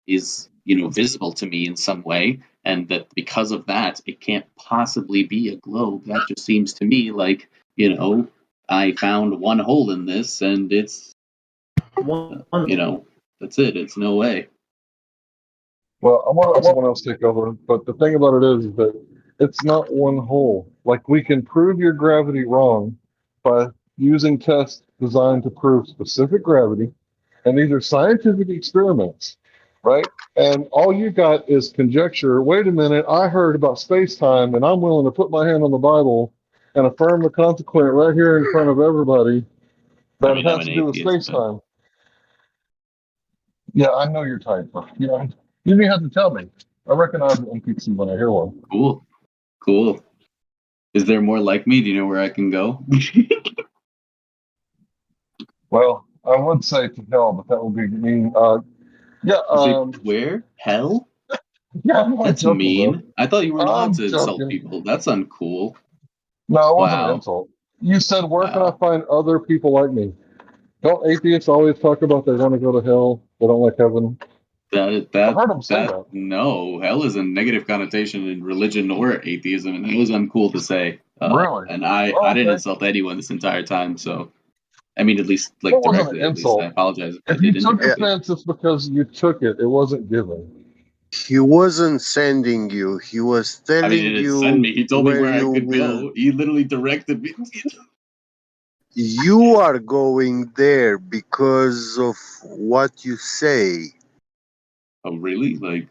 is, visible to me in some way, and that because of that, it can't possibly be a globe. That just seems to me like, I found one hole in this, and it's, that's it. It's no way. Well, I'm gonna let someone else take over, but the thing about it is that it's not one hole. Like, we can prove your gravity wrong by using tests designed to prove specific gravity, and these are scientific experiments, right? And all you got is conjecture. Wait a minute, I heard about space-time, and I'm willing to put my hand on the Bible and affirm the consequent right here in front of everybody that it has to do with space-time. Yeah, I know your type. Yeah, you didn't have to tell me. I recognize an NPC when I hear one. Cool. Is there more like me? Do you know where I can go? Well, I would say to hell, but that would be mean. Where? Hell? Yeah, that's joking, mean. bro. I thought you were allowed to insult joking. people. That's uncool. No, it wasn't an insult. You said, where can I find other people like me? Don't atheists always talk about they want to go to hell? They don't like heaven? I heard them say that. No, hell is a negative connotation in religion or atheism, and that was uncool to say. Really? And I didn't insult anyone this entire time, so I mean, at least like directly. At least I apologize if you took offense, it's because you took it. It wasn't given. He wasn't sending you. He was telling he didn't you. Send me. He told me where I could go. He literally directed me. You are going there because of what you say. Oh, really? Like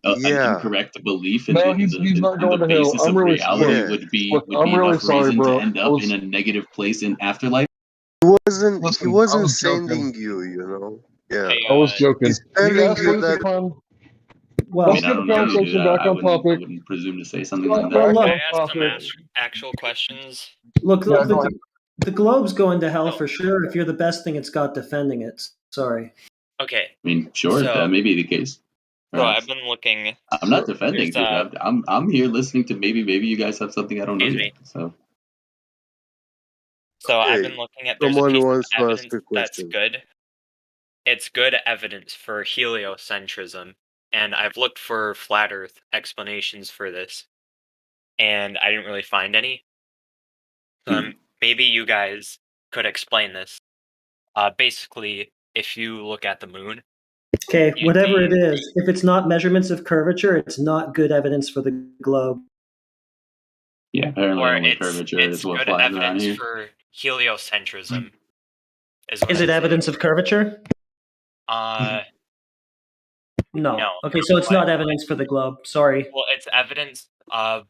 an incorrect belief in he's not going the to hell. basis of reality would be enough reason to end up in a negative place in afterlife? He wasn't sending you, Yeah. I was joking. He's telling you that. Well, let's get the conversation back on topic. I wouldn't presume to say something like that. Can I ask some actual questions? Look, the globe's going to hell for sure. If you're the best thing it's got defending it. Sorry. Okay. I mean, sure, that may be the case. So I've been looking. I'm not defending, dude. I'm here listening to maybe you guys have something I don't know yet. So I've been looking at. There's a piece of evidence that's good. It's good evidence for heliocentrism, and I've looked for flat Earth explanations for this, and I didn't really find any. So maybe you guys could explain this. Basically, if you look at the moon. Okay, whatever it is, if it's not measurements of curvature, it's not good evidence for the globe. Yeah, apparently only curvature is what flies around here. For heliocentrism. Is it evidence of curvature? No. Okay, so it's not evidence for the globe. Sorry. Well, it's evidence of.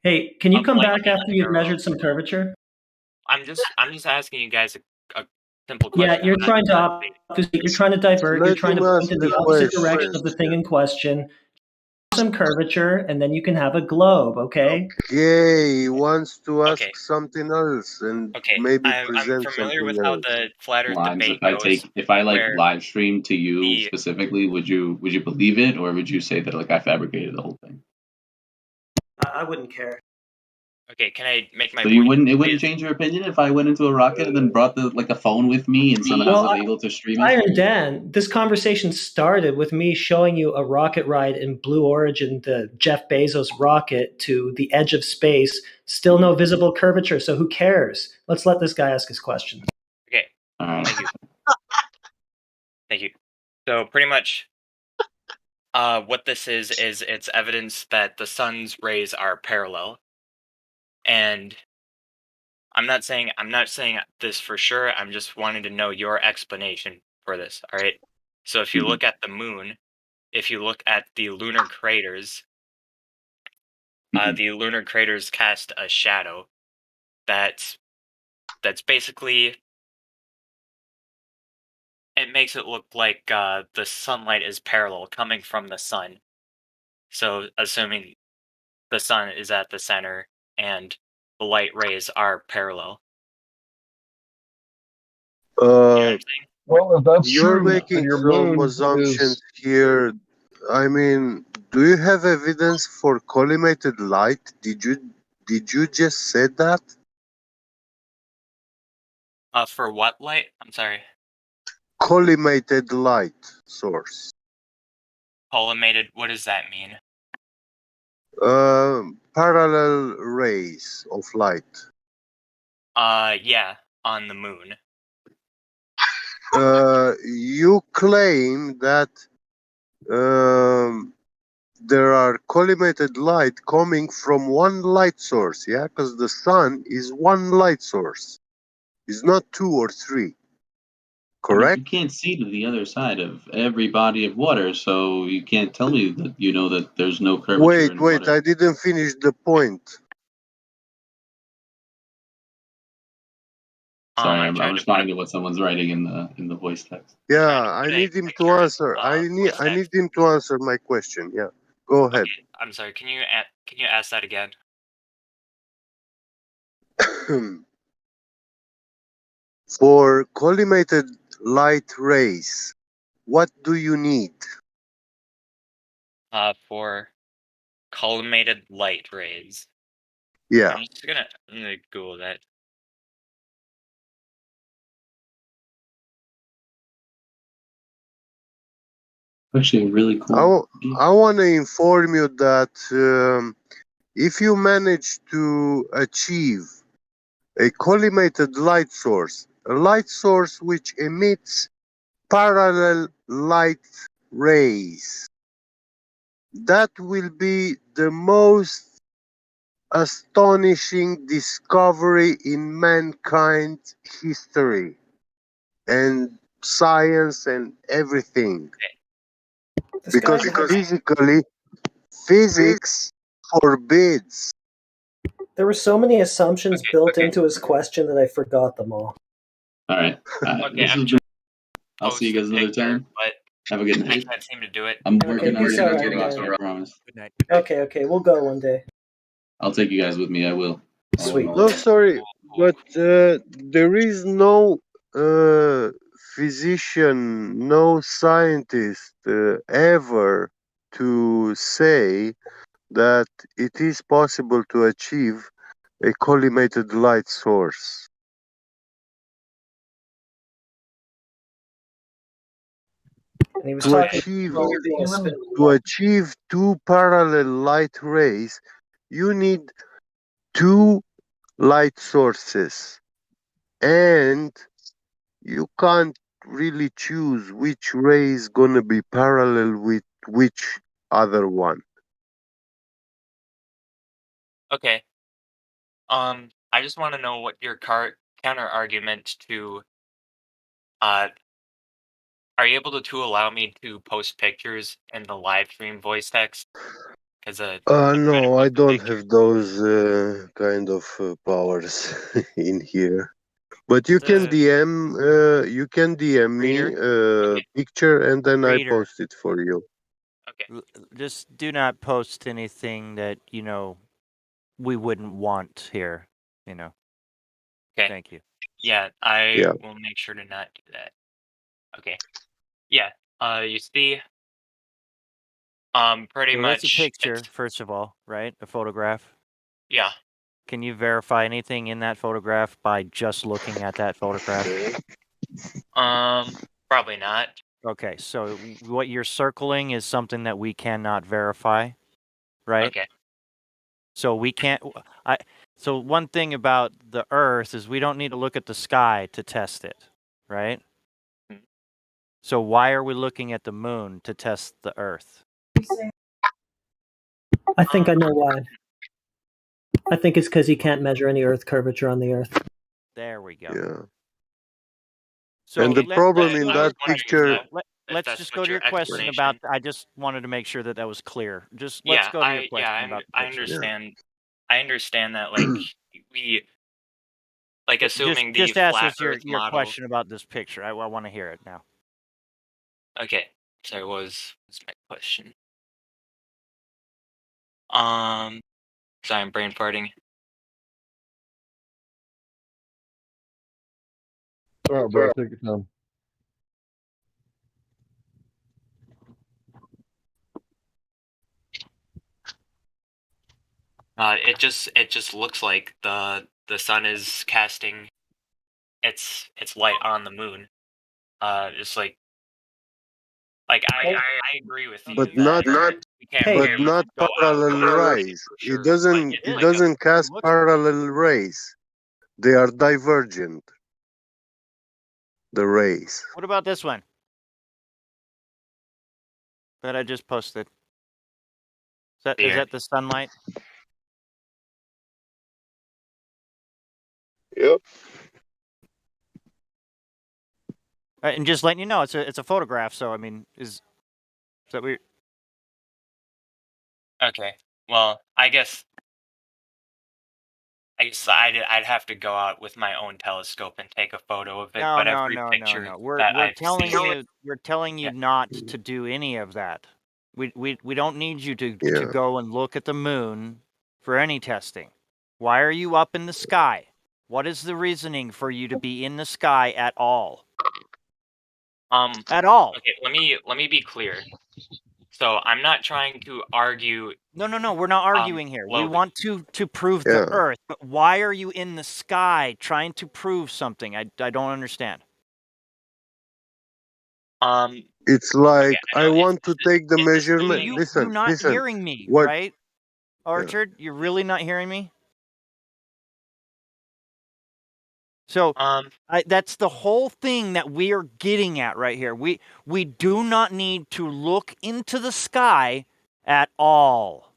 Hey, can you come back after you've measured some curvature? I'm just asking you guys a simple question. Yeah, you're trying to divert. You're trying to point in the opposite direction of the thing in question. Some curvature, and then you can have a globe. Okay. Okay, he wants to ask something else, and maybe present I'm familiar with else. how the flat Earth debate goes. If I live stream to you specifically, would you believe it, or would you say that I fabricated the whole thing? I wouldn't care. Okay, can I make my point? So it wouldn't change your opinion if I went into a rocket and then brought the phone with me and somehow was able to stream it? Iron Dan, this conversation started with me showing you a rocket ride in Blue Origin, the Jeff Bezos rocket to the edge of space. Still no visible curvature, so who cares? Let's let this guy ask his question. Okay. All right. Thank you. Thank you. So pretty much what this is it's evidence that the sun's rays are parallel. And I'm not saying this for sure. I'm just wanting to know your explanation for this. All right. So if you look at the moon, if you look at the lunar craters, the lunar craters cast a shadow that's basically, it makes it look like the sunlight is parallel coming from the sun. So assuming the sun is at the center and the light rays are parallel. Well, if that's you're true, making some assumptions here. I mean, do you have evidence for collimated light? Did you just say that? For what light? I'm sorry. Collimated light source. Collimated, what does that mean? Parallel rays of light. Yeah, on the moon. You claim that there are collimated light coming from one light source, yeah? Because the sun is one light source. It's not 2 or 3. Correct? You can't see to the other side of every body of water, so you can't tell me that you know that there's no curvature in Wait, water. I didn't finish the point. Sorry, I'm responding to what someone's writing in the voice text. Yeah, I need him to answer. I need him to answer my question. Yeah, go ahead. Okay, I'm sorry. Can you ask that again? For collimated light rays, what do you need? For collimated light rays. Yeah. I'm gonna Google that. Actually, really cool. I want to inform you that if you manage to achieve a collimated light source, a light source which emits parallel light rays, that will be the most astonishing discovery in mankind's history and science and everything. Because physically, physics forbids. There were so many assumptions built into his question that I forgot them all. All right. I'll see you guys another time. But have a good I night. can't seem to do it. I'm working on peace out, getting guys. I promise. Good night. Okay, we'll go one day. I'll take you guys with me. I will. Sweet. No, sorry, but there is no physician, no scientist ever to say that it is possible to achieve a collimated light source. And he was To talking achieve, about being a spin. to achieve 2 parallel light rays, you need 2 light sources, and you can't really choose which ray is gonna be parallel with which other one. Okay. I just want to know what your counter argument to are you able to allow me to post pictures in the live stream voice text? Because No, I don't have those kind of powers in here. But you can DM me a picture and then I Reader. post it for you. Okay. Just do not post anything that, we wouldn't want here, Okay. Thank you. Yeah, I Yeah. will make sure to not do that. Okay. Yeah. You see, pretty Okay, much. it's a picture, first of all, right? A photograph. Yeah. Can you verify anything in that photograph by just looking at that photograph? Probably not. Okay, so what you're circling is something that we cannot verify, right? Okay. So we can't. So one thing about the Earth is we don't need to look at the sky to test it, right? Mhm. So why are we looking at the moon to test the Earth? I think I know why. I think it's because he can't measure any Earth curvature on the Earth. There we go. Yeah. So And the problem in that picture. Let's just go to your question about. I just wanted to make sure that was clear. Let's go to your question about the I picture. understand. I understand that, like we, like assuming just the ask flat us your model. question about this picture. I want to hear it now. Okay. Sorry, what was my question? Sorry, I'm brain farting. All right, bro. Take your time. It just looks like the sun is casting its light on the moon. Just like Like I agree with you but that not we can't Hey. but really not go out parallel and rays. for It sure. doesn't Like, it's it like a, doesn't cast look- parallel rays. They are divergent. The rays. What about this one that I just posted? Is Here. that the sunlight? Yep. And just letting you know, it's a photograph. So I mean, is that weird? Okay. Well, I guess I'd have to go out with my own telescope and take a photo of it. No, But no, every no, no, picture no. that We're I've telling seen, you Yeah. not to do any of that. We don't need you to Yeah. go and look at the moon for any testing. Why are you up in the sky? What is the reasoning for you to be in the sky at all? At all? Okay, let me be clear. So I'm not trying to argue. No. We're not arguing here. We globally. want to prove Yeah. the Earth. But why are you in the sky trying to prove something? I don't understand. It's like I I know want to take the it's measurement. assuming. You're not Listen. hearing me, What? right? Orchard, you're really not hearing me? So that's the whole thing that we are getting at right here. We do not need to look into the sky at all.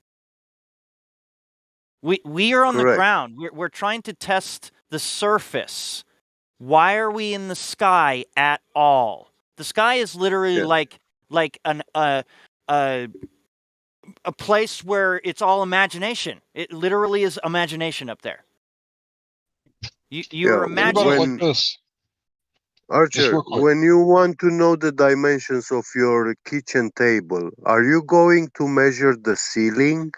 We are on the Correct. ground. We're trying to test the surface. Why are we in the sky at all? The sky is literally Yeah. like a place where it's all imagination. It literally is imagination up there. You're Yeah. Think about it imagining. like this. Archer, real quick. when you want to know the dimensions of your kitchen table, are you going to measure the ceiling?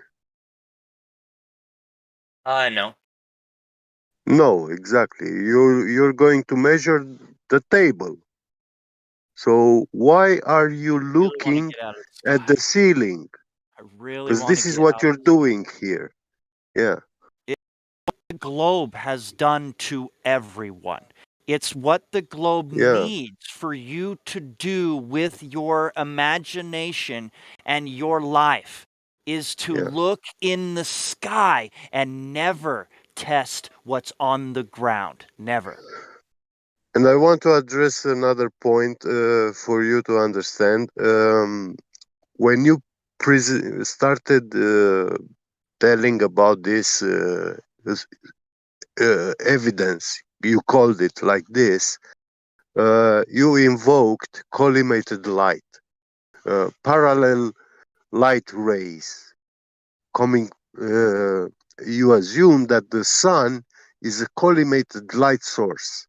No. No, exactly. You're going to measure the table. So why are you I really want to looking get out of the at sky. the ceiling? I really Because want this to is get what out. you're doing here. Yeah. The globe has done to everyone. It's what the globe Yeah. needs for you to do with your imagination and your life is to Yeah. look in the sky and never test what's on the ground. Never. And I want to address another point for you to understand. When you started telling about this evidence, you called it like this, you invoked collimated light, parallel light rays coming. You assume that the sun is a collimated light source.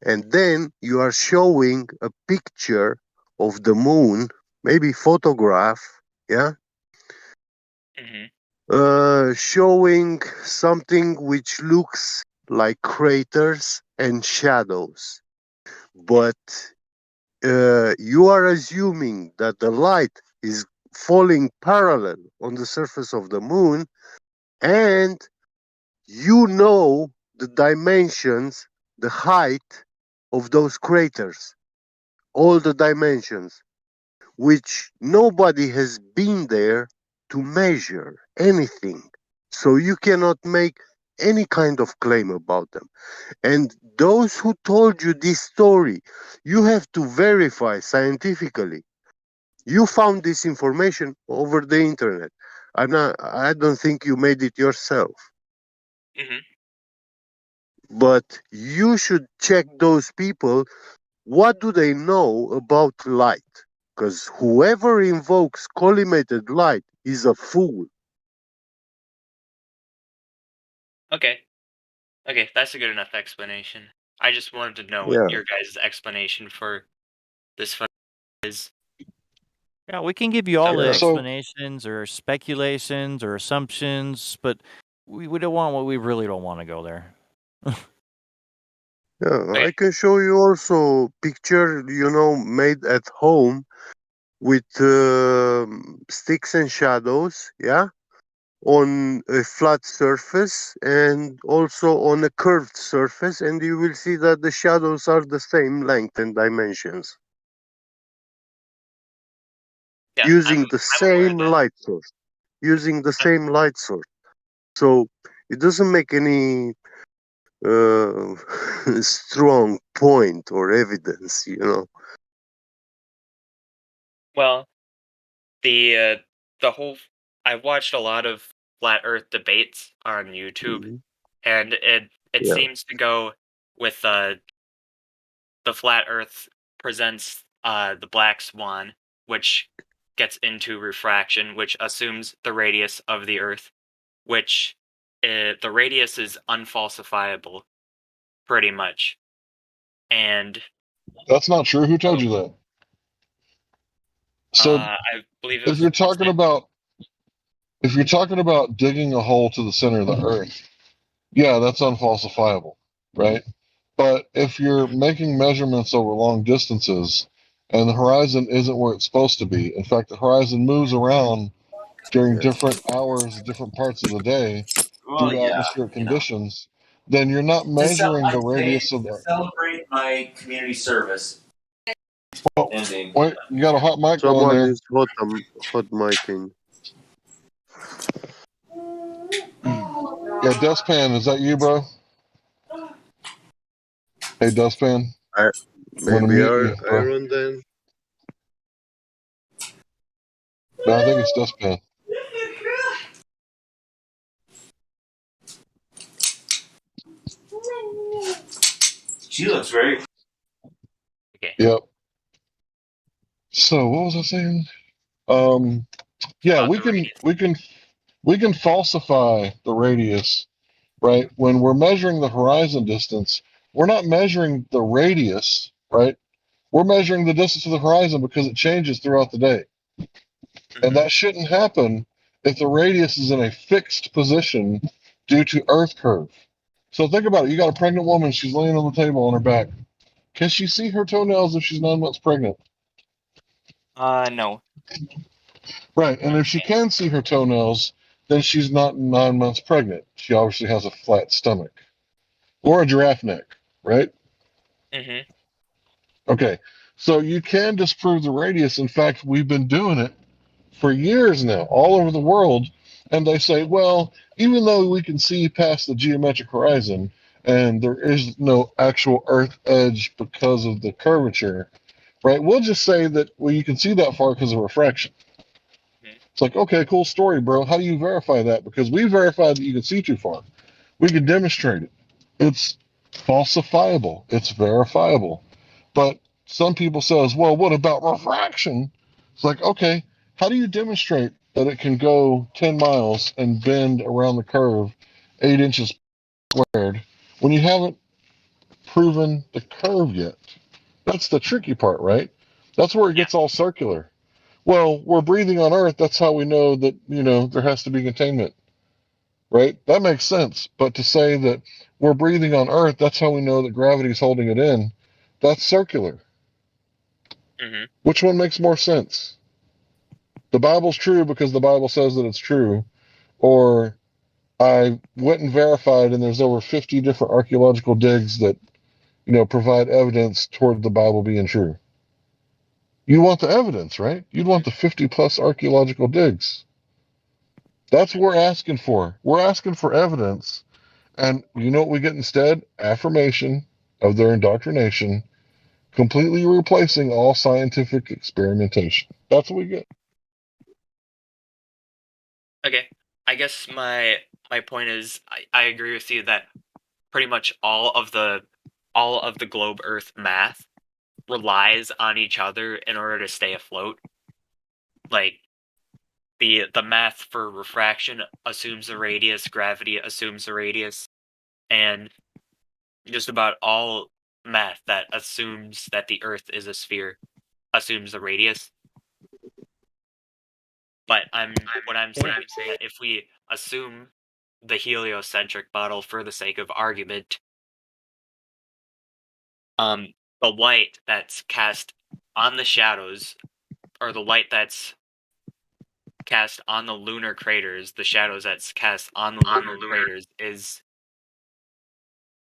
And then you are showing a picture of the moon, maybe photograph, yeah, showing something which looks like craters and shadows. But you are assuming that the light is falling parallel on the surface of the moon, and you know the dimensions, the height of those craters, all the dimensions, which nobody has been there to measure anything. So you cannot make any kind of claim about them. And those who told you this story, you have to verify scientifically. You found this information over the internet. I don't think you made it yourself. But you should check those people. What do they know about light? Because whoever invokes collimated light is a fool. Okay. Okay, that's a good enough explanation. I just wanted to know Yeah. what your guys' explanation for this is. Yeah, we can give you all the Yeah. So- explanations or speculations or assumptions, but we don't want what we really don't want to go there. Yeah, I can show you also picture, made at home with sticks and shadows, yeah, on a flat surface and also on a curved surface, and you will see that the shadows are the same length and dimensions. Yeah, using the I'm aware same that. light source. Using the same light source. So it doesn't make any strong point or evidence, you know. Well, the whole I watched a lot of flat Earth debates on YouTube, Mhm. and it Yeah. seems to go with the flat Earth presents the black swan, which gets into refraction, which assumes the radius of the Earth, which the radius is unfalsifiable, pretty much, and That's not true. Who told you that? So I believe it if was you're talking about digging a hole to the center of the earth, yeah, that's unfalsifiable, right? But if you're making measurements over long distances and the horizon isn't where it's supposed to be, in fact, the horizon moves around during Yes. different hours, different parts of the day due Well, to yeah, atmospheric conditions, then you're not measuring the radius of to the. celebrate my community service Oh, ending. wait, you got a hot mic going Someone there. is hot micing. Yeah, Dustpan, is that you, bro? Hey, Dustpan, I'm gonna Maybe mute you, bro. Iron then. No, I think it's Dustpan. She looks great. okay. Yep. So what was I saying? Yeah, About the radius. we can falsify the radius, right? When we're measuring the horizon distance, we're not measuring the radius, right? We're measuring the distance to the horizon because it changes throughout the day. And that shouldn't happen if the radius is in a fixed position due to Earth curve. So think about it. You got a pregnant woman, she's laying on the table on her back. Can she see her toenails if she's 9 months pregnant? No. Right. And if she can see her toenails, then she's not 9 months pregnant. She obviously has a flat stomach or a giraffe neck, right? Mm-hmm. Okay. So you can disprove the radius. In fact, we've been doing it for years now, all over the world. And they say, well, even though we can see past the geometric horizon and there is no actual Earth edge because of the curvature, right? We'll just say that, well, you can see that far because of refraction. It's like, okay, cool story, bro. How do you verify that? Because we verified that you can see too far. We can demonstrate it. It's falsifiable. It's verifiable. But some people says, well, what about refraction? It's like, okay, how do you demonstrate that it can go 10 miles and bend around the curve 8 inches squared when you haven't proven the curve yet? That's the tricky part, right? That's where it Yeah. gets all circular. Well, we're breathing on Earth. That's how we know that, there has to be containment, right? That makes sense. But to say that we're breathing on Earth, that's how we know that gravity is holding it in, that's circular. Mm-hmm. Which one makes more sense? The Bible's true because the Bible says that it's true, or I went and verified and there's over 50 different archaeological digs that, provide evidence toward the Bible being true. You want the evidence, right? You'd want the 50 plus archaeological digs. That's what we're asking for. We're asking for evidence. And you know what we get instead? Affirmation of their indoctrination, completely replacing all scientific experimentation. That's what we get. Okay. I guess my point is I agree with you that pretty much all of the globe Earth math relies on each other in order to stay afloat. Like the math for refraction assumes a radius, gravity assumes a radius, and just about all math that assumes that the Earth is a sphere assumes a radius. But what I'm saying is that if we assume the heliocentric model for the sake of argument, the light that's cast on the shadows, or the light that's cast on the lunar craters, the shadows that's cast on the lunar craters, is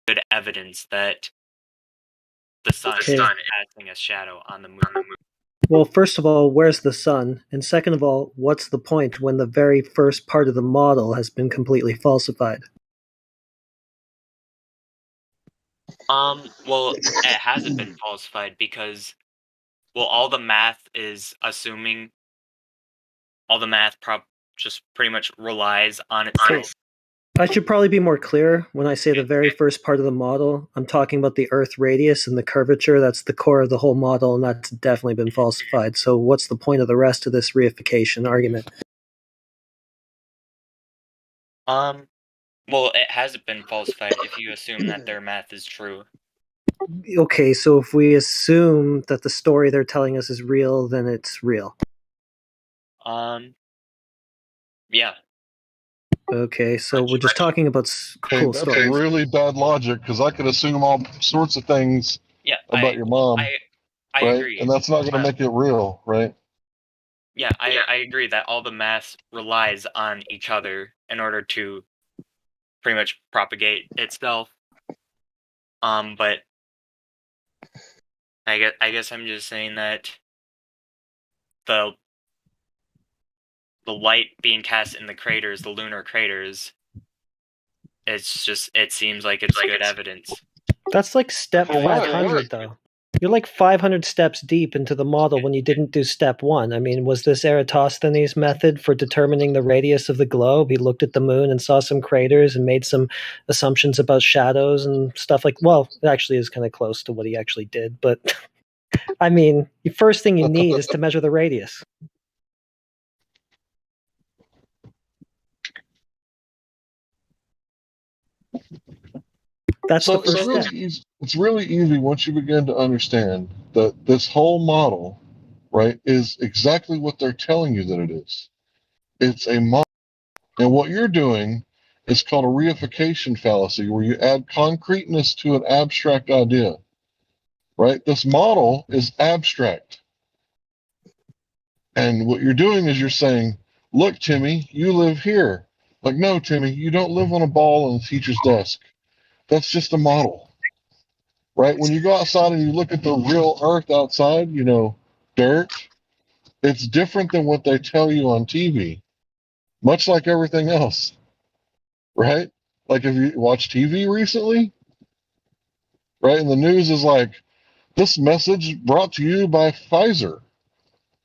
good evidence that the sun is casting a shadow on the moon. Well, first of all, where's the sun? And second of all, what's the point when the very first part of the model has been completely falsified? Well, it hasn't been falsified because, well, all the math just pretty much relies on itself. I should probably be more clear when I say the very first part of the model. I'm talking about the Earth radius and the curvature. That's the core of the whole model, and that's definitely been falsified. So, what's the point of the rest of this reification argument? Well, it hasn't been falsified if you assume that their math is true. Okay, so if we assume that the story they're telling us is real, then it's real. Yeah. Okay, so we're just talking about cool that's stories. really bad logic because I could assume all sorts of things about your mom, I right? agree. And that's not going to make it real, right? Yeah, I agree that all the math relies on each other in order to pretty much propagate itself. But I guess I'm just saying that the light being cast in the craters, the lunar craters, it seems like it's good evidence. That's like step 500, though. You're like 500 steps deep into the model when you didn't do step 1. I mean, was this Eratosthenes' method for determining the radius of the globe? He looked at the moon and saw some craters and made some assumptions about shadows and stuff like. Well, it actually is kind of close to what he actually did, but I mean, the first thing you need is to measure the radius. That's So the first it's really step. easy. It's really easy once you begin to understand that this whole model, right, is exactly what they're telling you that it is. It's a model, and what you're doing is called a reification fallacy, where you add concreteness to an abstract idea. Right? This model is abstract, and what you're doing is you're saying, "Look, Timmy, you live here." Like, no, Timmy, you don't live on a ball on the teacher's desk. That's just a model. Right? When you go outside and you look at the real earth outside, dirt, it's different than what they tell you on TV, much like everything else. Right? Like, if you watch TV recently, right, and the news is like, this message brought to you by Pfizer,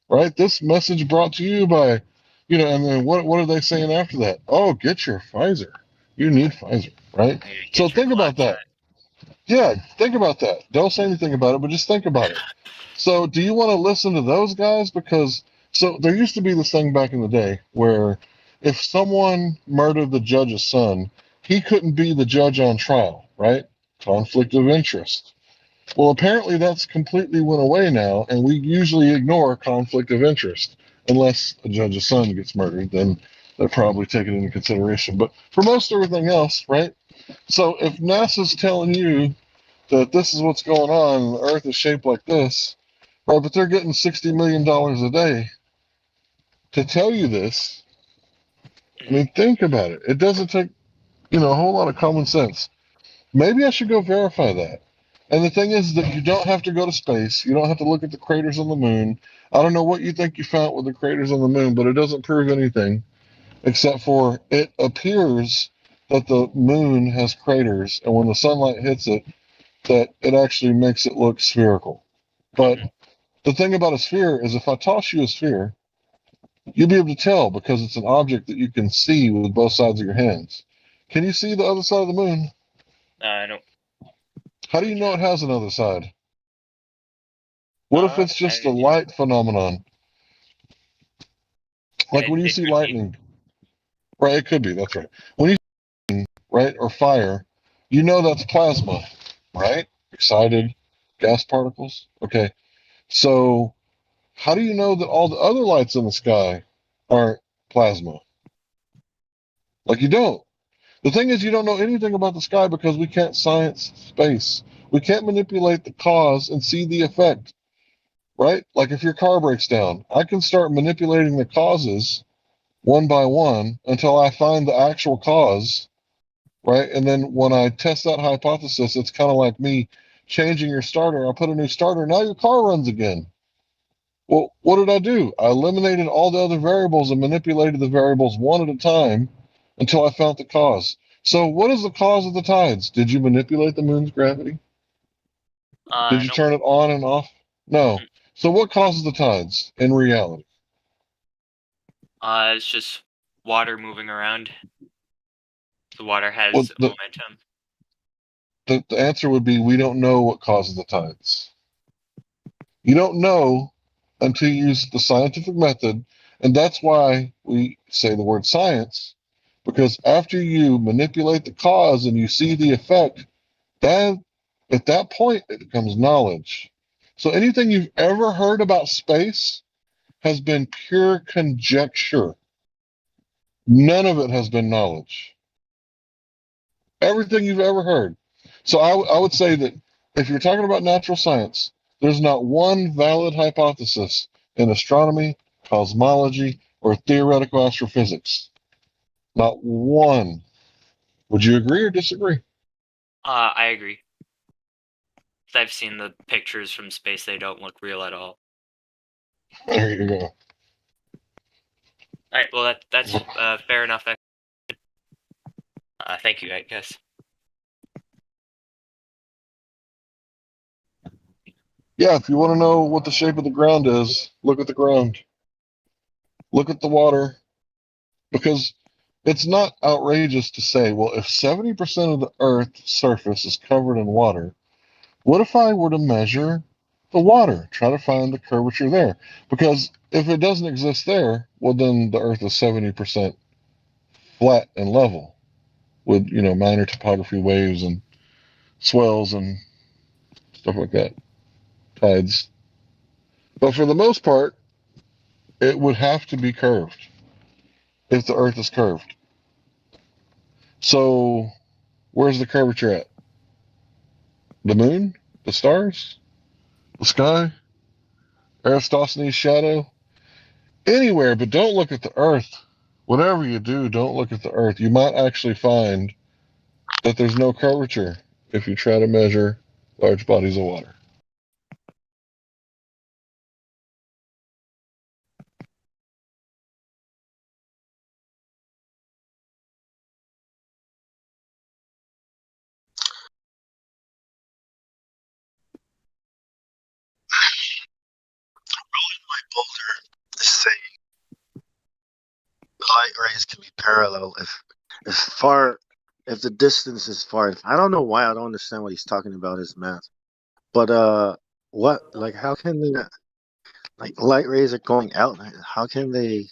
right? This message brought to you by, and then what are they saying after that? Oh, get your Pfizer. You need Pfizer, right? So think about that. Yeah, think about that. Don't say anything about it, but just think about it. So do you want to listen to those guys? Because so there used to be this thing back in the day where if someone murdered the judge's son, he couldn't be the judge on trial, right? Conflict of interest. Well, apparently that's completely went away now, and we usually ignore conflict of interest unless a judge's son gets murdered. Then they probably take it into consideration. But for most everything else, right? So if NASA's telling you that this is what's going on, and the Earth is shaped like this, right? But they're getting $60 million a day to tell you this. I mean, think about it. It doesn't take a whole lot of common sense. Maybe I should go verify that. And the thing is that you don't have to go to space. You don't have to look at the craters on the moon. I don't know what you think you found with the craters on the moon, but it doesn't prove anything except for it appears that the moon has craters, and when the sunlight hits it, that it actually makes it look spherical. But the thing about a sphere is if I toss you a sphere, you'll be able to tell because it's an object that you can see with both sides of your hands. Can you see the other side of the moon? No. How do you know it has another side? What if it's just a light phenomenon? Like when you see lightning, right? It could be, that's right. When you see lightning, right, or fire, you know that's plasma, right? Excited gas particles. Okay. So how do you know that all the other lights in the sky aren't plasma? Like you don't. The thing is, you don't know anything about the sky because we can't science space. We can't manipulate the cause and see the effect, right? Like if your car breaks down, I can start manipulating the causes one by one until I find the actual cause, right? And then when I test that hypothesis, it's kind of like me changing your starter. I put a new starter, now your car runs again. Well, what did I do? I eliminated all the other variables and manipulated the variables one at a time until I found the cause. So, what is the cause of the tides? Did you manipulate the moon's gravity? Did you Nope. turn it on and off? No. Mm. So, what causes the tides in reality? It's just water moving around. The water Well, has the, momentum. the answer would be we don't know what causes the tides. You don't know until you use the scientific method. And that's why we say the word science, because after you manipulate the cause and you see the effect, that at that point it becomes knowledge. So anything you've ever heard about space has been pure conjecture. None of it has been knowledge. Everything you've ever heard. So I would say that if you're talking about natural science, there's not one valid hypothesis in astronomy, cosmology, or theoretical astrophysics. Not one. Would you agree or disagree? I agree. I've seen the pictures from space; they don't look real at all. There you go. All right. Well, that's fair enough. Thank you, I guess. Yeah, if you want to know what the shape of the ground is, look at the ground. Look at the water. Because it's not outrageous to say, well, if 70% of the Earth's surface is covered in water, what if I were to measure the water, try to find the curvature there? Because if it doesn't exist there, well, then the Earth is 70% flat and level with, minor topography waves and swells and stuff like that, tides. But for the most part, it would have to be curved if the Earth is curved. So where's the curvature at? The moon? The stars? The sky? Eratosthenes' shadow? Anywhere, but don't look at the Earth. Whatever you do, don't look at the Earth. You might actually find that there's no curvature if you try to measure large bodies of water. My boulder is saying the light rays can be parallel if the distance is far. I don't know why I don't understand what he's talking about his math. But what like how can they like light rays are going out? How can they?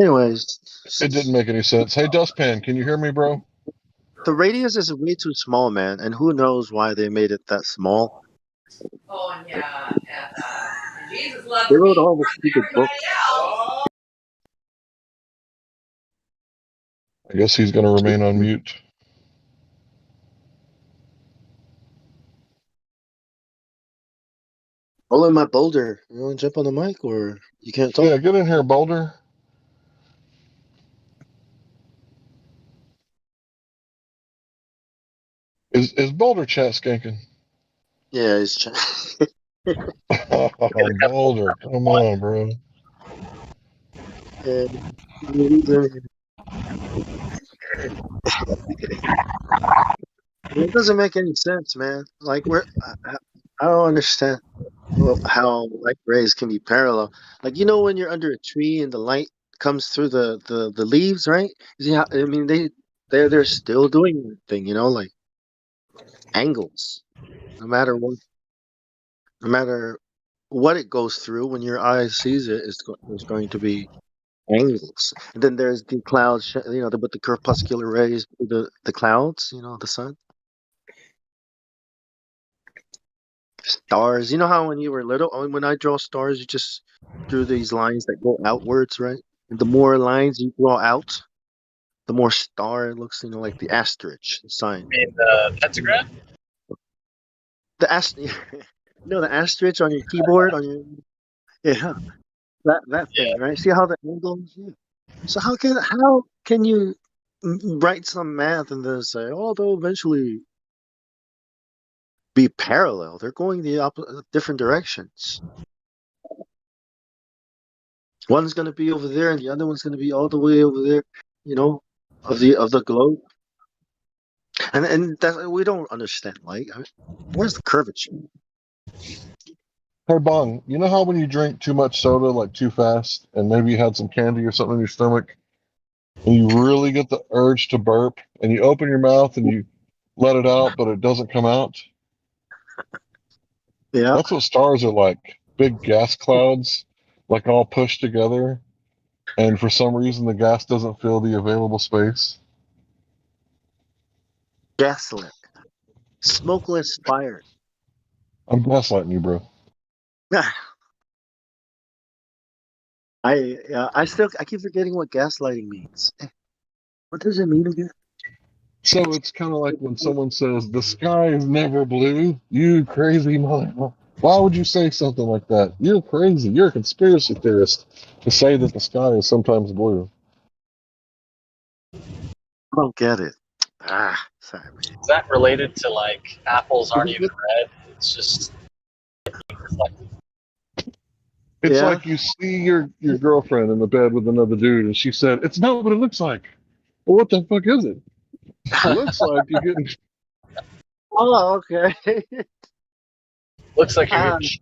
Anyways, It didn't make any sense. Hey, Dustpan, can you hear me, bro? the radius is way too small, man, and who knows why they made it that small? Oh, and yeah, and Jesus loves They me wrote all the more than stupid everybody books. else. I guess he's going to remain on mute. Roll in my boulder. You want to jump on the mic or you can't talk? Yeah, get in here, Boulder. Is Boulder chat skanking? Yeah, it's Oh, Boulder, come on, bro. yeah. It doesn't make any sense, man. Like I don't understand how light rays can be parallel. Like when you're under a tree and the light comes through the leaves, right? You see how, I mean they're still doing that thing, like angles. No matter what, no matter what it goes through, when your eye sees it, there's going to be angles. And then there's the clouds, with the crepuscular rays, the clouds, the sun. Stars. You know how when you were little, when I draw stars, you just drew these lines that go outwards, right? And the more lines you draw out, the more star it looks, like the asterisk, the sign. You mean the pentagram? The the asterisk on your keyboard, on your yeah, that thing, Yeah. right? See how the angles? Yeah. So how can you write some math and then say, oh, they'll eventually be parallel? They're going the different directions. One's gonna be over there, and the other one's gonna be all the way over there. You know, of the globe. And that we don't understand light. Where's the curvature? Hey, Bong, you know how when you drink too much soda, like too fast, and maybe you had some candy or something in your stomach, and you really get the urge to burp, and you open your mouth and you let it out, but it doesn't come out? Yeah, That's what stars are like. Big gas clouds, like all pushed together, and for some reason the gas doesn't fill the available space. gaslit, smokeless fire. I'm gaslighting you, bro. I keep forgetting what gaslighting means. What does it mean again? So it's kind of like when someone says, the sky is never blue. You crazy mother. Why would you say something like that? You're crazy. You're a conspiracy theorist to say that the sky is sometimes blue. I don't get it. Sorry, man. Is that related to like apples aren't even red? It's just reflective. It's Yeah. like you see your girlfriend in the bed with another dude, and she said, it's not what it looks like. Well, what the fuck is it? It looks like you're getting. Oh, okay. Looks like you're Ah, getting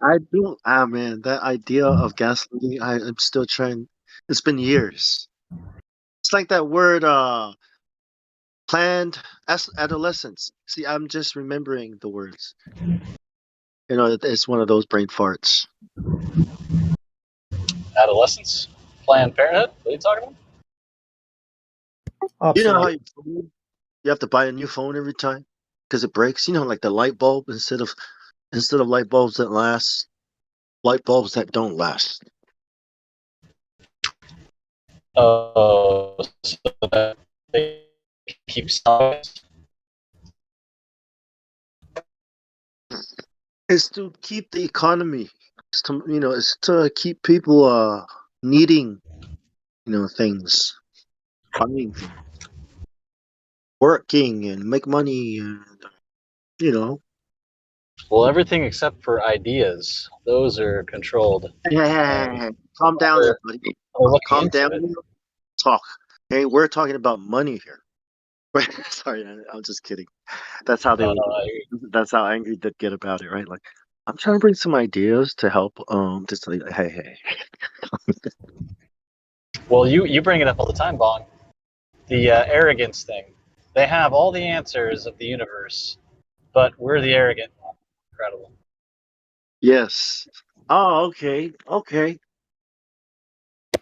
I do. Man, that idea of gaslighting, I'm still trying. It's been years. It's like that word, planned adolescence. See, I'm just remembering the words. You know, it's one of those brain farts. adolescence. Planned Parenthood? What are you talking about? You know how Obsolete. you have to buy a new phone every time because it breaks. You know, like the light bulb instead of light bulbs that last, light bulbs that don't last. Oh, so that they keep selling. It's to keep the economy. It's to keep people needing things, buying things, working and make money, and you know. Well, everything except for ideas, those are controlled. And Calm down there, buddy. we're looking Calm into down. it. Talk. Hey, we're talking about money here. Sorry, I'm just kidding. That's how they No, would. no, That's how angry they'd get about it, right? Like, I'm trying to bring some ideas to help. Just like, hey. well, you bring it up all the time, Bong. The arrogance thing. They have all the answers of the universe, but we're the arrogant one. Incredible. Yes. Oh, okay.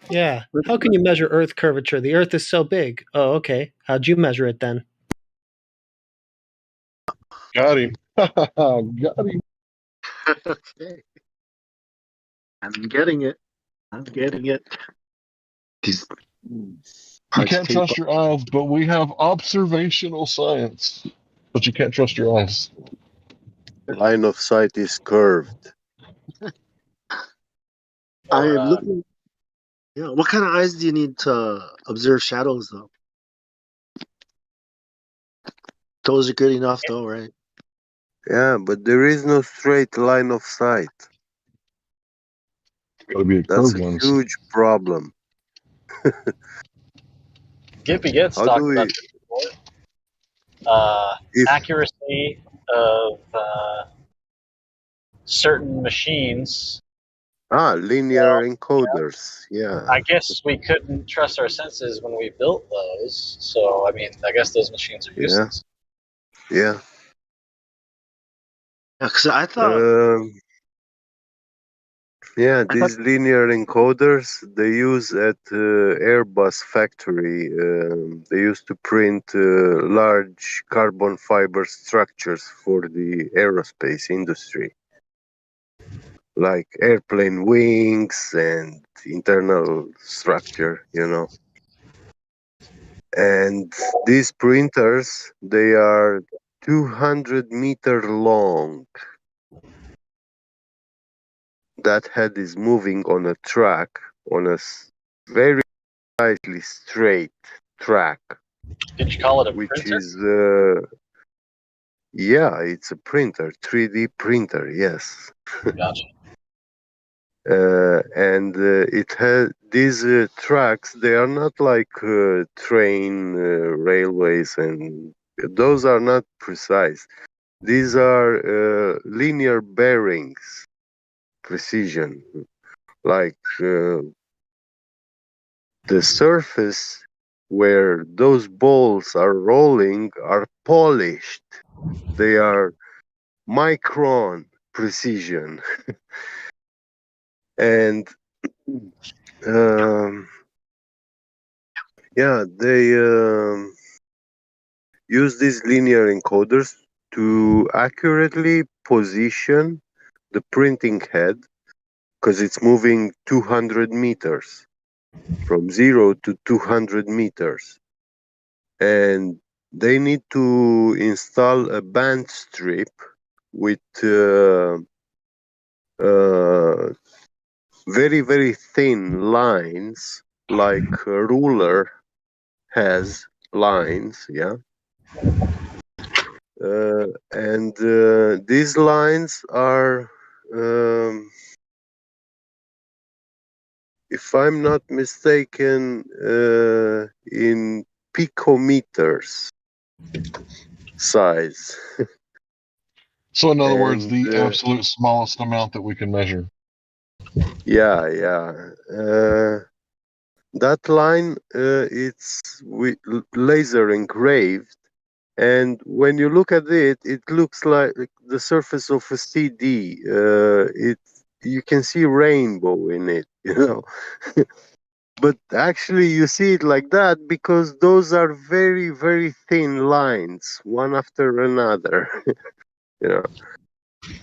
Yeah. How can you measure Earth curvature? The Earth is so big. Oh, okay. How'd you measure it then? Got him. Got him. Okay. I'm getting it. These You parts can't tape. trust your eyes, but we have observational science. But you can't trust your eyes. Line of sight is curved. I Or am looking. Yeah. What kind of eyes do you need to observe shadows, though? Those are good enough, though, right? Yeah, but there is no straight line of sight. Gotta be a That's curved a ones. huge problem. Gippy gets How do talked about we, this before. if Accuracy of certain machines. linear encoders? Yeah, I guess we couldn't trust our senses when we built those. So, I mean, I guess those machines are yeah, useless. yeah. Yeah, because I thought. Um, yeah, these linear encoders they use at Airbus factory. They used to print large carbon fiber structures for the aerospace industry, like airplane wings and internal structure, And these printers, they are 200-meter long. That head is moving on a track, on a very slightly straight track, Did you call it a which printer? is, yeah, it's a printer, 3D printer, yes. Gotcha. and it has these tracks. They are not like train railways, and those are not precise. These are linear bearings, precision. Like the surface where those balls are rolling are polished. They are micron precision, and um, yeah, they use these linear encoders to accurately position the printing head because it's moving 200 meters from 0 to 200 meters. And they need to install a band strip with very, very thin lines, like a ruler has lines, yeah. And these lines are, if I'm not mistaken, in picometers size. So, in other words, And the absolute smallest amount that we can measure. yeah, that line, it's with laser engraved, and when you look at it, it looks like the surface of a CD. You can see rainbow in it, you know. But actually, you see it like that because those are very, very thin lines, one after another, you know.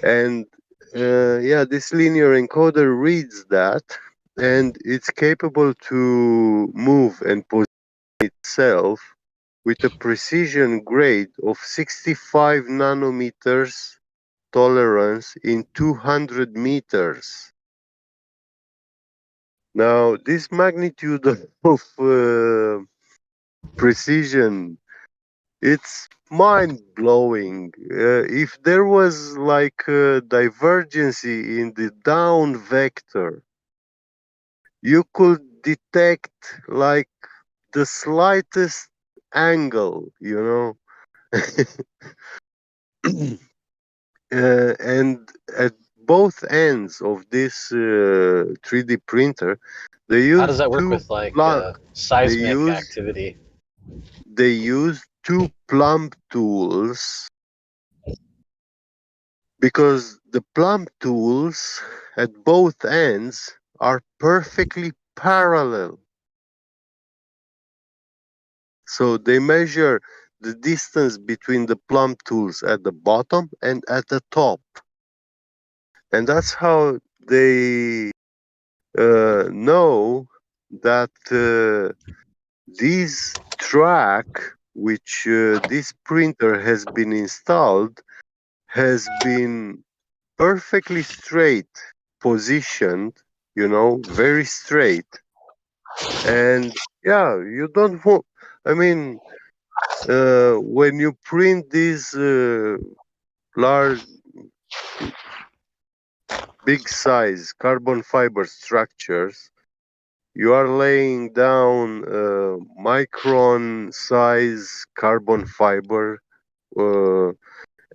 And yeah, this linear encoder reads that, and it's capable to move and position itself with a precision grade of 65 nanometers tolerance in 200 meters. Now, this magnitude of precision, it's mind-blowing. If there was like a divergency in the down vector, you could detect like the slightest angle, you know. And at both ends of this 3D printer, they How does use that work two with like plum. They seismic use activity? they use two plumb tools because the plumb tools at both ends are perfectly parallel. So they measure the distance between the plumb tools at the bottom and at the top. And that's how they know that this track, which this printer has been installed, has been perfectly straight positioned, you know, very straight. And yeah, you don't want, I mean, when you print these large, big size carbon fiber structures, you are laying down micron size carbon fiber, uh,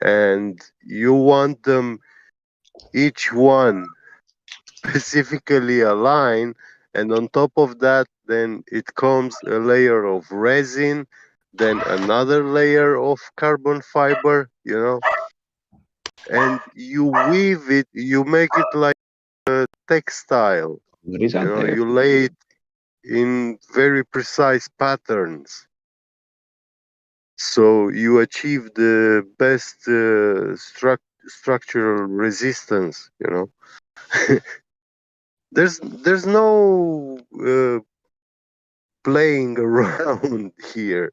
and you want them each one specifically aligned, and on top of that, then it comes a layer of resin, then another layer of carbon fiber, you know, and you weave it, you make it like a textile, What is you out know, there? you lay it in very precise patterns. So you achieve the best structural resistance, you know. There's no playing around here.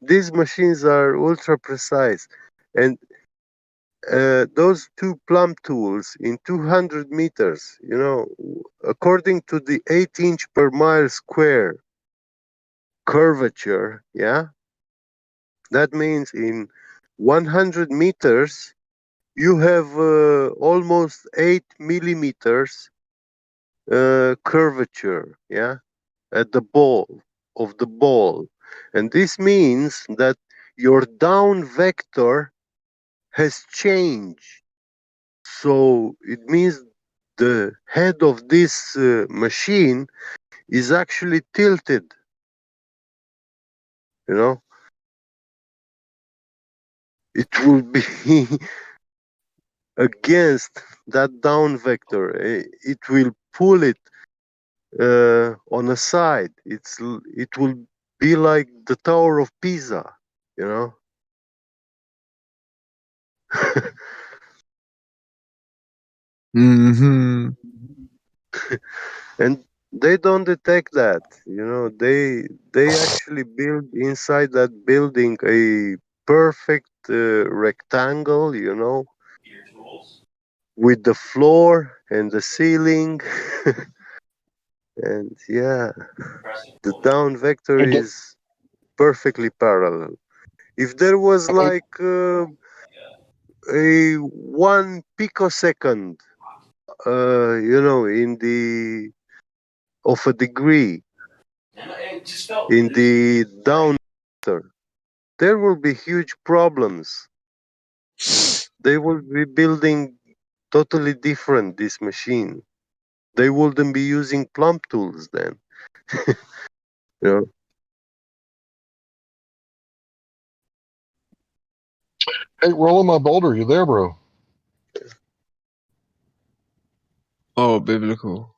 These machines are ultra precise, and those two plumb tools in 200 meters, you know, according to the 8-inch per mile square curvature, yeah, that means in 100 meters you have almost 8 millimeters curvature, yeah, at the ball of the ball, and this means that your down vector has changed. So it means the head of this machine is actually tilted. You know, it will be against that down vector. It will pull it on a side. It will be like the Tower of Pisa. You know. Mm-hmm. And they don't detect that. You know, they actually build inside that building a perfect rectangle. You know, with the floor and the ceiling. And yeah, the down vector Hey, is perfectly parallel. If there was like a 1 picosecond, you know, in the of a degree in the down vector, there will be huge problems. They will be building totally different this machine. They wouldn't be using plumb tools then. You know? hey, rolling my boulder, you there, bro? Oh, biblical.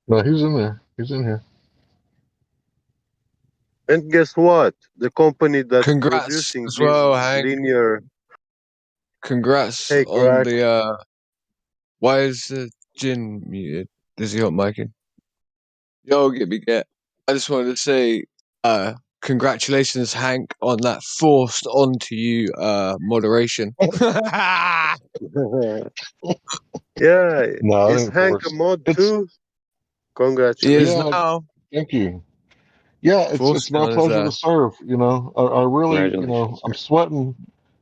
No, he's in there. He's in here. And guess what? The company that's Congrats producing as this well, Hank. linear. Congrats Hey, on crack. the why is the Jin muted? Is he hot micing? Yo, get. I just wanted to say, congratulations, Hank, on that forced onto you moderation. Yeah, No, it is ain't Hank a forced. mod It's too? He is Congratulations. yeah. now. Thank you. Yeah, it's Forced my on his pleasure to serve. You know, I really, you know, Congratulations, I'm man.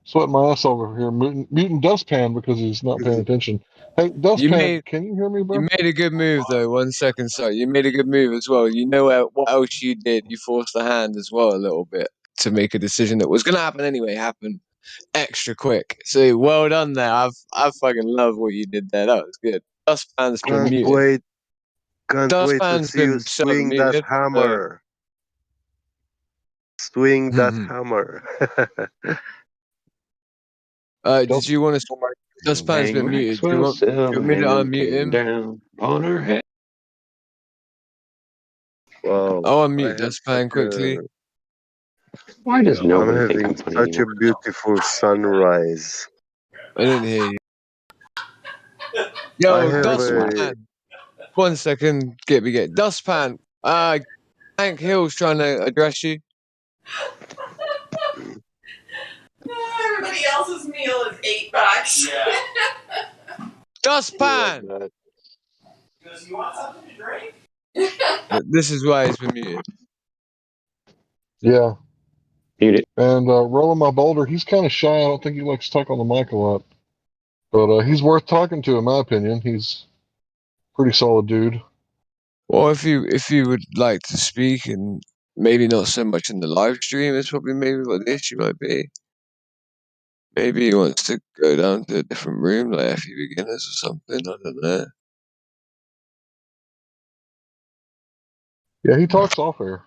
sweating my ass over here, muting Dustpan because he's not paying attention. Hey, You Dustpan, made can you hear me, you bro? made a good move though. 1 second, sorry. You made a good move as well. You know what else you did? You forced the hand as well a little bit to make a decision that was gonna happen anyway. Happen extra quick. So well done there. I fucking love what you did there. That was good. Dustpan's been Can't muted. wait. Can't wait to Dustpan's see you been self swing that muted. So hammer. Swing that hammer. did you want to? Dustpan's been muted. Do Maxwell you want me to Silverhand unmute came him? down on her head. Wow, I'll I unmute have such Dustpan a. quickly. Why does I'm nobody think having I'm funny such a anymore? beautiful sunrise. I didn't hear you. I Yo, have That's why. a. Dustpan. 1 second. Get. Dustpan. Hank Hill's trying to address you. Everybody else's meal is $8. Yeah. Yeah, Dustpan. that. Does you want something to drink? This is why he's been muted. Yeah. Mute it. And rolling my boulder, he's kind of shy. I don't think he likes to talk on the mic a lot, but he's worth talking to, in my opinion. He's a pretty solid dude. Well, if you would like to speak and maybe not so much in the live stream, it's probably maybe what the issue might be. Maybe he wants to go down to a different room, like FE beginners or something. I don't know. Yeah, he talks off air.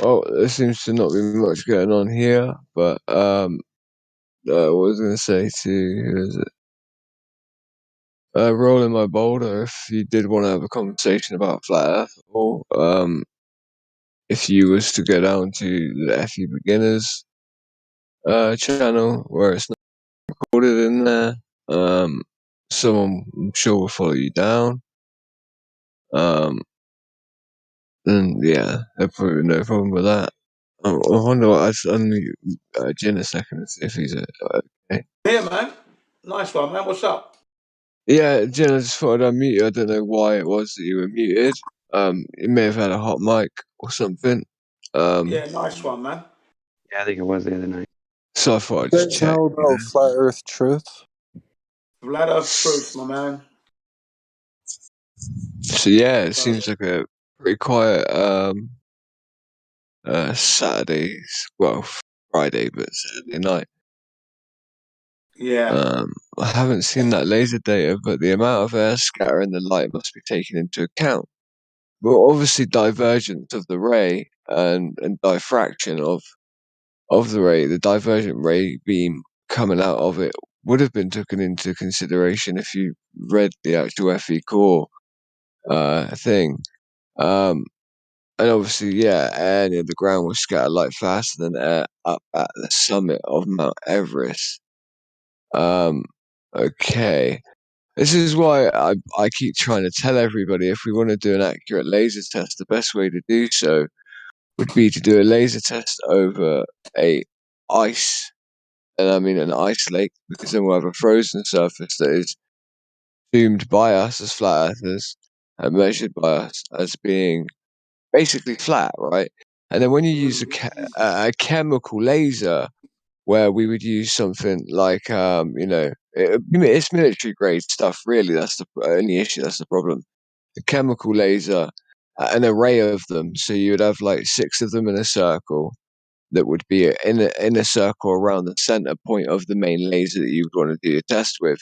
Well, there seems to not be much going on here, but what was I going to say to who is it? Rolling my boulder. If you did want to have a conversation about flat Earth, or if you was to go down to the FE beginners channel where it's not recorded in there, someone I'm sure will follow you down. then yeah, there'd probably be no problem with that. I wonder what I'd only Jin a second and see if he's okay. Yeah, man. Nice one, man. What's up? Yeah, Jin, I just thought I'd unmute you. I don't know why it was that you were muted. You may have had a hot mic or something. Yeah, nice one, man. Yeah, I think it was the other night. So I thought You I'd just guys check. know about flat Earth truth? Flat Earth truth, my man. So yeah, it seems like a pretty quiet Saturdays, well, Friday, but Saturday night. Yeah. I haven't seen that laser data, but the amount of air scatter in the light must be taken into account. Well, obviously, divergence of the ray and diffraction of the ray, the divergent ray beam coming out of it would have been taken into consideration if you read the actual FE core thing. And obviously, yeah, air near the ground will scatter light faster than air up at the summit of Mount Everest. Okay. This is why I keep trying to tell everybody if we want to do an accurate laser test, the best way to do so would be to do a laser test over a ice, and I mean an ice lake, because then we'll have a frozen surface that is assumed by us as flat earthers and measured by us as being basically flat, right? And then when you use a chemical laser, where we would use something like, it's military grade stuff, really. That's the only issue, that's the problem. A chemical laser, an array of them. So you would have like 6 of them in a circle that would be in a circle around the center point of the main laser that you would want to do your test with.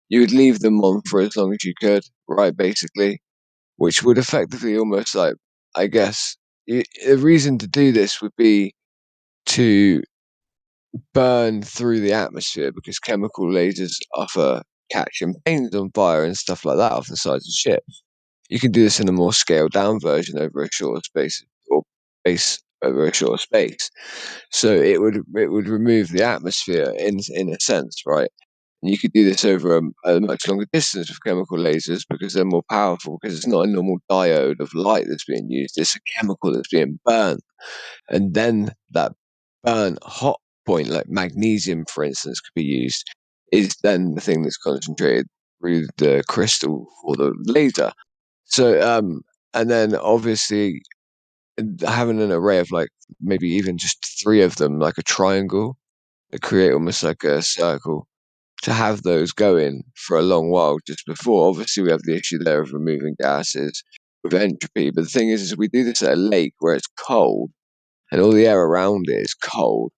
You would leave them on for as long as you could, right, basically, which would effectively almost like, I guess, the reason to do this would be to burn through the atmosphere, because chemical lasers offer catching planes on fire and stuff like that off the sides of ships. You can do this in a more scaled down version over a shorter space, or base over a shorter space. So it would remove the atmosphere in a sense, right? And you could do this over a much longer distance with chemical lasers because they're more powerful, because it's not a normal diode of light that's being used, it's a chemical that's being burnt. And then that burnt hot point, like magnesium, for instance, could be used, is then the thing that's concentrated through the crystal or the laser. So, and then obviously having an array of like maybe even just 3 of them, like a triangle, that create almost like a circle, to have those going for a long while just before. Obviously, we have the issue there of removing gases with entropy. But the thing is we do this at a lake where it's cold and all the air around it is cold.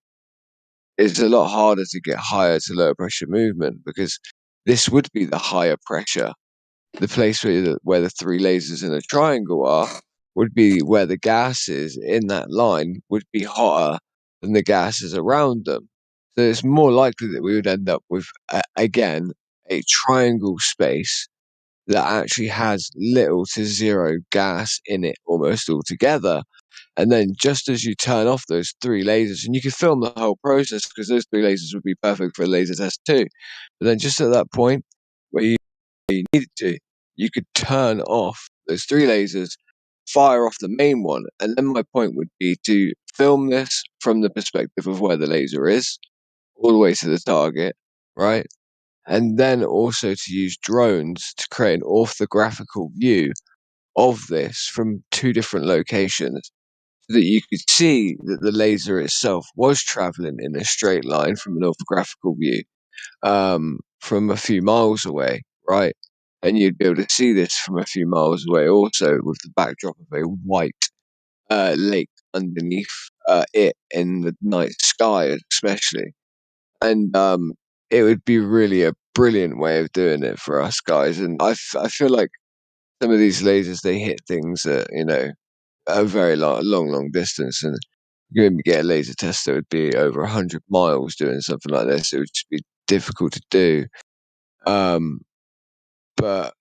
It's a lot harder to get higher to lower pressure movement, because this would be the higher pressure. The place where the 3 lasers in a triangle are would be where the gases in that line would be hotter than the gases around them. So it's more likely that we would end up with, again, a triangle space that actually has little to zero gas in it almost altogether. And then just as you turn off those 3 lasers, and you can film the whole process because those 3 lasers would be perfect for a laser test too. But then just at that point where you needed to, you could turn off those 3 lasers, fire off the main one. And then my point would be to film this from the perspective of where the laser is, all the way to the target, right? And then also to use drones to create an orthographical view of this from 2 different locations, so that you could see that the laser itself was traveling in a straight line from an orthographical view, from a few miles away, right? And you'd be able to see this from a few miles away also, with the backdrop of a white lake underneath it in the night sky especially. And it would be really a brilliant way of doing it for us guys. And I feel like some of these lasers, they hit things at, a very long distance, and you're going to get a laser test that would be over 100 miles doing something like this. It would just be difficult to do. But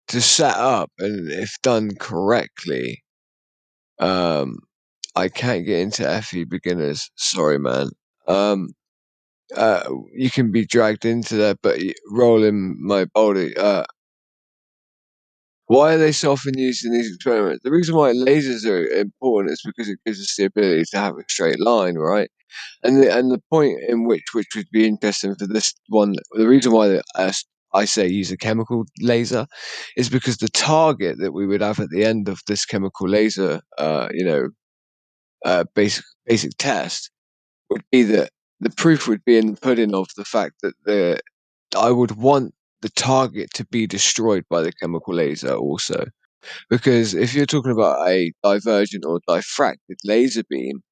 to set up, and if done correctly, I can't get into FE beginners. Sorry, man. You can be dragged into that, but rolling my body, Why are they so often used in these experiments? The reason why lasers are important is because it gives us the ability to have a straight line, right? And the point in which would be interesting for this one, the reason why I say use a chemical laser is because the target that we would have at the end of this chemical laser, basic test would be that the proof would be in the pudding of the fact that I would want the target to be destroyed by the chemical laser also. Because if you're talking about a divergent or diffracted laser beam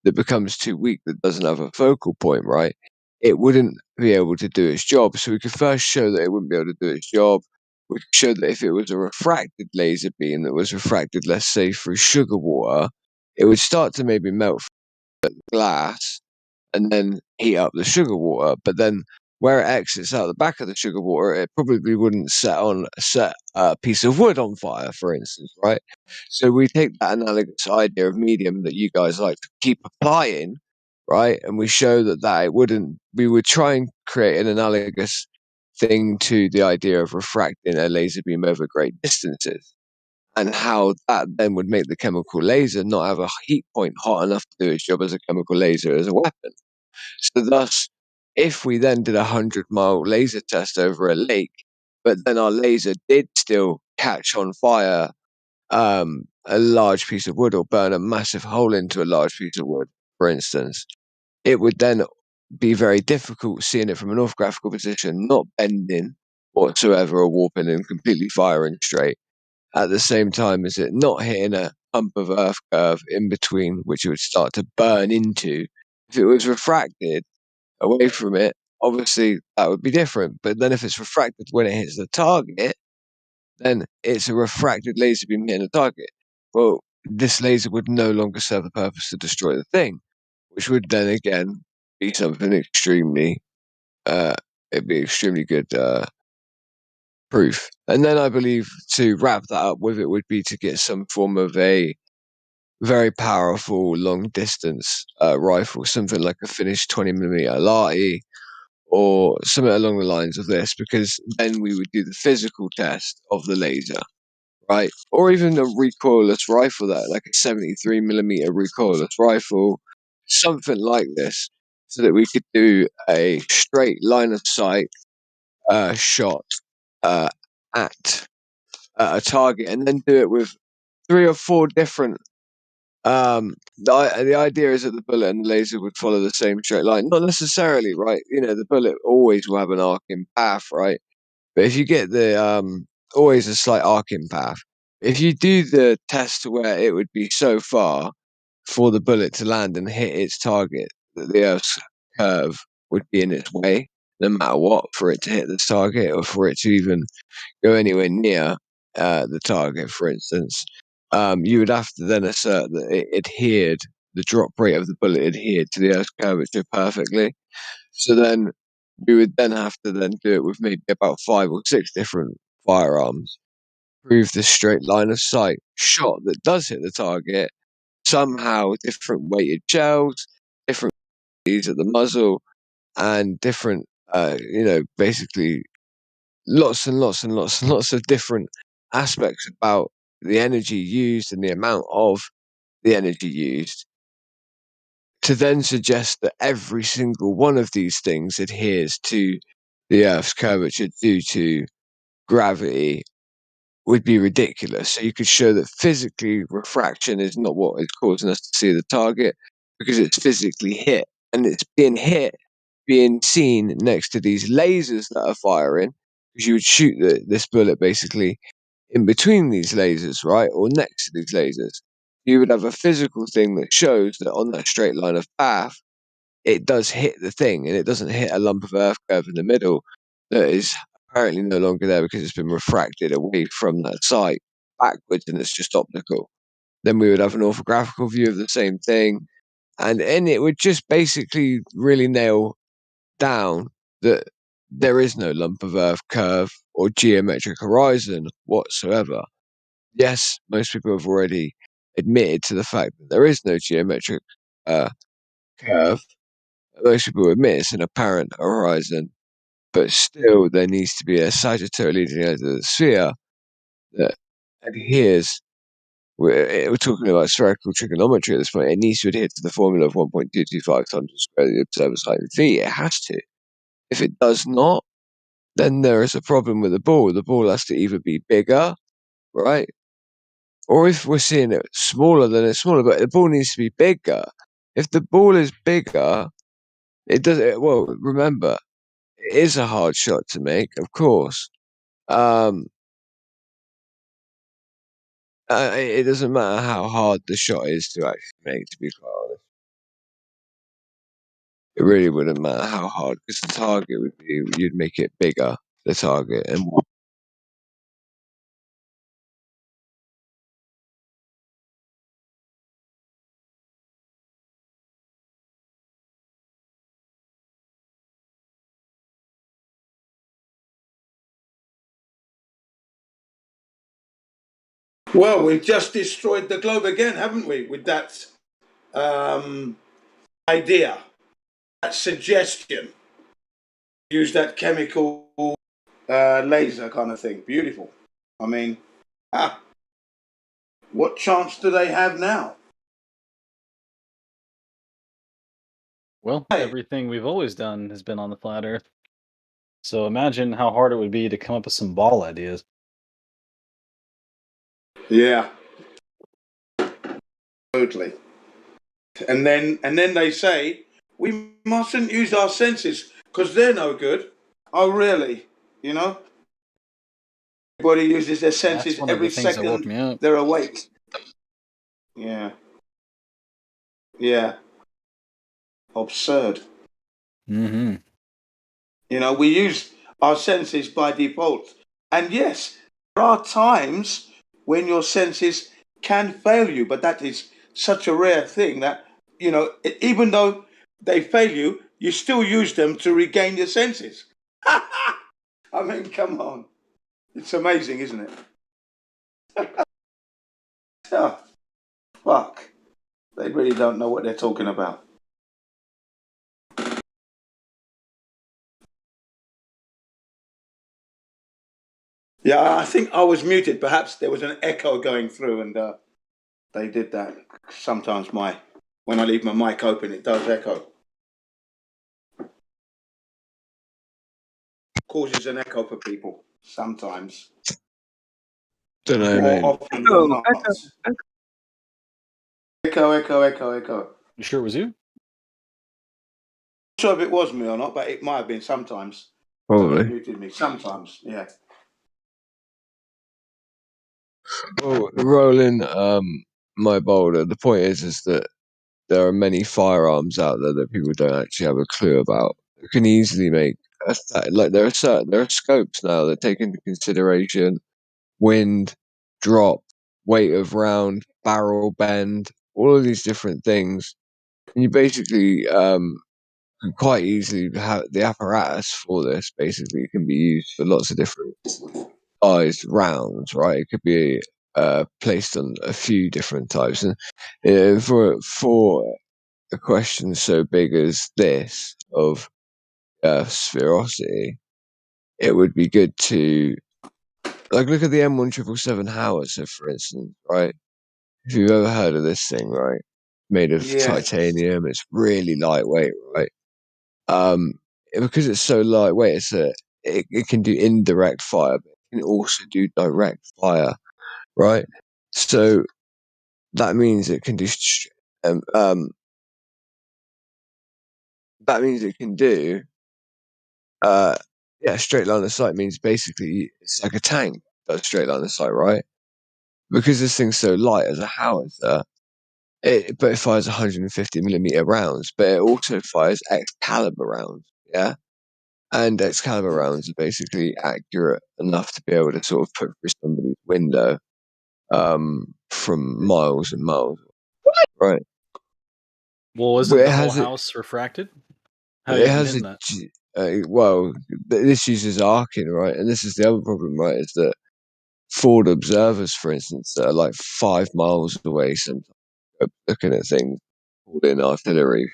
that becomes too weak, that doesn't have a focal point, right? It wouldn't be able to do its job. So we could first show that it wouldn't be able to do its job. We could show that if it was a refracted laser beam that was refracted, let's say, through sugar water, it would start to maybe melt glass and then heat up the sugar water. But then where it exits out the back of the sugar water, it probably wouldn't set a piece of wood on fire, for instance, right? So we take that analogous idea of medium that you guys like to keep applying, right? And we show that it wouldn't. We would try and create an analogous thing to the idea of refracting a laser beam over great distances, and how that then would make the chemical laser not have a heat point hot enough to do its job as a chemical laser as a weapon. So thus, if we then did 100-mile laser test over a lake, but then our laser did still catch on fire a large piece of wood or burn a massive hole into a large piece of wood, for instance, it would then be very difficult seeing it from an orthographical position, not bending whatsoever or warping and completely firing straight, at the same time as it not hitting a hump of earth curve in between, which it would start to burn into. If it was refracted away from it, obviously that would be different. But then if it's refracted when it hits the target, then it's a refracted laser beam hitting the target. Well, this laser would no longer serve the purpose to destroy the thing, which would then again be something extremely, it'd be extremely good proof. And then I believe to wrap that up with it would be to get some form of a very powerful long distance rifle, something like a finished 20mm Lati or something along the lines of this, because then we would do the physical test of the laser, right? Or even a recoilless rifle, that like a 73mm recoilless rifle, something like this, so that we could do a straight line of sight shot at a target, and then do it with 3 or 4 different. The idea is that the bullet and the laser would follow the same straight line. Not necessarily, right? The bullet always will have an arcing path, right? But if you get the always a slight arcing path. If you do the test to where it would be so far for the bullet to land and hit its target that the Earth's curve would be in its way, no matter what, for it to hit this target or for it to even go anywhere near the target, for instance, you would have to then assert that it adhered, the drop rate of the bullet adhered to the Earth's curvature perfectly. So then we would then have to then do it with maybe about 5 or 6 different firearms, prove the straight line of sight shot that does hit the target, somehow different weighted shells, different speeds at the muzzle, and different, basically lots and lots and lots and lots of different aspects about the energy used and the amount of the energy used, to then suggest that every single one of these things adheres to the Earth's curvature due to gravity would be ridiculous. So you could show that physically refraction is not what is causing us to see the target, because it's physically hit, and it's being seen next to these lasers that are firing, because you would shoot this bullet basically in between these lasers, right, or next to these lasers. You would have a physical thing that shows that on that straight line of path, it does hit the thing, and it doesn't hit a lump of earth curve in the middle that is apparently no longer there because it's been refracted away from that site backwards, and it's just optical. Then we would have an orthographical view of the same thing, and it would just basically really nail down that there is no lump of earth curve or geometric horizon whatsoever. Yes, most people have already admitted to the fact that there is no geometric curve. Most people admit it's an apparent horizon, but still there needs to be a Sagittarius leading out of the sphere that adheres. We're talking about spherical trigonometry at this point. It needs to adhere to the formula of 1.225 times the square of the observer's height in feet. It has to. If it does not, then there is a problem with the ball. The ball has to either be bigger, right? Or if we're seeing it smaller, then it's smaller, but the ball needs to be bigger. If the ball is bigger, it does it. Well, remember, it is a hard shot to make, of course. It doesn't matter how hard the shot is to actually make, to be quite honest. It really wouldn't matter how hard, because the target would be, you'd make it bigger, the target, and more. Well, we've just destroyed the globe again, haven't we? With that idea, that suggestion. Use that chemical laser kind of thing. Beautiful. I mean, what chance do they have now? Well, everything we've always done has been on the flat Earth. So imagine how hard it would be to come up with some ball ideas. Yeah. Totally. And then they say we mustn't use our senses because they're no good. Oh, really? You know? Everybody uses their senses every second they're awake. Yeah. Yeah. Absurd. Mm-hmm. You know, we use our senses by default. And yes, there are times when your senses can fail you, but that is such a rare thing that, you know, even though they fail you, you still use them to regain your senses. I mean, come on. It's amazing, isn't it? Oh, fuck. They really don't know what they're talking about. Yeah, I think I was muted. Perhaps there was an echo going through, and they did that. Sometimes when I leave my mic open, it does echo. Causes an echo for people sometimes. Don't know, More mate. often than not. Echo. You sure it was you? Not sure if it was me or not, but it might have been sometimes. Probably. It muted me sometimes. Yeah. Well, rolling my boulder. The point is that there are many firearms out there that people don't actually have a clue about. You can easily make like there are scopes now that take into consideration wind, drop, weight of round, barrel bend, all of these different things. And you basically can quite easily have the apparatus for this. Basically, can be used for lots of different sized rounds. Right? It could be placed on a few different types, and for a question so big as this of spherosity, it would be good to like look at the M1777 howitzer, for instance, right? If you've ever heard of this thing, right? Made of titanium, it's really lightweight, right? Because it's so lightweight, it can do indirect fire, but it can also do direct fire, right? So that means it can do that means it can do straight line of sight means basically it's like a tank that's straight line of sight, right? Because this thing's so light as a howitzer, but it fires 150mm rounds, but it also fires Excalibur rounds, yeah? And Excalibur rounds are basically accurate enough to be able to sort of put through somebody's window from miles and miles, right? Well, isn't the whole house refracted? How are you hitting that? This uses arcing, right? And this is the other problem, right? Is that forward observers, for instance, that are like 5 miles away, sometimes looking at things, called in artillery,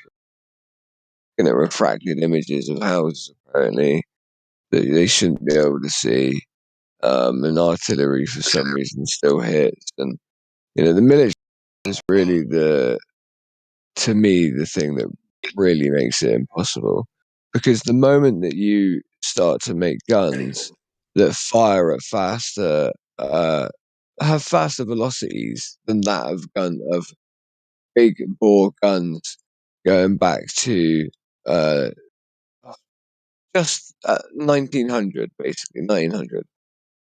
looking at refracted images of houses, apparently, that they shouldn't be able to see. and artillery for some reason still hits. And the military is really to me, the thing that really makes it impossible. Because the moment that you start to make guns that fire at have faster velocities than that of big bore guns going back to just 1900, basically 1900,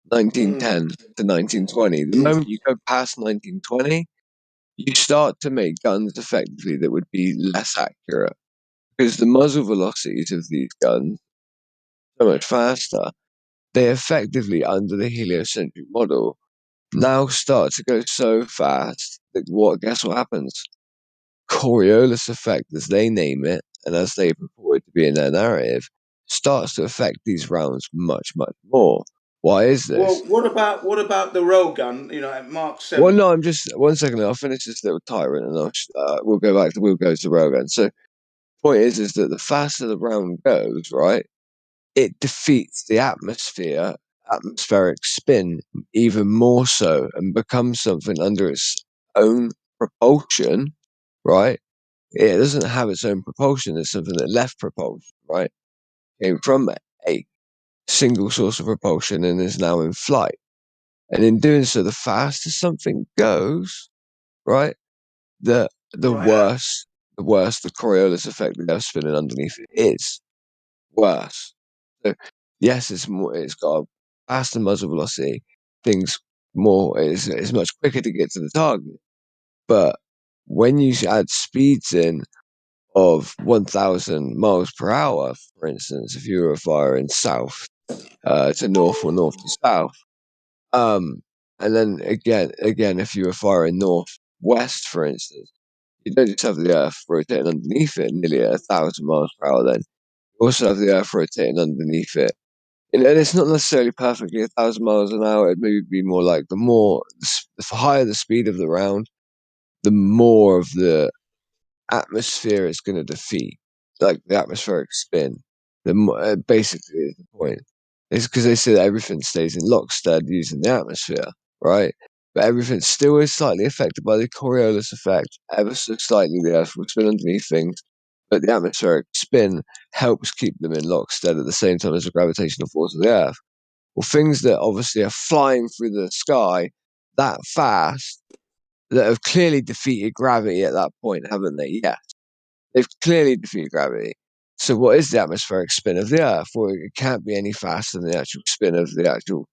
1910 to 1920. The moment you go past 1920, you start to make guns effectively that would be less accurate because the muzzle velocities of these guns are so much faster. They effectively, under the heliocentric model, now start to go so fast that guess what happens? Coriolis effect, as they name it, and as they purport to be in their narrative, starts to affect these rounds much, much more. Why is this? Well, what about the roll gun? At Mark 7. Well, no, I'm just 1 second. I'll finish this little tyrant, and we'll go to railgun. So, point is that the faster the round goes, right, it defeats the atmospheric spin even more so, and becomes something under its own propulsion, right? It doesn't have its own propulsion. It's something that left propulsion, right? Came from a single source of propulsion and is now in flight. And in doing so, the faster something goes, right, the worse the Coriolis effect of Earth spinning underneath it is. Worse. So yes, it's got a faster muzzle velocity. It's much quicker to get to the target. But when you add speeds in of 1,000 miles per hour, for instance, if you were firing south to north or north to south, and then again, if you were firing northwest, for instance, you don't just have the Earth rotating underneath it nearly 1,000 miles per hour. Then you also have the Earth rotating underneath it, and it's not necessarily perfectly 1,000 miles an hour. It may be more like the higher the speed of the round, the more of the atmosphere is going to defeat, like the atmospheric spin. Basically is the point. It's because they say that everything stays in lockstep using the atmosphere, right? But everything still is slightly affected by the Coriolis effect. Ever so slightly, the Earth will spin underneath things, but the atmospheric spin helps keep them in lockstep at the same time as the gravitational force of the Earth. Well, things that obviously are flying through the sky that fast, that have clearly defeated gravity at that point, haven't they? Yeah. They've clearly defeated gravity. So what is the atmospheric spin of the Earth? Well, it can't be any faster than the actual spin of the actual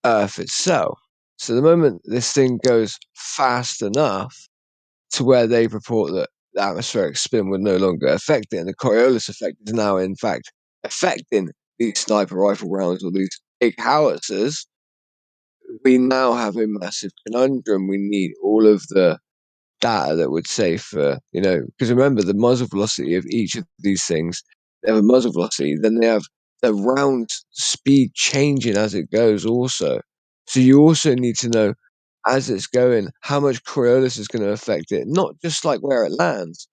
Earth itself. So the moment this thing goes fast enough to where they purport that the atmospheric spin would no longer affect it, and the Coriolis effect is now in fact affecting these sniper rifle rounds or these big howitzers, we now have a massive conundrum. We need all of the data that would say because remember the muzzle velocity of each of these things, they have a muzzle velocity, then they have the round speed changing as it goes also. So you also need to know as it's going how much Coriolis is going to affect it, not just like where it lands,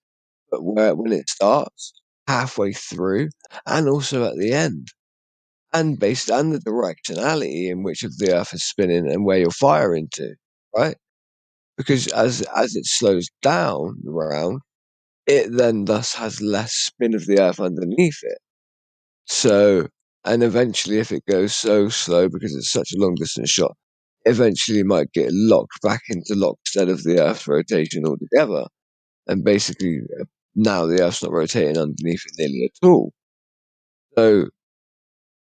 but when it starts, halfway through, and also at the end. And based on the directionality in which of the Earth is spinning and where you'll fire into, right? Because as it slows down the round, it then thus has less spin of the Earth underneath it. So, and eventually, if it goes so slow because it's such a long distance shot, eventually it might get locked back into lockstep of the Earth's rotation altogether. And basically, now the Earth's not rotating underneath it nearly at all. So,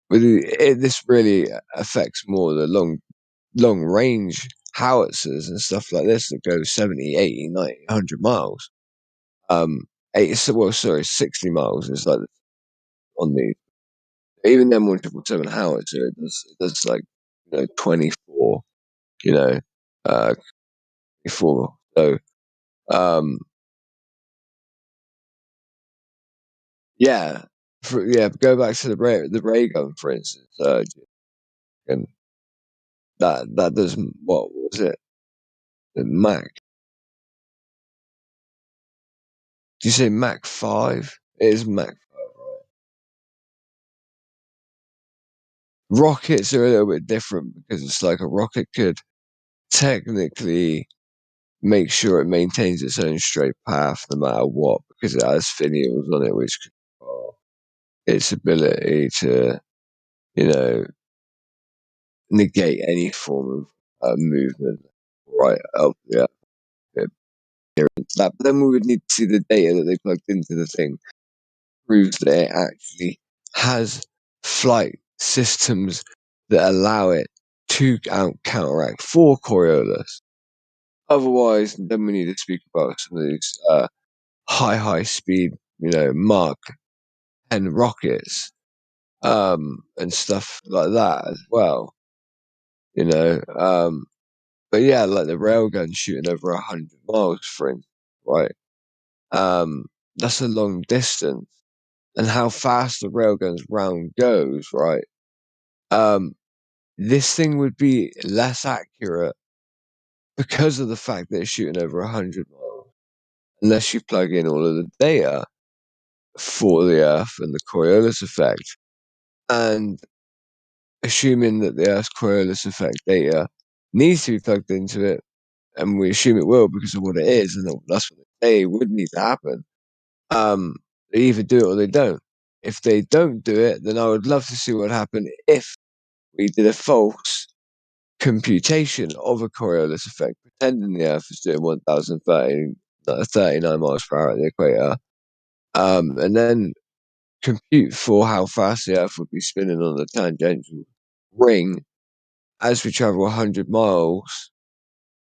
this really affects more the long range howitzers and stuff like this that go 70, 80, 90, 100 miles. 60 miles is like on the, even them 177 howitzer, it does like, 24, 24. So, go back to the ray gun, for instance, and that does, what was it? The Mac. Did you say Mac 5? It is Mac 5, rockets are a little bit different because it's like a rocket could technically make sure it maintains its own straight path no matter what, because it has finials on it which control its ability to, negate any form of movement right up the that. But then we would need to see the data that they plugged into the thing proves that it actually has flight systems that allow it to counteract for Coriolis. Otherwise, then we need to speak about some of these high speed, Mark 10 rockets, and stuff like that as well. But yeah, like the railgun shooting over 100 miles, for instance, right? That's a long distance, and how fast the railgun's round goes, right? This thing would be less accurate because of the fact that it's shooting over 100 miles, unless you plug in all of the data for the Earth and the Coriolis effect. And assuming that the Earth's Coriolis effect data needs to be plugged into it, and we assume it will because of what it is, and that's what they would need to happen. They either do it or they don't. If they don't do it, then I would love to see what happened if we did a false computation of a Coriolis effect, pretending the Earth is doing 1,039 miles per hour at the equator, and then compute for how fast the Earth would be spinning on the tangential ring as we travel 100 miles,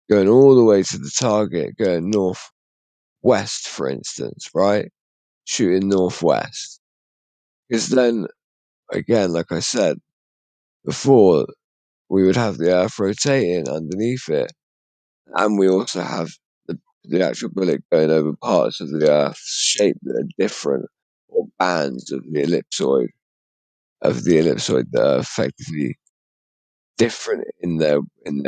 going all the way to the target, going northwest, for instance, right? Shooting northwest. Because then, again, like I said before, we would have the Earth rotating underneath it, and we also have the actual bullet going over parts of the Earth's shape that are different, or bands of the ellipsoid that are effectively different in their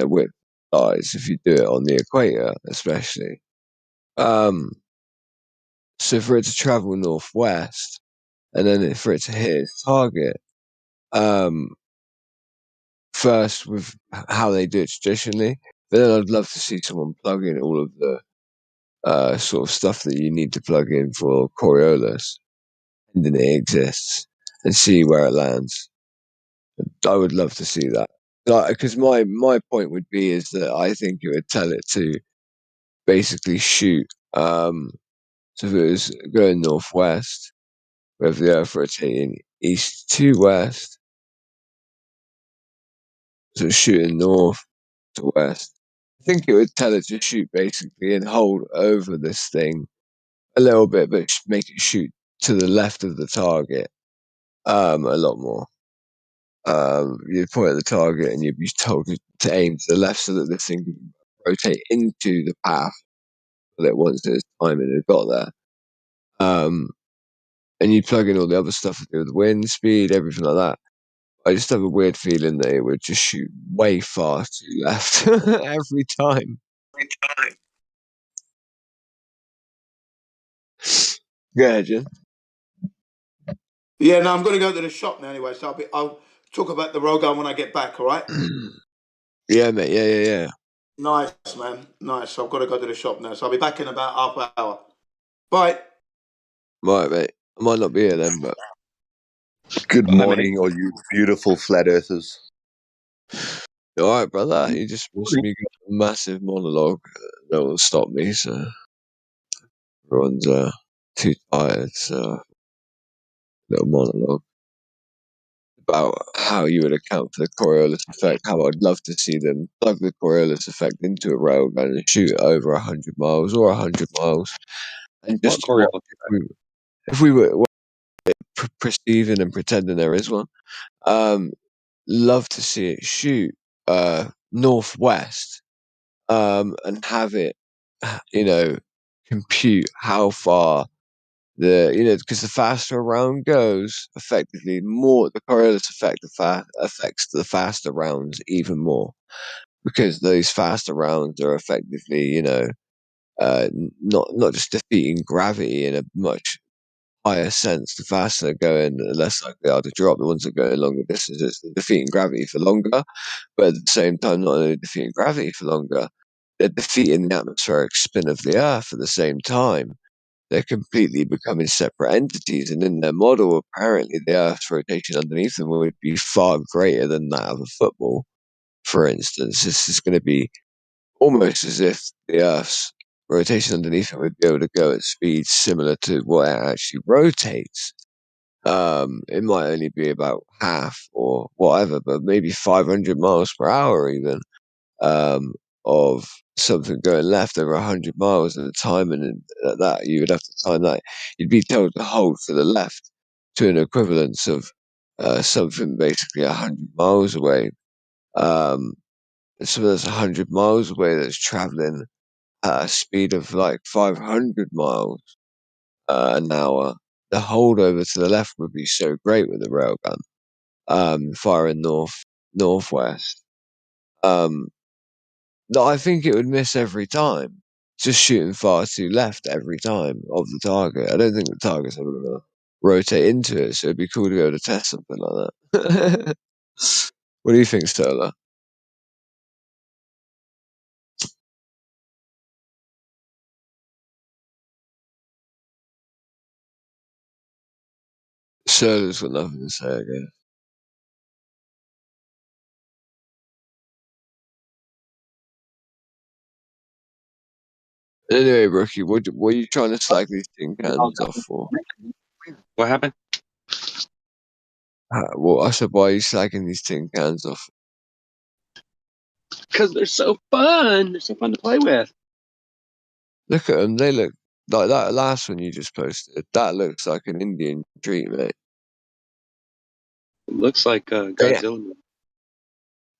width size if you do it on the equator, especially. So for it to travel northwest, and then for it to hit its target, first with how they do it traditionally, but then I'd love to see someone plug in all of the sort of stuff that you need to plug in for Coriolis, and then it exists, and see where it lands. I would love to see that. Because my point would be is that I think it would tell it to basically shoot. So if it was going northwest, with the Earth rotating east to west, so shooting north to west, I think it would tell it to shoot basically and hold over this thing a little bit, but make it shoot to the left of the target a lot more. You'd point at the target and you'd be told to aim to the left so that this thing can rotate into the path that it wants at its time and it got there. And you plug in all the other stuff to do with wind speed, everything like that. I just have a weird feeling that it would just shoot way far to the left every time. Go ahead, Jim. Yeah, no, I'm going to go to the shop now anyway, so I'll talk about the Rogan when I get back, all right? Yeah, mate. Yeah. Nice, man. Nice. I've got to go to the shop now, so I'll be back in about half an hour. Bye. Right, mate. I might not be here then, but... Good morning, all you beautiful flat earthers. All right, brother. You just watched me go a massive monologue. No one stopped me, so... Everyone's too tired, so... Little monologue. About how you would account for the Coriolis effect, how I'd love to see them plug the Coriolis effect into a railgun and shoot over 100 miles or 100 miles. And just if we were perceiving and pretending there is one, love to see it shoot northwest, and have it, compute how far because the faster a round goes, effectively more the Coriolis effect affects the faster rounds even more, because those faster rounds are effectively, not just defeating gravity in a much higher sense. The faster they're going, the less likely they are to drop. The ones that go longer distances, they're defeating gravity for longer, but at the same time, not only defeating gravity for longer, they're defeating the atmospheric spin of the Earth at the same time. They're completely becoming separate entities, and in their model, apparently the Earth's rotation underneath them would be far greater than that of a football. For instance, this is going to be almost as if the Earth's rotation underneath it would be able to go at speeds similar to what it actually rotates. It might only be about half or whatever, but maybe 500 miles per hour even, of something going left over 100 miles at a time, and at that you would have to time that. You'd be told to hold for the left to an equivalence of something basically 100 miles away. So that's 100 miles away that's traveling at a speed of like 500 miles an hour. The hold over to the left would be so great with a railgun, firing northwest. That I think it would miss every time. Just shooting far too left every time of the target. I don't think the target's ever going to rotate into it, so it'd be cool to go to test something like that. What do you think, Stola? Stola's got nothing to say, I guess. Anyway, Rookie, what are you trying to slag these tin cans off for? What happened? Well, I said, why are you slagging these tin cans off? Because they're so fun. They're so fun to play with. Look at them. They look like that last one you just posted. That looks like an Indian tree, mate. It looks like Godzilla.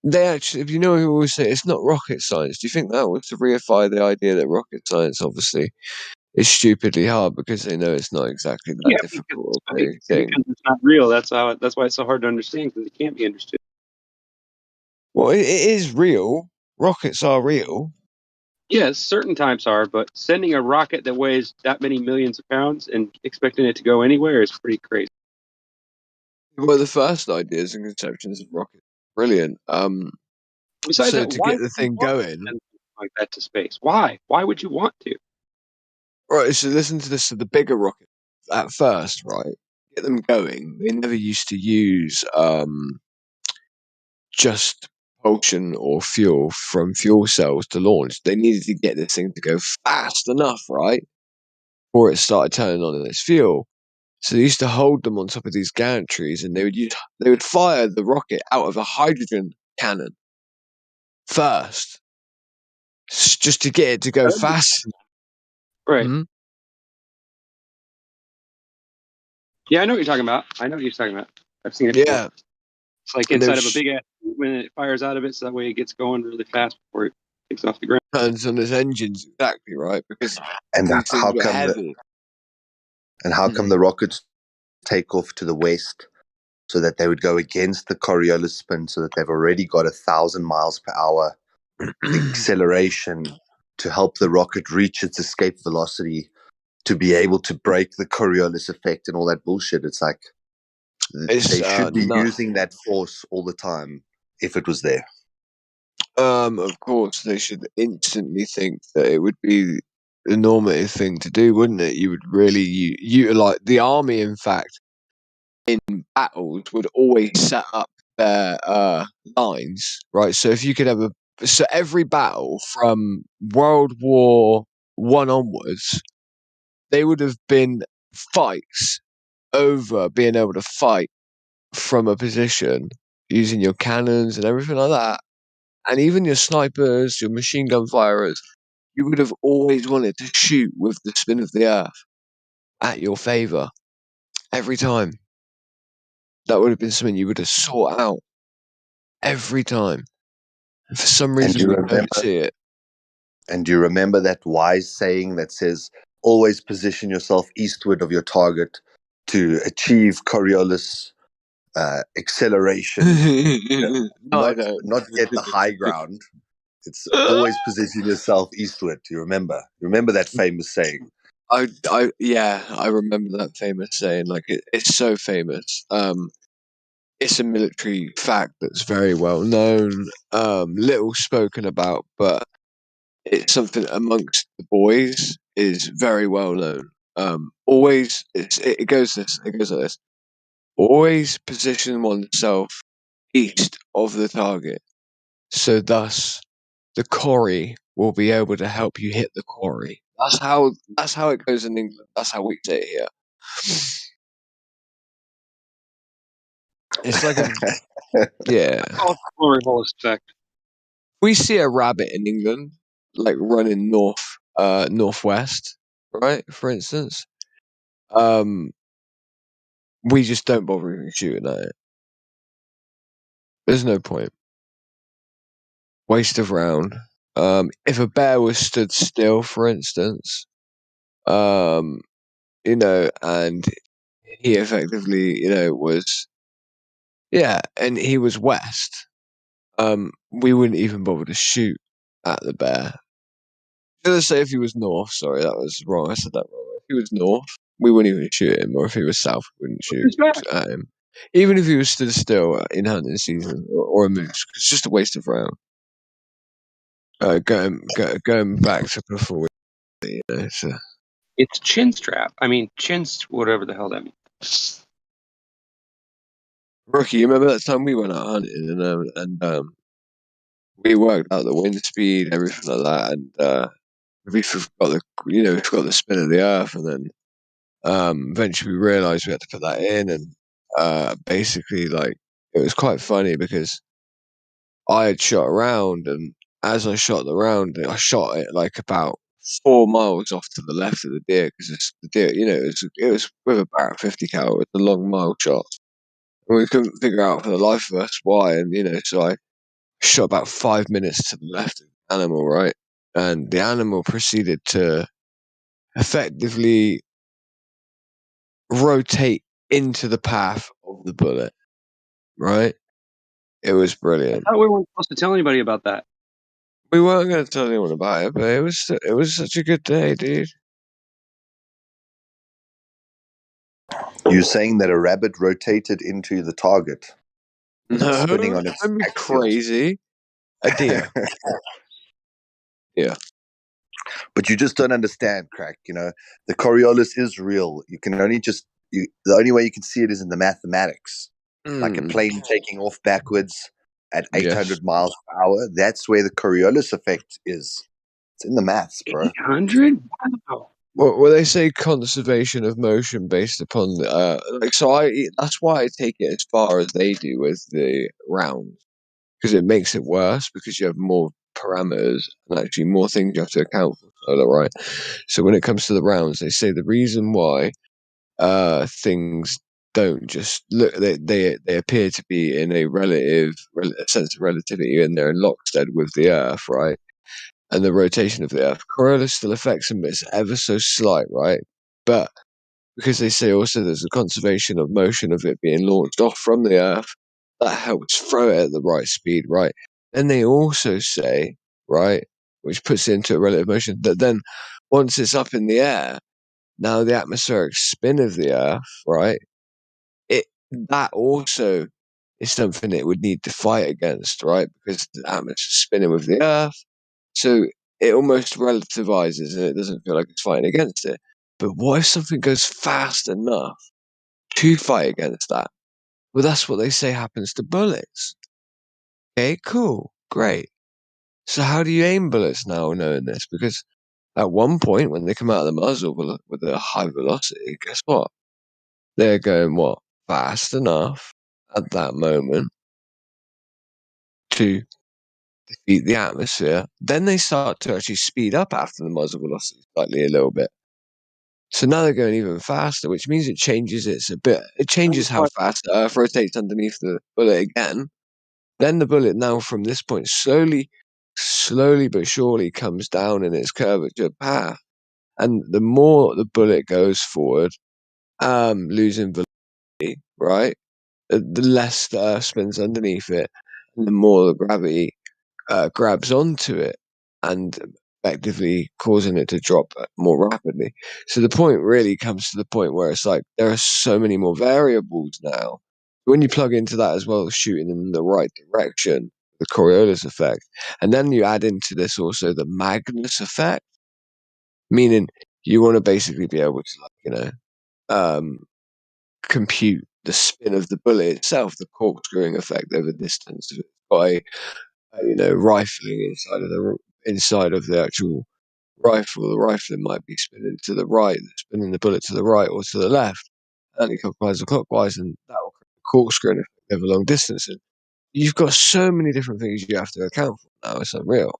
They actually, if you know, who always say it's not rocket science. Do you think that was to reify the idea that rocket science, obviously, is stupidly hard because they know it's not exactly that difficult a thing? Because it's not real. That's why it's so hard to understand, because it can't be understood. Well, it is real. Rockets are real. Yes, certain types are, but sending a rocket that weighs that many millions of pounds and expecting it to go anywhere is pretty crazy. Well, the first ideas and conceptions of rockets, brilliant. Besides So that, to why get the thing going, send something like that to space? Why? Why would you want to? right? So listen to this: the bigger rockets at first, right? Get them going. They never used to use just propulsion or fuel from fuel cells to launch. They needed to get this thing to go fast enough, right? Before it started turning on its fuel. So they used to hold them on top of these gantries, and they would fire the rocket out of a hydrogen cannon first, just to get it to go fast. Right. Hmm? Yeah, I know what you're talking about. I've seen it Yeah. before. It's like And they inside would of a big ass when it fires out of it, so that way it gets going really fast before it takes off the ground. turns on its engines, exactly, right? Because And these how things were come heavy. the rockets take off to the west so that they would go against the Coriolis spin, so that they've already got 1,000 miles per hour acceleration to help the rocket reach its escape velocity to be able to break the Coriolis effect and all that bullshit? It's like they should be using that force all the time if it was there. Of course, they should instantly think that it would be the normative thing to do, wouldn't it? You would really utilize the army. In fact, in battles, would always set up their lines, right? So if you could have so every battle from World War One onwards, they would have been fights over being able to fight from a position using your cannons and everything like that. And even your snipers, your machine gun firers, you would have always wanted to shoot with the spin of the earth at your favor every time. That would have been something you would have sought out every time. And for some reason, we don't see it. And do you remember that wise saying that says, always position yourself eastward of your target to achieve Coriolis acceleration? Not get the high ground. It's always position yourself eastward. Do you remember? You remember that famous saying? Yeah, I remember that famous saying. Like, it's so famous. It's a military fact that's very well known, little spoken about, but it's something amongst the boys is very well known. Always, it goes like this. Always position oneself east of the target, so thus the quarry will be able to help you hit the quarry. That's how it goes in England. That's how we say it here. It's like yeah. Oh, glory hole effect. We see a rabbit in England, like running northwest, right? For instance, we just don't bother even shooting at it. There's no point. Waste of round. If a bear was stood still, for instance, and he effectively, was, and he was west, we wouldn't even bother to shoot at the bear. Let's say if he was north, sorry, that was wrong. I said that wrong. If he was north, we wouldn't even shoot him, or if he was south, we wouldn't shoot at him. Even if he was stood still in hunting season, or a moose, it's just a waste of round. Going back to before we, so. It's chin strap. I mean, whatever the hell that means. Rookie, you remember that time we went out hunting and we worked out the wind speed, everything like that, and we forgot the spin of the earth, and then eventually we realised we had to put that in, and basically, like, it was quite funny because I had shot around, and as I shot the round, I shot it like about 4 miles off to the left of the deer, because the deer, it was with a Barrett 50 cal, it's a long mile shot, and we couldn't figure out for the life of us why, and so I shot about 5 minutes to the left of the animal, right, and the animal proceeded to effectively rotate into the path of the bullet, right? It was brilliant. I thought we weren't supposed to tell anybody about that. We weren't going to tell anyone about it, but it was such a good day, dude. You're saying that a rabbit rotated into the target? No, spinning on its that'd be axis. crazy. A deer. Yeah. But you just don't understand, Crack. The Coriolis is real. You can only the only way you can see it is in the mathematics. Like a plane taking off backwards at 800 miles per hour. That's where the Coriolis effect is. It's in the maths, bro. 800? Wow. Well, they say conservation of motion based upon that's why I take it as far as they do with the rounds, because it makes it worse because you have more parameters and actually more things you have to account for. Right. So when it comes to the rounds, they say the reason why things don't just look, they appear to be in a sense of relativity, and they're in lockstep with the Earth, right? And the rotation of the Earth. Coriolis still affects them, but it's ever so slight, right? But because they say also there's a conservation of motion of it being launched off from the Earth, that helps throw it at the right speed, right? Then they also say, right, which puts it into a relative motion, that then once it's up in the air, now the atmospheric spin of the Earth, right, that also is something it would need to fight against, right? Because the atmosphere is spinning with the Earth. So it almost relativizes and it doesn't feel like it's fighting against it. But what if something goes fast enough to fight against that? Well, that's what they say happens to bullets. Okay, cool, great. So how do you aim bullets now knowing this? Because at one point when they come out of the muzzle with a high velocity, guess what? They're going, fast enough at that moment to defeat the atmosphere. Then they start to actually speed up after the muzzle velocity slightly a little bit. So now they're going even faster, which means it changes it changes how fast the Earth rotates underneath the bullet again. Then the bullet now from this point slowly but surely comes down in its curvature path. And the more the bullet goes forward, losing velocity, right? The less the Earth spins underneath it, and the more the gravity grabs onto it and effectively causing it to drop more rapidly. So the point really comes to the point where it's like there are so many more variables now. When you plug into that as well, shooting in the right direction, the Coriolis effect, and then you add into this also the Magnus effect, meaning you want to basically be able to compute the spin of the bullet itself, the corkscrewing effect over distance by rifling inside of the actual rifle. The rifling might be spinning to the right, spinning the bullet to the right or to the left, anti-clockwise or clockwise, and that will create a corkscrewing effect over long distances. You've got so many different things you have to account for now. It's unreal.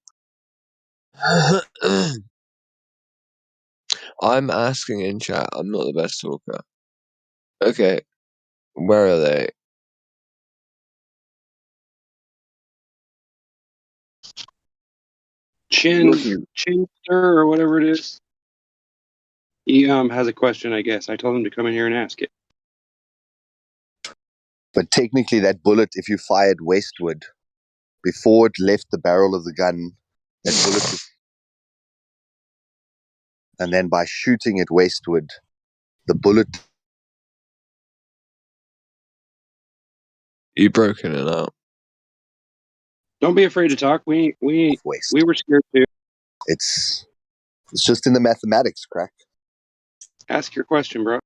I'm asking in chat. I'm not the best talker. Okay, where are they? Chinster or whatever it is. He has a question, I guess. I told him to come in here and ask it. But technically, that bullet, if you fired westward, before it left the barrel of the gun, that bullet was, and then by shooting it westward, the bullet. You broken it out. Don't be afraid to talk. We were scared too. It's just in the mathematics, crack. Ask your question, bro.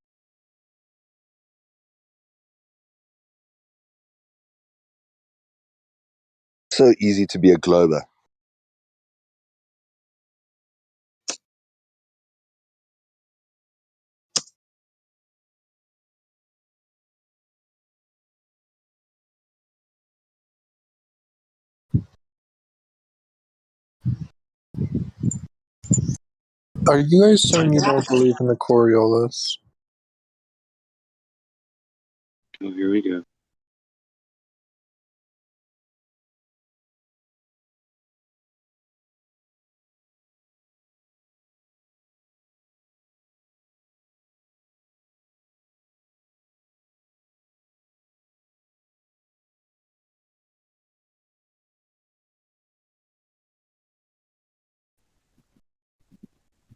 So easy to be a glober. Are you guys saying you don't believe in the Coriolis? Oh, here we go.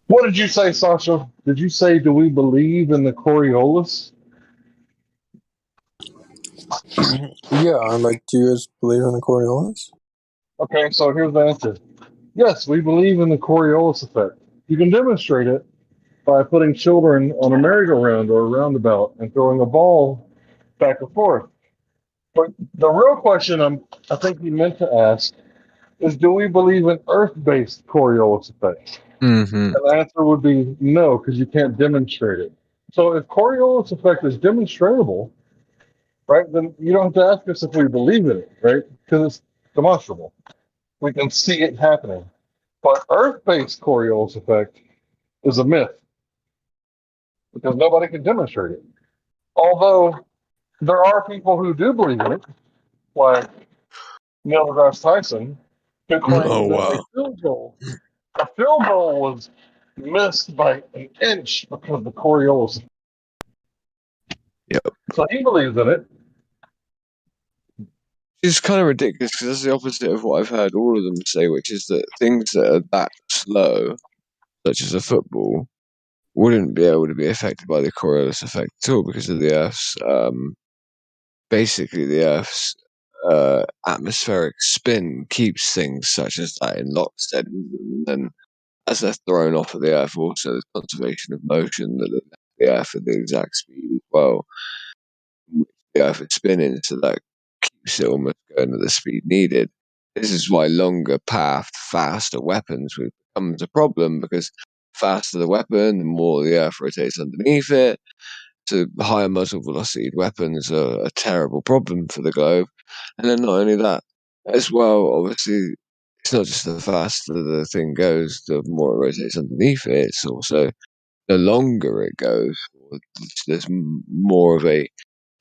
What did you say, Sasha? Did you say, do we believe in the Coriolis? Yeah, like, do you guys believe in the Coriolis? Okay, so here's the answer. Yes, we believe in the Coriolis effect. You can demonstrate it by putting children on a merry-go-round or a roundabout and throwing a ball back and forth. But the real question I think you meant to ask is, do we believe in Earth-based Coriolis effects? Mm-hmm. And the answer would be no, because you can't demonstrate it. So if Coriolis effect is demonstratable, right, then you don't have to ask us if we believe in it, right? Because it's demonstrable. We can see it happening. But Earth-based Coriolis effect is a myth because nobody can demonstrate it. Although there are people who do believe in it, like Neil deGrasse Tyson, who claims Oh, that wow. a field goal was missed by an inch because of the Coriolis. Yep. So he believes in it. It's kind of ridiculous because that's the opposite of what I've heard all of them say, which is that things that are that slow, such as a football, wouldn't be able to be affected by the Coriolis effect at all because of the Earth's basically the Earth's atmospheric spin keeps things such as that in lockstep with them. And then as they're thrown off of the Earth, also there's conservation of motion that the Earth at the exact speed as well, which the Earth is spinning, so that keeps it almost going at the speed needed. This is why longer pathed, faster weapons becomes a problem, because faster the weapon, the more the Earth rotates underneath it. So higher muzzle velocity weapons are a terrible problem for the globe. And then not only that, as well, obviously, it's not just the faster the thing goes, the more it rotates underneath it. It's also the longer it goes, there's more of a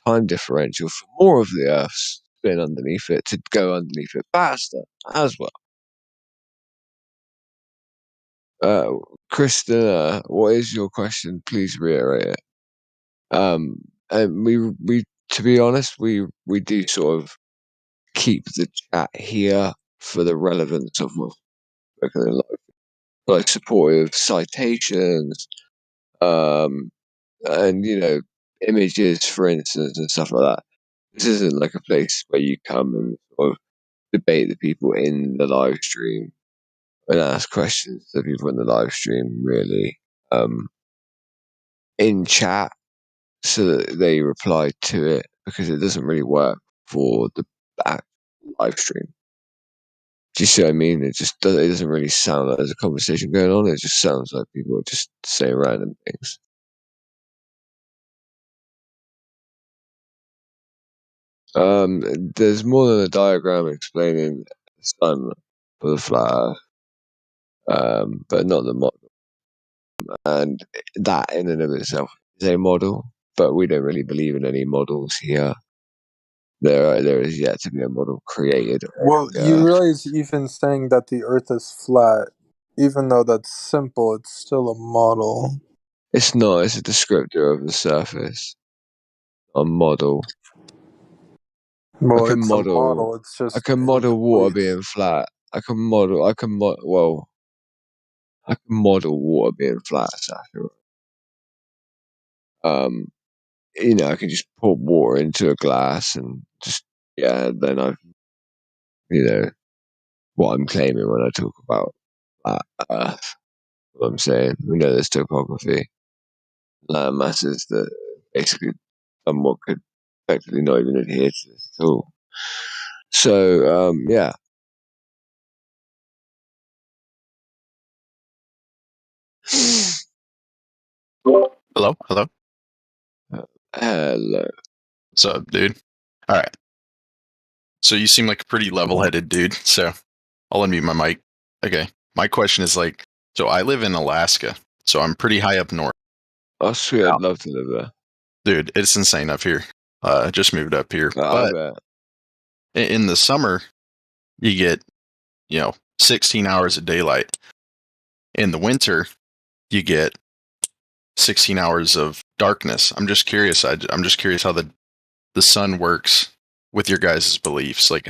time differential for more of the Earth's spin underneath it to go underneath it faster as well. Kristen, what is your question? Please reiterate it. And we to be honest, we do sort of keep the chat here for the relevance of what's spoken in live. like supportive citations, and images, for instance, and stuff like that. This isn't like a place where you come and sort of debate the people in the live stream and ask questions to people in the live stream, really, in chat, so that they reply to it, because it doesn't really work for the back live stream. Do you see what I mean? It doesn't really sound like there's a conversation going on. It just sounds like people are just saying random things. There's more than a diagram explaining the sun for the flat Earth, but not the model. And that in and of itself is a model, but we don't really believe in any models here. There is yet to be a model created. Well, you realize even saying that the Earth is flat, even though that's simple, it's still a model. It's not. It's a descriptor of the surface. A model. Well, I can it's model. a model. It's just I can model water being flat. I can model water being flat. Exactly. I can just pour water into a glass and then I've, what I'm claiming when I talk about flat Earth. What I'm saying, we know there's topography, land masses that basically somewhat could effectively not even adhere to this at all. So, yeah. Hello? Hello? Hello. What's up, dude? All right. So you seem like a pretty level-headed dude, so I'll unmute my mic. Okay. My question is so I live in Alaska, so I'm pretty high up north. Oh, sweet. I'd love to live there. Dude, it's insane up here. I just moved up here. I But bet. in the summer, you get, 16 hours of daylight. In the winter, you get 16 hours of darkness. I'm just curious. I'm just curious how the sun works with your guys' beliefs. Like,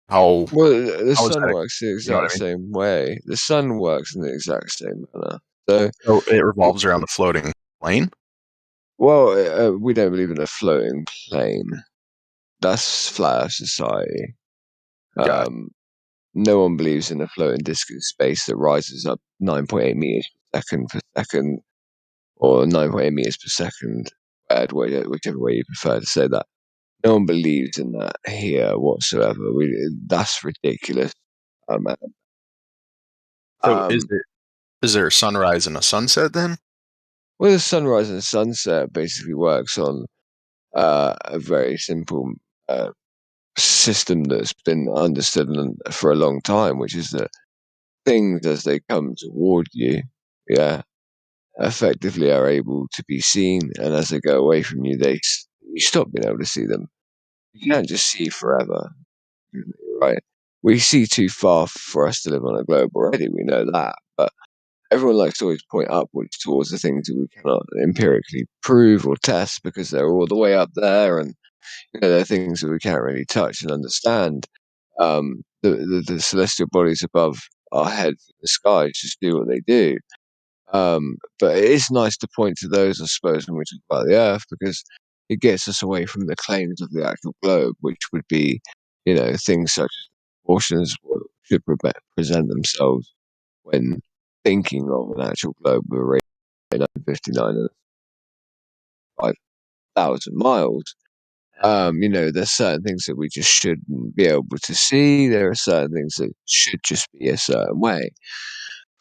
how... Well, the how is sun that works the you know what exact I mean? same way. The sun works in the exact same manner. So it revolves around the floating plane? Well, we don't believe in a floating plane. That's flat Earth society. No one believes in a floating disk in space that rises up 9.8 meters per second, or 9.8 meters per second, whichever way you prefer to say that. No one believes in that here whatsoever. That's ridiculous. So is there a sunrise and a sunset then? Well, the sunrise and sunset basically works on a very simple system that's been understood for a long time, which is that things as they come toward you, effectively are able to be seen, and as they go away from you, you stop being able to see them. You can't just see forever, right? We see too far for us to live on a globe already. We know that, but everyone likes to always point upwards towards the things that we cannot empirically prove or test because they're all the way up there, and they're things that we can't really touch and understand. The celestial bodies above our heads in the sky just do what they do. But it is nice to point to those, I suppose, when we talk about the Earth, because it gets us away from the claims of the actual globe, which would be, things such as proportions should present themselves when thinking of an actual globe with a radius of 59 and 5,000 miles. There's certain things that we just shouldn't be able to see. There are certain things that should just be a certain way.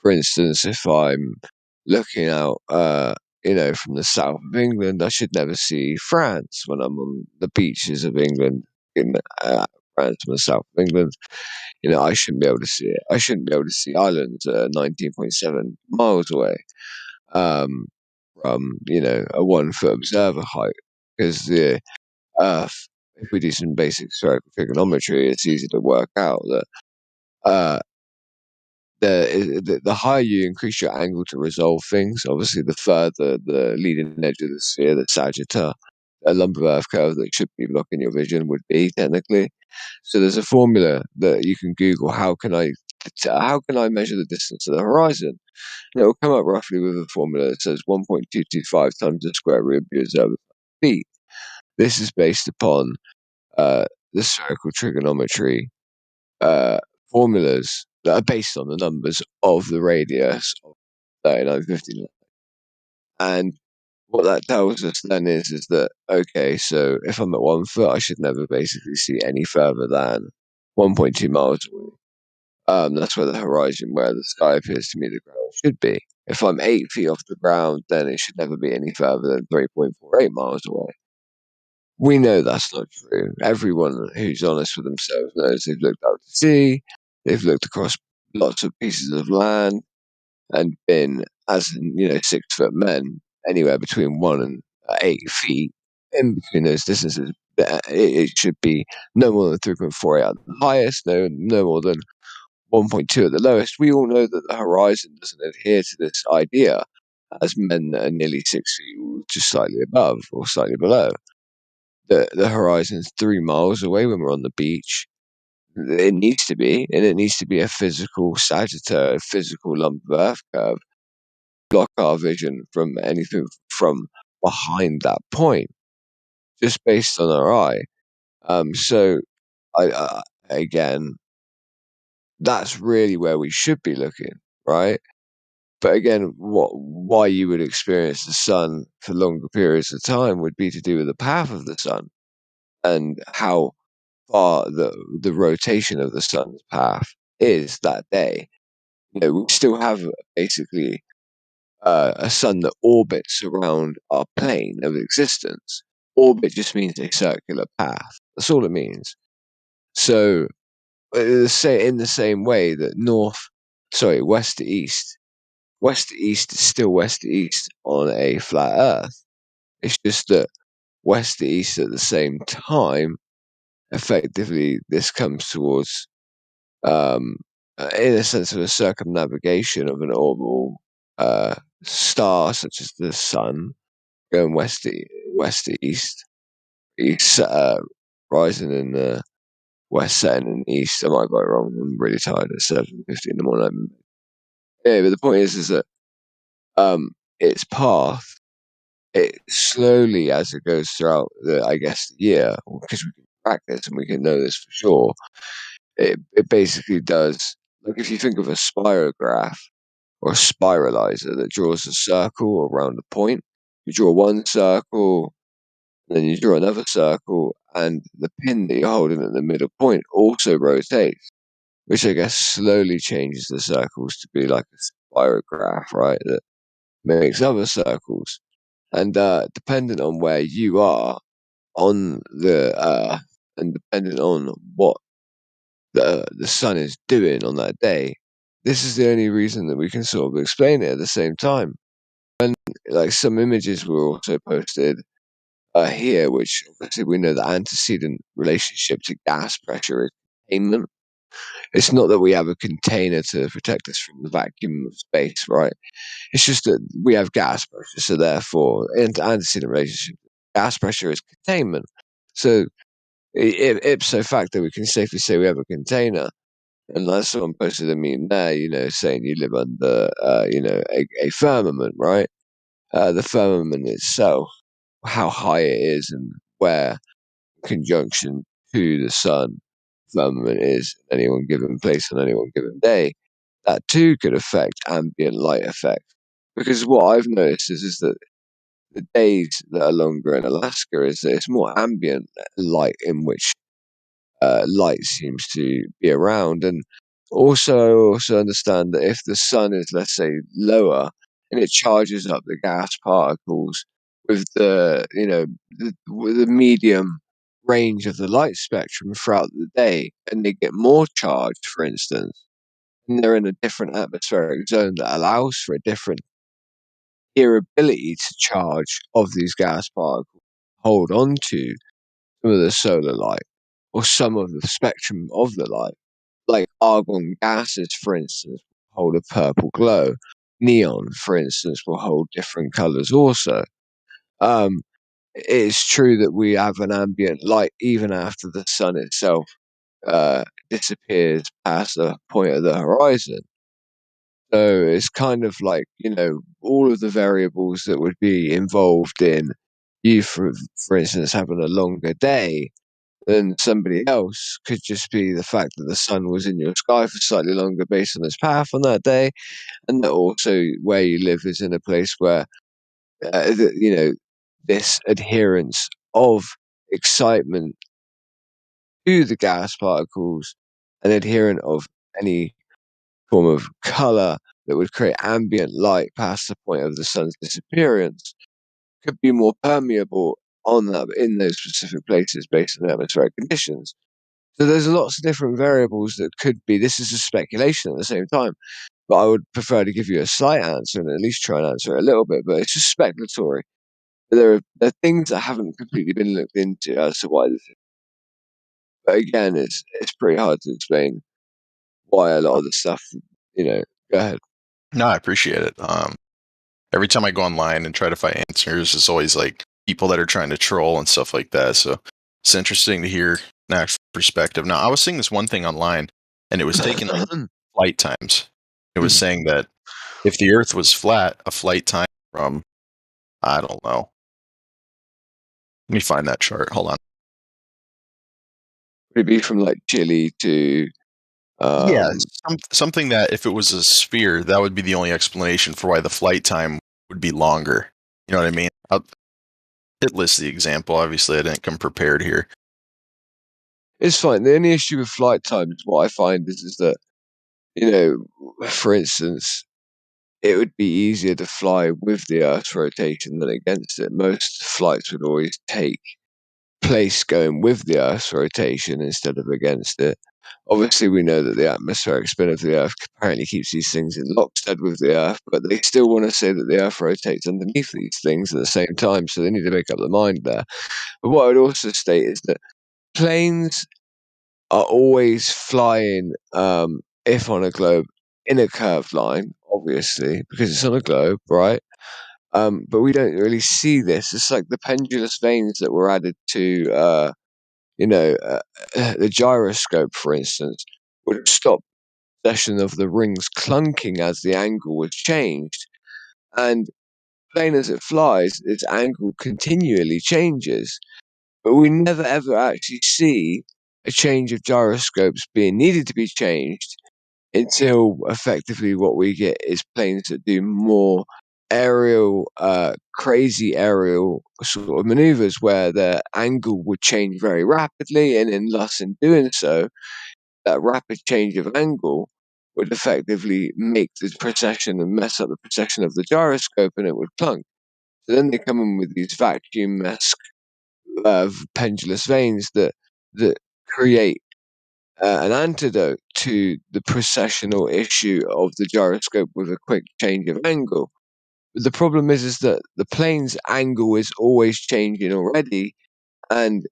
For instance, if I'm looking out, from the south of England, I should never see France when I'm on the beaches of England. In France, from the south of England, I shouldn't be able to see it. I shouldn't be able to see Ireland 19.7 miles away from, a 1 foot observer height, because the Earth, if we do some basic spherical trigonometry, it's easy to work out that the higher you increase your angle to resolve things, obviously the further the leading edge of the sphere, the sagitta, a lump of Earth curve that should be blocking your vision would be technically. So there's a formula that you can Google. How can I how can I measure the distance to the horizon? And it will come up roughly with a formula that says 1.225 times the square root of the observed feet. This is based upon the spherical trigonometry formulas that are based on the numbers of the radius of 3959. And what that tells us then is that, okay, so if I'm at 1 foot, I should never basically see any further than 1.2 miles away. That's where the horizon, where the sky appears to me the ground should be. If I'm 8 feet off the ground, then it should never be any further than 3.48 miles away. We know that's not true. Everyone who's honest with themselves knows they've looked out to sea, they've looked across lots of pieces of land, and been, as 6-foot men, anywhere between 1 and 8 feet in between those distances. It should be no more than 3.48 at the highest, no more than 1.2 at the lowest. We all know that the horizon doesn't adhere to this idea, as men that are nearly 6 feet, just slightly above or slightly below. The horizon's 3 miles away when we're on the beach. It needs to be, and it needs to be a physical Sagittarius, a physical lump of Earth curve, block our vision from anything from behind that point, just based on our eye. So, again, that's really where we should be looking, right? But again, why you would experience the sun for longer periods of time would be to do with the path of the sun and how far the rotation of the sun's path is that day. We still have basically a sun that orbits around our plane of existence. Orbit just means a circular path. That's all it means. So, say in the same way that west to east is still west to east on a flat Earth. It's just that west to east at the same time, effectively, this comes towards, in a sense of a circumnavigation of an orbital star, such as the sun, going west to east, rising in the west, setting in the east. I might be wrong. I'm really tired at 7:50 in the morning. Yeah, but the point is that its path, it slowly, as it goes throughout the year, because we can practice and we can know this for sure, it basically does, like if you think of a spirograph or a spiralizer that draws a circle around a point, you draw one circle, then you draw another circle, and the pin that you're holding at the middle point also rotates, which I guess slowly changes the circles to be like a spirograph, right, that makes other circles. And depending on where you are on the and depending on what the sun is doing on that day, this is the only reason that we can sort of explain it at the same time. And like some images were also posted here, which obviously we know the antecedent relationship to gas pressure is containment. It's not that we have a container to protect us from the vacuum of space, right? It's just that we have gas pressure, so therefore, in antecedent relationship, gas pressure is containment. So, ipso facto, we can safely say we have a container. And like someone posted a meme there, saying you live under, a firmament, right? The firmament itself, how high it is, and where, in conjunction to the sun, firmament is in any one given place on any one given day, that too could affect ambient light effect. Because what I've noticed is that the days that are longer in Alaska is that it's more ambient light in which light seems to be around. And I also understand that if the sun is, let's say, lower and it charges up the gas particles with with the medium range of the light spectrum throughout the day, and they get more charged, for instance, and they're in a different atmospheric zone that allows for a different ability to charge of these gas particles, hold on to some of the solar light or some of the spectrum of the light. Like argon gases, for instance, hold a purple glow. Neon, for instance, will hold different colors also. It's true that we have an ambient light even after the sun itself disappears past the point of the horizon. So it's kind of like, all of the variables that would be involved in you, for instance, having a longer day than somebody else could just be the fact that the sun was in your sky for slightly longer based on its path on that day, and that also where you live is in a place where, this adherence of excitement to the gas particles, an adherent of any form of color that would create ambient light past the point of the sun's disappearance, could be more permeable in those specific places based on the atmospheric conditions. So there's lots of different variables that could be. This is a speculation at the same time, but I would prefer to give you a slight answer and at least try and answer it a little bit. But it's just speculatory. There are things that haven't completely been looked into as to why this is. But again, it's pretty hard to explain why a lot of the stuff. Go ahead. No, I appreciate it. Every time I go online and try to find answers, it's always like people that are trying to troll and stuff like that. So it's interesting to hear an actual perspective. Now, I was seeing this one thing online, and it was taking flight times. It was saying that if the Earth was flat, a flight time from, I don't know. Let me find that chart. Hold on. Would it be from like Chile to? Yeah, something that if it was a sphere, that would be the only explanation for why the flight time would be longer. You know what I mean? It lists the example. Obviously, I didn't come prepared here. It's fine. The only issue with flight times, what I find is that, for instance, it would be easier to fly with the Earth's rotation than against it. Most flights would always take place going with the Earth's rotation instead of against it. Obviously, we know that the atmospheric spin of the Earth apparently keeps these things in lockstep with the Earth, but they still want to say that the Earth rotates underneath these things at the same time, so they need to make up their mind there. But what I would also state is that planes are always flying, if on a globe, in a curved line, obviously, because it's on a globe, right? But we don't really see this. It's like the pendulous veins that were added to, the gyroscope, for instance, would have stopped possession of the rings clunking as the angle was changed. And plane as it flies, its angle continually changes. But we never ever actually see a change of gyroscopes being needed to be changed until effectively what we get is planes that do more aerial, crazy aerial sort of maneuvers where the angle would change very rapidly, and thus in doing so, that rapid change of angle would effectively make the precession and mess up the precession of the gyroscope, and it would clunk. So then they come in with these vacuum-esque pendulous veins that create an antidote to the precessional issue of the gyroscope with a quick change of angle. But the problem is that the plane's angle is always changing already, and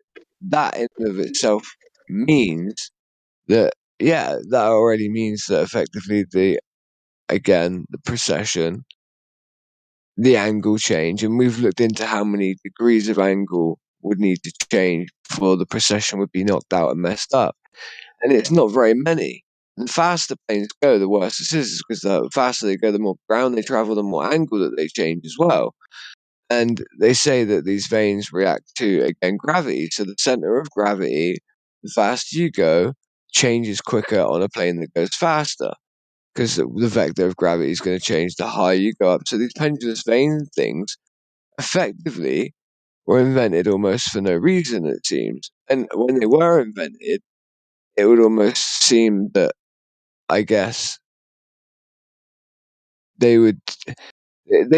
that in and of itself means that, that already means that effectively the precession, the angle change, and we've looked into how many degrees of angle would need to change before the precession would be knocked out and messed up. And it's not very many. The faster planes go, the worse this is, because the faster they go, the more ground they travel, the more angle that they change as well. And they say that these veins react to, again, gravity. So the center of gravity, the faster you go, changes quicker on a plane that goes faster, because the vector of gravity is going to change the higher you go up. So these pendulous vein things effectively were invented almost for no reason, it seems. And when they were invented, it would almost seem that, I guess, they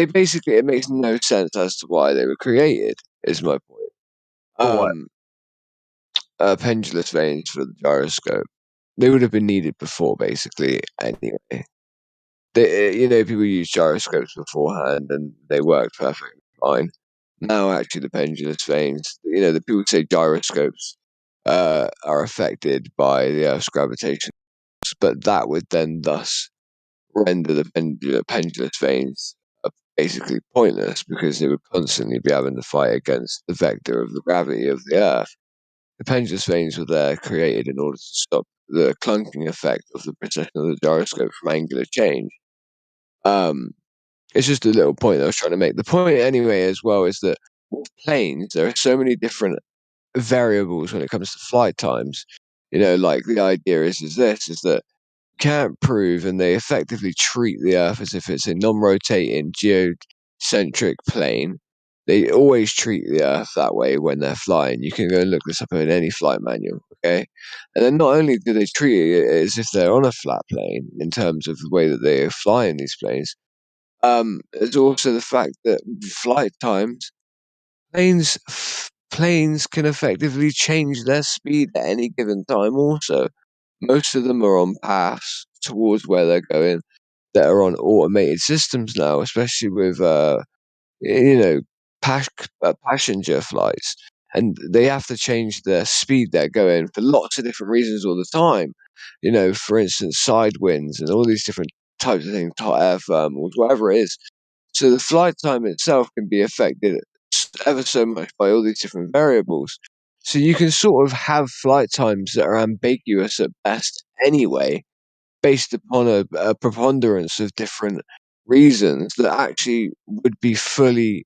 basically, it makes no sense as to why they were created, is my point. What? Pendulous veins for the gyroscope. They would have been needed before, basically, anyway. People use gyroscopes beforehand and they worked perfectly fine. Now, actually, the pendulous veins, the people say gyroscopes are affected by the Earth's gravitation, but that would then thus render the pendulous veins basically pointless, because they would constantly be having to fight against the vector of the gravity of the Earth. The pendulous veins were there created in order to stop the clunking effect of the precession of the gyroscope from angular change. It's just a little point I was trying to make. The point anyway as well is that with planes, there are so many different variables when it comes to flight times. Like the idea is that you can't prove, and they effectively treat the Earth as if it's a non-rotating geocentric plane. They always treat the Earth that way when they're flying. You can go and look this up in any flight manual, okay? And then not only do they treat it as if they're on a flat plane in terms of the way that they fly in these planes, there's also the fact that flight times, planes can effectively change their speed at any given time also. Most of them are on paths towards where they're going that are on automated systems now, especially with passenger flights, and they have to change their speed they're going for lots of different reasons all the time. For instance, side winds and all these different types of things, hot air thermals, whatever it is. So the flight time itself can be affected ever so much by all these different variables. So you can sort of have flight times that are ambiguous at best anyway, based upon a preponderance of different reasons that actually would be fully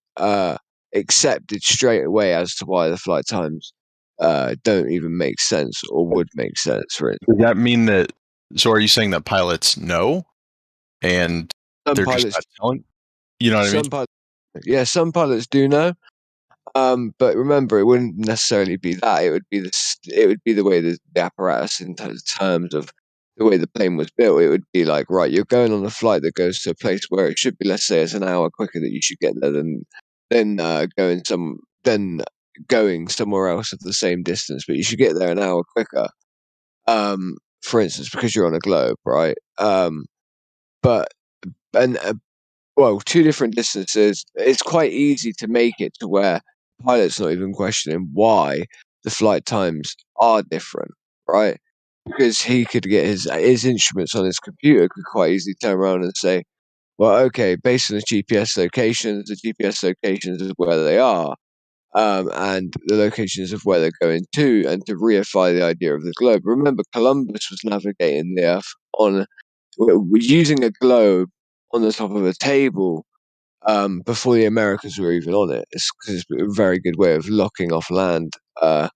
accepted straight away as to why the flight times don't even make sense or would make sense for it. Does that mean that? So, are you saying that pilots know, and Some they're pilots, just not telling? You know what I mean? Some pilots do know. But remember, it wouldn't necessarily be that. It would be the way the apparatus in terms of the way the plane was built. It would be like, right, you're going on a flight that goes to a place where it should be, let's say, it's an hour quicker that you should get there than going somewhere else of the same distance, but you should get there an hour quicker. For instance, because you're on a globe, right? But and well, two different distances. It's quite easy to make it to where the pilot's not even questioning why the flight times are different, right? Because he could get his instruments on his computer could quite easily turn around and say, well, okay, based on the GPS locations is where they are, and the locations of where they're going to, and to reify the idea of the globe. Remember, Columbus was navigating the Earth using a globe on the top of a table before the Americans were even on it. It's a very good way of locking off land that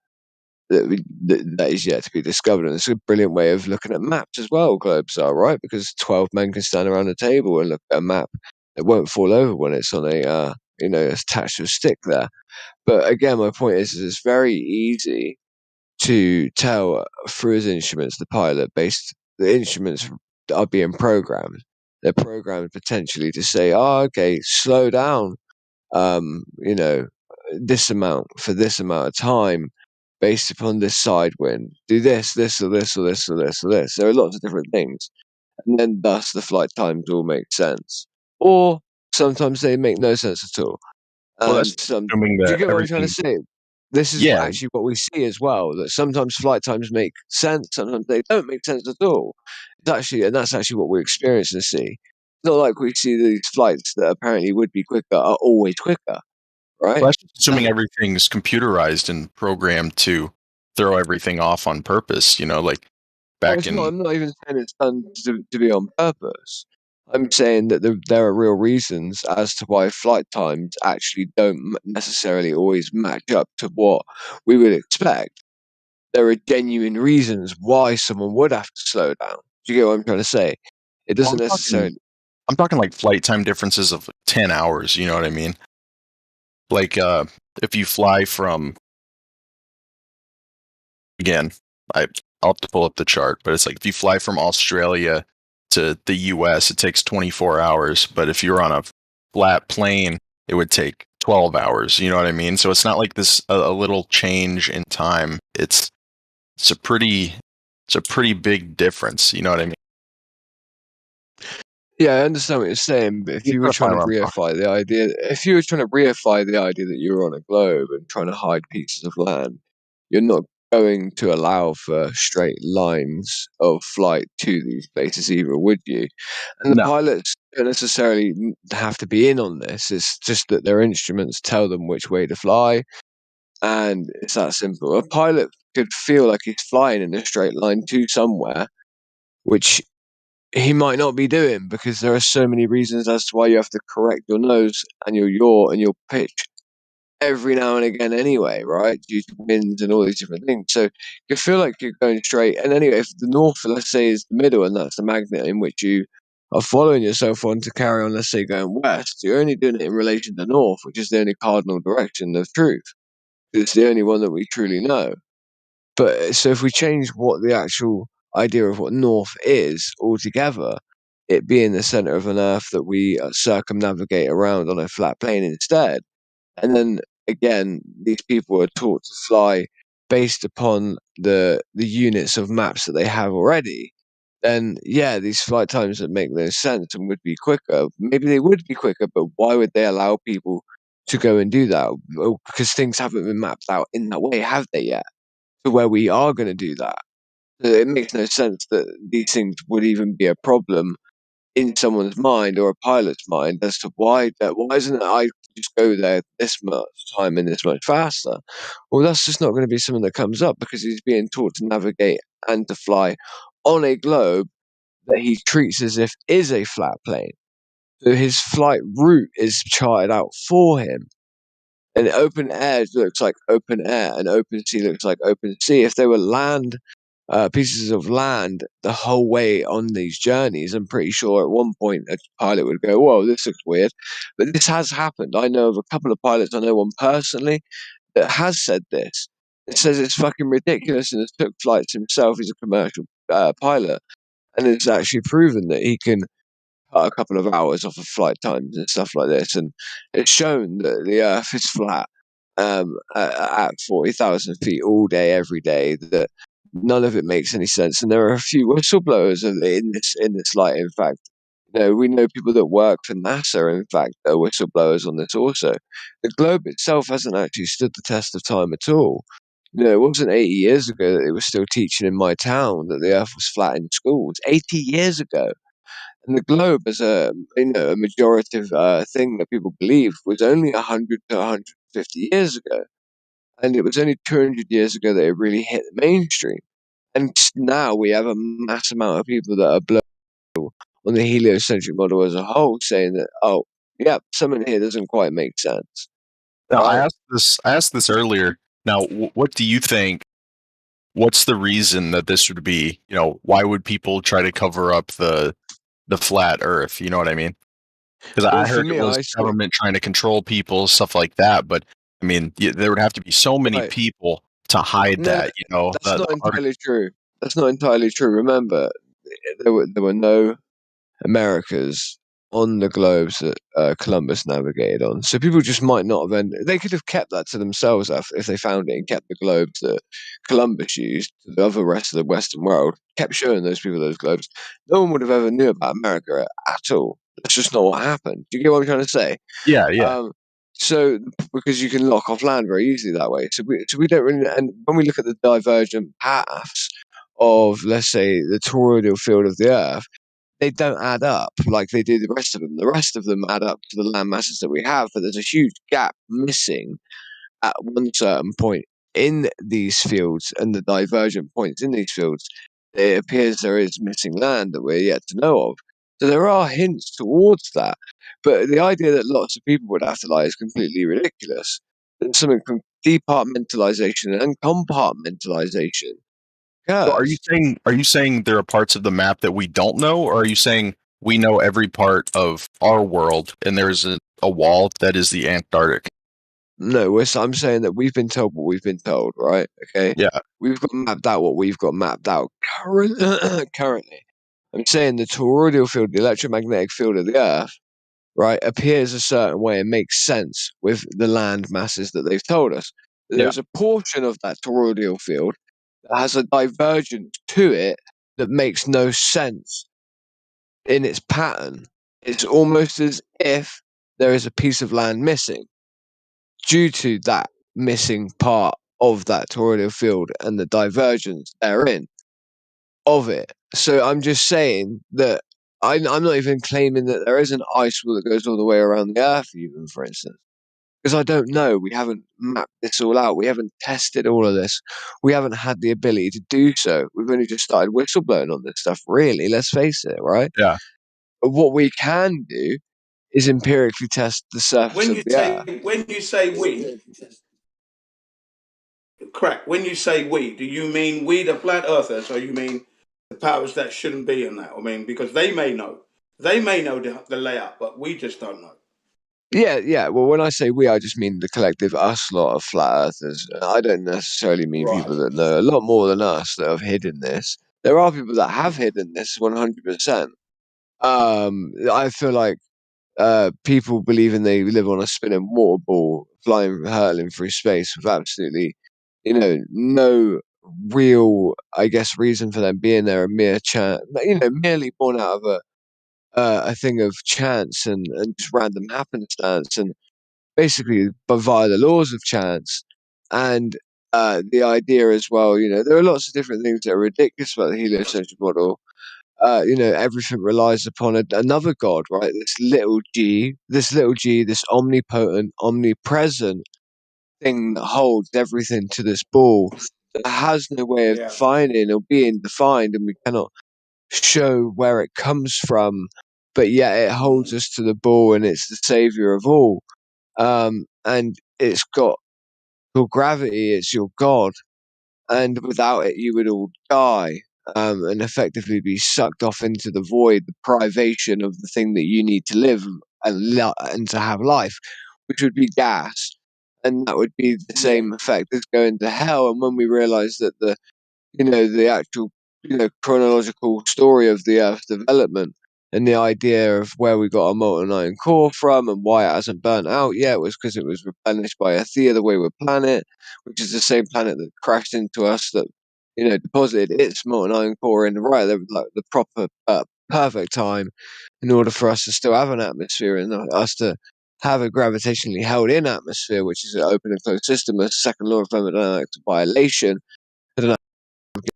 is yet to be discovered. And it's a brilliant way of looking at maps as well, globes are, right? Because 12 men can stand around a table and look at a map that won't fall over when it's on attached to a stick there. But again, my point is it's very easy to tell through his instruments, the pilot, the instruments are being programmed. They're programmed potentially to say, oh, okay, slow down, this amount for this amount of time based upon this side wind. Do this, this, or this, or this, or this, or this. There are lots of different things. And then thus the flight times all make sense. Or sometimes they make no sense at all. Well, that's assuming Do you that get what I'm trying to everything. say? This is Yeah, actually what we see as well. That sometimes flight times make sense, sometimes they don't make sense at all. That's actually what we experience and see. It's not like we see these flights that apparently would be quicker are always quicker, right? well, that's just assuming everything's computerized and programmed to throw everything off on purpose. Like back in. I'm not even saying it's done to be on purpose. I'm saying that there are real reasons as to why flight times actually don't necessarily always match up to what we would expect. There are genuine reasons why someone would have to slow down. Do you get what I'm trying to say? It Well, doesn't necessarily. I'm talking like flight time differences of 10 hours. You know what I mean? Like if you fly from, again, I'll have to pull up the chart, but it's like if you fly from Australia to the US, it takes 24 hours. But if you're on a flat plane, it would take 12 hours. You know what I mean? So it's not like this a little change in time. It's a pretty big difference. You know what I mean? Yeah, I understand what you're saying, but if you were trying to reify the idea that you're on a globe and trying to hide pieces of land, you're not going to allow for straight lines of flight to these places either, would you? And the pilots don't necessarily have to be in on this. It's just that their instruments tell them which way to fly, and it's that simple. A pilot could feel like he's flying in a straight line to somewhere, which he might not be doing, because there are so many reasons as to why you have to correct your nose and your yaw and your pitch every now and again anyway, right? Due to winds and all these different things. So you feel like you're going straight. And anyway, if the north, let's say, is the middle and that's the magnet in which you are following yourself on to carry on, let's say, going west, you're only doing it in relation to north, which is the only cardinal direction of truth. It's the only one that we truly know. But so if we change what the actual idea of what north is altogether, it being the center of an earth that we circumnavigate around on a flat plane instead, and then again, these people are taught to fly based upon the units of maps that they have already, then yeah, these flight times that make no sense and would be quicker. Maybe they would be quicker, but why would they allow people to go and do that? Well, because things haven't been mapped out in that way, have they yet? To where we are going to do that. So it makes no sense that these things would even be a problem in someone's mind or a pilot's mind as to why isn't it I just go there this much time and this much faster? Well, that's just not going to be something that comes up, because he's being taught to navigate and to fly on a globe that he treats as if is a flat plane. So his flight route is charted out for him. And open air looks like open air, and open sea looks like open sea. If they were pieces of land the whole way on these journeys, I'm pretty sure at one point a pilot would go, "Whoa, this looks weird." But this has happened. I know of a couple of pilots. I know one personally that has said this. It says it's fucking ridiculous, and has took flights himself. He's a commercial pilot, and it's actually proven that he can cut a couple of hours off of flight times and stuff like this. And it's shown that the Earth is flat at 40,000 feet all day, every day. That none of it makes any sense. And there are a few whistleblowers in this light. In fact, we know people that work for NASA. In fact, are whistleblowers on this also. The globe itself hasn't actually stood the test of time at all. It wasn't 80 years ago that they were still teaching in my town that the Earth was flat in schools. 80 years ago. And the globe, as a majorative thing that people believe, was only 100 to 150 years ago, and it was only 200 years ago that it really hit the mainstream. And now we have a mass amount of people that are blown on the heliocentric model as a whole, saying that, oh, yeah, something here doesn't quite make sense. Now, Right? I asked this earlier. Now, what do you think? What's the reason that this would be? Why would people try to cover up the flat Earth? You know what I mean? Because Well, I for heard me, it was government trying to control people, stuff like that. But I mean, there would have to be so many right. people to hide No, that. that's not entirely true. That's not entirely true. Remember, there were no Americas on the globes that Columbus navigated on. So people just might not have they could have kept that to themselves if they found it and kept the globes that Columbus used to the other rest of the Western world, kept showing those people those globes. No one would have ever knew about America at all. That's just not what happened. Do you get what I'm trying to say? Yeah. So because you can lock off land very easily that way. So we don't really, and when we look at the divergent paths of, let's say, the toroidal field of the Earth, they don't add up like they do the rest of them. The rest of them add up to the land masses that we have, but there's a huge gap missing at one certain point in these fields, and the divergent points in these fields, it appears there is missing land that we're yet to know of. So there are hints towards that, but the idea that lots of people would have to lie is completely ridiculous. There's something from departmentalization and compartmentalization. So are you saying there are parts of the map that we don't know, or are you saying we know every part of our world and there's a wall that is the Antarctic? No, I'm saying that we've been told what we've been told, right? Okay. Yeah. We've got mapped out what we've got mapped out currently. I'm saying the toroidal field, the electromagnetic field of the Earth, right, appears a certain way and makes sense with the land masses that they've told us. There's a portion of that toroidal field that has a divergence to it that makes no sense in its pattern. It's almost as if there is a piece of land missing due to that missing part of that toroidal field and the divergence therein of it. So I'm just saying that I'm not even claiming that there is an ice wall that goes all the way around the Earth, even, for instance. Because I don't know. We haven't mapped this all out. We haven't tested all of this. We haven't had the ability to do so. We've only just started whistleblowing on this stuff, really. Let's face it, right? Yeah. But what we can do is empirically test the surface of the Earth. When you say we, correct. When you say we, do you mean we the flat earthers, or you mean the powers that shouldn't be in that? I mean, because they may know the layout, but we just don't know. Yeah. Well, when I say we, I just mean the collective us lot of flat earthers. I don't necessarily mean people that know a lot more than us that have hidden this. There are people that have hidden this 100%. I feel like people believing they live on a spinning water ball, flying, hurtling through space with absolutely, no real, I guess, reason for them being there. A mere chance, merely born out of a thing of chance and just random happenstance, and basically via the laws of chance. And the idea as well, there are lots of different things that are ridiculous about the heliocentric model. Everything relies upon another God, right? This little g, this omnipotent, omnipresent thing that holds everything to this ball that has no way of defining or being defined, and we cannot show where it comes from, but yet it holds us to the ball, and it's the savior of all. And it's got your gravity, it's your God, and without it, you would all die. And effectively be sucked off into the void, the privation of the thing that you need to live and to have life, which would be gas. And that would be the same effect as going to hell. And when we realize that the actual, chronological story of the Earth's development and the idea of where we got our molten iron core from and why it hasn't burnt out yet was because it was replenished by Athea, the Wayward Planet, which is the same planet that crashed into us that, deposited its molten iron core in the proper, perfect time in order for us to still have an atmosphere and us to have a gravitationally held in atmosphere, which is an open and closed system, a second law of thermodynamics violation.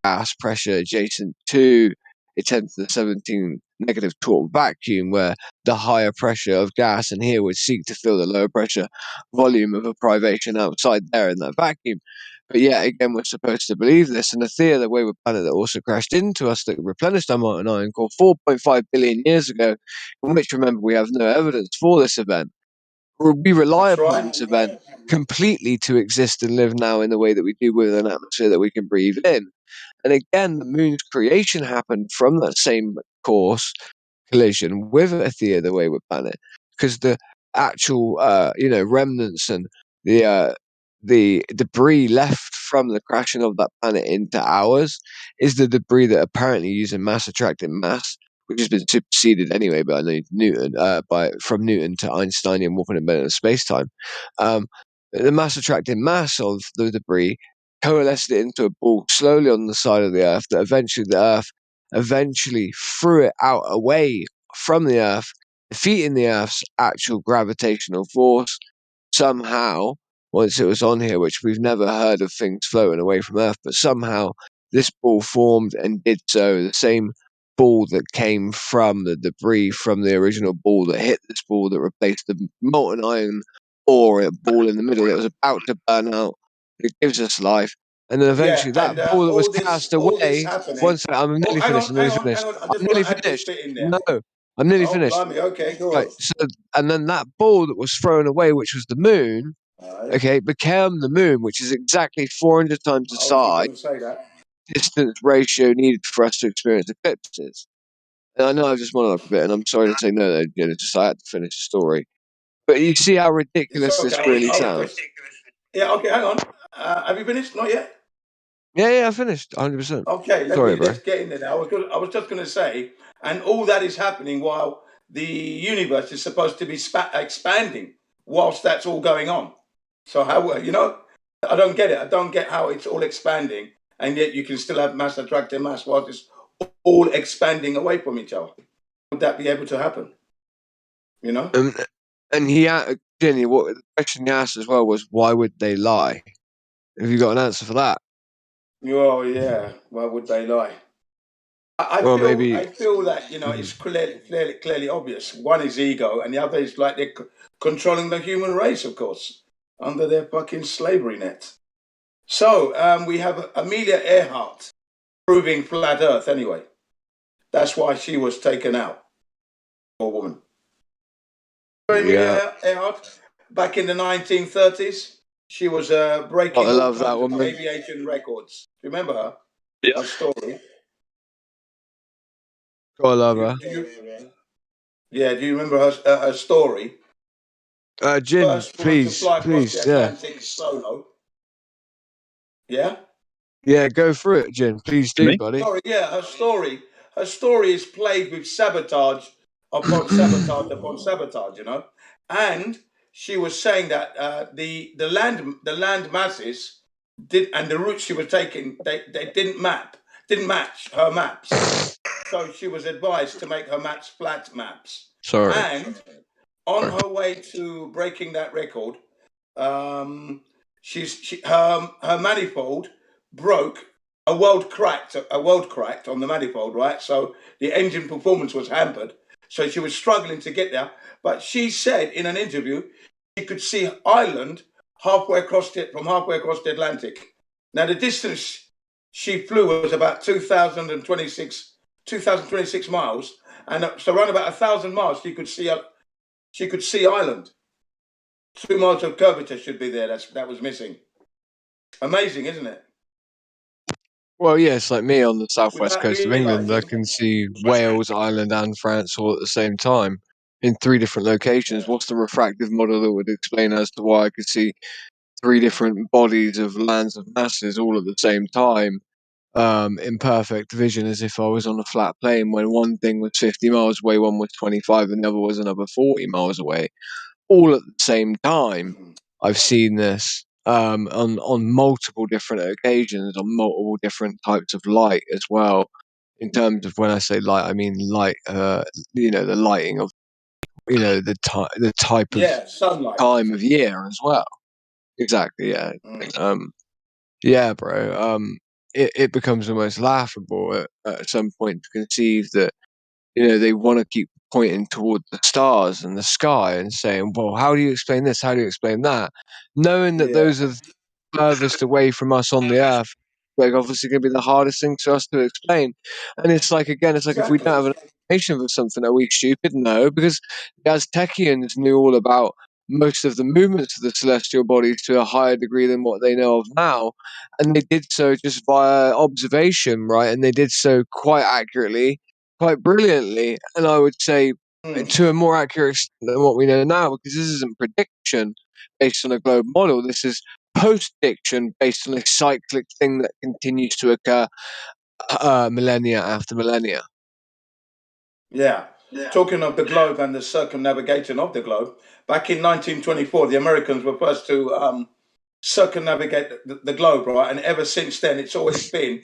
Gas pressure adjacent to a 10 to the 17 negative torque vacuum, where the higher pressure of gas in here would seek to fill the lower pressure volume of a privation outside there in that vacuum. But yet again, we're supposed to believe this. And the Theia, the Wayward Planet that also crashed into us, that replenished our molten iron core 4.5 billion years ago, in which, remember, we have no evidence for this event. We rely upon this event completely to exist and live now in the way that we do, with an atmosphere that we can breathe in. And again, the moon's creation happened from that same course collision with Athea, the Wayward Planet, because the actual, remnants and the debris left from the crashing of that planet into ours is the debris that apparently, using mass attracting mass, which has been superseded anyway by Newton, from Newton to Einsteinian warping embedded space time. The mass attracting mass of the debris coalesced it into a ball slowly on the side of the Earth, that eventually the Earth threw it out away from the Earth, defeating the Earth's actual gravitational force somehow. Once it was on here, which we've never heard of things floating away from Earth, but somehow this ball formed and did so. The same ball that came from the debris from the original ball that hit this ball that replaced the molten iron ore ball in the middle that was about to burn out. It gives us life. And then eventually that ball that was cast away. I'm nearly finished. Hang on. I just want to add this bit in there. No, I'm nearly finished. Blimey. Okay, go right. on. So, and then that ball that was thrown away, which was the moon, became the moon, which is exactly 400 times the size distance ratio needed for us to experience eclipses. And I know I've just monologued a bit, and I'm sorry to say no, just I had to finish the story. But you see how ridiculous this really sounds. Yeah, okay, hang on. Have you finished? Not yet? Yeah, I finished 100%. Okay, sorry, bro. let's get in there now. I was just going to say, and all that is happening while the universe is supposed to be expanding whilst that's all going on. So how, I don't get it. I don't get how it's all expanding, and yet you can still have mass attracting mass whilst it's all expanding away from each other. Would that be able to happen? And Jenny, what the question he asked as well was, why would they lie? Have you got an answer for that? Oh yeah, why would they lie? I feel that it's clearly obvious. One is ego, and the other is like they're controlling the human race, of course, under their fucking slavery net. So we have Amelia Earhart proving flat Earth anyway. That's why she was taken out. Poor woman. Amelia Earhart, back in the 1930s, she was breaking I all love that kinds of woman. aviation records. Remember her? Yeah. Her story. I love her. Do you remember her story? Jin, First woman to fly across the yeah. Atlantic solo. Yeah? Yeah, go through it, Jin. Please do, Me? buddy. Sorry, yeah, her story is plagued with sabotage upon sabotage upon sabotage, you know. And she was saying that the land masses did, and the routes she was taking, they didn't match her maps. So she was advised to make her maps flat maps. Sorry. And on her way to breaking that record, her manifold broke. A weld cracked on the manifold, right? So the engine performance was hampered. So she was struggling to get there. But she said in an interview she could see Ireland halfway across the Atlantic. Now the distance she flew was about 2,026 miles, and so around about 1,000 miles she could see Ireland. 2 miles of curvature should be there. That was missing. Amazing, isn't it? Well, yeah, it's like me on the southwest Without coast of England. I realising. can see Wales, Ireland, and France all at the same time in 3 different locations. What's the refractive model that would explain as to why I could see 3 different bodies of lands of masses all at the same time in perfect vision, as if I was on a flat plane, when one thing was 50 miles away, one was 25, and the other was another 40 miles away, all at the same time. I've seen this on multiple different occasions, on multiple different types of light as well. In terms of, when I say light, I mean light. The lighting of the type of Sunlight. time of year as well. Exactly. Yeah. Yeah, bro. It becomes almost laughable at some point to conceive that they want to keep pointing toward the stars and the sky and saying, well, how do you explain this? How do you explain that? Knowing that those are furthest away from us on the earth, like, obviously going to be the hardest thing for us to explain. And it's like, again, it's like, if we don't have an explanation for something, are we stupid? No, because the Aztecians knew all about most of the movements of the celestial bodies to a higher degree than what they know of now. And they did so just via observation, right? And they did so quite accurately, quite brilliantly, and I would say to a more accurate extent than what we know now, because this isn't prediction based on a globe model. This is post-diction based on a cyclic thing that continues to occur millennia after millennia. Yeah. Talking of the globe and the circumnavigation of the globe, back in 1924, the Americans were first to circumnavigate the globe, right? And ever since then, it's always been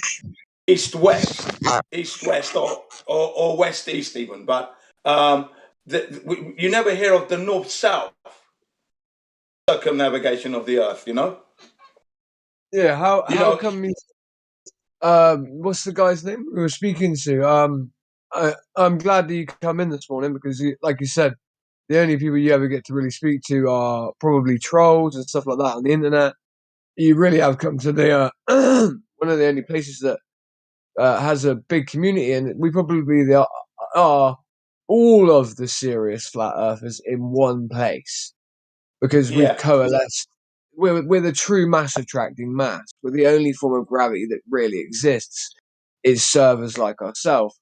east-west, or west-east even. But you never hear of the north-south circumnavigation of the Earth, Yeah, how come you, what's the guy's name we were speaking to? I'm glad that you come in this morning, because like you said, the only people you ever get to really speak to are probably trolls and stuff like that on the internet. You really have come to the one of the only places that has a big community, and we probably are all of the serious flat earthers in one place, because we've coalesced. We're the true mass attracting mass. We're the only form of gravity that really exists is servers like ourselves,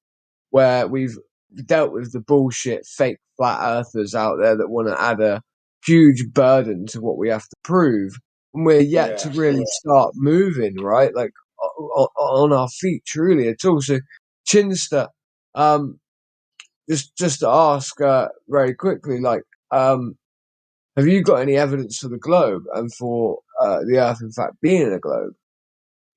where we've dealt with the bullshit fake flat earthers out there that want to add a huge burden to what we have to prove. And we're yet to really start moving, right? Like on our feet, truly at all. So, Chinster, just to ask very quickly, like, have you got any evidence for the globe and for the Earth, in fact, being a globe?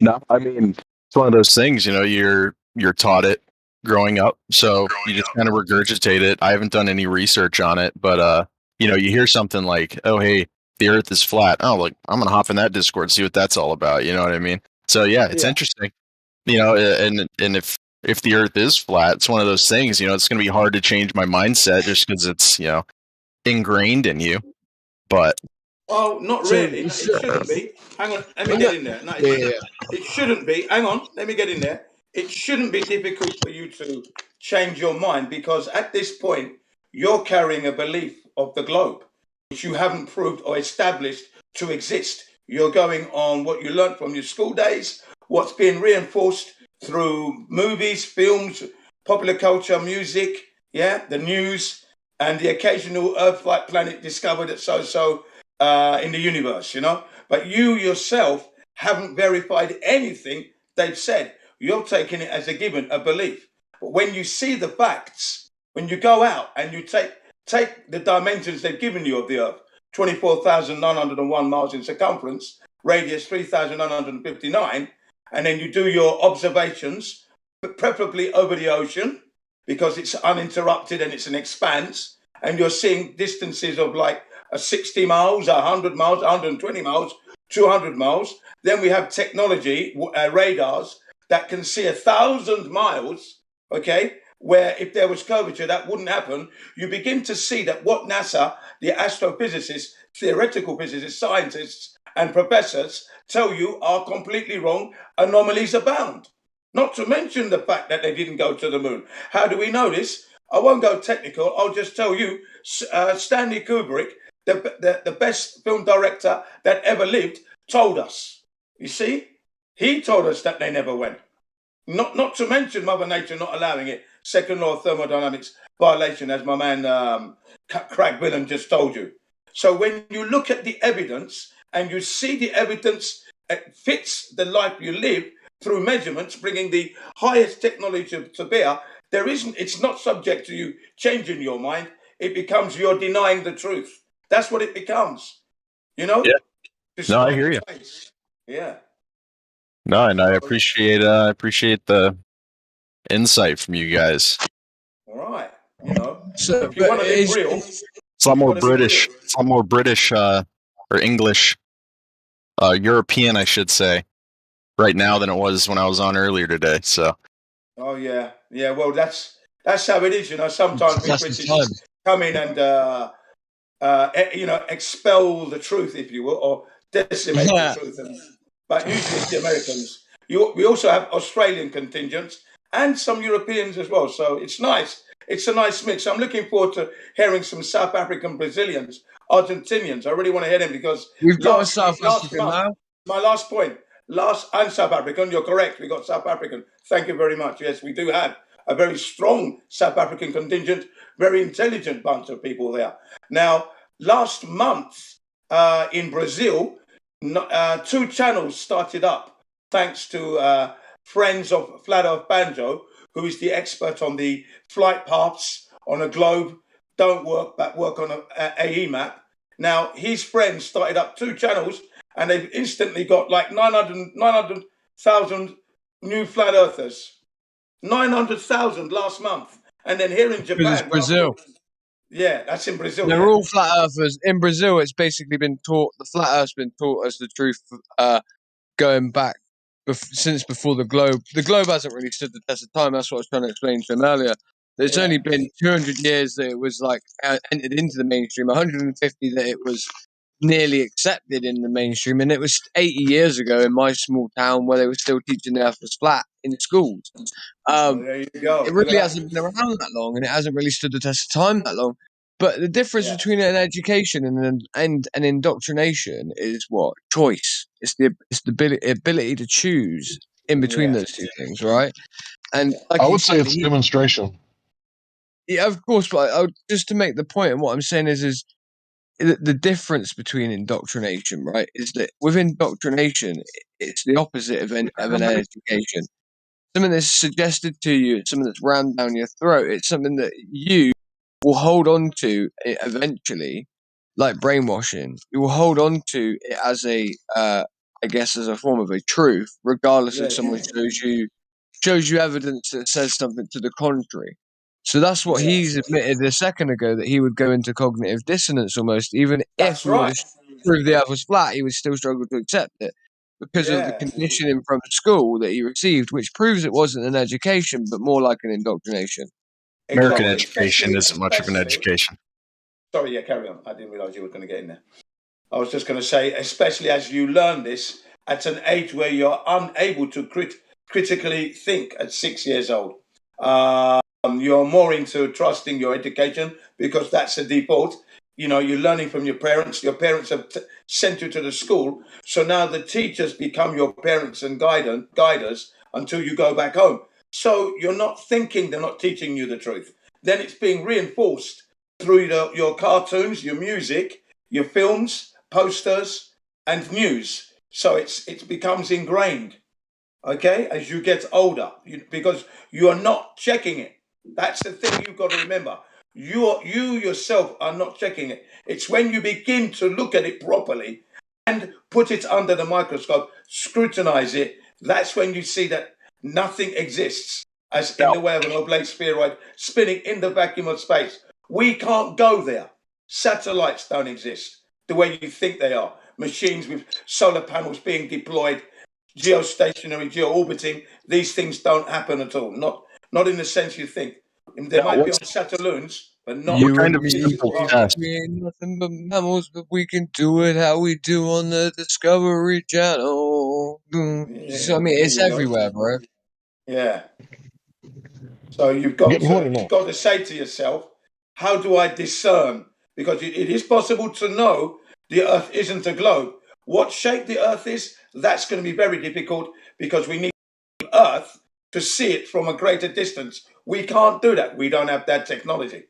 No, I mean, it's one of those things, you're taught it growing up, so you just kind of regurgitate it. I haven't done any research on it, but you hear something like, "Oh, hey, the Earth is flat." Oh, like, I'm gonna hop in that Discord, see what that's all about. You know what I mean? So yeah, it's interesting. And if the Earth is flat, it's one of those things. It's gonna be hard to change my mindset just because it's ingrained in you, but Oh, not So, really. It shouldn't be. Hang on, let me get in there. No, it shouldn't be. Hang on, let me get in there. It shouldn't be difficult for you to change your mind because at this point, you're carrying a belief of the globe, which you haven't proved or established to exist. You're going on what you learned from your school days, what's been reinforced through movies, films, popular culture, music, yeah, the news, and the occasional Earth-like planet discovered at so-so in the universe, you know. But you yourself haven't verified anything they've said. You're taking it as a given, a belief. But when you see the facts, when you go out and you take the dimensions they've given you of the Earth, 24,901 miles in circumference, radius 3,959, and then you do your observations, preferably over the ocean, because it's uninterrupted and it's an expanse, and you're seeing distances of like 60 miles, 100 miles, 120 miles, 200 miles. Then we have technology, radars, that can see 1,000 miles, okay, where if there was curvature, that wouldn't happen. You begin to see that what NASA, the astrophysicists, theoretical physicists, scientists, and professors tell you are completely wrong. Anomalies abound. Not to mention the fact that they didn't go to the moon. How do we know this? I won't go technical. I'll just tell you, Stanley Kubrick, the best film director that ever lived, told us. You see? He told us that they never went. Not to mention Mother Nature not allowing it. Second law of thermodynamics violation, as my man Craig Billen just told you. So when you look at the evidence and you see the evidence fits the life you live through measurements, bringing the highest technology to bear, it's not subject to you changing your mind. It becomes you're denying the truth. That's what it becomes. You know? Yeah. No, I hear you. Yeah. No, and I appreciate the insight from you guys. All right. You know, so, if you want to live real, it's a lot more British. It's a lot more British or English, European, I should say, right now than it was when I was on earlier today. So. Oh yeah, yeah. Well, that's how it is. You know, sometimes we British come in and you know, expel the truth, if you will, or decimate the truth. But usually it's the Americans. We also have Australian contingents and some Europeans as well. So it's nice. It's a nice mix. I'm looking forward to hearing some South African, Brazilians, Argentinians. I really want to hear them because we've got a South African now. My last point. And South African. You're correct. We got South African. Thank you very much. Yes, we do have a very strong South African contingent, very intelligent bunch of people there. Now, last month in Brazil, 2 channels started up thanks to friends of Flat Earth Banjo, who is the expert on the flight paths on a globe, don't work, but work on a AE map. Now, his friends started up 2 channels, and they've instantly got like 900,000 new flat earthers. 900,000 last month. And then here in Japan. Because it's Brazil. Yeah, that's in Brazil. They're all flat earthers. In Brazil, it's basically been taught, the flat earth's been taught as the truth going back since before the globe. The globe hasn't really stood the test of time. That's what I was trying to explain to him earlier. It's only been 200 years that it was like entered into the mainstream, 150 that it was nearly accepted in the mainstream, and it was 80 years ago in my small town where they were still teaching the Earth was flat in schools. There you go. It really hasn't been around that long, and it hasn't really stood the test of time that long. But the difference between an education and an indoctrination is what? Choice. It's the ability to choose in between those two things, right? And like I would say it's demonstration. Yeah, of course, but just to make the point, and what I'm saying is the difference between indoctrination, right, is that with indoctrination, it's the opposite of an education. Something that's suggested to you, it's something that's rammed down your throat. It's something that you will hold on to it eventually, like brainwashing. You will hold on to it as I guess, as a form of a truth, regardless if someone shows you evidence that says something to the contrary. So that's what he's admitted a second ago, that he would go into cognitive dissonance almost, even if we would have proved the Earth was flat, he would still struggle to accept it because of the conditioning from school that he received, which proves it wasn't an education, but more like an indoctrination. American education isn't much of an education. Sorry, yeah, carry on. I didn't realise you were going to get in there. I was just going to say, especially as you learn this at an age where you're unable to critically think at 6 years old. You're more into trusting your education because that's the default. You know, you're learning from your parents. Your parents have sent you to the school. So now the teachers become your parents and guiders until you go back home. So you're not thinking they're not teaching you the truth. Then it's being reinforced through your cartoons, your music, your films, posters, and news. So it becomes ingrained, okay, as you get older, because you are not checking it. That's the thing you've got to remember. You yourself are not checking it. It's when you begin to look at it properly and put it under the microscope, scrutinize it, that's when you see that nothing exists as in the way of an oblate spheroid spinning in the vacuum of space. We can't go there. Satellites don't exist the way you think they are. Machines with solar panels being deployed, geostationary, geo-orbiting, these things don't happen at all. Not in the sense you think. They might be on Saturloons, but not. You kind and of me, simple test? we ain't nothing but mammals, but we can do it how we do on the Discovery Channel. So, I mean, There it's you go. everywhere, bro. Yeah. So you've got Getting horny now. to say to yourself, how do I discern? Because it is possible to know the Earth isn't a globe. What shape the Earth is, that's going to be very difficult because we need Earth to see it from a greater distance. We can't do that. We don't have that technology.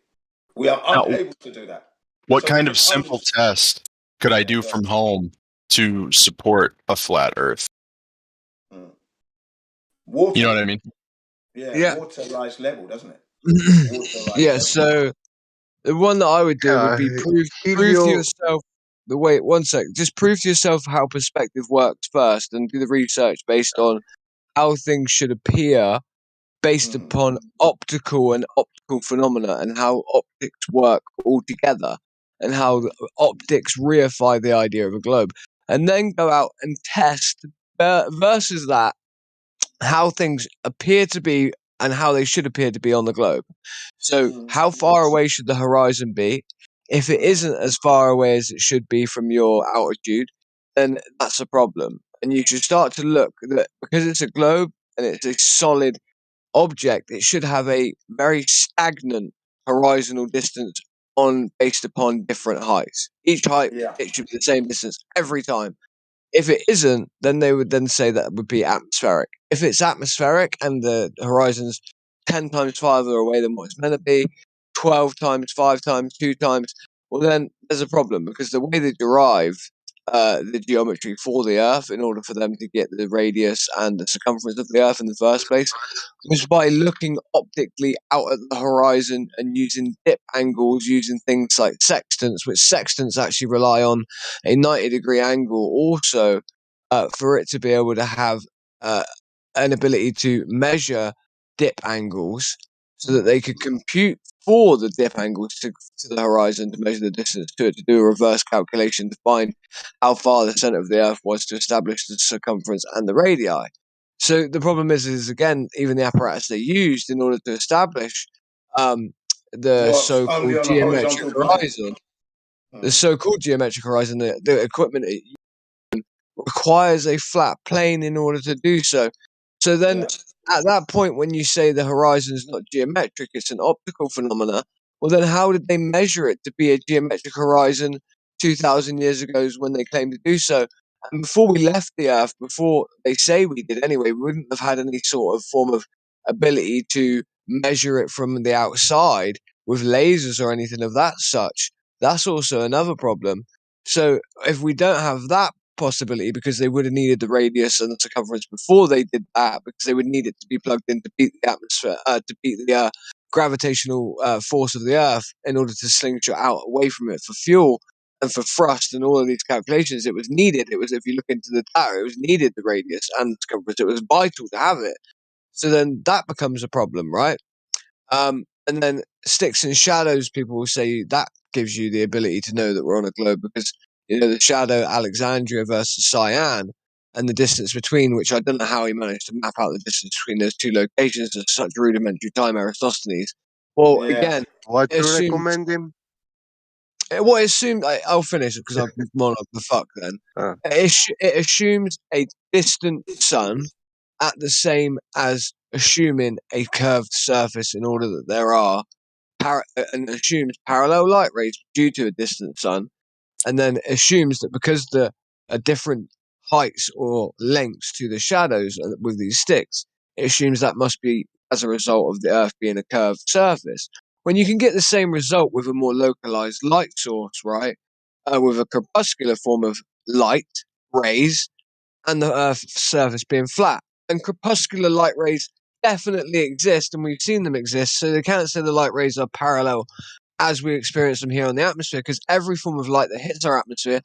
We are Now, unable to do that. what So we kind can of simple test could I do from home to support a flat Earth? water. You know what I mean? Yeah. Water rise level, doesn't it? Water rise Yeah, level. so the one that I would do would be prove to yourself the wait, one sec. Just prove to yourself how perspective works first and do the research based on how things should appear based upon optical phenomena and how optics work all together and how optics reify the idea of a globe. And then go out and test versus that how things appear to be and how they should appear to be on the globe. So, how far away should the horizon be? If it isn't as far away as it should be from your altitude, then that's a problem. And you should start to look that because it's a globe and it's a solid object, it should have a very stagnant horizontal distance on based upon different heights. Each height it should be the same distance every time. If it isn't, then they would then say that would be atmospheric. If it's atmospheric and the horizon's 10 times farther away than what it's meant to be, 12 times, 5 times, 2 times, well, then there's a problem because the way they derive the geometry for the Earth in order for them to get the radius and the circumference of the Earth in the first place was by looking optically out at the horizon and using dip angles, using things like sextants, which sextants actually rely on a 90-degree angle also for it to be able to have an ability to measure dip angles so that they could compute for the dip angles to the horizon to measure the distance to it, to do a reverse calculation to find how far the center of the Earth was to establish the circumference and the radii. So the problem is again, even the apparatus they used in order to establish the so-called geometric horizon, the equipment requires a flat plane in order to do so. So then, at that point, when you say the horizon is not geometric, it's an optical phenomena. Well, then how did they measure it to be a geometric horizon 2,000 years ago when they claimed to do so? And before we left the Earth, before they say we did anyway, we wouldn't have had any sort of form of ability to measure it from the outside with lasers or anything of that such. That's also another problem. So if we don't have that possibility, because they would have needed the radius and the circumference before they did that, because they would need it to be plugged in to beat the atmosphere, to beat the gravitational force of the Earth in order to slingshot out away from it for fuel and for thrust and all of these calculations. It was needed. It was, if you look into the data, it was needed the radius and the circumference. It was vital to have it. So then that becomes a problem, right? And then sticks and shadows, people will say that gives you the ability to know that we're on a globe because, you know, the shadow Alexandria versus Cyan and the distance between, which I don't know how he managed to map out the distance between those two locations at such rudimentary time, Eratosthenes. Well, again, what you assume recommend him? what it assumed, I'll finish because I've monologue the fuck then. It assumes a distant sun at the same as assuming a curved surface in order that there are and assumes parallel light rays due to a distant sun, and then assumes that because there are different heights or lengths to the shadows with these sticks, it assumes that must be as a result of the Earth being a curved surface. When you can get the same result with a more localized light source, right? With a corpuscular form of light rays and the Earth's surface being flat. And corpuscular light rays definitely exist, and we've seen them exist, so they can't say the light rays are parallel as we experience them here on the atmosphere, because every form of light that hits our atmosphere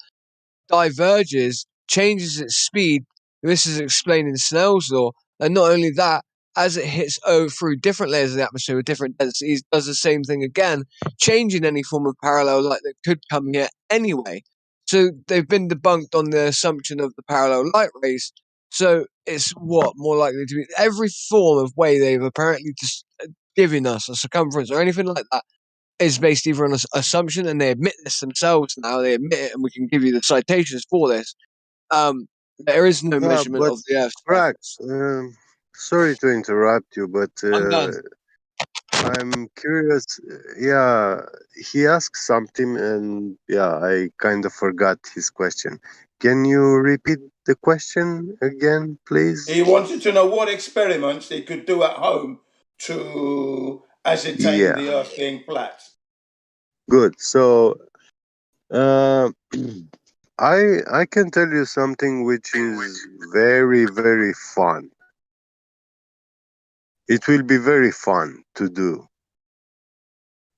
diverges, changes its speed. This is explained in Snell's law, and not only that, as it hits through different layers of the atmosphere with different densities, does the same thing again, changing any form of parallel light that could come here anyway. So they've been debunked on the assumption of the parallel light rays. So it's more likely to be every form of way they've apparently just given us a circumference or anything like that is based either on an assumption, and they admit this themselves now. They admit it, and we can give you the citations for this. There is no measurement but of the Earth's Brax, sorry to interrupt you, but I'm done. I'm curious. Yeah, he asked something, and yeah, I kind of forgot his question. Can you repeat the question again, please? He wanted to know what experiments they could do at home to ascertain the Earth being flat. Good. So, I can tell you something which is very, very fun. It will be very fun to do.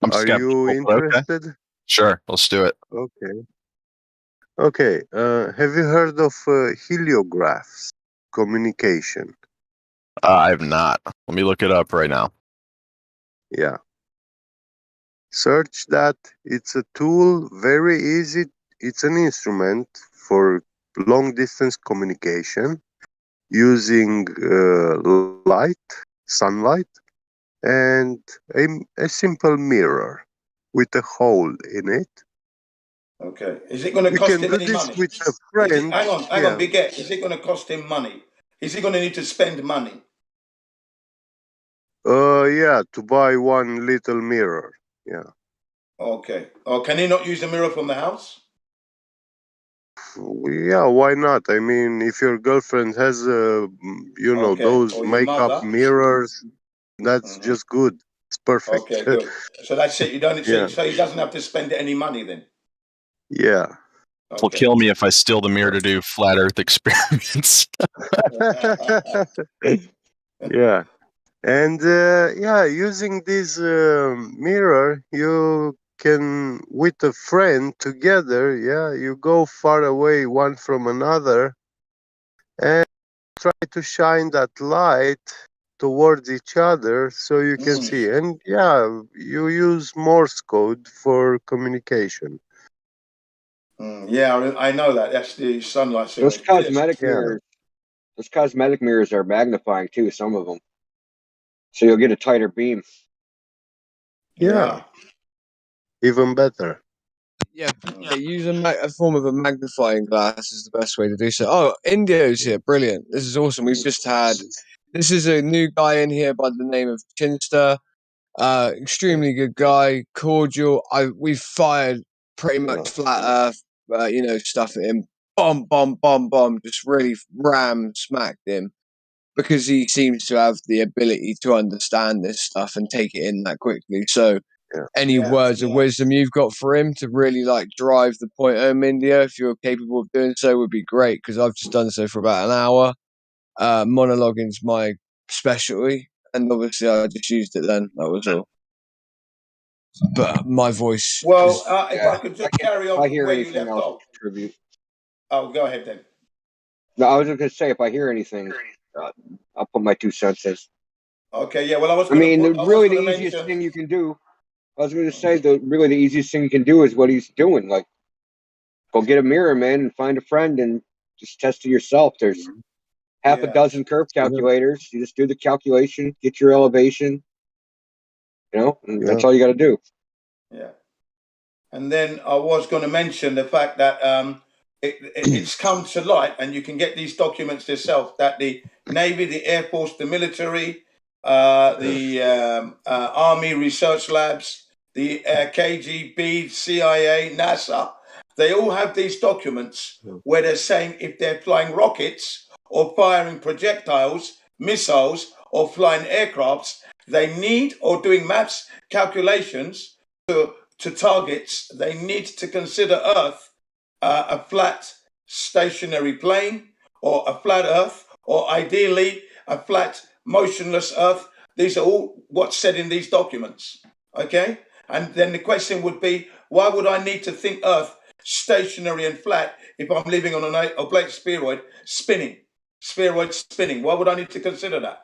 I'm Are you skeptical, but okay. interested? Sure, let's do it. Okay. Okay. Have you heard of heliographs communication? I have not. Let me look it up right now. Yeah. Search that. It's a tool, very easy. It's an instrument for long distance communication using light, sunlight, and a simple mirror with a hole in it. Okay. Is it going to You cost can him do any this money? with a friend. Hang Yeah. on, Biget. Is it going to cost him money? Is he going to need to spend money? Yeah, to buy one little mirror. Yeah. Okay. Or can he not use the mirror from the house? Yeah, why not? I mean, if your girlfriend has, Okay. those Or your makeup mother? mirrors, that's just good. It's perfect. Okay, good. So that's it. You don't. Yeah. So he doesn't have to spend any money then. Yeah. Will kill me if I steal the mirror to do flat Earth experiments. Yeah. And yeah, using this mirror, you can, with a friend together, yeah, you go far away one from another and try to shine that light towards each other so you can see. And yeah, you use Morse code for communication. Yeah, I know that. That's the sunlight signal. Those cosmetic Yeah. mirrors. Those cosmetic mirrors are magnifying too. Some of them, so you'll get a tighter beam. Yeah. Even better. Yeah, use a form of a magnifying glass is the best way to do so. Oh, Indio's here. Brilliant. This is awesome. We've just had, this is a new guy in here by the name of Chinster. Extremely good guy, cordial. We've fired pretty much flat earth, stuff at him. Bomb, bomb, bomb, bomb. Just really smacked him because he seems to have the ability to understand this stuff and take it in that quickly. So, any words of wisdom you've got for him to really drive the point home, India, if you're capable of doing so, would be great, because I've just done so for about an hour. Monologuing's my specialty, and obviously I just used it then. That was all. But my voice. Well, if I could just carry on If I hear where you anything, left I'll off. contribute. Oh, go ahead then. No, I was just going to say, if I hear anything, I'll put my 2 cents in. Okay, yeah. Well, I was. I mean, really, the gonna easiest mention... thing you can do. I was going to say, the easiest thing you can do is what he's doing. Like, go get a mirror, man, and find a friend, and just test it yourself. There's half a dozen curve calculators. You just do the calculation, get your elevation. And that's all you got to do. Yeah. And then I was going to mention the fact that it's come to light, and you can get these documents yourself, that the Navy, the Air Force, the military, the Army research labs, the KGB, CIA, NASA, they all have these documents where they're saying if they're flying rockets or firing projectiles, missiles, or flying aircrafts, they need, or doing maths calculations to targets, they need to consider Earth a flat stationary plane, or a flat Earth, or ideally a flat motionless Earth. These are all what's said in these documents. Okay? And then the question would be, why would I need to think Earth stationary and flat if I'm living on an oblate spheroid spinning? Spheroid spinning. Why would I need to consider that?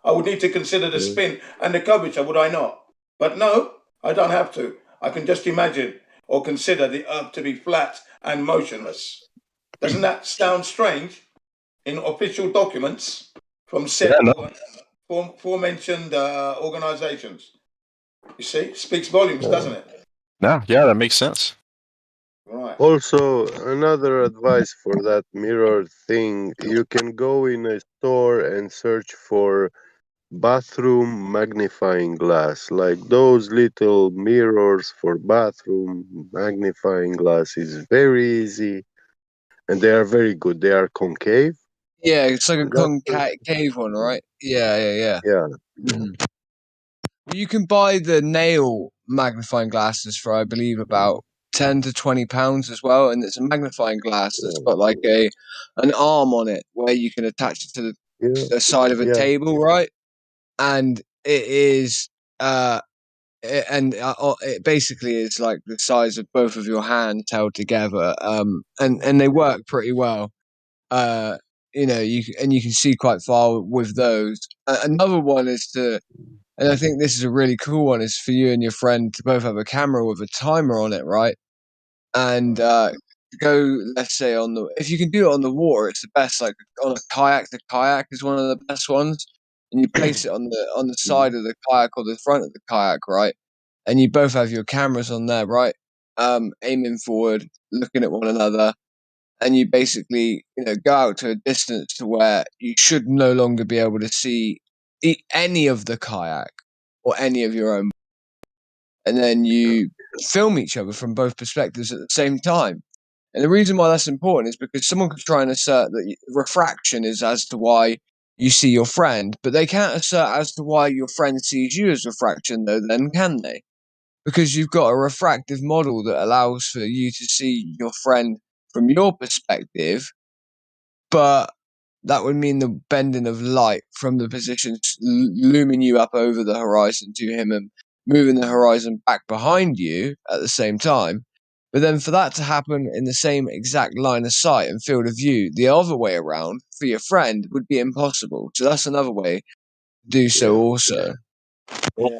I would need to consider the spin and the curvature, would I not? But no, I don't have to. I can just imagine or consider the Earth to be flat and motionless. Doesn't that sound strange in official documents from said aforementioned organizations? You see, speaks volumes, doesn't it? No, yeah, that makes sense. Right. Also, another advice for that mirror thing, you can go in a store and search for bathroom magnifying glass, like those little mirrors for bathroom magnifying glass is very easy, and they are very good. They are concave. Yeah, it's like a That's concave one, right? Yeah. yeah. Mhm. You can buy the nail magnifying glasses for, I believe, about £10 to £20 as well, and it's a magnifying glass that's got like an arm on it where you can attach it to the side of a table, right? And it is it basically is like the size of both of your hands held together, and they work pretty well. You know, you can see quite far with those. Another one is and I think this is a really cool one, is for you and your friend to both have a camera with a timer on it, right? And go, let's say, if you can do it on the water, it's the best. Like on a kayak, the kayak is one of the best ones, and you place it on the side of the kayak or the front of the kayak, right? And you both have your cameras on there, right? Aiming forward, looking at one another, and you basically, go out to a distance to where you should no longer be able to see any of the kayak or any of your own, and then you film each other from both perspectives at the same time. And the reason why that's important is because someone could try and assert that refraction is as to why you see your friend, but they can't assert as to why your friend sees you as refraction, though, then, can they? Because you've got a refractive model that allows for you to see your friend from your perspective, but that would mean the bending of light from the position looming you up over the horizon to him and moving the horizon back behind you at the same time. But then for that to happen in the same exact line of sight and field of view, the other way around for your friend would be impossible. So that's another way to do so also. Yeah. We'll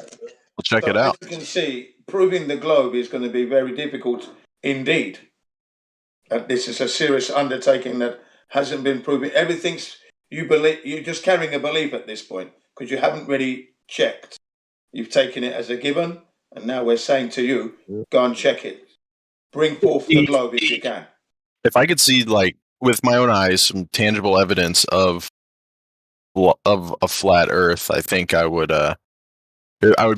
check it As out. you can see, proving the globe is going to be very difficult indeed. This is a serious undertaking that hasn't been proven. Everything's you're just carrying a belief at this point because you haven't really checked. You've taken it as a given, and now we're saying to you, go and check it. Bring forth the globe if you can. If I could see, like, with my own eyes, some tangible evidence of a flat Earth, I think I would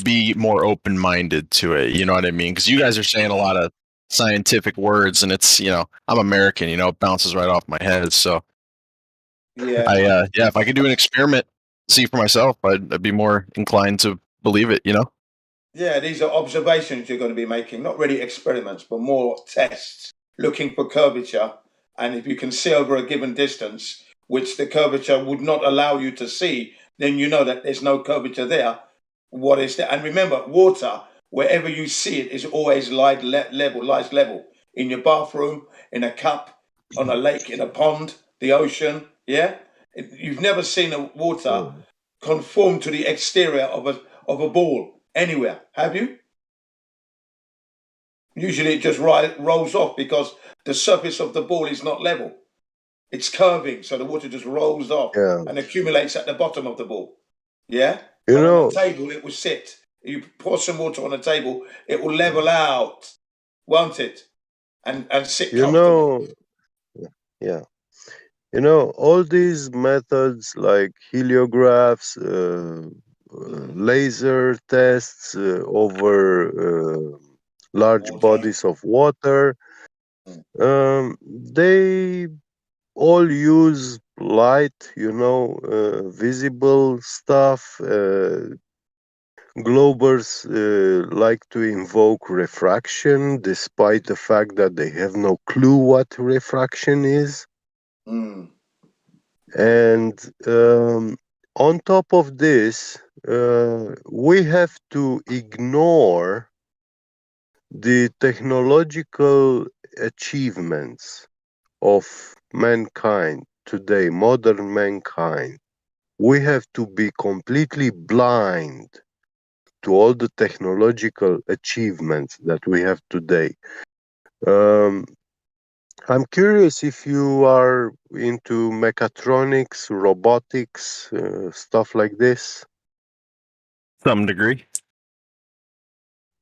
be more open minded to it. You know what I mean? Because you guys are saying a lot of scientific words, and it's, I'm American. It bounces right off my head. So yeah, if I could do an experiment, see for myself, I'd be more inclined to believe it. Yeah, these are observations you're going to be making, not really experiments, but more tests, looking for curvature. And if you can see over a given distance, which the curvature would not allow you to see, then you know that there's no curvature there. What is there? And remember, water, wherever you see it, is always lies level. In your bathroom, in a cup, on a lake, in a pond, the ocean. Yeah, you've never seen a water conform to the exterior of a ball anywhere, have you? Usually it just rolls off because the surface of the ball is not level. It's curving, so the water just rolls off and accumulates at the bottom of the ball. Yeah? But on a table, it will sit. You pour some water on a table, it will level out. won't it? And sit You comfortably. know, yeah. You know, all these methods like heliographs, laser tests over large bodies of water, they all use light, visible stuff. Globers like to invoke refraction despite the fact that they have no clue what refraction is. Mm. And on top of this, we have to ignore the technological achievements of mankind today, modern mankind. We have to be completely blind to all the technological achievements that we have today. Um, I'm curious if you are into mechatronics, robotics, stuff like this. Some degree.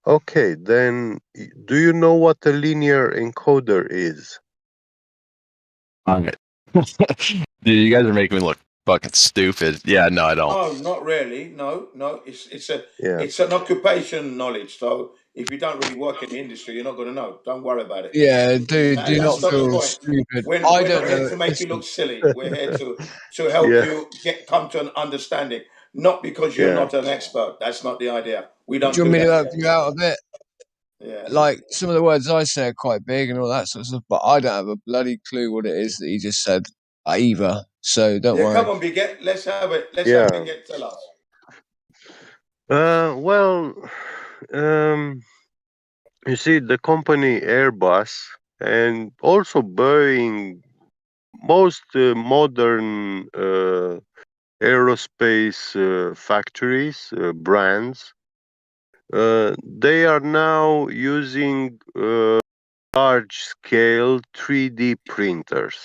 Okay, then do you know what a linear encoder is? Okay. Dude, you guys are making me look fucking stupid. Yeah, no, I don't. Oh, not really. No, no. Yeah. It's an occupation knowledge. So if you don't really work in the industry, you're not going to know. Don't worry about it. Yeah, do And not that's not the feel point. stupid. We're, I we're don't not here know. to make you Listen, look silly. We're here to help Yeah. you come to an understanding. Not because you're Yeah. not an expert. That's not the idea. We do don't you want do me to that help here. you out a bit? Yeah. Like some of the words I say are quite big and all that sort of stuff, but I don't have a bloody clue what it is that he just said either. So don't Yeah, come worry. on, Biget. Let's have it. Let's have Yeah. Biget tell us. Well, um, you see, the company Airbus and also Boeing, most modern aerospace factories, brands, they are now using large scale 3D printers.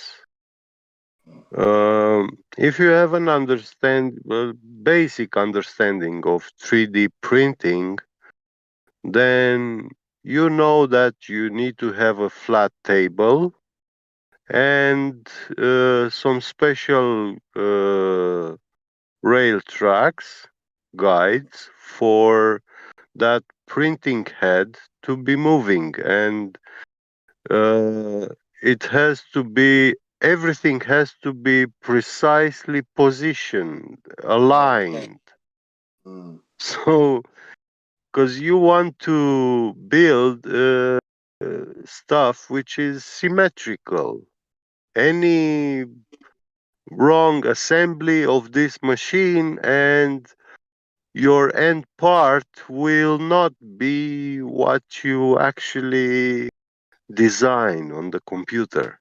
If you have an basic understanding of 3D printing, then you know that you need to have a flat table and some special rail tracks, guides for that printing head to be moving. And uh, it has to be, everything has to be precisely positioned, aligned. So, because you want to build stuff which is symmetrical. Any wrong assembly of this machine and your end part will not be what you actually design on the computer.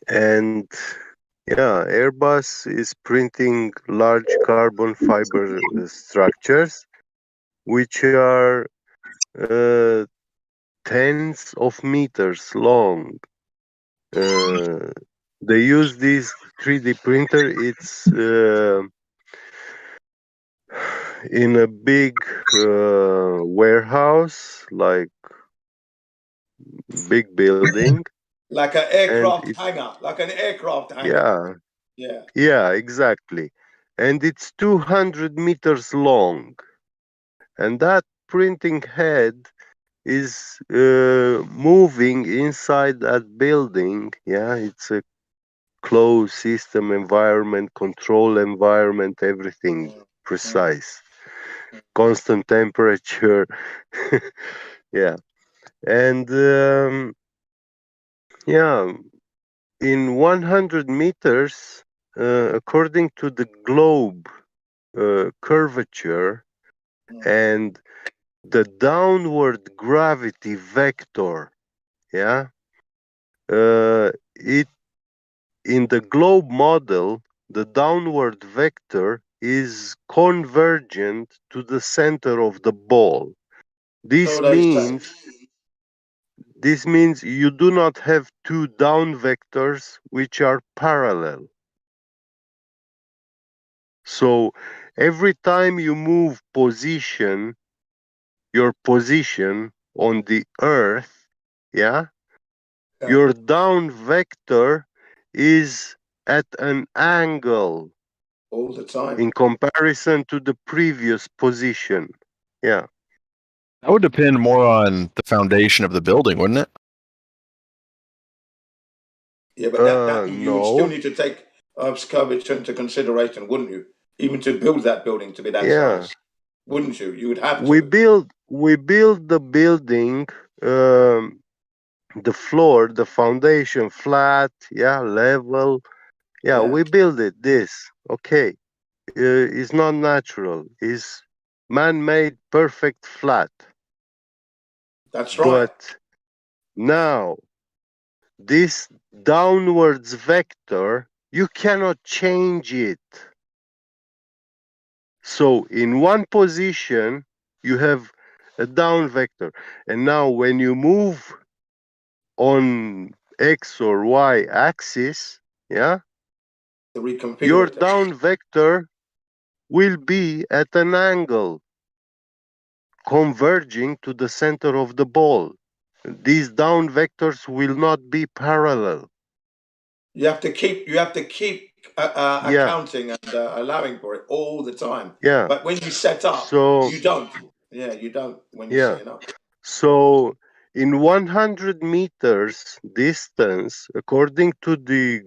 And yeah, Airbus is printing large carbon fiber structures which are uh, tens of meters long. Uh, they use this 3D printer. It's in a big warehouse, like big building, Like an and aircraft it, hangar. Like an aircraft hangar. yeah, Yeah. yeah, exactly, and it's 200 meters long, and that printing head is moving inside that building. Yeah, it's a closed system environment, control environment, everything precise, constant temperature. Yeah, and yeah, in 100 meters, according to the globe curvature and the downward gravity vector, yeah, it in the globe model, the downward vector is convergent to the center of the ball. So This they say. means this means you do not have two down vectors which are parallel. So every time you move position, your position on the Earth, yeah, Yeah. your down vector is at an angle All the time. in comparison to the previous position. Yeah. That would depend more on the foundation of the building, wouldn't it? Yeah, but that you would still No. need to take Earth's curvature into consideration, wouldn't you? Even to build that building to be that Yeah. size, wouldn't you? You would have We to. build the building, the floor, the foundation flat, yeah, level. Yeah, we build it this. Okay. It's not natural. It's man-made, perfect, flat. That's right. But now, this downwards vector, you cannot change it. So in one position, you have a down vector. And now when you move on X or Y axis, yeah, To reconfigure your it. down vector will be at an angle, converging to the center of the ball. These down vectors will not be parallel. You have to keep Yeah. accounting and allowing for it all the time. Yeah. But when you set up, So you don't. Yeah, you don't when you're yeah. setting up. So in 100 meters distance, according to the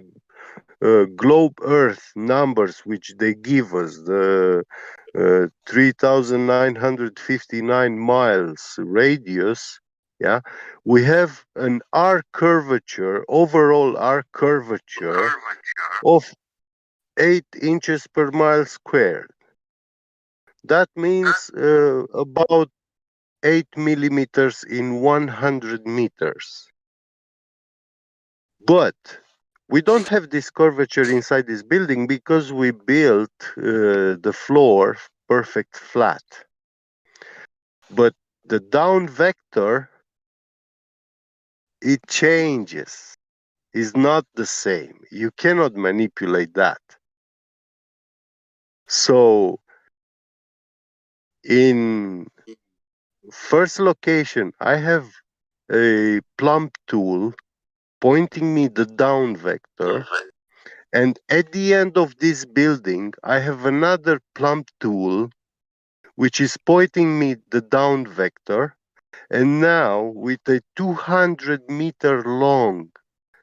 globe Earth numbers which they give us, the 3,959 miles radius, yeah, we have an arc curvature, overall arc curvature of 8 inches per mile squared. That means about 8 millimeters in 100 meters. But we don't have this curvature inside this building because we built the floor perfect flat. But the down vector, it changes. It's not the same. You cannot manipulate that. So in first location, I have a plumb tool pointing me the down vector. And at the end of this building, I have another plumb tool which is pointing me the down vector. And now with a 200-meter long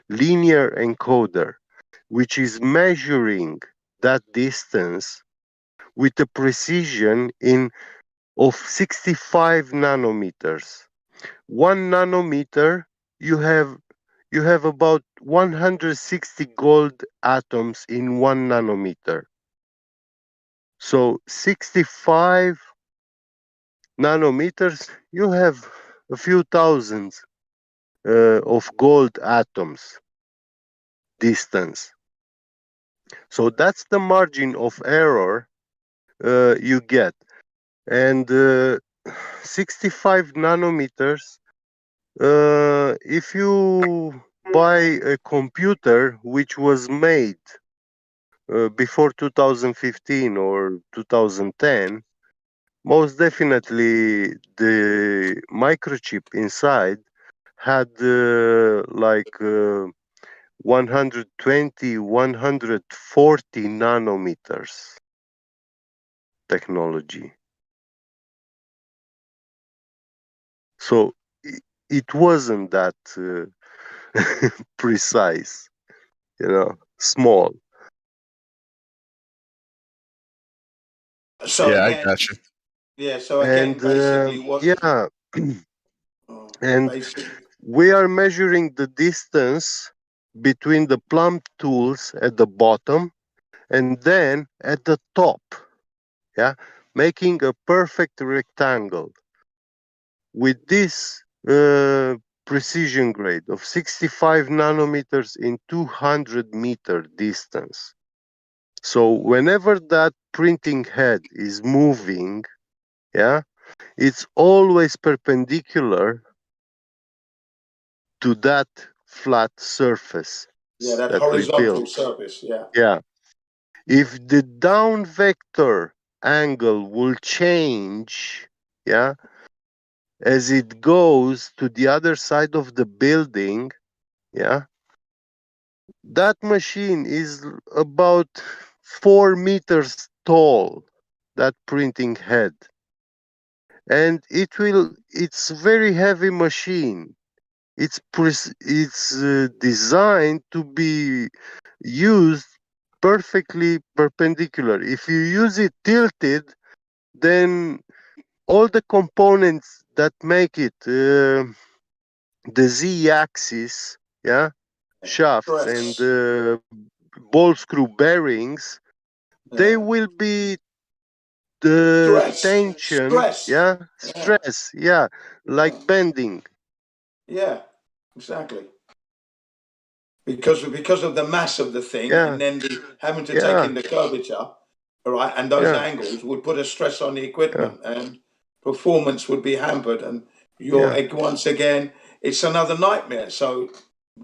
linear encoder, which is measuring that distance with a precision of 65 nanometers. 1 nanometer, you have about 160 gold atoms in 1 nanometer. So 65 nanometers, you have a few thousands of gold atoms distance. So that's the margin of error you get. And 65 nanometers, if you buy a computer which was made before 2015 or 2010, most definitely the microchip inside had like 120, 140 nanometers technology. So it wasn't that precise, small. So Yeah, I again, got you. yeah. So again, And basically, what? yeah, and Basic. we are measuring the distance between the plumb tools at the bottom and then at the top, yeah, making a perfect rectangle with this precision grade of 65 nanometers in 200-meter distance. So whenever that printing head is moving, yeah, it's always perpendicular to that flat surface Yeah, that that we horizontal built. surface. Yeah. Yeah. If the down vector angle will change, yeah, as it goes to the other side of the building, yeah, that machine is about 4 meters tall, that printing head. And it's very heavy machine. It's designed to be used perfectly perpendicular. If you use it tilted, then all the components that make it, the z-axis, yeah, shafts and ball screw bearings, they will be the tension, yeah, stress, yeah, like bending. Yeah, exactly. Because of the mass of the thing, Yeah, and then having to take yeah, in the curvature, all right, and those yeah, angles would put a stress on the yeah, equipment, and performance would be hampered. And yeah, once again, it's another nightmare. So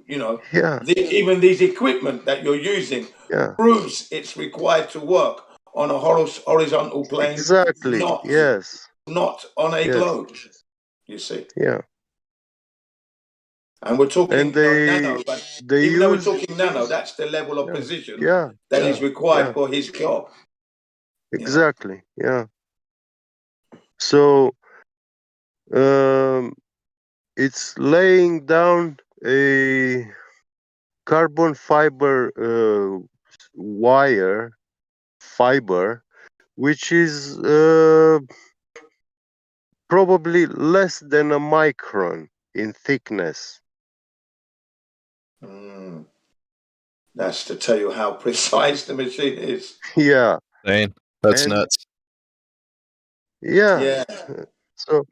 yeah, even these equipment that you're using yeah. proves it's required to work on a horizontal plane, Exactly. Yes. not on a Yes. globe. You see. Yeah. And we're And talking nano, but they even though we're use, talking nano, that's the level of yeah, precision yeah, that is required yeah. for his job. Exactly. Yeah. So it's laying down a carbon fiber wire fiber, which is probably less than a micron in thickness. That's to tell you how precise the machine is. Yeah. Dang, that's And nuts. yeah. Yeah. So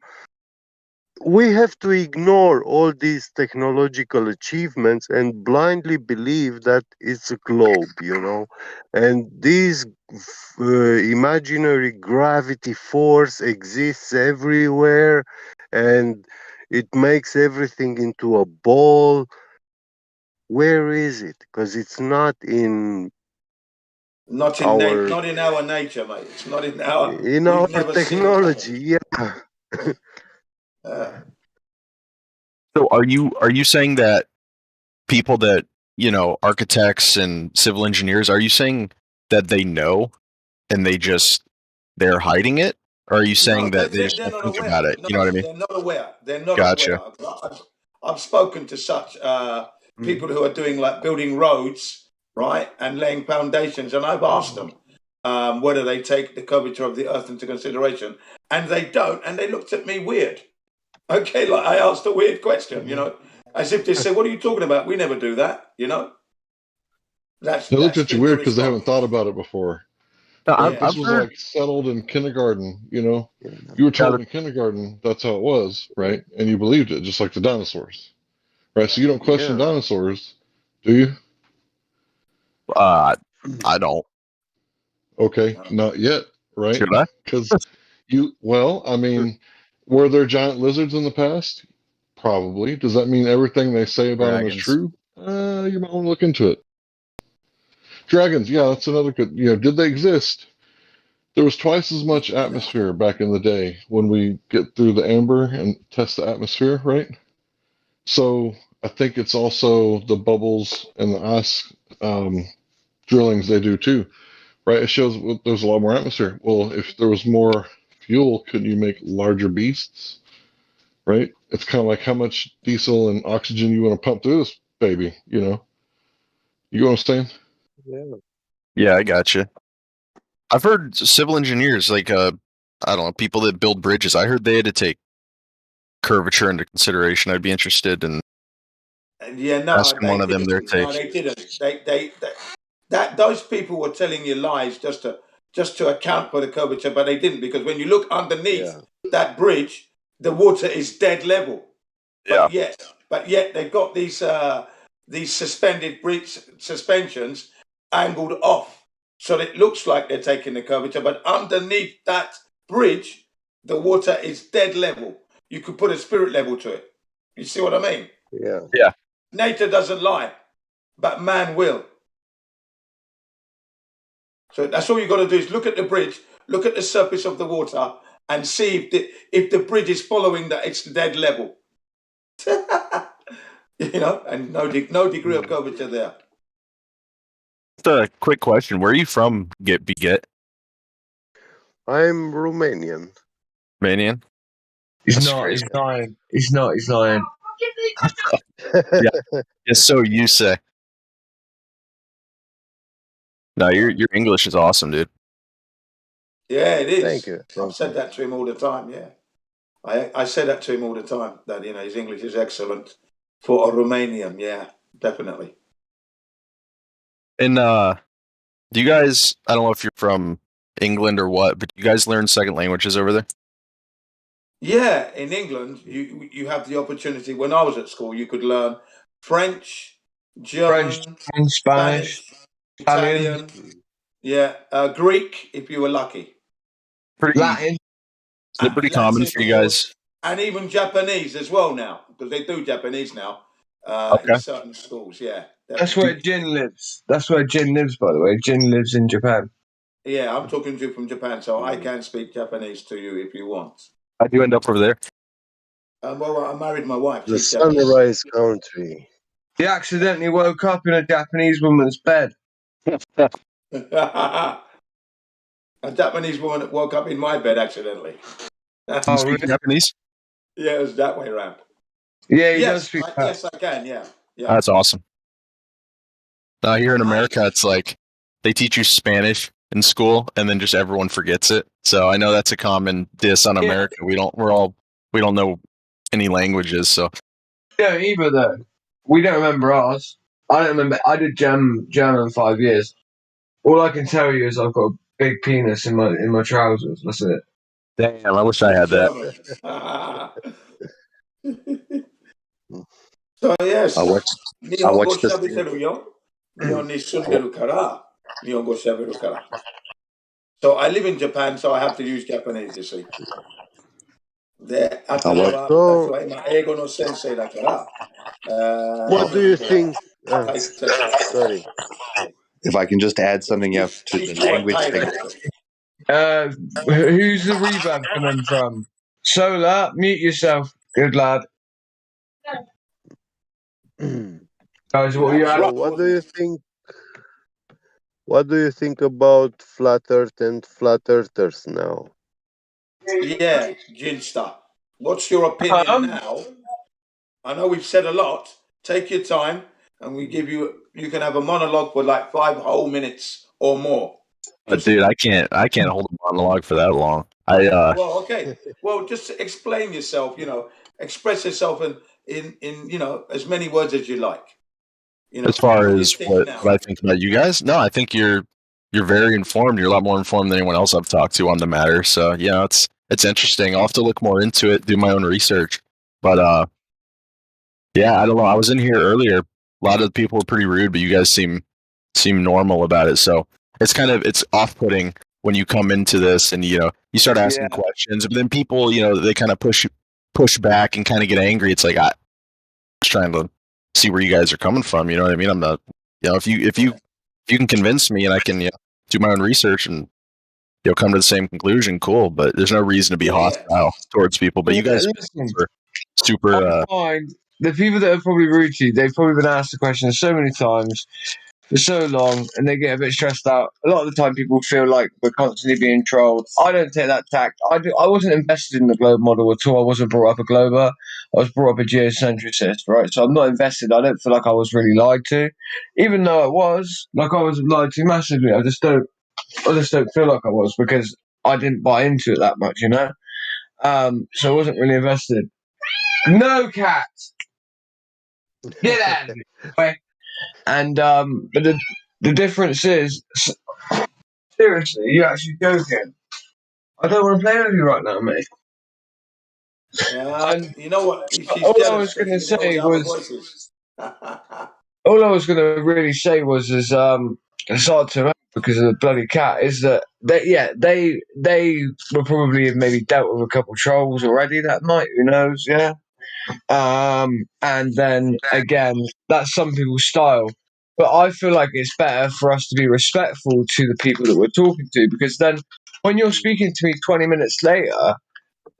we have to ignore all these technological achievements and blindly believe that it's a globe, and this imaginary gravity force exists everywhere, and it makes everything into a ball. Where is it? Because it's not in our Not in our nature, mate. It's not in our. in our We've never seen it. technology. Yeah. So are you saying that people that, architects and civil engineers, are you saying that they know and they're hiding it? Or are you No, saying that they just they're don't not think aware. about it? You know No, what I mean? they're not aware. They're not Gotcha. aware. I've spoken to such people who are doing like building roads, right, and laying foundations, and I've asked them whether they take the curvature of the Earth into consideration, and they don't, and they looked at me weird. Okay, like I asked a weird question, as if they say, "What are you talking about? We never do that," They looked That's at you been the weird because they haven't response. thought about it before. Right? I've, This I've was heard. like settled in kindergarten, You were Yeah, told in kindergarten that's how it was, right? And you believed it, just like the dinosaurs. Right? So you don't question Yeah. dinosaurs, do you? I don't. Okay, not yet, right? Should I? Because I mean, were there giant lizards in the past? Probably. Does that mean everything they say about them is Dragons. true? You might want to look into it. Dragons, yeah, that's another good. Did they exist? There was twice as much atmosphere back in the day when we get through the amber and test the atmosphere, right? So I think it's also the bubbles and the ice drillings they do too, right? It shows there's a lot more atmosphere. Well, if there was more fuel, couldn't you make larger beasts, right? It's kind of like how much diesel and oxygen you want to pump through this baby, You know what I'm saying? Yeah. Yeah, I gotcha. I've heard civil engineers, like I don't know, people that build bridges. I heard they had to take curvature into consideration. I'd be interested in Yeah, no, asking they one of them their didn't. No, take. they didn't. That those people were telling you lies just to account for the curvature, but they didn't, because when you look underneath Yeah. that bridge, the water is dead level. Yeah. But yet they've got these suspended bridge suspensions angled off, so it looks like they're taking the curvature, but underneath that bridge, the water is dead level. You could put a spirit level to it. You see what I mean? Yeah. Yeah. Nature doesn't lie, but man will. So that's all you got to do is look at the bridge, look at the surface of the water, and see if the bridge is following that it's dead level. And no degree of curvature there. Just a quick question: where are you from? Get I'm Romanian. Romanian? He's not. He's lying. He's not. He's lying. Yeah, it's so you say. No, your English is awesome, dude. Yeah, it is. Thank you. I've said that to him all the time. Yeah, I say that to him all the time. That his English is excellent for a Romanian. Yeah, definitely. And do you guys? I don't know if you're from England or what, but do you guys learn second languages over there? Yeah, in England, you have the opportunity. When I was at school, you could learn French, German, Spanish, Italian, Greek if you were lucky. Pretty Latin. Is it pretty common for you guys? And even Japanese as well now, because they do Japanese now Okay. in certain schools. Yeah, That's definitely. where Jin lives. That's where Jin lives, by the way. Jin lives in Japan. Yeah, I'm talking to you from Japan, so I can speak Japanese to you if you want. How'd you end up over there? Well, I married my wife. The She's Japanese. sunrise country. He accidentally woke up in a Japanese woman's bed. A Japanese woman woke up in my bed accidentally. Do you speak Japanese? Yeah, it was that way around. Yeah, he does speak. Yes, I can. Yeah. That's awesome. Here in America, it's like they teach you Spanish in school, and then just everyone forgets it. So I know that's a common diss on America. We don't know any languages. So Yeah, either though. We don't remember ours. I don't remember. I did German 5 years. All I can tell you is I've got a big penis in my trousers. That's it. Damn, I wish I had that. So yes, I watched this. So I live in Japan, so I have to use Japanese, you see. So, what do you think? Sorry. If I can just add something up to the language thing. Who's the reverb coming from? Solar, mute yourself. Good lad. Guys, what are you So, what do you think? What do you think about flat Earth and flat earthers now? Yeah, Ginsta. What's your opinion now? I know we've said a lot. Take your time, and we give you. You can have a monologue for like 5 whole minutes or more. Dude, I can't hold a monologue for that long. Well, okay. Well, just explain yourself. Express yourself in as many words as you like. As far as what I think about you guys, no, I think you're very informed. You're a lot more informed than anyone else I've talked to on the matter. So it's interesting. I'll have to look more into it, do my own research. But yeah, I don't know. I was in here earlier. A lot of the people were pretty rude, but you guys seem normal about it. So it's off-putting when you come into this and you start asking questions, but then people they kind of push back and kind of get angry. It's like I'm just trying to see where you guys are coming from. You know what I mean? I'm not. If you can convince me and I can do my own research and come to the same conclusion, cool. But there's no reason to be hostile towards people. But you guys are super. Fine. The people that are probably rude to you, they've probably been asked the question so many times for so long, and they get a bit stressed out. A lot of the time, people feel like we're constantly being trolled. I don't take that tact. I wasn't invested in the globe model at all. I wasn't brought up a glober. I was brought up a geocentricist, right? So I'm not invested. I don't feel like I was really lied to, even though I was. Like I was lied to massively. I just don't feel like I was because I didn't buy into it that much, So I wasn't really invested. No cat. Get out of here. And but the difference is, seriously, you actually joking? I don't want to play with you right now, mate. You know what? All I was going to say was, all I was going to really say was, aside to because of the bloody cat, is that they were probably have maybe dealt with a couple of trolls already that night. Who knows? Yeah. And then again, that's some people's style. But I feel like it's better for us to be respectful to the people that we're talking to, because then when you're speaking to me 20 minutes later,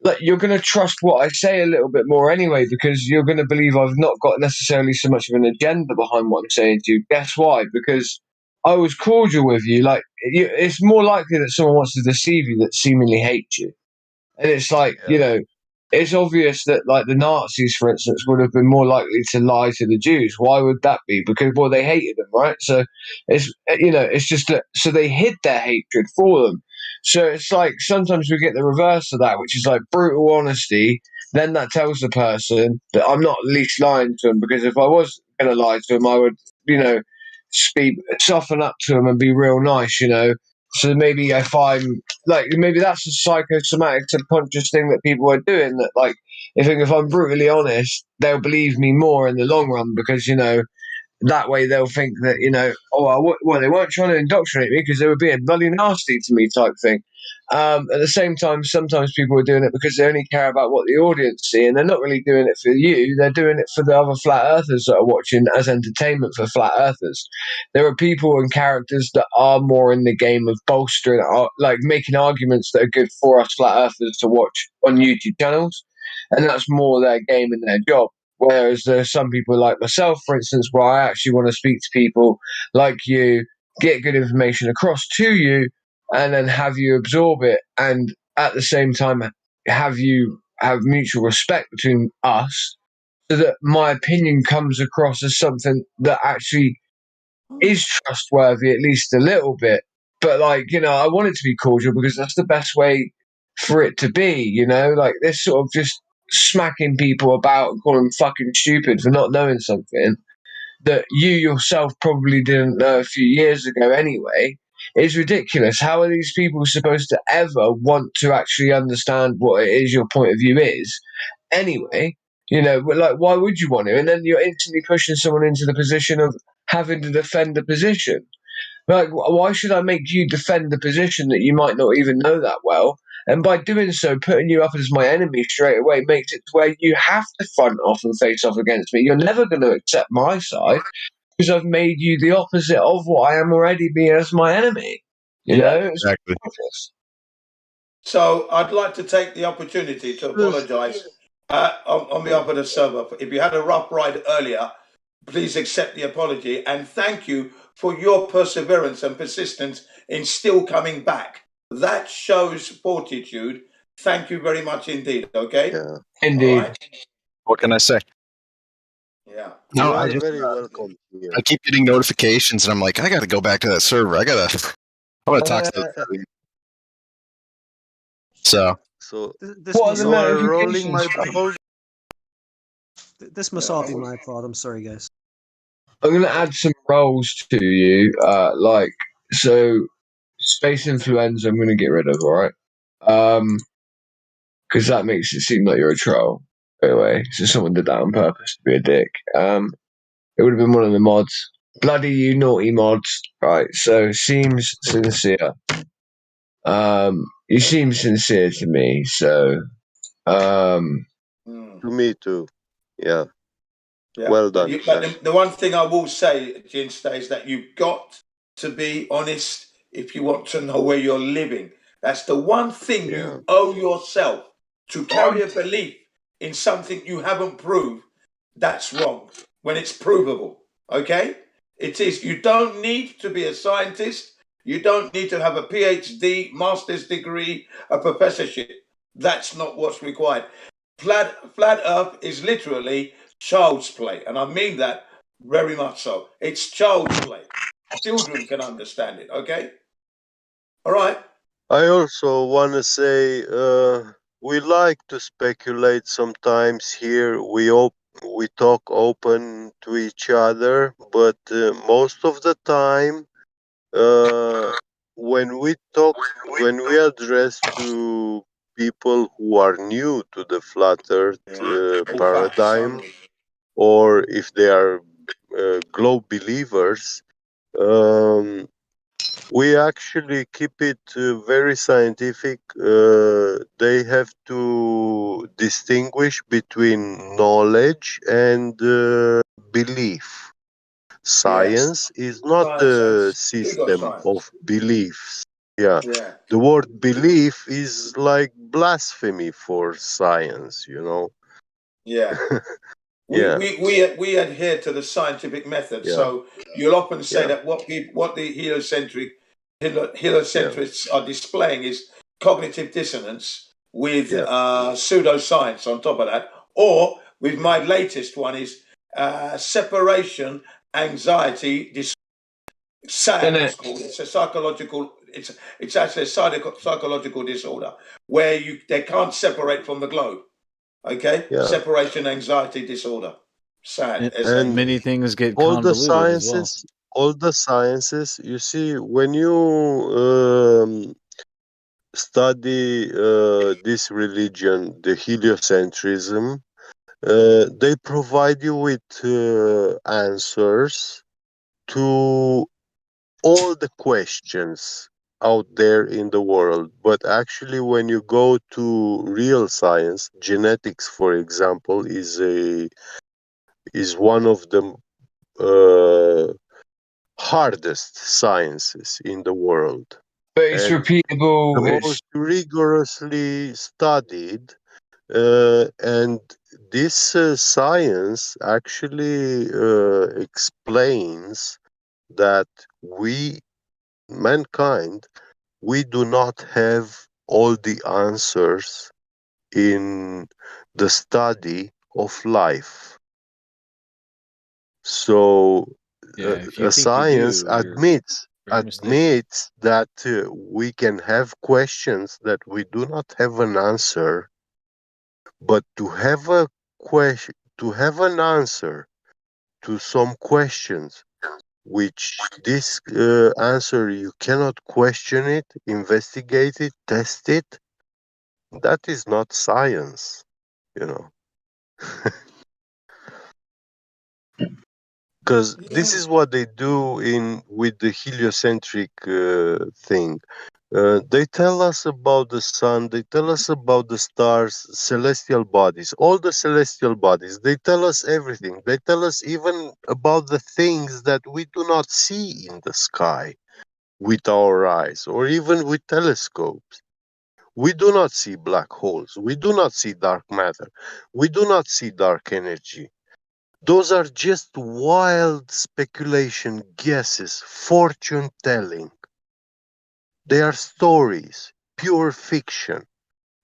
like, you're going to trust what I say a little bit more anyway, because you're going to believe I've not got necessarily so much of an agenda behind what I'm saying to you. Guess why? Because I was cordial with you. Like, it's more likely that someone wants to deceive you that seemingly hates you. And it's like, you know, it's obvious that, like, the Nazis, for instance, would have been more likely to lie to the Jews. Why would that be? Because, well, they hated them, right? So it's, you know, it's just that, so they hid their hatred for them. So it's like sometimes we get the reverse of that, which is like brutal honesty. Then that tells the person that I'm not at least lying to them, because if I was going to lie to them, I would, you know, soften up to them and be real nice, you know. So maybe if I'm like, maybe that's a psychosomatic subconscious thing that people are doing. That, like, if I'm brutally honest, they'll believe me more in the long run, because, you know, that way they'll think that, you know, well, they weren't trying to indoctrinate me because they were being bloody nasty to me, type thing. At the same time, sometimes people are doing it because they only care about what the audience see, and they're not really doing it for you. They're doing it for the other flat earthers that are watching as entertainment for flat earthers. There are people and characters that are more in the game of bolstering, like making arguments that are good for us flat earthers to watch on YouTube channels, and that's more their game and their job. Whereas there's some people like myself, for instance, where I actually want to speak to people like you, get good information across to you, and then have you absorb it, and at the same time have mutual respect between us, so that my opinion comes across as something that actually is trustworthy, at least a little bit. But, like, you know, I want it to be cordial because that's the best way for it to be, you know, like this sort of just smacking people about and calling them fucking stupid for not knowing something that you yourself probably didn't know a few years ago anyway is ridiculous. How are these people supposed to ever want to actually understand what it is your point of view is anyway? You know, like, why would you want to? And then you're instantly pushing someone into the position of having to defend a position. Like, why should I make you defend the position that you might not even know that well? And by doing so, putting you up as my enemy straight away makes it to where you have to front off and face off against me. You're never going to accept my side because I've made you the opposite of what I am already being as my enemy. You know? It's exactly. ridiculous. So I'd like to take the opportunity to apologise on behalf of the server. If you had a rough ride earlier, please accept the apology, and thank you for your perseverance and persistence in still coming back. That shows fortitude. Thank you very much indeed. Okay. Yeah. Indeed. All right? What can I say? Yeah. No, You I are just very welcome here. I keep getting notifications, and I'm like, I got to go back to that server. I want to talk to them. So This what are must the You are rolling notifications? my boat. This must all be my fault. I'm sorry, guys. I'm going to add some roles to you. Like, so space influenza, I'm going to get rid of, all right? Because that makes it seem like you're a troll. Anyway, so someone did that on purpose to be a dick. It would have been one of the mods. Bloody you naughty mods. Right, so seems sincere. You seem sincere to me, so To me too. Yeah. Yeah. Well But, done. the one thing I will say, Jinsta, is that you've got to be honest if you want to know where you're living. That's the one thing you owe yourself. To carry a belief in something you haven't proved, that's wrong when it's provable. Okay? It is. You don't need to be a scientist. You don't need to have a PhD, master's degree, a professorship. That's not what's required. Flat Earth is literally child's play, and I mean that very much so. It's child's play. Children can understand it. Okay. All right. I also want to say we like to speculate sometimes here. We talk open to each other, but most of the time, when we address to people who are new to the flat Earth paradigm, or if they are globe believers, we actually keep it very scientific. They have to distinguish between knowledge and belief. Science is not a system of beliefs. Yeah. Yeah. The word belief is like blasphemy for science, you know? Yeah. Yeah. We adhere to the scientific method. Yeah. So you'll often say Yeah. that what the Yeah. heliocentrists are displaying is cognitive dissonance with Yeah. pseudoscience on top of that. Or with my latest one is separation anxiety disorder. SAD, Isn't it's it? called. It's a psychological. It's actually a psychological disorder where they can't separate from the globe. Okay, Yeah. separation anxiety disorder. SAD. And many things get all the convoluted as well. sciences, you see, when you study this religion, the heliocentrism, they provide you with answers to all the questions out there in the world. But actually, when you go to real science, genetics, for example, is one of the hardest sciences in the world. But it's And repeatable. the It's most rigorously studied. And this science actually explains that mankind, we do not have all the answers in the study of life. So Yeah, if you a think you science do, you're very mistaken. admits that we can have questions that we do not have an answer, but to have a question, to have an answer to some questions which this answer you cannot question it, investigate it, test it, that is not science, you know. Because this is what they do in with the heliocentric thing. They tell us about the sun, they tell us about the stars, celestial bodies, all the celestial bodies. They tell us everything. They tell us even about the things that we do not see in the sky with our eyes or even with telescopes. We do not see black holes. We do not see dark matter. We do not see dark energy. Those are just wild speculation, guesses, fortune telling. They are stories, pure fiction,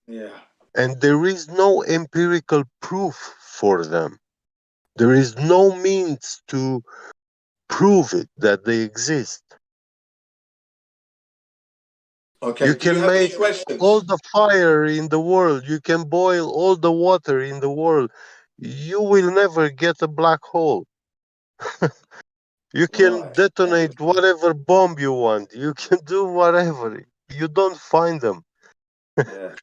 Yeah. and there is no empirical proof for them. There is no means to prove it that they exist. Okay. You Do you can have any make all questions? the fire in the world, you can boil all the water in the world. You will never get a black hole. You can Right. detonate whatever bomb you want. You can do whatever. You don't find them. Yeah.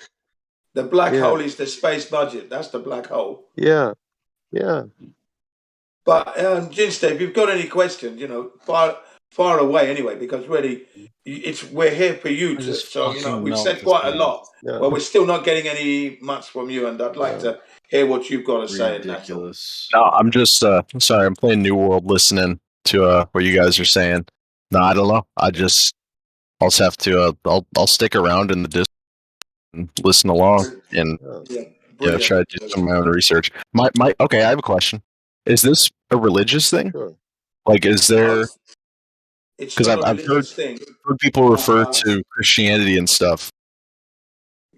The black Yeah, hole is the space budget. That's the black hole. yeah, yeah. But Jinster, if you've got any questions, far away anyway, because really, we're here for you I to. just So fucking we've melt said this quite a thing. lot. Yeah. Well, we're still not getting any much from you, and I'd like Yeah. to hear what you've got to say. And that's all. Ridiculous. No, I'm just sorry. I'm playing New World, listening to what you guys are saying. No, I don't know. I'll just have to. I'll stick around in the Discord and listen along, and Yeah, try brilliant. to do some of my own research. My okay. I have a question. Is this a religious thing? Sure. Like, is there? It's Because not a I've heard religious thing. people refer to Christianity and stuff.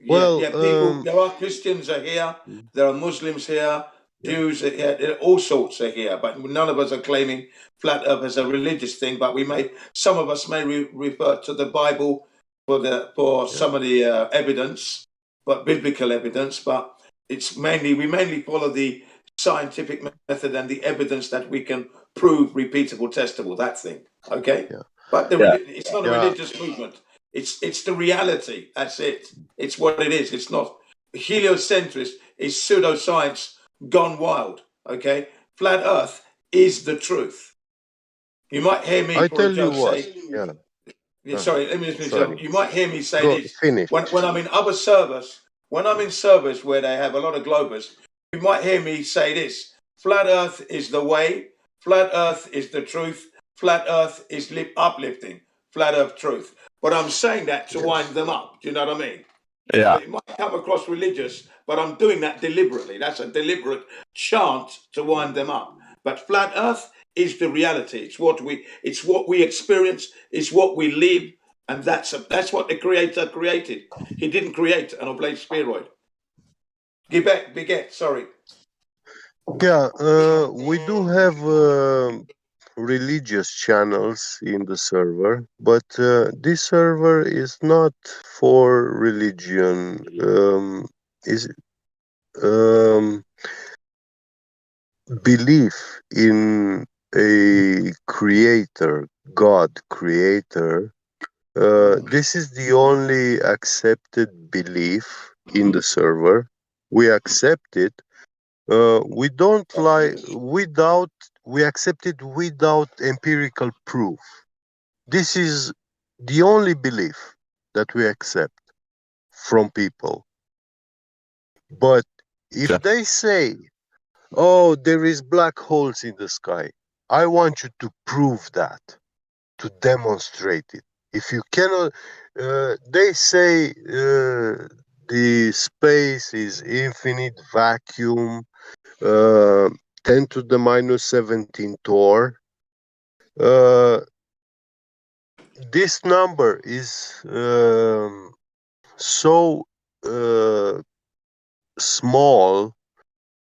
Well, People. There are Christians are here. There are Muslims here. Jews are here. All sorts are here. But none of us are claiming flat Earth as a religious thing. But some of us may refer to the Bible for some of the evidence, but biblical evidence. But we mainly follow the scientific method and the evidence that we can prove repeatable, testable. That thing. Okay. yeah. But Yeah. it's not a Yeah. religious movement. It's the reality. That's it. It's what it is. It's not heliocentrist. Is pseudoscience gone wild. Okay, flat Earth is the truth. You might hear me I for a tell you joke what. say. Yeah. Sorry, let me just finish Sorry. up. You might hear me say Go this finish. when I'm in other servers. When I'm in servers where they have a lot of globers, you might hear me say this: flat Earth is the way. Flat Earth is the truth. Flat Earth is uplifting. Flat Earth truth. but I'm saying that to wind them up. Do you know what I mean? Yeah. It might come across religious, but I'm doing that deliberately. That's a deliberate chant to wind them up. But flat Earth is the reality. It's what we experience. It's what we live, and that's what the Creator created. He didn't create an oblate spheroid. Beget. Sorry. Yeah, we do have religious channels in the server, but this server is not for religion. Is belief in a creator, God creator. This is the only accepted belief in the server. We accept it. We don't lie without, we accept it without empirical proof. This is the only belief that we accept from people. But if they say, oh, there is black holes in the sky, I want you to prove that, to demonstrate it. If you cannot, they say the space is infinite vacuum, 10 to the minus 17 Tor. This number is so small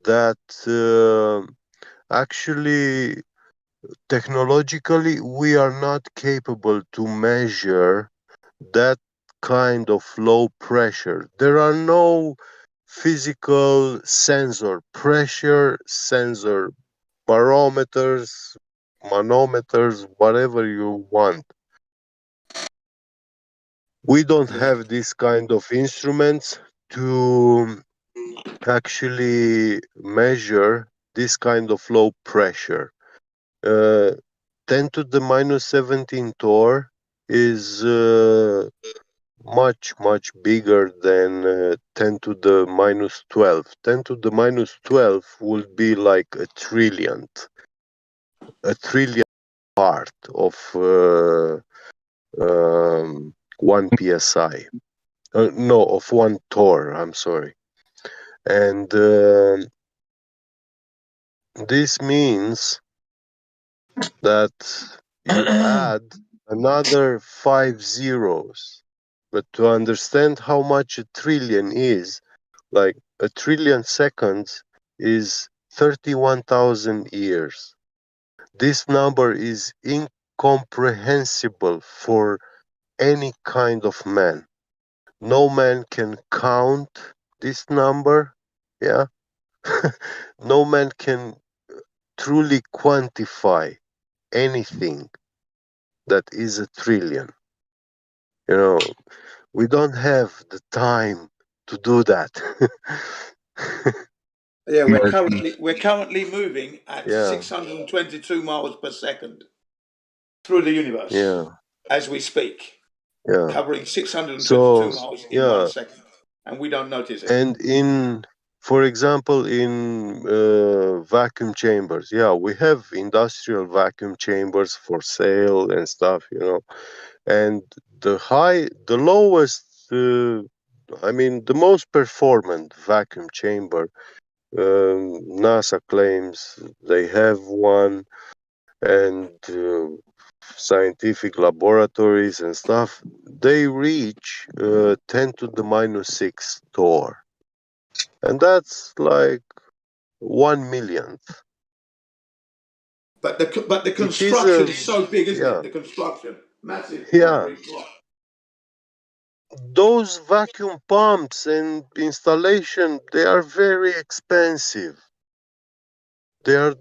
that actually technologically we are not capable to measure that kind of low pressure. There are no physical sensor, pressure sensor, barometers, manometers, whatever you want. We don't have this kind of instruments to actually measure this kind of low pressure. 10 to the minus 17 Tor is much, much bigger than 10 to the minus 12. 10 to the minus 12 would be like a trillion part of 1 psi. No, of 1 Tor, I'm sorry. And this means that you add another 5 zeros. But to understand how much a trillion is, like a trillion seconds is 31,000 years. This number is incomprehensible for any kind of man. No man can count this number. Yeah. No man can truly quantify anything that is a trillion. You know, we don't have the time to do that. Yeah, we're currently moving at Yeah, 622 miles per second through the universe yeah, as we speak, yeah. covering 622 So, miles in yeah, 1 second, and we don't notice it. and in, for example, in vacuum chambers, yeah, we have industrial vacuum chambers for sale and stuff, you know, and the lowest, I mean, the most performant vacuum chamber, NASA claims they have one, and scientific laboratories and stuff, they reach 10 to the minus 6 Tor. And that's like 1 millionth. But the It is construction is so big, isn't yeah, it? The construction, massive yeah. concrete block. Those vacuum pumps and installation, they are very expensive. They are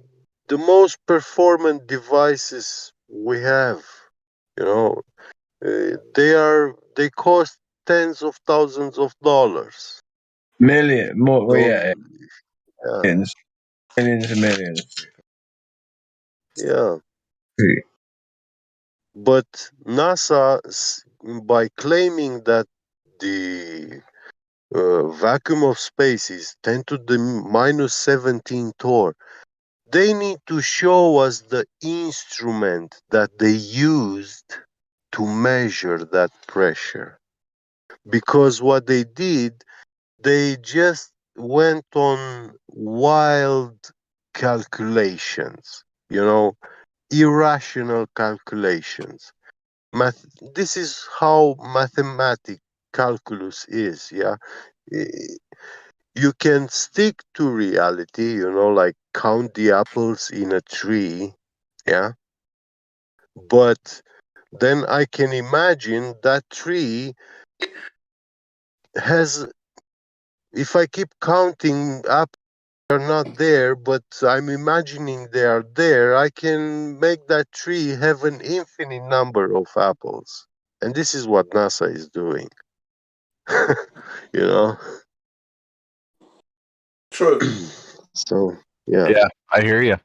the most performant devices we have. You know, they cost tens of thousands of dollars. More, well, So yeah, yeah, millions, millions and millions. yeah. But NASA, by claiming that the vacuum of space is 10 to the minus 17 Tor, they need to show us the instrument that they used to measure that pressure. Because what they did, they just went on wild calculations, irrational calculations. This is how mathematic calculus is, yeah. You can stick to reality, like count the apples in a tree, yeah. But then I can imagine that tree has, if I keep counting apples, they're not there, but I'm imagining they are there, I can make that tree have an infinite number of apples. And this is what NASA is doing. you know? True. So, yeah. Yeah, I hear you.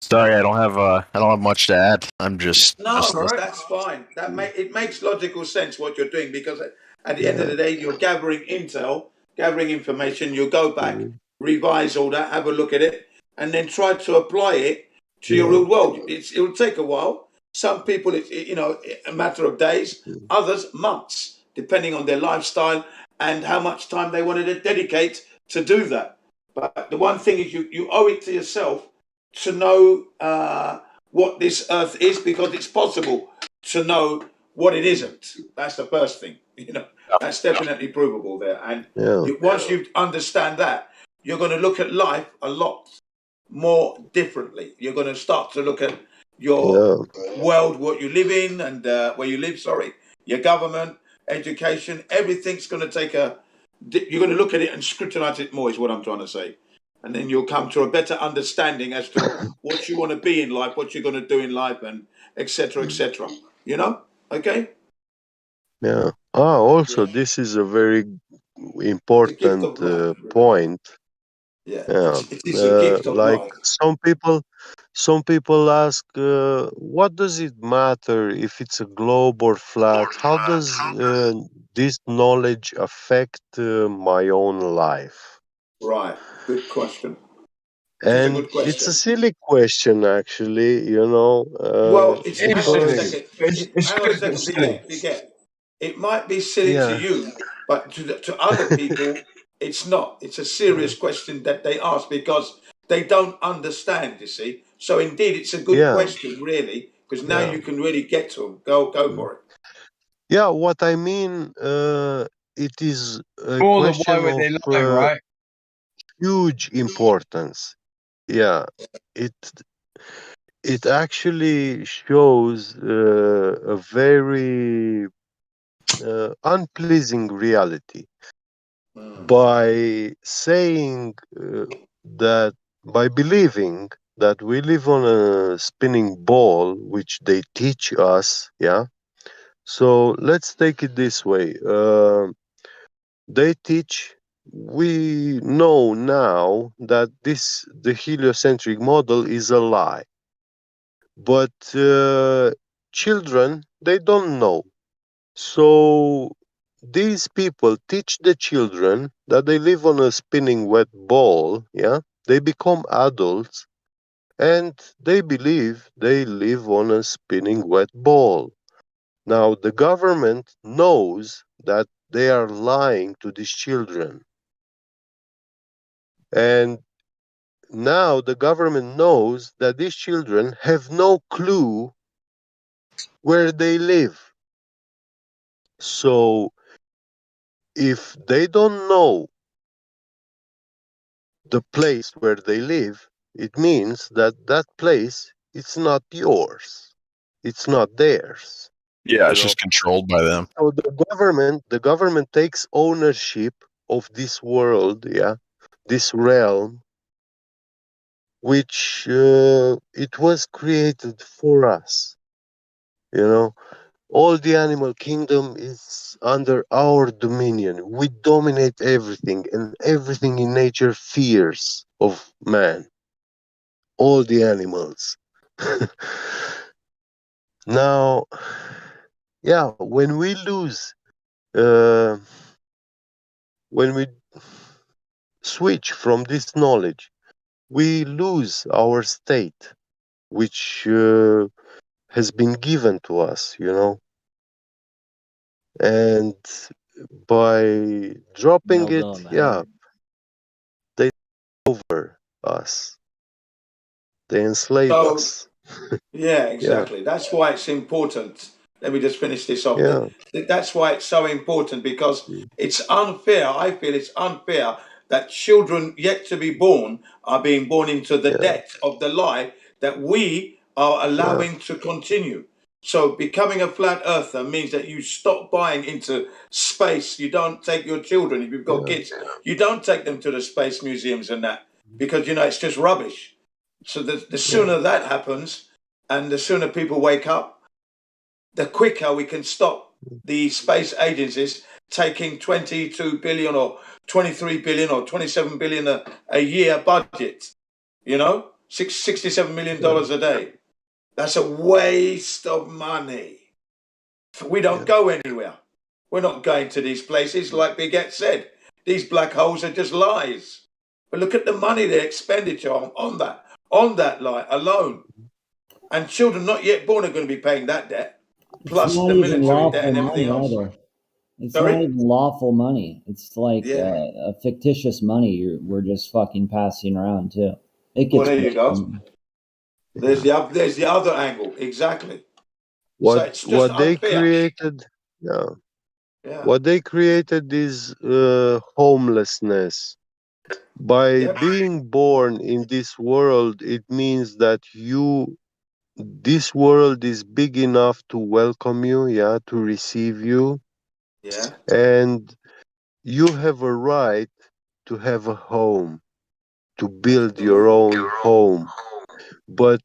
Sorry, I don't have much to add. I'm just No, listening. that's fine. It makes logical sense what you're doing because at the end of Yeah. the day, you're gathering intel, gathering information. You go back, Mhm. revise all that, have a look at it, and then try to apply it to your Yeah. real world. It will take a while. Some people, a matter of days. Others, months, depending on their lifestyle and how much time they wanted to dedicate to do that. But the one thing is, you owe it to yourself to know what this earth is because it's possible to know what it isn't. That's the first thing. That's definitely provable there. And Yeah. once you understand that, you're going to look at life a lot more differently. You're going to start to look at your Yeah. world, what you live in, and where you live. Sorry, your government, education, everything's going to take a. You're going to look at it and scrutinize it more. Is what I'm trying to say, and then you'll come to a better understanding as to what you want to be in life, what you're going to do in life, and etc. etc. Okay. Yeah. Also, this is a very The gift important of life. point. Yeah, Yeah. it is a gift of Like life. some people ask, what does it matter if it's a globe or flat? How does this knowledge affect my own life? Right. Good question. It is a And good it's a question. silly question, actually, Well, it's It is hang on a silly. because, second. It's Hang on a good, but second. silly. Forget. It might be silly to yeah, you, but to other people, it's not. It's a serious question that they ask because they don't understand. You see. So indeed, it's a good yeah, question, really, because now yeah. you can really get to them. Go Mm. for it. Yeah, what I mean, it is a More than why question would of they lie, right? huge importance. Yeah, it it actually shows a very unpleasing reality by saying that, by believing that we live on a spinning ball, which they teach us. Yeah. So let's take it this way. They teach. We know now that the heliocentric model is a lie, but children, they don't know. So these people teach the children that they live on a spinning wet ball. Yeah, they become adults and they believe they live on a spinning wet ball. Now the government knows that they are lying to these children, and now the government knows that these children have no clue where they live. So if they don't know the place where they live, it means that that place it's not yours. It's not theirs. Yeah, You it's know. just controlled by them. So the government takes ownership of this world, yeah, this realm, which it was created for us. You know, all the animal kingdom is under our dominion. We dominate everything, and everything in nature fears of man. All the animals. Now, yeah, uh, when we switch from this knowledge, we lose our state, which has been given to us, you know, and by dropping Nailed it it, on the yeah, head. they over us, they enslave So, us. yeah, Yeah, exactly. That's why it's important. Let me just finish this off. yeah, That's why it's so important, because it's unfair. I feel it's unfair that children yet to be born are being born into the yeah, debt of the lie that we are yeah, allowing to continue. So becoming a flat earther means that you stop buying into space. You don't take your children, if you've got yeah, kids, you don't take them to the space museums and that, because, you know, it's just rubbish. So the yeah, sooner that happens and the sooner people wake up, the quicker we can stop the space agencies taking 22 billion or 23 billion or 27 billion a year budget, you know, $67 million yeah, a day. That's a waste of money. We don't yeah, go anywhere. We're not going to these places. Like Biget said, these black holes are just lies. But look at the money they expenditure on that lie alone. And children not yet born are going to be paying that debt, It's plus not the even military debt lawful and everything money else. either. It's not Sorry? even lawful money. It's like Yeah. a fictitious money we're just fucking passing around too. It Well, gets there you worse. go. There's the other angle. Exactly. So What it's just what they unfair. created, yeah, Yeah. what they created is homelessness. By Yep. being born in this world, it means that this world is big enough to welcome you, yeah, to receive you, Yeah. and you have a right to have a home, to build your Absolutely. own home. But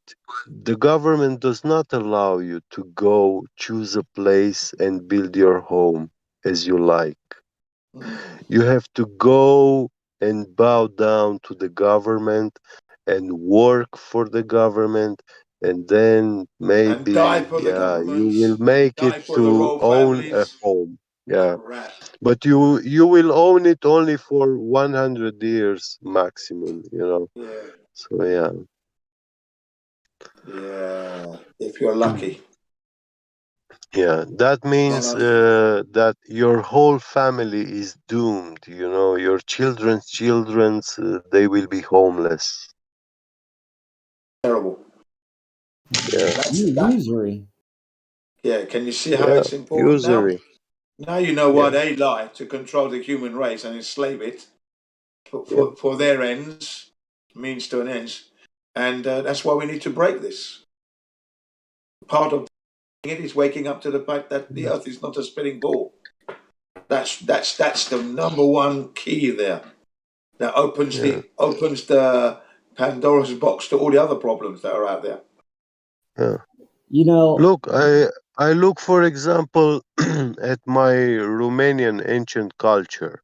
the government does not allow you to go choose a place and build your home as you like. You have to go and bow down to the government and work for the government, and then And die maybe, for the yeah, you will governments, make it die for the to royal own a families. home. Yeah. Correct. But you will own it only for 100 years maximum, you know. Yeah. So yeah. Yeah. If you're lucky. Yeah, that But means that your whole family is doomed. You know, your children's, they will be homeless. terrible. Yeah, Usury. Yeah. Can you see how yeah, it's important now? usury. Now you know why Yeah, they lie to control the human race and enslave it yeah, for their ends, means to an end. And that's why we need to break this. Part of it is waking up to the fact that the earth is not a spinning ball. That's the number one key there. That yeah, opens the Pandora's box to all the other problems that are out there. yeah. You know, Look, I look, for example, at my Romanian ancient culture,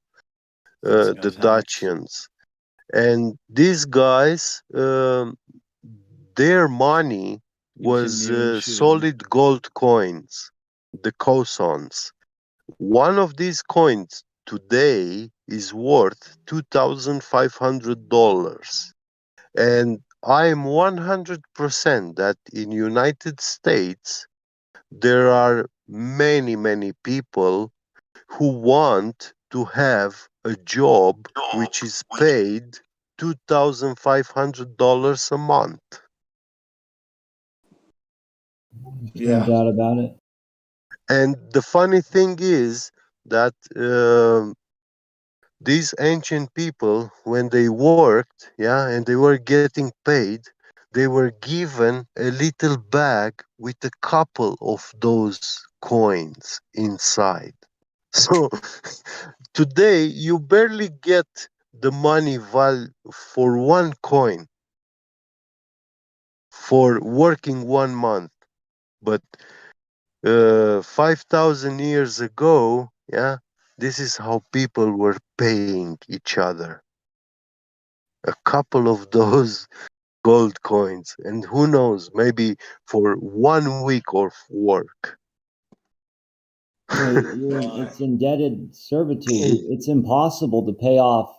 This the guy's hacked. Dacians, and these guys, their money You shouldn't was even shoot at him. solid gold coins, the kosons. One of these coins today is worth $2,500, and I'm 100% that in United States there are many people who want to have a job which is paid $2,500 a month. there's no Yeah. doubt about it. And the funny thing is that these ancient people, when they worked, yeah, and they were getting paid, they were given a little bag with a couple of those coins inside. So today you barely get the money for one coin for working 1 month. But 5,000 years ago, yeah, this is how people were paying each other. A couple of those gold coins, and who knows, maybe for 1 week of work. Well, it's indebted servitude. It's impossible to pay off.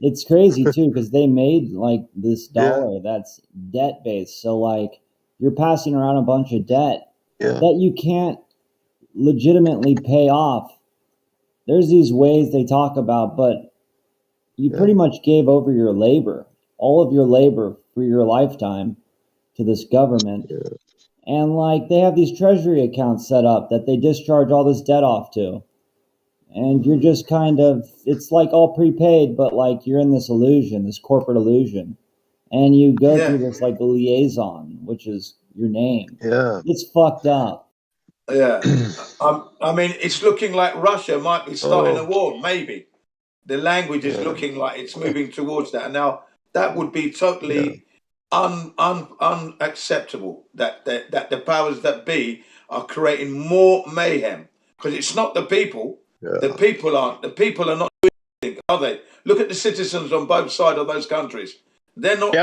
It's crazy too because they made like this Yeah, dollar that's debt based. So like you're passing around a bunch of debt Yeah. that you can't legitimately pay off. There's these ways they talk about, but you pretty much gave over your labor, all of your labor for your lifetime to this government. Yeah. And like they have these treasury accounts set up that they discharge all this debt off to. And you're just kind of, it's like all prepaid, but like you're in this illusion, this corporate illusion. And you go through this like liaison, which is your name. Yeah. It's fucked up. Yeah. I mean, it's looking like Russia might be starting a Oh. war, maybe. The language is Yeah. looking like it's moving towards that. And now that would be totally unacceptable that the powers that be are creating more mayhem, because it's not the people. Yeah. The people are not doing anything, are they? Look at the citizens on both sides of those countries. They're not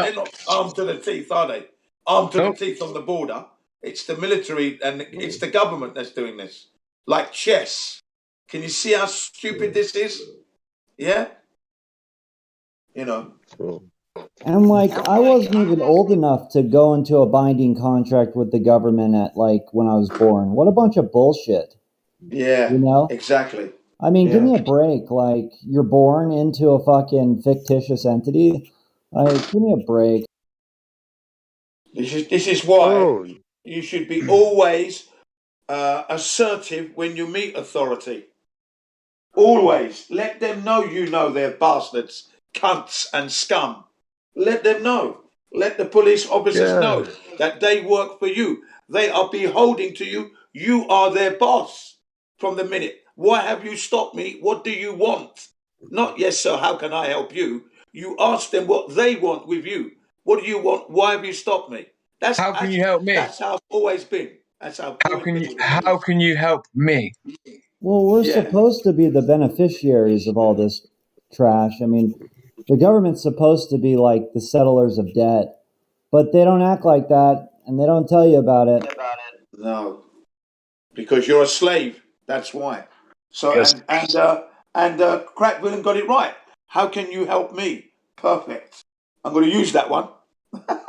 armed to the teeth, are they? Armed to the teeth on the border. It's the military and it's the government that's doing this. Like chess. Can you see how stupid this is? Yeah? You know. And like I wasn't even old enough to go into a binding contract with the government at like when I was born. What a bunch of bullshit. Yeah, you know? exactly. I mean, give me a break. Like you're born into a fucking fictitious entity. Like give me a break. This is why you should be always assertive when you meet authority. Always. Let them know you know they're bastards, cunts and scum. Let them know. Let the police officers know that they work for you. They are beholding to you. You are their boss from the minute. Why have you stopped me? What do you want? Not, yes, sir, how can I help you? You ask them what they want with you. What do you want? Why have you stopped me? How can you help me? That's how it's always been. That's how. How can you help me? Well, we're supposed to be the beneficiaries of all this trash. I mean, the government's supposed to be like the settlers of debt, but they don't act like that, and they don't tell you about it. No, because you're a slave. That's why. So and Crack Villain got it right. How can you help me? Perfect. I'm going to use that one.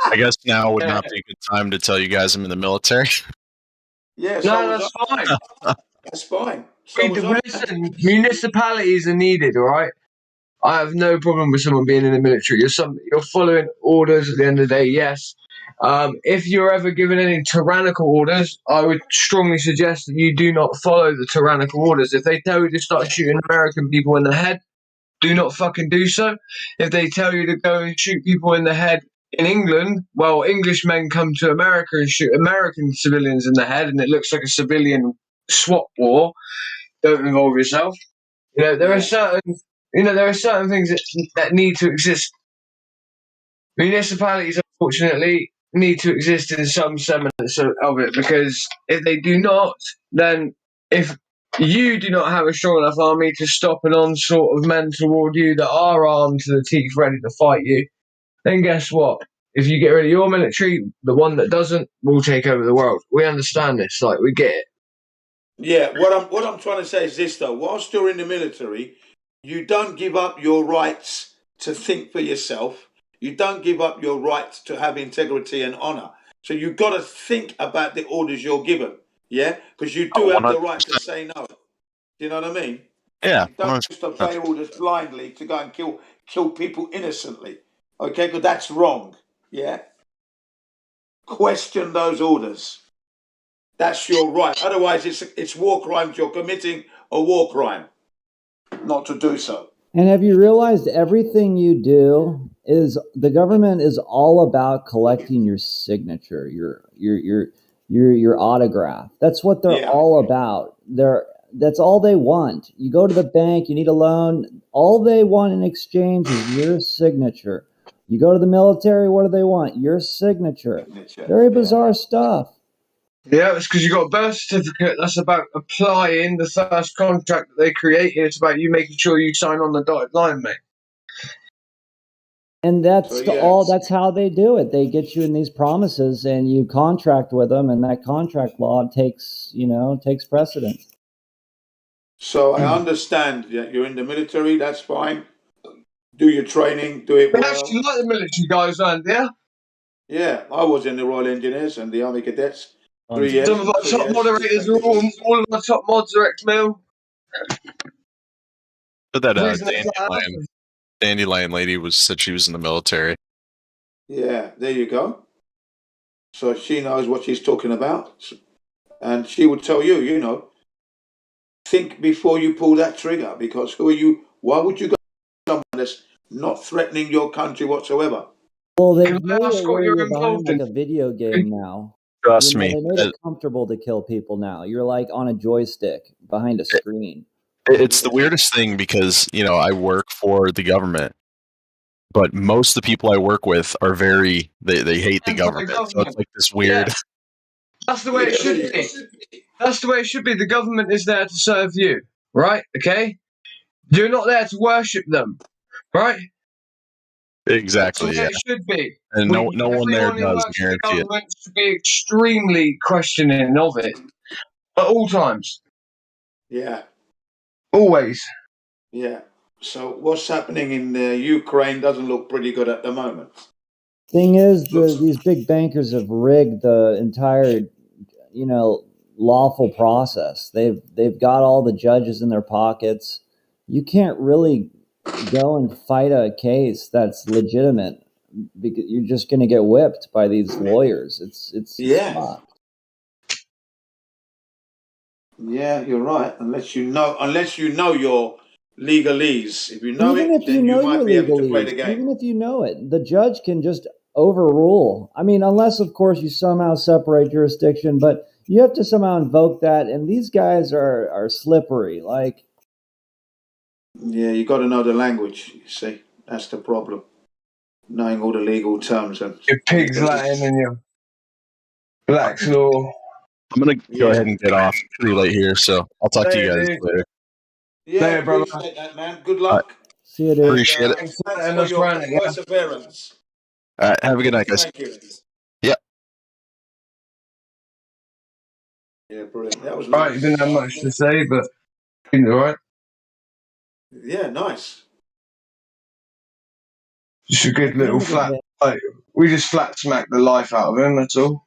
I guess now would not be a good time to tell you guys I'm in the military. Yeah, No, that's fine. That's fine. Listen, municipalities are needed, all right? I have no problem with someone being in the military. You're following orders at the end of the day, yes. If you're ever given any tyrannical orders, I would strongly suggest that you do not follow the tyrannical orders. If they tell you to start shooting American people in the head, do not fucking do so. If they tell you to go and shoot people in the head in England, well, Englishmen come to America and shoot American civilians in the head, and it looks like a civilian swap war. Don't involve yourself. You know, there are certain things that need to exist. Municipalities, unfortunately, need to exist in some semblance of it, because if they do not, then if you do not have a strong enough army to stop an onslaught of men toward you that are armed to the teeth ready to fight you, then guess what? If you get rid of your military, the one that doesn't will take over the world. We understand this, like we get it. Yeah, what I'm trying to say is this though: whilst you're in the military, you don't give up your rights to think for yourself. You don't give up your right to have integrity and honor. So you've got to think about the orders you're given. Yeah, because you do have the right to say no. Do you know what I mean? Yeah. You don't just obey orders blindly to go and kill people innocently. Okay, because that's wrong. Yeah. Question those orders. That's your right. Otherwise, it's war crimes. You're committing a war crime not to do so. And have you realized everything you do is the government is all about collecting your signature, your autograph. That's what they're all about. That's all they want. You go to the bank, you need a loan. All they want in exchange is your signature. You go to the military, what do they want? Your signature. Very bizarre stuff. Yeah, it's because you got a birth certificate. That's about applying the first contract that they created. It's about you making sure you sign on the dotted line, mate. And that's how they do it. They get you in these promises and you contract with them, and that contract law takes precedence. So I understand that you're in the military. That's fine. Do your training. Do it well. You actually like the military guys, aren't you? Yeah, I was in the Royal Engineers and the Army Cadets. 3 years. Some of our 2 top years, moderators are respectively. all of our top mods are ex-mil. But that Reason it's like dandelion lady said she was in the military. Yeah, there you go. So she knows what she's talking about. And she would tell you, you know, think before you pull that trigger, because who are you? Why would you go to someone that's not threatening your country whatsoever? Well, they've Can made I it ask what where you're you're behind involved like in? a video game now. Trust You know, me, they made it comfortable to kill people now. You're like on a joystick behind a screen. it's the weirdest thing because, you know, I work for the government, but most of the people I work with are they hate the government. So it's like this weird. Yeah. That's the way it should be. That's the way it should be. The government is there to serve you, right? Okay? You're not there to worship them, right? Exactly, That's the yeah. way it should be. And no one there Everyone who does, I works for the guarantee it. government should be extremely questioning of it at all times. Yeah. Always. Yeah. So what's happening in Ukraine doesn't look pretty good at the moment. Thing is, these big bankers have rigged the entire, you know, lawful process. They've got all the judges in their pockets. You can't really go and fight a case that's legitimate because you're just going to get whipped by these lawyers. It's Yeah. fucked. Yeah, you're right. Unless you know your legalese. If you know Even it, if you then you know might your be able to play the legalese, game. even if you know it, the judge can just overrule. I mean, unless of course you somehow separate jurisdiction, but you have to somehow invoke that. And these guys are slippery. Like, Yeah, you got to know the language. You see, that's the problem. Knowing all the legal terms and Your pig's Latin and your Black's law. I'm going to go ahead and get off. It's pretty late here, so I'll talk to you guys later. Yeah, Later, brother. appreciate that, man. Good luck. see you, dude. Appreciate it. Thanks letting for us your run it, yeah? perseverance. All right, have a good night, guys. Thank you. Yeah. Yeah, brilliant. That was Right, nice. you didn't have much to say, but you all right. Yeah, nice. Just a good little flat. Like, we just flat smacked the life out of him. That's all.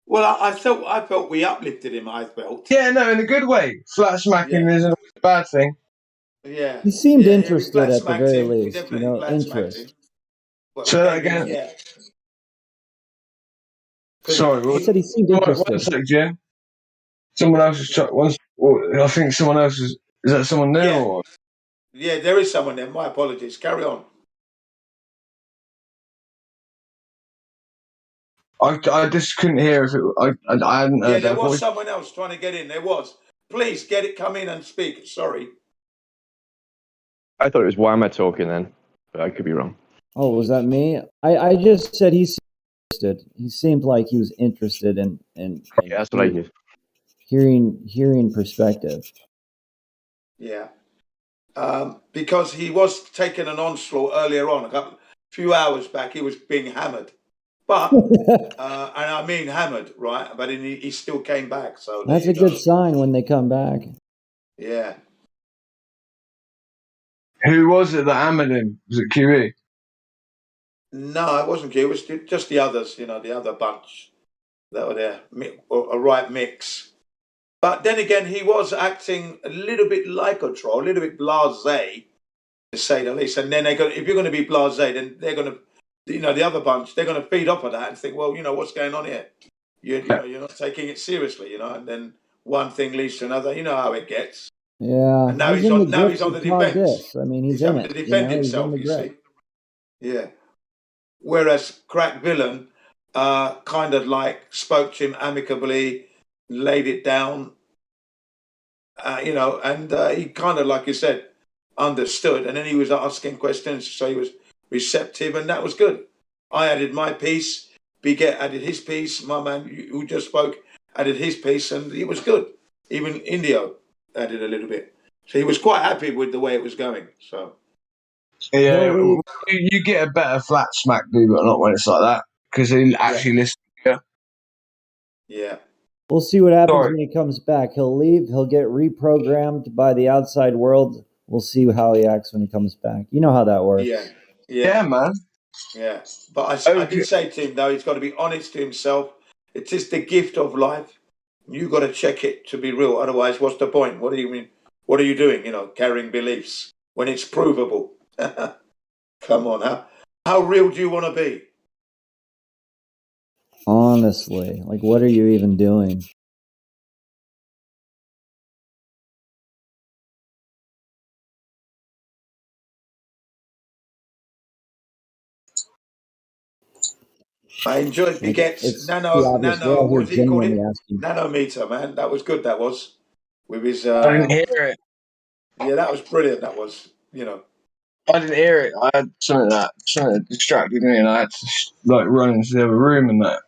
Well, I felt we uplifted him. I felt. Yeah, no, in a good way. Flat smacking isn't a bad thing. Yeah. He seemed we interested flat at the smacked very him. We least. You definitely know, flat smacked him. interest. But Say we that gave him- again. Yeah. Sorry, He said he seemed interested. One sec, Jim. Someone else is I think someone else is. Is that someone new Yeah. or? Yeah, there is someone there. My apologies. Carry on. I just couldn't hear if it. I hadn't Yeah, heard there that was voice. someone else trying to get in. There was. Please come in and speak. Sorry. I thought it was why am I talking then, but I could be wrong. Oh, was that me? I just said he seemed interested. He seemed like he was interested in Yeah, that's what I hear. hearing perspective. Yeah. Because he was taking an onslaught earlier on, a few hours back. He was being hammered, but and I mean hammered, right? But he still came back. So That's a good sign when they come back. Yeah. Who was it that hammered him? Was it QE? No, it wasn't Q. It was just the others. You know, the other bunch that were there, a right mix. But then again, he was acting a little bit like a troll, a little bit blasé, to say the least. And then if you're going to be blasé, then they're going to, you know, the other bunch, they're going to feed off of that and think, well, you know, what's going on here? You know, you're not taking it seriously, you know. And then one thing leads to another. You know how it gets. Yeah, And now he's in on the the Todd defense. Diss. I mean, he's in having it. to defend He's in himself. the You grip. see. Yeah. Whereas Crack Villain kind of like spoke to him amicably, laid it down, you know, and he kind of, like you said, understood. And then he was asking questions, so he was receptive, and that was good. I added my piece. Biget added his piece. My man who just spoke added his piece, and it was good. Even Indio added a little bit. So he was quite happy with the way it was going. So. Yeah, you get a better flat smack, do, but not when it's like that, because he actually listens. Yeah. Yeah. We'll see what happens when he comes back. He'll leave. He'll get reprogrammed by the outside world. We'll see how he acts when he comes back. You know how that works. Yeah. Yeah, man. Yeah, but I did say to him though, he's got to be honest to himself. It's just the gift of life. You got to check it to be real. Otherwise, what's the point? What do you mean? What are you doing? You know, carrying beliefs when it's provable. Come on, how real do you want to be? Honestly, like, what are you even doing? I enjoyed Like, Biget's it's pretty obvious. We're all what here does he call genuinely it? asking. Nanometer, man. That was good. That was with his. I didn't hear it. Yeah, that was brilliant. That was, you know. I didn't hear it. I had something that distracted me, and I had to like run into the other room and that.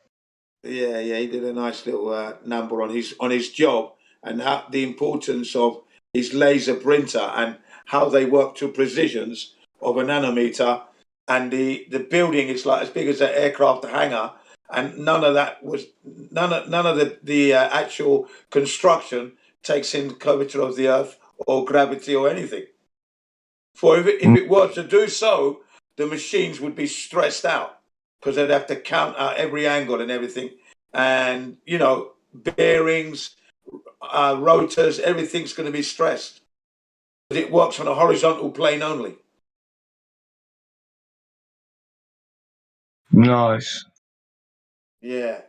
Yeah, he did a nice little number on his job and how the importance of his laser printer and how they work to precisions of a nanometer, and the building is like as big as an aircraft hangar, and none of the actual construction takes in curvature of the Earth or gravity or anything. For if it were to do so, the machines would be stressed out because they'd have to count out every angle and everything. And, you know, bearings, rotors, everything's going to be stressed. It works on a horizontal plane only. Nice. Yeah.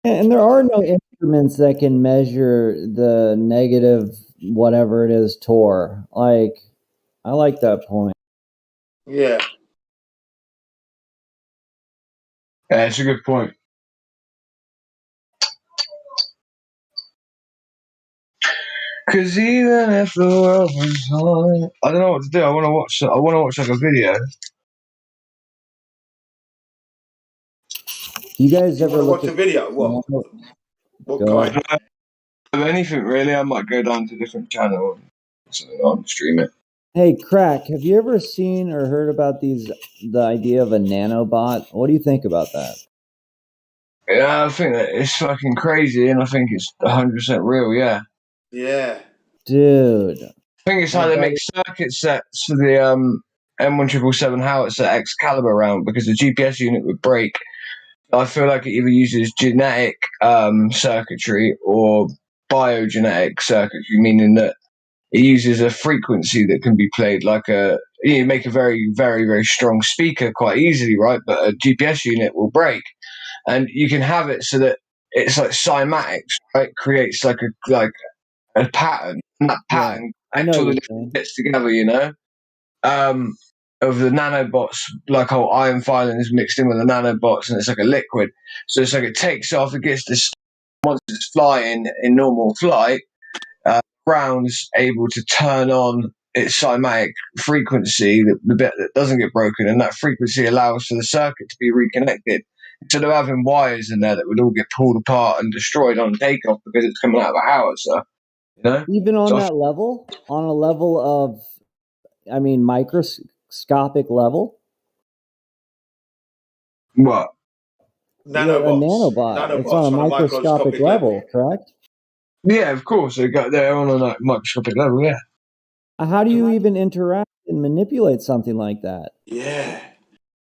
And there are no instruments that can measure the negative whatever it is torr. Like, I like that point. Yeah. Yeah, it's a good point. Because even if the world was on, I don't know what to do. I want to watch like a video. You guys You ever want to look watch at a video? What? What Go kind? Of anything really, I might go down to a different channel and stream it. Hey, Crack, have you ever seen or heard about the idea of a nanobot? What do you think about that? Yeah, I think that it's fucking crazy, and I think it's 100% real. Yeah. Yeah. Dude. I think it's how they make circuit sets for the M1777 howitzer Excalibur round, because the GPS unit would break. I feel like it either uses genetic circuitry or biogenetic circuitry, meaning that it uses a frequency that can be played like you make a very, very, very strong speaker quite easily, right? But a GPS unit will break, and you can have it so that it's like cymatics, right? Creates like a pattern, and that pattern connects all the different bits together, you know. Of the nanobots, like how iron filing is mixed in with the nanobots, and it's like a liquid. So it's like it takes off, it gets this. Once it's flying in normal flight, ground's able to turn on its cymatic frequency, the bit that doesn't get broken, and that frequency allows for the circuit to be reconnected. Instead of having wires in there that would all get pulled apart and destroyed on takeoff because it's coming out of a howitzer, you know? Even on that level? On a level of, I mean, microscopic level? What? Nanobots. A nanobot. It's on a microscopic level, correct? Yeah, of course. They're on a microscopic level, yeah. How do you even interact and manipulate something like that? Yeah.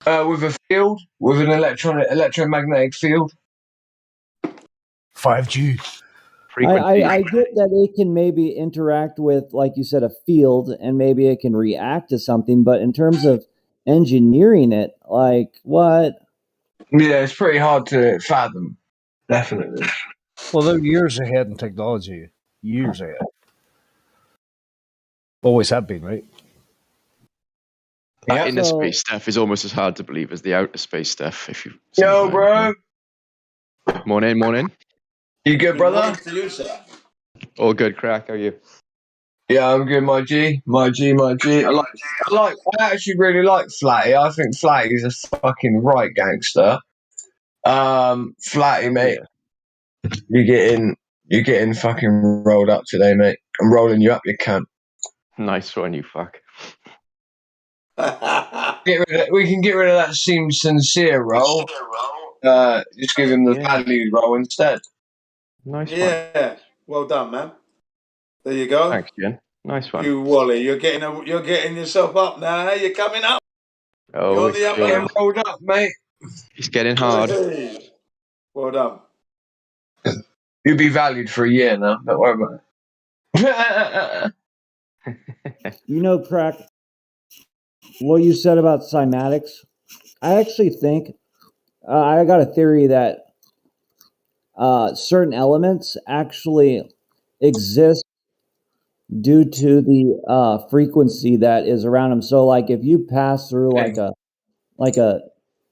With a field, with an electromagnetic field. 5G. I get that it can maybe interact with, like you said, a field, and maybe it can react to something, but in terms of engineering it, like, what? Yeah, it's pretty hard to fathom. Definitely. Well, they're years ahead in technology. Years ahead. Always have been, right? That inner space stuff is almost as hard to believe as the outer space stuff. If you Yo, bro. Morning. You good, brother? To you, sir. All good, Crack. How are you? Yeah, I'm good, my G. I actually really like Flatty. I think Flatty's a fucking right gangster. Flatty, mate. You're getting fucking rolled up today, mate. I'm rolling you up, you cunt. Nice one, you fuck. We can get rid of that seem sincere roll. Just give him the value roll instead. Nice one. Yeah. Well done, man. There you go. Thanks, Jen. Nice one. You Wally, you're getting yourself up now. You're coming up. Oh, You on it's the up, getting man? Rolled up, mate. it's getting hard. Hey. Well done. You'll be valued for a year now. Don't worry about it. You know, Crack, what you said about cymatics, I actually think I got a theory that certain elements actually exist due to the frequency that is around them. So, like, if you pass through like a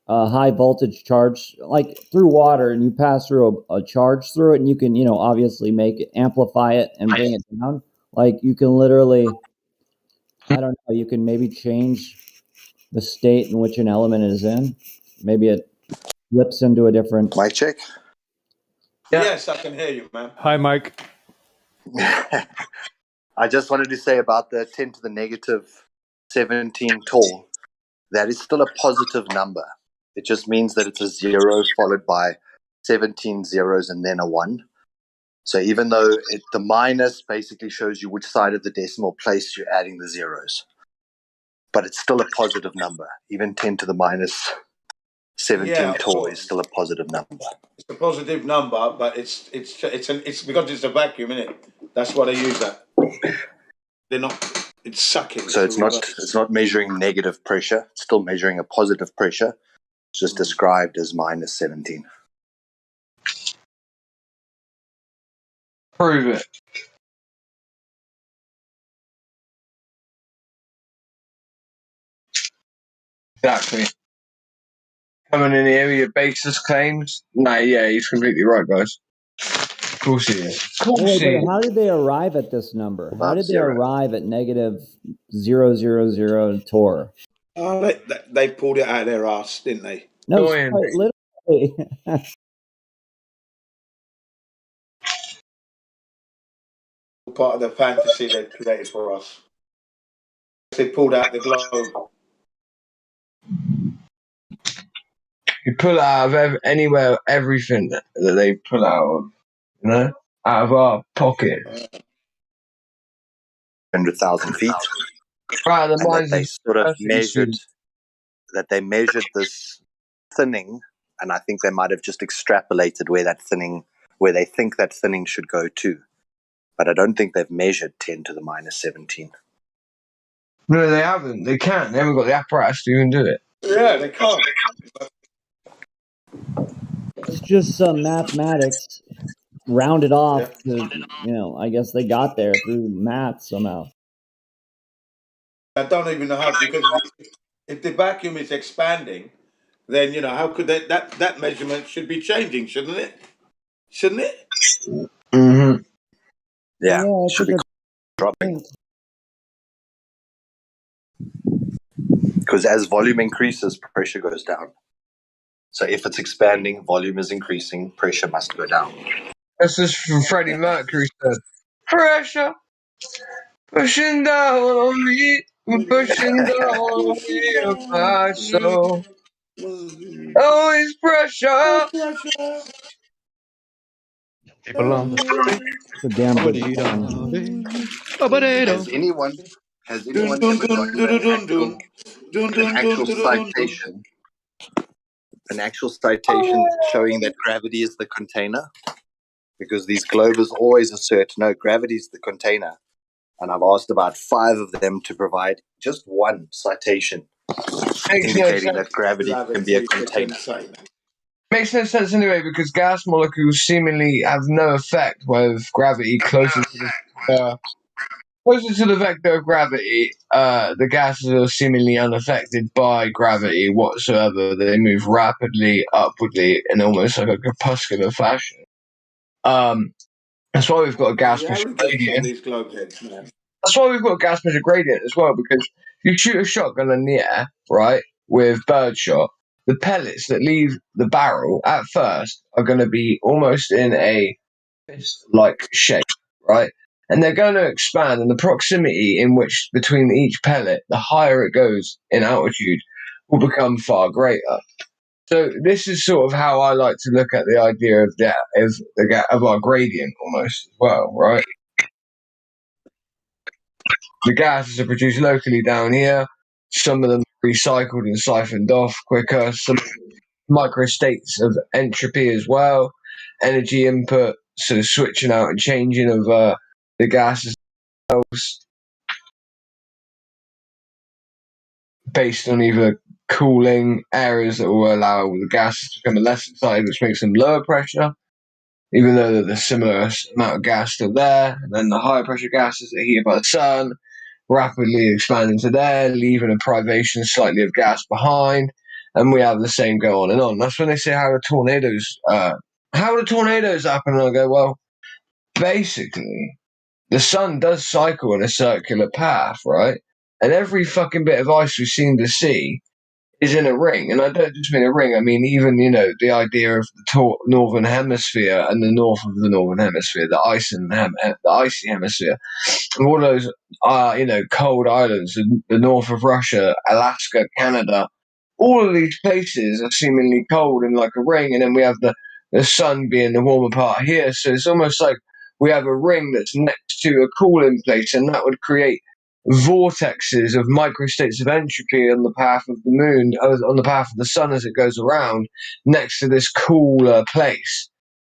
high voltage charge, like through water, and you pass through a charge through it, and you can, obviously make it, amplify it, and bring it down. Like, you can literally, I don't know, you can maybe change the state in which an element is in. Maybe it flips into a different. Mic check. Yes, I can hear you, man. Hi, Mike. I just wanted to say about the 10 to the negative 17 torr, that is still a positive number. It just means that it's a 0 followed by 17 zeros and then a 1. So even though the minus basically shows you which side of the decimal place you're adding the zeros, but it's still a positive number. Even 10 to the minus 17 torr is still a positive number. It's a positive number, but it's because it's a vacuum, isn't it? That's why they use that. They're not. It's sucking. So it's not measuring negative pressure. It's still measuring a positive pressure. It's just described as minus 17. Prove it. Exactly. Coming in here with your baseless claims. No, yeah, he's completely right, guys. Of course he is. Of course Wait, he is. but how did they arrive at this number? How did they zero. arrive at negative 000 torr? Oh, they pulled it out of their ass, didn't they? No, sorry, literally. Part of the fantasy they created for us. They pulled out the globe. You pull out of anywhere, everything that they pull out of, out of our pocket. 100,000 feet. Right, the And that minds they of sort of perfect measured this thinning, and I think they might have just extrapolated where they think that thinning should go to. But I don't think they've measured 10 to the minus 17. No, they haven't. They can't. They haven't got the apparatus to even do it. Yeah, they can't. It's just some mathematics rounded off to, I guess they got there through math somehow. I don't even know how, because if the vacuum is expanding, then how could that measurement should be changing, shouldn't it? Shouldn't it? Mm-hmm. Yeah, it should be dropping. Because as volume increases, pressure goes down. So if it's expanding, volume is increasing, pressure must go down. That's just from Freddie Mercury said. Pressure pushing down on me, pushing down on me of my soul. Oh, it's pressure. It's a damn good song. Has anyone ever gotten an actual citation showing that gravity is the container? Because these globers always assert, no, gravity is the container. And I've asked about 5 of them to provide just one citation indicating that gravity can be a container. Makes no sense anyway, because gas molecules seemingly have no effect with gravity closer to the vector of gravity. The gases are seemingly unaffected by gravity whatsoever. They move rapidly upwardly in almost like a crepuscular fashion. That's why we've got a gas pressure gradient. These globe heads, man. That's why we've got a gas pressure gradient as well, because you shoot a shotgun in the air, right, with birdshot, the pellets that leave the barrel at first are going to be almost in a fist-like shape, right? And they're going to expand, and the proximity in which between each pellet, the higher it goes in altitude, will become far greater. So this is sort of how I like to look at the idea of our gradient almost as well, right? The gases are produced locally down here. some of them recycled and siphoned off quicker, some microstates of entropy as well, energy input, sort of switching out and changing of the gases themselves based on either cooling areas that will allow the gases to become less excited, which makes them lower pressure, even though there's a similar amount of gas still there. And then the higher pressure gases that are heated by the sun rapidly expand into there, leaving a privation slightly of gas behind. And we have the same go on and on. That's when they say how do tornadoes happen? And I go, well, basically, the sun does cycle in a circular path, right? And every fucking bit of ice we seem to see is in a ring. And I don't just mean a ring, I mean even, the idea of the northern hemisphere and the north of the northern hemisphere, the icy hemisphere. And all those, cold islands, the north of Russia, Alaska, Canada, all of these places are seemingly cold in like a ring. And then we have the sun being the warmer part here. So it's almost like we have a ring that's next to a cooling place, and that would create vortexes of microstates of entropy on the path of the moon, on the path of the sun as it goes around, next to this cooler place,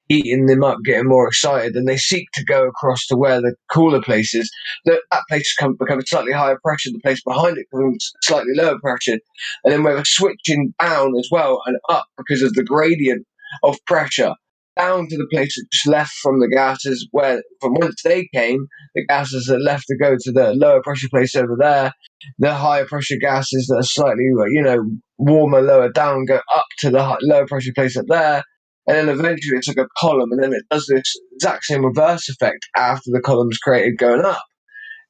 heating them up, getting more excited, and they seek to go across to where the cooler place is. That place becomes slightly higher pressure, the place behind it becomes slightly lower pressure, and then we have a switching down as well and up because of the gradient of pressure down to the place that just left from the gases where from whence they came, the gases that left to go to the lower pressure place over there, the higher pressure gases that are slightly, warmer lower down go up to the lower pressure place up there, and then eventually it's like a column, and then it does this exact same reverse effect after the column's created going up.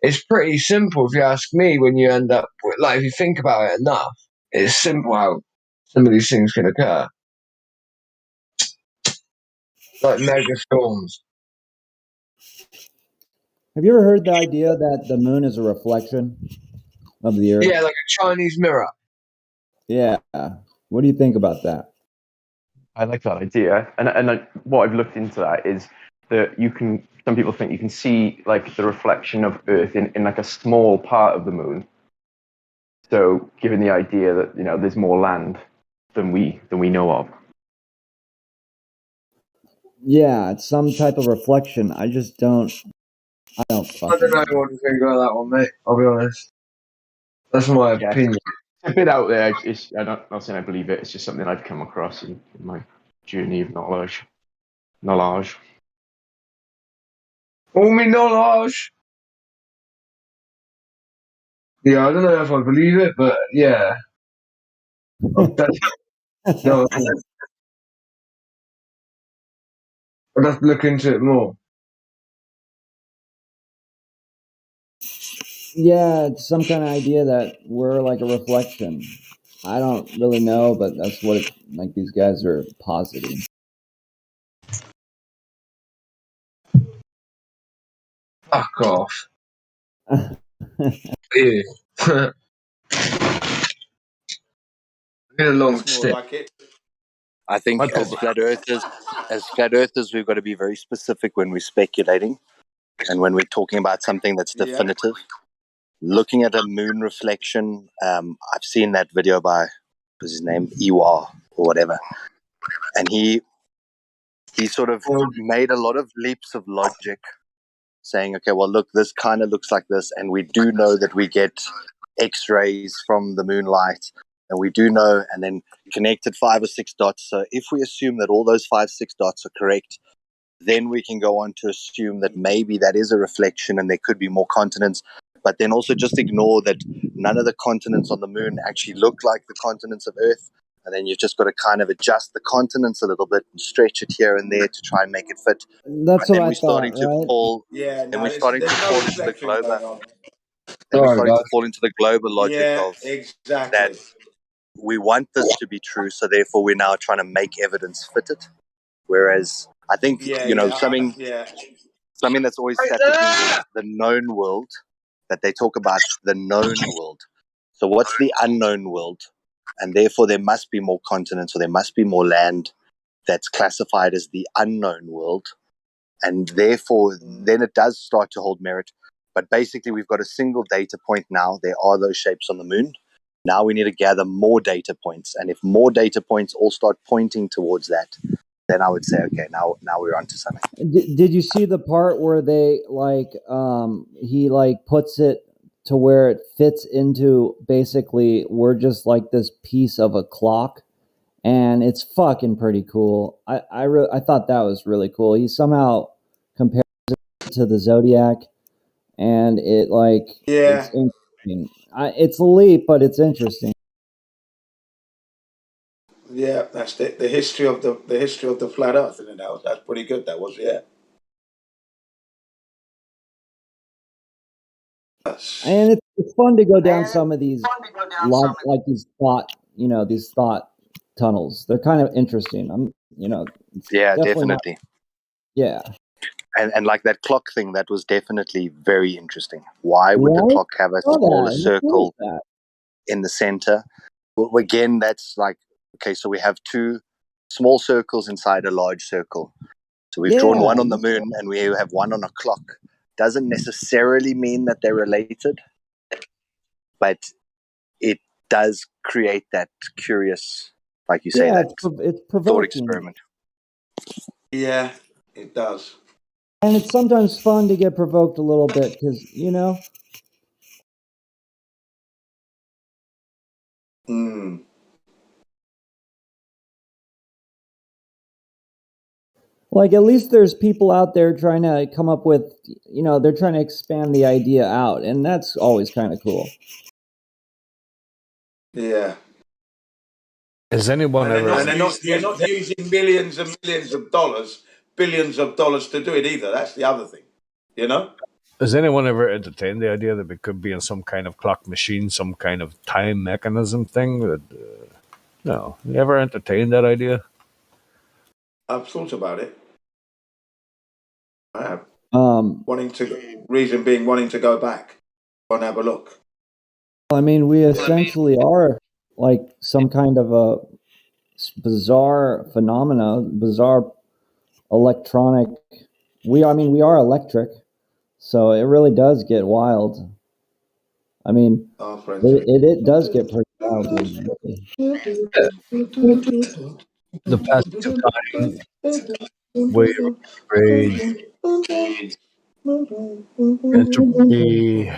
It's pretty simple if you ask me when you end up, if you think about it enough, it's simple how some of these things can occur. Like mega storms. Have you ever heard the idea that the moon is a reflection of the Earth? Yeah, like a Chinese mirror. Yeah. What do you think about that? I like that idea, and what I've looked into that is that some people think you can see like the reflection of Earth in like a small part of the moon. So, given the idea that there's more land than we know of. Yeah, it's some type of reflection. I don't I don't know what to think about that one, mate. I'll be honest. That's my opinion. It's a bit out there. I'm not saying I believe it. It's just something I've come across in my journey of knowledge. All me knowledge. Yeah, I don't know if I believe it, but yeah. No, I'd have to look into it more. Yeah, it's some kind of idea that we're like a reflection. I don't really know, but that's what these guys are positing. Fuck off. Yeah. Been a long stick. Like I think as flat earthers, we've got to be very specific when we're speculating and when we're talking about something that's definitive. Looking at a moon reflection, I've seen that video by, what's his name, Iwa or whatever, and he sort of made a lot of leaps of logic, saying, okay, well, look, this kind of looks like this, and we do know that we get X-rays from the moonlight, and we do know, and then connected 5 or 6 dots. So if we assume that all those 5, 6 dots are correct, then we can go on to assume that maybe that is a reflection and there could be more continents. But then also just ignore that none of the continents on the moon actually look like the continents of Earth. And then you've just got to kind of adjust the continents a little bit and stretch it here and there to try and make it fit. That's what I thought, right? We're starting to fall into the global. Then we're starting to fall into the global logic of that we want this to be true, so therefore we're now trying to make evidence fit it. Whereas I think something that's always sat with me is the known world, that they talk about the known world. So what's the unknown world? And therefore there must be more continents, or there must be more land that's classified as the unknown world. And therefore then it does start to hold merit. But basically we've got a single data point now. There are those shapes on the moon. Now we need to gather more data points. And if more data points all start pointing towards that, then I would say, okay, now we're onto something. Did you see the part where they he puts it to where it fits into basically we're just like this piece of a clock, and it's fucking pretty cool. I thought that was really cool. He somehow compares it to the Zodiac, and it's interesting. It's a leap, but it's interesting. Yeah, that's the history of the flat Earth, and that's pretty good. That was, yeah. And it's fun to go down some of these these thought tunnels. They're kind of interesting. Yeah, definitely. Yeah. And like that clock thing, that was definitely very interesting. Why would the clock have a smaller circle in the center? Well, again, that's like, okay, so we have two small circles inside a large circle. So we've drawn one on the moon and we have one on a clock. Doesn't necessarily mean that they're related, but it does create that curious, like you say, it's provoking. thought experiment. Yeah, it does. And it's sometimes fun to get provoked a little bit because, like at least there's people out there trying to come up with, they're trying to expand the idea out, and that's always kind of cool. Yeah. Has anyone ever? And they're not using millions and millions of dollars, billions of dollars to do it either. That's the other thing, Has anyone ever entertained the idea that we could be in some kind of clock machine, some kind of time mechanism thing? No, you ever entertained that idea? I've thought about it. I have. Wanting to go back and have a look. I mean, we essentially are like some kind of a bizarre phenomena, bizarre electronic. We are electric, so it really does get wild. I mean, it does get pretty wild. The passage of time, wave, rage, entropy.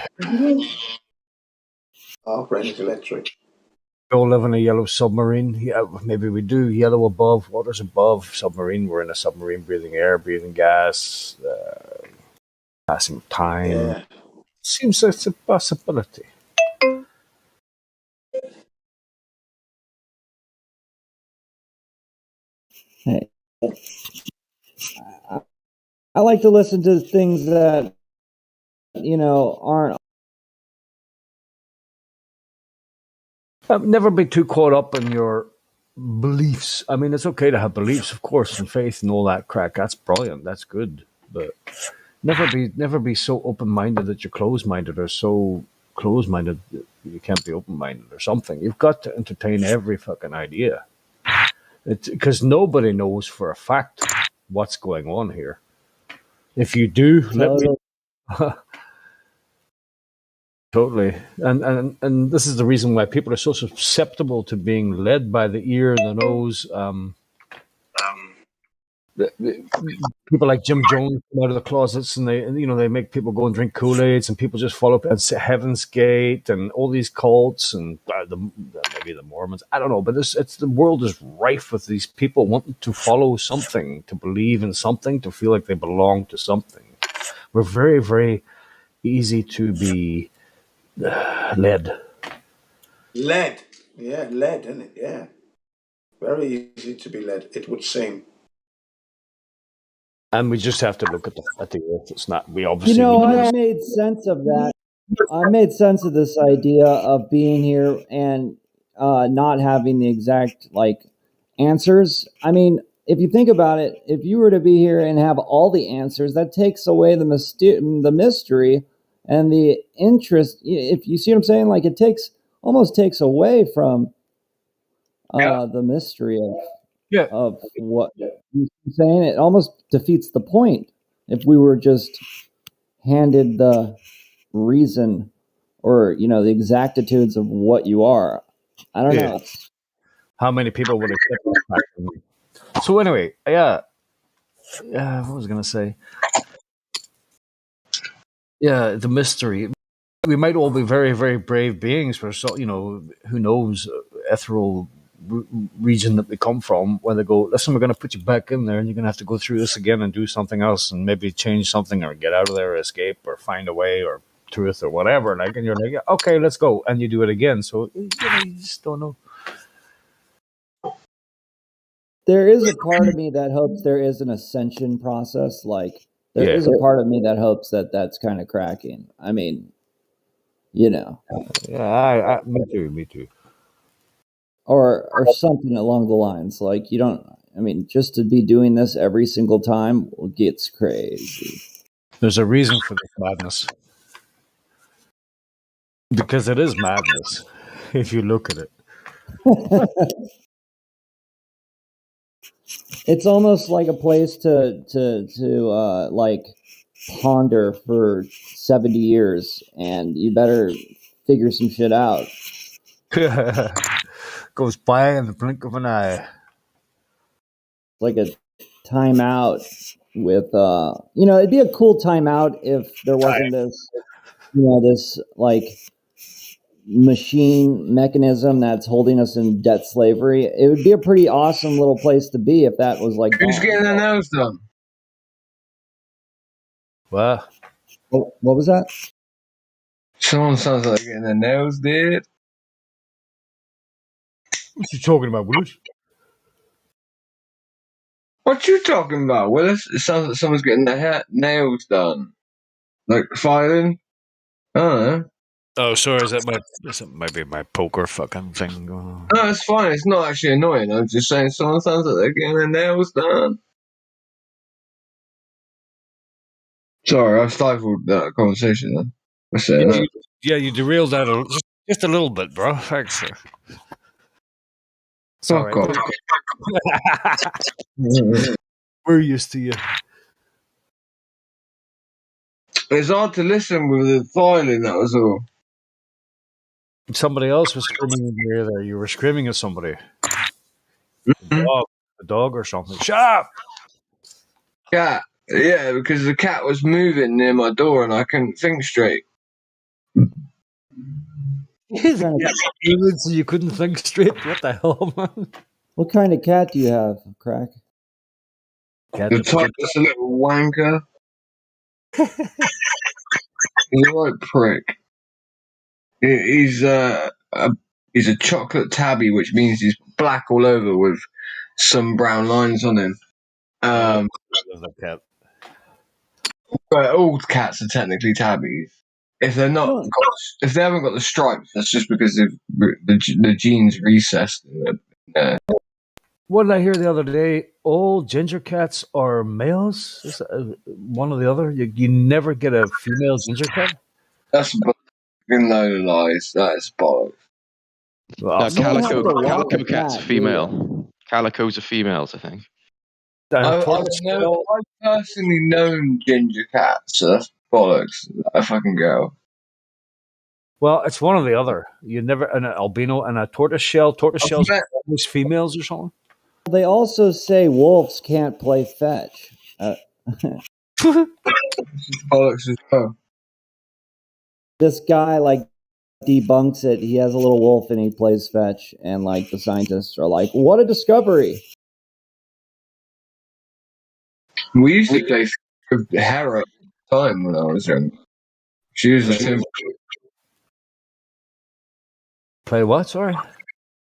Our brain is electric. We all live in a yellow submarine. Yeah, maybe we do. Yellow above, water's above. Submarine. We're in a submarine, breathing air, breathing gas, passing time. Yeah. Seems like it's a possibility. Hey, I like to listen to things that aren't. Never be too caught up in your beliefs. I mean, it's okay to have beliefs, of course, and faith and all that crack. That's brilliant. That's good. But never be so open-minded that you're closed-minded, or so closed-minded that you can't be open-minded or something. You've got to entertain every fucking idea. Because nobody knows for a fact what's going on here. If you do, let me... Totally. And this is the reason why people are so susceptible to being led by the ear, the nose. People like Jim Jones come out of the closets, and they make people go and drink Kool-Aids, and people just follow Heaven's Gate and all these cults, and maybe the Mormons. I don't know, but the world is rife with these people wanting to follow something, to believe in something, to feel like they belong to something. We're very, very easy to be led. Led, isn't it? Yeah, very easy to be led. It would seem. And we just have to look at the earth. It's not. We obviously. I made sense of that. I made sense of this idea of being here and not having the exact answers. I mean, if you think about it, if you were to be here and have all the answers, that takes away the mystery and the interest. If you see what I'm saying, it almost takes away from the mystery of what you're saying. It almost defeats the point if we were just handed the reason or the exactitudes of what you are. I don't know. How many people would accept that? So anyway, yeah, what was I gonna say? Yeah, the mystery. We might all be very, very brave beings. For so, who knows, ethereal region that we come from. When they go, listen, we're going to put you back in there, and you're going to have to go through this again and do something else, and maybe change something, or get out of there, or escape, or find a way, or truth, or whatever. Like, and you're like, okay, let's go, and you do it again. So you just don't know. There is a part of me that hopes there is an ascension process. Like, there is a part of me that hopes that that's kind of cracking. I mean, Yeah, me too. Or something along the lines. Like, just to be doing this every single time gets crazy. There's a reason for this madness. Because it is madness, if you look at it. It's almost like a place to like ponder for 70 years, and you better figure some shit out. Goes by in the blink of an eye. Like a timeout with it'd be a cool timeout if there wasn't this like machine mechanism that's holding us in debt slavery. It would be a pretty awesome little place to be if that was like Who's getting their nails done? What was that? Someone sounds like getting their nails did. What you talking about, Willis? What you talking about, Willis? It sounds like someone's getting their nails done. Like filing? I don't know. Oh, sorry, is that maybe my poker fucking thing going on? No, it's fine. It's not actually annoying. I'm just saying someone sounds like they're getting their nails done. Sorry, I stifled that conversation then. I said that. You derailed that just a little bit, bro. Thanks, sir. Sorry. Fuck off. We're used to you. It's hard to listen with the filing, that was all. Somebody else was screaming in your ear there. You were screaming at somebody. A dog or something. Shut up! Cat. Yeah, because the cat was moving near my door and I couldn't think straight. So you couldn't think straight? What the hell, man? What kind of cat do you have, Crack? The type that's a little wanker. He's a right prick. He's a chocolate tabby, which means he's black all over with some brown lines on him. But all cats are technically tabbies. If they're not, if they haven't got the stripes, that's just because the genes recessed in there. What did I hear the other day? All ginger cats are males? Is that, one or the other? You never get a female ginger cat? That's fucking load of lies. That is bollocks. Well, Calico cat's a female. Calicos are females, I think. I've personally known ginger cats, so that's bollocks. I fucking go. Well, it's one or the other. You never an albino and a tortoiseshells are always females or something. They also say wolves can't play fetch. Bollocks as well. This guy debunks it. He has a little wolf and he plays fetch, and the scientists are like, "What a discovery!" We used to play with Hera all the time when I was young. She was a timber. Play what? Sorry.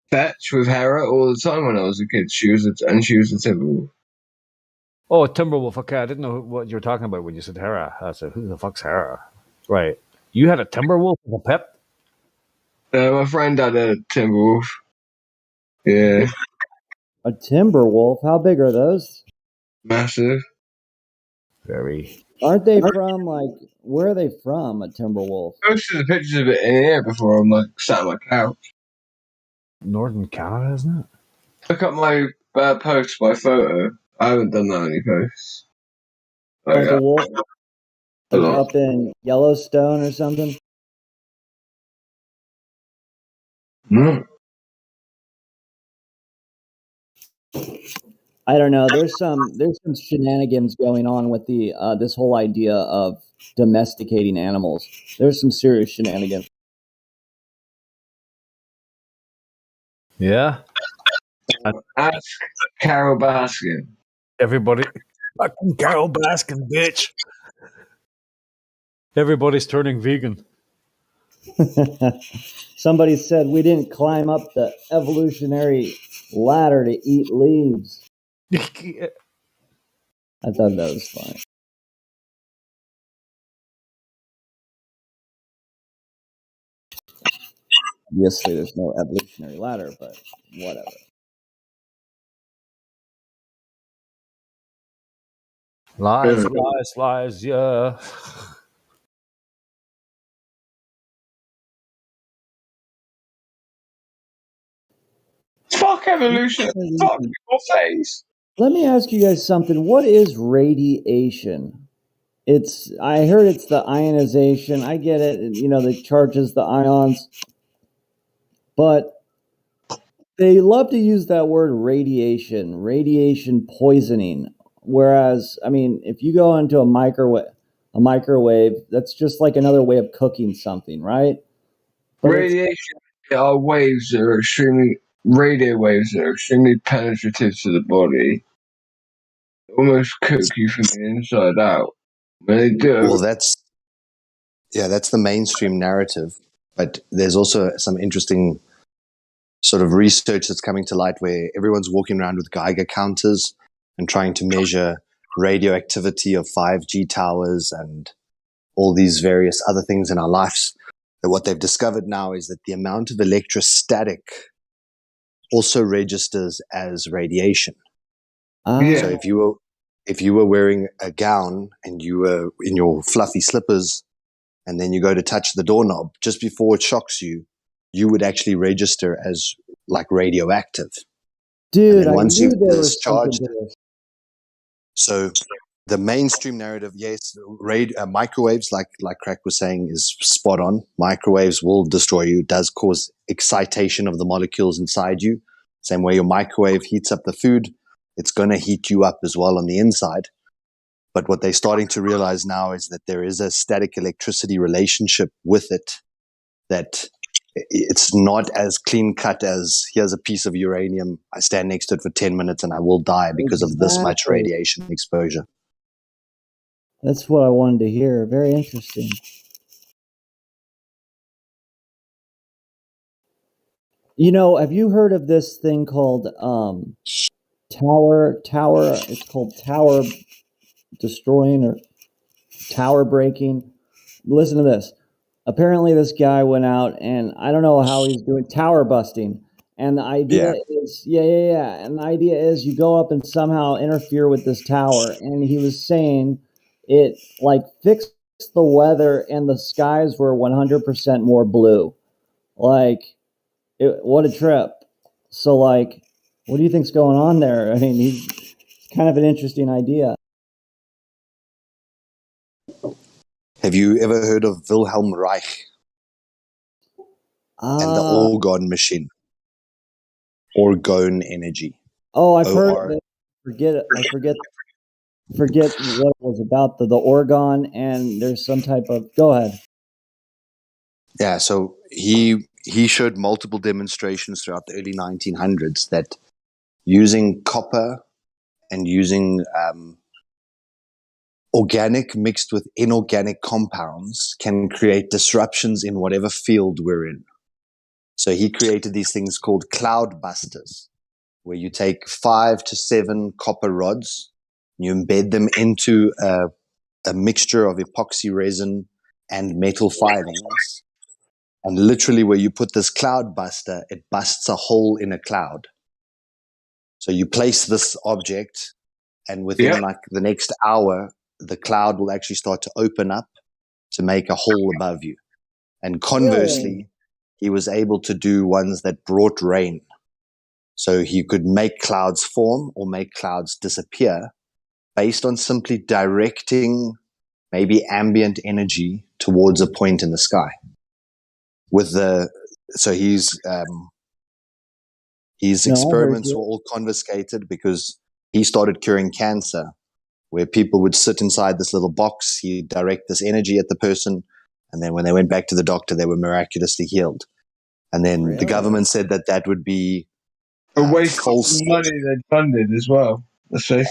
Fetch with Hera all the time when I was a kid. She was a Timberwolf. Oh, Timberwolf. Okay, I didn't know what you were talking about when you said Hera. I said, "Who the fuck's Hera?" Right. You had a Timberwolf as a pet? My friend had a Timberwolf. Yeah. A Timberwolf? How big are those? Massive. Very. Aren't they from where are they from? A Timberwolf? I posted the pictures of it in here before I'm sat on my couch. Northern Canada, isn't it? Look up my post, my photo. I haven't done that many posts. A wolf? Up in Yellowstone or something? I don't know. There's some shenanigans going on with the this whole idea of domesticating animals. There's some serious shenanigans. Yeah. Ask Carol Baskin. Everybody, fucking Carol Baskin, bitch. Everybody's turning vegan. Somebody said we didn't climb up the evolutionary ladder to eat leaves. I thought that was funny. Obviously, there's no evolutionary ladder, but whatever. Lies, yeah. Fuck evolution. Fuck your face. Let me ask you guys something. What is radiation? I heard it's the ionization. I get it. You know, that charges the ions. But they love to use that word radiation poisoning. Whereas, I mean, if you go into a microwave, that's just like another way of cooking something, right? But Radiation are waves that are extremely radio waves that are extremely penetrative to the body. Almost cook you from the inside out. When they do. Well, that's the mainstream narrative. But there's also some interesting sort of research that's coming to light where everyone's walking around with Geiger counters and trying to measure radioactivity of 5G towers and all these various other things in our lives. And what they've discovered now is that the amount of electrostatic also registers as radiation. So if you were wearing a gown and you were in your fluffy slippers and then you go to touch the doorknob, just before it shocks you, you would actually register as like radioactive. Dude, once I knew you've there was discharged, something to this. so the mainstream narrative, yes, microwaves, like Crack was saying, is spot on. Microwaves will destroy you. It does cause excitation of the molecules inside you. Same way your microwave heats up the food, it's going to heat you up as well on the inside. But what they're starting to realize now is that there is a static electricity relationship with it, that it's not as clean cut as here's a piece of uranium. I stand next to it for 10 minutes and I will die because of this much radiation exposure. That's what I wanted to hear. Very interesting. You know, have you heard of this thing called tower? It's called tower destroying or tower breaking. Listen to this. Apparently, this guy went out, and I don't know how he's doing tower busting. And the idea is, and the idea is you go up and somehow interfere with this tower. And he was saying it like fixed the weather, and the skies were 100% more blue. Like, what a trip. So, like, what do you think's going on there? I mean, it's kind of an interesting idea. Have you ever heard of Wilhelm Reich and the Orgone machine? Orgone energy. Oh, I've heard it. I forget what it was about, the Orgone, and there's some type of, go ahead. Yeah, so he showed multiple demonstrations throughout the early 1900s that using copper and using organic mixed with inorganic compounds can create disruptions in whatever field we're in. So he created these things called cloud busters, where you take 5 to 7 copper rods, you embed them into a mixture of epoxy resin and metal filings. And literally where you put this cloud buster, it busts a hole in a cloud. So you place this object and within like the next hour, the cloud will actually start to open up to make a hole above you. And conversely, he was able to do ones that brought rain. So he could make clouds form or make clouds disappear based on simply directing maybe ambient energy towards a point in the sky. With the So his No, I heard experiments you. were all confiscated because he started curing cancer, where people would sit inside this little box. He'd direct this energy at the person, and then when they went back to the doctor, they were miraculously healed. And then the government said that would be A waste of false money they'd funded as well.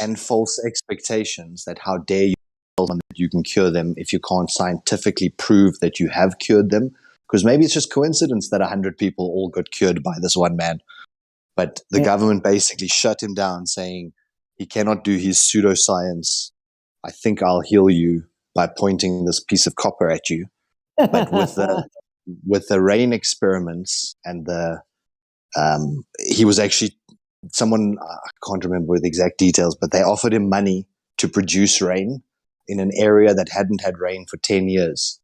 and false expectations that how dare you tell them that you can cure them if you can't scientifically prove that you have cured them. Because maybe it's just coincidence that 100 people all got cured by this one man. But the government basically shut him down, saying he cannot do his pseudoscience. I think I'll heal you by pointing this piece of copper at you. But with the rain experiments and he was actually someone, I can't remember the exact details, but they offered him money to produce rain in an area that hadn't had rain for 10 years.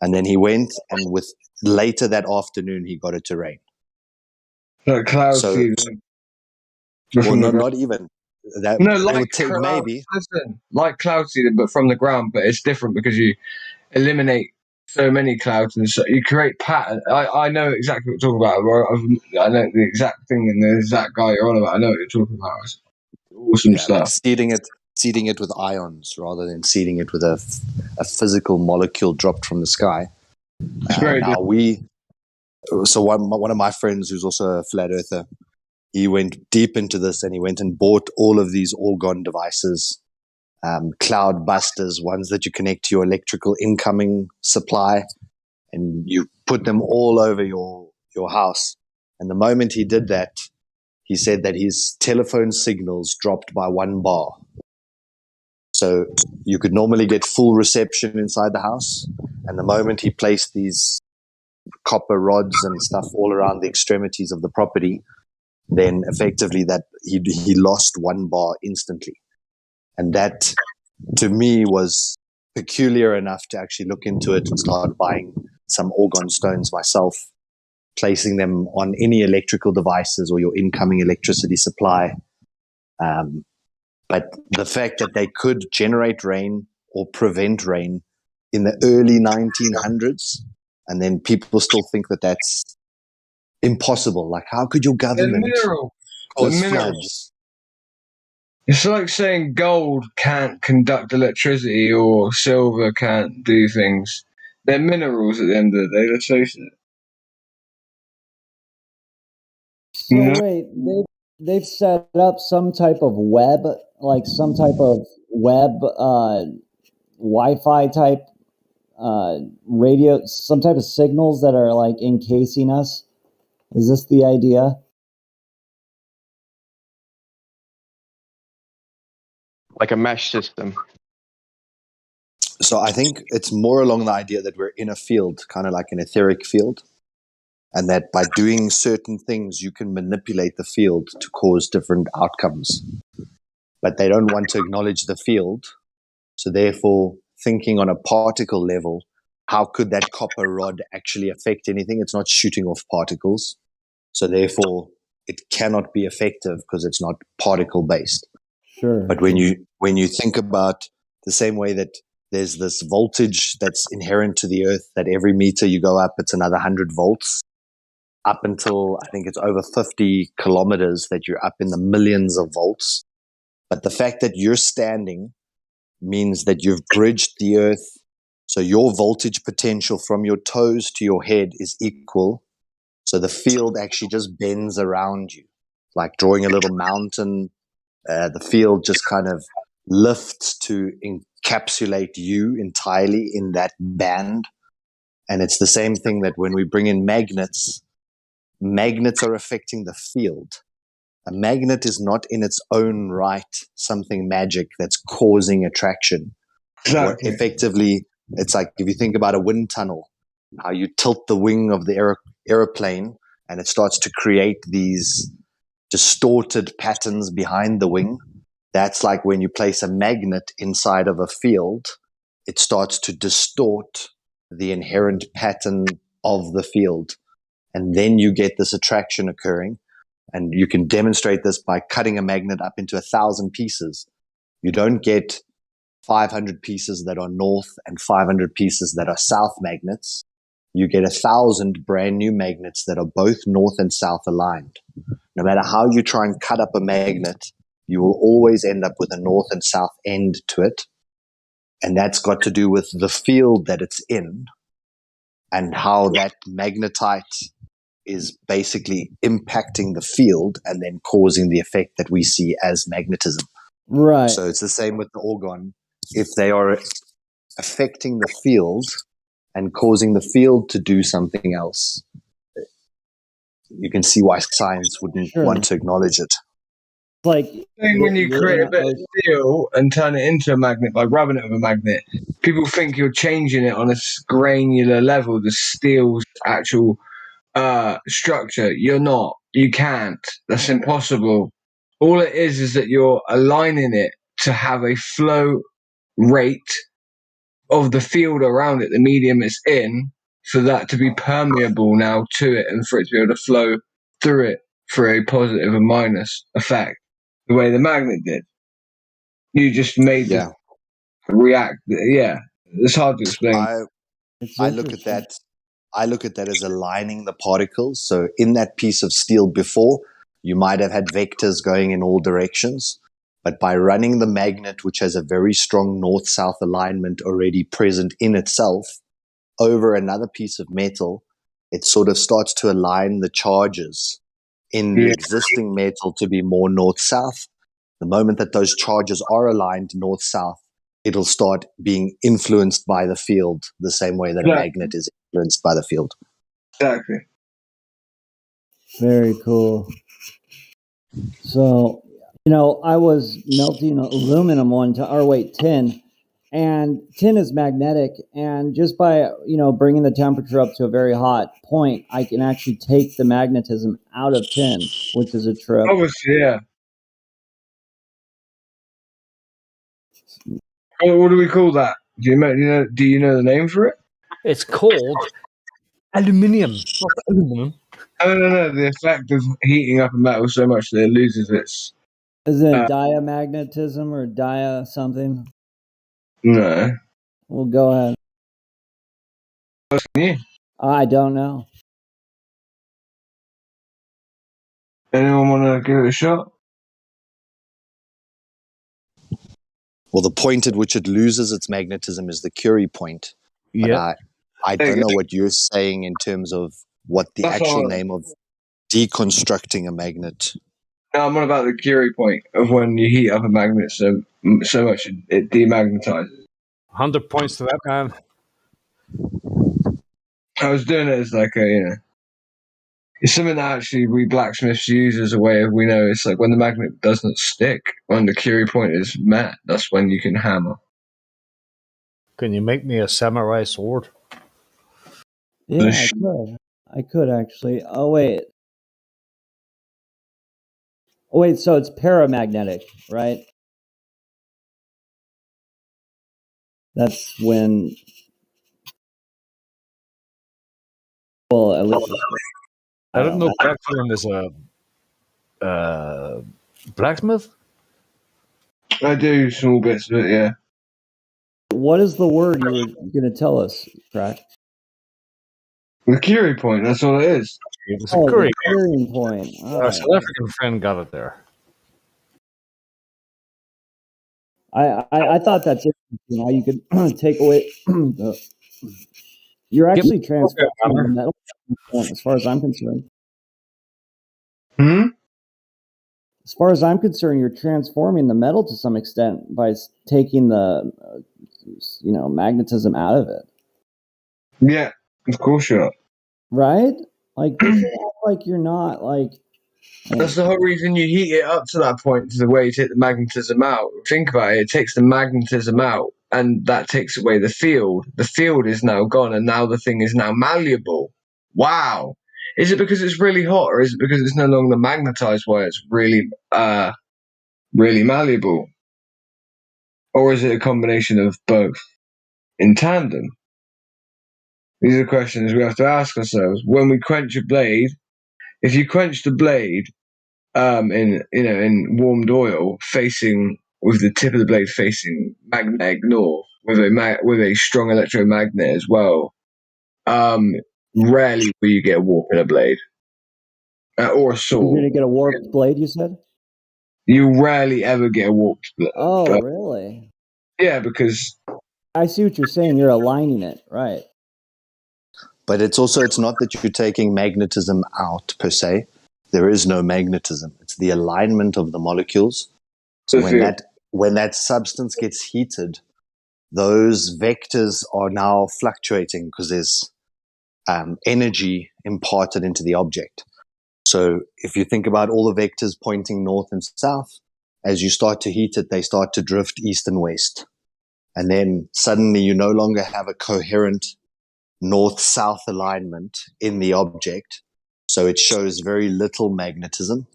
And then he went, and later that afternoon, he got it to rain. Like cloud seeding. Well, not even that. No, it like would take maybe. Listen, like cloud seeding, but from the ground. But it's different because you eliminate so many clouds and so you create pattern. I know exactly what you're talking about. I know the exact thing and the exact guy you're on about. I know what you're talking about. It's awesome stuff. Seeding it with ions rather than seeding it with a physical molecule dropped from the sky. So one of my friends who's also a flat earther, he went deep into this and he went and bought all of these Orgon devices, cloud busters, ones that you connect to your electrical incoming supply, and you put them all over your house. And the moment he did that, he said that his telephone signals dropped by 1 bar. So you could normally get full reception inside the house. And the moment he placed these copper rods and stuff all around the extremities of the property, then effectively that he lost 1 bar instantly. And that, to me, was peculiar enough to actually look into it and start buying some Orgon stones myself, placing them on any electrical devices or your incoming electricity supply. But the fact that they could generate rain or prevent rain in the early 1900s, and then people still think that that's impossible. Like, how could your government cause floods? It's like saying gold can't conduct electricity or silver can't do things. They're minerals at the end of the day, let's face it. So wait, they've set up some type of web, like some type of web Wi-Fi type radio, some type of signals that are like encasing us. Is this the idea? Like a mesh system. So I think it's more along the idea that we're in a field, kind of like an etheric field, and that by doing certain things, you can manipulate the field to cause different outcomes. But they don't want to acknowledge the field. So therefore, thinking on a particle level, how could that copper rod actually affect anything? It's not shooting off particles. So therefore, it cannot be effective because it's not particle based. Sure. But when you think about the same way that there's this voltage that's inherent to the earth, that every meter you go up, it's another 100 volts, up until I think it's over 50 kilometers that you're up in the millions of volts. But the fact that you're standing means that you've bridged the earth. So your voltage potential from your toes to your head is equal. So the field actually just bends around you, like drawing a little mountain. The field just kind of lifts to encapsulate you entirely in that band. And it's the same thing that when we bring in magnets are affecting the field. A magnet is not in its own right something magic that's causing attraction. Exactly. Effectively, it's like if you think about a wind tunnel, how you tilt the wing of the aeroplane and it starts to create these distorted patterns behind the wing. That's like when you place a magnet inside of a field, it starts to distort the inherent pattern of the field. And then you get this attraction occurring. And you can demonstrate this by cutting a magnet up into 1,000 pieces. You don't get 500 pieces that are north and 500 pieces that are south magnets. you get 1,000 brand new magnets that are both north and south aligned. No matter how you try and cut up a magnet, you will always end up with a north and south end to it. And that's got to do with the field that it's in and how that magnetite is basically impacting the field and then causing the effect that we see as magnetism. Right. So it's the same with the orgone. If they are affecting the field and causing the field to do something else, you can see why science wouldn't want to acknowledge it. Like when you create a bit of steel and turn it into a magnet by rubbing it with a magnet, people think you're changing it on a granular level, the steel's actual structure. You're not. You can't. That's impossible. All it is that you're aligning it to have a flow rate of the field around it, the medium it's in, for that to be permeable now to it and for it to be able to flow through it for a positive and minus effect, the way the magnet did. You just made the react. Yeah, it's hard to explain. I look at that. I look at that as aligning the particles. So in that piece of steel before, you might have had vectors going in all directions, but by running the magnet, which has a very strong north-south alignment already present in itself, over another piece of metal, it sort of starts to align the charges in the existing metal to be more north-south. The moment that those charges are aligned north-south, it'll start being influenced by the field the same way that a magnet is influenced by the field. Exactly. Very cool. So, you know, I was melting aluminum tin, and tin is magnetic, and just by, you know, bringing the temperature up to a very hot point, I can actually take the magnetism out of tin, which is a trip. Obviously, yeah. What do we call that? Do you know the name for it? It's called aluminium, not aluminum. No. The effect of heating up a metal so much that it loses its. Is it diamagnetism or dia something? No. Well, go ahead. Yeah. I don't know. Anyone want to give it a shot? Well, the point at which it loses its magnetism is the Curie point. But Yeah. I don't know what you're saying in terms of what the That's actual all. name of deconstructing a magnet. No, I'm on about the Curie point of when you heat up a magnet so much it demagnetizes. 100 points to that, man. I was doing it as like it's something that actually we blacksmiths use as a way of, we know it's like when the magnet doesn't stick, when the Curie point is met, that's when you can hammer. Can you make me a samurai sword? Yeah, I could actually. Oh, wait, so it's paramagnetic, right? That's when. Well, at least. I don't know. Blackstone is a blacksmith. I do small bits of it, yeah. What is the word you were going to tell us, Crack? The Curie point, that's all it is. It's a Curie point. Our South African friend got it there. I thought that's interesting. How you could take away you're actually transforming the metal, as far as I'm concerned. As far as I'm concerned, you're transforming the metal to some extent by taking the magnetism out of it. Yeah, of course you are. Right? Like, they should act like you're not, like... That's the whole reason you heat it up to that point, to the way you take the magnetism out. Think about it. It takes the magnetism out, and that takes away the field. The field is now gone, and now the thing is now malleable. Wow. Is it because it's really hot, or is it because it's no longer magnetized why it's really, really malleable? Or is it a combination of both in tandem? These are questions we have to ask ourselves. When we quench a blade, if you quench the blade in warmed oil, facing with the tip of the blade facing magnetic north, with a strong electromagnet as well, rarely will you get a warp in a blade or a sword. You're gonna get a warped blade, you said? You rarely ever get a warped blade. Oh, really? Yeah, because I see what you're saying. You're aligning it, right? But it's not that you're taking magnetism out per se. There is no magnetism. It's the alignment of the molecules. So when that substance gets heated, those vectors are now fluctuating because there's energy imparted into the object. So if you think about all the vectors pointing north and south, as you start to heat it, they start to drift east and west. And then suddenly you no longer have a coherent north-south alignment in the object. So it shows very little magnetism.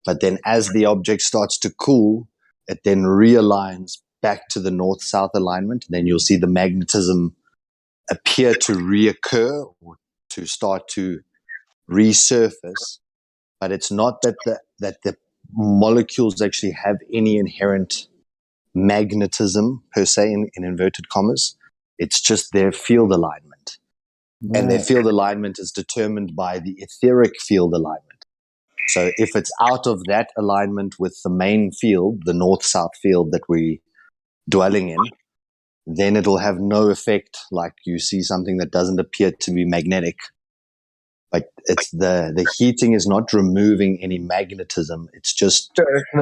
But then as the object starts to cool, it then realigns back to the north-south alignment. And then you'll see the magnetism appear to reoccur or to start to resurface. But it's not that the molecules actually have any inherent magnetism per se in inverted commas. It's just their field alignment. Right. And their field alignment is determined by the etheric field alignment. So if it's out of that alignment with the main field, the north-south field that we're dwelling in, then it'll have no effect like you see something that doesn't appear to be magnetic. Like it's the heating is not removing any magnetism. It's just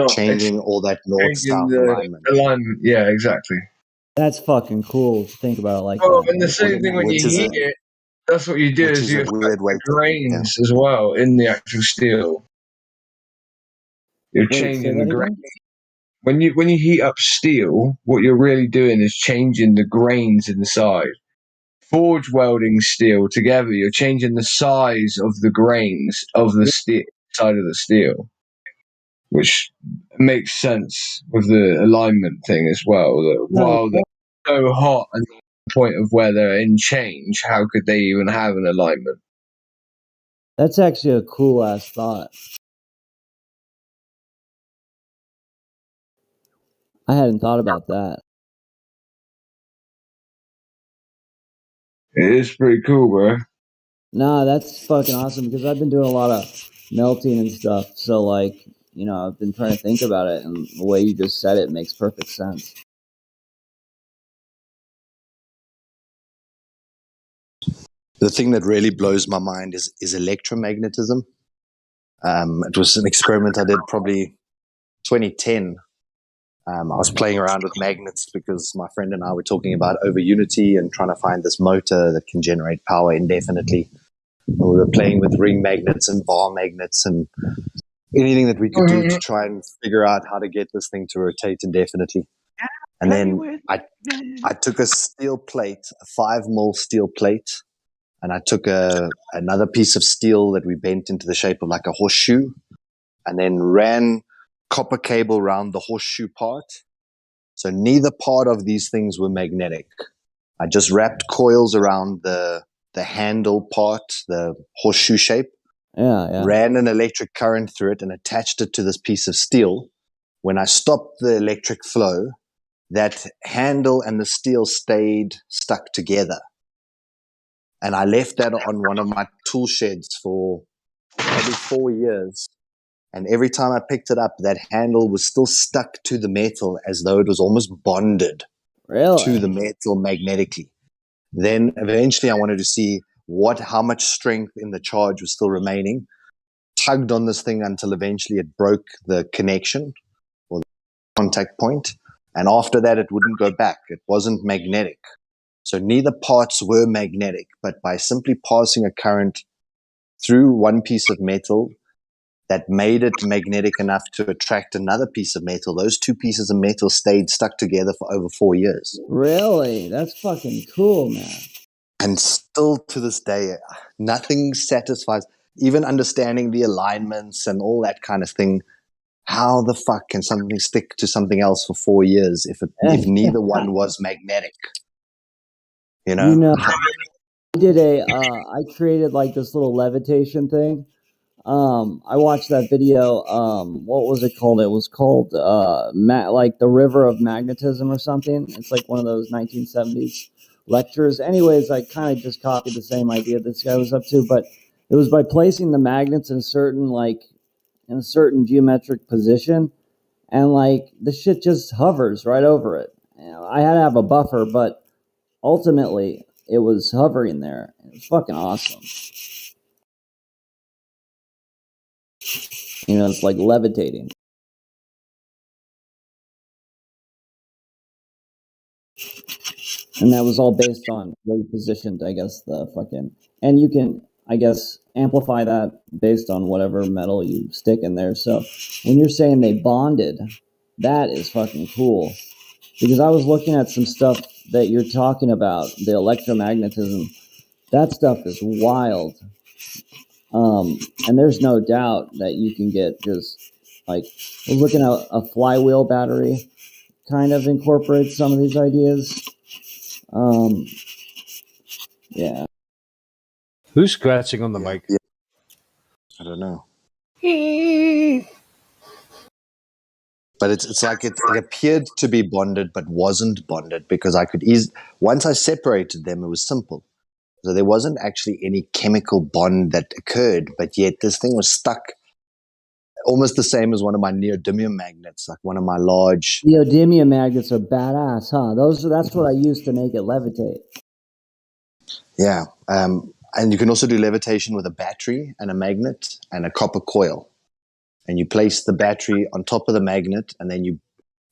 changing all that north-south alignment. Yeah, exactly. That's fucking cool to think about it like Well, that. and the same thing when you heat it, that's what you do is you affect the grains as well in the actual steel. You're changing the grain. When you heat up steel, what you're really doing is changing the grains inside. Forge welding steel together, you're changing the size of the grains of the steel side of the steel, which makes sense with the alignment thing as well. That while they're so hot and to the point of where they're in change, how could they even have an alignment? That's actually a cool ass thought. I hadn't thought about that. It is pretty cool, bro. Nah, that's fucking awesome because I've been doing a lot of melting and stuff. So, like, you know, I've been trying to think about it, and the way you just said it makes perfect sense. The thing that really blows my mind is electromagnetism. It was an experiment I did probably 2010. I was playing around with magnets because my friend and I were talking about over unity and trying to find this motor that can generate power indefinitely. And we were playing with ring magnets and bar magnets and anything that we could do to try and figure out how to get this thing to rotate indefinitely. And then I took a steel plate, a 5 mil steel plate, and I took another piece of steel that we bent into the shape of like a horseshoe, and then ran copper cable around the horseshoe part. So neither part of these things were magnetic. I just wrapped coils around the handle part, the horseshoe shape, ran an electric current through it and attached it to this piece of steel. When I stopped the electric flow, that handle and the steel stayed stuck together. And I left that on one of my tool sheds for probably 4 years. And every time I picked it up, that handle was still stuck to the metal as though it was almost bonded to the metal magnetically. Then eventually I wanted to see how much strength in the charge was still remaining. Tugged on this thing until eventually it broke the connection or the contact point. And after that, it wouldn't go back. It wasn't magnetic. So neither parts were magnetic, but by simply passing a current through one piece of metal that made it magnetic enough to attract another piece of metal, those two pieces of metal stayed stuck together for over 4 years. Really? That's fucking cool, man. And still to this day, nothing satisfies, even understanding the alignments and all that kind of thing. How the fuck can something stick to something else for 4 years if neither one was magnetic? You know, I created like this little levitation thing. I watched that video. What was it called? It was called like the River of Magnetism or something. It's like one of those 1970s lectures. Anyways, I kind of just copied the same idea this guy was up to, but it was by placing the magnets in a certain geometric position, and like the shit just hovers right over it. I had to have a buffer, but ultimately it was hovering there. It was fucking awesome. It's like levitating. And that was all based on where you positioned, I guess, and you can, I guess, amplify that based on whatever metal you stick in there. So when you're saying they bonded, that is fucking cool. Because I was looking at some stuff that you're talking about, the electromagnetism. That stuff is wild. And there's no doubt that you can get just, like, I was looking at a flywheel battery kind of incorporates some of these ideas. Yeah. Who's scratching on the mic? Yeah. I don't know. But it's like it appeared to be bonded, but wasn't bonded, because I could once I separated them, it was simple. So there wasn't actually any chemical bond that occurred, but yet this thing was stuck almost the same as one of my neodymium magnets, like one of my large. Neodymium magnets are badass, huh? That's what I used to make it levitate. Yeah. And you can also do levitation with a battery and a magnet and a copper coil. And you place the battery on top of the magnet, and then you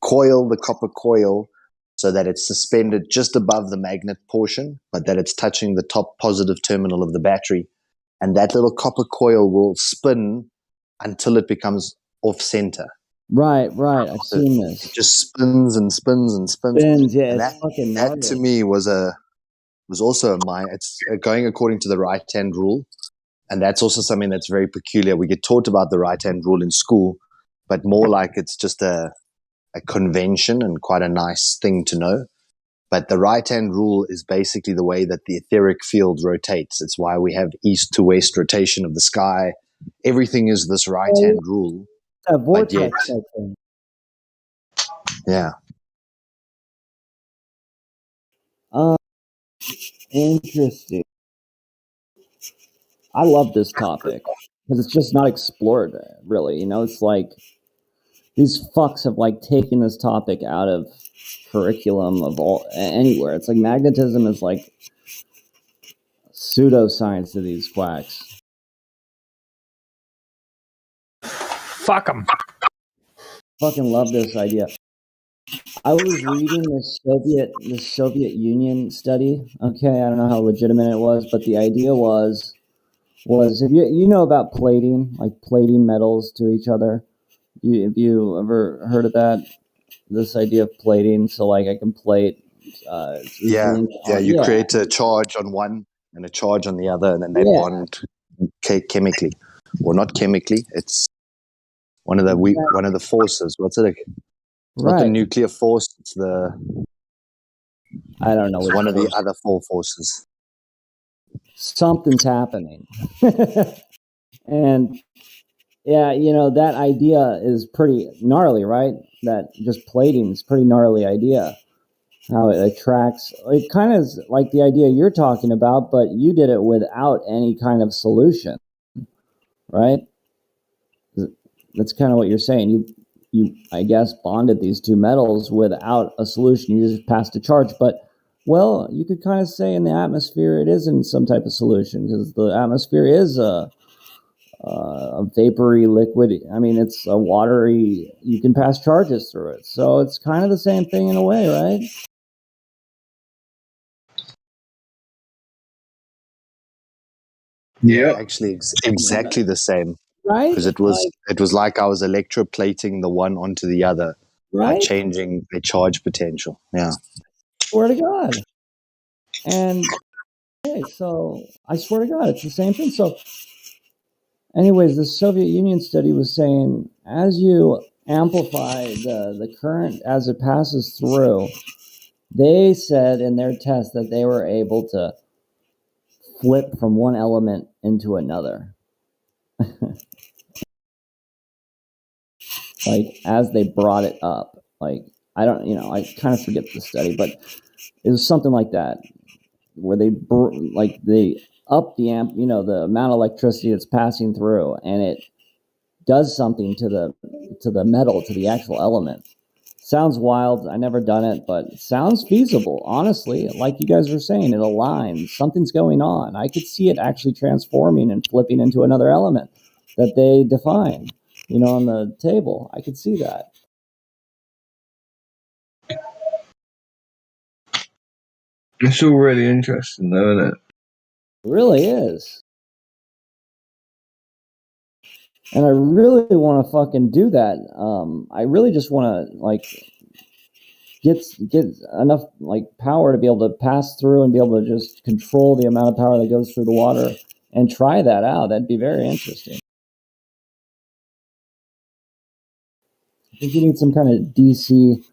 coil the copper coil so that it's suspended just above the magnet portion, but that it's touching the top positive terminal of the battery. And that little copper coil will spin until it becomes off center. Right. I've seen this. It just spins and spins and spins. Yeah, and it's fucking gnarly. that to me was also it's going according to the right-hand rule. And that's also something that's very peculiar. We get taught about the right-hand rule in school, but more like it's just a convention and quite a nice thing to know. But the right-hand rule is basically the way that the etheric field rotates. It's why we have east to west rotation of the sky. Everything is this right-hand rule. That vortex thing. Yeah. Interesting. I love this topic because it's just not explored, really. It's like these fucks have like taken this topic out of curriculum of anywhere. It's like magnetism is like pseudoscience to these quacks. Fuck them. Fucking love this idea. I was reading the Soviet Union study. Okay, I don't know how legitimate it was, but the idea was if you know about plating, like plating metals to each other. Have you ever heard of that? This idea of plating. So like I can plate. You create a charge on one and a charge on the other, and then they bond chemically, or not chemically. It's one of the forces. What's it? It's not the nuclear force. It's I don't know. It's one of the other four forces. Something's happening, and yeah, that idea is pretty gnarly, right? That just plating is pretty gnarly idea. How it attracts. It kind of is like the idea you're talking about, but you did it without any kind of solution, right? That's kind of what you're saying. You I guess bonded these two metals without a solution. You just passed a charge, but well, you could kind of say in the atmosphere it isn't some type of solution, because the atmosphere is a vapory liquid. I mean, it's a watery. You can pass charges through it, so it's kind of the same thing in a way, right? Yeah, actually, exactly the same. Right? Because it was like I was electroplating the one onto the other by changing the charge potential. Yeah. Swear to God. And okay, so I swear to God, it's the same thing. So, anyways, the Soviet Union study was saying as you amplify the current as it passes through, they said in their test that they were able to flip from one element into another. Like as they brought it up. Like I kind of forget the study, but it was something like that. where they up the amp, the amount of electricity that's passing through, and it does something to the metal, to the actual element. Sounds wild. I never done it, but it sounds feasible. Honestly, like you guys were saying, it aligns. Something's going on. I could see it actually transforming and flipping into another element that they define, on the table. I could see that. It's all really interesting, though, isn't it? It really is. And I really want to fucking do that. I really just want to get enough power to be able to pass through and be able to just control the amount of power that goes through the water and try that out. That'd be very interesting. I think you need some kind of DC.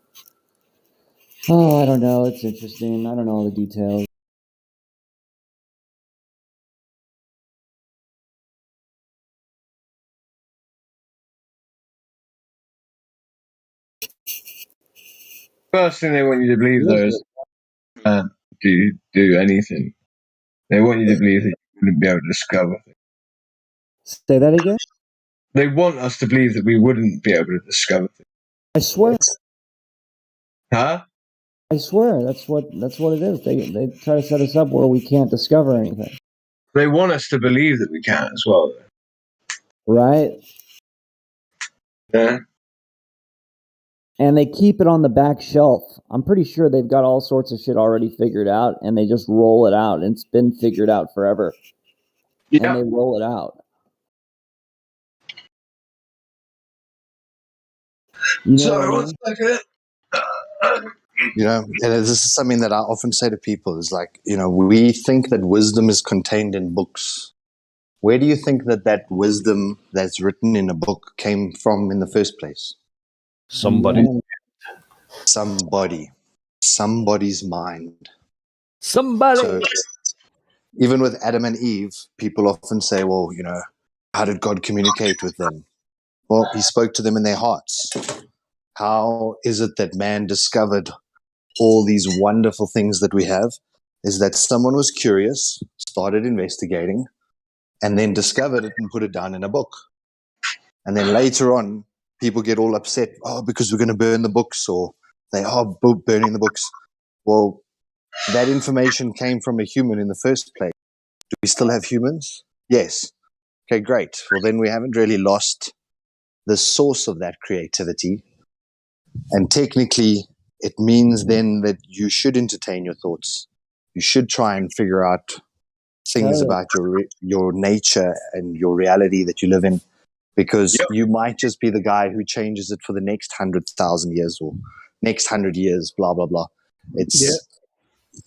Oh, I don't know. It's interesting. I don't know all the details. First thing they want you to believe, though, is you can't do anything. They want you to believe that you wouldn't be able to discover things. Say that again? They want us to believe that we wouldn't be able to discover things. I swear. Huh? I swear. That's what it is. They try to set us up where we can't discover anything. They want us to believe that we can as well, though. Right? Yeah. And they keep it on the back shelf. I'm pretty sure they've got all sorts of shit already figured out, and they just roll it out. And it's been figured out forever. Yeah. And they roll it out. Sorry, 1 second. And this is something that I often say to people is we think that wisdom is contained in books. Where do you think that wisdom that's written in a book came from in the first place? Somebody. Somebody's mind. Somebody. So, even with Adam and Eve, people often say, well, how did God communicate with them? Well, he spoke to them in their hearts. How is it that man discovered all these wonderful things that we have? Is that someone was curious, started investigating, and then discovered it and put it down in a book. And then later on, people get all upset, because we're going to burn the books, or they are burning the books. Well, that information came from a human in the first place. Do we still have humans? Yes. Okay, great. Well, then we haven't really lost the source of that creativity. And technically, it means then that you should entertain your thoughts. You should try and figure out things about your nature and your reality that you live in, because you might just be the guy who changes it for the next 100,000 years or next 100 years, blah, blah, blah.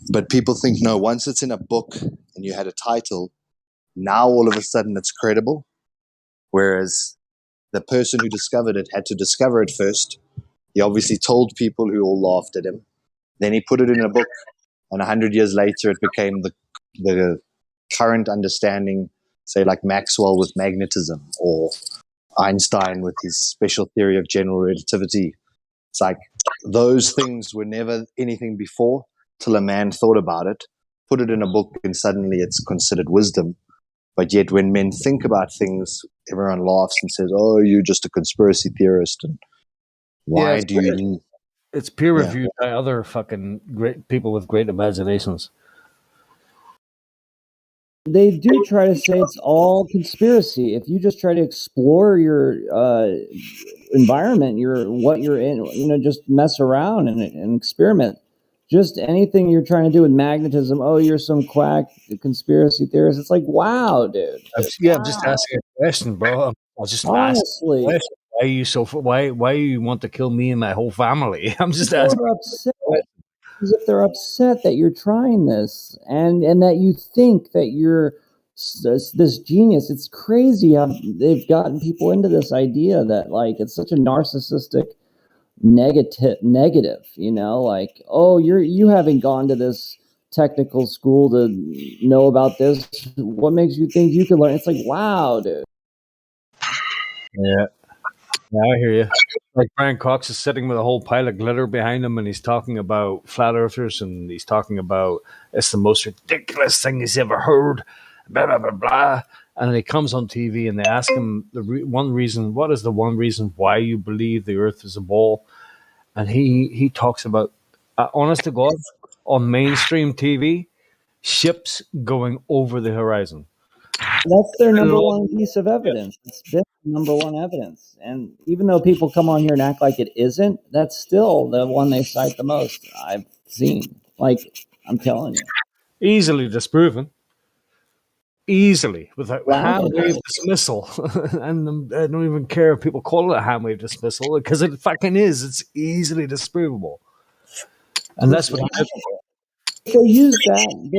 But people think, no, once it's in a book and you had a title, now all of a sudden it's credible. Whereas the person who discovered it had to discover it first. He obviously told people who all laughed at him. Then he put it in a book, and 100 years later it became the current understanding, say like Maxwell with magnetism, or Einstein with his special theory of general relativity. It's like those things were never anything before till a man thought about it, put it in a book, and suddenly it's considered wisdom. But yet when men think about things, everyone laughs and says, oh, you're just a conspiracy theorist. And why do you... It's peer reviewed by other fucking great people with great imaginations. They do try to say it's all conspiracy. If you just try to explore your environment, what you're in, just mess around and experiment. Just anything you're trying to do with magnetism, you're some quack conspiracy theorist. It's like, wow, dude. I'm just asking a question, bro. I'm just honestly asking why you why you want to kill me and my whole family? I'm just asking. As if they're upset that you're trying this and that you think that you're this genius. It's crazy how they've gotten people into this idea that it's such a narcissistic negative, you haven't gone to this technical school to know about this. What makes you think you can learn? It's like, wow, dude. Yeah. Yeah, I hear you. Like Brian Cox is sitting with a whole pile of glitter behind him, and he's talking about flat earthers, and he's talking about it's the most ridiculous thing he's ever heard. Blah blah blah blah. And then he comes on TV, and they ask him one reason. What is the one reason why you believe the Earth is a ball? And he talks about, honest to God, on mainstream TV, ships going over the horizon. That's their number one piece of evidence. It's been number one evidence. And even though people come on here and act like it isn't, that's still the one they cite the most I've seen. Like, I'm telling you. Easily disproven. Easily, with a hand Laughable. wave dismissal. And I don't even care if people call it a hand wave dismissal, because it fucking is. It's easily disprovable. And that's what he did. They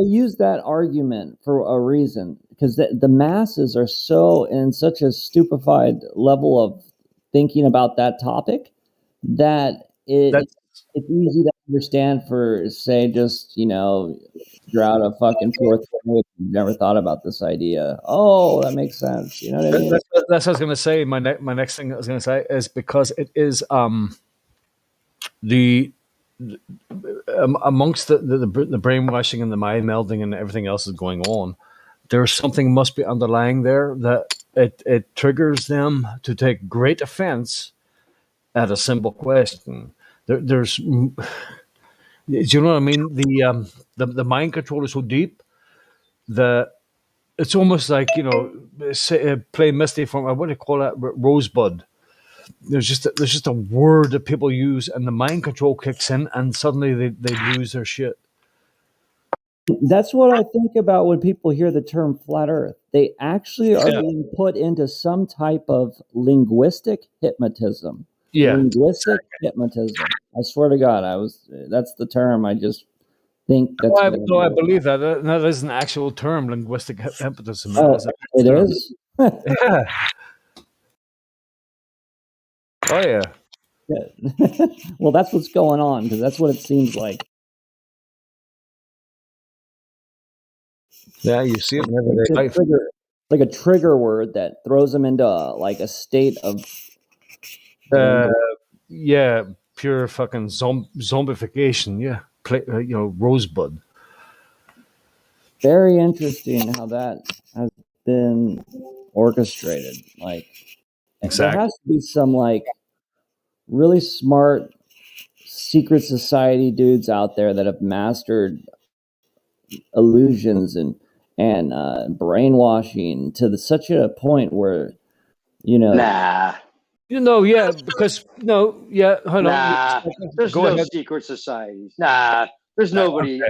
use that argument for a reason, because the masses are so in such a stupefied level of thinking about that topic that it's easy to understand for, say, just, you're out of fucking fourth grade, you've never thought about this idea. Oh, that makes sense. You know what I mean? That's what I was going to say. My next thing I was going to say is because it is the amongst the brainwashing and the mind melding and everything else is going on, there's something must be underlying there that it triggers them to take great offense at a simple question. There's, do you know what I mean? The mind control is so deep that it's almost like, say, play Misty from, what do you call that, Rosebud. There's just a word that people use, and the mind control kicks in, and suddenly they lose their shit. That's what I think about when people hear the term flat earth. They actually are Yeah. being put into some type of linguistic hypnotism. Yeah. Linguistic hypnotism. I swear to God, that's the term. I just think that's I believe that. That is an actual term, linguistic hypnotism. Oh, it is? Yeah. Oh, yeah. Well, that's what's going on, because that's what it seems like. Yeah, you see it in everyday life. Like a trigger word that throws them into like a state of yeah, pure fucking zombification. Yeah, Rosebud. Very interesting how that has been orchestrated. Like, exactly. There has to be some like really smart secret society dudes out there that have mastered illusions and brainwashing to such a point where Nah. Yeah, because hold on. Nah, there's Go no ahead. secret societies. Nah, there's nobody.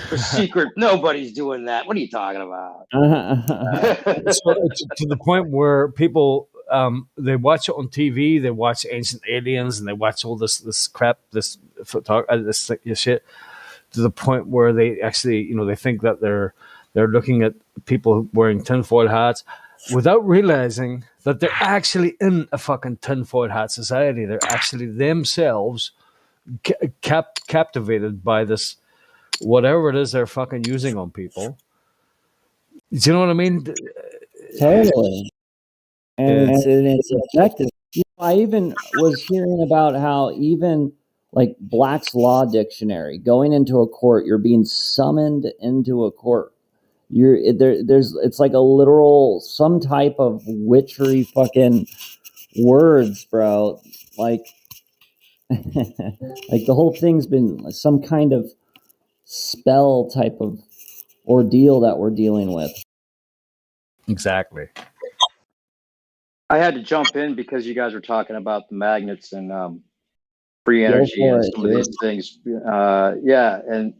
There's secret. Nobody's doing that. What are you talking about? So, to the point where people they watch it on TV, they watch Ancient Aliens, and they watch all this crap, this shit, to the point where they actually, they think that they're looking at people wearing tinfoil hats without realizing that they're actually in a fucking tinfoil hat society. They're actually themselves captivated by this, whatever it is they're fucking using on people. Do you know what I mean? Totally. And it's effective. I even was hearing about how even like Black's Law Dictionary, going into a court, you're being summoned into a court. It's like a literal, some type of witchery fucking words, bro. Like, like the whole thing's been some kind of spell type of ordeal that we're dealing with. Exactly. I had to jump in because you guys were talking about the magnets and free energy and some of these things. Yeah, and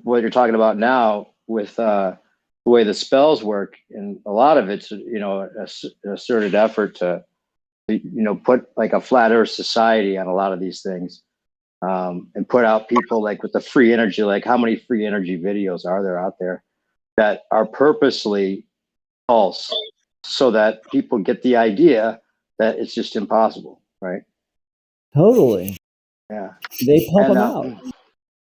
what you're talking about now with the way the spells work, and a lot of it's an asserted effort to put like a flat Earth society on a lot of these things, and put out people like with the free energy. Like, how many free energy videos are there out there that are purposely false, so that people get the idea that it's just impossible, right? Totally. Yeah. They pump them out.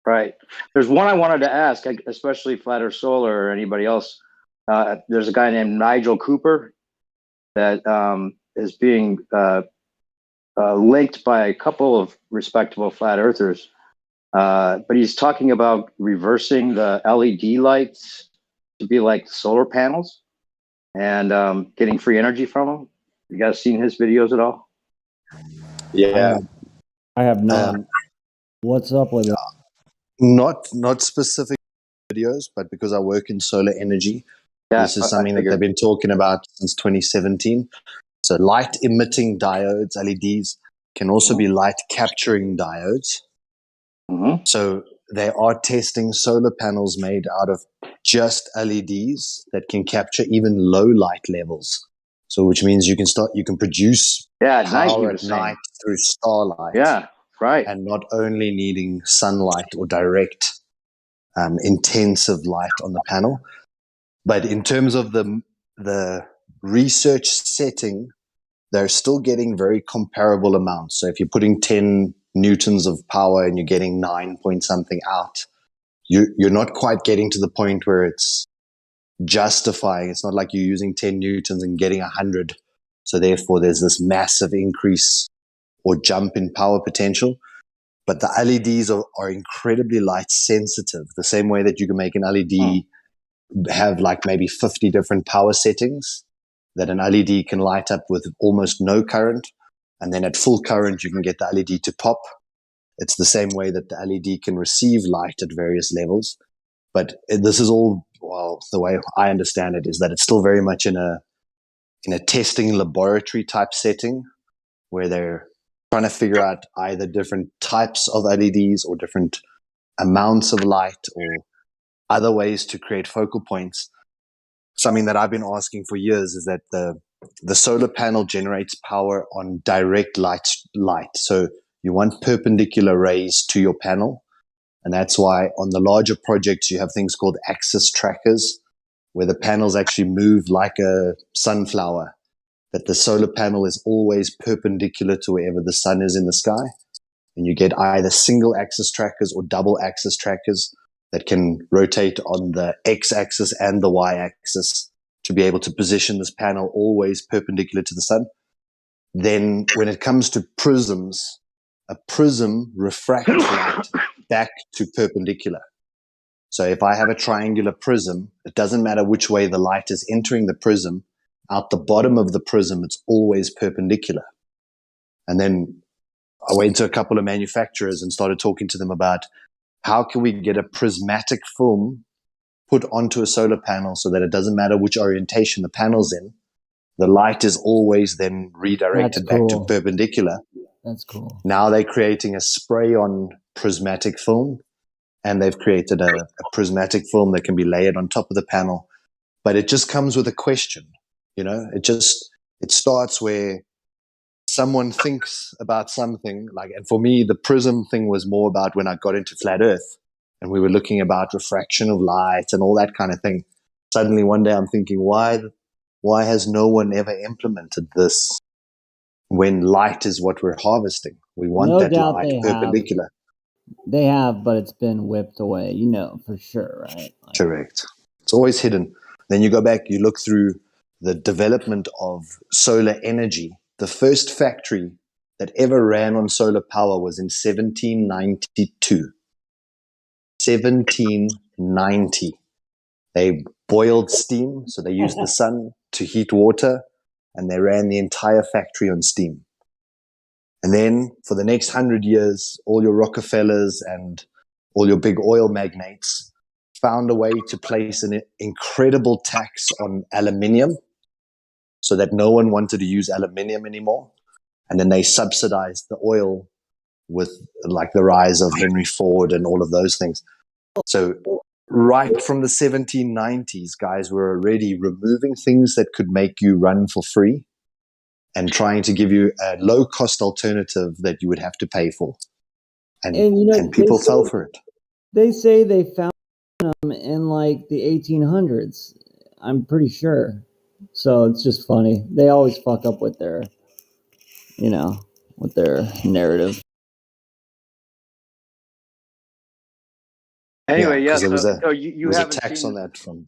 Right. There's one I wanted to ask, especially Flat Earth Solar or anybody else. There's a guy named Nigel Cooper that is being linked by a couple of respectable flat earthers. But he's talking about reversing the LED lights to be like solar panels and getting free energy from them. You guys seen his videos at all? Yeah. I have not. What's up with it? Not specific videos, but because I work in solar energy, this is something that they've been talking about since 2017. So light emitting diodes, LEDs, can also be light capturing diodes. So they are testing solar panels made out of just LEDs that can capture even low light levels. So which means you can produce power at night through starlight. Yeah, right. And not only needing sunlight or direct intensive light on the panel, but in terms of the research setting, they're still getting very comparable amounts. So if you're putting 10 newtons of power and you're getting 9 point something out, you're not quite getting to the point where it's justifying. It's not like you're using 10 newtons and getting 100. So therefore there's this massive increase or jump in power potential. But the LEDs are incredibly light sensitive, the same way that you can make an LED have like maybe 50 different power settings that an LED can light up with almost no current. And then at full current, you can get the LED to pop. It's the same way that the LED can receive light at various levels. But this is all, well, the way I understand it is that it's still very much in a testing laboratory type setting where they're trying to figure out either different types of LEDs or different amounts of light or other ways to create focal points. Something that I've been asking for years is that the solar panel generates power on direct light. So you want perpendicular rays to your panel. And that's why on the larger projects, you have things called axis trackers, where the panels actually move like a sunflower, that the solar panel is always perpendicular to wherever the sun is in the sky. And you get either single axis trackers or double axis trackers that can rotate on the x-axis and the y-axis to be able to position this panel always perpendicular to the sun. Then when it comes to prisms, a prism refracts light back to perpendicular. So if I have a triangular prism, it doesn't matter which way the light is entering the prism, out the bottom of the prism, it's always perpendicular. And then I went to a couple of manufacturers and started talking to them about how can we get a prismatic film put onto a solar panel so that it doesn't matter which orientation the panel's in. The light is always then redirected back to perpendicular. That's cool. Now they're creating a spray-on prismatic film, and they've created a prismatic film that can be layered on top of the panel. But it just comes with a question, you know. It starts where someone thinks about something like, and for me, the prism thing was more about when I got into flat Earth, and we were looking about refraction of light and all that kind of thing. Suddenly, one day, I'm thinking, why has no one ever implemented this? When light is what we're harvesting, we want No that doubt light they perpendicular. They have, but it's been whipped away, you know, for sure, right? Correct. It's always hidden. Then you go back, you look through the development of solar energy. The first factory that ever ran on solar power was in 1792. 1790. They boiled steam, so they used the sun to heat water, and they ran the entire factory on steam. And then for the next 100 years, all your Rockefellers and all your big oil magnates found a way to place an incredible tax on aluminium so that no one wanted to use aluminium anymore. And then they subsidized the oil with like the rise of Henry Ford and all of those things. So right from the 1790s, guys were already removing things that could make you run for free and trying to give you a low-cost alternative that you would have to pay for. And you know, and people fell for it. They say they found them in like the 1800s. I'm pretty sure. So it's just funny. They always fuck up with their, you know, with their narrative. Anyway, yeah. There was So you a haven't tax seen on that from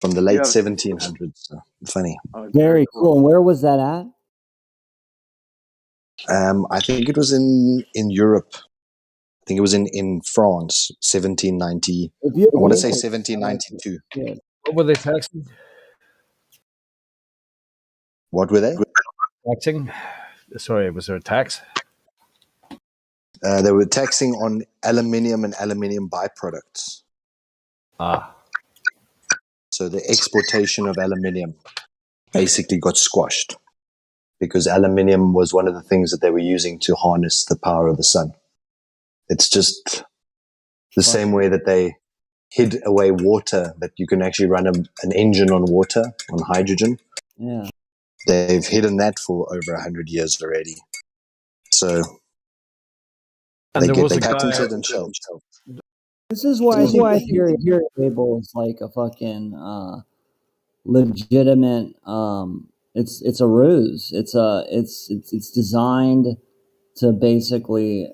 the late 1700s. So funny. Very cool. And where was that at? I think it was in Europe. I think it was in France, 1790. If you I want to hate say it, 1792. yeah. What were they taxing? What were they? Taxing? Sorry, was there a tax? They were taxing on aluminium and aluminium byproducts. Ah. So the exportation of aluminium basically got squashed because aluminium was one of the things that they were using to harness the power of the sun. It's just the same way that they hid away water, that you can actually run an engine on water, on hydrogen. Yeah. They've hidden that for over 100 years already. So And there was they a guy. patented and shelved. This is why I think the period table is like a fucking legitimate. It's a ruse. It's designed to basically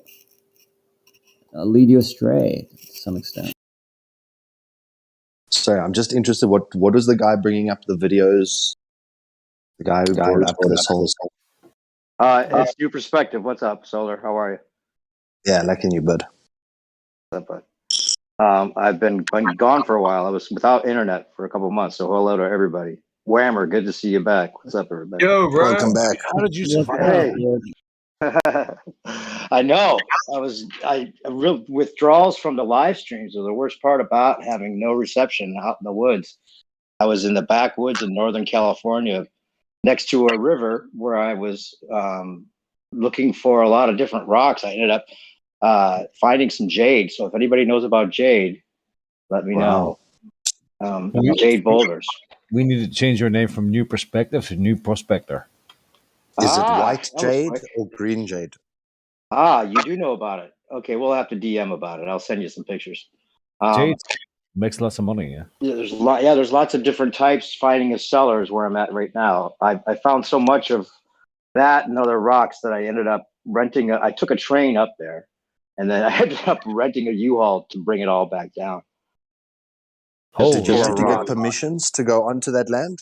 lead you astray to some extent. Sorry, I'm just interested. What was the guy bringing up the videos? The guy who brought up this whole. It's New Perspective. What's up, Solar? How are you? Yeah, liking you, bud. What's up, bud? I've been gone for a while. I was without internet for a couple months, so hello to everybody. Whammer, good to see you back. What's up, everybody? Yo, bro. Welcome back. How did you survive? I know. Real withdrawals from the live streams are the worst part about having no reception out in the woods. I was in the backwoods in Northern California, next to a river where I was looking for a lot of different rocks. I ended up finding some jade. So if anybody knows about jade, let me know. Jade boulders. We need to change your name from New Perspective to New Prospector. Is it white jade or green jade? You do know about it. Okay, we'll have to DM about it. I'll send you some pictures. Jade makes lots of money, yeah. There's lots of different types. Finding a cellar is where I'm at right now. I found so much of that and other rocks that I ended up renting. I took a train up there, and then I ended up renting a U-Haul to bring it all back down. Did you have to get permissions to go onto that land?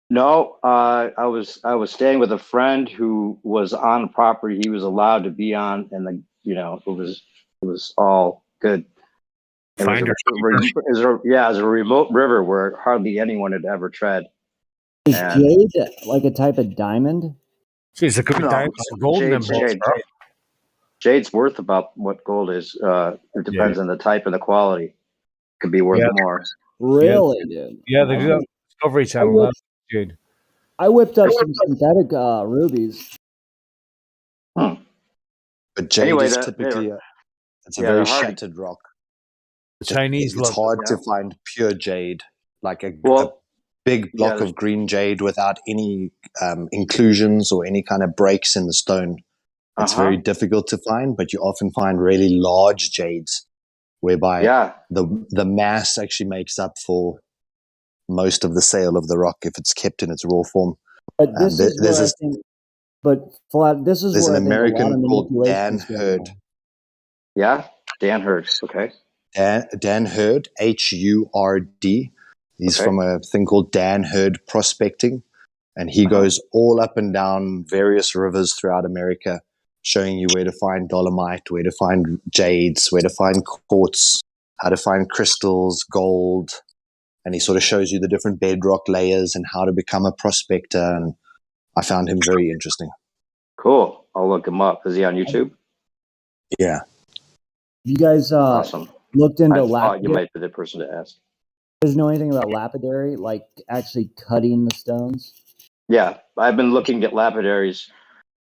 No, I was staying with a friend who was on the property he was allowed to be on, and it was all good. It was a remote river where hardly anyone had ever tread. Is jade like a type of diamond? Jeez, it could be diamonds or gold in them balls, bro. Jade's worth about what gold is. It depends on the type and the quality. It could be worth more. Really, dude? Yeah, they do that on Discovery Channel. Jade. I whipped up some synthetic rubies. But jade is typically it's a very shattered rock. The Chinese it's hard to find pure jade, like a big block of green jade without any inclusions or any kind of breaks in the stone. It's very difficult to find, but you often find really large jades, whereby the mass actually makes up for most of the sale of the rock if it's kept in its raw form. But this is where I think. But Flat, this is there's where an American called Dan Hurd. Yeah, Dan Hurd. Okay. Dan Hurd, Hurd. He's from a thing called Dan Hurd Prospecting, and he goes all up and down various rivers throughout America, showing you where to find dolomite, where to find jades, where to find quartz, how to find crystals, gold, and he sort of shows you the different bedrock layers and how to become a prospector. And I found him very interesting. Cool. I'll look him up. Is he on YouTube? Yeah. You guys awesome. Looked into lapidary? You might be the person to ask. You guys know anything about lapidary, like actually cutting the stones? Yeah, I've been looking at lapidaries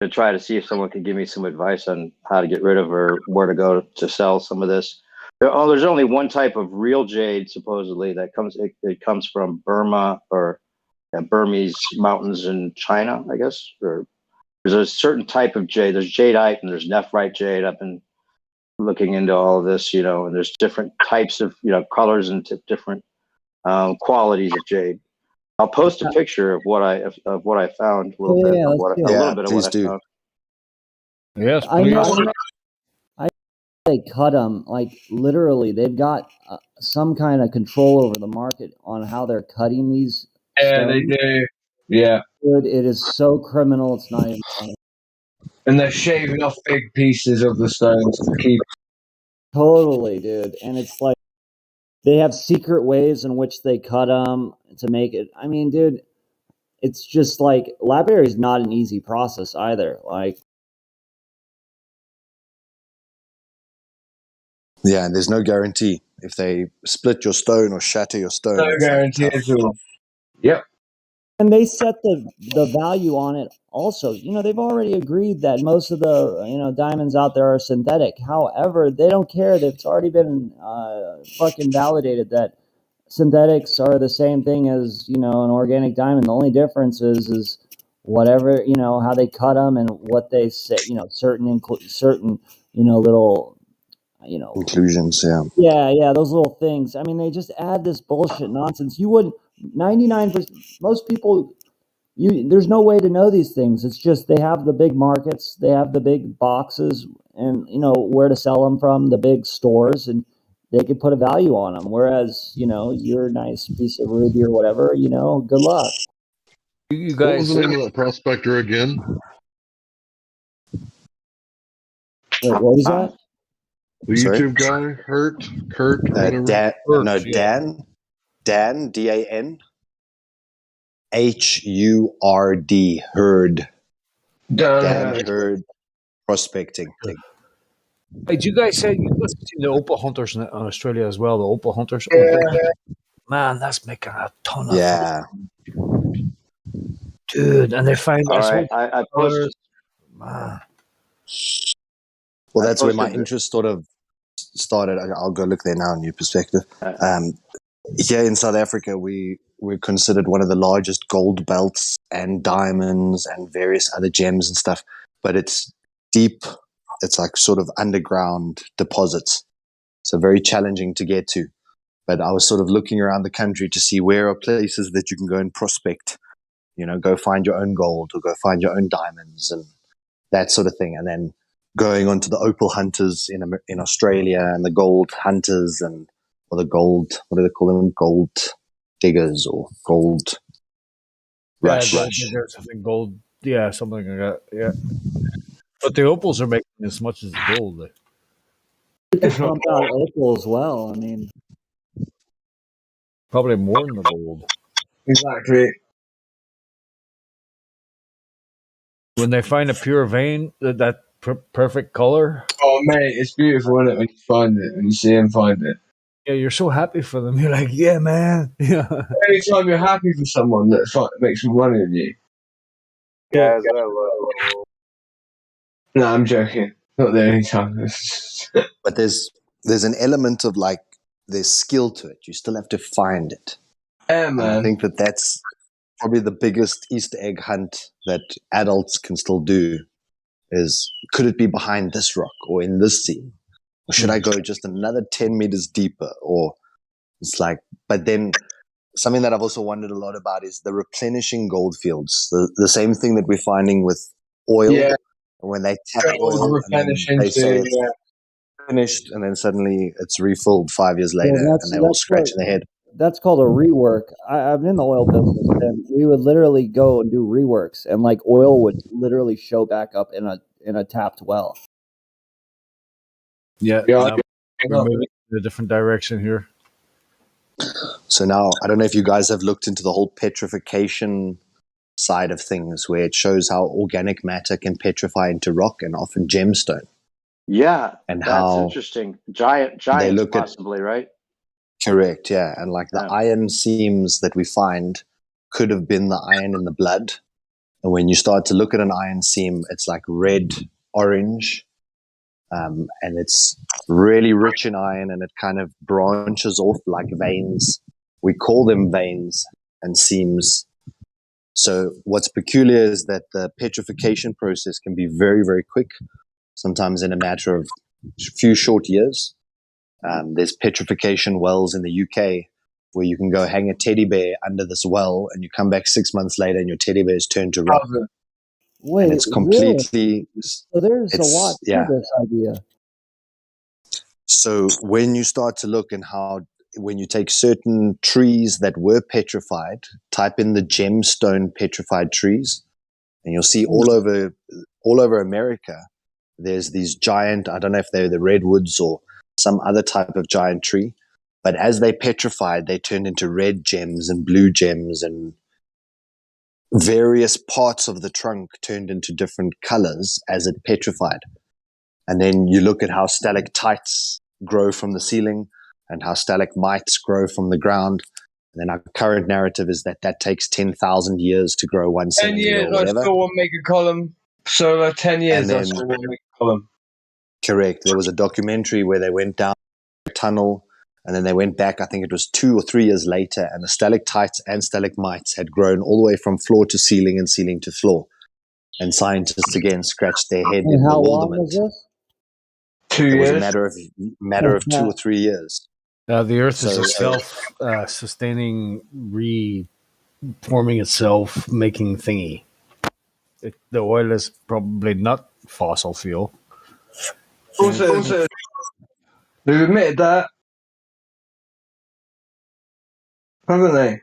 to try to see if someone could give me some advice on how to get rid of or where to go to sell some of this. There's only one type of real jade supposedly that comes. It comes from Burma or Burmese mountains in China, I guess. Or there's a certain type of jade. There's jadeite and there's nephrite jade. I've been looking into all of this, and there's different types of colors and different qualities of jade. I'll post a picture of what I found. A little bit of what I found. Yes, please. They cut them, like literally. They've got some kind of control over the market on how they're cutting these. Yeah, stones. They do. Yeah, dude, it is so criminal. It's not even funny. And they're shaving off big pieces of the stones to keep. Totally, dude. And it's like they have secret ways in which they cut them to make it. I mean, dude, it's just like lapidary is not an easy process either. Like, Yeah, and there's no guarantee. If they split your stone or shatter your stone, No it's guarantee like at all. Yep. and they set the value on it also. They've already agreed that most of the diamonds out there are synthetic. However, they don't care. It's already been fucking validated that synthetics are the same thing as an organic diamond. The only difference is whatever how they cut them and what they say. Certain little inclusions. Yeah. yeah, those little things. I mean, they just add this bullshit nonsense. You wouldn't 99%. Most people, there's no way to know these things. It's just they have the big markets, they have the big boxes, and where to sell them from, the big stores, and they could put a value on them. Whereas your nice piece of ruby or whatever, good luck. You What was guys, the name of that prospector again? Wait, what was that? The Sorry? YouTube guy, Kurt, or whatever. Dan, Birch, yeah. Dan, DAN, HURD, Hurd. Dan Hurd Prospecting. Hey, you guys said you must have seen the opal hunters in Australia as well. The opal hunters. Yeah. Man, that's making a ton of Yeah. dude. And they find All this right, whole I posted. man. Well, I that's where my posted interest sort of started. I'll go look there now in your perspective. Here in South Africa, we're considered one of the largest gold belts and diamonds and various other gems and stuff, but it's deep. It's like sort of underground deposits. So very challenging to get to. But I was sort of looking around the country to see where are places that you can go and prospect, go find your own gold or go find your own diamonds and that sort of thing. And then going on to the opal hunters in Australia and the gold hunters or the gold, what do they call them? Gold diggers or gold rush. Gold diggers, I think gold. Yeah, something like that. Yeah. But the opals are making as much as the gold. You can pump out opal as well. I mean, probably more than the gold. Exactly. When they find a pure vein, that perfect color. Oh, mate, it's beautiful, isn't it, when you find it, when you see him find it. Yeah, you're so happy for them. You're like, yeah, man. Yeah. Anytime you're happy for someone that makes some money with you. Guys, No, I'm joking. Not the only time. But there's an element of like there's skill to it. You still have to find it. Yeah, and man. I think that's probably the biggest Easter egg hunt that adults can still do is, could it be behind this rock or in this seam? Or should I go just another 10 meters deeper? Or it's like, but then something that I've also wondered a lot about is the replenishing gold fields. The same thing that we're finding with oil. Yeah. When they tap oil and then they say it's finished and then suddenly it's refilled 5 years later and they're all scratching their head. That's called a rework. I'm in the oil business, and we would literally go and do reworks, and like oil would literally show back up in a tapped well. Yeah. We're moving in a different direction here. So now, I don't know if you guys have looked into the whole petrification side of things, where it shows how organic matter can petrify into rock and often gemstone. Yeah, and that's how interesting. Giants look at- possibly, right? Correct, yeah. And like the iron seams that we find could have been the iron in the blood. And when you start to look at an iron seam, it's like red, orange, and it's really rich in iron, and it kind of branches off like veins. We call them veins and seams. So what's peculiar is that the petrification process can be very, very quick, sometimes in a matter of a few short years. There's petrification wells in the UK where you can go hang a teddy bear under this well and you come back 6 months later and your teddy bear is turned to rock. Wait, and it's completely... So there's a lot to this idea. So when you start to look and when you take certain trees that were petrified, type in the gemstone petrified trees, and you'll see all all over America, there's these giant, I don't know if they're the redwoods or some other type of giant tree, but as they petrified, they turned into red gems and blue gems, and various parts of the trunk turned into different colors as it petrified. And then you look at how stalactites grow from the ceiling and how stalagmites grow from the ground. And then our current narrative is that that takes 10,000 years to grow 1 10 centimeter years, or whatever. I saw one make a column. So 10 years, And I then, saw one make a column. correct, there was a documentary where they went down a tunnel and then they went back, I think it was 2 or 3 years later, and the stalactites and stalagmites had grown all the way from floor to ceiling and ceiling to floor. And scientists again scratched their head in And how long bewilderment. was this? 2 It was a years. matter of 2 or 3 years. The Earth is So- a self-sustaining, reforming itself, making thingy. The oil is probably not fossil fuel. Also, they've admitted that, haven't they?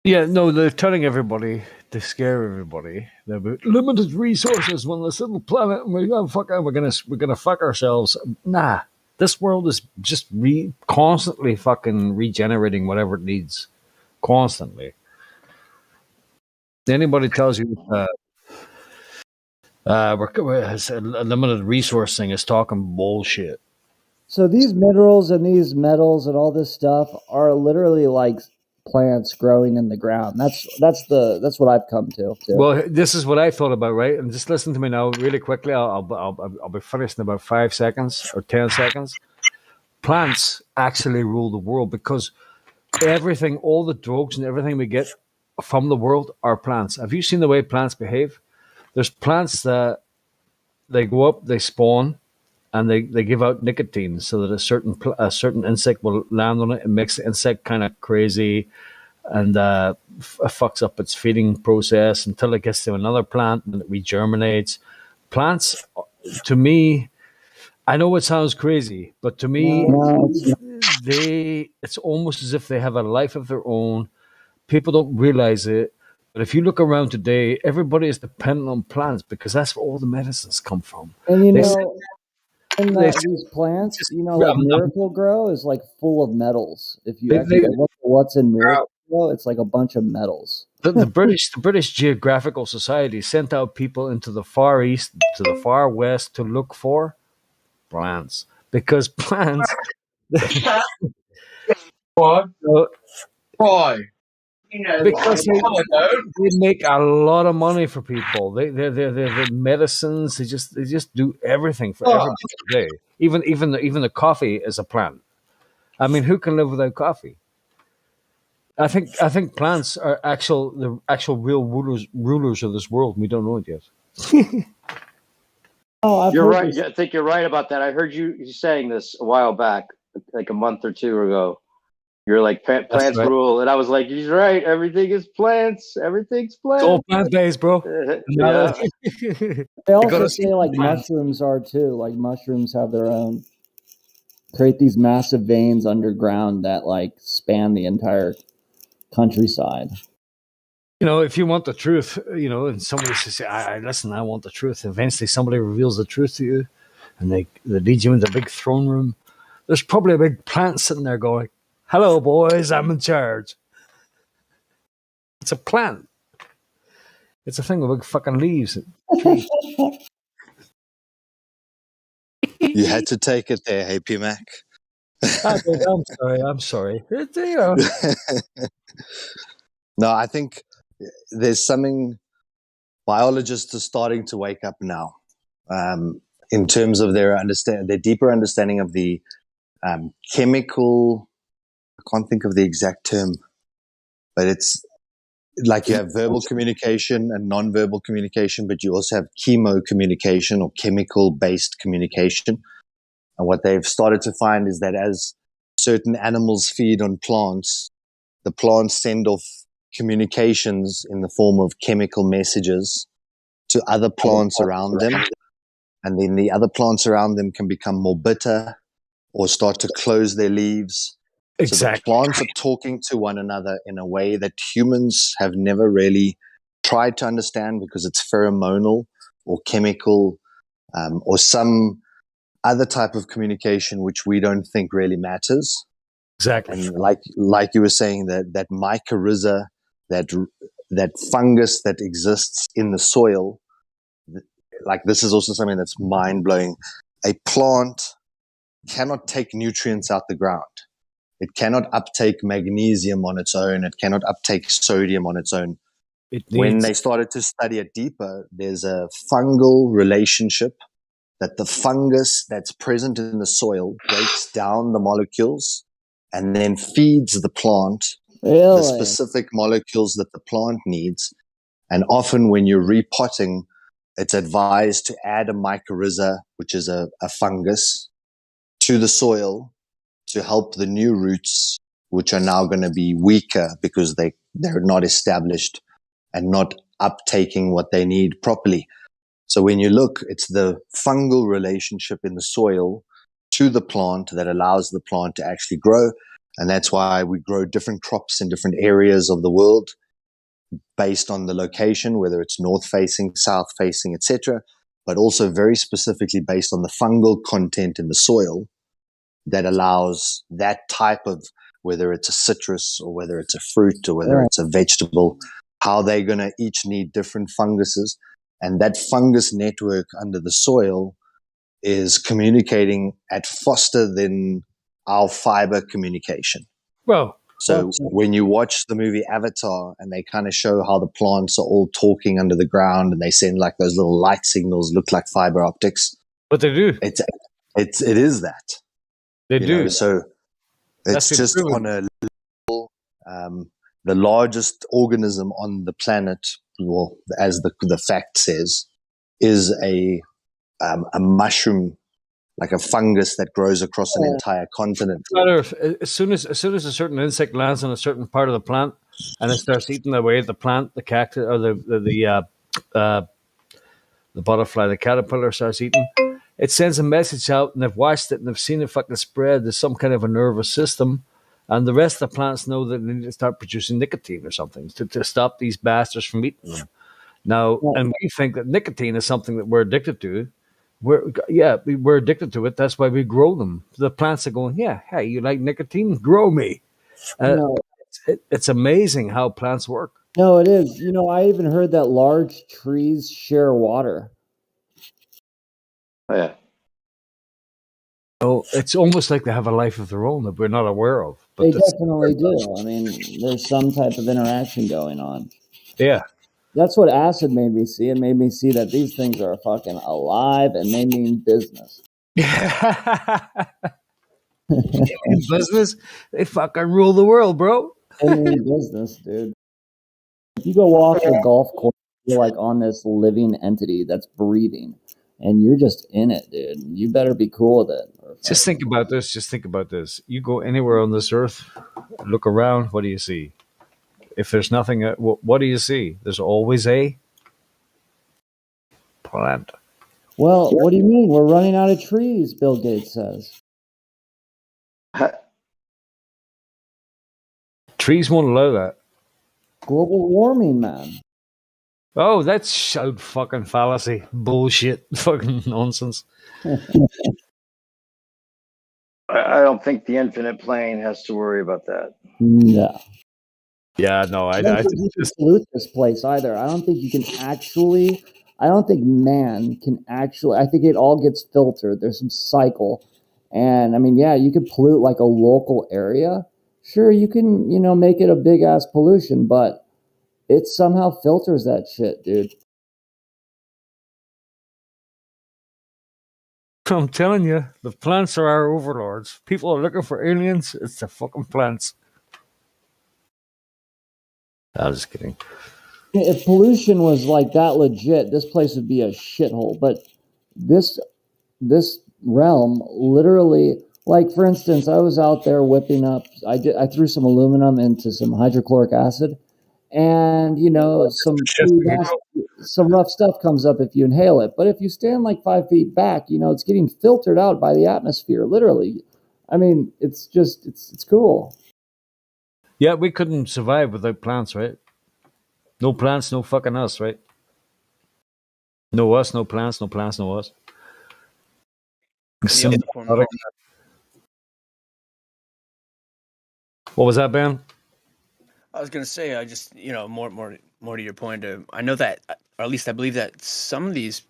Yeah, no, they're telling everybody to scare everybody. They're about limited resources on this little planet, and we're gonna fuck ourselves. Nah, this world is just constantly fucking regenerating whatever it needs, constantly. Anybody tells you it's a limited resource thing is talking bullshit. So these minerals and these metals and all this stuff are literally like plants growing in the ground. That's what I've come to. Well, this is what I thought about, right? And just listen to me now, really quickly. I'll be finished in about 5 seconds or 10 seconds. Plants actually rule the world because everything, all the drugs and everything we get from the world are plants. Have you seen the way plants behave? There's plants that they go up, they spawn, and they give out nicotine so that a certain insect will land on it and makes the insect kind of crazy and fucks up its feeding process until it gets to another plant and it regerminates. Plants, to me, I know it sounds crazy, but to me, it's almost as if they have a life of their own. People don't realize it. But if you look around today, everybody is dependent on plants because that's where all the medicines come from. And you They know, and they- these plants, like Miracle Grow is like full of metals. If you actually they- look at what's in Miracle Grow, it's like a bunch of metals. the British Geographical Society sent out people into the far east to the far west to look for plants because plants. Why? Why? Because they make a lot of money for people. They're medicines. They just do everything for everybody today. Even the coffee is a plant. I mean, who can live without coffee? I think plants are the actual real rulers of this world. We don't know it yet. You're right. I think you're right about that. I heard you saying this a while back, like a month or two ago. You're like plants right. rule, and I was like, he's right. Everything is plants. Everything's plants. It's all plant based, bro. Yeah. They also say like mushrooms are too. Like mushrooms have their own, create these massive veins underground that like span the entire countryside. You know, if you want the truth, and somebody says, listen, I want the truth. Eventually somebody reveals the truth to you and they lead you into a big throne room. There's probably a big plant sitting there going, hello, boys, I'm in charge. It's a plant. It's a thing with big fucking leaves. You had to take it there, hey P-Mac. I'm sorry. No, I think there's something biologists are starting to wake up now, in terms of their deeper understanding of the chemical. I can't think of the exact term, but it's like you have verbal communication and non-verbal communication, but you also have chemo communication or chemical-based communication. And what they've started to find is that as certain animals feed on plants, the plants send off communications in the form of chemical messages to other plants around them. And then the other plants around them can become more bitter or start to close their leaves. Exactly. So the plants are talking to one another in a way that humans have never really tried to understand because it's pheromonal or chemical or some other type of communication which we don't think really matters. Exactly. And like you were saying, that mycorrhiza, that fungus that exists in the soil, like this is also something that's mind blowing. A plant cannot take nutrients out the ground. It cannot uptake magnesium on its own. It cannot uptake sodium on its own. When they started to study it deeper, there's a fungal relationship that the fungus that's present in the soil breaks down the molecules and then feeds the plant the specific molecules that the plant needs. And often when you're repotting, it's advised to add a mycorrhiza, which is a fungus, to the soil to help the new roots, which are now going to be weaker because they're not established and not uptaking what they need properly. So when you look, it's the fungal relationship in the soil to the plant that allows the plant to actually grow. And that's why we grow different crops in different areas of the world based on the location, whether it's north facing, south facing, etc., but also very specifically based on the fungal content in the soil that allows that type of, whether it's a citrus or whether it's a fruit or whether it's a vegetable, how they're going to each need different funguses. And that fungus network under the soil is communicating at faster than our fiber communication. Well, so when you watch the movie Avatar and they kind of show how the plants are all talking under the ground and they send like those little light signals, look like fiber optics. But they do. It is that. They do. So it's just on a level, the largest organism on the planet, well, as the fact says, is a mushroom, like a fungus that grows across an entire continent. As soon as a certain insect lands on a certain part of the plant and it starts eating away at the plant, the cactus or the butterfly, the caterpillar starts eating, it sends a message out, and they've watched it and they've seen it fucking spread. There's some kind of a nervous system, and the rest of the plants know that they need to start producing nicotine or something to stop these bastards from eating them. Now, and we think that nicotine is something that we're addicted to. We're addicted to it. That's why we grow them. The plants are going, yeah, hey, you like nicotine? Grow me. No. It's amazing how plants work. No, it is. I even heard that large trees share water. Oh, yeah. Oh, it's almost like they have a life of their own that we're not aware of. They definitely do. I mean, there's some type of interaction going on. Yeah. That's what acid made me see. It made me see that these things are fucking alive and they mean business. Business? They fucking rule the world, bro. They mean business, dude. If you go walk a golf course, you're like on this living entity that's breathing. And you're just in it, dude. You better be cool with it. Just think about this. Just think about this. You go anywhere on this earth, look around, what do you see? If there's nothing, what do you see? There's always a plant. Well, what do you mean? We're running out of trees, Bill Gates says. Trees won't allow that. Global warming, man. Oh, that's shout fucking fallacy. Bullshit. Fucking nonsense. I don't think the infinite plane has to worry about that. No. Yeah, no, I don't think you can pollute this place either. I don't think you can actually. I don't think man can actually. I think it all gets filtered. There's some cycle, and I mean, yeah, you could pollute like a local area. Sure, you can, make it a big ass pollution, but it somehow filters that shit, dude. I'm telling you, the plants are our overlords. People are looking for aliens. It's the fucking plants. I was just kidding. If pollution was like that legit, this place would be a shithole. But this realm, literally, like for instance, I was out there whipping up. I threw some aluminum into some hydrochloric acid, and some rough stuff comes up if you inhale it. But if you stand like 5 feet back, it's getting filtered out by the atmosphere. Literally, I mean, it's cool. Yeah, we couldn't survive without plants, right? No plants, no fucking us, right? No us, no plants, no plants, no us. The other form of What was that, Ben? I was gonna say, I just more to your point. I know that, or at least I believe that some of these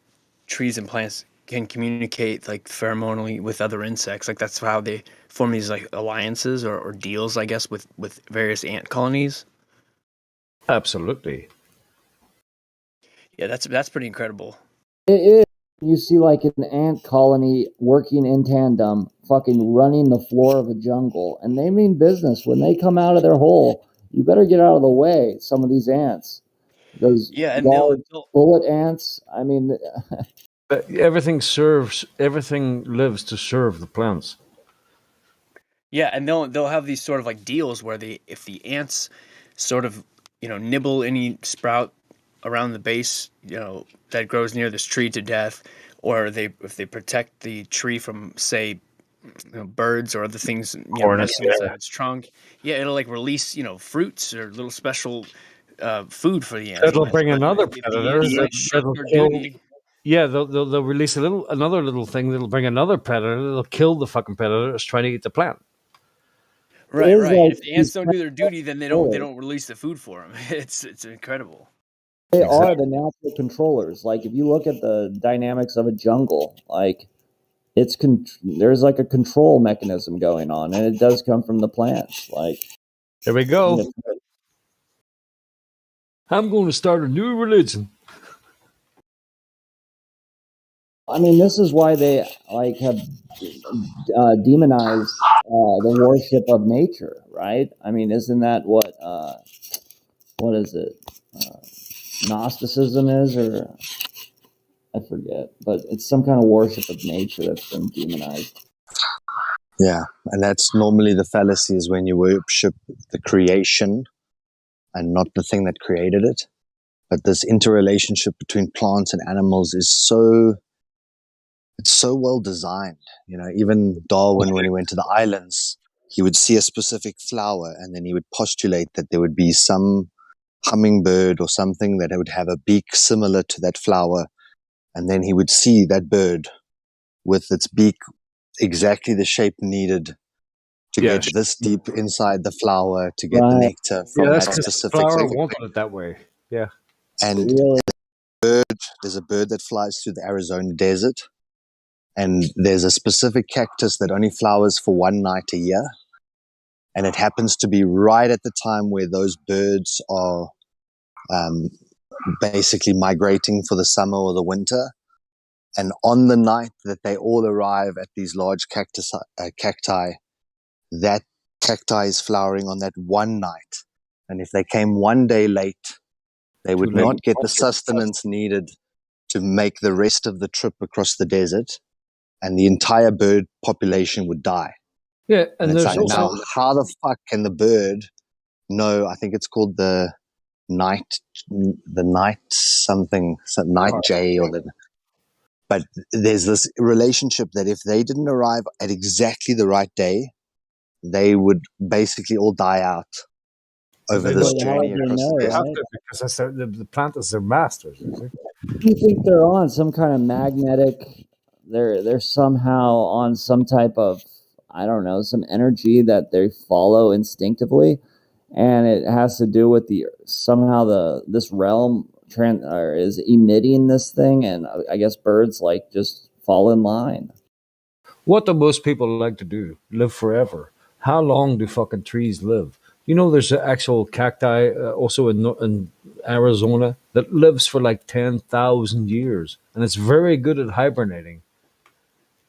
trees and plants can communicate like pheromonally with other insects. Like that's how they form these like alliances or deals, I guess, with various ant colonies. Absolutely. Yeah, that's pretty incredible. It is. You see like an ant colony working in tandem, fucking running the floor of a jungle, and they mean business. When they come out of their hole, you better get out of the way. Some of these ants, those Yeah, and large bullet ants. I mean, But everything lives to serve the plants. Yeah, and they'll have these sort of like deals where if the ants sort of nibble any sprout around the base that grows near this tree to death, or if they protect the tree from say birds or other things Hornets, messing with its trunk, yeah, it'll like release fruits or little special food for the ants. That'll bring But another if the predator. ants like shirk That'll their kill. duty, Yeah, they'll release another little thing that'll bring another predator. That'll kill the fucking predator that's trying to eat the plant. right. like And if the ants these don't do their duty, then they controllers. don't release the food for them. It's incredible. They are the natural controllers. Like if you look at the dynamics of a jungle, like there's like a control mechanism going on, and it does come from the plants. Like here we go. I'm going to start a new religion. I mean, this is why they like have demonized the worship of nature, right? I mean, isn't that what is it? Gnosticism is, or I forget, but it's some kind of worship of nature that's been demonized. Yeah, and that's normally the fallacy is when you worship the creation and not the thing that created it. But this interrelationship between plants and animals is so well designed. Even Darwin, when he went to the islands, he would see a specific flower and then he would postulate that there would be some hummingbird or something that would have a beak similar to that flower. And then he would see that bird with its beak exactly the shape needed to get this deep inside the flower to get the nectar from that specific flower wanted it that way. Yeah. And there's a bird that flies through the Arizona desert, and there's a specific cactus that only flowers for one night a year, and it happens to be right at the time where those birds are basically migrating for the summer or the winter. And on the night that they all arrive at these large cacti, that cacti is flowering on that one night. And if they came one day late, they would not get the sustenance needed to make the rest of the trip across the desert, and the entire bird population would die. Yeah, and it's there's like, now, how the fuck can the bird know? I think it's called the night something, night jay, but there's this relationship that if they didn't arrive at exactly the right day, they would basically all die out over this journey across the They desert. have to, because that's the plant is their masters. Do you think they're on some kind of magnetic? They're somehow on some type of, I don't know, some energy that they follow instinctively, and it has to do with this realm is emitting this thing, and I guess birds like just fall in line. What do most people like to do? Live forever. How long do fucking trees live? There's an actual cacti also in Arizona that lives for like 10,000 years, and it's very good at hibernating.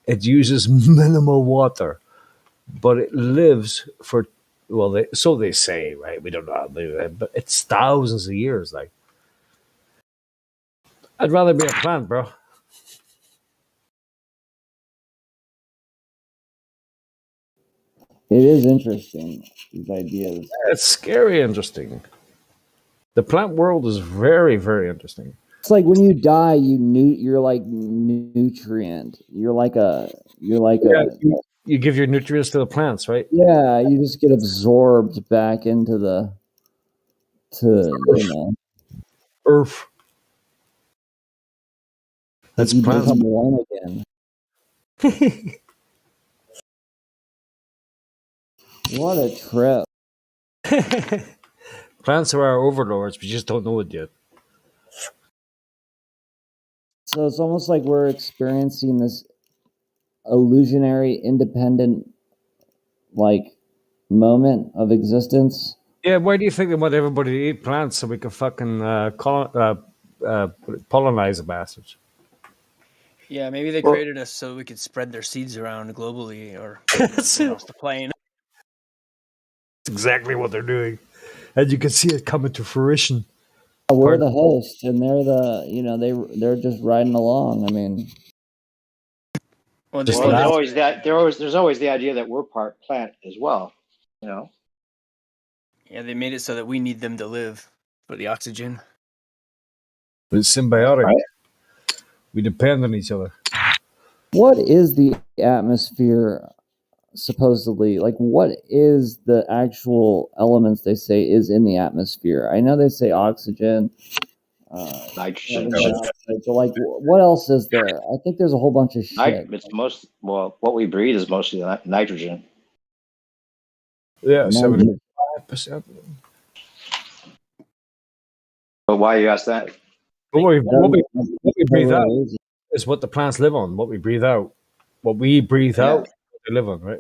It uses minimal water, but it lives for, so they say, right? We don't know how they live, but it's thousands of years. Like, I'd rather be a plant, bro. It is interesting, these ideas. It's scary interesting. The plant world is very, very interesting. It's like when you die, you're like nutrient. You're like you give your nutrients to the plants, right? Yeah, you just get absorbed back into Earth. That's You plants. become one again. What a trip. Plants are our overlords. We just don't know it yet. So it's almost like we're experiencing this illusionary, independent, like, moment of existence. Yeah, why do you think they want everybody to eat plants so we can fucking colonize the bastards? Yeah, maybe they Well- created us so we could spread their seeds around globally or across the plane. That's exactly what they're doing. And you can see it coming to fruition. We're the host, and they're the, you know, they're just riding along. I mean, Well, there's always there's always the idea that we're part plant as well, you know. Yeah, they made it so that we need them to live for the oxygen. It's symbiotic. We depend on each other. what is the atmosphere supposedly? Like, what is the actual elements they say is in the atmosphere? I know they say oxygen, Nitrogen. carbon dioxide, but like, what else is there? I think there's a whole bunch of shit. It's what we breathe is mostly nitrogen. Yeah, 75%. But why you ask that? What we breathe out is what the plants live on. What we breathe out. What we breathe out, they live on, right?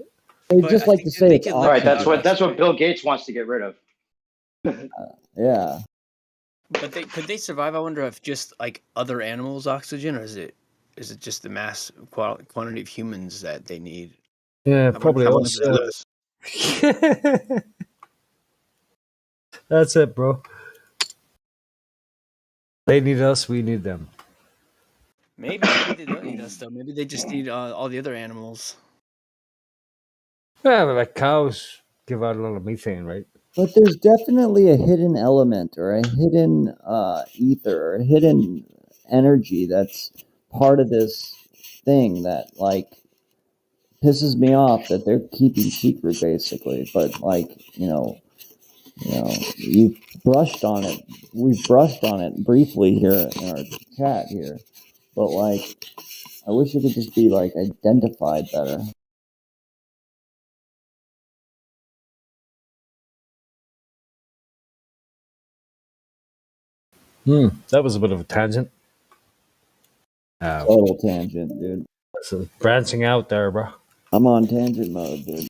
They just like to say it's oxygen. Right. That's what Bill Gates wants to get rid of. Yeah. But could they survive? I wonder if just like other animals' oxygen, or is it just the mass quantity of humans that they need? Yeah, How probably much us. of this? That's it, bro. They need us, we need them. Maybe they don't need us though. Maybe they just need all the other animals. Yeah, but like cows give out a lot of methane, right? But there's definitely a hidden element or a hidden ether or a hidden energy that's part of this thing that like pisses me off that they're keeping secret basically. But like, you've brushed on it. We've brushed on it briefly here in our chat here. But like, I wish it could just be like identified better. That was a bit of a tangent. Total tangent, dude. So branching out there, bro. I'm on tangent mode, dude.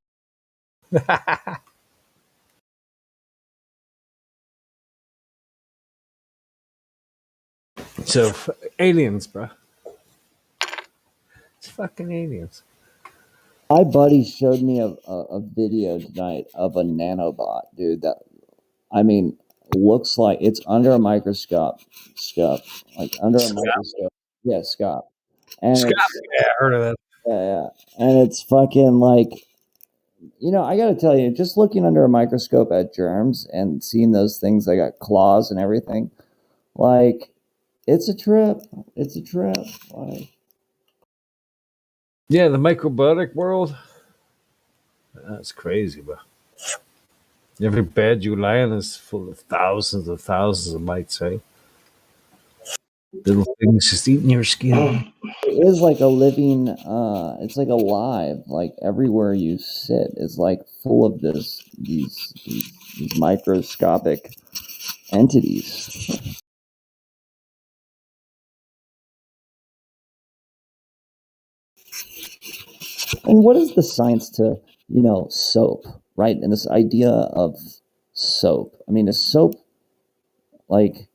So aliens, bro. It's fucking aliens. My buddy showed me a video tonight of a nanobot, dude. That, I mean, looks like it's under a microscope. Like under a microscope. Yeah, scope. And Scott, yeah, I heard of that. Yeah. And it's fucking like, I got to tell you, just looking under a microscope at germs and seeing those things that got claws and everything, like, it's a trip. It's a trip. Like, yeah, the microbiotic world. That's crazy, bro. Every bed you lie in is full of thousands of mites, right? Little things just eating your skin. It is like a living, it's like alive. Like everywhere you sit is like full of these microscopic entities. And what is the science to, soap, right? And this idea of soap. I mean, is soap like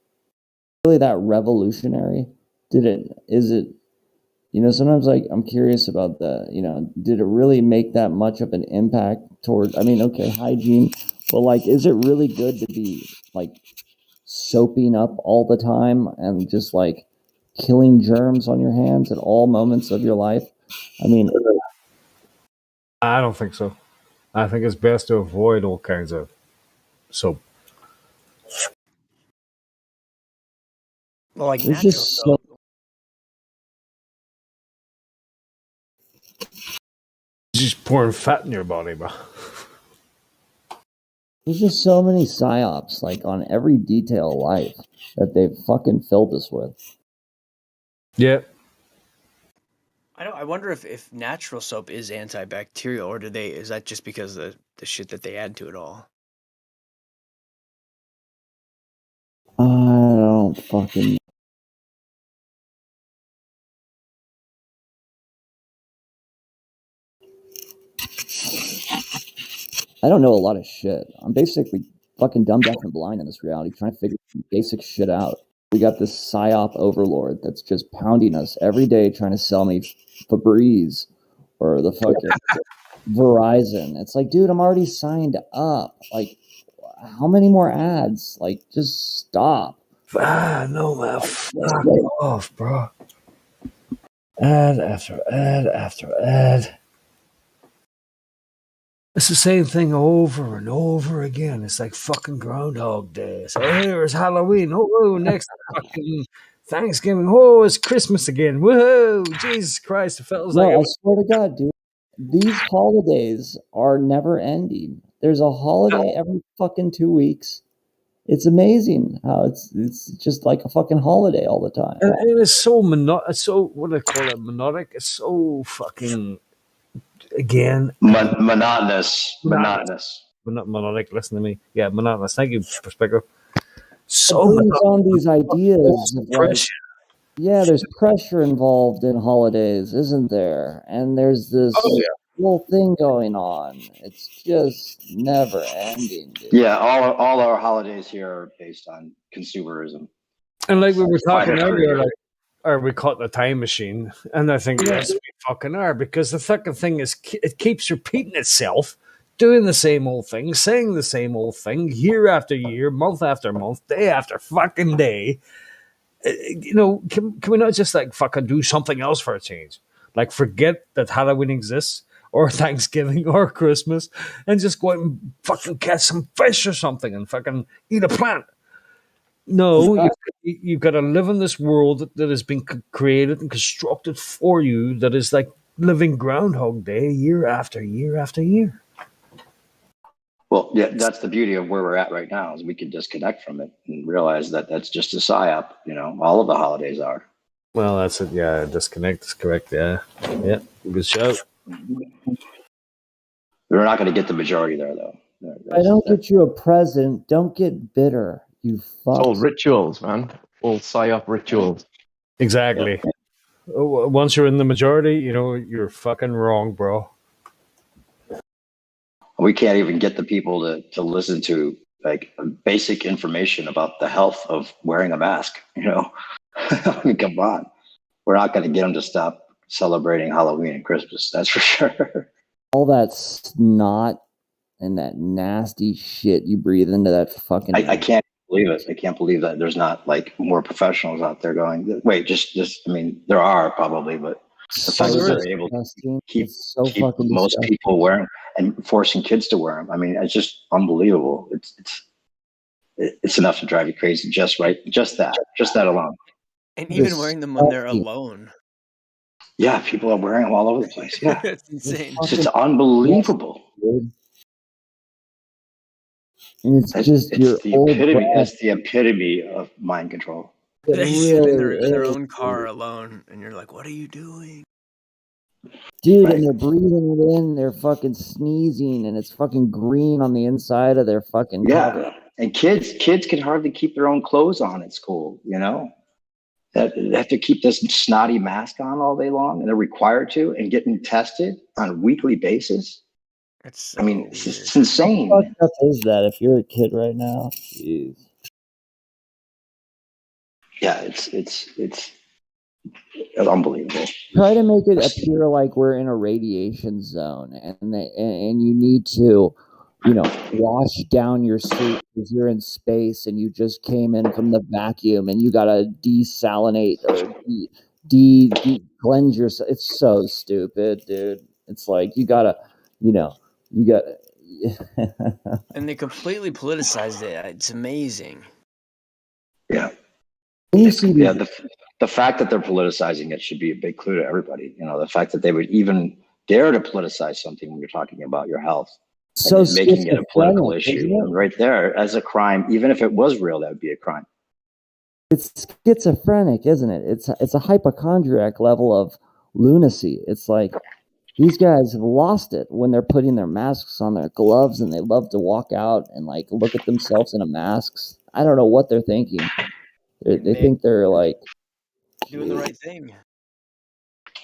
really that revolutionary? Is it, sometimes like I'm curious about did it really make that much of an impact toward, I mean, okay, hygiene, but like, is it really good to be like soaping up all the time and just like killing germs on your hands at all moments of your life? I mean, I don't think so. I think it's best to avoid all kinds of soap. Well, like there's natural just soap. Just pouring fat in your body, bro. There's just so many psyops, like on every detail of life that they've fucking filled us with. Yeah, I wonder if natural soap is antibacterial, or is that just because of the shit that they add to it all? I don't fucking. I don't know a lot of shit. I'm basically fucking dumb, deaf, and blind in this reality, trying to figure basic shit out. We got this psyop overlord that's just pounding us every day, trying to sell me Febreze or the fucking Verizon. It's like, dude, I'm already signed up. Like, how many more ads? Like, just stop. No, man, fuck off, bro. Ad after ad after ad. It's the same thing over and over again. It's like fucking Groundhog Day. So here's Halloween. Oh, next fucking Thanksgiving. Oh, it's Christmas again. Whoa, Jesus Christ! It feels like No, I swear to God, dude. These holidays are never ending. There's a holiday every fucking 2 weeks. It's amazing how it's just like a fucking holiday all the time. and it's so it's so what do they call it? Monodic. It's so fucking again monotonous. But not monodic. Listen to me. Yeah, monotonous. Thank you, Perspective. So it brings on these ideas of like, yeah, there's pressure involved in holidays, isn't there? And there's this whole thing going on. It's just never ending, dude. Yeah, all our holidays here are based on consumerism. And like we were talking earlier, like, are we caught in a time machine? And I think yes, we fucking are, because the fucking thing is it keeps repeating itself, doing the same old thing, saying the same old thing, year after year, month after month, day after fucking day. You know, can we not just like fucking do something else for a change? Like forget that Halloween exists or Thanksgiving or Christmas and just go out and fucking catch some fish or something and fucking eat a plant. No, you've got to live in this world that has been created and constructed for you that is like living Groundhog Day year after year after year. Well, yeah, that's the beauty of where we're at right now is we can disconnect from it and realize that that's just a psyop. You know, all of the holidays are. Well, that's it. Yeah, disconnect is correct. Yeah, good show. We're not going to get the majority there, though. I don't get you a present. Don't get bitter, you fuck. It's all rituals, man. All psyop rituals. Exactly. Yeah. Once you're in the majority, you know, you're fucking wrong, bro. We can't even get the people to listen to like basic information about the health of wearing a mask. You know, I mean, come on. We're not going to get them to stop celebrating Halloween and Christmas. That's for sure. All that snot and that nasty shit you breathe into that fucking. I can't believe it. I can't believe that there's not like more professionals out there going, wait, just, I mean, there are probably, but the fact that they're able to keep most people wearing and forcing kids to wear them. I mean, it's just unbelievable. It's enough to drive you crazy. Just that alone. And even wearing them when they're alone. Yeah, people are wearing them all over the place. Yeah, it's insane. It's just unbelievable. And it's just your old epitome. That's the epitome of mind control. They sit in their own car alone, and you're like, "What are you doing?" Dude, right. And they're breathing it in, they're fucking sneezing, and it's fucking green on the inside of their fucking cover. And kids can hardly keep their own clothes on at school, you know? They have to keep this snotty mask on all day long, and they're required to, and getting tested on a weekly basis. I mean, it's insane. What the fuck is that if you're a kid right now? Jeez. Yeah, it's unbelievable. Try to make it appear like we're in a radiation zone, and you need to, you know, wash down your suit because you're in space and you just came in from the vacuum and you gotta desalinate or cleanse yourself. It's so stupid, dude. It's like you gotta. And they completely politicized it. It's amazing. Yeah. The fact that they're politicizing it should be a big clue to everybody. You know, the fact that they would even dare to politicize something when you're talking about your health, so making it a political issue, right there as a crime. Even if it was real, that would be a crime. It's schizophrenic, isn't it? It's a hypochondriac level of lunacy. It's like these guys have lost it when they're putting their masks on their gloves and they love to walk out and like look at themselves in a mask. I don't know what they're thinking. They think they're like doing the right thing.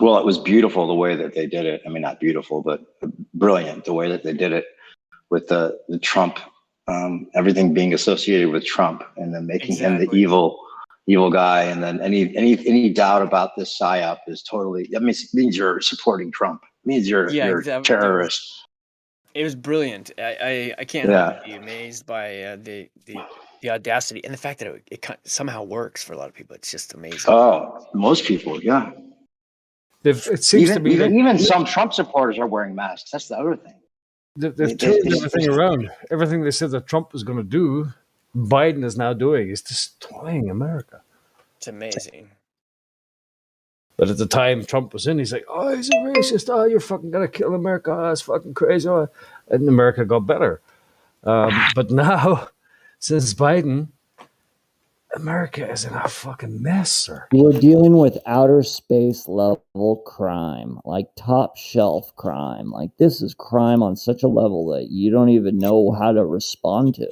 Well, it was beautiful the way that they did it. I mean, not beautiful, but brilliant the way that they did it with the Trump, everything being associated with Trump, and then making him the evil guy. And then any doubt about this psyop is totally. That means you're supporting Trump. It means you're a terrorist. It was brilliant. I can't help but be amazed by the audacity and the fact that it somehow works for a lot of people. It's just amazing. Oh, most people, yeah. It seems to be even some Trump supporters are wearing masks. That's the other thing. They've turned everything around. Everything they said that Trump was going to do, Biden is now doing. He's destroying America. It's amazing. But at the time Trump was in, he's like, "Oh, he's a racist. Oh, you're fucking gonna kill America. Oh, that's fucking crazy." Oh. And America got better. But now, since Biden, America is in a fucking mess, sir. We're dealing with outer space level crime, like top shelf crime. Like this is crime on such a level that you don't even know how to respond to.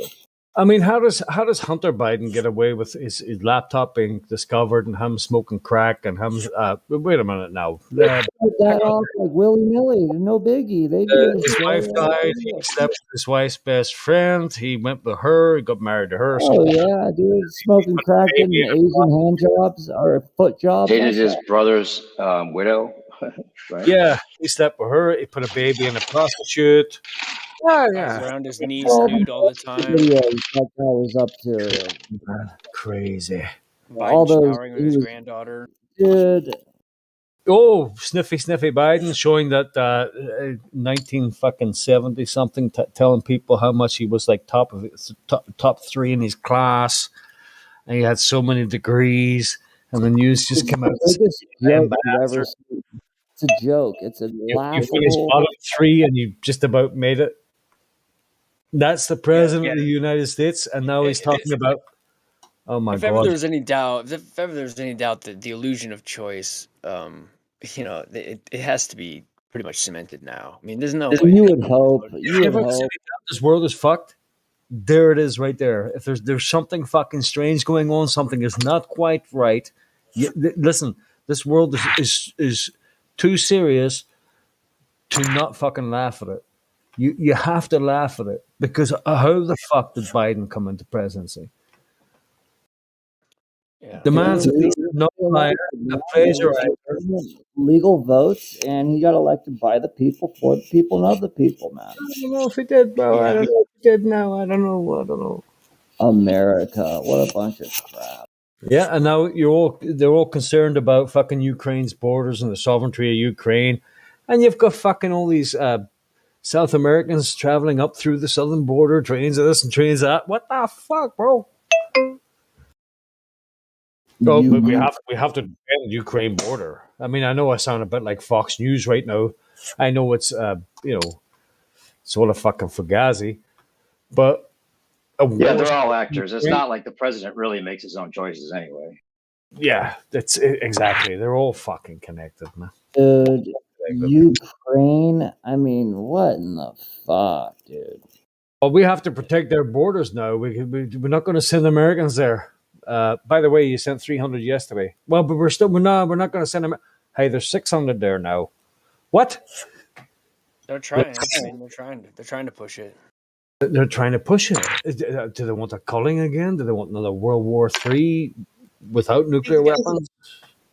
I mean, how does Hunter Biden get away with his laptop being discovered and him smoking crack and him? Wait a minute now. Put that off like willy nilly, no biggie. They do. His wife died. He slept with his wife's best friend. He went with her. He got married to her. Oh yeah, dude, smoking crack and Asian hand jobs or foot jobs. Dated his brother's widow. Right? Yeah, he slept with her. He put a baby in a prostitute. Oh, yeah. Around his knees nude all the time. Videos that guy was up to. Crazy. Biden all those showering with his granddaughter. Dude. Oh, sniffy Biden showing that 1970 something, telling people how much he was like top 3 in his class, and he had so many degrees, and the news just came out. It's a joke. It's a laughable. You finished bottom 3 and you just about made it. That's the president of the United States, and now he's talking about. Oh my God! If ever there's any doubt, that the illusion of choice, it has to be pretty much cemented now. I mean, there's no way. You would hope. This world is fucked. There it is, right there. If there's something fucking strange going on, something is not quite right. Listen, this world is too serious to not fucking laugh at it. You have to laugh at it because how the fuck did Biden come into presidency? Yeah. The man's not liar, a plagiarizer. Legal votes, and he got elected by the people, for the people, and of the people, man. I don't know if he did, bro. I don't know if he did now. I don't know. America, what a bunch of crap. Yeah, and now they're all concerned about fucking Ukraine's borders and the sovereignty of Ukraine, and you've got fucking all these South Americans traveling up through the southern border, trains of this and trains of that. What the fuck, bro? Oh, but we have to defend the Ukraine border. I mean, I know I sound a bit like Fox News right now. I know it's it's all a fucking fugazi, but they're all actors. It's not like the president really makes his own choices anyway. Yeah, that's exactly. They're all fucking connected, man. Dude, Ukraine. I mean, what in the fuck, dude? Well, we have to protect their borders now. We're not going to send Americans there. By the way, you sent 300 yesterday. Well, but we're not going to send them. Hey, there's 600 there now. What? They're trying. They're trying to push it. They're trying to push it. Do they want a culling again? Do they want another World War III without nuclear weapons?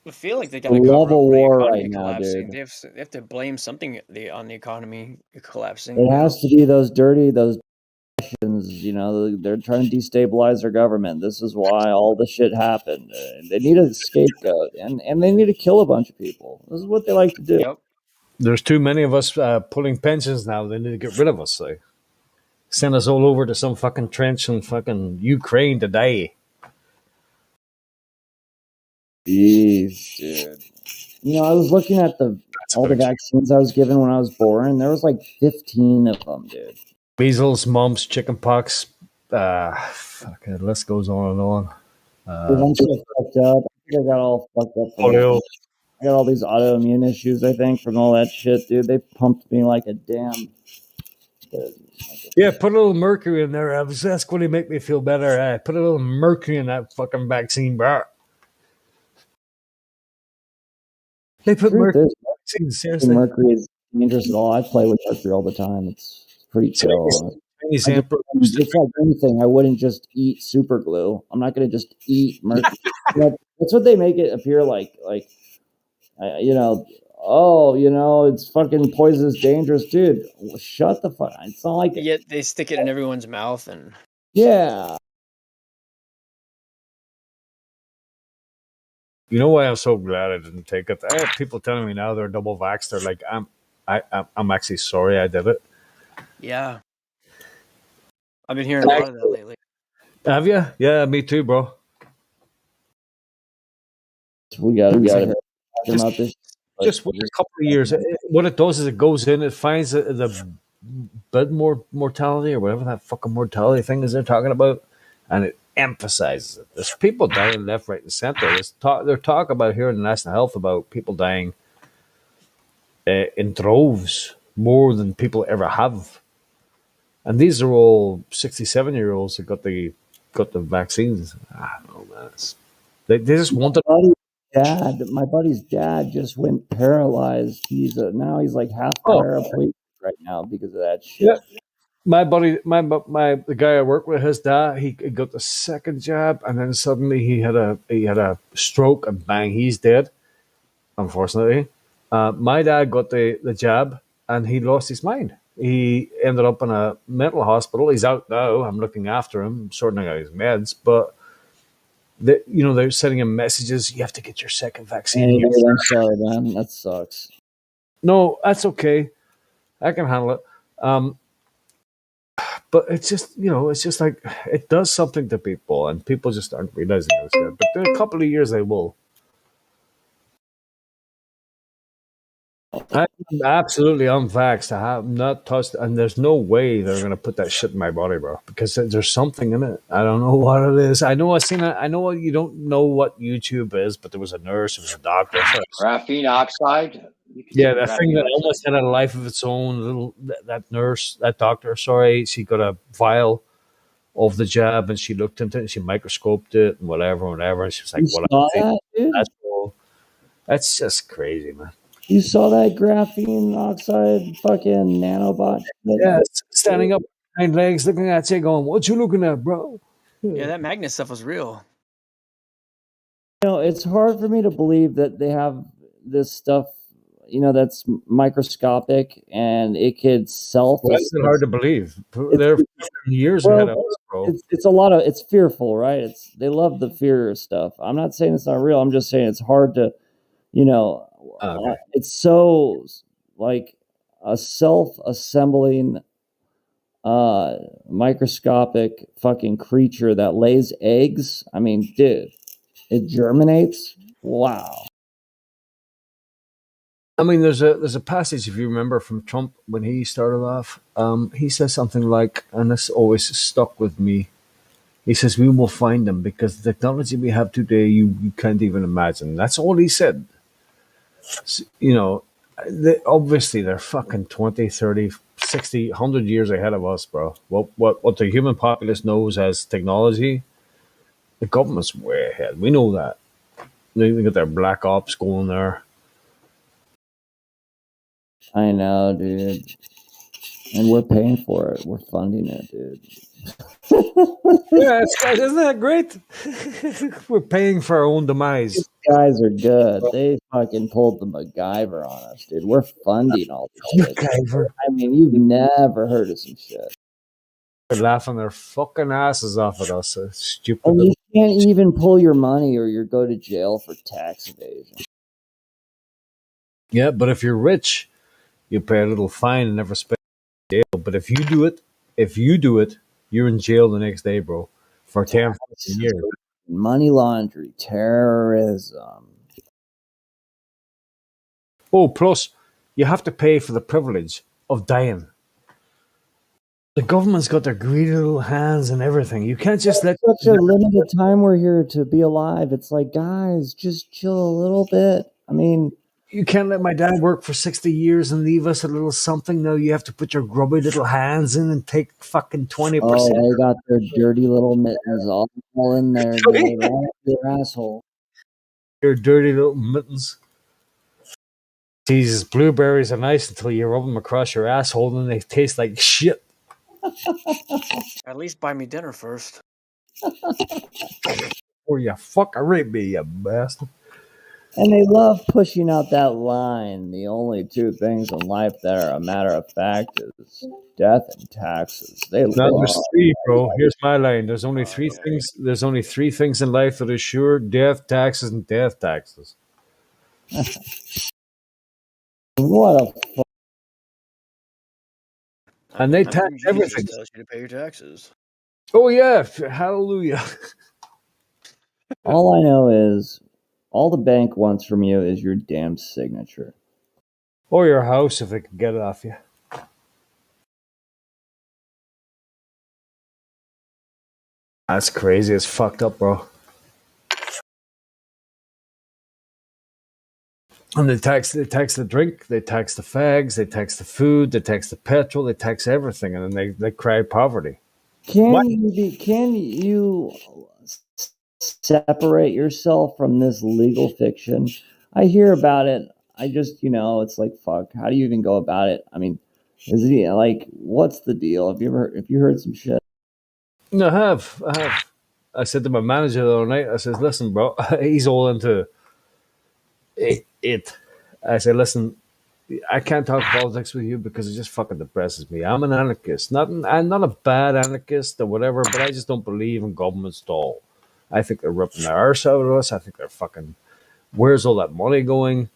I feel like they got a level war right now, dude. They have to blame something on the economy collapsing. It has to be those they're trying to destabilize their government. This is why all the shit happened. They need a scapegoat, and they need to kill a bunch of people. This is what they like to do. Yep. There's too many of us pulling pensions now. They need to get rid of us. They send us all over to some fucking trench in fucking Ukraine to die. Jeez, dude. I was looking at all the vaccines I was given when I was born. There was like 15 of them, dude. Measles, mumps, chickenpox. Fuck it, list goes on and on. I got all fucked up. Polio. I got all these autoimmune issues, I think, from all that shit, dude. They pumped me like a damn. Yeah, put a little mercury in there. That's going to make me feel better. Put a little mercury in that fucking vaccine, bro. They put mercury in the vaccine, seriously. Mercury is dangerous at all. I play with mercury all the time. It's pretty chill. It's like anything. I wouldn't just eat super glue. I'm not going to just eat mercury. That's what they make it appear like, it's fucking poisonous, dangerous, dude. Shut the fuck. It's not like Yet they stick it in everyone's mouth and. Yeah. You know why I'm so glad I didn't take it? I have people telling me now they're double vaxxed. They're like, I'm actually sorry I did it. Yeah. I've been hearing a lot of that lately. Have you? Yeah, me too, bro. We got to just wait a couple of years. What it does is it goes in, it finds the blood mortality or whatever that fucking mortality thing is they're talking about, and it emphasizes it. There's people dying left, right, and center. They're talking about here in the National Health about people dying in droves more than people ever have, and these are all 67-year-olds that got the vaccines. I don't know, man. They just wanted. My buddy's dad just went paralyzed. Now he's like half paraplegic right now because of that shit. Yeah. My buddy, the guy I work with, his dad, he got the second jab, and then suddenly he had a stroke, and bang, he's dead. Unfortunately, my dad got the jab, and he lost his mind. He ended up in a mental hospital. He's out now. I'm looking after him, sorting out his meds, but. They're sending him messages. You have to get your second vaccine. I'm sorry, man. That sucks. No, that's okay. I can handle it. But it's just, it's just like it does something to people, and people just aren't realizing it yet. But in a couple of years, they will. I'm absolutely unvaxxed. I have not touched, and there's no way they're gonna put that shit in my body, bro. Because there's something in it. I don't know what it is. I know I've seen it. I know you don't know what YouTube is, but there was a nurse, there was a doctor. Graphene oxide. Yeah, that thing that almost had a life of its own. That doctor. Sorry, she got a vial of the jab, and she looked into it, and she microscoped it, and whatever. And she was like, "What? That's all." That's just crazy, man. You saw that graphene oxide fucking nanobot? Yeah, standing up, hind legs, looking at you, going, "What you looking at, bro?" Yeah, that magnet stuff was real. It's hard for me to believe that they have this stuff, that's microscopic and it could self. Well, that's hard to believe. They're years ahead of us, bro. It's fearful, right? They love the fear stuff. I'm not saying it's not real. I'm just saying it's hard to, it's so like a self-assembling microscopic fucking creature that lays eggs. I mean, dude, it germinates. Wow. I mean, there's a passage, if you remember, from Trump when he started off. He says something like, and this always stuck with me. He says, "We will find them because the technology we have today, you can't even imagine." That's all he said. Obviously they're fucking 20, 30, 60, 100 years ahead of us, bro. What the human populace knows as technology, the government's way ahead. We know that. They got their black ops going there. I know, dude. And we're paying for it. We're funding it, dude. Yeah, isn't that great? We're paying for our own demise. These guys are good. They fucking pulled the MacGyver on us, dude. We're funding all this shit. MacGyver. I mean, you've never heard of some shit. They're laughing their fucking asses off at us. Stupid. And you can't even pull your money or you go to jail for tax evasion. Yeah, but if you're rich, you pay a little fine and never spend jail. But if you do it, you're in jail the next day, bro, for 10 years. Money laundering, terrorism. Oh, plus you have to pay for the privilege of dying. The government's got their greedy little hands and everything. You can't just let such a limited time we're here to be alive. It's like, guys, just chill a little bit. I mean, you can't let my dad work for 60 years and leave us a little something. No, you have to put your grubby little hands in and take fucking 20%. oh, they got their dirty little mittens all in there, going right up your asshole. Your dirty little mittens. Jesus, blueberries are nice until you rub them across your asshole and they taste like shit. At least buy me dinner first. Or you fuck a rape me, you bastard. And they love pushing out that line. The only two things in life that are a matter of fact is death and taxes. They Now love. there's three, bro. Here's my line. There's only three things. There's only three things in life that are sure: death, taxes, and death taxes. What a And they I mean, tax Jesus everything. tells you to pay your taxes. Oh yeah, hallelujah. All I know is all the bank wants from you is your damn signature. Or your house if they can get it off you. That's crazy. It's fucked up, bro. And they tax the drink, they tax the fags, they tax the food, they tax the petrol, they tax everything, and then they cry poverty. Can you separate yourself from this legal fiction? I hear about it. I just, it's like, fuck. How do you even go about it? I mean, is he like, what's the deal? Have you heard some shit? No, I have. I said to my manager the other night, I says, listen, bro, he's all into it. I said, listen, I can't talk politics with you because it just fucking depresses me. I'm an anarchist. I'm not a bad anarchist or whatever, but I just don't believe in governments at all. I think they're ripping their arse out of us. I think they're fucking, where's all that money going?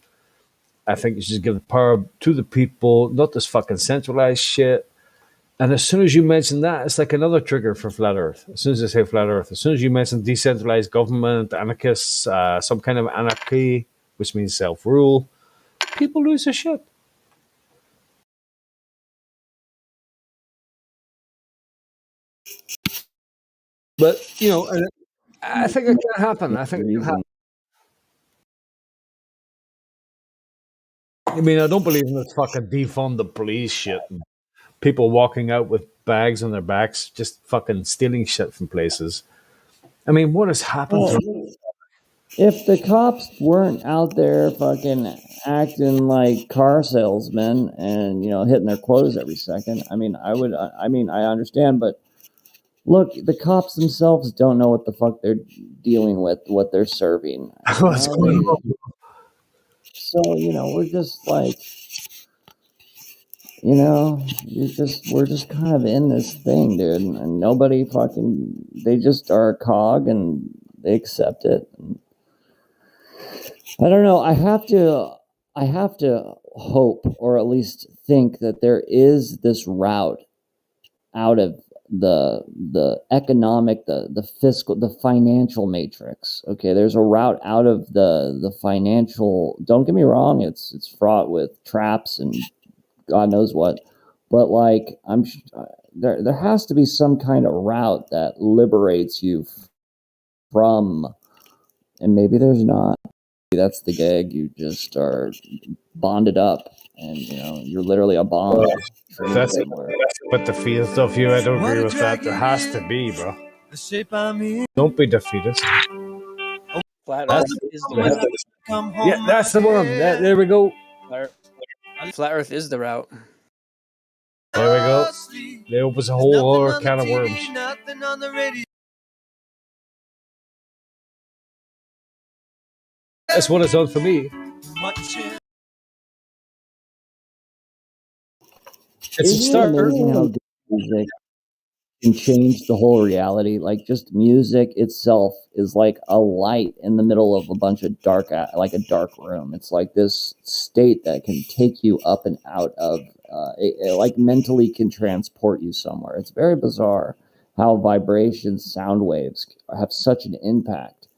I think you should give the power to the people, not this fucking centralized shit. And as soon as you mention that, it's like another trigger for flat Earth. As soon as I say flat Earth, as soon as you mention decentralized government, anarchists, some kind of anarchy, which means self-rule, people lose their shit. But, I think it can happen. I think it can happen. I mean, I don't believe in this fucking defund the police shit and people walking out with bags on their backs, just fucking stealing shit from places. I mean, what has happened? Well, if the cops weren't out there fucking acting like car salesmen and, hitting their quotas every second, I mean, I understand, but look, the cops themselves don't know what the fuck they're dealing with, what they're serving. What's going on? So, we're just like, we're just kind of in this thing, dude, and nobody they just are a cog and they accept it. I don't know. I have to hope, or at least think, that there is this route out of the economic, the fiscal, the financial matrix. Okay, there's a route out of the financial. Don't get me wrong; it's fraught with traps and God knows what. But like, there has to be some kind of route that liberates you from, and maybe there's not. That's the gag. You just are bonded up, and you're literally a bomb. That's but defeatist stuff. I don't agree with that. There has to be, bro. Don't be defeatist. Flat Earth is the route. Yeah, that's the one. There we go. Flat Earth is the route. There we go. They opens a whole other can of worms. That's what it's done for me. Isn't it amazing how music can change the whole reality? Like, just music itself is like a light in the middle of a bunch of dark room. It's like this state that can take you up and out of, it like mentally can transport you somewhere. It's very bizarre how vibrations, sound waves have such an impact.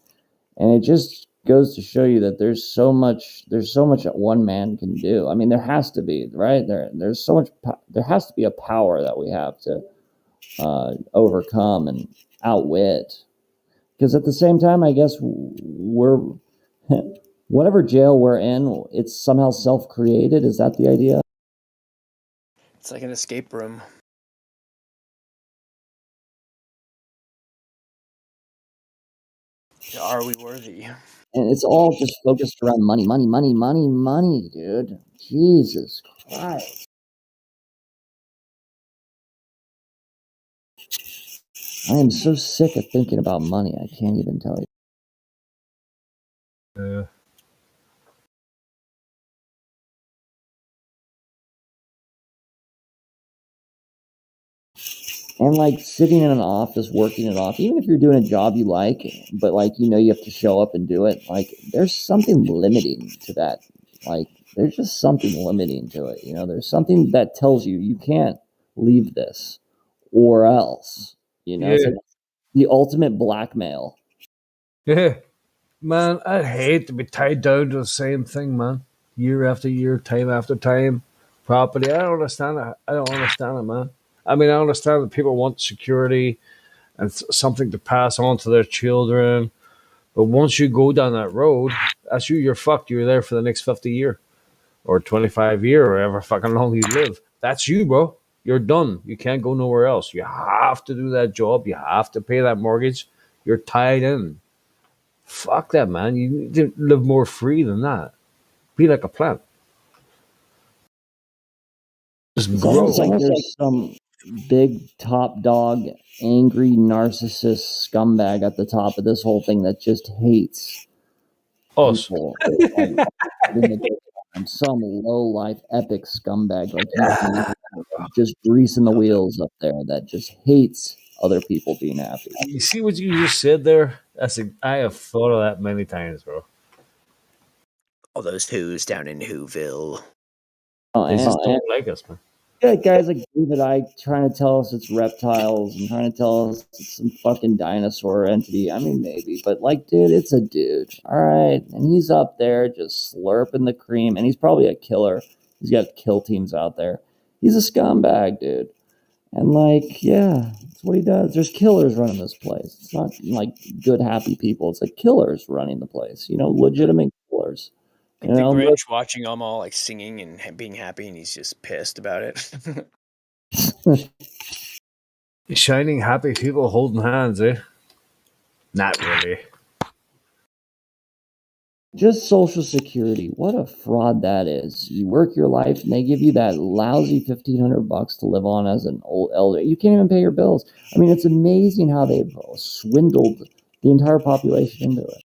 And it just goes to show you that there's so much that one man can do. I mean, there has to be, right? There's so much, there has to be a power that we have to overcome and outwit. Because at the same time, I guess we're whatever jail we're in, it's somehow self-created. Is that the idea? It's like an escape room. Are we worthy? And it's all just focused around money, dude. Jesus Christ. I am so sick of thinking about money. I can't even tell you. And like sitting in an office, working it off, even if you're doing a job you like, but like, you know, you have to show up and do it. Like there's something limiting to that. Like there's just something limiting to it. You know, there's something that tells you can't leave this or else, you know, it's like the ultimate blackmail. Yeah. Man, I'd hate to be tied down to the same thing, man. Year after year, time after time. Property. I don't understand it. I don't understand it, man. I mean, I understand that people want security and something to pass on to their children. But once you go down that road, that's you're fucked. You're there for the next 50 year or 25 year or however fucking long you live. That's you, bro. You're done. You can't go nowhere else. You have to do that job. You have to pay that mortgage. You're tied in. Fuck that, man. You need to live more free than that. Be like a plant. Just It's grow. almost like there's some big top dog, angry narcissist scumbag at the top of this whole thing that just hates us. People. Like, some low life epic scumbag like you, just greasing the wheels up there that just hates other people being happy. You see what you just said there? I have thought of that many times, bro. All those who's down in Whoville. They just don't like us, man. Yeah, guys like David Icke trying to tell us it's reptiles and trying to tell us it's some fucking dinosaur entity. I mean, maybe, but like, dude, it's a dude. All right. And he's up there just slurping the cream, and he's probably a killer. He's got kill teams out there. He's a scumbag, dude. And like, yeah, that's what he does. There's killers running this place. It's not like good, happy people. It's like killers running the place, you know, legitimate killers. Like the Grinch watching them all like singing and being happy, and he's just pissed about it. Shining happy people holding hands, eh? Not really. Just Social Security. What a fraud that is. You work your life and they give you that lousy $1,500 to live on as an old elder. You can't even pay your bills. I mean, it's amazing how they've swindled the entire population into it.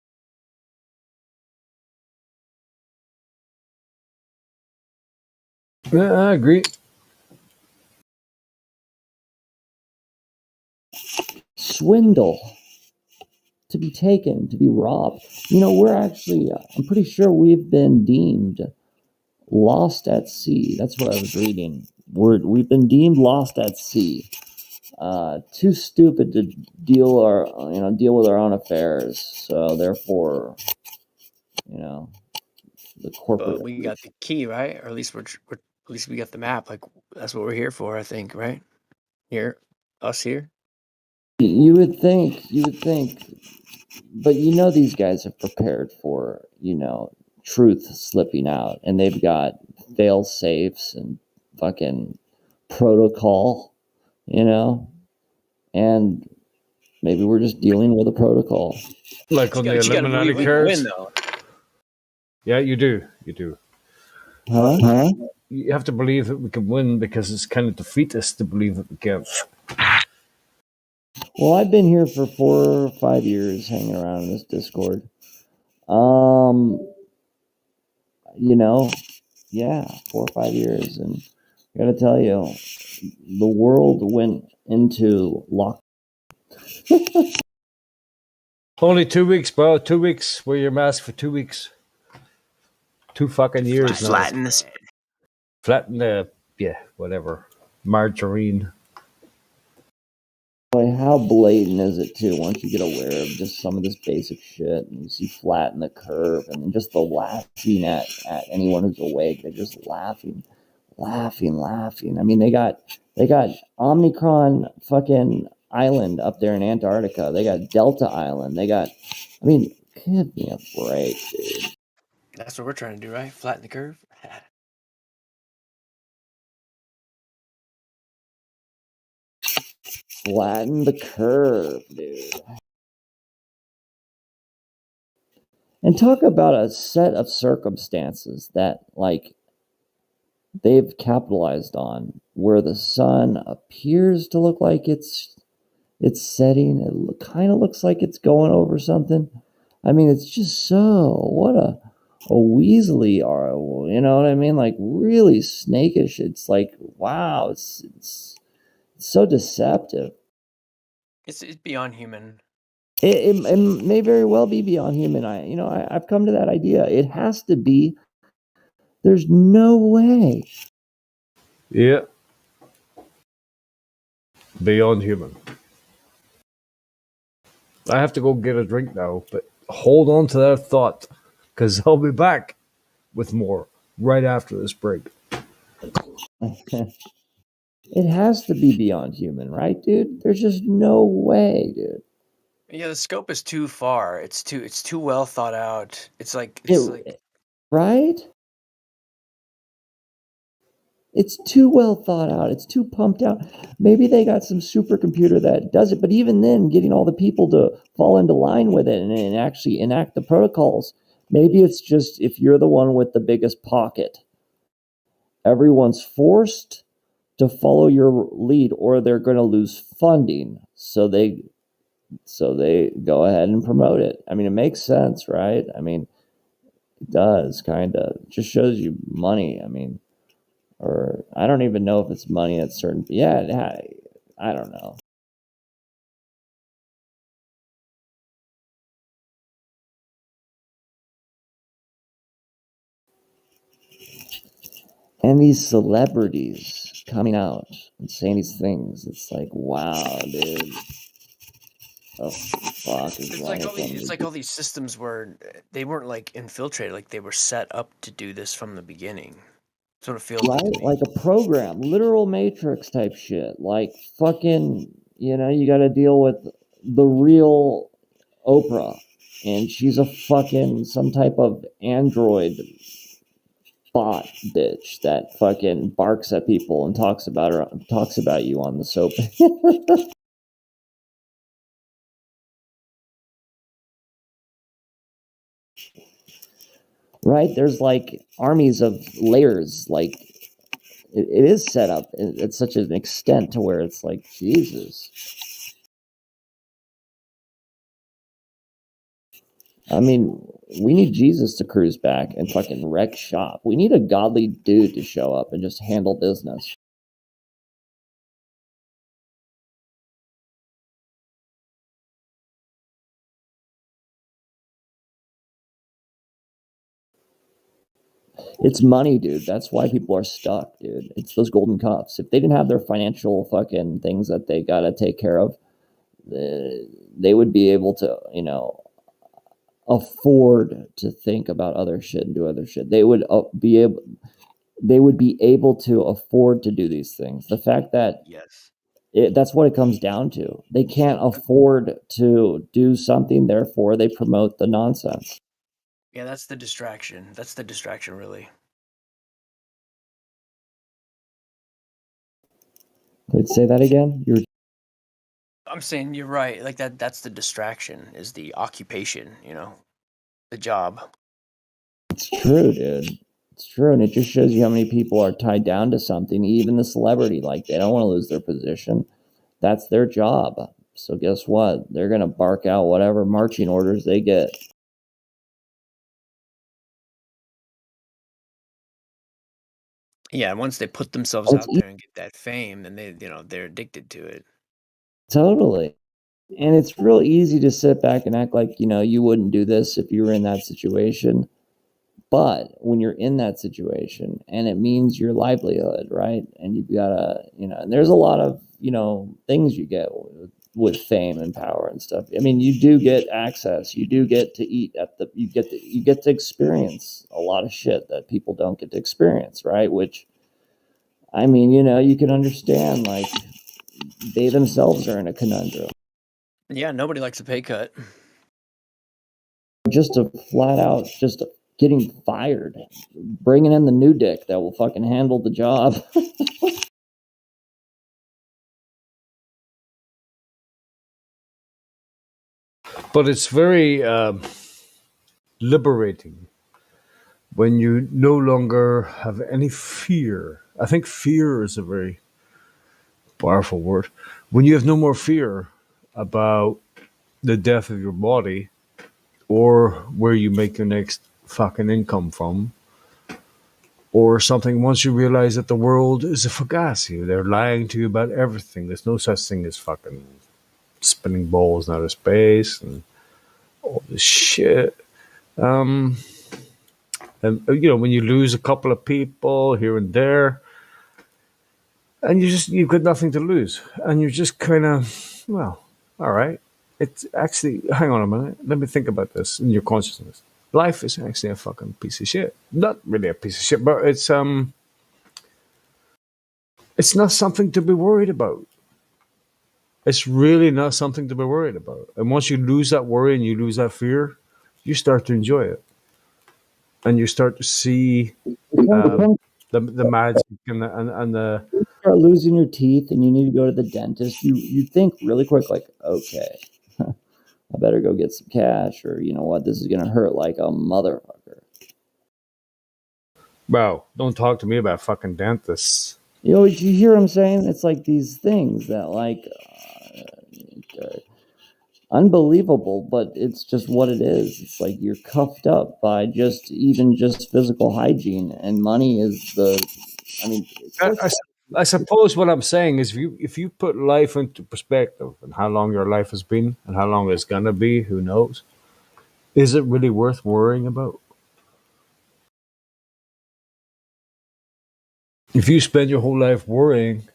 Yeah, I agree. Swindle. To be taken, to be robbed. You know, we're actually, I'm pretty sure we've been deemed lost at sea. That's what I was reading. We've been deemed lost at sea. Too stupid to deal with our own affairs. So therefore, you know, the corporate. But we got the key, right? Or at least at least we got the map. Like that's what we're here for, I think, right? Us here. You would think, but you know these guys have prepared for, you know, truth slipping out, and they've got fail safes and fucking protocol, you know, and maybe we're just dealing with a protocol. Like on the Illuminati cards. Yeah, you do. Huh? You have to believe that we can win because it's kind of defeatist to believe that we can. Well, I've been here for 4 or 5 years hanging around in this Discord. You know, yeah, 4 or 5 years. And I gotta tell you, the world went into lock. Only 2 weeks, bro. 2 weeks. Wear your mask for 2 weeks. 2 fucking years now. Flatten this. Flatten the, whatever. Margarine. Boy, how blatant is it too once you get aware of just some of this basic shit and you see flatten the curve and then just the laughing at anyone who's awake. They're just laughing. I mean, they got Omicron fucking island up there in Antarctica. They got Delta Island. Give me a break, dude. That's what we're trying to do, right? Flatten the curve. Flatten the curve, dude. And talk about a set of circumstances that, like, they've capitalized on, where the sun appears to look like it's setting. It kind of looks like it's going over something. I mean, it's just what a Weasley are, you know what I mean? Like, really snakish. It's like, wow, it's so deceptive. It's beyond human. It may very well be beyond human. I've come to that idea. It has to be. There's no way. Yeah. Beyond human. I have to go get a drink now, but hold on to that thought, because I'll be back with more right after this break. It has to be beyond human, right, dude? There's just no way, dude. Yeah, the scope is too far. It's too well thought out. It's like right? It's too well thought out. It's too pumped out. Maybe they got some supercomputer that does it, but even then, getting all the people to fall into line with it and actually enact the protocols, maybe it's just if you're the one with the biggest pocket, everyone's forced to follow your lead or they're going to lose funding. So they go ahead and promote it. I mean, it makes sense, right? I mean, it does kind of. Just shows you money. I mean, or I don't even know if it's money at certain. Yeah, I don't know. And these celebrities coming out and saying these things, it's like, wow, dude. Oh, fuck is wrong with them? It's like all these systems they weren't like infiltrated, like they were set up to do this from the beginning. Sort of feels like a program, literal Matrix type shit. Like fucking, you got to deal with the real Oprah, and she's a fucking some type of android bot bitch that fucking barks at people and talks about you on the soap. Right? There's like armies of layers. Like it is set up at such an extent to where it's like, Jesus. I mean, we need Jesus to cruise back and fucking wreck shop. We need a godly dude to show up and just handle business. It's money, dude. That's why people are stuck, dude. It's those golden cuffs. If they didn't have their financial fucking things that they gotta take care of, they would be able to, afford to think about other shit and do other shit. They would be able to afford to do these things. The fact that that's what it comes down to. They can't afford to do something, therefore they promote the nonsense. Yeah, that's the distraction. That's the distraction, really. Could say that again? I'm saying you're right. Like that's the distraction, is the occupation, the job. It's true, dude. It's true, and it just shows you how many people are tied down to something, even the celebrity. Like, they don't want to lose their position. That's their job. So guess what? They're going to bark out whatever marching orders they get. Yeah, once they put themselves out there and get that fame, then they're addicted to it. Totally. And it's real easy to sit back and act like, you wouldn't do this if you were in that situation. But when you're in that situation and it means your livelihood, right? And you've got to, and there's a lot of, things you get with fame and power and stuff. I mean, you do get access. You do get to eat you get to experience a lot of shit that people don't get to experience, right? Which, I mean, you can understand, like, they themselves are in a conundrum. Yeah, nobody likes a pay cut. Just to flat out, just getting fired, bringing in the new dick that will fucking handle the job. But it's very liberating when you no longer have any fear. I think fear is a very powerful word. When you have no more fear about the death of your body or where you make your next fucking income from or something, once you realize that the world is a fugazi, they're lying to you about everything. There's no such thing as fucking spinning balls in outer space and all this shit. And you know, when you lose a couple of people here and there, and you've got nothing to lose, and you're just kind of, well, all right. It's actually, hang on a minute, let me think about this in your consciousness. Life is actually a fucking piece of shit. Not really a piece of shit, but it's not something to be worried about. It's really not something to be worried about. And once you lose that worry and you lose that fear, you start to enjoy it, and you start to see the magic and the. You start losing your teeth and you need to go to the dentist. You think really quick, like, okay, I better go get some cash, or you know what, this is gonna hurt like a motherfucker. Bro, don't talk to me about fucking dentists. You know what you hear him saying? It's like these things that like unbelievable, but it's just what it is. It's like you're cuffed up by just physical hygiene, and money is the. I mean, I suppose what I'm saying is, if you put life into perspective and how long your life has been and how long it's gonna be, who knows? Is it really worth worrying about? If you spend your whole life worrying,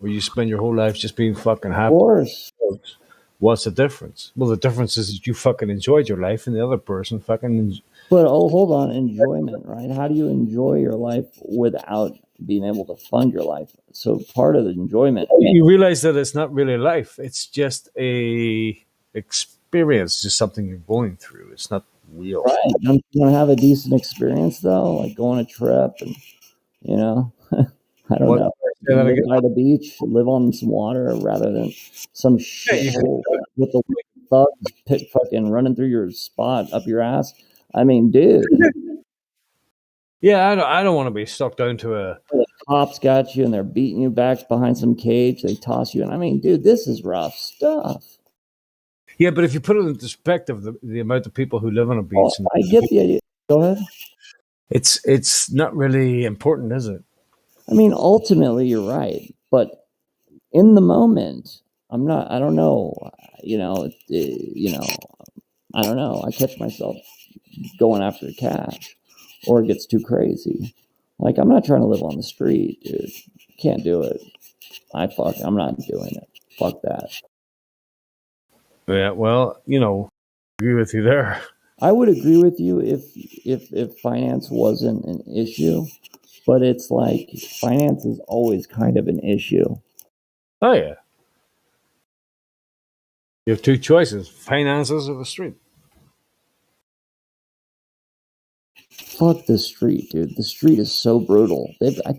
or you spend your whole life just being fucking happy, of course. What's the difference? Well, the difference is that you fucking enjoyed your life, and the other person fucking. But hold on, enjoyment, right? How do you enjoy your life without being able to fund your life? So part of the enjoyment. You realize that it's not really life; it's just a experience, just something you're going through. It's not real. Right? Don't you want to have a decent experience though, like go on a trip and you know, I don't know, live by the beach, live on some water rather than some shithole with the thugs fucking running through your spot up your ass. I mean, dude. Yeah, I don't want to be stuck down to a. The cops got you and they're beating you back behind some cage. They toss you in. I mean, dude, this is rough stuff. Yeah, but if you put it in perspective, the amount of people who live on a beach. Oh, I get the idea. Go ahead. It's not really important, is it? I mean, ultimately, you're right, but in the moment, I don't know. You know, I don't know. I catch myself going after the cash, or it gets too crazy. Like, I'm not trying to live on the street, dude. Can't do it. I'm not doing it. Fuck that. Yeah, well, you know, I agree with you there. I would agree with you if finance wasn't an issue, but it's like finance is always kind of an issue. Oh yeah. You have two choices: finances or the street. Fuck the street, dude. The street is so brutal.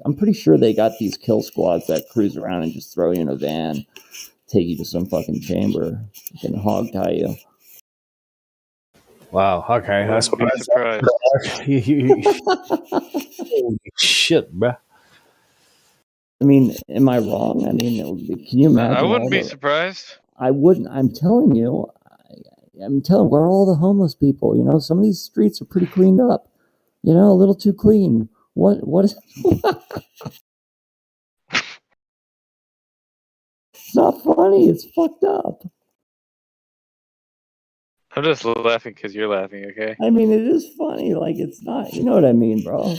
I'm pretty sure they got these kill squads that cruise around and just throw you in a van, take you to some fucking chamber, and hog tie you. Wow. Okay, that's a surprise. Holy shit, bruh. I mean, am I wrong? I mean, can you imagine? I wouldn't be surprised. I wouldn't. I'm telling you. Where are all the homeless people? You know, some of these streets are pretty cleaned up. You know, a little too clean. What is... It's not funny. It's fucked up. I'm just laughing because you're laughing, okay? I mean, it is funny. Like, it's not. You know what I mean, bro?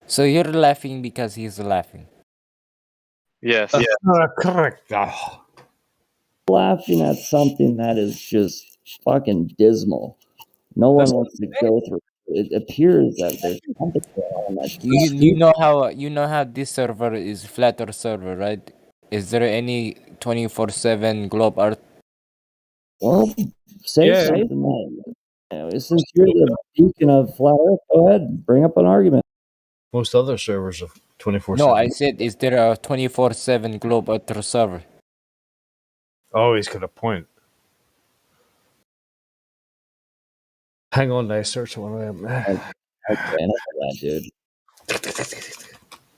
So you're laughing because he's laughing. Yes. Correct. Laughing at something that is just fucking dismal. No one wants to go through. It appears that there's something going on. That You know how this server is flatter server, right? Is there any 24/7 globe Earth? Well, say something. Since you're the beacon of flat Earth, go ahead, bring up an argument. Most other servers are 24/7. No, I said, is there a 24/7 Globe Earth server? Oh, he's got a point. Hang on, I search one of them. Okay, enough of that, dude.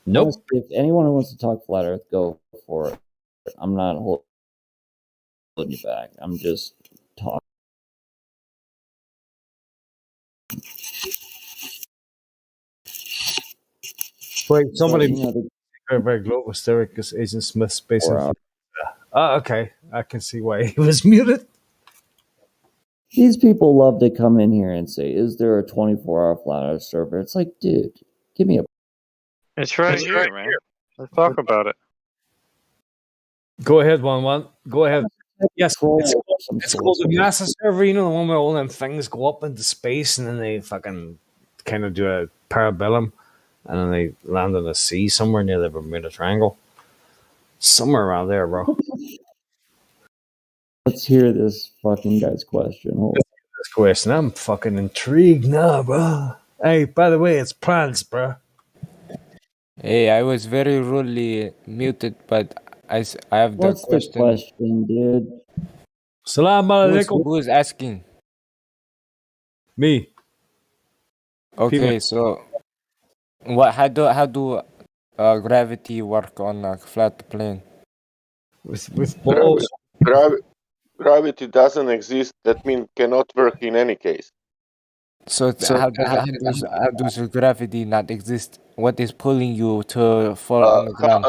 Nope. Honestly, if anyone who wants to talk flat Earth, go for it. I'm not holding you back. I'm just talking. Wait, somebody. So, you know, very globe was there because Agent Smith's space. Okay, I can see why he was muted. These people love to come in here and say, "Is there a 24-hour flat Earth server?" It's like, dude, give me a. It's right here, man. Let's talk about it. Go ahead, 1-1. Go ahead. Yes, it's called the NASA server. You know, the one where all them things go up into space and then they fucking kind of do a parabellum and then they land in the sea somewhere near the Bermuda Triangle. Somewhere around there, bro. Let's hear this fucking guy's question. Hold on. This question. I'm fucking intrigued now, bro. Hey, by the way, it's plants, bro. Hey, I was very rudely muted, but I have the What's question. the question, dude? Salam alaikum. Who's asking? Me. Okay, Female. so how do gravity work on a flat plane? With balls. Gravity doesn't exist. That means cannot work in any case. So how does gravity not exist? What is pulling you to fall on the ground?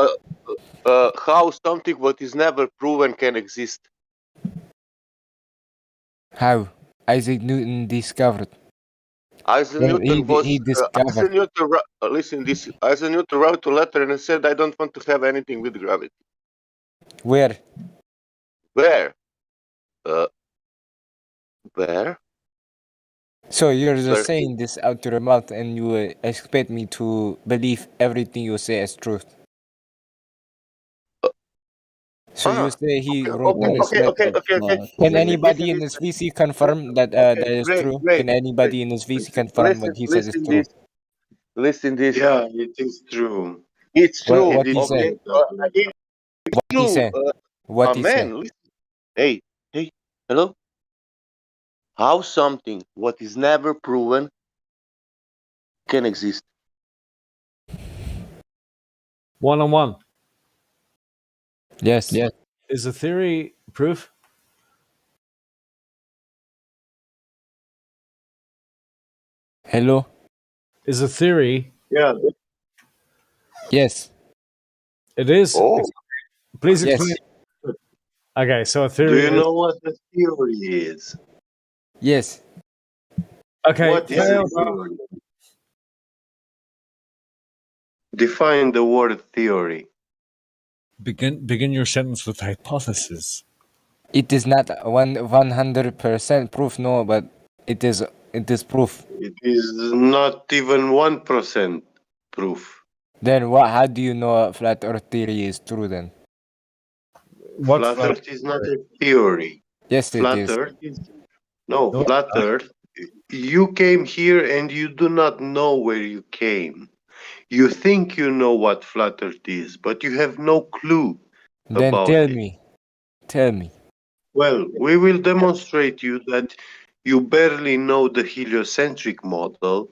How something what is never proven can exist? How Isaac Newton discovered? Isaac Well, Newton was he discovered. Isaac Newton. Listen, this Isaac Newton wrote a letter and said, "I don't want to have anything with gravity." Where? Where? Where? So you're just Sir? saying this out your mouth, and you expect me to believe everything you say as truth. So you say he wrote on his letter. Can anybody in his VC confirm that that is true? Can anybody in his VC confirm what he said is true? Listen this. Yeah, it is true. It's true. What he said? What he said? What he said? Man, listen. Hey, hello? How something what is never proven can exist? 1-on-1. Yes. Yes. Is the theory proof? Hello? Is a theory? Yeah. Yes. It is? Oh. Please Yes. explain. Okay, so a theory. Do you know what a theory is? Yes. Okay. What is a theory? Define the word theory. Begin your sentence with hypothesis. It is not 100% proof, no, but it is proof. It is not even 1% proof. Then what? How do you know flat Earth theory is true then? Flat Earth is not a theory. Yes, Flat it is. Earth is Flat Earth. You came here and you do not know where you came. You think you know what Flat Earth is, but you have no clue Then about tell it. me. Tell me. Well, we will demonstrate you that you barely know the heliocentric model.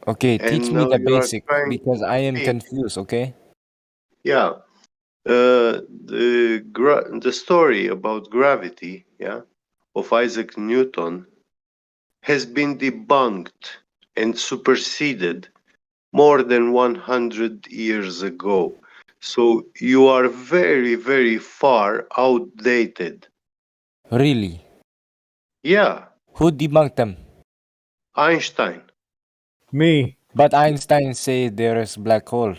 Okay, and teach me now the you are basic trying because I am to- confused, okay? Yeah. The story about gravity, of Isaac Newton has been debunked and superseded more than 100 years ago. So you are very, very far outdated. Really? Yeah, Who debunked them? Einstein. Me. But Einstein said there is black hole.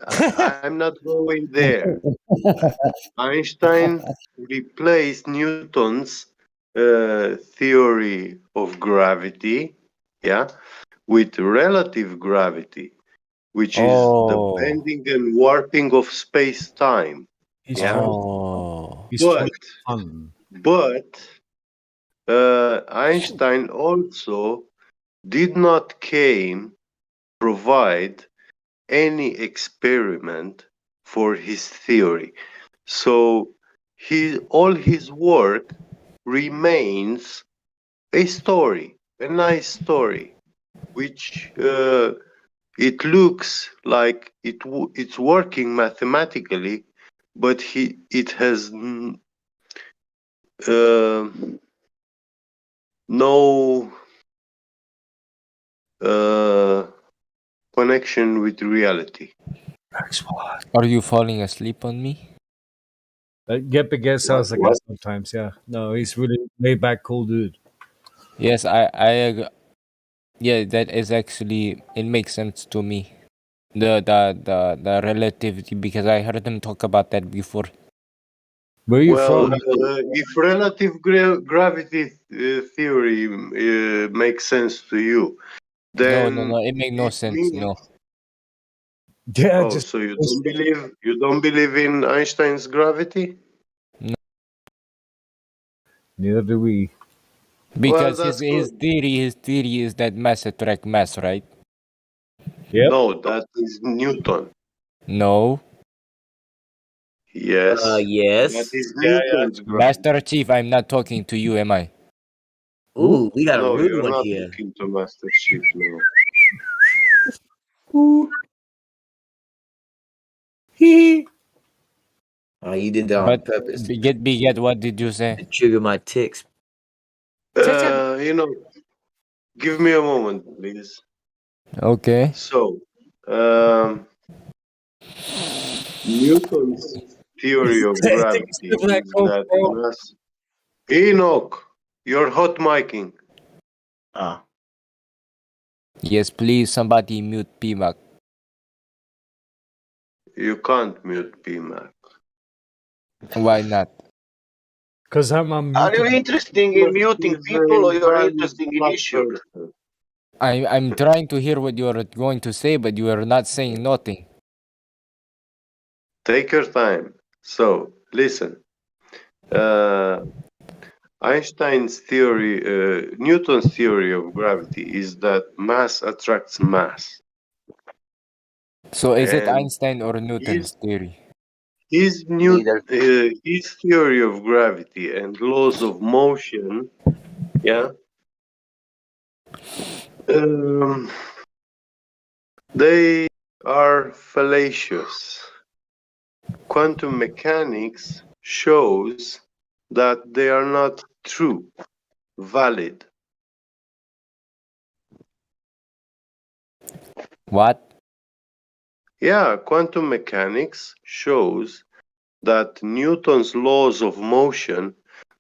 I'm not going there. Einstein replaced Newton's theory of gravity, with relative gravity, which is the bending and warping of space-time. He's Yeah. Oh. He's But Einstein also did not provide any experiment for his theory. So all his work remains a story, a nice story, which it looks like it's working mathematically, but it has no connection with reality. Are you falling asleep on me? Get against What? us like that sometimes. Yeah. No, he's really laid back, cool dude. Yes, yeah, that is actually, it makes sense to me. The relativity, because I heard him talk about that before. Where are you Well, from? if relative gravity theory makes sense to you, then No, it makes no sense. means, No. Yeah, oh, so you don't believe in Einstein's gravity? No. Neither do we. Because that's his theory is that mass attract mass, right? Yep. No, that is Newton. No. Yes. Yes. That is Yeah, Newton's gravity. Master Chief, I'm not talking to you, am I? Ooh, we got a No, rude you're one not here. talking to Master Chief now. Oh, you did that on But purpose. Biget, what did you say? To trigger my ticks. Give me a moment, please. Okay. So, Newton's theory of gravity is that mass. Enoch, you're hot micing. Ah. Yes, please, somebody mute PMAC. You can't mute PMAC. Why not? Because I'm Are you interested in muting people or you're interested in issues? I'm trying to hear what you're going to say, but you are not saying nothing. Take your time. So, listen. Einstein's theory, Newton's theory of gravity is that mass attracts mass. So is it And Einstein or Newton's theory? his theory of gravity and laws of motion, yeah, they are fallacious. Quantum mechanics shows that they are not true, valid. What? Yeah, quantum mechanics shows that Newton's laws of motion,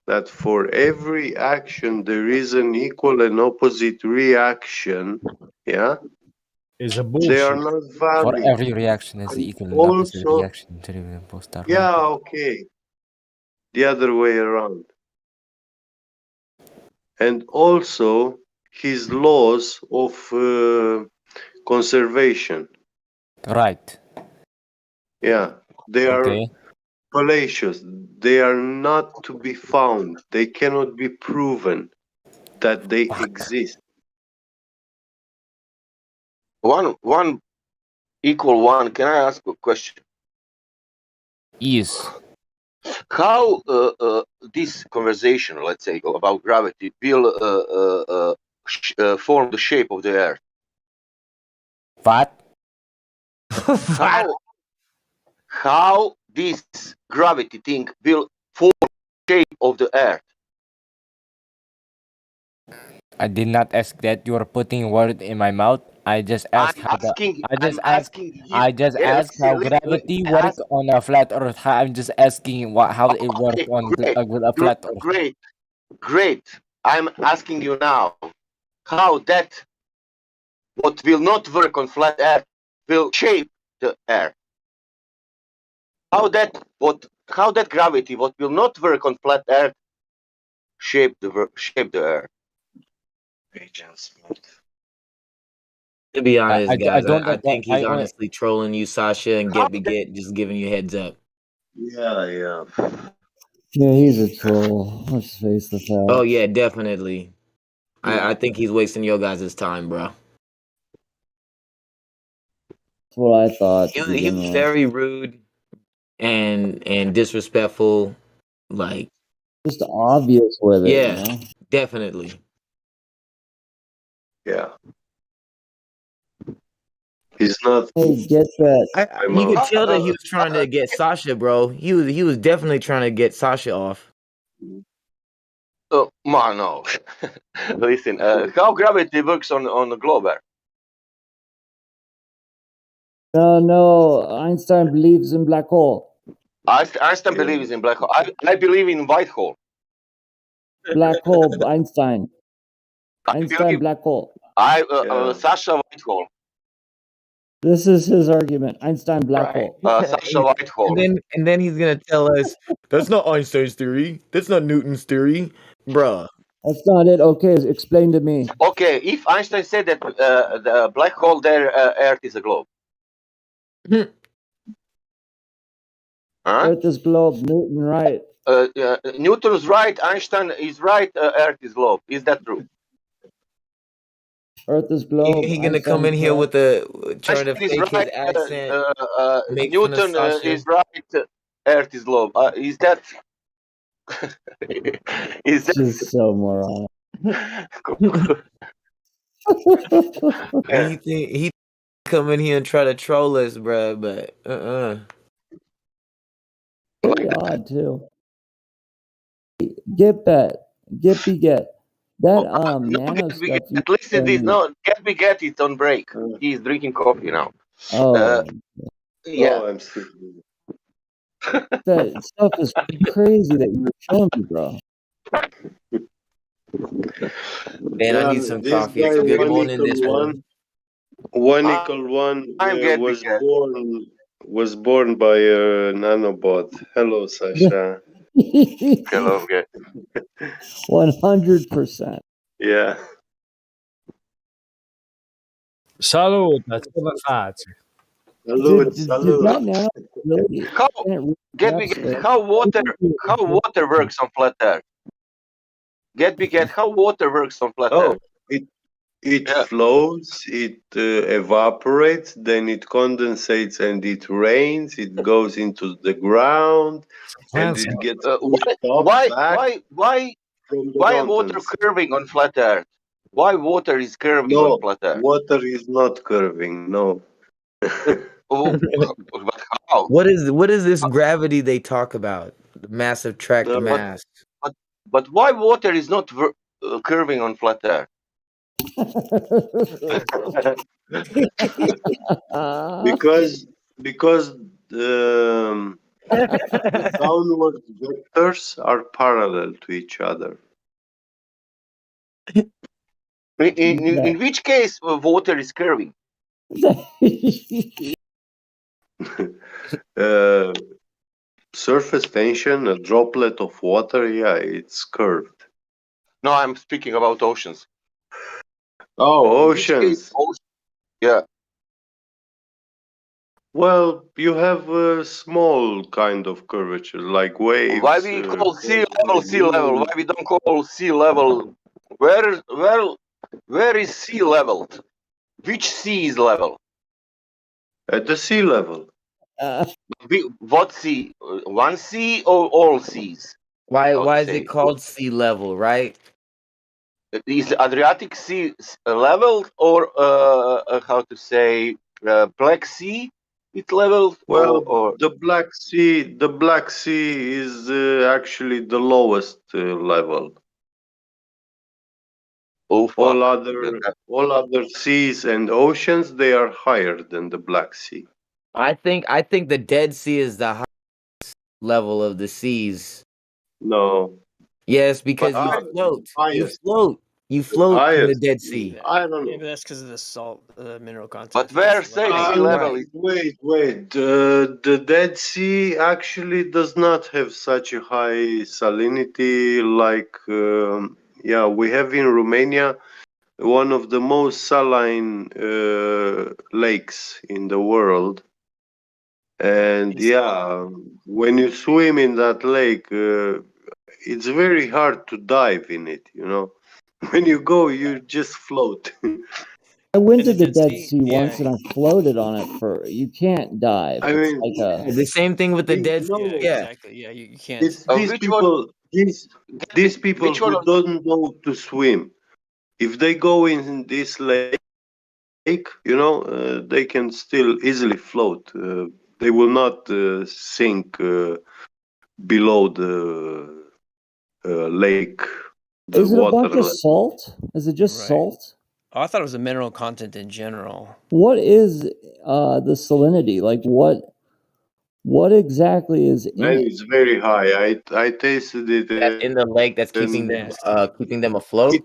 that for every action there is an equal and opposite reaction, yeah, is a they are bullshit. not valid. For every reaction is And equal and opposite also, reaction. yeah, okay, the other way around. And also his laws of conservation. Right. Yeah, they are fallacious. They are not to be found. They cannot be proven that they exist. One equal one. Can I ask a question? Yes. How this conversation, let's say, about gravity, will form the shape of the Earth? What? How this gravity thing will form the shape of the Earth? I did not ask that. You are putting word in my mouth. I just asked how gravity works on a flat Earth. I'm just asking how it works on a flat Earth. Great. I'm asking you now, how that what will not work on flat Earth will shape the Earth? How that gravity what will not work on flat Earth shape the Earth? To be honest, guys, I think he's I- honestly trolling you, Sasha, and get just giving you heads up. Yeah. Yeah, he's a troll. Let's face the facts. Oh yeah, definitely. I think he's wasting your guys' time, bro. That's what I thought to He begin was with. very rude and disrespectful. Like, Just obvious with it. yeah, You know? definitely. Yeah. He's not. Hey, get that. You could tell that he was trying to get Sasha, bro. He was definitely trying to get Sasha off. Man, no. Listen, how gravity works on the globe? No, Einstein believes in black hole. Einstein believes in black hole. I believe in white hole. Black hole, Einstein. Einstein, black hole. Sasha white hole. This is his argument. Einstein, black hole. Sasha white hole. And then he's gonna tell us that's not Einstein's theory. That's not Newton's theory, bruh. That's not it. Okay, explain to me. Okay, if Einstein said that the black hole there, Earth is a globe. Earth is globe. Newton, right? Newton's right. Einstein is right. Earth is globe. Is that true? Earth is globe. He gonna come in here with trying to Einstein fake is his accent. Make fun of Newton Sasha. is right. Earth is globe. Is that? Is that just so moron? And he come in here and try to troll us, bruh, but Pretty odd too. Get that. Get that nano stuff. At least it is no. Get it on break. He's drinking coffee now. Oh. Yeah. I'm sleeping. That stuff is crazy that you're showing me, bro. Man, I need some coffee. It's good morning this morning. Was born by a nanobot. Hello, Sasha. Hello, okay. 100%. Yeah. Salud, come fate. Salud, Did that nano really? How water works on flat Earth? How water works on flat Earth? It flows, it evaporates, then it condensates and it rains, it goes into the ground, and it gets why water curving on flat Earth? Why water is curving on flat Earth? Water is not curving, no. But how? What is this gravity they talk about? The mass attract mass. But why water is not curving on flat Earth? because the downward vectors are parallel to each other. In which case water is curving? Surface tension, a droplet of water, yeah, it's curved. No, I'm speaking about oceans. Oh, oceans. Yeah. Well, you have a small kind of curvature, like waves. Why we call sea level? Why we don't call sea level? Where is sea level? Which sea is level? At the sea level. What sea? One sea or all seas? Why is it called sea level, right? Is the Adriatic Sea leveled, or how to say, Black Sea? It's leveled. Well, or the Black Sea is actually the lowest level. All other seas and oceans, they are higher than the Black Sea. I think the Dead Sea is the highest level of the seas. No. Yes, because you float. You float in the Dead Sea. I don't know. Maybe that's because of the salt, mineral content. But where say sea level? Wait. The Dead Sea actually does not have such a high salinity like, we have in Romania one of the most saline lakes in the world. And yeah, when you swim in that lake, it's very hard to dive in it, you know. When you go, you just float. I went to the Dead Sea once and I floated on it for. You can't dive. I It's mean, like a. The same thing with the Dead Sea. no, Yeah. Exactly. Yeah, you can't. it's these Which one? people, these people Which one? who don't know to swim. If they go in this lake, you know, they can still easily float. They will not sink below the lake, the Is it a water bunch of level. salt? Is it just Right. salt? Oh, I thought it was a mineral content in general. What is the salinity? Like what exactly is in And it? it's very high. I tasted it. That in the lake that's keeping them afloat.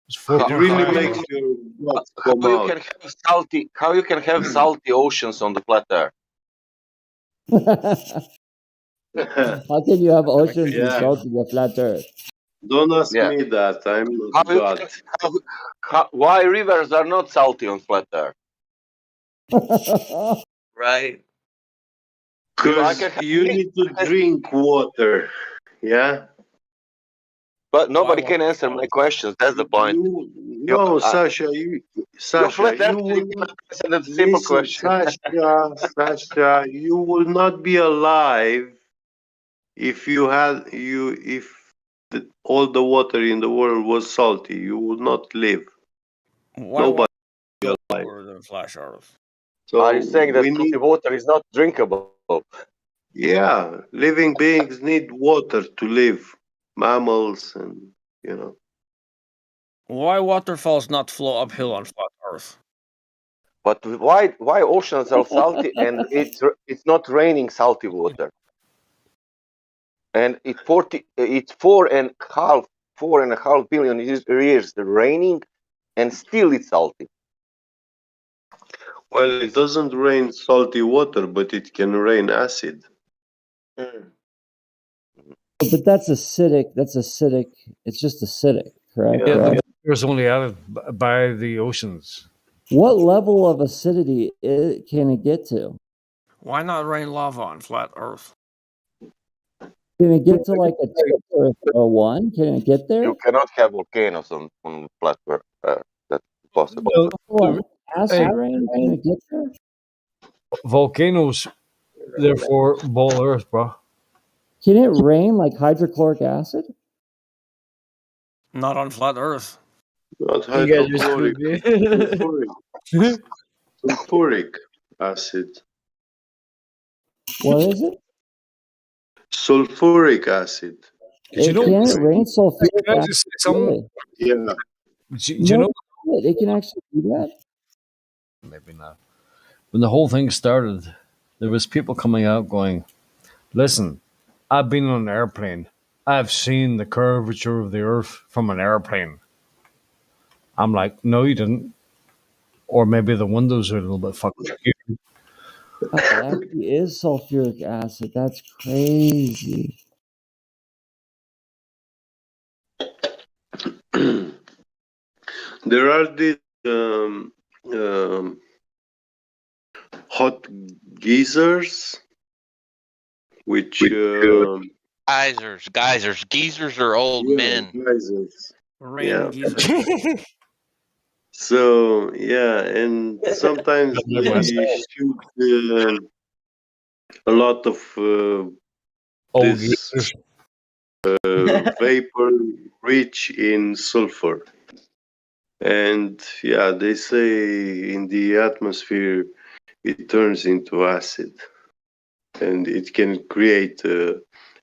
It's It 4.5 really How, makes miles. your guts how come you out. can have salty? How you can have salty oceans on the flat Earth? How can you have oceans and Yeah, salt in the flat Earth? don't ask Yeah. me that. I'm How not you God. can, why rivers are not salty on flat Earth? Right. You know, I Because can have you need to drink water. Yeah. but nobody why can answer my questions. That's the point. You, No, uh, Sasha, you're flat you earther. will You not cannot answer that simple listen, question. Sasha, you will not be alive if all the water in the world was salty. You would not live. why Nobody go will be alive. lower than flash Earth? Are So you saying that we salty need, water is not drinkable? yeah, living beings need water to live. Mammals and you know. Why waterfalls not flow uphill on flat Earth? But why oceans are salty and it's not raining salty water? And it's 4.5 billion years raining, and still it's salty. Well, it doesn't rain salty water, but it can rain acid. But that's acidic. That's acidic. It's just acidic, correct? Yeah, the Yeah. water is only added by the oceans. What level of acidity can it get to? Why not rain lava on flat Earth? Can it get to like a 2 or a 1? Can it get there? You cannot have volcanoes on flat Earth. That's possible. What, acid Hey, rain? Can it get there? volcanoes, therefore, ball Earth, bro. Can it rain like hydrochloric acid? Not on flat Earth. Not You guys are hydrochloric, stupid. sulfuric acid. What is it? Sulfuric acid. Did you know? Can it rain sulfuric Can I acid? just say something? Really? Yeah. Do you know? It can actually do that? Maybe not. When the whole thing started, there was people coming out going, "Listen, I've been on an airplane. I've seen the curvature of the Earth from an airplane." I'm like, "No, you didn't." Or maybe the windows are a little bit fucked. Oh, it actually is sulfuric acid. That's crazy. There are these um, hot geysers, which Geysers are old men. geysers. Raining Yeah. geysers. So yeah, and sometimes they shoot a lot of this vapor rich in sulfur. And yeah, they say in the atmosphere it turns into acid, and it can create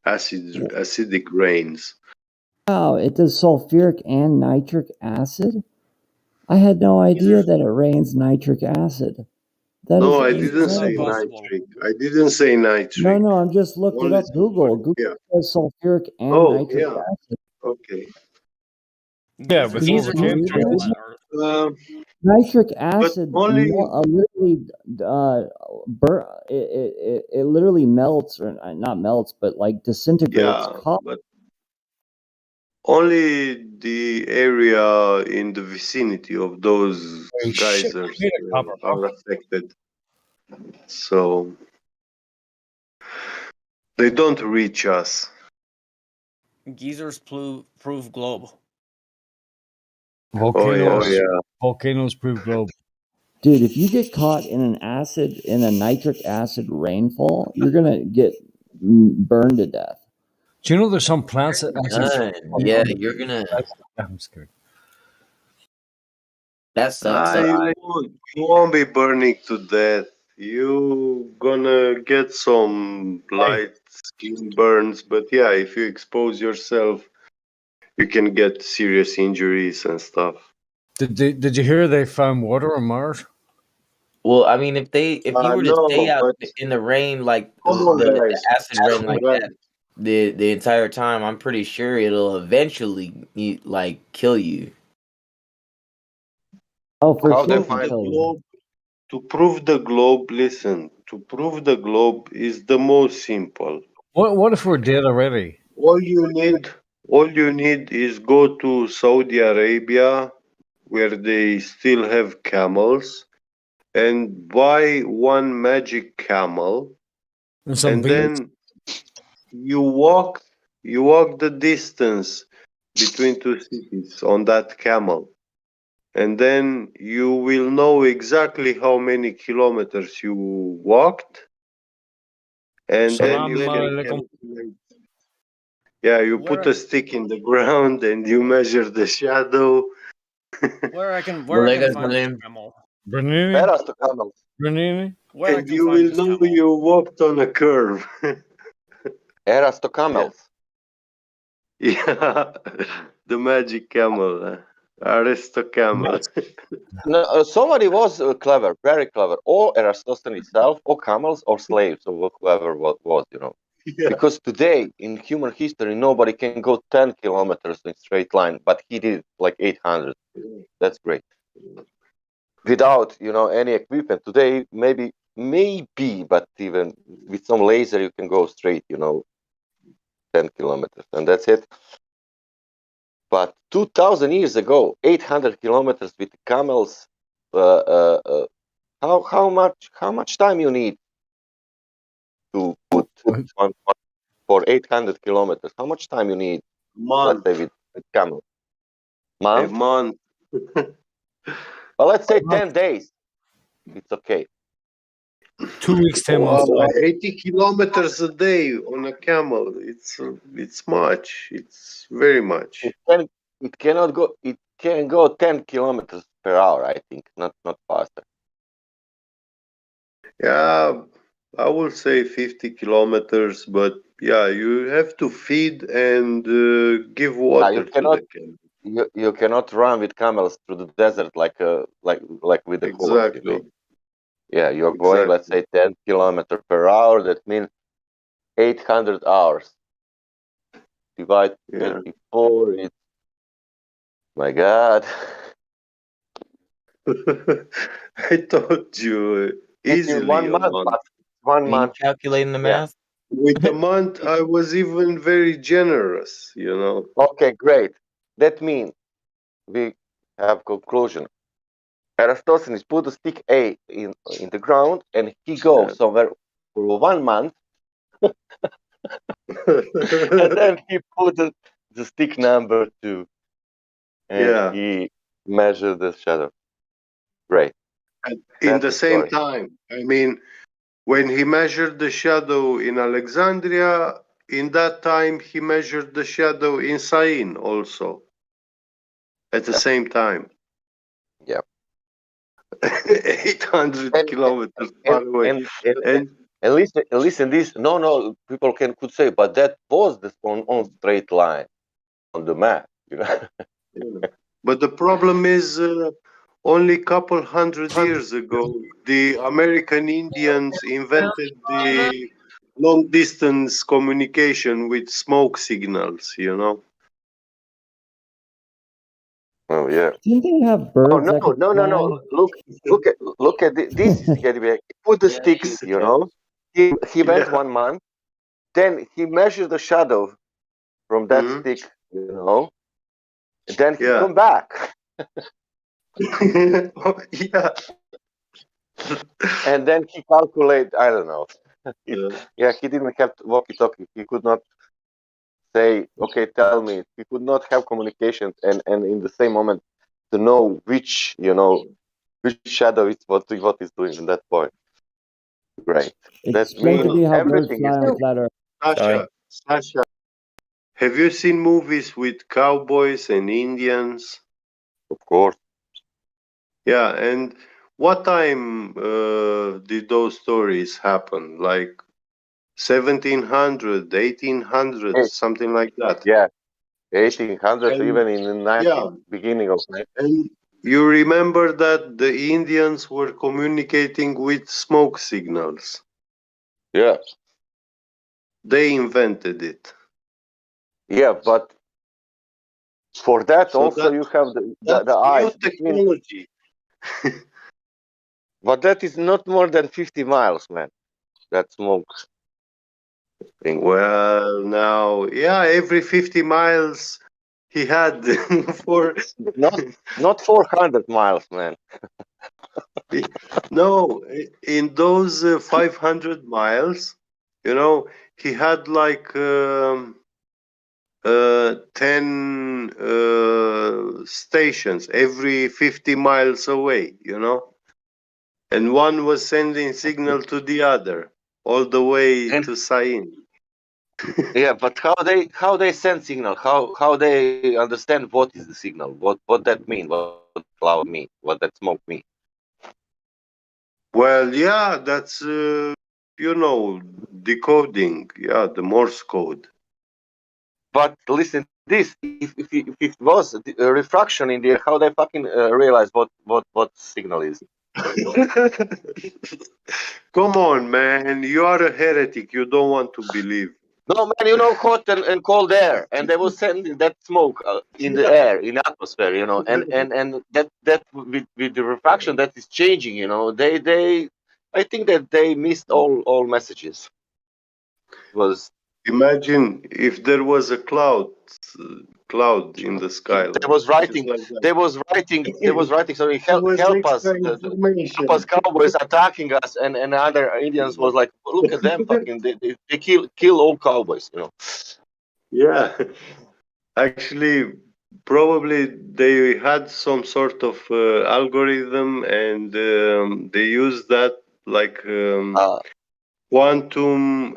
acidic rains. Wow, it does sulfuric and nitric acid? I had no idea that it rains nitric acid. That No, is I didn't say incredible. nitric. I didn't say nitric. No, I'm just looked it Only up. Google. sulfuric. Google Yeah. says sulfuric and Oh, nitric yeah. acid. Okay. Yeah, with Can all you the read chemtrails. that? Nitric But acid only literally it literally melts, or not melts, but like disintegrates yeah, copper. but only the area in the vicinity of those Shit, geysers made of copper, are affected. So They don't reach us. Geezers prove globe. Volcanoes, yeah. volcanoes prove globe. Dude, if you get caught in a nitric acid rainfall, you're gonna get burned to death. Do you know there's some plants that actually? Yeah, you're gonna. I'm scared. That sucks. You won't be burning to death. You gonna get some light skin burns, but yeah, if you expose yourself, you can get serious injuries and stuff. Did you hear they found water on Mars? Well, I mean, if you were to stay No, out but in the rain like come on, the guys. acid rain like that the entire time, I'm pretty sure it'll eventually like kill you. Oh, for How sure. to prove the globe? To prove the globe, listen. To prove the globe is the most simple. What if we're dead already? All you need is go to Saudi Arabia, where they still have camels, and buy one magic camel, and then you walk the distance between two cities on that camel, and then you will know exactly how many kilometers you walked, and then you can calculate. Yeah, you put a stick in the ground and you measure the shadow. Where I can Legas find name. this camel. Bernini? Bernini? Where I And can you find will this know camel. you walked on a curve. Erasto camels. Yeah, the magic camel. Aristo camel. No, somebody was clever, very clever, or Eratosthenes himself, or camels, or slaves, or whoever was, you know. Yeah. Because today in human history, nobody can go 10 kilometers in straight line, but he did like 800. That's great. Without, you know, any equipment today, maybe, but even with some laser, you can go straight, you know, 10 kilometers, and that's it. But 2,000 years ago, 800 kilometers with camels. How much time you need to put one for 800 kilometers? How much time you need? Month. Let's say with camel. Month. A month. Well, let's say 10 days. It's okay. 2 weeks, 10 months. 80 kilometers a day on a camel. It's much. It's very much. It cannot go. It can go 10 kilometers per hour. I think not faster. Yeah, I will say 50 kilometers, but yeah, you have to feed and give water you cannot. to the camel. You cannot run with camels through the desert like with the horse. You know? Yeah, you're going, let's say, 10 kilometers per hour. That means 800 hours. Divide 24. It's, my God. I told you easily. 1 month. 1 month. Calculating the math. With a month, I was even very generous. You know. Okay, great. That means we have conclusion. Eratosthenes put the stick A in the ground, and he goes somewhere for 1 month. And then he put the stick number 2, and he measured the shadow. Great. In the same time, I mean, when he measured the shadow in Alexandria, in that time he measured the shadow in Syene also. At the same time. Yeah. 800 kilometers far away. And listen this. No, people could say, but that was on straight line on the map. You know? But the problem is, only a couple hundred years ago, the American Indians invented the long distance communication with smoke signals, you know. Oh yeah. Didn't they have birds? Oh no! Look at this. Is getting put the sticks. You know, he went 1 month. Then he measured the shadow from that stick. You know, and then he come back. Yeah. And then he calculate. I don't know. Yeah, he didn't have walkie-talkie. He could not say, "Okay, tell me." He could not have communication, and in the same moment to know which which shadow is what is doing at that point. Great. That Explain to means me how birds everything fly is. on flat Earth. Sasha, Sasha, have you seen movies with cowboys and Indians? Of course. Yeah, and what time did those stories happen? Like 1700, 1800, something like that. Yeah, 1800s, And even in the 19th, yeah, beginning of. and you remember that the Indians were communicating with smoke signals. Yeah. They invented it. Yeah, but for that So also you have the that's new eyes between. technology. But that is not more than 50 miles, man. That smoke thing. Well, now, yeah, every 50 miles he had for Not 400 miles, man. no, in those 500 miles, he had like 10 stations every 50 miles away, and one was sending signal to the other all the way And to Sain. yeah, but how they send signal? How they understand what is the signal? What that mean? What cloud mean? What that smoke mean? Well, yeah, that's decoding, yeah, the Morse code. But listen, this if it was a refraction in the air, how they fucking realize what signal is? Come on, man, you are a heretic. You don't want to believe. No, man, hot and cold air, and they will send that smoke in the air, in the atmosphere, and that with the refraction that is changing, they I think that they missed all messages. It was Imagine if there was a cloud in the sky, they like was just writing, like that. they was writing. Sorry, It was help us, extra help information. us, cowboys attacking us, and other Indians was like, look at them, fucking, they kill all cowboys, Yeah, actually, probably they had some sort of algorithm, and they used that like quantum.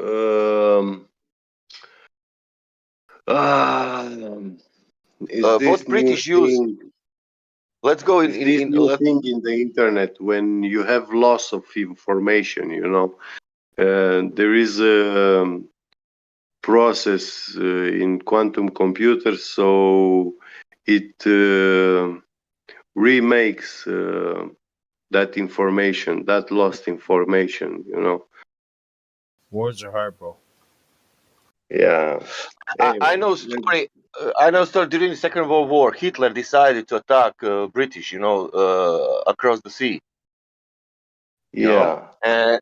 Is what this new British use? thing? Let's go Is this in new thing in the internet when you have loss of information? There is a process in quantum computers, so it remakes that information, that lost information. Words are hard, bro. Yeah. Anyway, I know story. I know story during the Second World War. Hitler decided to attack British, across the sea. Yeah. And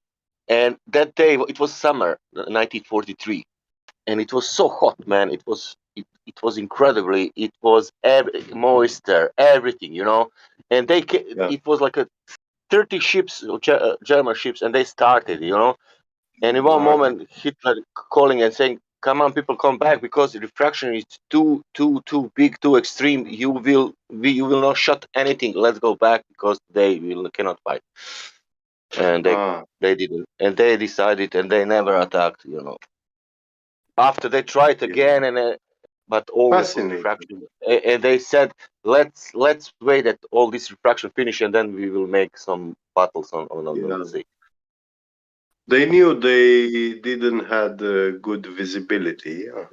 that day it was summer, 1943, and it was so hot, man. It was incredibly. It was moisture, everything, And it was like 30 ships, German ships, and they started, And in one moment, Hitler calling and saying, "Come on, people, come back because the refraction is too big, too extreme. You will not shut anything. Let's go back because they cannot fight." And they didn't, and they decided, and they never attacked. After they tried again, but always was Fascinating. refraction, and they said, "Let's wait that all this refraction finish, and then we will make some battles on the sea." They knew they didn't had good visibility. Yeah.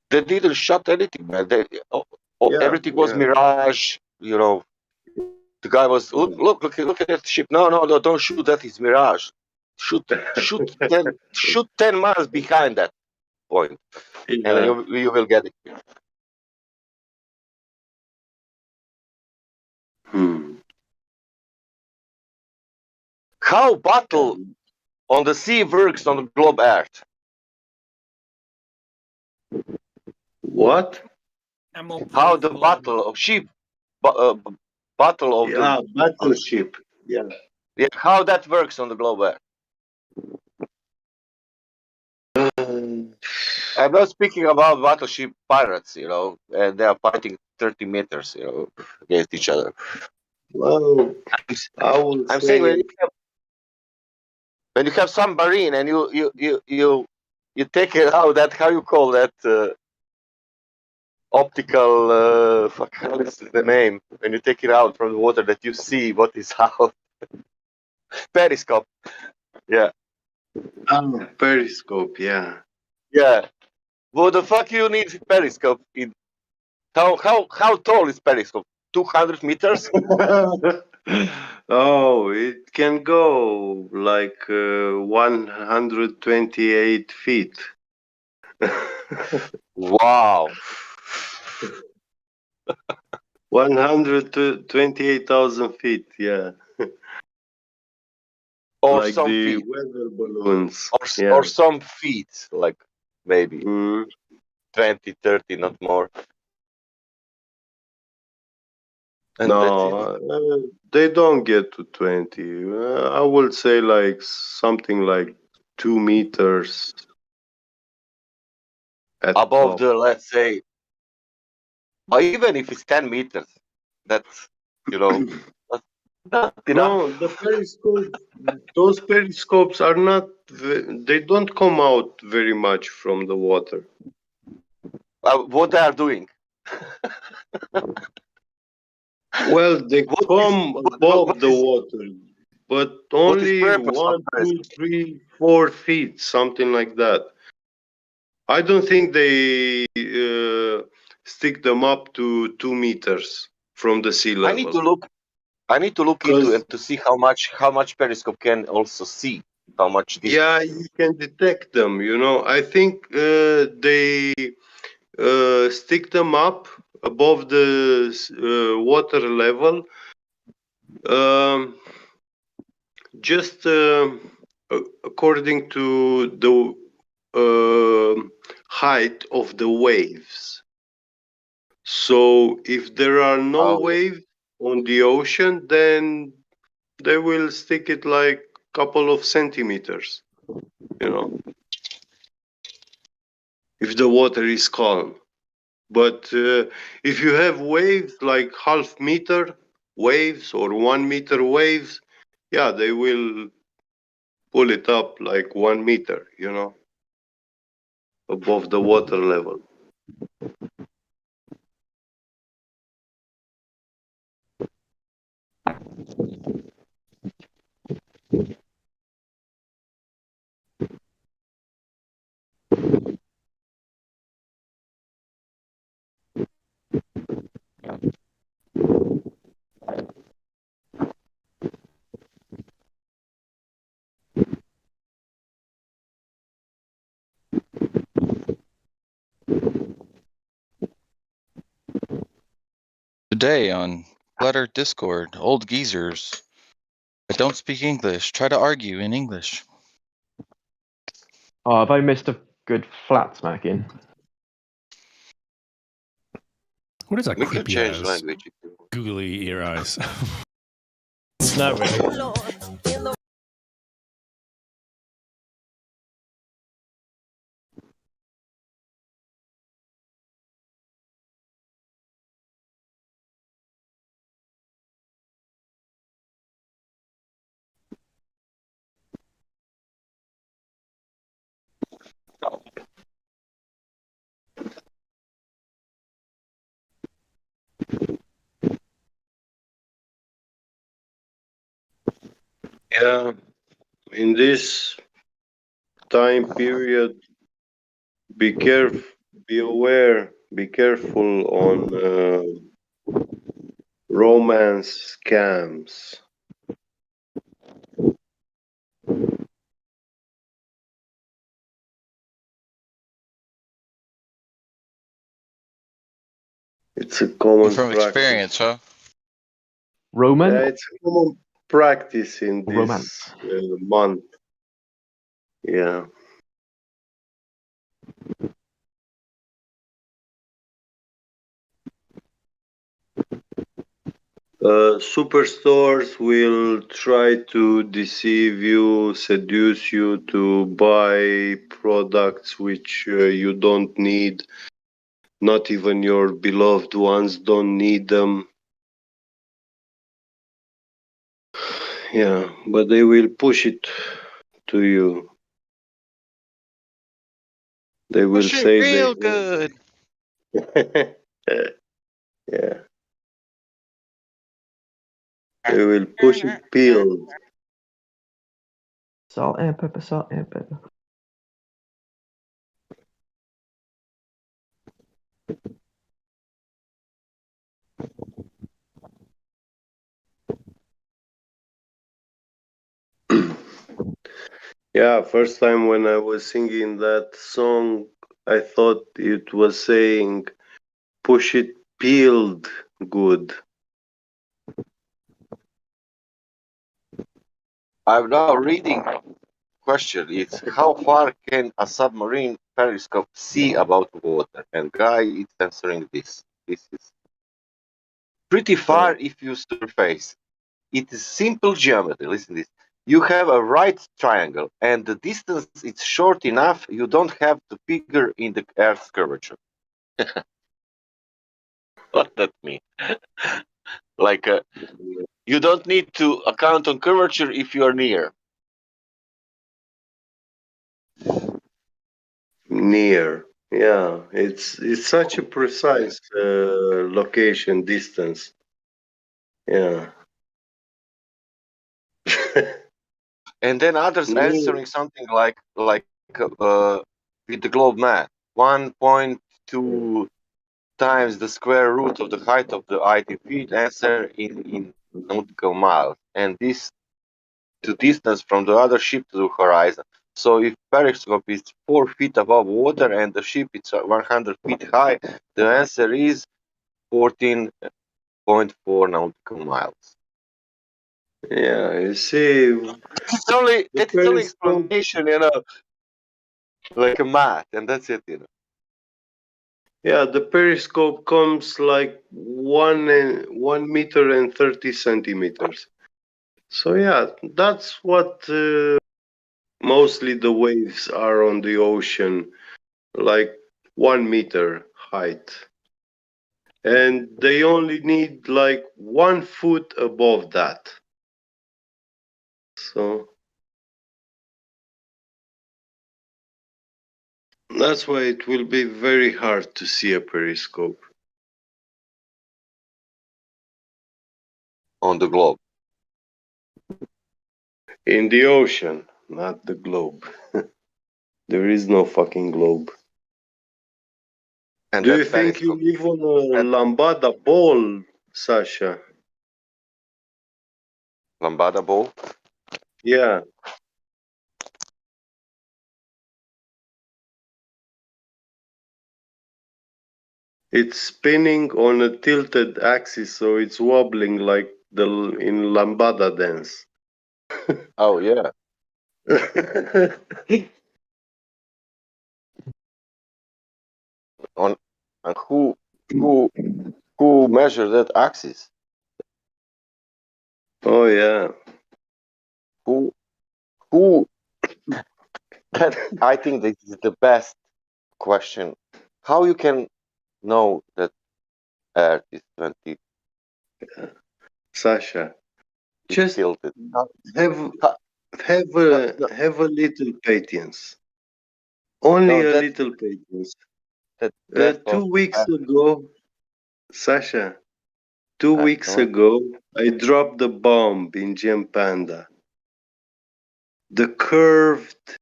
They didn't shut anything, man. Everything was Yeah. mirage. The guy was look at that ship. No, don't shoot. That is mirage. Shoot 10 miles behind that point, and then Yeah. you will get it. How battle on the sea works on the globe Earth? What? How the battle of ship, battle of Yeah, on the battleship. Yeah. yeah, how that works on the globe Earth? I'm not speaking about battleship pirates, and they are fighting 30 meters, against each other. Well, I'm, I would I'm saying say when you have submarine and you take it out, that how you call that optical fuck, how is the name when you take it out from the water that you see what is out. Periscope. Yeah. periscope. Yeah. Yeah. What the fuck you need periscope in? How tall is periscope? 200 meters? Oh, it can go like 128 feet. Wow. 128,000 feet, yeah. Or Like some the feet. weather balloons. Or Yeah. some feet, like maybe Mm. 20, 30, not more. And that's it. No, they don't get to 20. I would say like something like 2 meters at Above top. the, let's say, or even if it's 10 meters, that's, not No, enough. the periscope, those periscopes are not, they don't come out very much from the water. What they are doing? Well, they come what above the is water, but what is only purpose of 1, 2, periscope? 3, 4 feet, something like that. I don't think they stick them up to 2 meters from the sea I need level. to look. I need to look into Because and to see how much periscope can also see how much distance. yeah, you can detect them. I think they stick them up above the water level, um, just according to the height of the waves. So if there are no Oh, waves on the ocean, then they will stick it like couple of centimeters, if the water is calm. But if you have waves like half-meter waves or 1 meter waves, yeah, they will pull it up like 1 meter, above the water level. Today on Flat Earth Discord, old geezers that don't speak English try to argue in English. Oh, have I missed a good flat smacking? What is that we can creepy change ass language. googly ear eyes? It's not really. Yeah, in this time period, be careful, be aware, be careful on romance scams. It's a common From practice. experience, huh? Roman? It's a common practice in Romance. this month. Yeah. Superstores will try to deceive you, seduce you to buy products which you don't need. Not even your beloved ones don't need them. Yeah, but they will push it to you. They will Push it say real good. yeah. They will push it peeled. Salt and pepper, salt and pepper. Yeah, first time when I was singing that song, I thought it was saying push it peeled good. I'm now reading. Question is how far can a submarine periscope see about water? And Guy is answering this. This is pretty far if you surface. It is simple geometry. Listen to this. You have a right triangle, and the distance is short enough. You don't have to figure in the Earth's curvature. What that mean? Like you don't need to account on curvature if you are near. Near. Yeah, it's such a precise location distance. Yeah. And then others Near. answering something like with the globe math 1.2 times the square root of the height of the 80 feet answer in nautical miles, and this to distance from the other ship to the horizon. So if periscope is 4 feet above water and the ship is 100 feet high, the answer is 14.4 nautical miles. Yeah, you see, It's only the it's only periscope. explanation, you know, like a math, and that's it, you know. Yeah, the periscope comes like 1 meter and 30 centimeters. So yeah, that's what mostly the waves are on the ocean, like 1 meter height. And they only need like 1 foot above that. So that's why it will be very hard to see a periscope. On the globe. In the ocean, not the globe. There is no fucking globe. And Do you think you live on a lambada ball, Sasha? Lambada ball? Yeah. It's spinning on a tilted axis, so it's wobbling like the in lambada dance. Oh yeah. On and who measured that axis? Oh yeah. Who that I think this is the best question. How you can know that Earth is 20 Sasha, just tilted? have No, no, have a little patience. Only no, a that little patience. that was 2 weeks ago, Sasha, 2 weeks no. ago, I dropped the bomb in Gem Panda. The curved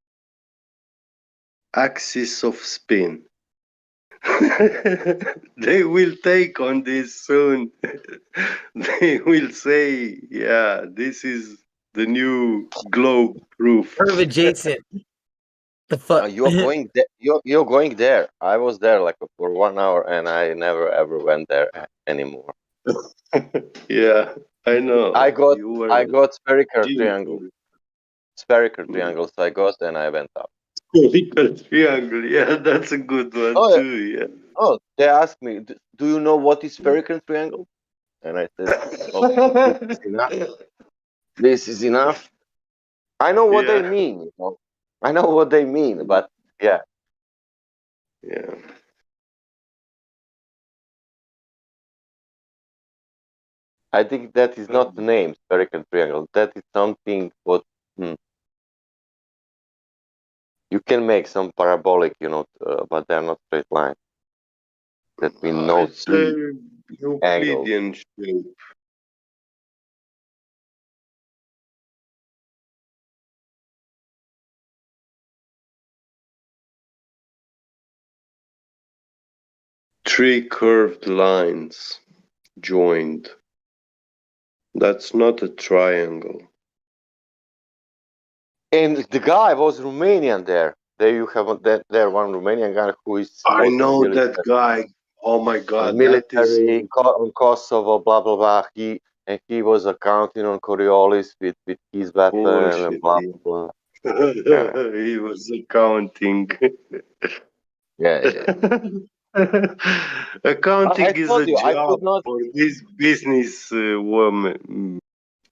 axis of spin. They will take on this soon. They will say, yeah, this is the new globe proof. Heard of adjacent. The fuck? You're going there. You're going there. I was there like for 1 hour, and I never ever went there anymore. Yeah, I know. I got You were spherical gym triangle. for it. Spherical triangles. I got and I went up. Spherical triangle. Yeah, that's a good one Oh, too. Yeah. oh, they asked me, do you know what is spherical triangle? And I said, okay, this is enough. This is enough. I know what they mean, you know. I know what they mean, but yeah. Yeah. I think that is not the name, spherical triangle. That is something what you can make some parabolic, you know, but they're not straight lines. That we know It's a angles. Euclidean shape. Three curved lines joined. That's not a triangle. And the guy was Romanian there. There you have there one Romanian guy who is I also know military. that guy. Oh my God, that is Military in Kosovo, blah blah blah. He was accounting on Coriolis with his weapon and bullshit. blah blah blah. Yeah, He was accounting. yeah. I Accounting is told a you I job could not. for this business woman,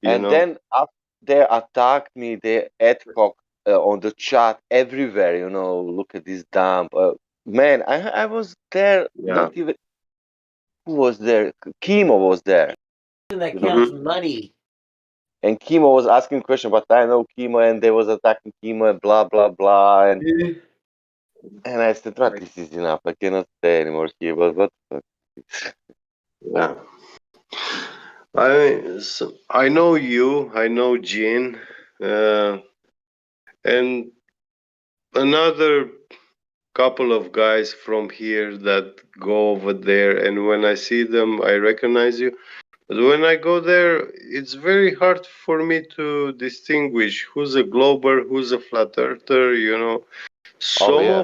you And know. then after they attacked me, they adcock on the chat everywhere. You know, look at this dump. Man, I was there. Yeah. Not even who was there. Kimo was there. That You know? counts money. And Kimo was asking questions, but I know Kimo, and they was attacking Kimo, and blah blah blah. And I said, "Right, this is enough. I cannot stay anymore here." But what? The fuck? Yeah. I know you. I know Jean, and another couple of guys from here that go over there. And when I see them, I recognize you. But when I go there, it's very hard for me to distinguish who's a glober, who's a flat earther. You know, Oh yeah.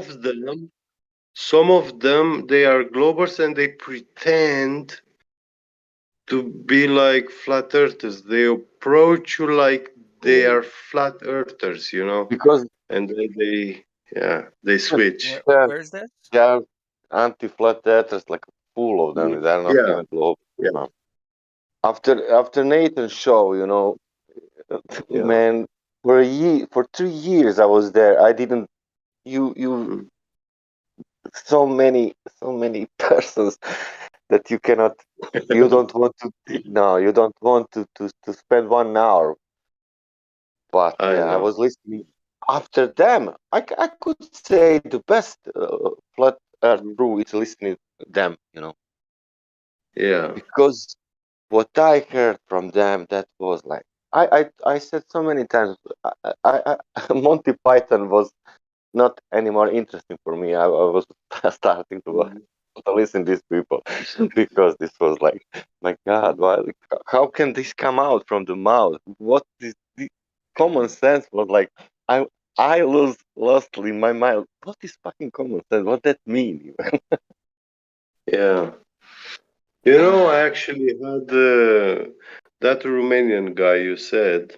some of them, they are globers and they pretend to be like flat earthers. They approach you like they are flat earthers, you know, Because and they switch. Where's this? Yeah, anti-flat earthers, like full of them. They're not Yeah, even global. yeah, No. After Nathan's show, you know, yeah. man, for 3 years I was there. I didn't. You so many persons that you cannot. You don't want to. No, you don't want to spend 1 hour. But I yeah, I know. was listening. After them, I could say the best flat earth crew is listening to them, you know, Yeah, because what I heard from them, that was like I said so many times, Monty Python was not anymore interesting for me. I was starting to listen to these people because this was like, my God, why? How can this come out from the mouth? What is the common sense was like? I I lost in my mind. What is fucking common sense? What that mean? yeah. You know, I actually had that Romanian guy you said.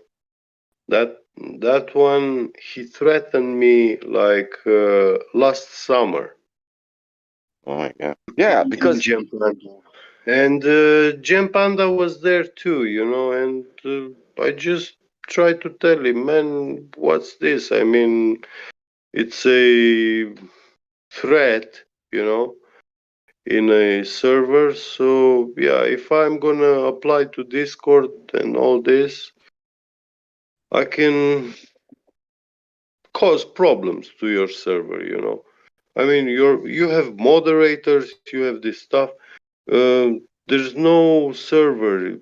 That that one, he threatened me like last summer Oh my God! Yeah, in because Japan. And Jem Panda was there too, you know, and I just tried to tell him, man, what's this? I mean, it's a threat, you know, in a server. So, yeah, if I'm gonna apply to Discord and all this, I can cause problems to your server, you know. I mean, you have moderators, you have this stuff. There's no server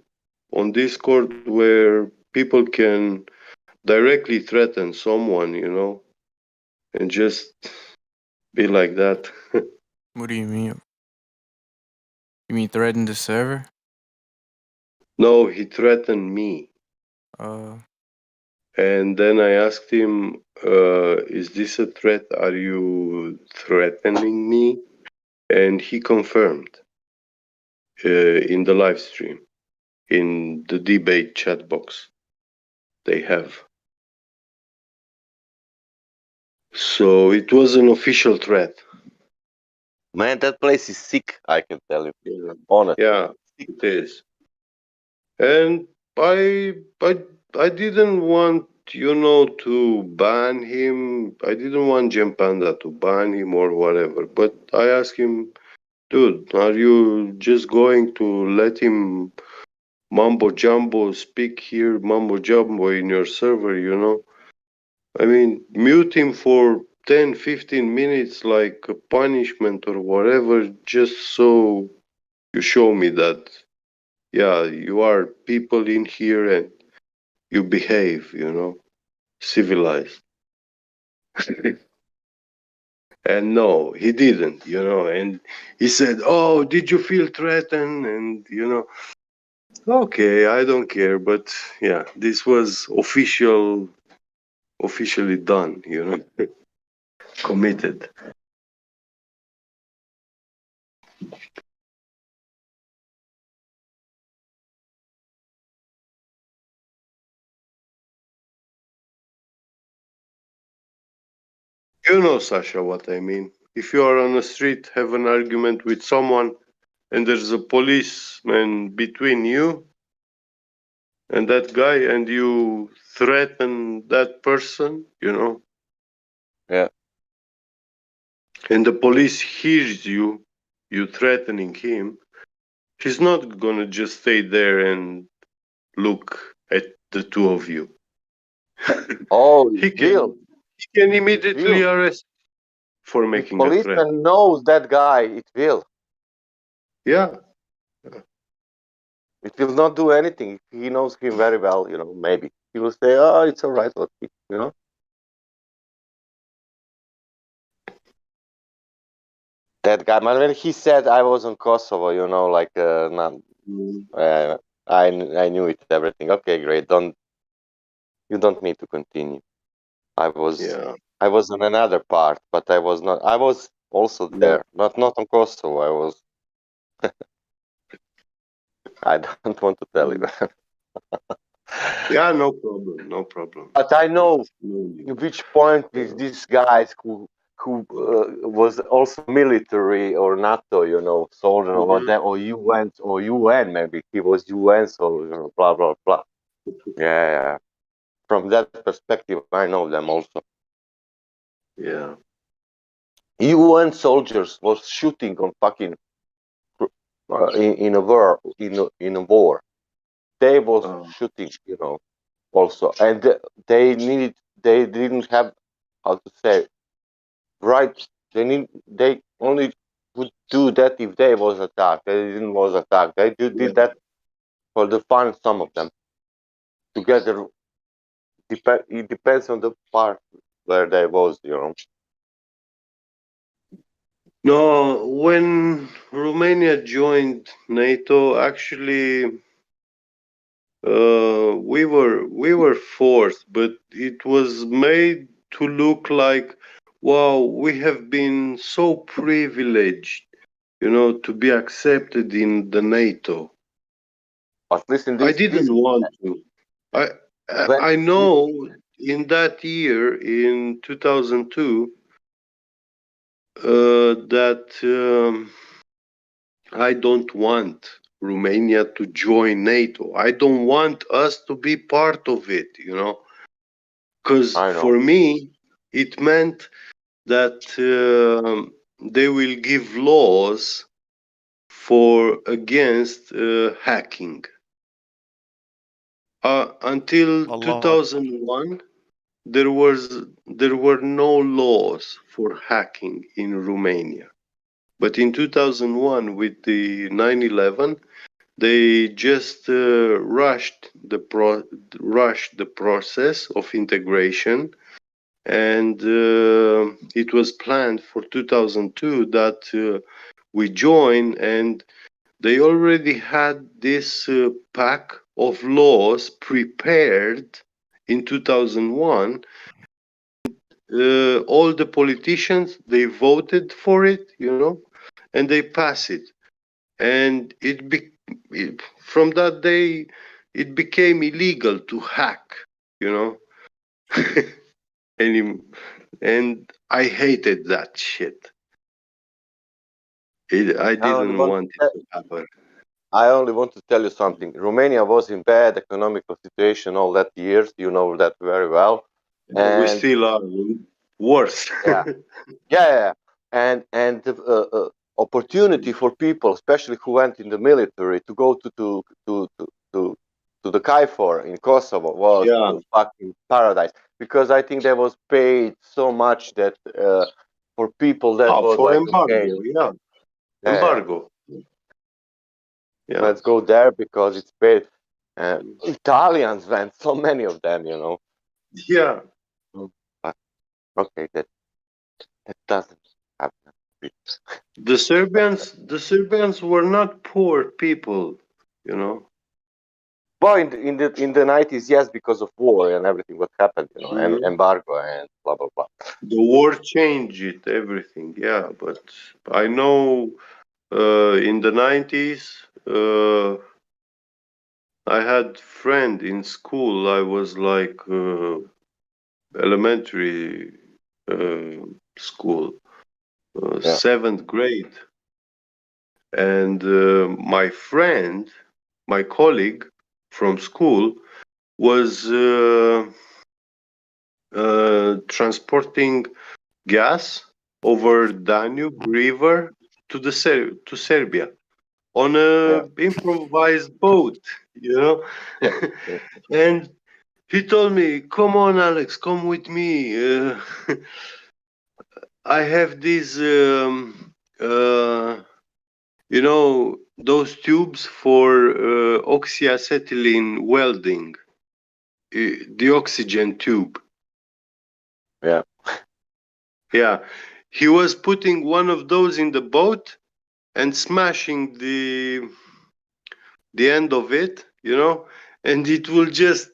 on Discord where people can directly threaten someone, you know, and just be like that. What do you mean? You mean threaten the server? No, he threatened me. Uh, And then I asked him, is this a threat? Are you threatening me? And he confirmed in the live stream, in the debate chat box they have. So it was an official threat. man, that place is sick. I can tell you, Yeah, honestly. yeah, it is. And I didn't want, to ban him. I didn't want Gem Panda to ban him or whatever. But I asked him, dude, are you just going to let him mumbo jumbo speak here, mumbo jumbo in your server? I mean, mute him for 10, 15 minutes like a punishment or whatever, just so you show me that, yeah, you are people in here and you behave, civilized. And no, he didn't, and he said, oh, did you feel threatened? And, okay, I don't care. But yeah, this was officially done, committed. You know, Sasha, what I mean. If you are on the street, have an argument with someone, and there's a policeman between you and that guy, and you threaten that person, Yeah. and the police hears you threatening him, he's not gonna just stay there and look at the two of you. Oh, He it can will. he can It immediately will. arrest for If making a threat. policeman knows that guy, it will. Yeah. It will not do anything. If he knows him very well, maybe. He will say, oh, it's all right, That guy, man, when he said I was in Kosovo, like, not, I knew it, everything. Okay, great. You don't need to continue. I was on another part, but I was not. I was also there, not on Kosovo. I was. I don't want to tell you. Yeah, no problem, no problem. But I know at which point is these guys who was also military or NATO, soldier or that or UN maybe he was UN soldier, blah blah blah. Yeah. From that perspective, I know them also. Yeah. UN soldiers was shooting on fucking in a war in a war. They was shooting, also, and they didn't have how to say right. They only would do that if they was attacked. They didn't was attacked. They did that for the fun. Some of them together. It depends on the part where they was. No, when Romania joined NATO, actually, we were fourth, but it was made to look like, wow, we have been so privileged, to be accepted in the NATO. But listen, I didn't want to. I know in that year, in 2002, that I don't want Romania to join NATO. I don't want us to be part of it, because for me, it meant that they will give laws for against hacking. Until 2001, there were no laws for hacking in Romania. But in 2001, with the 9/11, they just rushed the process of integration, and it was planned for 2002 that we join, and they already had this pack of laws prepared in 2001. All the politicians, they voted for it, and they pass it, and from that day it became illegal to hack, you know and I hated that shit. I didn't want it to happen. I only want to tell you something. Romania was in bad economical situation all that years. You know that very well. We And still are worse. yeah, yeah. And the opportunity for people, especially who went in the military, to go to the KFOR in Kosovo was Yeah. a fucking paradise, because I think they was paid so much that for people that was For like embargo, okay, yeah. yeah, Embargo. Yeah. let's go there because it's paid. Italians went, so many of them, you know. Yeah. But okay, that doesn't happen. The Serbians were not poor people, you know. Well, in the 90s, yes, because of war and everything what happened, you know, and embargo and blah blah blah. The war changed everything, yeah. But I know in the 90s, I had friend in school. I was like elementary school, Yeah. 7th grade, and my friend, my colleague from school, was transporting gas over Danube River to to Serbia on a improvised boat, you know. And he told me, "Come on, Alex, come with me. I have these, you know, those tubes for oxyacetylene welding, the oxygen tube." Yeah. Yeah. He was putting one of those in the boat and smashing the end of it, you know, and it will just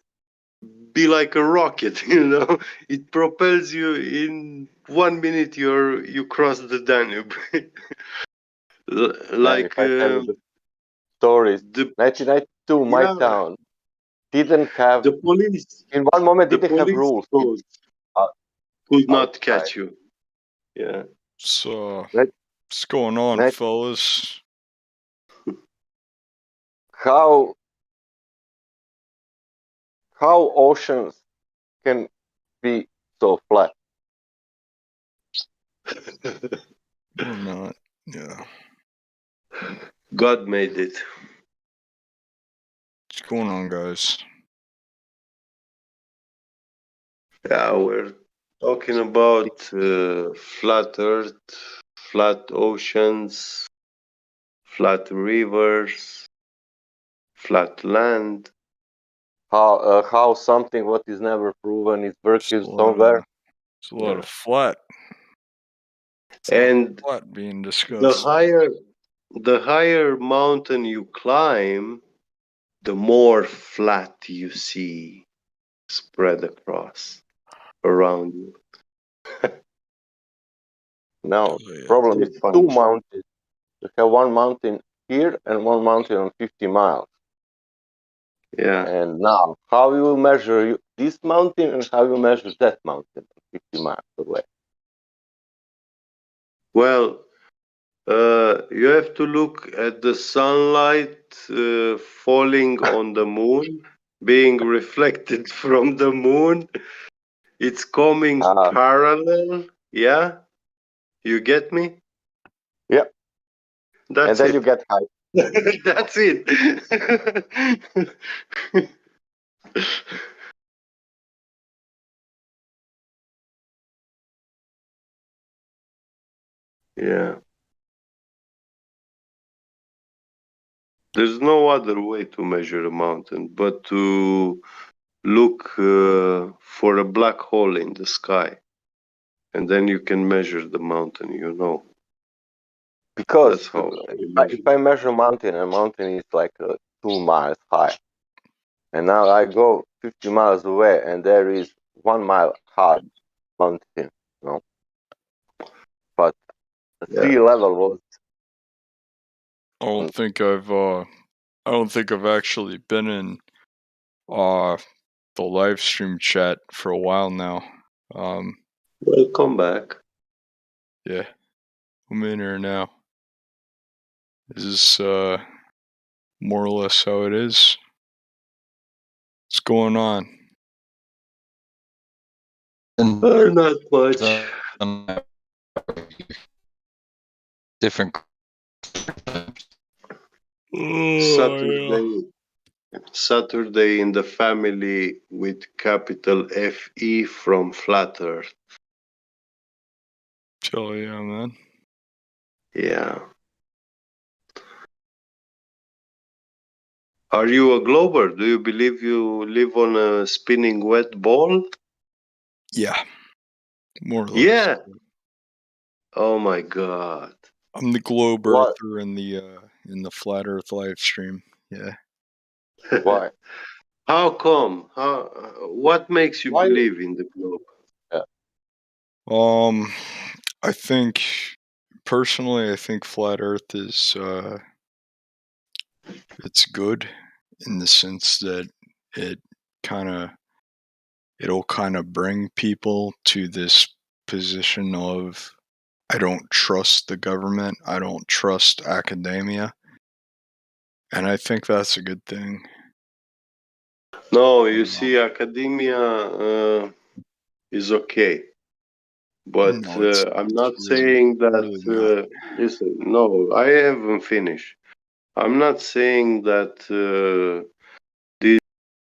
be like a rocket, you know. It propels you in 1 minute. You cross the Danube. Man, if Like I tell you the stories, 1992, my yeah, town didn't have. the police. In one moment, The didn't have police rules boat could not outside. catch you. Yeah. So, Right. what's going on, Right. fellas? How oceans can be so flat? Or not? Yeah. God made it. What's going on, guys? Yeah, we're talking about flat Earth, flat oceans, flat rivers, flat land. How something what is never proven is working somewhere. It's a lot of flat. And Flat being the discussed. higher mountain you climb, the more flat you see spread across around you. Now, yeah. problem is So fun. two mountains. You have one mountain here and one mountain on 50 miles. Yeah. And now, how you measure this mountain and how you measure that mountain 50 miles away? Well, you have to look at the sunlight falling on the moon, being reflected from the moon. It's coming parallel. Yeah, you get me? Yeah. That's and then it. you get high. That's it. Yeah. There's no other way to measure a mountain but to look for a black hole in the sky. And then you can measure the mountain, you know. Because That's how if I measure a mountain is like 2 miles high. And now I go 50 miles away and there is 1 mile high mountain, you know. But the sea level was. I don't think I've actually been in the live stream chat for a while now. Welcome back. Yeah. I'm in here now. Is this more or less how it is. What's going on? Not much. Different. Saturday in the family with capital FE from Flat Earth. Tell ya, man. Yeah. Are you a glober? Do you believe you live on a spinning wet ball? Yeah, more or less. Yeah. Oh my God. I'm the globe What? earther in the flat Earth live stream. Yeah. Why? How come? What makes you Why? believe in the globe? Yeah. I think personally, I think flat Earth is it's good in the sense that it'll kind of bring people to this position of I don't trust the government, I don't trust academia, and I think that's a good thing. No, you see, academia is okay. But No, it's I'm not really, saying that. really not. Listen, no, I haven't finished. I'm not saying that these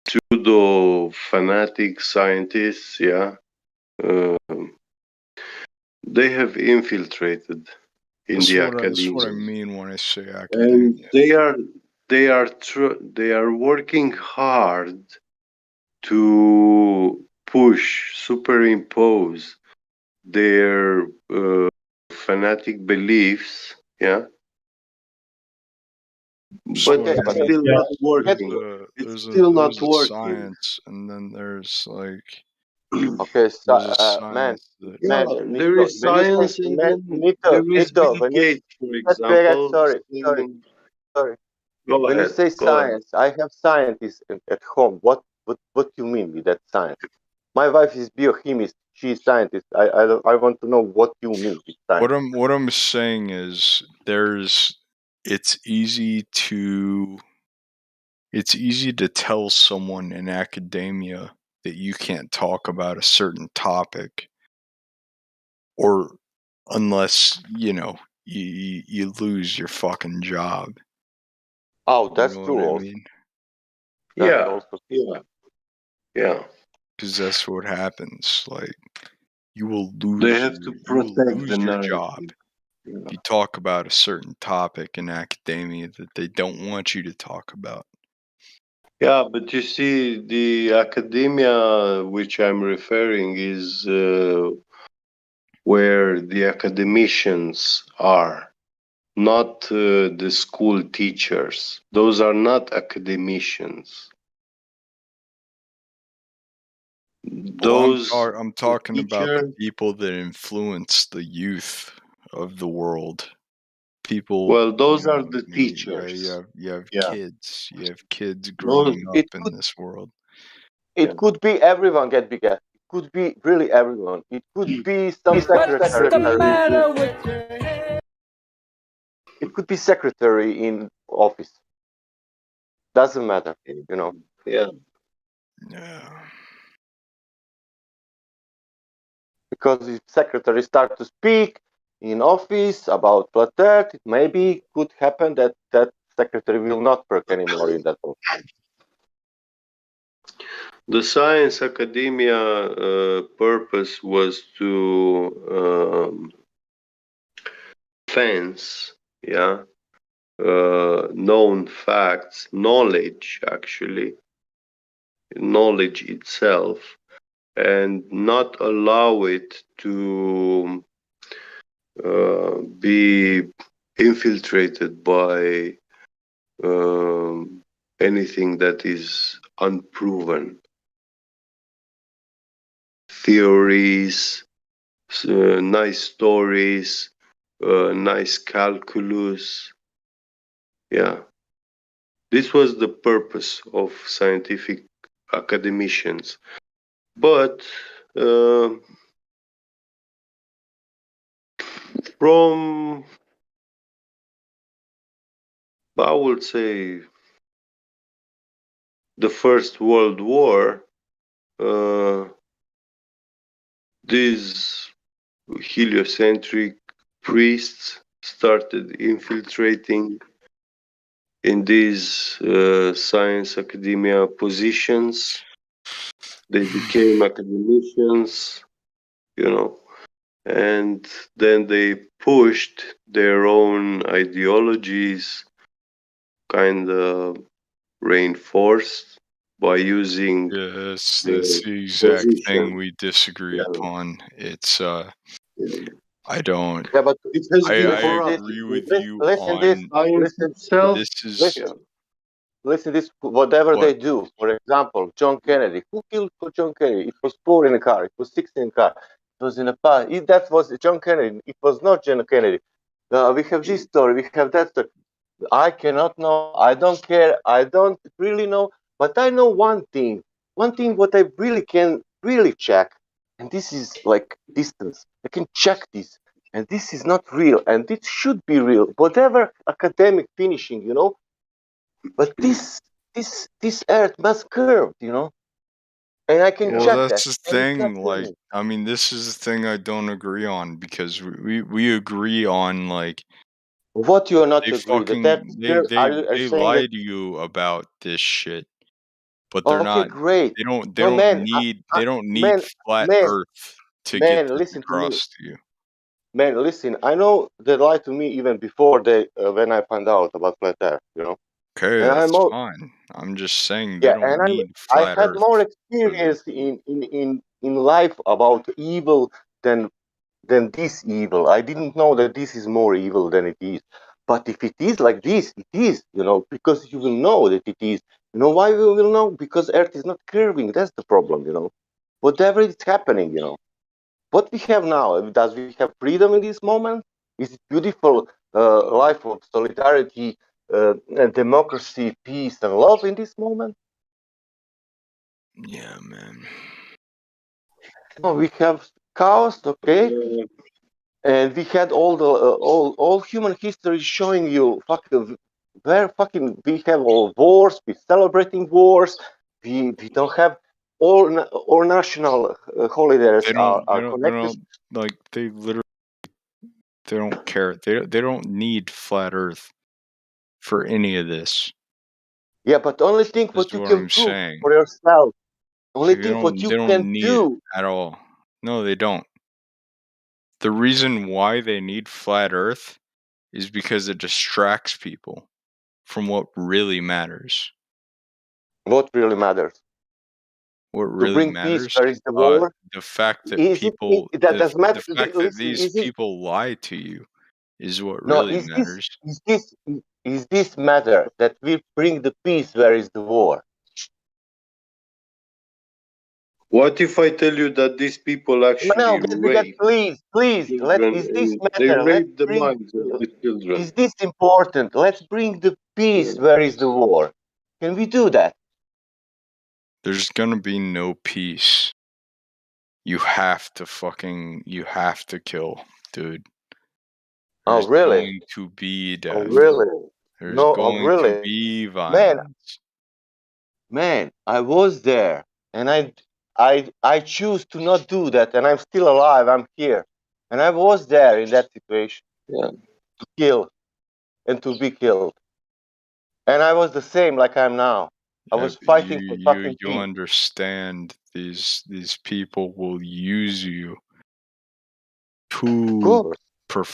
pseudo fanatic scientists, yeah, they have infiltrated in That's the what I academia, mean when I say and academia. they are working hard to superimpose their fanatic beliefs, yeah. But Okay, it's but still not working. It's still not There's a working. science, and then there's like okay, there's a man, science that Yeah, there is When you say science, and then there is Nito, Bill when you Gates, for let's be example, saying, sorry. "Go When you ahead, say go ahead." science, I have scientists at home. What you mean with that science? My wife is biochemist. She's scientist. I want to know what you mean with science. what I'm saying is it's easy to tell someone in academia that you can't talk about a certain topic, or unless you lose your fucking job. Oh, You that's know true. what I Also, mean? that's Yeah, also yeah. Because that's what happens. Like you will They lose have to protect the your job narrative. Yeah. if you talk about a certain topic in academia that they don't want you to talk about. Yeah, but you see, the academia which I'm referring is where the academicians are, not the school teachers. Those are not academicians. Well, Those I'm talking about the teachers. people that influence the youth of the world. People, Well, those are the I mean, teachers. you have Yeah. kids. You have kids Those. growing up in this world. it could be everyone get bigger. It could be really everyone. It could be some secretary. It could be secretary in office. Doesn't matter, you know. Yeah. Yeah. Because if secretary start to speak in office about flat earth, it maybe could happen that that secretary will not work anymore in that office. The science academia purpose was to fence, yeah, known facts, knowledge actually, knowledge itself, and not allow it to be infiltrated by anything that is unproven. Theories, nice stories, nice calculus. Yeah. This was the purpose of scientific academicians. But from, I would say, the First World War, these heliocentric priests started infiltrating in these science academia positions. They became academicians, you know, and then they pushed their own ideologies, kind of reinforced by using Yes, the that's the exact thing position. we disagree Yeah. upon. It's I don't. Yeah, but It has I been agree with you listen this, on science listen, itself. this is listen, listen this. Whatever what they do, for example, John Kennedy. Who killed for John Kennedy? It was 4 in a car. It was 6 in a car. It was in a past. That was John Kennedy. It was not John Kennedy. We have this story. We have that story. I cannot know. I don't care. I don't really know. But I know one thing. One thing what I really can really check, and this is like distance. I can check this, and this is not real, and it should be real. Whatever academic finishing, you know. But this Earth must curve, you know, and I can well, check that's that, the and it's not thing. Like, curving. I mean, this is the thing I don't agree on because we agree on like What you are not they agree that that fucking curve? Are they saying lie that? to you about this shit, but they're Okay, not. great. They No, don't man, need they don't need man, flat man, Earth to get man, this listen to me. across to you. Man, listen, I know they lied to me even before they when I found out about flat Earth, you know. Okay, And that's I'm all, fine. I'm just saying they yeah, don't and need I flat had more Earth for this. experience in life about evil than this evil. I didn't know that this is more evil than it is. But if it is like this, it is, you know, because you will know that it is. You know why we will know? Because Earth is not curving. That's the problem, you know. Whatever is happening, you know. What we have now, does we have freedom in this moment? Is it beautiful life of solidarity, and democracy, peace, and love in this moment? Yeah, man. No, we have chaos, okay, and we had all the all human history showing you where fucking we have all wars, we celebrating wars, we don't have all national holidays They are don't. They connected. don't like. They literally. They don't care. They don't need flat Earth for any of this. Yeah, but only think Is what you what can I'm prove saying. for yourself. Only Like think what they you don't can need it do. at all. No, they don't. The reason why they need flat Earth is because it distracts people from what really matters. What really matters? What To really bring peace, matters? where is the war? The fact that Is it people, that does the matter? fact that Listen, these is it people lie to you, is what no? really matters. Is this matter that we bring the peace? Where is the war? What if I tell you that these people No, actually rape please. children Is this and they matter? Let's rape the bring. minds of the children? Is this important? Let's bring the peace. Where is the war? Can we do that? There's gonna be no peace. You have to kill, dude. Oh, There's really? going to be Oh, death. really? There's No, oh, going to really? be Man, violence. I was there, and I choose to not do that, and I'm still alive. I'm here, and I was there in that situation. Yeah. To kill and to be killed, and I was the same like I'm now. I Yeah, was but fighting for fucking you peace. understand these people will use you Of to course,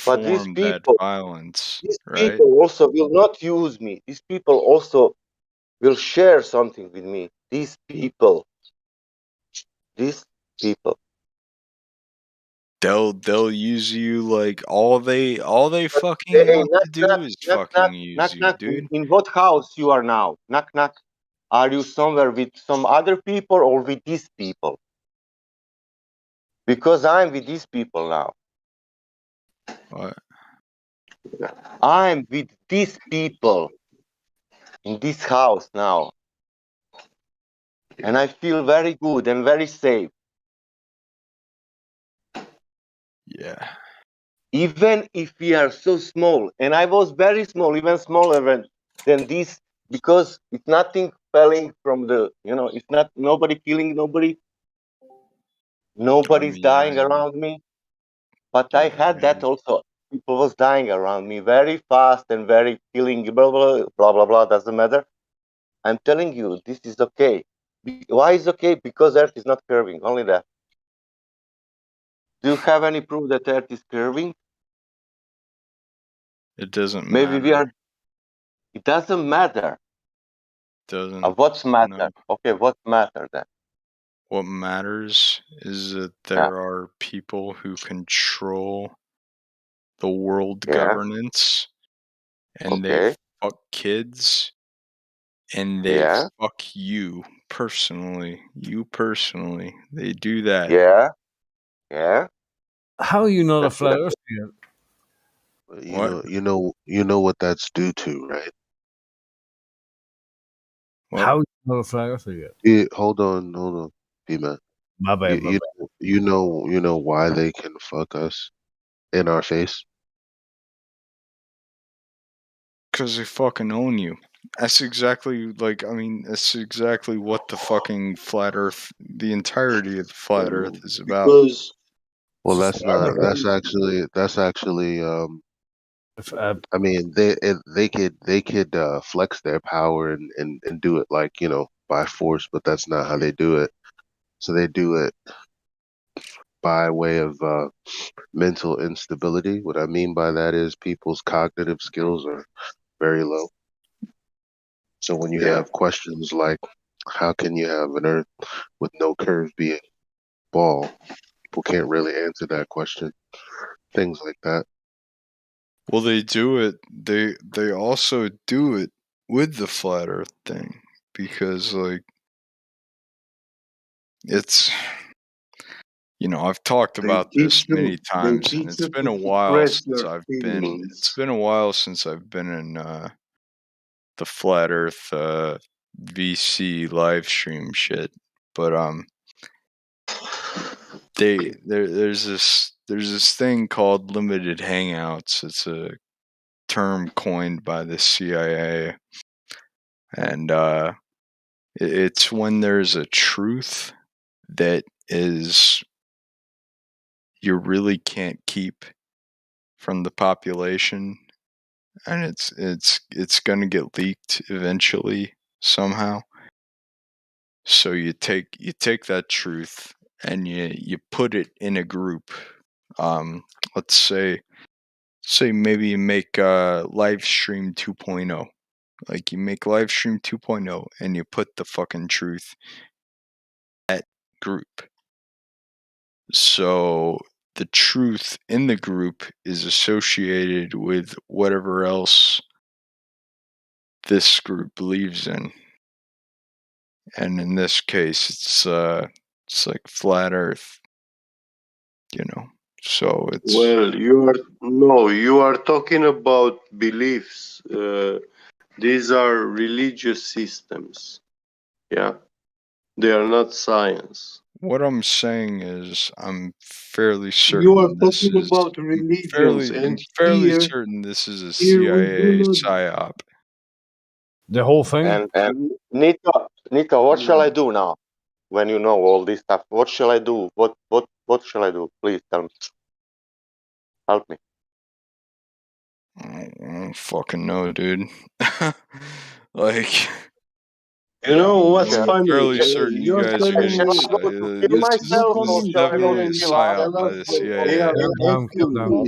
but perform that violence, these right? people also will not use me. These people also will share something with me. These people. They'll use you like all they fucking Hey, want knock, to do knock, is knock, knock, fucking use knock, you, knock. dude. In what house you are now? Knock, knock. Are you somewhere with some other people or with these people? Because I'm with these people now. What? I'm with these people in this house now. And I feel very good and very safe. Yeah. Even if we are so small, and I was very small, even smaller than this, because it's nothing expelling from the, it's not nobody killing nobody. Nobody's dying around me. But I had that also. People was dying around me very fast and very killing, blah, blah, blah, blah, blah, doesn't matter. I'm telling you, this is okay. Why is okay? Because Earth is not curving, only that. Do you have any proof that Earth is curving? It doesn't Maybe matter. we are. It doesn't matter. Doesn't. What's matter? No. Okay, what matter then? What matters is that there are people who control the world Yeah. governance, and they fuck kids, and they fuck you personally. You personally, they do that. Yeah. Yeah. How are you not a That's flat what earther yet? You know what that's due to, right? How are you not a flat earther yet? Hold on, B-Man. My bad, my bad. You know why they can fuck us in our face? Because they fucking own you. That's exactly that's exactly what the fucking flat Earth, the entirety of the flat Earth is about. Because well, that's not. That's actually. I mean, they could flex their power and do it like by force, but that's not how they do it. So they do it by way of mental instability. What I mean by that is people's cognitive skills are very low. So when you have questions like, how can you have an Earth with no curve be a ball? People can't really answer that question. Things like that. Well, they do it. They also do it with the flat Earth thing because it's I've talked about this many times, and it's been a while since I've been. It's been a while since I've been in the flat Earth VC live stream shit, but there's this thing called limited hangouts. It's a term coined by the CIA, and it's when there's a truth that is you really can't keep from the population, and it's going to get leaked eventually somehow. So you take that truth and you put it in a group. Let's say maybe you make Livestream 2.0. Like you make Livestream 2.0 and you put the fucking truth in that group. So the truth in the group is associated with whatever else this group believes in. And in this case it's like flat earth, So it's Well, you are talking about beliefs. These are religious systems. Yeah, they are not science. what I'm saying is I'm fairly You certain are this talking is about religions, I'm and fairly here certain this is a we do CIA not. psyop. The whole thing? And Nito, what shall I do now? When you know all this stuff, what shall I do? What shall I do? Please tell me. Help me. I don't fucking know, dude. Like, You know what's I'm funny? fairly certain you You're guys are telling getting. Shall I go me. to kill myself This or is shall I go definitely to a kill psyop others? by the CIA. Calm down.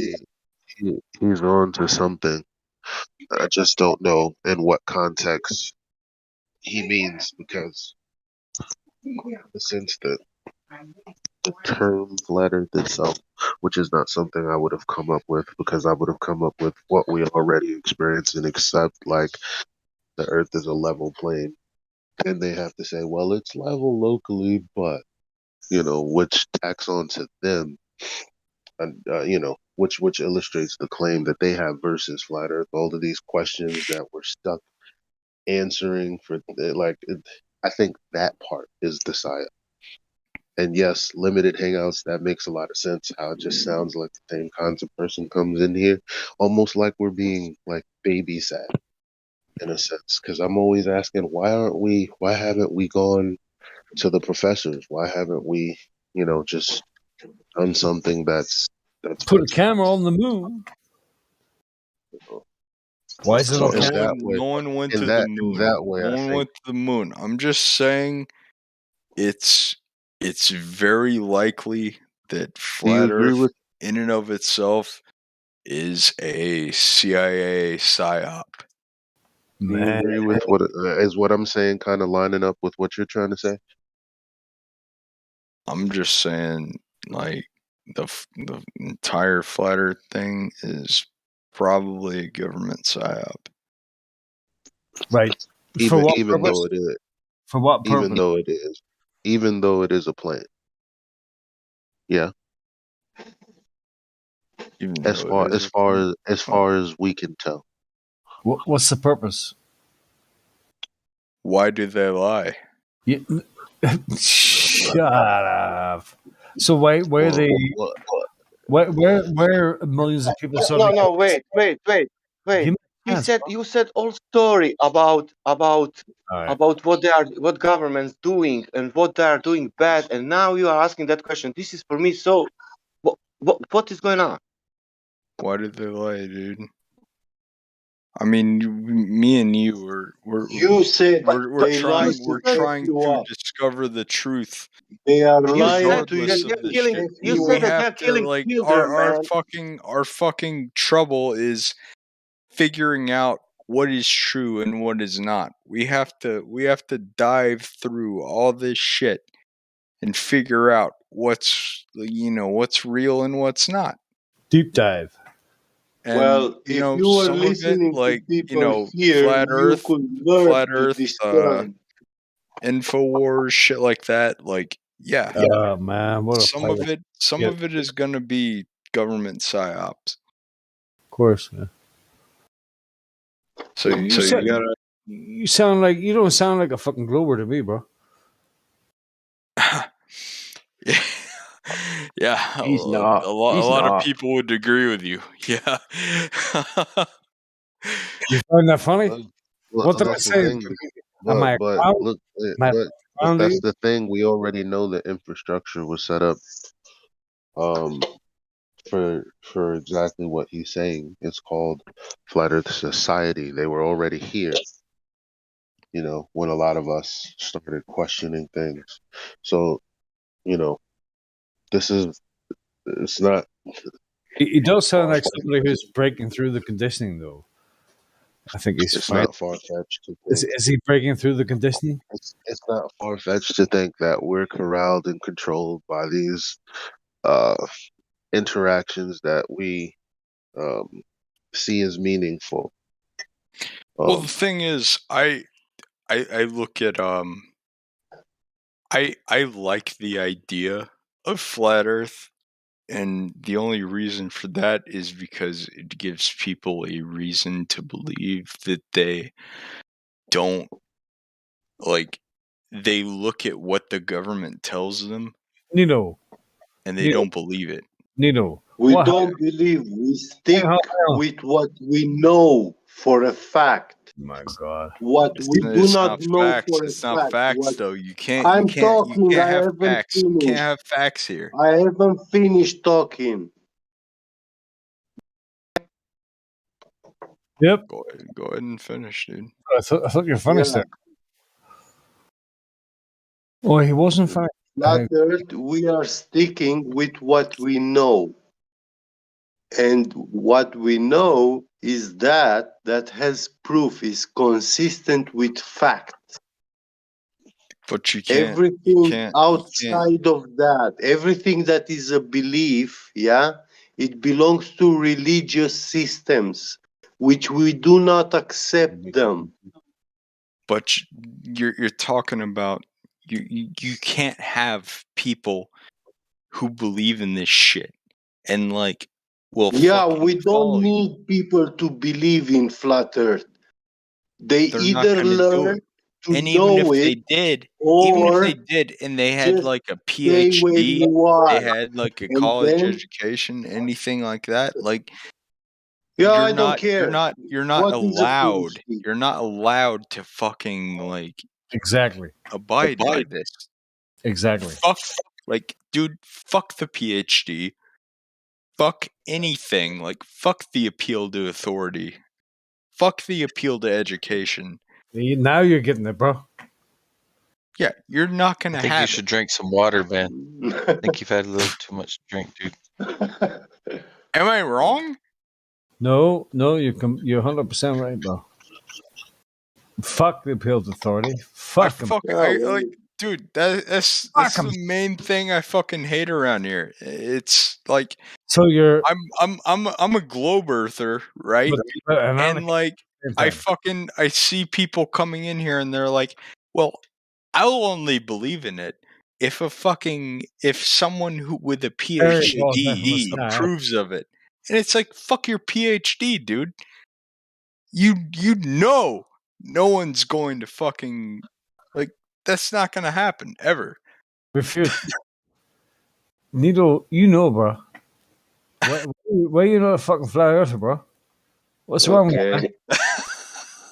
He's on to something. I just don't know in what context he means because since the term flat earth itself, which is not something I would have come up with because I would have come up with what we already experience and accept, like the earth is a level plane. And they have to say, well, it's level locally, but, which tacks on to them, and, which illustrates the claim that they have versus flat earth. All of these questions that we're stuck answering I think that part is the science. And yes, limited hangouts, that makes a lot of sense. How it just sounds like the same kinds of person comes in here, almost like we're being like babysat. in a sense, because I'm always asking, why haven't we gone to the professors? Why haven't we, just done something that's Put a camera on the moon. Why is it so not in camera? that way, No one went in to that the in moon. that way, No I one think. went to the moon. I'm just saying it's very likely that Do you flat agree Earth with? in and of itself is a CIA psyop. Do you agree with what I'm saying? Kind of lining up with what you're trying to say. I'm just saying, like, the entire flat Earth thing is probably a government psyop. Right. For Even what even purpose? though it is, For what even purpose? though it is, even though it is a plant. Yeah. Even As though far it as is a far plant. as as far as we can tell. What's the purpose? Why do they lie? Shut up. So why are Well, they? well, Where are millions of people starting? No, wait. Give me a You chance, said all story about All right. what government's doing and what they are doing bad, and now you are asking that question. This is for me. So, what is going on? Why did they lie, dude? I mean, me and you You said But they you lied to we're set trying you to up. discover the truth. They are you said lying to that Regardless you of they're to the killing. shit, set You you said we up. that have they're to, killing like, children, man. our fucking trouble is figuring out what is true and what is not. We have to dive through all this shit and figure out what's real and what's not. Deep dive. And Well, if you were some of it, listening to like, people here, you could learn flat to Earth, discern. Infowars, shit like that. Like, yeah, Oh man, what a some pile of it, shit. is gonna be government psyops. Of course. Yeah. So You sound like you don't sound like a fucking Glober to me, bro. yeah, a He's not. He's lot of not. people would agree with you. Yeah. You find that funny? What did I that's the say? thing. Am I a But clown? look, Am I a but clown to that's you? the thing. We already know the infrastructure was set up um for exactly what he's saying. It's called Flat Earth Society. They were already here, when a lot of us started questioning things. So, this is it's not It does sound far like somebody who's breaking through the conditioning, though. I think he's it's fine. not far fetched to Is, think is he breaking through the conditioning? it's not far fetched to think that we're corralled and controlled by these uh interactions that we um see as meaningful. Well, the thing is, I look at I like the idea of flat Earth, and the only reason for that is because it gives people a reason to believe that they don't, like, they look at what the government tells them Nino. and they don't believe it. Nino. We What? don't believe. We stick Hang on. with what we know for a fact. My God. What we do It's not not know facts. for a It's not fact. facts, What though. You can't I have haven't facts. You can't finished. have facts here. I haven't finished talking. Yep. Go ahead and finish, dude. I thought you were finished Yeah. there. Oh, he wasn't finished. Flat Earth, we are sticking with what we know. And what we know is that has proof, is consistent with fact. But you can't. Everything outside of that, everything that is a belief, it belongs to religious systems, which we do not accept them. But you're talking about you can't have people who believe in this shit and, like, will Yeah, fucking we don't follow you. need people to believe in flat Earth. They They're not either gonna do learn it. to And even if know they it did, or and they had, just like, a stay where PhD, you they are. had, like, a And college then education, anything like that, like, Yeah, you're I don't not care. you're not What is a allowed. PhD? You're not allowed to fucking like Exactly. abide by this. Exactly. Fuck, like, dude, fuck the PhD. Fuck anything. Like, fuck the appeal to authority. Fuck the appeal to education. Now you're getting it, bro. Yeah, you're not gonna I think you have should drink some water, Ben. I think you've had a little too much to drink, dude. Am I wrong? No, you're 100% right, bro. Fuck the appeal to authority. Fuck them. Like, dude, that's the main thing I fucking hate around here. It's like, so you're I'm a globe earther, right? And like, I see people coming in here and they're like, well, I'll only believe in it if someone who with a PhD approves of it. And it's like, fuck your PhD, dude. You know no one's going to fucking, like, that's not gonna happen ever. Refute. Needle, you know, bro. Why you not a fucking flat earther, bro? What's wrong with you?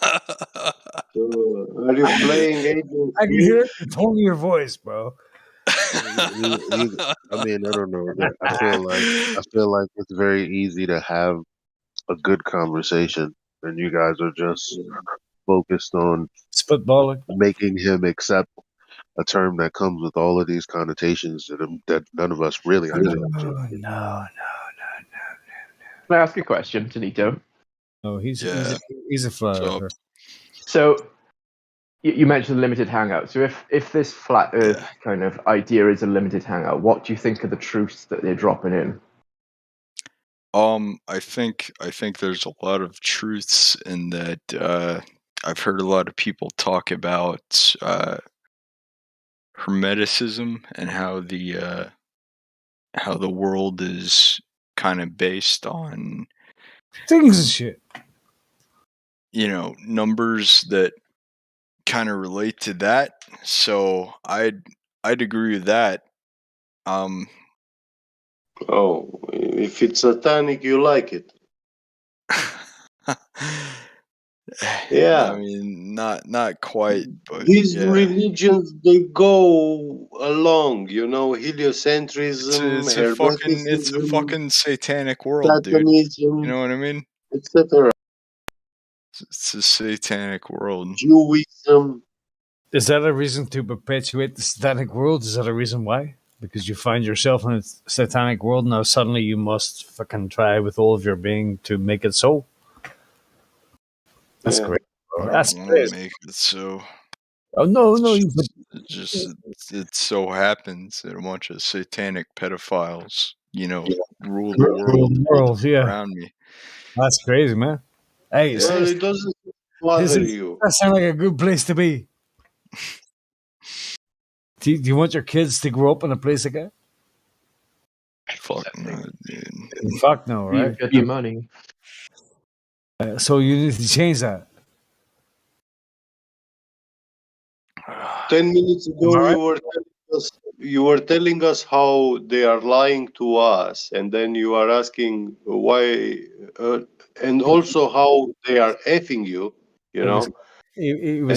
Are you playing Agent I can hear the tone of your voice, bro. I mean, I don't know. I feel like it's very easy to have a good conversation, and you guys are just focused on spitballing, making him accept a term that comes with all of these connotations that none of us really understand. No. Can I ask a question to Nito? Oh, he's a flat earther. So you mentioned limited hangout. So if this flat Earth kind of idea is a limited hangout, what do you think are the truths that they're dropping in? I think there's a lot of truths in that. I've heard a lot of people talk about Hermeticism and how the world is kind of based on things and shit. Numbers that kind of relate to that. So I'd agree with that. Oh, if it's satanic, you like it. Yeah. I mean, not quite, but These yeah. religions, they go along, heliocentrism, It's a fucking satanic world, Satanism, dude. You know what I mean? etc. It's a satanic world. Jewism. Is that a reason to perpetuate the satanic world? Is that a reason why? Because you find yourself in a satanic world, now suddenly you must fucking try with all of your being to make it so? That's great, bro. That's great. Make it so. Oh no! It so happens that a bunch of satanic pedophiles, rule the world around me. That's crazy, man. Hey, Well, it doesn't bother you. That sounds like a good place to be. Do you want your kids to grow up in a place like that? Fuck no, dude. Fuck no, right? You get the money. So you need to change that. 10 minutes ago, you were telling us how they are lying to us, and then you are asking why, and also how they are effing you. And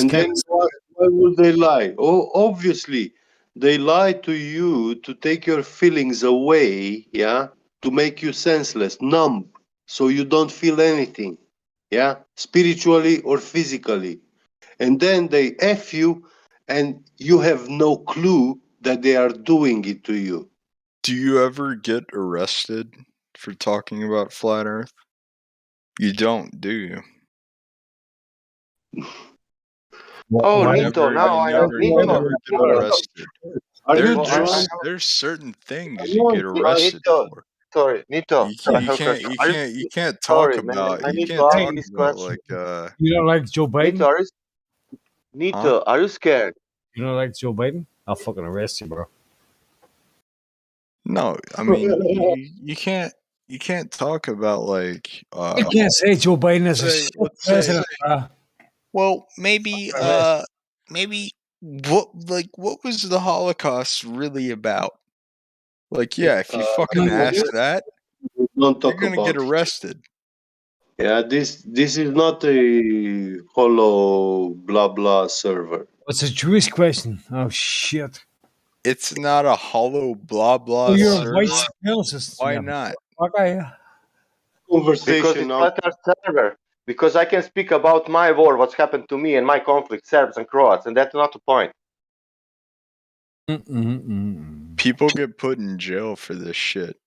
then why would they lie? Oh, obviously, they lie to you to take your feelings away, to make you senseless, numb, so you don't feel anything, spiritually or physically. And then they F you, and you have no clue that they are doing it to you. Do you ever get arrested for talking about flat Earth? You don't, do you? Oh, Nito, now I know. Nito, get arrested. There's certain things you get arrested for. Sorry, Nito. You can't talk about like You don't like Joe Biden? Nito, are you scared? You don't like Joe Biden? I'll fucking arrest you, bro. No, I mean you can't talk about like you can't say Joe Biden is a president. Well, maybe what was the Holocaust really about? Like, yeah, if you fucking ask that, don't talk you're gonna get arrested. Yeah, this is not a hollow blah blah server. What's a Jewish question? Oh shit! It's not a hollow blah blah Oh, you're a server. white supremacist. Why Yeah. not? Okay. Because Conversation it's now. flat earth server. Because I can speak about my war, what's happened to me and my conflict, Serbs and Croats, and that's not the point. People get put in jail for this shit.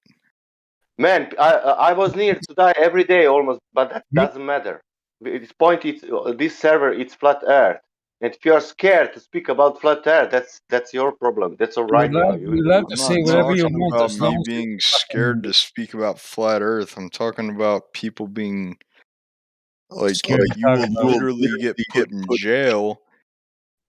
Man, I was near to die every day almost, but that doesn't matter. This point is this server, it's flat earth. And if you're scared to speak about flat earth, that's your problem. That's all right. You're allowed to I'm say not whatever you talking want about as long me as you being scared to speak about flat earth. I'm talking about people being like you will literally get put in jail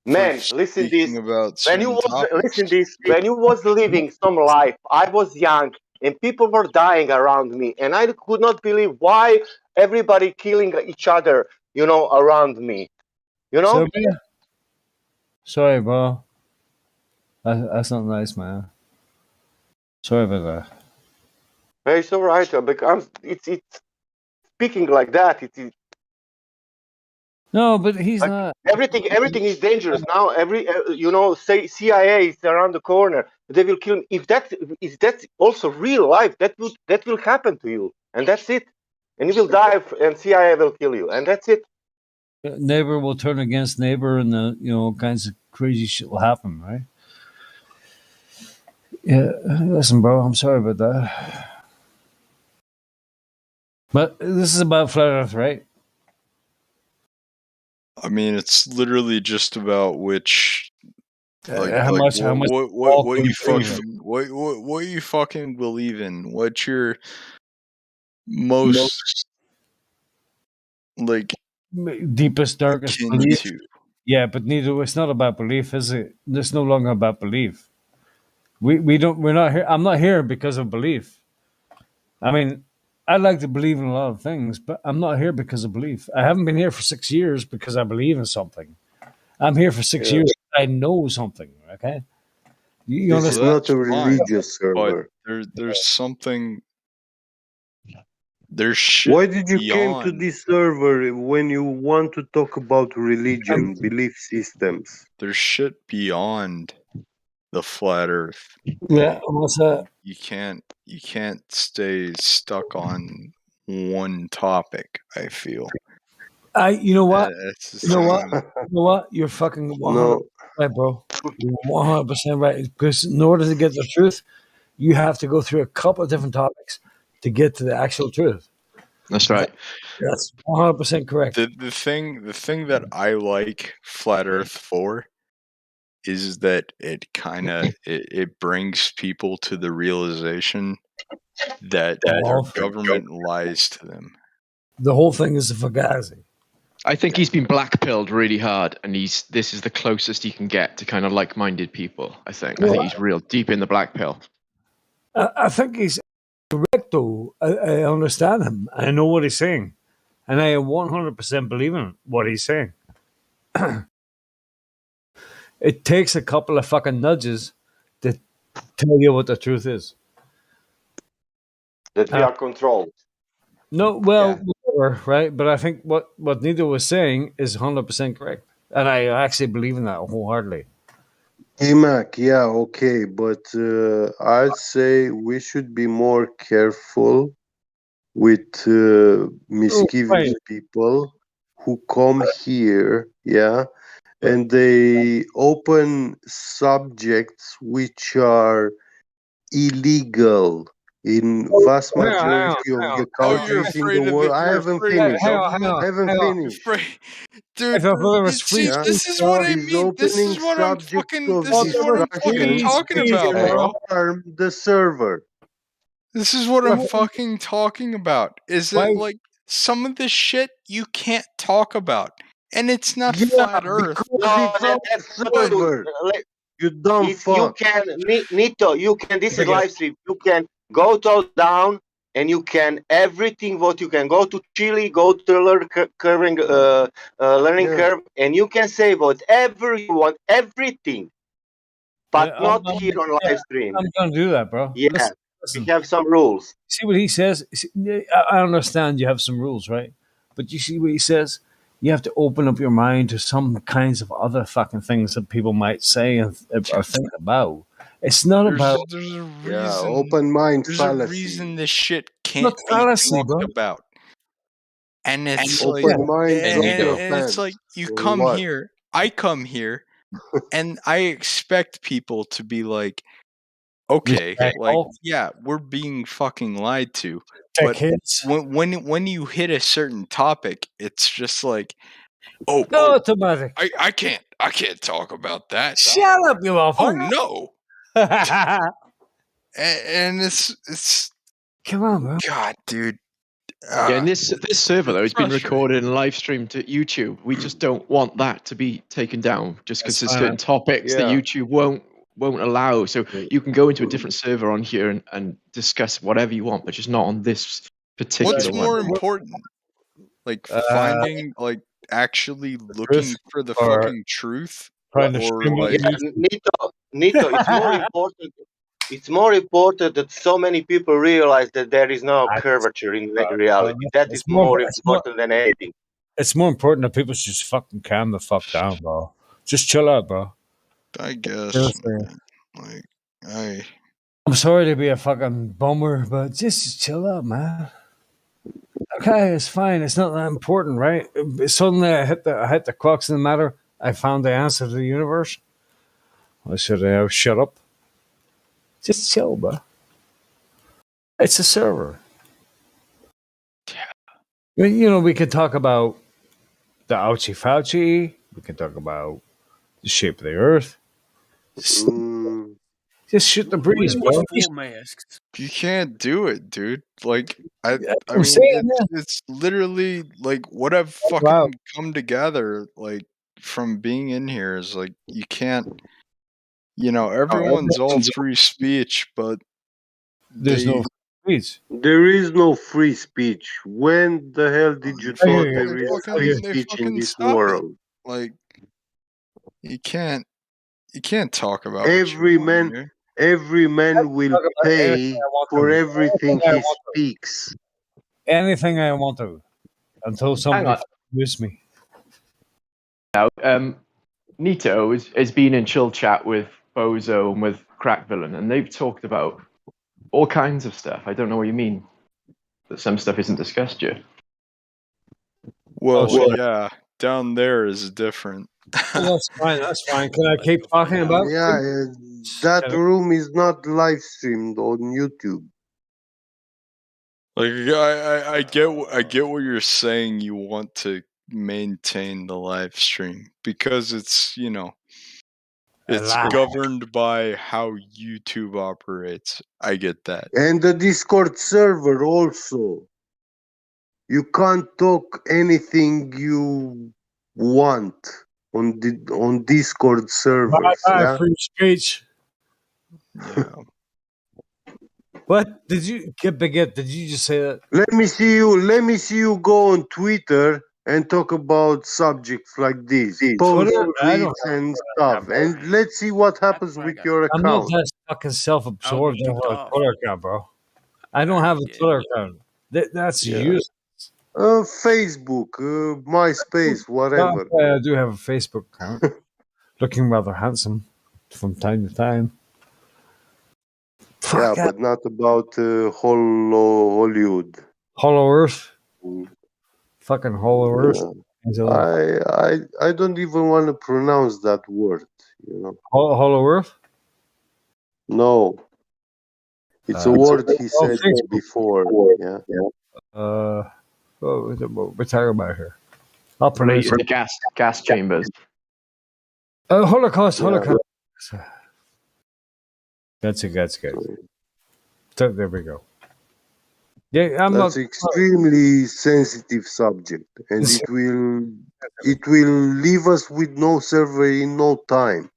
for Man, listen this. speaking about When you certain was topics. listen this, when you was living some life, I was young and people were dying around me, and I could not believe why everybody killing each other, around me. So, sorry, bro. That's not nice, man. Sorry about that. It's all right, because it's speaking like that. It's No, but he's like not. everything is dangerous now. Say CIA is around the corner. They will kill me. If that's also real life, that will happen to you, and that's it. And you will die, and CIA will kill you, and that's it. Neighbor will turn against neighbor, and kinds of crazy shit will happen, right? Yeah, listen, bro. I'm sorry about that. But this is about flat Earth, right? I mean, it's literally just about which, like, how much what you fucking, what you fucking believe in. What's your most like deepest, darkest akin belief? to? Yeah, but neither. It's not about belief, is it? It's no longer about belief. We don't. We're not here. I'm not here because of belief. I mean, I like to believe in a lot of things, but I'm not here because of belief. I haven't been here for 6 years because I believe in something. I'm here for 6 years. I know something. Okay. You This is understand? not a religious server. But there's something. There's shit Why did you came to beyond. this server when you want to talk about religion, belief systems? There's shit beyond the flat Earth. Yeah. What's that? You can't stay stuck on one topic. I feel. You know what? That's the You know what? same. You know what? You're fucking 100% No. right, bro. You're 100% right. Because in order to get the truth, you have to go through a couple of different topics to get to the actual truth. That's right. That's 100% correct. The thing that I like flat Earth for is that it kind of it brings people to the realization that their government lies to them. The whole thing is a fugazi. I think he's been blackpilled really hard, and this is the closest he can get to kind of like-minded people. I think he's real deep in the black pill. I think he's correct, though. I understand him. I know what he's saying. And I 100% believe in what he's saying. It takes a couple of fucking nudges to tell you what the truth is. That we are controlled. No, well, whatever, right? But I think what Nido was saying is 100% correct. And I actually believe in that wholeheartedly. Hey Mac, yeah, okay, but I'd say we should be more careful with mischievous people who come here, yeah, and they open subjects which are illegal in vast majority of the countries in the world. I haven't finished. I haven't finished. Dude, this is what I mean. This is what I'm fucking talking about, bro. Harm the server. This is what I'm fucking talking about. Is that like some of the shit you can't talk about, and it's not flat Earth. You dumb fuck. You can, Nito. You can. This is live stream. You can go down, and you can everything. What you can go to Chile, go to learning curve, and you can say whatever you want, everything, but not here on live stream. I'm gonna do that, bro. Yeah. Listen, we have some rules. See what he says? I understand you have some rules, right? But you see what he says? You have to open up your mind to some kinds of other fucking things that people might say and or think about. It's not about There's a Yeah, reason. open mind There's fallacy. a reason this shit not can't be fallacy, talked bro. about. And it's Open like, mind, and, drop and, your and it's like pants. you Or come what? here, I come here, and I expect people to be like, okay, like, Respectful. yeah, we're being fucking lied to. But Dickheads. when you hit a certain topic, it's just like, oh, Automatic. I can't talk about that. Shut up, you Oh motherfucker. no. And it's Come on, bro. God, dude. Yeah, and this server though it's has been frustrating. recorded and live streamed to YouTube. We just don't want that to be taken down, just because That's there's fine. certain topics that Yeah. YouTube won't allow. So you can go into a different server on here and discuss whatever you want, but just not on this particular What's one. more important? Like finding, like actually looking truth for the or fucking truth, trying to or stream like Nito, it's more important. It's more important that so many people realize that there is no curvature in reality. That is it's more more important than anything. it's more important that people just fucking calm the fuck down, bro. Just chill out, bro. I guess, Seriously. man. Like I'm sorry to be a fucking bummer, but just chill out, man. Okay, it's fine. It's not that important, right? Suddenly I hit the crux of the matter. I found the answer to the universe. I should have shut up. Just chill, bro. It's a server. You know, we could talk about the ouchie Fauci. We can talk about the shape of the earth. Just shoot the breeze, bro. Full masks. you can't do it, dude. Like I I'm mean, saying that. it's literally like what I've fucking Wow. come together like from being in here is like you can't. You know, everyone's all free speech, but There's no speech. There is no free speech. When the hell did you thought they there is free speech in this stop world? it. Like you can't talk about what Every you want man, here. every man will pay for everything he speaks. Anything I want to, until somebody on. use me. Now, Nito has been in chill chat with Bozo and with Crack Villain, and they've talked about all kinds of stuff. I don't know what you mean that some stuff isn't discussed yet. Well, sure. yeah, down there is different. Well, that's fine. That's fine. Can I keep talking about it? Yeah, that room is not live streamed on YouTube. Like I get what you're saying. You want to maintain the live stream because it's it's governed by how YouTube operates. I get that. And the Discord server also. You can't talk anything you want on Discord servers. Yeah? Free speech. Yeah. What did you get? Baguette? Did you just say that? Let me see you go on Twitter and talk about subjects like this. Post Twitter? I don't tweets and stuff. And let's see what happens with your I'm not account. that fucking self-absorbed to have a Twitter account, bro. I don't have a Twitter account. That's useless. Facebook, MySpace, whatever. I do have a Facebook account. Looking rather handsome from time to time. Yeah, but not about Hollywood. Hollow Earth. Fucking Hollow Earth. I don't even want to pronounce that word. Hollow Earth? No. It's a word he said before. Yeah. What we're talking about here? I'll Related pronounce to gas chambers. Holocaust. Yeah. Holocaust. That's good. So there we go. Yeah, That's extremely sensitive subject, and it will leave us with no server in no time.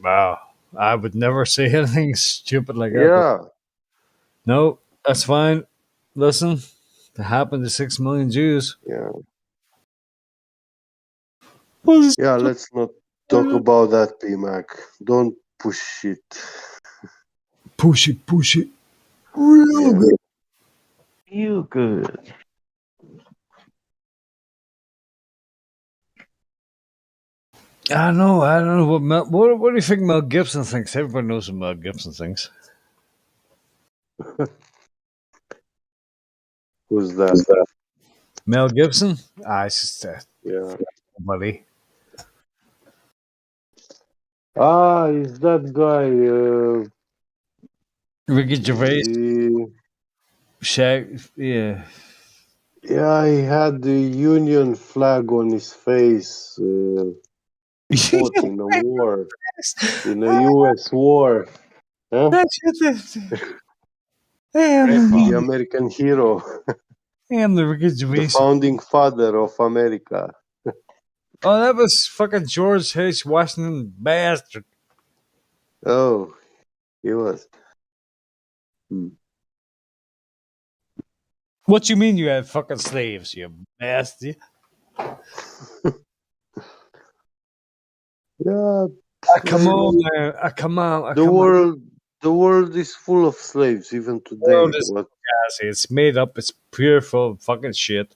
Wow, I would never say anything stupid like that. Yeah. No, that's fine. Listen, it happened to 6 million Jews. Yeah. Yeah, let's not talk about that, PMAC. Don't push it. Push it. Real good. Feel good. I don't know what do you think Mel Gibson thinks? Everybody knows what Mel Gibson thinks. Who's that? Mel Gibson? It's just Yeah. buddy. Is that guy? Ricky Gervais. The, Yeah. yeah, he had the Union flag on his face. Fought in a war, in a U.S. war. Huh? The American hero. The Ricky Gervais. The founding father of America. Oh, that was fucking George H. Washington bastard. Oh, he was. What you mean you had fucking slaves, you bastard? Yeah. Come on, man. Come on. The world is full of slaves even today. World is gassy. It's made up. It's pure full of fucking shit.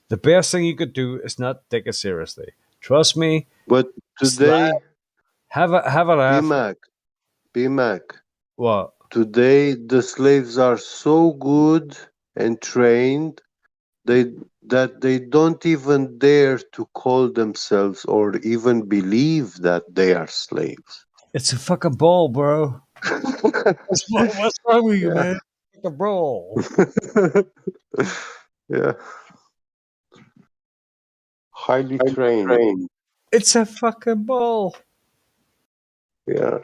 The best thing you could do is not take it seriously. Trust me. But today, have a laugh. B-Mac. What? Today the slaves are so good and trained that they don't even dare to call themselves or even believe that they are slaves. It's a fucking ball, bro. What's wrong with you, man? It's a ball. Yeah. Highly trained. It's a fucking ball. Yeah.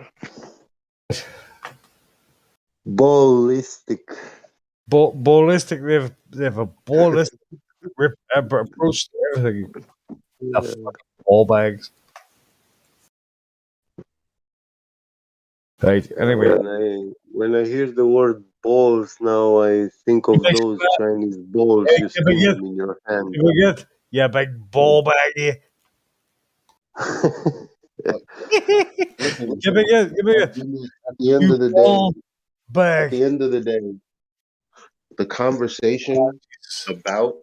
Ballistic. Ballistic. They have a ballistic approach to everything. The fucking ball bags. Right. Anyway. When I hear the word balls now, I think of those Chinese balls you spin them in your hand. Yeah, big ball baggy. Give me At the end of the day, the conversation about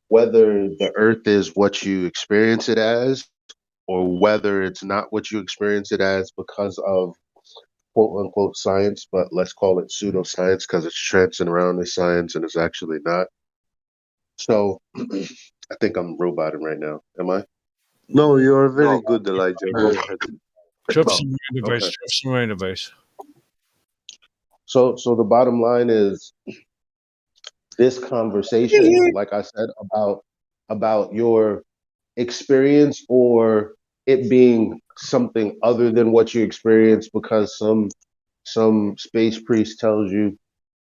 whether the earth is what you experience it as or whether it's not what you experience it as because of quote unquote science, but let's call it pseudoscience because it's trancing around as science and it's actually not. So I think I'm roboting right now. Am I? No, you're very good, Elijah. Go ahead. Trip some roundabouts. So the bottom line is this conversation, like I said, about your experience or it being something other than what you experience because some space priest tells you,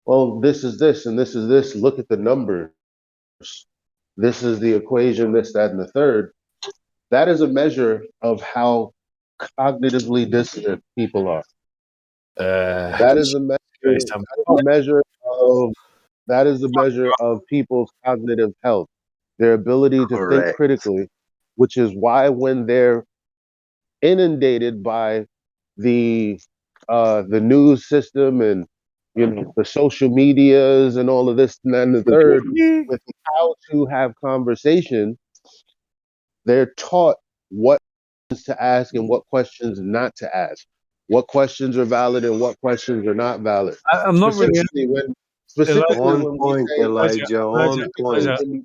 well, this is this and this is this. Look at the numbers. This is the equation, this, that, and the third. That is a measure of how cognitively dissonant people are. That is a measure of people's cognitive health, their ability to think critically, which is why when they're inundated by the news system and the social medias and all of this and that and the third with how to have conversation, they're taught what questions to ask and what questions not to ask, what questions are valid and what questions are not valid. I'm not really On point, Elijah. On point.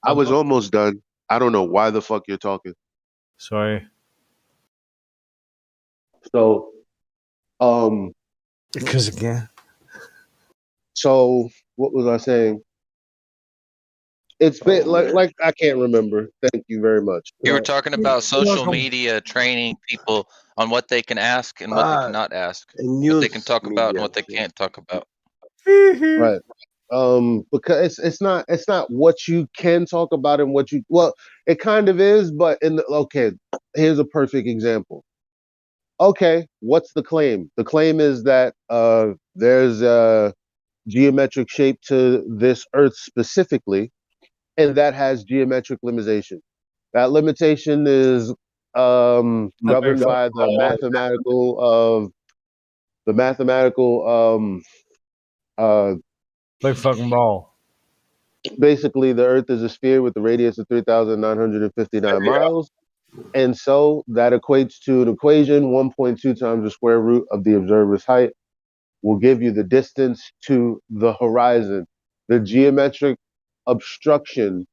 I was almost done. I don't know why the fuck you're talking. Sorry. So, because again. So what was I saying? It's been like I can't remember. Thank you very much. You were talking about social media training people on what they can ask and what they cannot ask, what they can talk about and what they can't talk about. Right. Because it's not what you can talk about and what you it kind of is, but okay, here's a perfect example. Okay, what's the claim? The claim is that there's a geometric shape to this earth specifically, and that has geometric limitation. That limitation is governed by the mathematical of the mathematical Big fucking ball. basically the Earth is a sphere with a radius of 3,959 miles. And so that equates to an equation 1.2 times the square root of the observer's height will give you the distance to the horizon, the geometric obstruction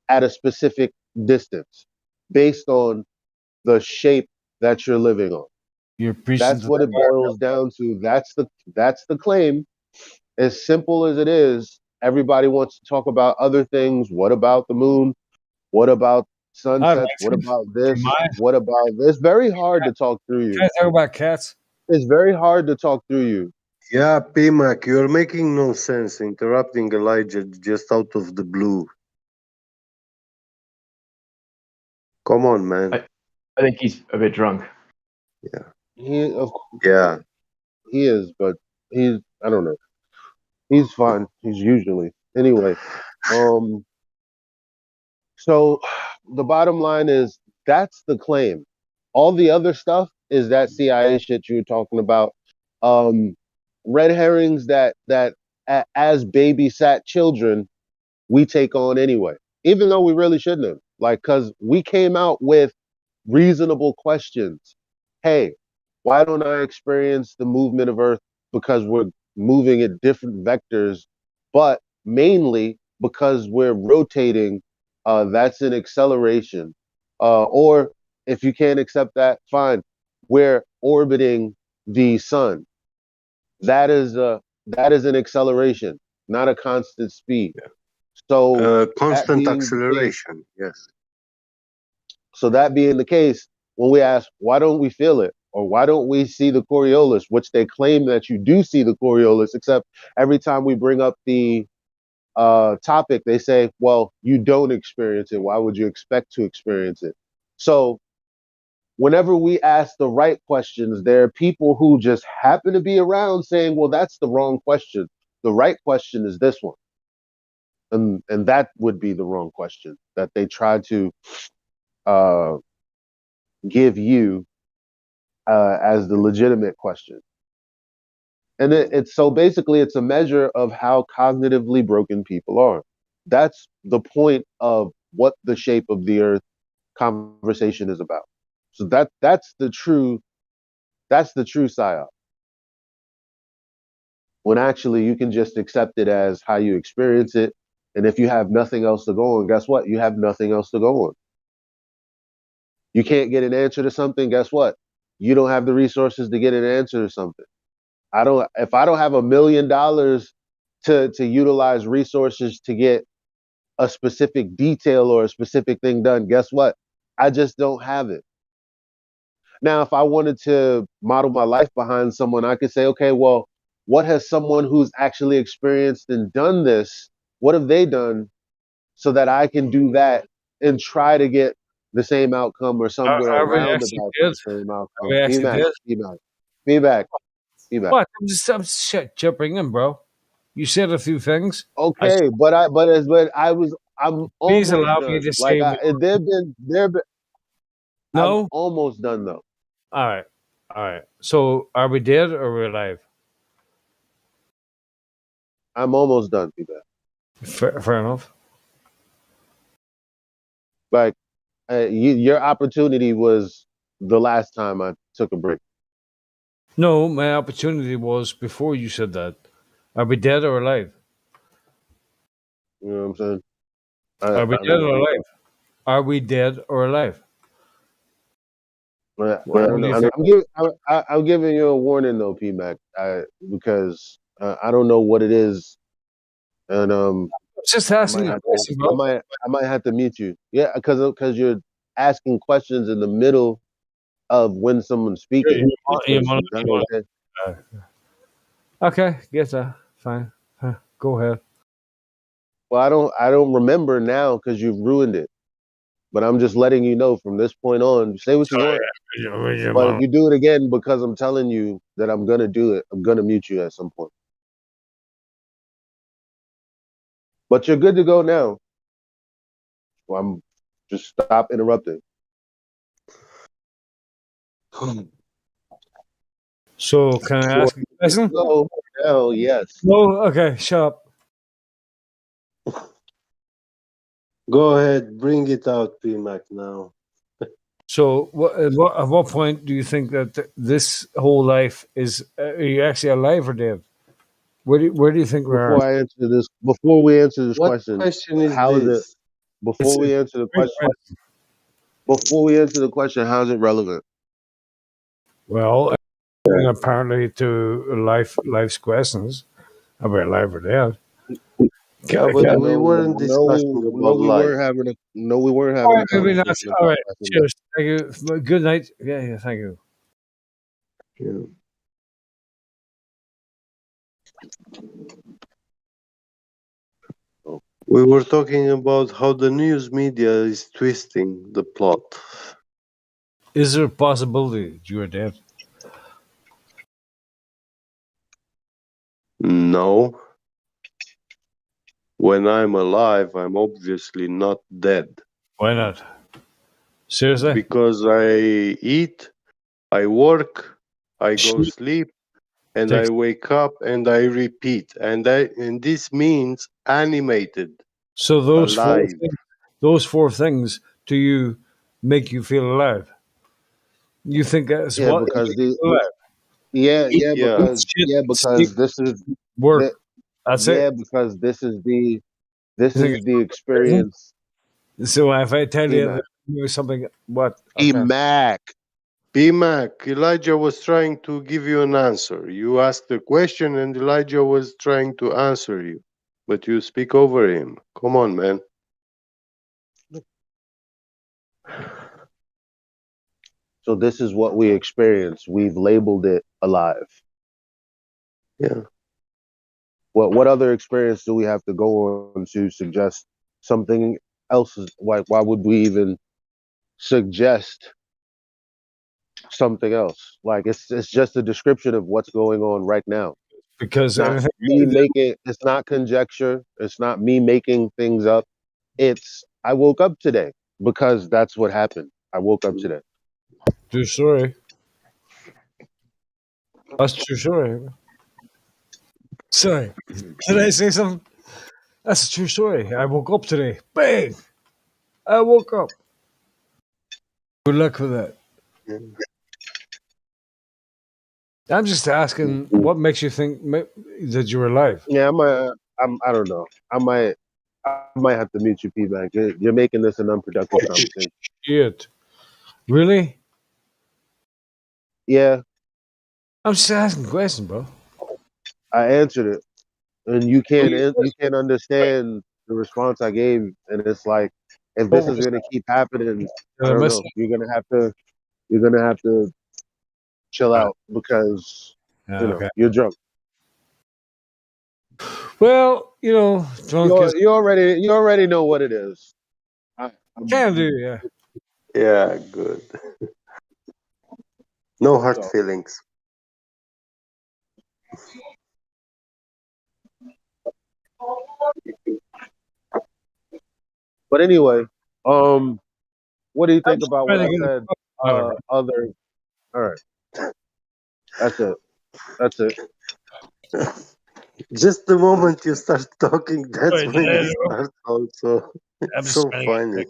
at a specific distance based on the shape that you're living on. You're preaching That's to what the it boils down to. That's the claim. As simple as it is, everybody wants to talk about other things. What about the moon? What about sunsets? What about this? What about this? Very hard to talk through you. Can I talk about cats? It's very hard to talk through you. Yeah, PMAC, you're making no sense interrupting Elijah just out of the blue. Come on, man. I think he's a bit drunk. Yeah. Yeah, he is, but he's, I don't know. He's fine. He's usually. Anyway, so the bottom line is that's the claim. All the other stuff is that CIA shit you were talking about. Red herrings that as babysat children we take on anyway, even though we really shouldn't have. Like, because we came out with reasonable questions. Hey, why don't I experience the movement of Earth? Because we're moving at different vectors, but mainly because we're rotating. That's an acceleration. Or if you can't accept that, fine. We're orbiting the sun. That is an acceleration, not a constant speed. So Constant acceleration, yes. So that being the case, when we ask, why don't we feel it? Or why don't we see the Coriolis, which they claim that you do see the Coriolis, except every time we bring up the topic, they say, well, you don't experience it. Why would you expect to experience it? So whenever we ask the right questions, there are people who just happen to be around saying, well, that's the wrong question. The right question is this one. And that would be the wrong question that they try to give you as the legitimate question. And it's so basically it's a measure of how cognitively broken people are. That's the point of what the shape of the earth conversation is about. So that's the true psyop. When actually you can just accept it as how you experience it. And if you have nothing else to go on, guess what? You have nothing else to go on. You can't get an answer to something, guess what? You don't have the resources to get an answer to something. If I don't have $1 million to utilize resources to get a specific detail or a specific thing done, guess what? I just don't have it. Now, if I wanted to model my life behind someone, I could say, okay, well, what has someone who's actually experienced and done this, what have they done so that I can do that and try to get the same outcome or somewhere Are we around actually about good? the same Are outcome? we actually good? Feedback. What? I'm just jumping in, bro. You said a few things. Okay, but I'm Please almost allow me done. to Like say more. I'm No? almost done though. All right. All right. So are we dead or are we alive? I'm almost done, feedback. Fair enough. Like your opportunity was the last time I took a break. No, my opportunity was before you said that. Are we dead or alive? You know what I'm saying? Are we dead or alive? Are we dead or alive? I What don't do you know. think? I'm giving you a warning though, PMAC, because I don't know what it is, and Just asking a question, bro. I might have to mute you. Yeah, because you're asking questions in the middle of when someone's speaking. Which is not okay. Okay, guess that. Fine. Go ahead. Well, I don't remember now because you've ruined it. But I'm just letting you know from this point on, say what you want. But if you do it again because I'm telling you that I'm gonna do it, I'm gonna mute you at some point. But you're good to go now. Well, I'm just stop interrupting. So can I ask a question? No, hell yes. No, okay, shut up. Go ahead, bring it out, PMAC now. So, at what point do you think that this whole life is? Are you actually alive or dead? Where do you think we are? Before we answer this What question, question is how is it? this? Before we answer the great question, before we answer the question, how is it relevant? Well, apparently to life's questions about life or death. Yeah, but we weren't discussing about we weren't life. having a All right, maybe not. conversation All about right, life and cheers. Thank you. Good night. Yeah, thank you. Yeah. We were talking about how the news media is twisting the plot. Is there a possibility that you are dead? No. When I'm alive, I'm obviously not dead. Why not? Seriously? Because I eat, I work, I go Sleep. sleep, and I wake up and I repeat. And this means animated. So Alive. those four things to you make you feel alive. You think that's Yeah, what because makes you feel alive? Yeah. Sleep, this is work. That's it. because this is You think the experience. so? If I tell you PMAC. that there's something, what? Okay. PMAC, Elijah was trying to give you an answer. You asked a question and Elijah was trying to answer you. But you speak over him. Come on, man. So this is what we experience. We've labeled it alive. Yeah. What other experience do we have to go on to suggest something else? Why would we even suggest something else? Like it's just a description of what's going on right now. Because everything. It's not conjecture. It's not me making things up. It's I woke up today because that's what happened. I woke up today. True story. That's true story. Sorry. Did I say something? That's a true story. I woke up today. Bang! I woke up. Good luck with that. I'm just asking, what makes you think that you're alive? Yeah, I don't know. I might have to mute you, P-Back. You're making this an unproductive conversation. Shit. Really? Yeah, I'm just asking a question, bro. I answered it, and you can't understand the response I gave, and it's like if this is gonna keep happening, I don't know. You're gonna have to chill out because you're drunk. Well, drunk is You already know what it is. can do, yeah. Yeah, good. No hard feelings. But anyway, what do you think about what I said? All right, that's it. That's it. Just the moment you start talking, that's Wait, when you start also. I'm It's just so funny.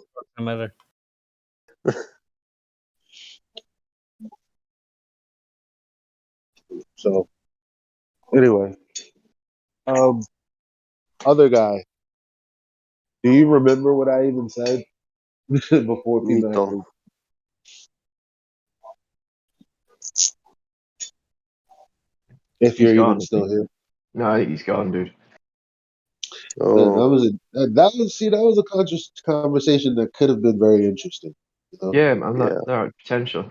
So anyway, other guy, do you remember what I even said before people? Mito. If you're even still here. No, I think he's gone, dude. Oh. That was a conscious conversation that could have been very interesting. Yeah, man, that potential.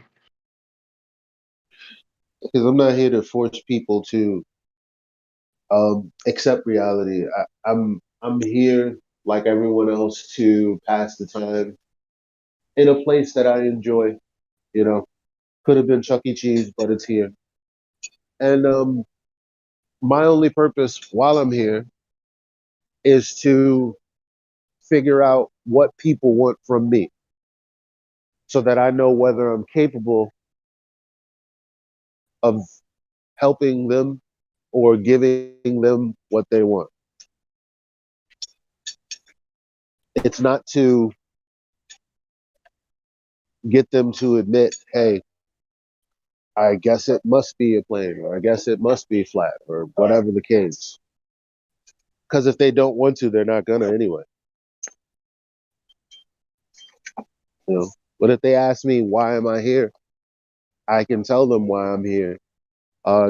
Because I'm not here to force people to accept reality. I'm here like everyone else to pass the time in a place that I enjoy. Could have been Chuck E. Cheese, but it's here. And my only purpose while I'm here is to figure out what people want from me so that I know whether I'm capable of helping them or giving them what they want. It's not to get them to admit, hey, I guess it must be a plane, or I guess it must be flat, or whatever the case. Because if they don't want to, they're not gonna anyway. You know. But if they ask me why am I here, I can tell them why I'm here.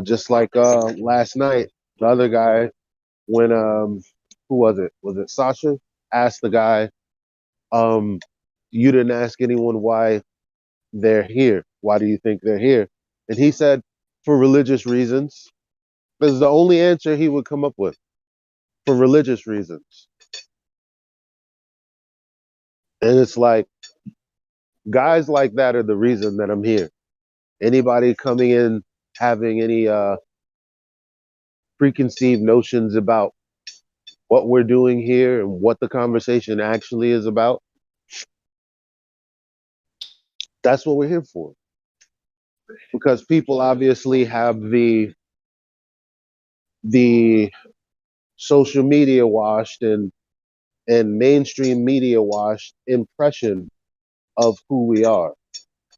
Just like last night, the other guy, when who was it? Was it Sasha? Asked the guy, you didn't ask anyone why they're here. Why do you think they're here? And he said, for religious reasons. This is the only answer he would come up with. For religious reasons. And it's like, guys like that are the reason that I'm here. Anybody coming in having any preconceived notions about what we're doing here and what the conversation actually is about, that's what we're here for. Because people obviously have the social media washed and mainstream media washed impression of who we are.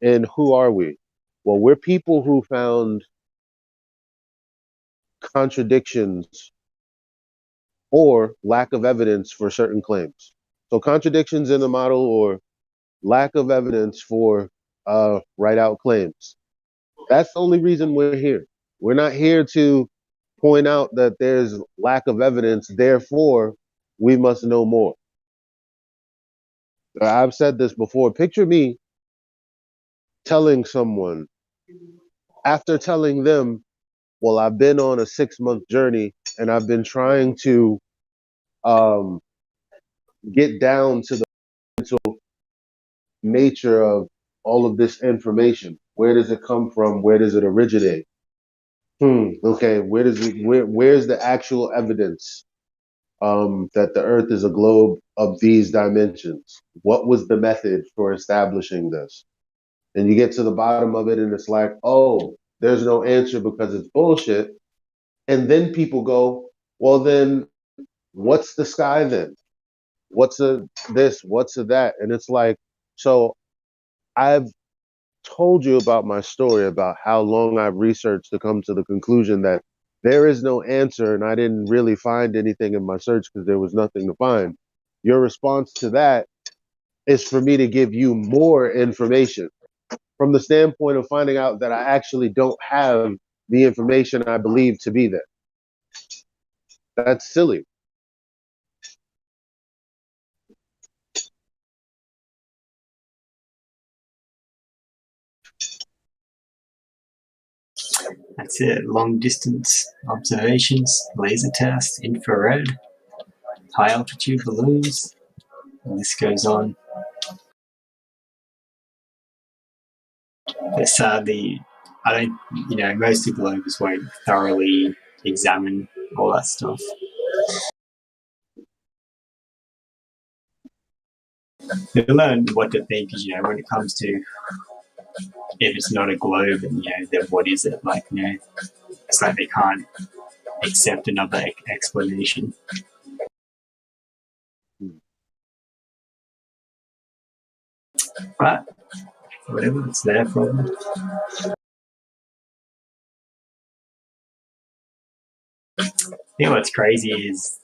And who are we? Well, we're people who found contradictions or lack of evidence for certain claims. So contradictions in the model or lack of evidence for right out claims. That's the only reason we're here. We're not here to point out that there's lack of evidence, therefore we must know more. I've said this before. Picture me telling someone, after telling them, well, I've been on a 6-month journey and I've been trying to get down to the mental nature of all of this information. Where does it come from? Where does it originate? Okay, where's the actual evidence that the Earth is a globe of these dimensions? What was the method for establishing this? And you get to the bottom of it and it's like, oh, there's no answer because it's bullshit. And then people go, well, then what's the sky then? What's a this? What's a that? And it's like, so I've told you about my story about how long I've researched to come to the conclusion that there is no answer and I didn't really find anything in my search because there was nothing to find. Your response to that is for me to give you more information from the standpoint of finding out that I actually don't have the information I believe to be there. That's silly. That's it. Long distance observations, laser test, infrared, high altitude balloons. And this goes on. But sadly, I don't, most people just won't thoroughly examine all that stuff. They learn what to think, when it comes to if it's not a globe, and then what is it? Like, it's like they can't accept another explanation. But whatever, it's their problem. What's crazy is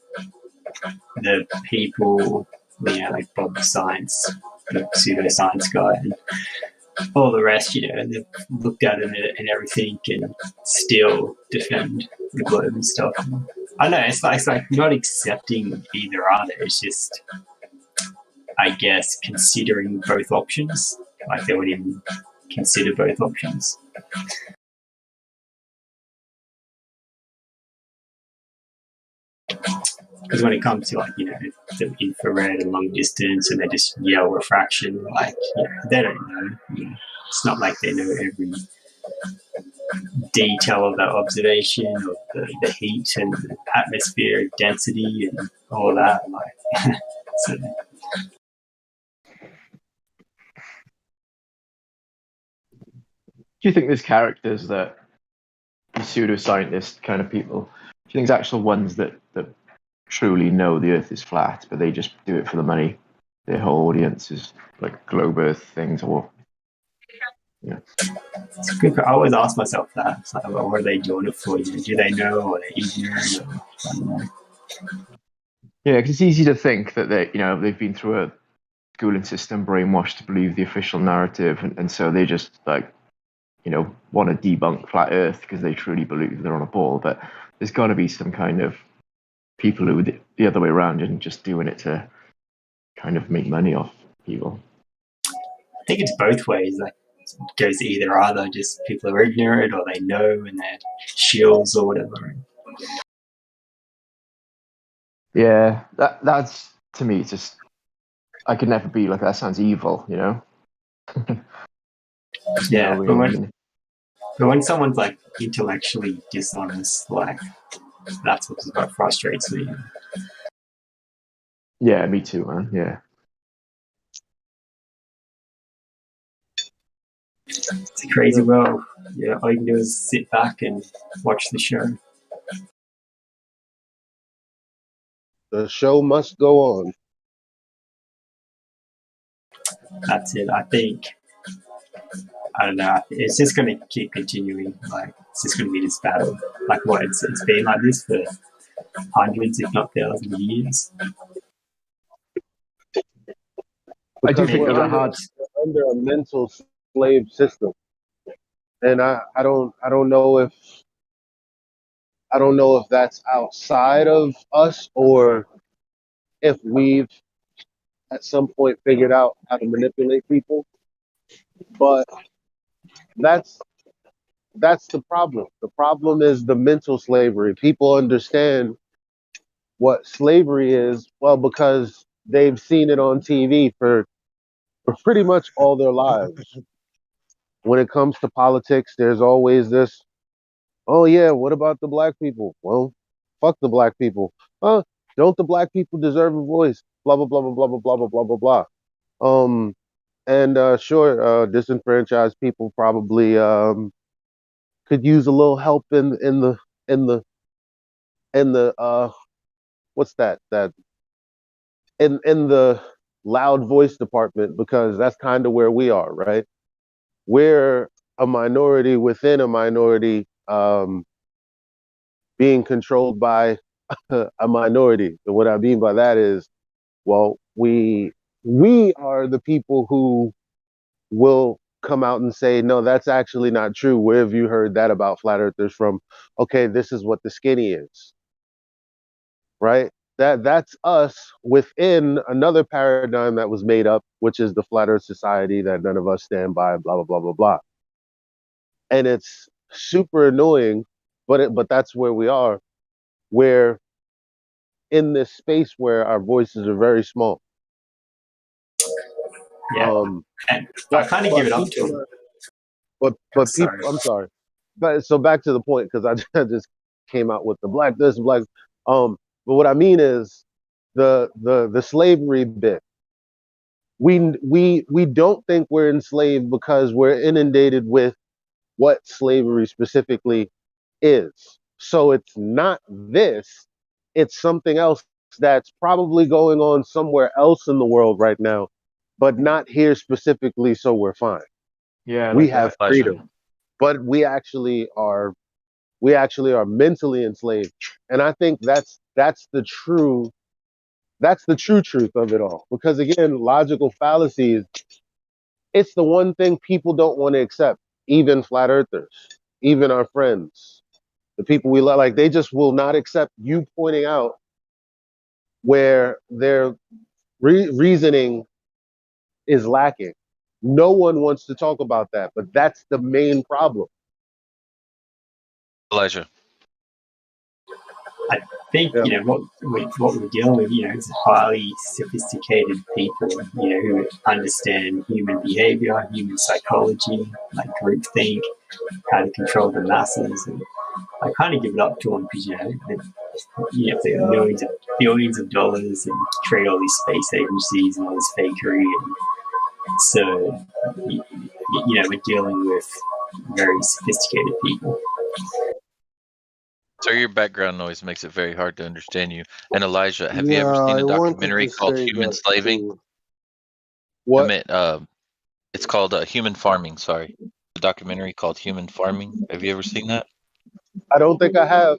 the people, like Bob the Science, the pseudoscience guy, and all the rest, they've looked at it and everything and still defend the globe and stuff. I know, it's like not accepting either other. It's just, I guess, considering both options. Like they would even consider both options. Because when it comes to the infrared and long distance, and they just yell refraction, they don't know. It's not like they know every detail of that observation, of the heat and the atmospheric density and all that. So. Do you think there's characters that pseudoscientist kind of people. Do you think it's actual ones that truly know the Earth is flat, but they just do it for the money? Their whole audience is like globe Earth things, or It's good. I always ask myself that. It's like, well, what are they doing it for? Do they know, or are they ignorant? Or, I don't know. Yeah, because it's easy to think that they've been through a schooling system brainwashed to believe the official narrative, and so they just want to debunk flat Earth because they truly believe they're on a ball. But there's got to be some kind of people who are the other way around and just doing it to kind of make money off people. I think it's both ways. Like, it goes either just people are ignorant, or they know and they're shills or whatever. Yeah, that's to me just I could never be like that. Sounds evil, Yeah, but when someone's like intellectually dishonest, like that's what frustrates me. Yeah, me too, man. Yeah. It's a crazy world. Yeah, all you can do is sit back and watch the show. The show must go on. That's it. I think. I don't know. It's just going to keep continuing. Like, it's just going to be this battle. Like, what? It's been like this for hundreds, if not thousands of years. I do think we're under a mental slave system, and I don't know if that's outside of us or if we've at some point figured out how to manipulate people. But that's the problem. The problem is the mental slavery. People understand what slavery is, well, because they've seen it on TV for pretty much all their lives. When it comes to politics, there's always this, oh yeah, what about the black people? Well, fuck the black people. Don't the black people deserve a voice? Blah blah blah blah blah blah blah blah blah blah blah. And sure, disenfranchised people probably could use a little help in the what's that in the loud voice department, because that's kind of where we are, right? We're a minority within a minority, being controlled by a minority. And what I mean by that is, well, we are the people who will come out and say, no, that's actually not true. Where have you heard that about flat earthers from? Okay, this is what the skinny is, right? That's us within another paradigm that was made up, which is the flat earth society that none of us stand by, blah, blah, blah, blah, blah. And it's super annoying, but that's where we are. We're in this space where our voices are very small. Yeah, I kind of give it up to them. But people, I'm sorry. But so back to the point, because I just came out with the black this, black. But what I mean is the slavery bit. We don't think we're enslaved because we're inundated with what slavery specifically is. So it's not this, it's something else that's probably going on somewhere else in the world right now, but not here specifically, so we're fine. Yeah, we have freedom, but we actually are mentally enslaved. And I think that's the true truth of it all. Because again, logical fallacies, it's the one thing people don't want to accept, even flat earthers, even our friends, the people we love, like they just will not accept you pointing out where their reasoning is lacking. No one wants to talk about that, but that's the main problem. Elijah. I think what we're dealing with, is highly sophisticated people, who understand human behavior, human psychology, like groupthink, how to control the masses, and I kind of give it up to them because they have billions of dollars and create all these space agencies and all this fakery, and so we're dealing with very sophisticated people. Sir, your background noise makes it very hard to understand you. And Elijah, have you Yeah, ever seen I a wanted documentary to called say Human that Slaving? too. I What? meant, it's called Human Farming. Sorry, a documentary called Human Farming. Have you ever seen that? I don't think I have.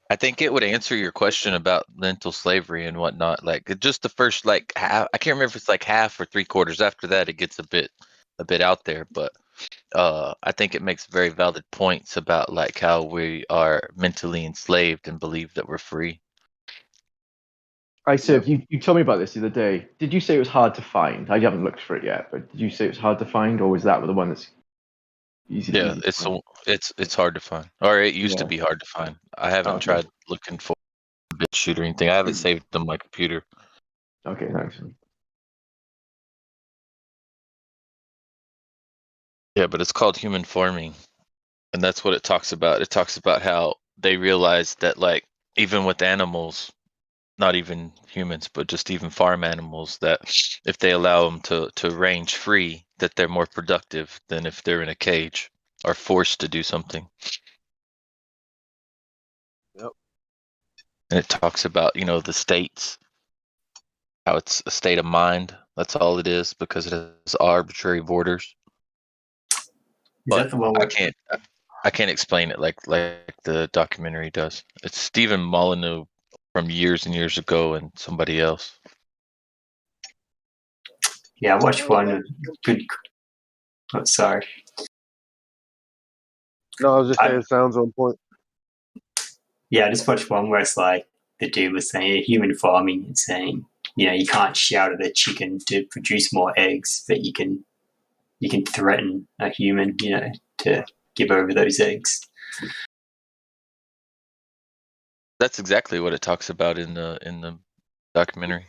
I think it would answer your question about mental slavery and whatnot. Like just the first like half. I can't remember if it's like half or 3/4. After that, it gets a bit out there. But I think it makes very valid points about like how we are mentally enslaved and believe that we're free. I said you told me about this the other day. Did you say it was hard to find? I haven't looked for it yet, but did you say it was hard to find, or was that the one that's easy? Yeah, to find? it's hard to find, or it used to Yeah. be hard to find. I haven't Okay. tried looking for a bit shooter or anything. I have it saved on my computer. Okay, thanks. Yeah, but it's called Human Farming, and that's what it talks about. It talks about how they realize that like even with animals, not even humans, but just even farm animals, that if they allow them to range free, that they're more productive than if they're in a cage or forced to do something. Yep. And it talks about, you know, the states, how it's a state of mind. That's all it is because it has arbitrary borders. But I can't explain it like the documentary does. It's Stephen Molyneux from years and years ago and somebody else. Yeah, I watched one. Good. Oh, sorry. No, I was just saying it sounds on point. Yeah, I just watched one where it's like the dude was saying human farming and saying, you know, you can't shout at a chicken to produce more eggs, but you can threaten a human, you know, to give over those eggs. That's exactly what it talks about in the documentary.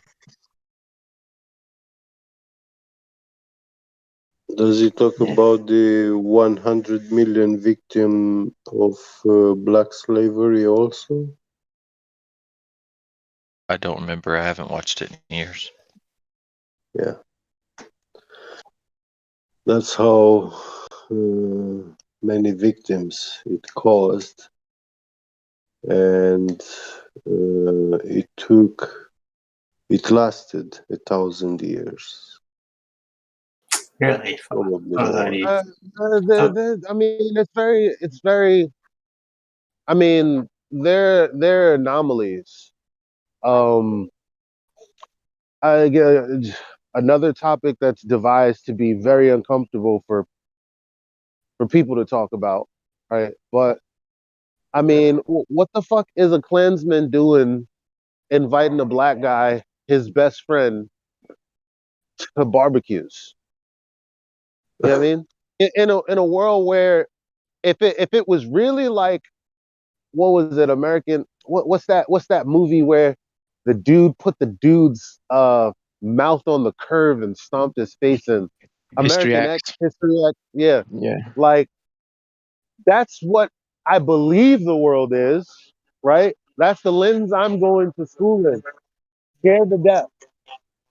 Does he talk about the 100 million victim of black slavery also? I don't remember. I haven't watched it in years. Yeah. That's how many victims it caused. And it lasted 1,000 years. Really? Probably I was more. only. I mean, it's very. I mean, they're anomalies. I another topic that's devised to be very uncomfortable for people to talk about, right? But I mean, what the fuck is a Klansman doing inviting a black guy, his best friend, to barbecues? You know what I mean? In a world where if it was really like, what was it, American? What's that movie where the dude put the dude's mouth on the curve and stomped his face in? History American X. X, History X, yeah. Yeah. Like, that's what I believe the world is, right? That's the lens I'm going to school in. Scared to death,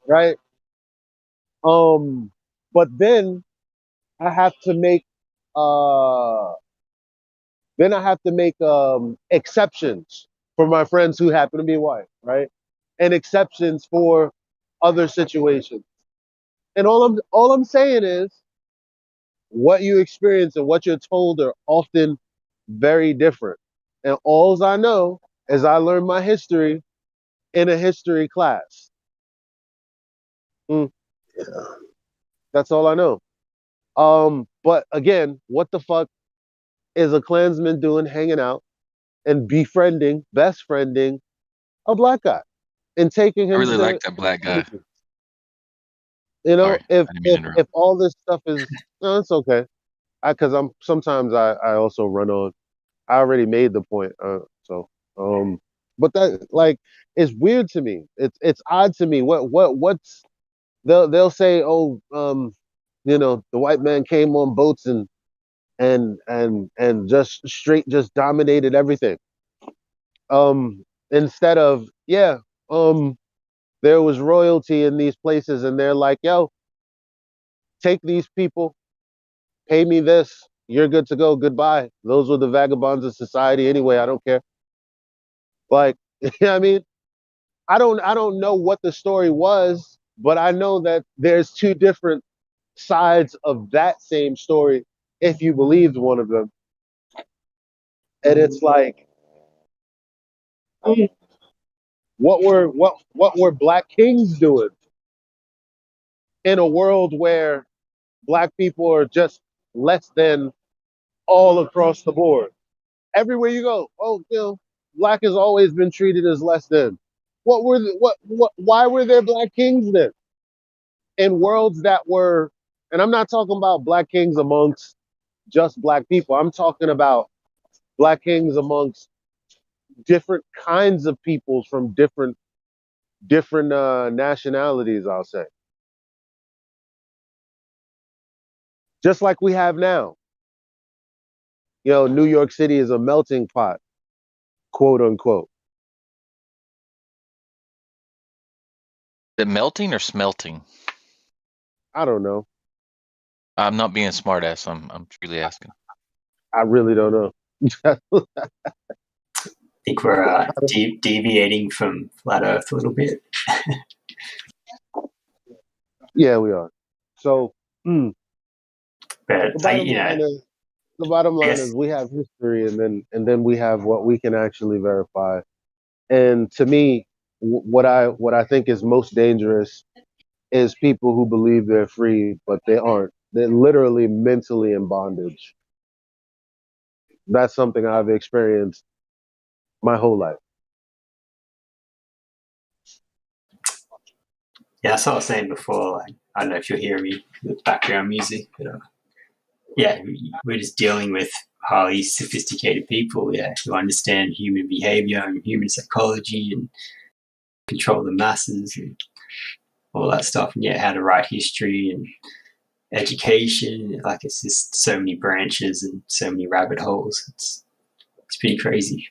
right? But then I have to make uh exceptions for my friends who happen to be white, right? And exceptions for other situations. And all I'm saying is what you experience and what you're told are often very different. And all I know is I learned my history in a history class. That's all I know. But again, what the fuck is a Klansman doing hanging out and best friending a black guy and taking I him really like to that black guy. places? You know, Sorry, I didn't mean to interrupt. if all this stuff is, no, it's okay. Because I also run on. I already made the point. But that, like, it's weird to me. It's odd to me. What's they'll say, oh, you know, the white man came on boats and just straight just dominated everything. Instead of, yeah, there was royalty in these places, and they're like, yo, take these people, pay me this, you're good to go. Goodbye. Those were the vagabonds of society anyway. I don't care. Like, I mean, I don't know what the story was, but I know that there's two different sides of that same story if you believed one of them. And it's like, what were black kings doing in a world where black people are just less than all across the board? Everywhere you go, black has always been treated as less than. Why were there black kings then? In worlds that were, and I'm not talking about black kings amongst just black people. I'm talking about black kings amongst different kinds of peoples from different nationalities, I'll say. Just like we have now. You know, New York City is a melting pot, quote unquote. Is it melting or smelting? I don't know. I'm not being a smartass. I'm truly asking. I really don't know. I think we're deviating from flat Earth a little bit. Yeah, we are. So, but the bottom line is we have history, and then we have what we can actually verify. And to me, what I think is most dangerous is people who believe they're free, but they aren't. They're literally mentally in bondage. That's something I've experienced my whole life. Yeah, that's what I was saying before. Like, I don't know if you'll hear me with background music, but yeah, we're just dealing with highly sophisticated people, who understand human behavior and human psychology and control the masses and all that stuff, and how to write history and education. Like, it's just so many branches and so many rabbit holes. It's pretty crazy.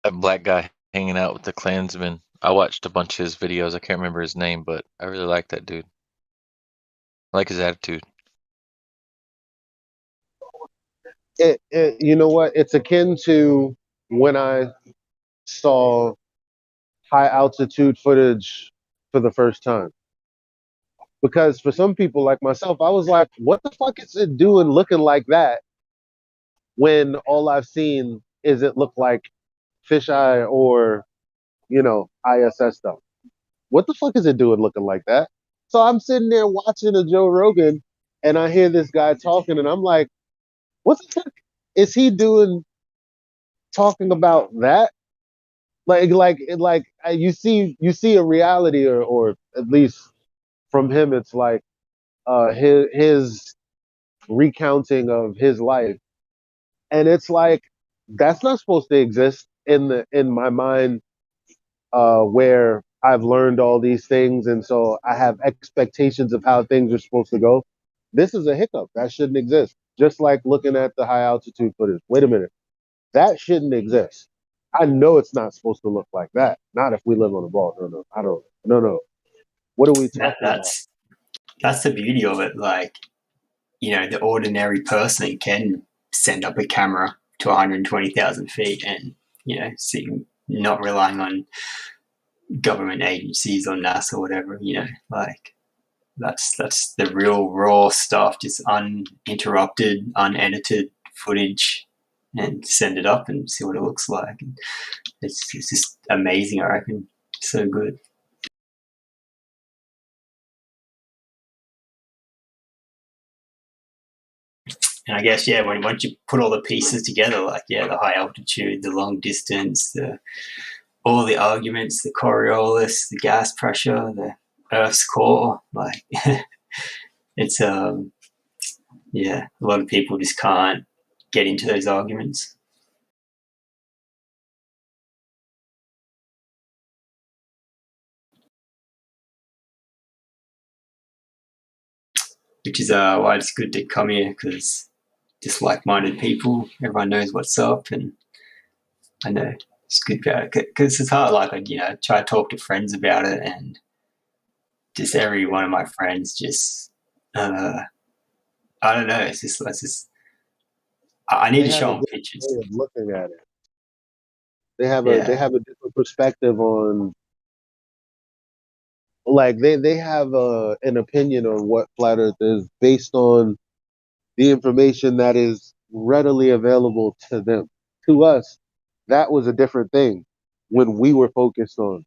That black guy hanging out with the Klansmen. I watched a bunch of his videos. I can't remember his name, but I really like that dude. I like his attitude. You know what? It's akin to when I saw high altitude footage for the first time. Because for some people like myself, I was like, what the fuck is it doing looking like that when all I've seen is it look like fisheye or, ISS stuff? What the fuck is it doing looking like that? So I'm sitting there watching a Joe Rogan and I hear this guy talking and I'm like, what the fuck is he doing talking about that? Like you see a reality or at least from him, it's like his recounting of his life. And it's like, that's not supposed to exist in my mind, where I've learned all these things. And so I have expectations of how things are supposed to go. This is a hiccup. That shouldn't exist. Just like looking at the high altitude footage. Wait a minute. That shouldn't exist. I know it's not supposed to look like that. Not if we live on a vault. No, I don't. No. What are we talking about? That's the beauty of it. Like, the ordinary person can send up a camera to 120,000 feet and, see, not relying on government agencies or NASA or whatever, like that's the real raw stuff, just uninterrupted, unedited footage, and send it up and see what it looks like. And it's just amazing, I reckon. So good. And I guess, once you put all the pieces together, like, the high altitude, the long distance, all the arguments, the Coriolis, the gas pressure, the Earth's core, like, it's, a lot of people just can't get into those arguments. Which is why it's good to come here, because just like-minded people, everyone knows what's up, and I know it's good because it's hard. Like, I try to talk to friends about it, and just every one of my friends just, I don't know. It's just I need They to have show a them different pictures. way of looking at it. They have Yeah. a different perspective on, like, they have an opinion on what flat Earth is based on the information that is readily available to them. To us, that was a different thing when we were focused on.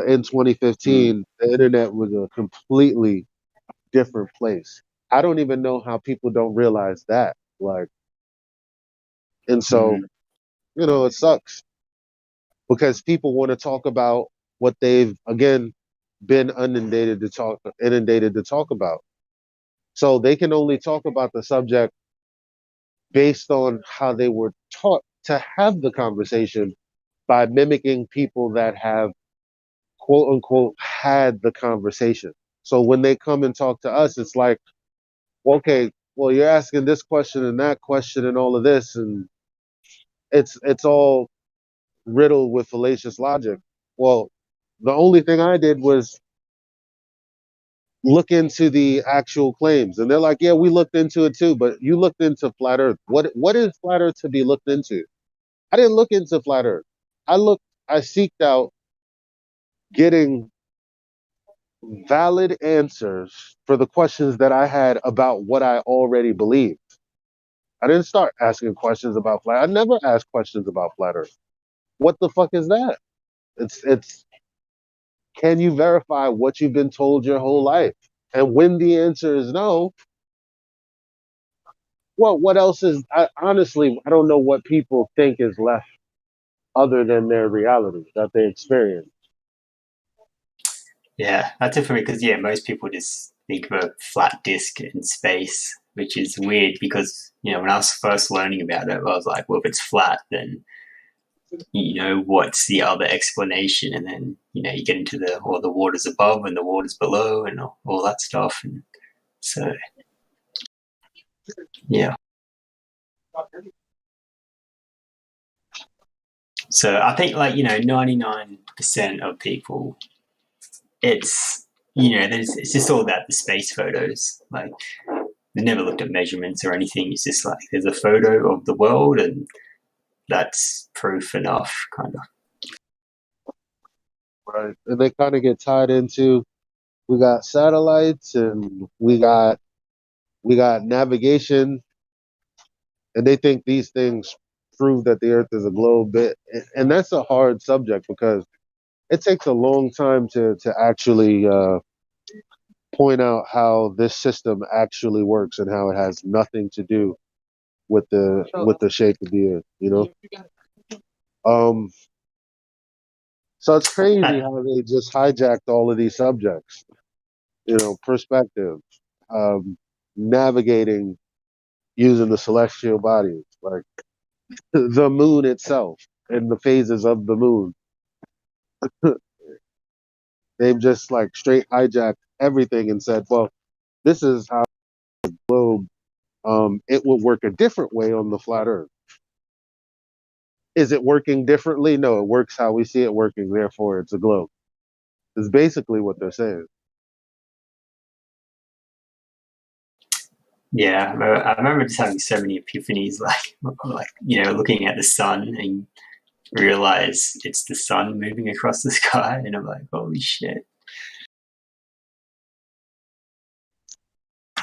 In 2015, the internet was a completely different place. I don't even know how people don't realize that. Like, and so, it sucks because people want to talk about what they've, again, been inundated to talk about. So they can only talk about the subject based on how they were taught to have the conversation by mimicking people that have, quote unquote, had the conversation. So when they come and talk to us, it's like, okay, well, you're asking this question and that question and all of this, and it's all riddled with fallacious logic. Well, the only thing I did was look into the actual claims, and they're like, yeah, we looked into it too, but you looked into flat Earth. What is flat Earth to be looked into? I didn't look into flat Earth. I seeked out getting valid answers for the questions that I had about what I already believed. I didn't start asking questions about flat. I never asked questions about flat Earth. What the fuck is that? It's can you verify what you've been told your whole life? And when the answer is no, well, what else is honestly, I don't know what people think is left other than their reality that they experience. Yeah, that's it for me because most people just think of a flat disk in space, which is weird because when I was first learning about it, I was like, well, if it's flat, then what's the other explanation? And then you get into the waters above and the waters below and all that stuff, and so yeah. So I think 99% of people, it's it's just all about the space photos. Like they never looked at measurements or anything. It's just like there's a photo of the world and that's proof enough, kind of. Right. And they kind of get tied into, we got satellites and we got navigation, and they think these things prove that the earth is a globe. And that's a hard subject because it takes a long time to actually point out how this system actually works and how it has nothing to do with the shape of the earth, so it's crazy how they just hijacked all of these subjects, perspective, navigating using the celestial bodies, like the moon itself and the phases of the moon. They've just like straight hijacked everything and said, well, this is how the globe, it will work a different way on the flat earth. Is it working differently? No, it works how we see it working, therefore it's a globe. Is basically what they're saying. Yeah, I remember just having so many epiphanies, like looking at the sun and realize it's the sun moving across the sky, and I'm like, holy shit.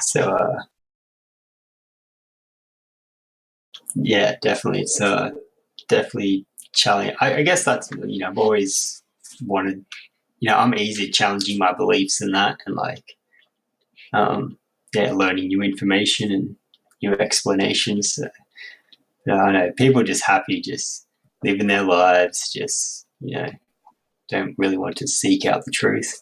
So yeah, definitely, it's definitely challenging. I guess that's I've always wanted. I'm easy at challenging my beliefs and that, and learning new information and new explanations. So, I know people are just happy, just living their lives, just don't really want to seek out the truth.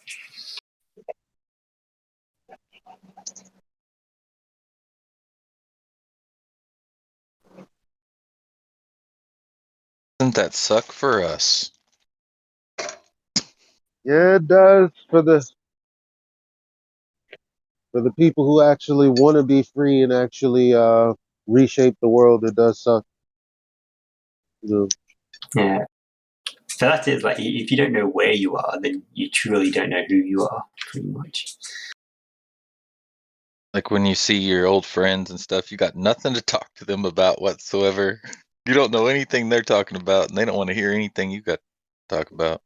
Doesn't that suck for us? Yeah, it does for the people who actually want to be free and actually reshape the world. It does suck. Yeah. So that's it. Like, if you don't know where you are, then you truly don't know who you are, pretty much. Like when you see your old friends and stuff, you got nothing to talk to them about whatsoever. You don't know anything they're talking about, and they don't want to hear anything you got to talk about.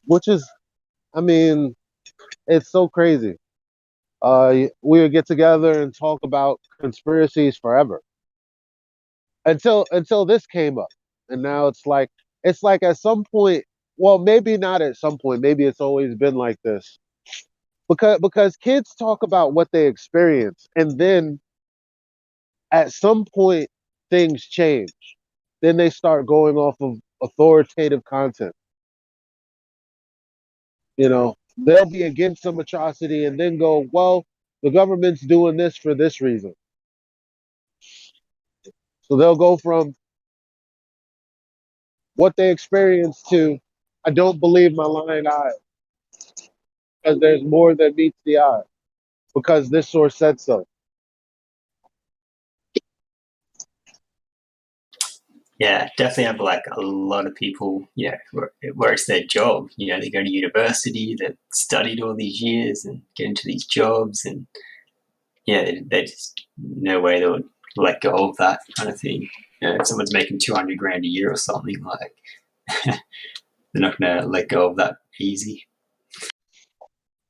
Which is, I mean, it's so crazy. We would get together and talk about conspiracies forever until this came up, and now it's like at some point. Well, maybe not at some point. Maybe it's always been like this because kids talk about what they experience, and then at some point things change. Then they start going off of authoritative content. You know, they'll be against some atrocity and then go, well, the government's doing this for this reason. So they'll go from what they experience to, I don't believe my lying eye because there's more than meets the eye because this source said so. Yeah, definitely have like a lot of people, where it's their job. They go to university, they've studied all these years and get into these jobs, and they just no way they would let go of that kind of thing. If someone's making 200 grand a year or something, like they're not gonna let go of that easy.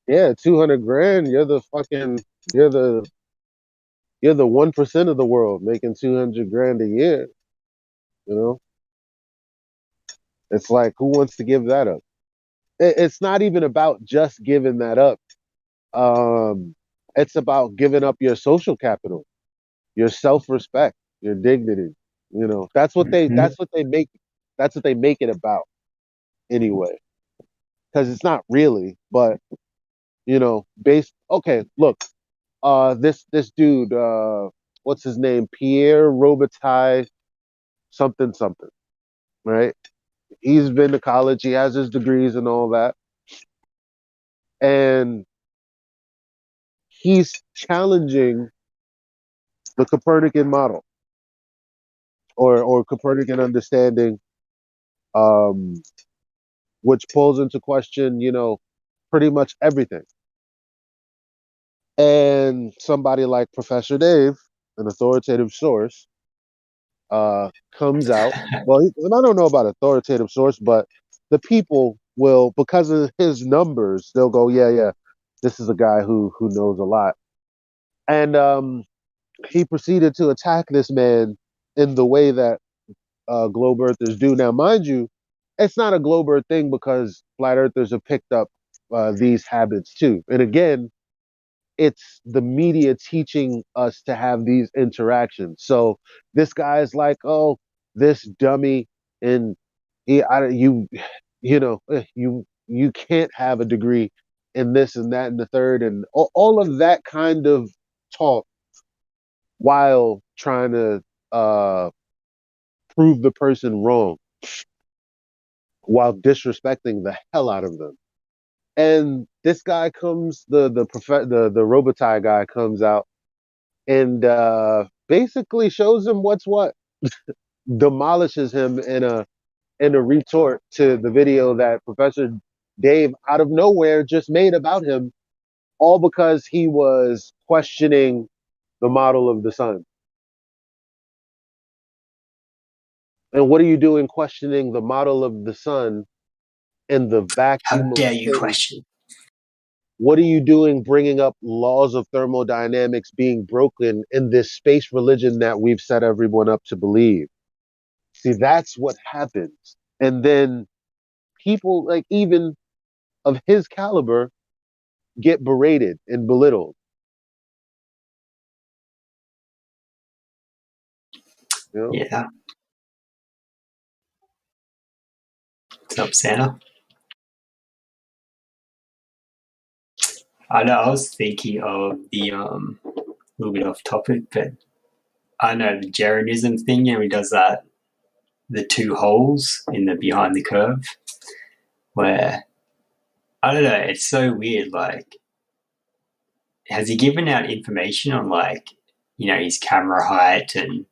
Yeah, 200 grand. You're the 1% of the world making 200 grand a year. You know, it's like, who wants to give that up? It's not even about just giving that up. It's about giving up your social capital, your self-respect, your dignity. That's what they make it about anyway. Because it's not really, but based. Okay, look, this dude, what's his name? Pierre Robitaille, something something, right? He's been to college. He has his degrees and all that, and he's challenging the Copernican model or Copernican understanding, um, which pulls into question, pretty much everything. And somebody like Professor Dave, an authoritative source, comes out. Well, I don't know about authoritative source, but the people will, because of his numbers, they'll go, yeah, this is a guy who knows a lot. And he proceeded to attack this man in the way that globe earthers do. Now, mind you, it's not a globe earth thing because flat earthers have picked up these habits too. And again, it's the media teaching us to have these interactions. So this guy is like, oh, this dummy, and you can't have a degree in this and that and the third, and all of that kind of talk while trying to prove the person wrong, while disrespecting the hell out of them. And this guy comes, the Robitaille guy comes out and basically shows him what's what, demolishes him in a retort to the video that Professor Dave out of nowhere just made about him, all because he was questioning the model of the sun. And what are you doing questioning the model of the sun in the vacuum? How dare you question? What are you doing bringing up laws of thermodynamics being broken in this space religion that we've set everyone up to believe? See, that's what happens. And then people like even of his caliber get berated and belittled. Yeah. What's up, Santa? I know I was thinking of the little bit off topic, but I know the Jeranism thing, he does that, the two holes in the behind the curve, where I don't know, it's so weird. Like, has he given out information on his camera height and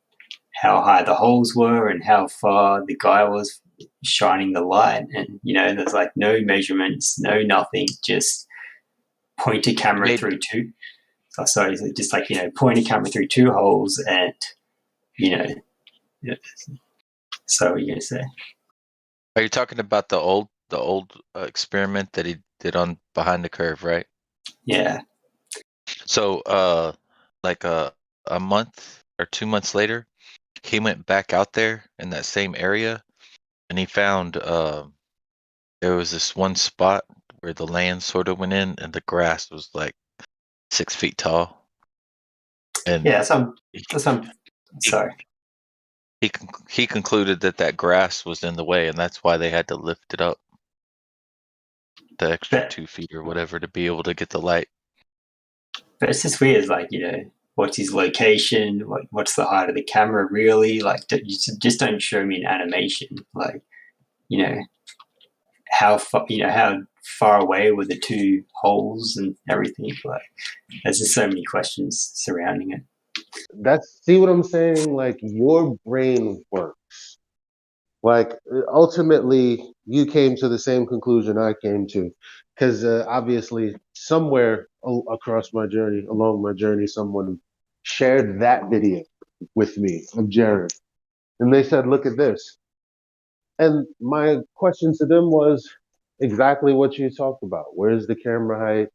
how high the holes were and how far the guy was shining the light. And, there's like no measurements, no nothing, just point a camera through two. Oh, sorry, just like, point a camera through two holes and, so what are you going to say? Are you talking about the old experiment that he did on Behind the Curve, right? Yeah. So, like a month or 2 months later, he went back out there in that same area, and he found there was this one spot where the land sort of went in, and the grass was like 6 feet tall. And yeah, sorry. He concluded that grass was in the way, and that's why they had to lift it up the extra 2 feet or whatever to be able to get the light. But it's just weird, like, what's his location? What's the height of the camera really? Like, you just don't show me an animation. Like, how far away were the two holes and everything? Like, there's just so many questions surrounding it. See what I'm saying? Like, your brain works. Like, ultimately, you came to the same conclusion I came to, because obviously, somewhere along my journey, someone shared that video with me of Jared, and they said, "Look at this." And my question to them was exactly what you talked about. Where's the camera height?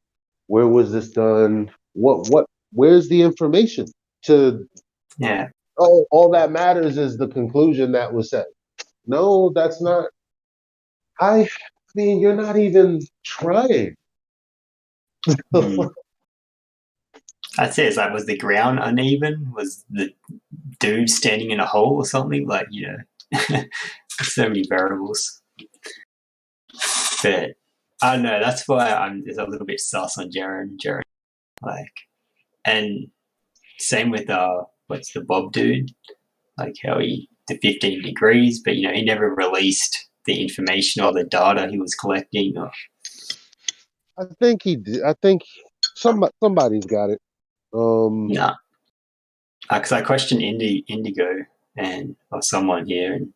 Where was this done? Where's the information to? Yeah. Oh, all that matters is the conclusion that was said. No, that's not. I mean, you're not even trying. That's it. It's like, was the ground uneven? Was the dude standing in a hole or something? Like, so many variables. But I don't know. That's why I'm just a little bit sus on Jaren. Like, and same with what's the Bob dude? Like how the 15 degrees, but he never released the information or the data he was collecting. I think he did. I think somebody's got it. No, because I questioned Indigo or someone here, and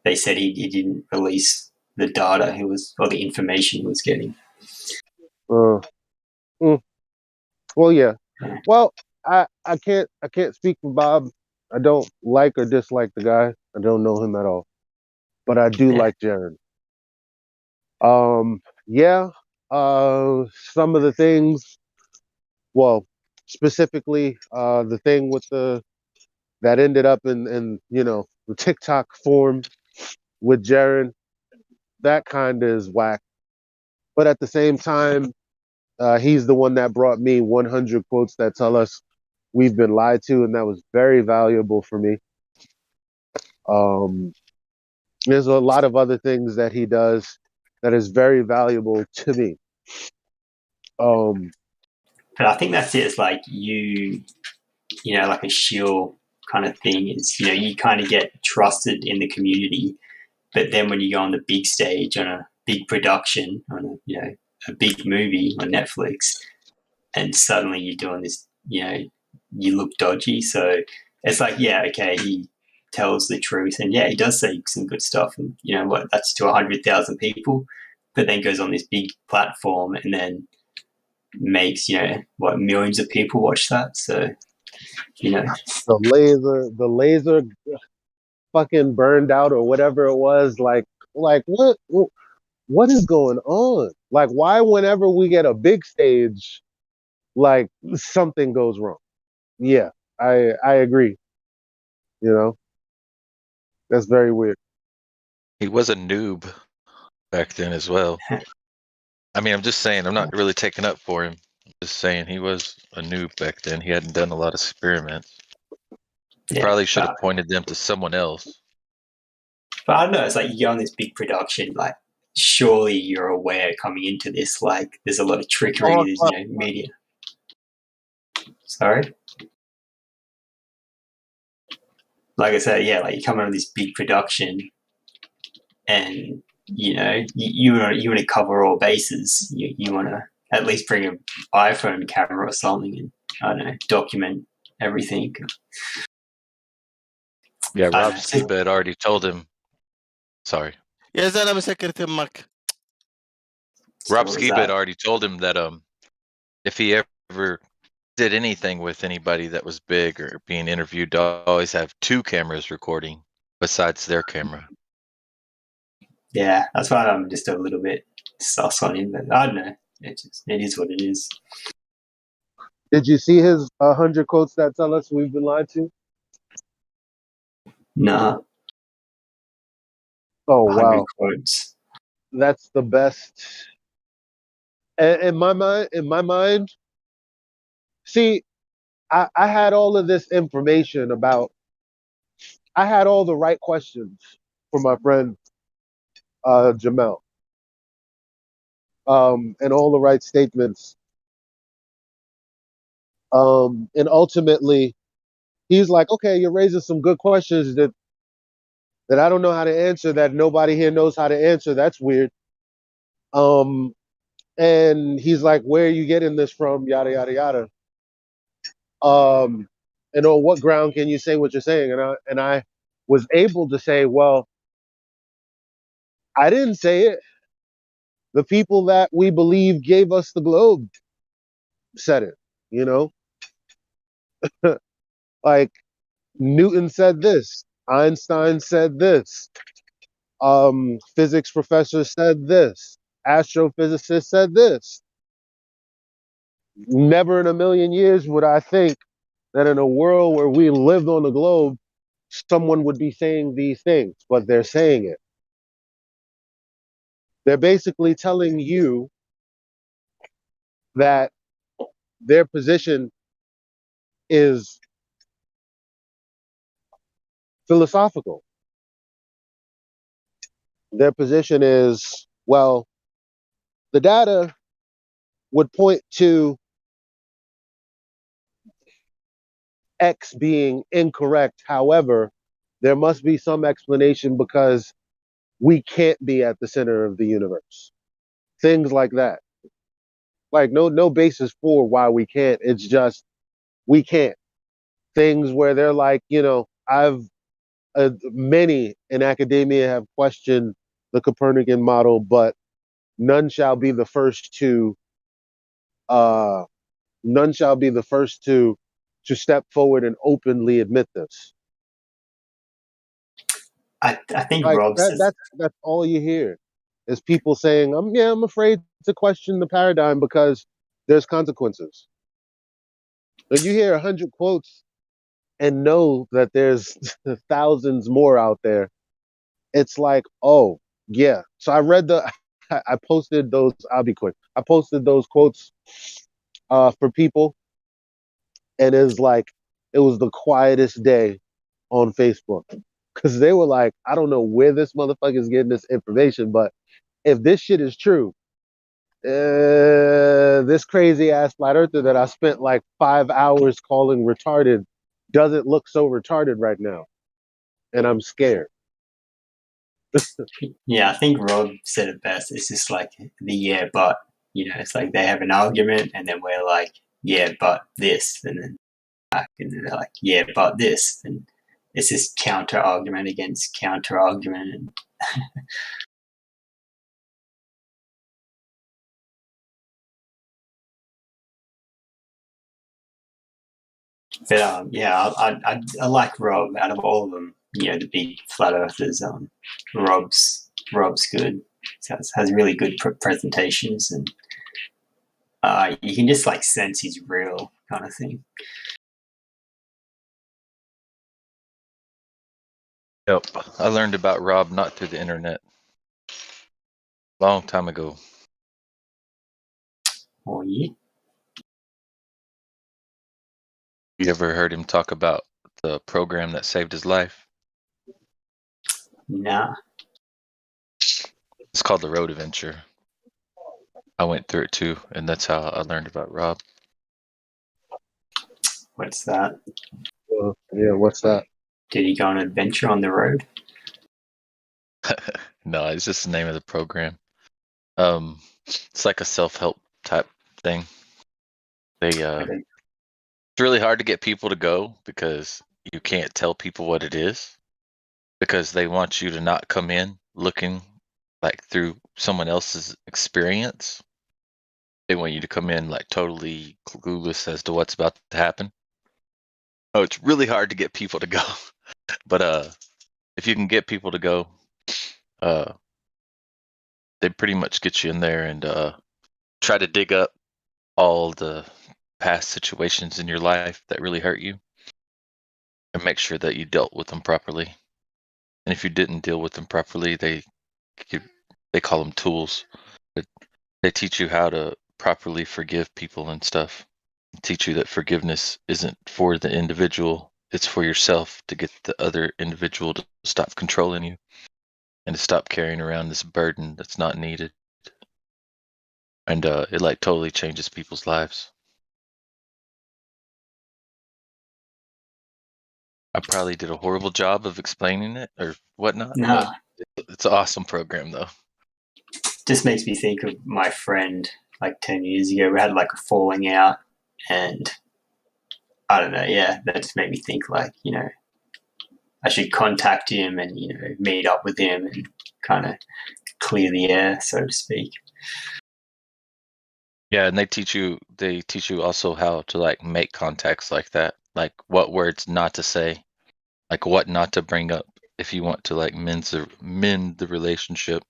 they said he didn't release the data or the information he was getting. Well, yeah. Well, I can't speak for Bob. I don't like or dislike the guy. I don't know him at all, but I do like Jared. Yeah. Some of the things. Well, specifically, the thing with that ended up in the TikTok form with Jared. That kind of is whack. But at the same time, he's the one that brought me 100 quotes that tell us we've been lied to, and that was very valuable for me. There's a lot of other things that he does that is very valuable to me. But I think that's it. It's like like a shield kind of thing. Is you kind of get trusted in the community, but then when you go on the big stage on a big production on a big movie on Netflix, and suddenly you're doing this, you look dodgy. So it's like, yeah, okay, he tells the truth, and yeah, he does say some good stuff, and that's to 100,000 people, but then goes on this big platform and then makes millions of people watch that. So the laser fucking burned out or whatever it was. Like what is going on? Like, why whenever we get a big stage, like something goes wrong? Yeah, I agree. That's very weird. He was a noob back then as well. I mean, I'm just saying, I'm not really taking up for him. I'm just saying he was a noob back then. He hadn't done a lot of experiments. He probably should have pointed them to someone else. But I don't know, it's like you go on this big production, like surely you're aware coming into this, like there's a lot of trickery, there's media. Sorry? Like I said, yeah, like you come on this big production and you want to cover all bases. You want to at least bring an iPhone camera or something and I don't know, document everything. Yeah, I Rob don't know. Skiba had already told him. Sorry. يا زلمه سكرت امك. So Rob what was Skiba had that? already told him that if he ever did anything with anybody that was big or being interviewed, to always have 2 cameras recording besides their camera. Yeah, that's why I'm just a little bit sus on him. But I don't know. It is what it is. Did you see his 100 quotes that tell us we've been lied to? Nah. Oh 100 wow, quotes. that's the best. In my mind. See, I had all of this information about. I had all the right questions for my friend Jamel, and all the right statements. And ultimately, he's like, "Okay, you're raising some good questions that I don't know how to answer. That nobody here knows how to answer. That's weird." And he's like, "Where are you getting this from?" Yada yada yada. And on what ground can you say what you're saying? And I was able to say, well, I didn't say it. The people that we believe gave us the globe said it. You know, like Newton said this, Einstein said this, physics professor said this, astrophysicist said this. Never in a million years would I think that in a world where we lived on the globe, someone would be saying these things, but they're saying it. They're basically telling you that their position is philosophical. Their position is, well, the data would point to X being incorrect. However, there must be some explanation because we can't be at the center of the universe. Things like that. Like no basis for why we can't. It's just we can't. Things where they're like, many in academia have questioned the Copernican model, but none shall be the first to uh, step forward and openly admit this. I think Like Rob says that's all you hear is people saying, I'm afraid to question the paradigm because there's consequences. But you hear 100 quotes and know that there's thousands more out there. It's like, oh yeah. So I posted those. I'll be quick. I posted those quotes for people, and it was the quietest day on Facebook because they were like, I don't know where this motherfucker is getting this information, but if this shit is true, this crazy ass flat earther that I spent like 5 hours calling retarded doesn't look so retarded right now, and I'm scared. yeah, I think Rob said it best. It's just like the yeah, but it's like they have an argument, and then we're like, yeah, but this, and then they're like, yeah, but this, and it's this counter argument against counter argument, and but yeah, I like Rob out of all of them. The big flat earthers. Rob's good. Has really good presentations, and you can just like sense he's real kind of thing. Yep. I learned about Rob not through the internet. Long time ago. Oh yeah. You ever heard him talk about the program that saved his life? Nah. It's called the Road Adventure. I went through it too, and that's how I learned about Rob. What's that? Yeah, what's that? Did he go on an adventure on the road? No, it's just the name of the program. It's like a self-help type thing. It's really hard to get people to go because you can't tell people what it is. because they want you to not come in looking like through someone else's experience. They want you to come in like totally clueless as to what's about to happen. Oh, it's really hard to get people to go. But if you can get people to go, they pretty much get you in there and try to dig up all the past situations in your life that really hurt you and make sure that you dealt with them properly. And if you didn't deal with them properly, they call them tools. But they teach you how to properly forgive people and stuff. Teach you that forgiveness isn't for the individual, it's for yourself, to get the other individual to stop controlling you and to stop carrying around this burden that's not needed. And it like totally changes people's lives. I probably did a horrible job of explaining it or whatnot, Nah, but it's an awesome program though. just makes me think of my friend like 10 years ago. We had like a falling out, and I don't know, yeah, that just made me think like, I should contact him and, meet up with him and kind of clear the air, so to speak. Yeah, and they teach you also how to like make contacts like that, like what words not to say, like what not to bring up if you want to like mend the relationship.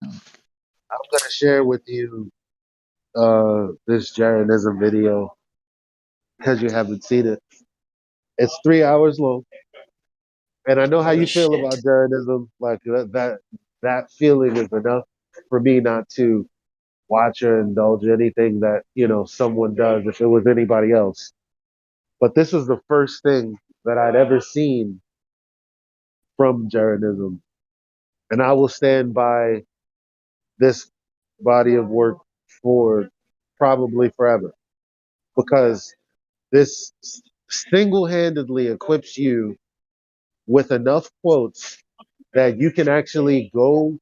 I'm gonna share with you this Jainism video because you haven't seen it. It's 3 hours long, and I know how Holy you feel shit. about Jainism. Like that feeling is enough for me not to watch or indulge anything that someone does if it was anybody else. But this was the first thing that I'd ever seen from Jainism, and I will stand by this body of work for probably forever because this single-handedly equips you with enough quotes that you can actually go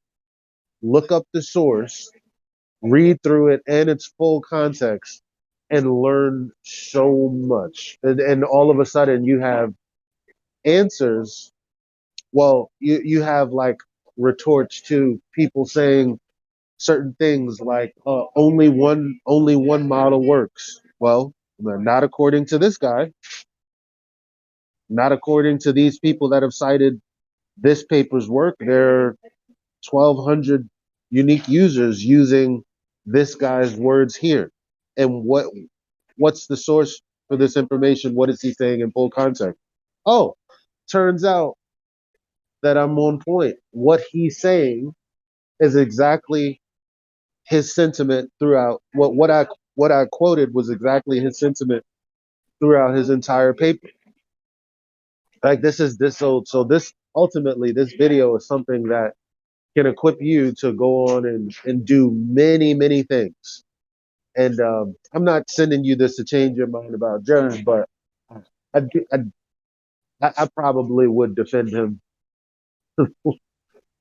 look up the source, read through it and its full context, and learn so much. And all of a sudden, you have answers. Well, you have like retorts to people saying certain things like only one model works. Well, not according to this guy, not according to these people that have cited this paper's work. There are 1,200 unique users using this guy's words here. And what's the source for this information? What is he saying in full context? Oh, turns out that I'm on point. What he's saying is exactly his sentiment throughout. What I quoted was exactly his sentiment throughout his entire paper. Like this is this so this ultimately this video is something that can equip you to go on and do many things. And I'm not sending you this to change your mind about Jones, but I, I, I probably would defend him.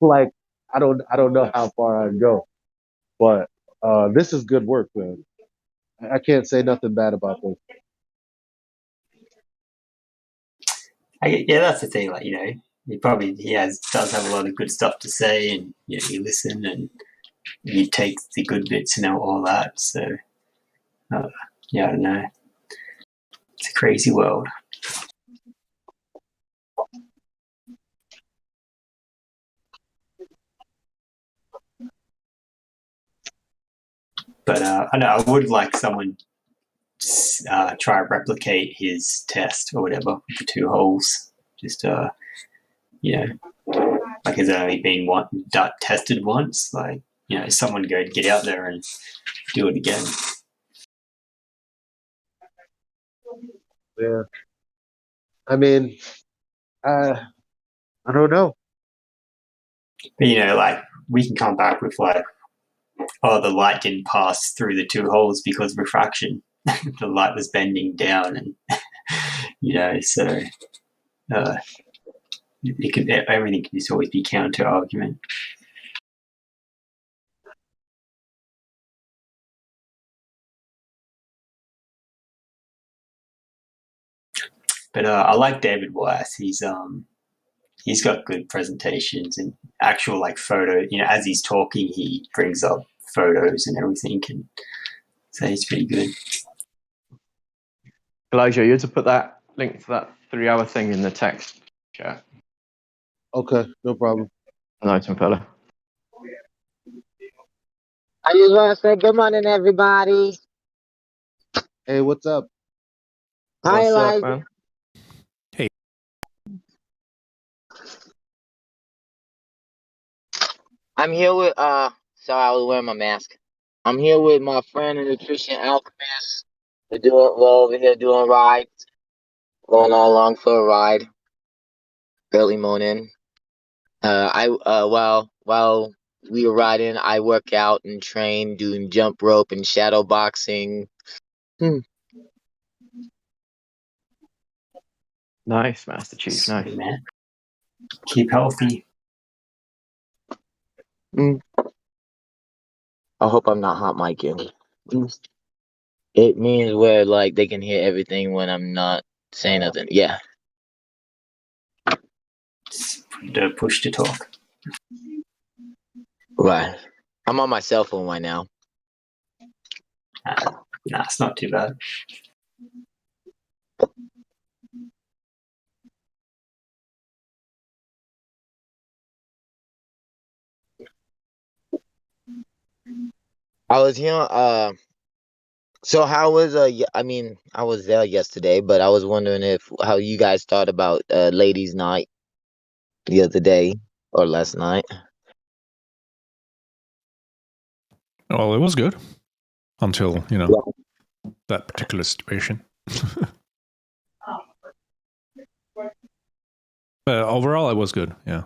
Like I don't know how far I'd go, but this is good work, man. I can't say nothing bad about this. Yeah, that's the thing. Like, does have a lot of good stuff to say, and you listen and you take the good bits and all that. So, yeah, I don't know. It's a crazy world. But I know I would like someone try to replicate his test or whatever with the 2 holes. Just like it's only been tested once. Like someone go get out there and do it again. Yeah, I mean, I don't know. But like we can come back with like, oh, the light didn't pass through the 2 holes because of refraction. The light was bending down, and so everything can just always be counter argument. But I like David Weiss. He's he's got good presentations and actual like photo. You know, as he's talking, he brings up photos and everything, and so he's pretty good. Elijah, you had to put that link to that 3-hour thing in the text chat. Okay, no problem. Nice one, fella. I just want to say good morning, everybody. Hey, what's up? Hi, What's up, Elijah. man? I'm here with sorry, I was wearing my mask. I'm here with my friend and nutrition alchemist. We're over here doing rides, going all along for a ride, early morning. While we were riding, I work out and train doing jump rope and shadow boxing. Nice, Master Chief. Nice. Sweet, man. Keep healthy. I hope I'm not hot micing. It means where like they can hear everything when I'm not saying nothing. Yeah. The push to talk. Right. I'm on my cell phone right now. Nah, it's not too bad. I was here. So how was I mean, I was there yesterday, but I was wondering if how you guys thought about ladies' night the other day or last night. Well, it was good until that particular situation. Overall, it was good. Yeah.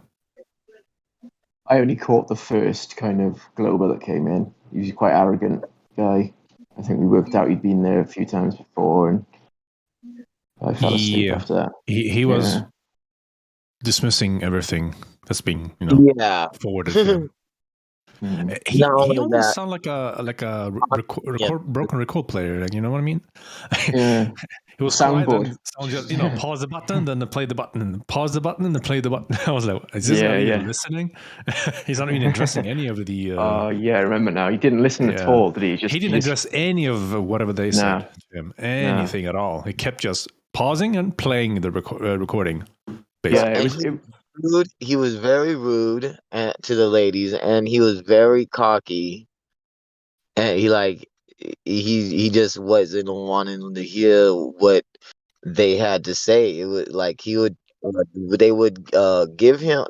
I only caught the first kind of Glober that came in. He was quite arrogant guy. I think we worked out he'd been there a few times before, and I fell asleep after that. He was dismissing everything that's being Yeah. forwarded to him. He Not only almost that, sounded like a broken record player. Like, you know what I mean? Yeah. It was quiet, Soundboard. then someone just pause the button, then play the button, and pause the button, and then play the button. I was like, is this guy even listening? He's not even addressing any of the. Oh yeah, I remember now. He didn't listen at all, did he? He didn't address any of whatever they said to him. Anything at all. He kept just pausing and playing the recording. Basically. Yeah, it was. Rude. He was very rude to the ladies, and he was very cocky. And he just wasn't wanting to hear what they had to say. It was like they would give him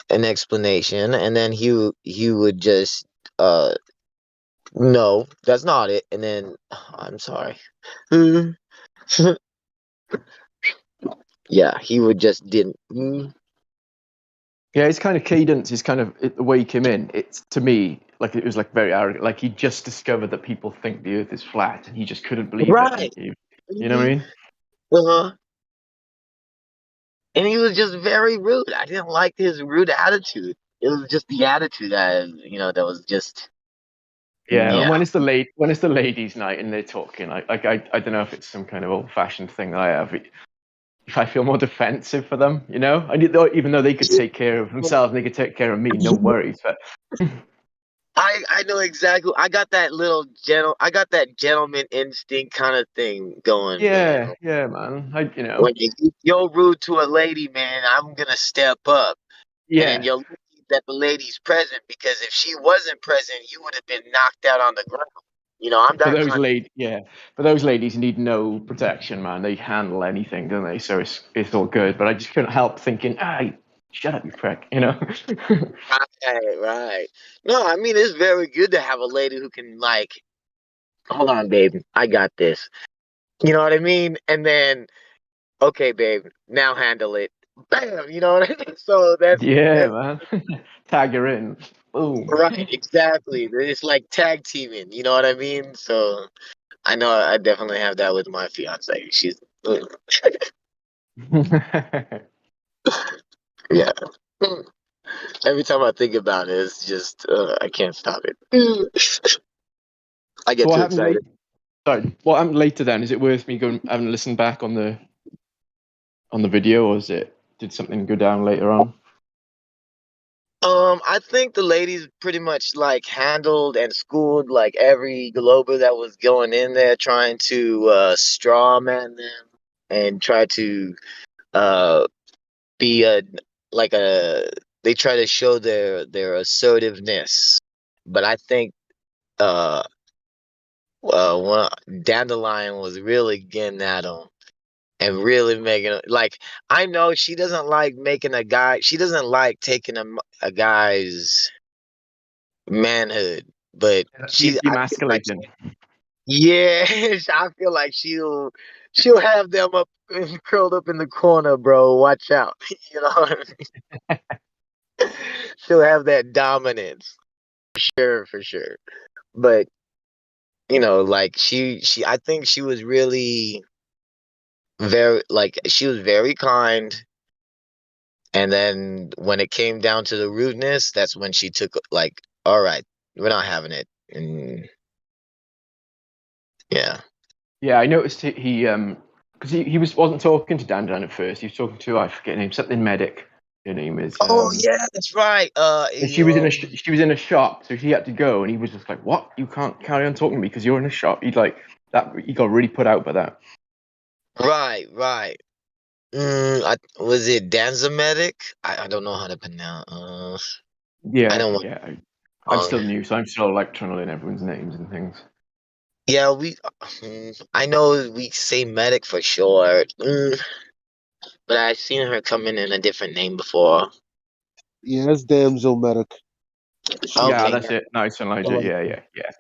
an explanation, and then he would just no, that's not it, and then I'm sorry. Yeah, he would just didn't. Yeah, his kind of cadence, his kind of the way he came in. It's to me like it was like very arrogant. Like he just discovered that people think the Earth is flat, and he just couldn't believe Right. it. You know what I mean? Uh-huh. And he was just very rude. I didn't like his rude attitude. It was just the attitude that was just. Yeah, Yeah. and when it's the ladies' night and they're talking, I don't know if it's some kind of old-fashioned thing that I have. If I feel more defensive for them, even though they could take care of themselves and they could take care of me, no worries. But I know exactly. I got that gentleman instinct kind of thing going, man. yeah, man. When you're rude to a lady, man, I'm gonna step up. And then you're lucky that the lady's present, because if she wasn't present, you would have been knocked out on the ground. I'm for that those kind for those ladies need no protection, man. They handle anything, don't they? So it's all good. But I just couldn't help thinking, shut up, you prick. Right. No, I mean, it's very good to have a lady who can hold on, babe, I got this. You know what I mean? And then, okay, babe, now handle it. Bam, you know what I mean? So that's man. Tag her in. Boom. right, exactly. It's like tag teaming, you know what I mean? So I know I definitely have that with my fiance. She's yeah. Every time I think about it, it's just I can't stop it. I get too excited. Sorry, what happened later then? Is it worth me going having a listen back on the on the video, or did something go down later on? I think the ladies pretty much like handled and schooled like every Glober that was going in there trying to straw man them and try to uh be a like a they try to show their assertiveness. But I think uh Dandelion was really getting at him and really making like I know she doesn't like making a guy. She doesn't like taking a guy's manhood, but I feel like Demasculating. yeah, I feel like she'll have them up curled up in the corner, bro. Watch out, you know. What I mean? She'll have that dominance, for sure. But you know, like I think she was really very like she was very kind. And then when it came down to the rudeness, that's when she took like, all right, we're not having it. And yeah. Yeah, I noticed he because he wasn't talking to Dan at first. He was talking to, I forget her name, something medic. Her name is. Oh yeah, that's right. And she was in a shop, so she had to go, and he was just like, "What? You can't carry on talking to me because you're in a shop." He'd like that. He got really put out by that. Right. Was it Danzamedic? I don't know how to pronounce. I Yeah, don't want. yeah. I'm still new, so I'm still like trying to learn everyone's names and things. Yeah, I know we say medic for short, but I've seen her coming in a different name before. Yeah, it's damsel medic. Yeah, Okay, that's it. Nice, Elijah. Like, Yeah.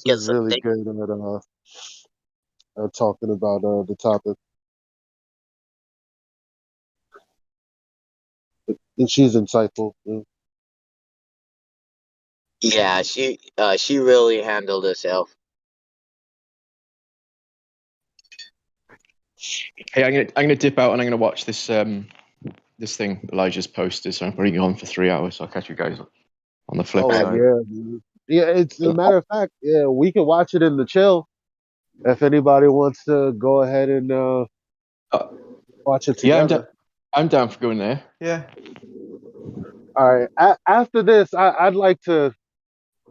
she's really good at talking about the topic, and she's insightful. Yeah. Yeah, she really handled herself. Hey, I'm gonna dip out and I'm gonna watch this thing Elijah's posted. So I'm probably on for 3 hours. So I'll catch you guys on the flip Oh side. yeah, man. Yeah. It's a matter of fact. Yeah, we can watch it in the chill if anybody wants to go ahead and watch it Yeah, together. I'm down for going there. Yeah. All right. After this, I'd like to.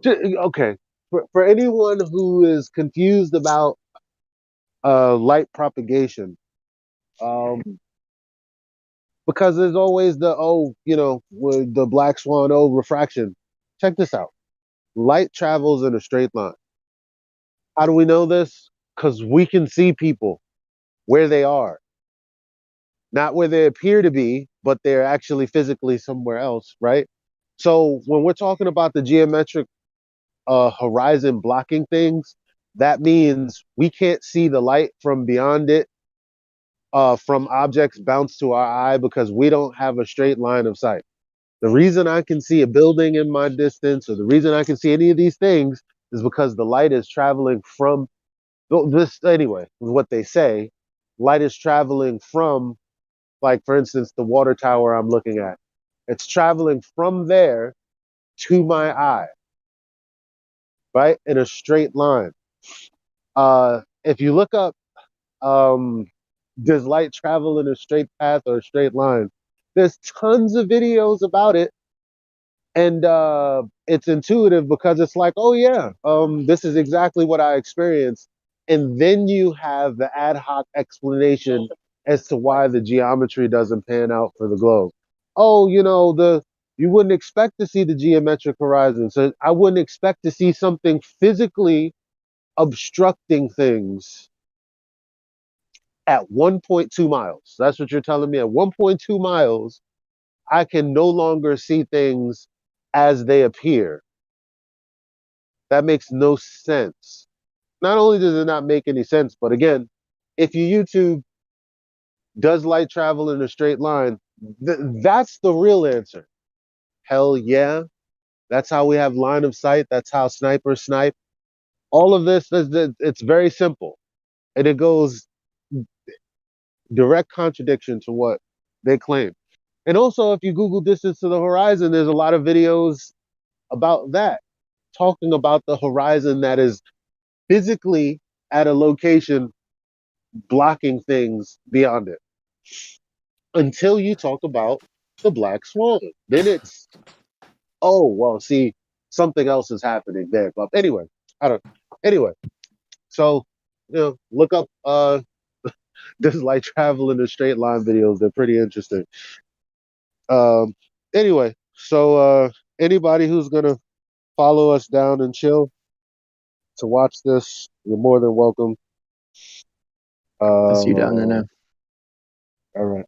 Okay, for anyone who is confused about light propagation, um, because there's always with the black swan, refraction. Check this out. Light travels in a straight line. How do we know this? Because we can see people where they are, not where they appear to be, but they're actually physically somewhere else, right? So when we're talking about the geometric horizon blocking things, that means we can't see the light from beyond it, from objects bounced to our eye, because we don't have a straight line of sight. The reason I can see a building in my distance, or the reason I can see any of these things, is because the light is traveling from this anyway, is what they say. Light is traveling from, like, for instance, the water tower I'm looking at. It's traveling from there to my eye, right? In a straight line. If you look up, um, does light travel in a straight path or a straight line? There's tons of videos about it. And it's intuitive because it's like, oh yeah, this is exactly what I experienced. And then you have the ad hoc explanation as to why the geometry doesn't pan out for the globe. Oh, you wouldn't expect to see the geometric horizon. So I wouldn't expect to see something physically obstructing things at 1.2 miles. That's what you're telling me. At 1.2 miles, I can no longer see things as they appear. That makes no sense. Not only does it not make any sense, but again, if you YouTube, does light travel in a straight line? That's the real answer. Hell yeah. That's how we have line of sight. That's how snipers snipe. All of this, it's very simple. And it goes direct contradiction to what they claim. And also, if you Google distance to the horizon, there's a lot of videos about that, talking about the horizon that is physically at a location blocking things beyond it. until you talk about the black swan. Then it's, oh well, see, something else is happening there. But anyway, I don't. Anyway, so look up this light travel in a straight line videos. They're pretty interesting. Um, anyway, so anybody who's gonna follow us down and chill to watch this, you're more than welcome. I'll see you down there All now. right.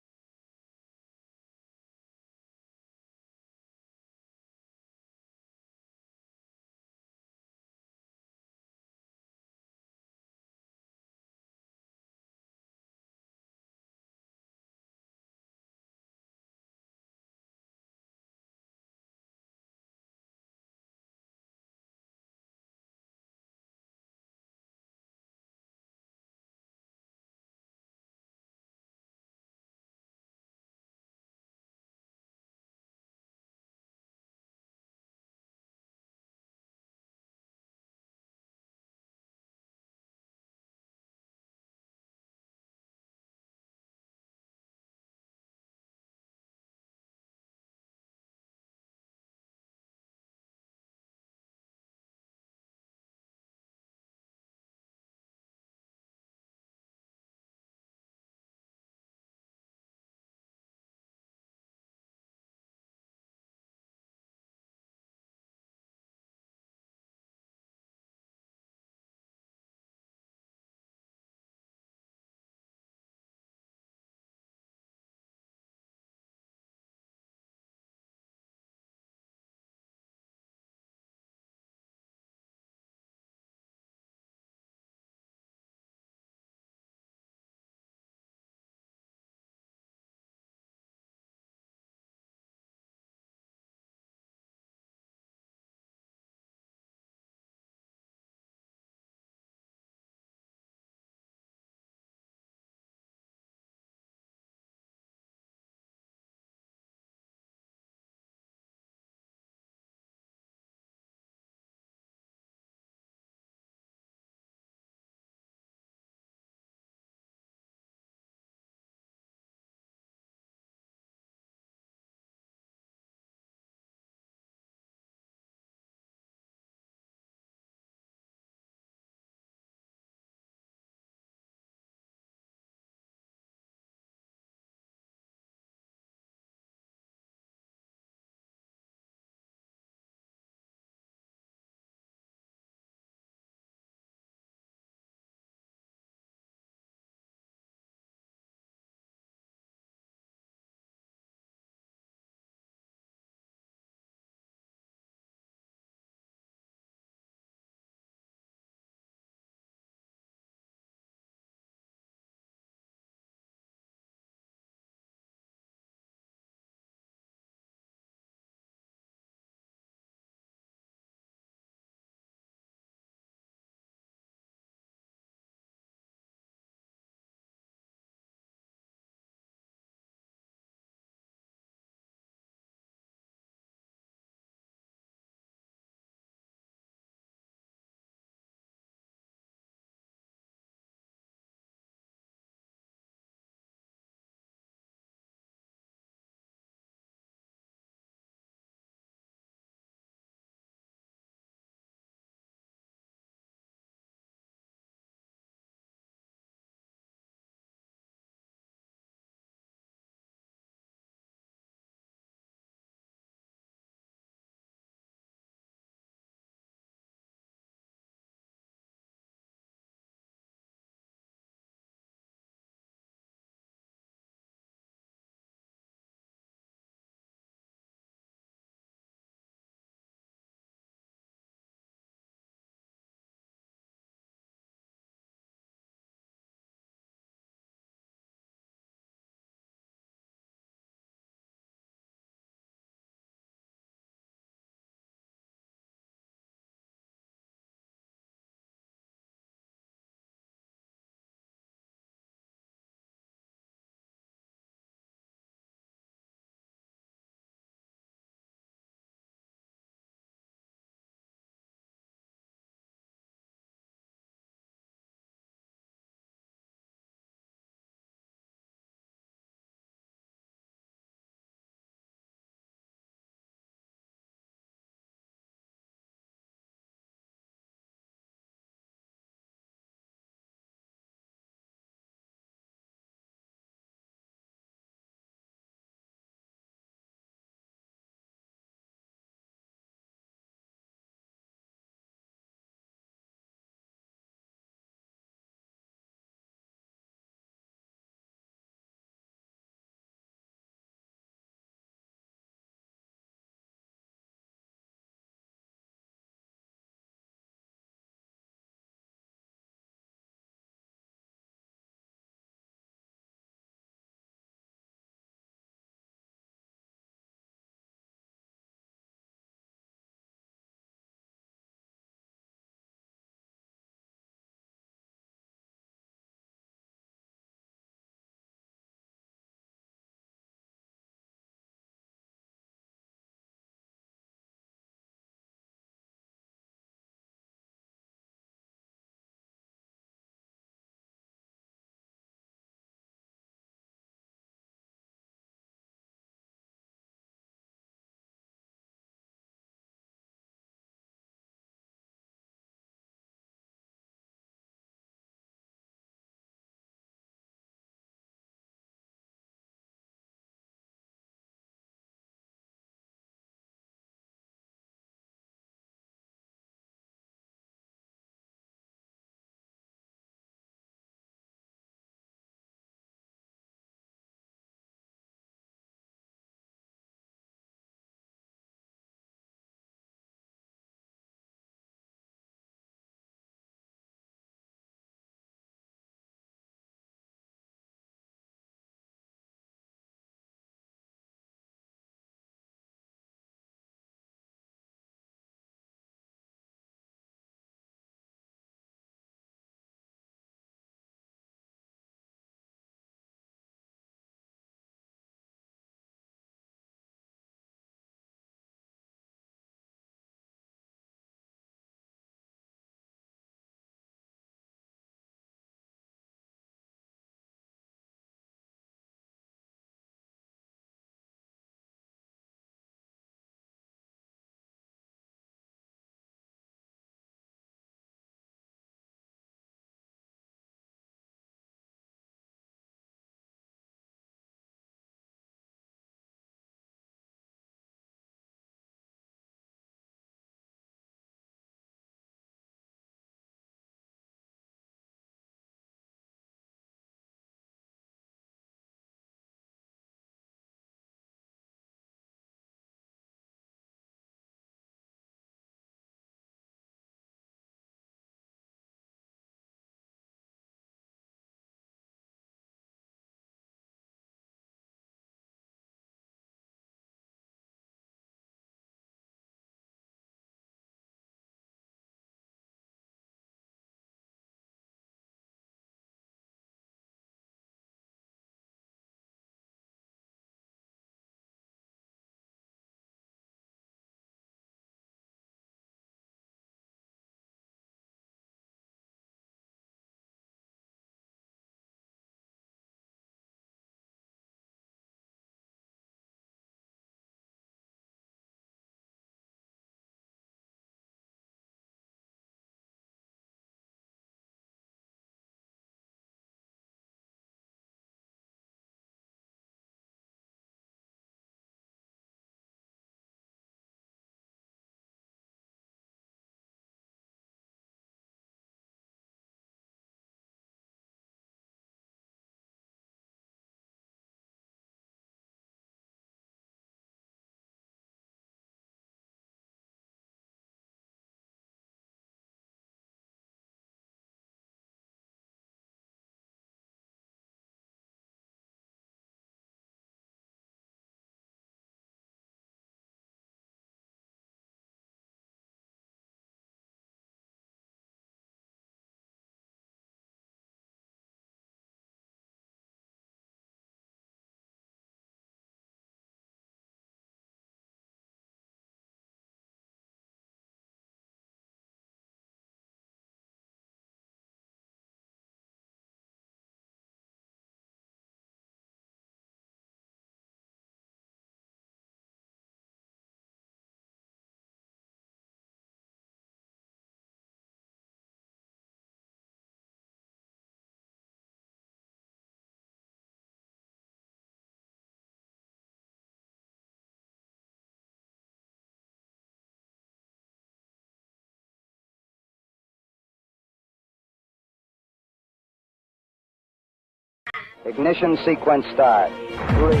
Ignition sequence start. 3, 2,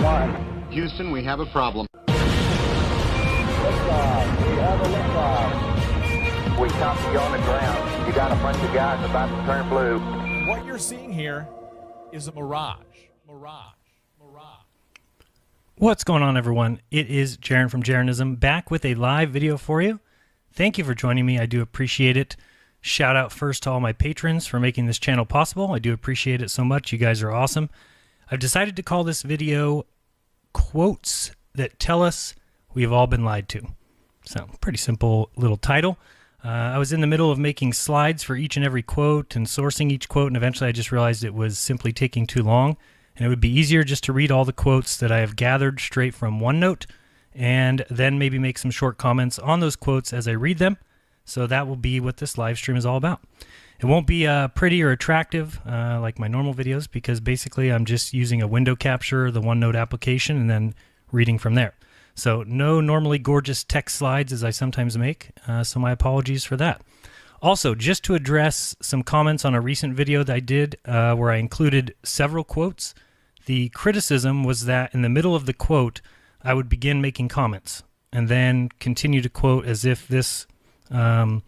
1. Houston, we have a problem. Liftoff. We have a liftoff. We copy you on the ground. You got a bunch of guys about to turn blue. What you're seeing here is a mirage. What's going on, everyone? It is Jaren from Jarenism, back with a live video for you. Thank you for joining me. I do appreciate it. Shout out first to all my patrons for making this channel possible. I do appreciate it so much. You guys are awesome. I've decided to call this video Quotes That Tell Us We've All Been Lied To. So, pretty simple little title. I was in the middle of making slides for each and every quote and sourcing each quote, and eventually I just realized it was simply taking too long. And it would be easier just to read all the quotes that I have gathered straight from OneNote and then maybe make some short comments on those quotes as I read them. So that will be what this live stream is all about. It won't be pretty or attractive like my normal videos because basically I'm just using a window capture, the OneNote application, and then reading from there. So no normally gorgeous text slides as I sometimes make, so my apologies for that. Also, just to address some comments on a recent video that I did where I included several quotes, the criticism was that in the middle of the quote, I would begin making comments and then continue to quote as if this, left,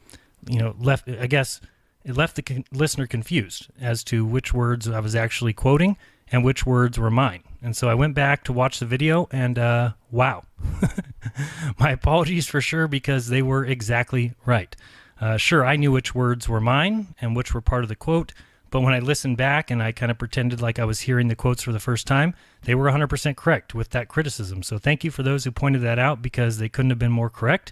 I guess, it left the listener confused as to which words I was actually quoting and which words were mine. And so I went back to watch the video and wow. My apologies for sure because they were exactly right. Sure, I knew which words were mine and which were part of the quote, but when I listened back and I kind of pretended like I was hearing the quotes for the first time, they were 100% correct with that criticism. So thank you for those who pointed that out because they couldn't have been more correct.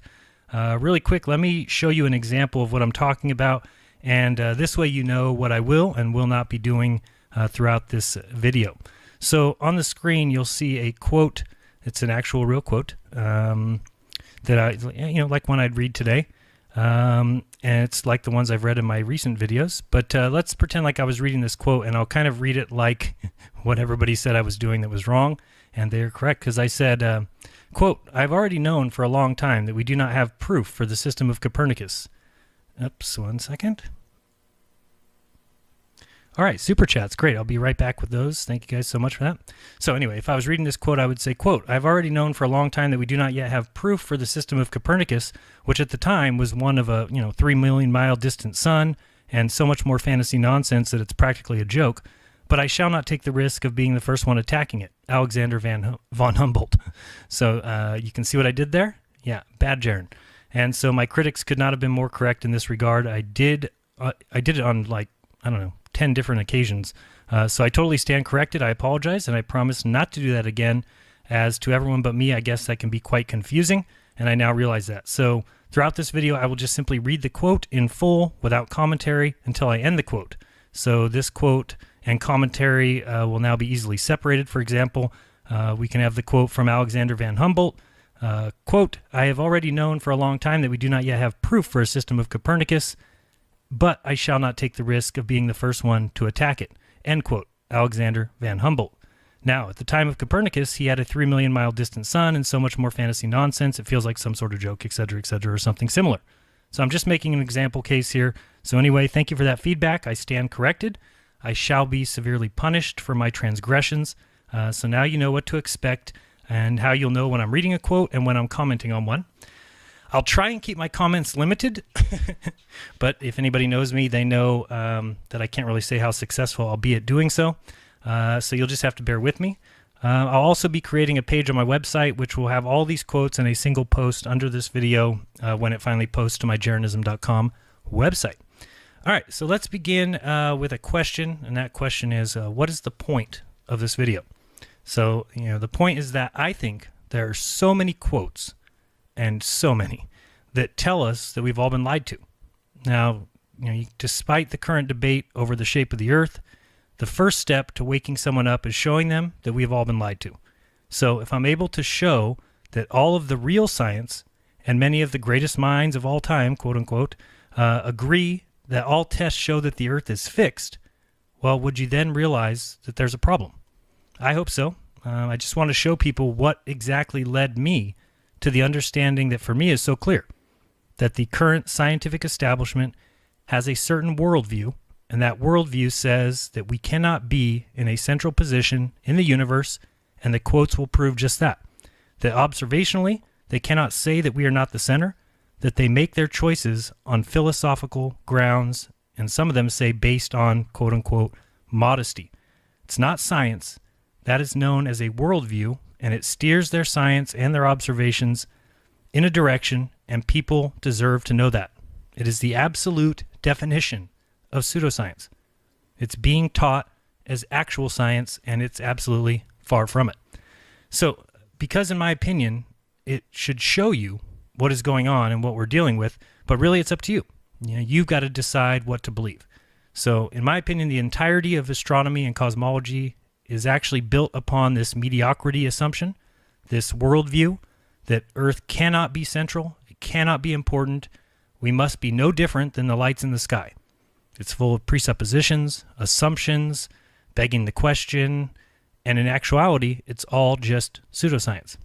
Really quick, let me show you an example of what I'm talking about, and this way you know what I will and will not be doing throughout this video. So on the screen you'll see a quote. It's an actual real quote that I, like one I'd read today. And it's like the ones I've read in my recent videos, but let's pretend like I was reading this quote and I'll kind of read it like what everybody said I was doing that was wrong, and they're correct because I said, quote, "I've already known for a long time that we do not have proof for the system of Copernicus." Oops, 1 second. All right, super chats, great. I'll be right back with those. Thank you guys so much for that. So anyway, if I was reading this quote, I would say, quote, "I've already known for a long time that we do not yet have proof for the system of Copernicus, which at the time was one of a 3 million mile distant sun and so much more fantasy nonsense that it's practically a joke. But I shall not take the risk of being the first one attacking it. Alexander von Humboldt." So you can see what I did there? Yeah, bad Jaren. And so my critics could not have been more correct in this regard. I did it on 10 different occasions. So I totally stand corrected. I apologize, and I promise not to do that again, as to everyone but me, I guess that can be quite confusing, and I now realize that. So throughout this video, I will just simply read the quote in full without commentary until I end the quote. So this quote and commentary will now be easily separated. For example, we can have the quote from Alexander von Humboldt. Quote, "I have already known for a long time that we do not yet have proof for a system of Copernicus, but I shall not take the risk of being the first one to attack it." End quote. Alexander von Humboldt. Now, at the time of Copernicus, he had a 3 million mile distant sun and so much more fantasy nonsense, it feels like some sort of joke, etc., or something similar. So I'm just making an example case here. So anyway, thank you for that feedback. I stand corrected. I shall be severely punished for my transgressions. So now you know what to expect and how you'll know when I'm reading a quote and when I'm commenting on one. I'll try and keep my comments limited, but if anybody knows me, they know that I can't really say how successful I'll be at doing so. So you'll just have to bear with me. I'll also be creating a page on my website which will have all these quotes in a single post under this video when it finally posts to my jarenism.com website. All right, so let's begin with a question, and that question is, what is the point of this video? So, the point is that I think there are so many quotes, and so many, that tell us that we've all been lied to. Now, despite the current debate over the shape of the Earth, the first step to waking someone up is showing them that we've all been lied to. So if I'm able to show that all of the real science and many of the greatest minds of all time, quote unquote, agree that all tests show that the Earth is fixed, well, would you then realize that there's a problem? I hope so. I just want to show people what exactly led me to the understanding that for me is so clear, that the current scientific establishment has a certain worldview And that worldview says that we cannot be in a central position in the universe, and the quotes will prove just that. That observationally, they cannot say that we are not the center, that they make their choices on philosophical grounds, and some of them say based on, quote unquote, modesty. It's not science. That is known as a worldview, and it steers their science and their observations in a direction, and people deserve to know that. It is the absolute definition of pseudoscience. It's being taught as actual science, and it's absolutely far from it. So, because in my opinion, it should show you what is going on and what we're dealing with, but really it's up to you. You've got to decide what to believe. So, in my opinion, the entirety of astronomy and cosmology is actually built upon this mediocrity assumption, this worldview that Earth cannot be central, it cannot be important, we must be no different than the lights in the sky. It's full of presuppositions, assumptions, begging the question, and in actuality, it's all just pseudoscience.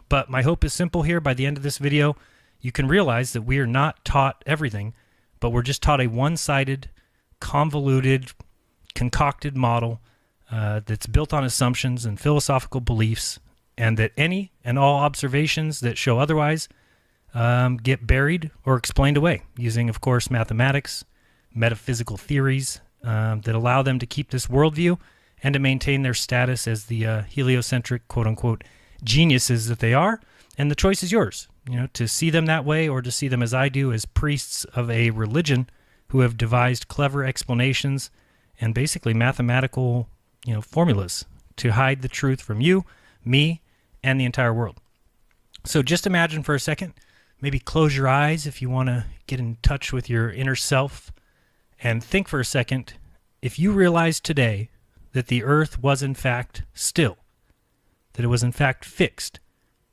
But my hope is simple here. By the end of this video, you can realize that we are not taught everything, but we're just taught a one-sided, convoluted, concocted model that's built on assumptions and philosophical beliefs, and that any and all observations that show otherwise get buried or explained away using, of course, mathematics, metaphysical theories that allow them to keep this worldview and to maintain their status as the heliocentric, quote-unquote, geniuses that they are. And the choice is yours, to see them that way or to see them as I do, as priests of a religion who have devised clever explanations and basically mathematical, formulas to hide the truth from you, me, and the entire world. So just imagine for a second, maybe close your eyes if you want to get in touch with your inner self, and think for a second, if you realized today that the Earth was in fact still, that it was in fact fixed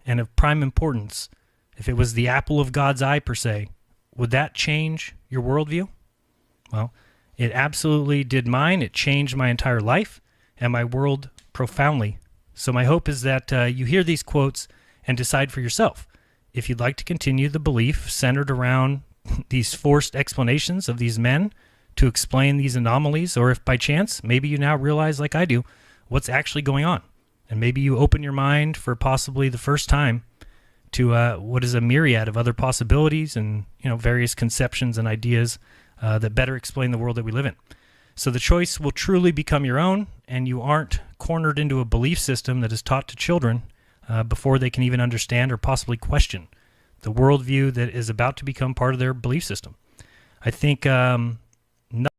and of prime importance, if it was the apple of God's eye per se, would that change your worldview? Well, it absolutely did mine. It changed my entire life and my world profoundly. So my hope is that you hear these quotes and decide for yourself if you'd like to continue the belief centered around these forced explanations of these men to explain these anomalies, or if by chance, maybe you now realize, like I do, what's actually going on. And maybe you open your mind for possibly the first time to what is a myriad of other possibilities and various conceptions and ideas that better explain the world that we live in. So the choice will truly become your own, and you aren't cornered into a belief system that is taught to children before they can even understand or possibly question the worldview that is about to become part of their belief system. I think not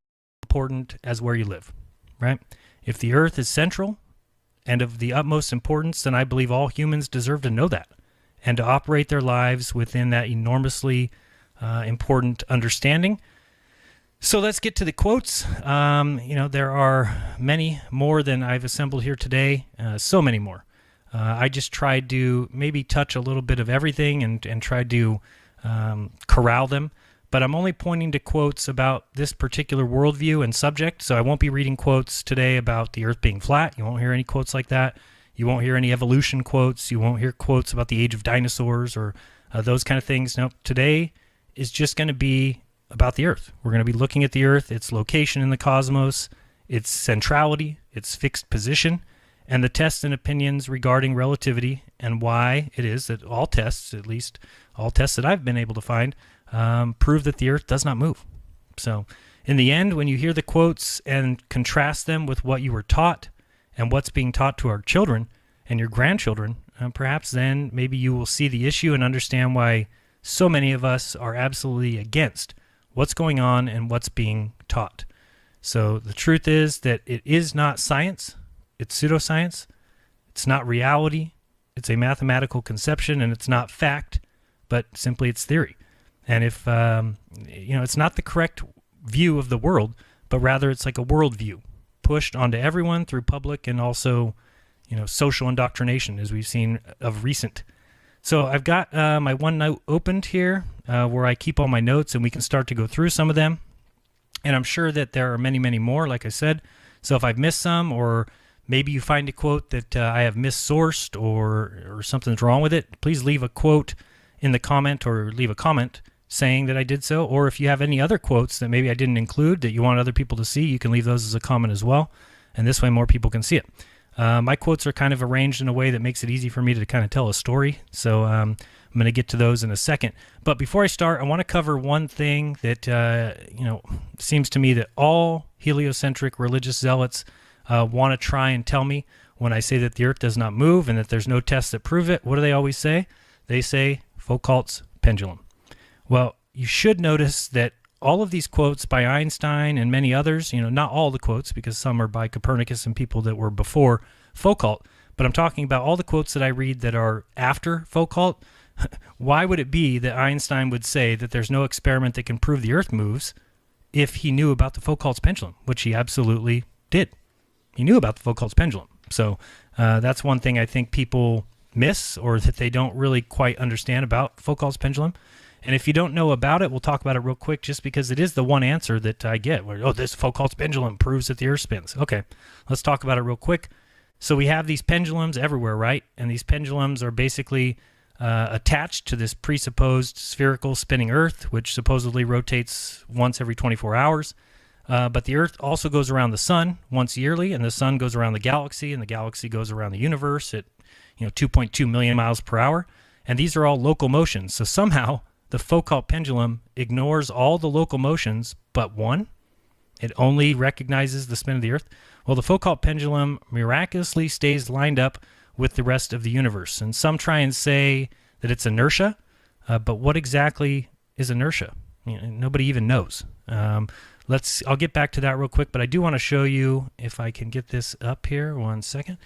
important as where you live, right? If the Earth is central and of the utmost importance, then I believe all humans deserve to know that and to operate their lives within that enormously important understanding. So let's get to the quotes. There are many more than I've assembled here today, so many more. I just tried to maybe touch a little bit of everything and tried to corral them, but I'm only pointing to quotes about this particular worldview and subject, so I won't be reading quotes today about the Earth being flat. You won't hear any quotes like that. You won't hear any evolution quotes. You won't hear quotes about the age of dinosaurs or those kind of things. No, today is just going to be about the Earth. We're going to be looking at the Earth, its location in the cosmos, its centrality, its fixed position, and the tests and opinions regarding relativity and why it is that all tests, at least all tests that I've been able to find, prove that the Earth does not move. So in the end, when you hear the quotes and contrast them with what you were taught and what's being taught to our children and your grandchildren, perhaps then maybe you will see the issue and understand why so many of us are absolutely against what's going on and what's being taught. So the truth is that it is not science, it's pseudoscience, it's not reality, it's a mathematical conception, and it's not fact, but simply it's theory. And if, it's not the correct view of the world, but rather it's like a worldview pushed onto everyone through public and also, social indoctrination, as we've seen of recent. So I've got my OneNote opened here where I keep all my notes, and we can start to go through some of them. And I'm sure that there are many, many more, like I said. So if I've missed some, or maybe you find a quote that I have missourced or something's wrong with it, please leave a quote in the comment or leave a comment saying that I did so, or if you have any other quotes that maybe I didn't include that you want other people to see, you can leave those as a comment as well, and this way more people can see it. My quotes are kind of arranged in a way that makes it easy for me to kind of tell a story, so I'm going to get to those in a second. But before I start, I want to cover one thing that seems to me that all heliocentric religious zealots want to try and tell me when I say that the Earth does not move and that there's no tests that prove it. What do they always say? They say Foucault's pendulum. Well, you should notice that all of these quotes by Einstein and many others, not all the quotes because some are by Copernicus and people that were before Foucault, but I'm talking about all the quotes that I read that are after Foucault. Why would it be that Einstein would say that there's no experiment that can prove the Earth moves if he knew about the Foucault's pendulum, which he absolutely did. He knew about the Foucault's pendulum. So that's one thing I think people miss or that they don't really quite understand about Foucault's pendulum. And if you don't know about it, we'll talk about it real quick just because it is the one answer that I get. Where, this Foucault's pendulum proves that the Earth spins. Okay, let's talk about it real quick. So we have these pendulums everywhere, right? And these pendulums are basically attached to this presupposed spherical spinning Earth, which supposedly rotates once every 24 hours. But the Earth also goes around the sun once yearly, and the sun goes around the galaxy, and the galaxy goes around the universe at 2.2 million miles per hour. And these are all local motions. So somehow the Foucault pendulum ignores all the local motions but one. It only recognizes the spin of the Earth. Well, the Foucault pendulum miraculously stays lined up with the rest of the universe. And some try and say that it's inertia, but what exactly is inertia? Nobody even knows. I'll get back to that real quick, but I do want to show you, if I can get this up here, 1 second.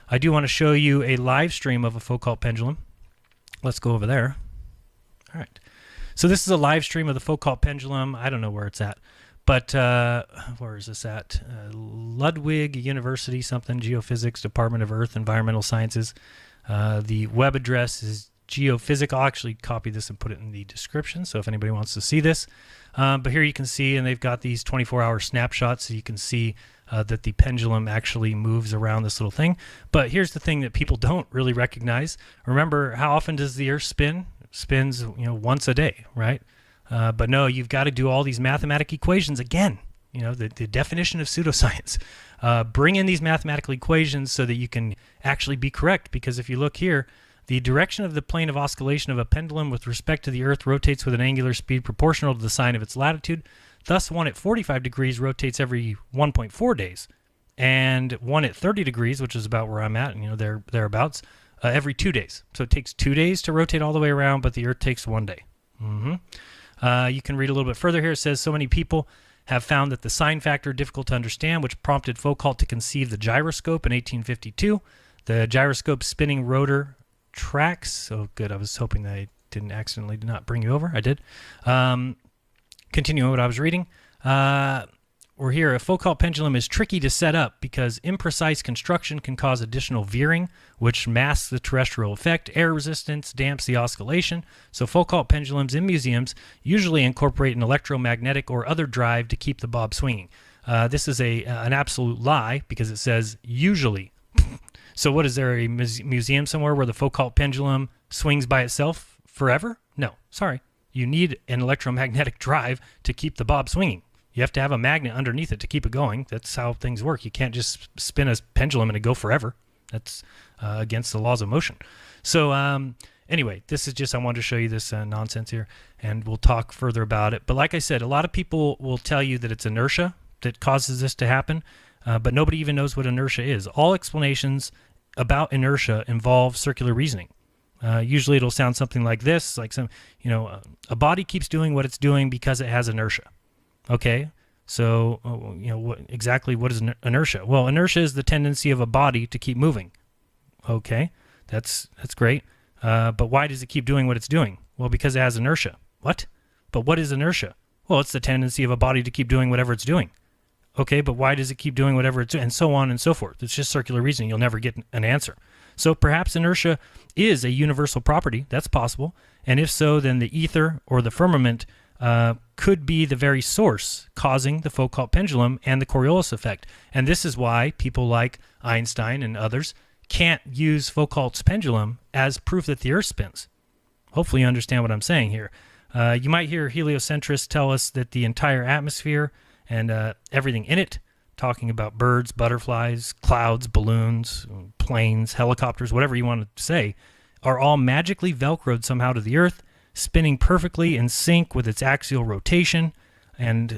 I do want to show you a live stream of a Foucault pendulum. Let's go over there. All right. So this is a live stream of the Foucault pendulum. I don't know where it's at, but where is this at? Ludwig University, something, Geophysics, Department of Earth, Environmental Sciences. The web address is geophysics. I'll actually copy this and put it in the description, so if anybody wants to see this. But here you can see, and they've got these 24-hour snapshots, so you can see that the pendulum actually moves around this little thing. But here's the thing that people don't really recognize. Remember, how often does the Earth spin? Spins once a day, right? But no, you've got to do all these mathematical equations again. The definition of pseudoscience. Bring in these mathematical equations so that you can actually be correct, because if you look here, the direction of the plane of oscillation of a pendulum with respect to the Earth rotates with an angular speed proportional to the sine of its latitude. Thus, one at 45 degrees rotates every 1.4 days, and one at 30 degrees, which is about where I'm at, thereabouts, every 2 days. So it takes 2 days to rotate all the way around, but the Earth takes 1 day. You can read a little bit further here. It says, so many people have found that the sine factor difficult to understand, which prompted Foucault to conceive the gyroscope in 1852. The gyroscope spinning rotor tracks. Oh, good. I was hoping that I didn't accidentally not bring you over. I did. Continuing what I was reading. We're here. A Foucault pendulum is tricky to set up because imprecise construction can cause additional veering, which masks the terrestrial effect. Air resistance damps the oscillation. So Foucault pendulums in museums usually incorporate an electromagnetic or other drive to keep the bob swinging. This is an absolute lie because it says usually. So what, is there a museum somewhere where the Foucault pendulum swings by itself forever? No, sorry. You need an electromagnetic drive to keep the bob swinging. You have to have a magnet underneath it to keep it going. That's how things work. You can't just spin a pendulum and it go forever. That's against the laws of motion. So anyway, this is just, I wanted to show you this nonsense here, and we'll talk further about it. But like I said, a lot of people will tell you that it's inertia that causes this to happen, but nobody even knows what inertia is. All explanations about inertia involve circular reasoning. Usually it'll sound something like this, like a body keeps doing what it's doing because it has inertia. Okay, so what is inertia? Well, inertia is the tendency of a body to keep moving. Okay, that's great. But why does it keep doing what it's doing? Well, because it has inertia. What? But what is inertia? Well, it's the tendency of a body to keep doing whatever it's doing. Okay, but why does it keep doing whatever it's doing? And so on and so forth. It's just circular reasoning. You'll never get an answer. So perhaps inertia is a universal property. That's possible. And if so, then the ether or the firmament could be the very source causing the Foucault pendulum and the Coriolis effect. And this is why people like Einstein and others can't use Foucault's pendulum as proof that the Earth spins. Hopefully you understand what I'm saying here. You might hear heliocentrists tell us that the entire atmosphere and everything in it, talking about birds, butterflies, clouds, balloons, planes, helicopters, whatever you want to say, are all magically velcroed somehow to the Earth, spinning perfectly in sync with its axial rotation, and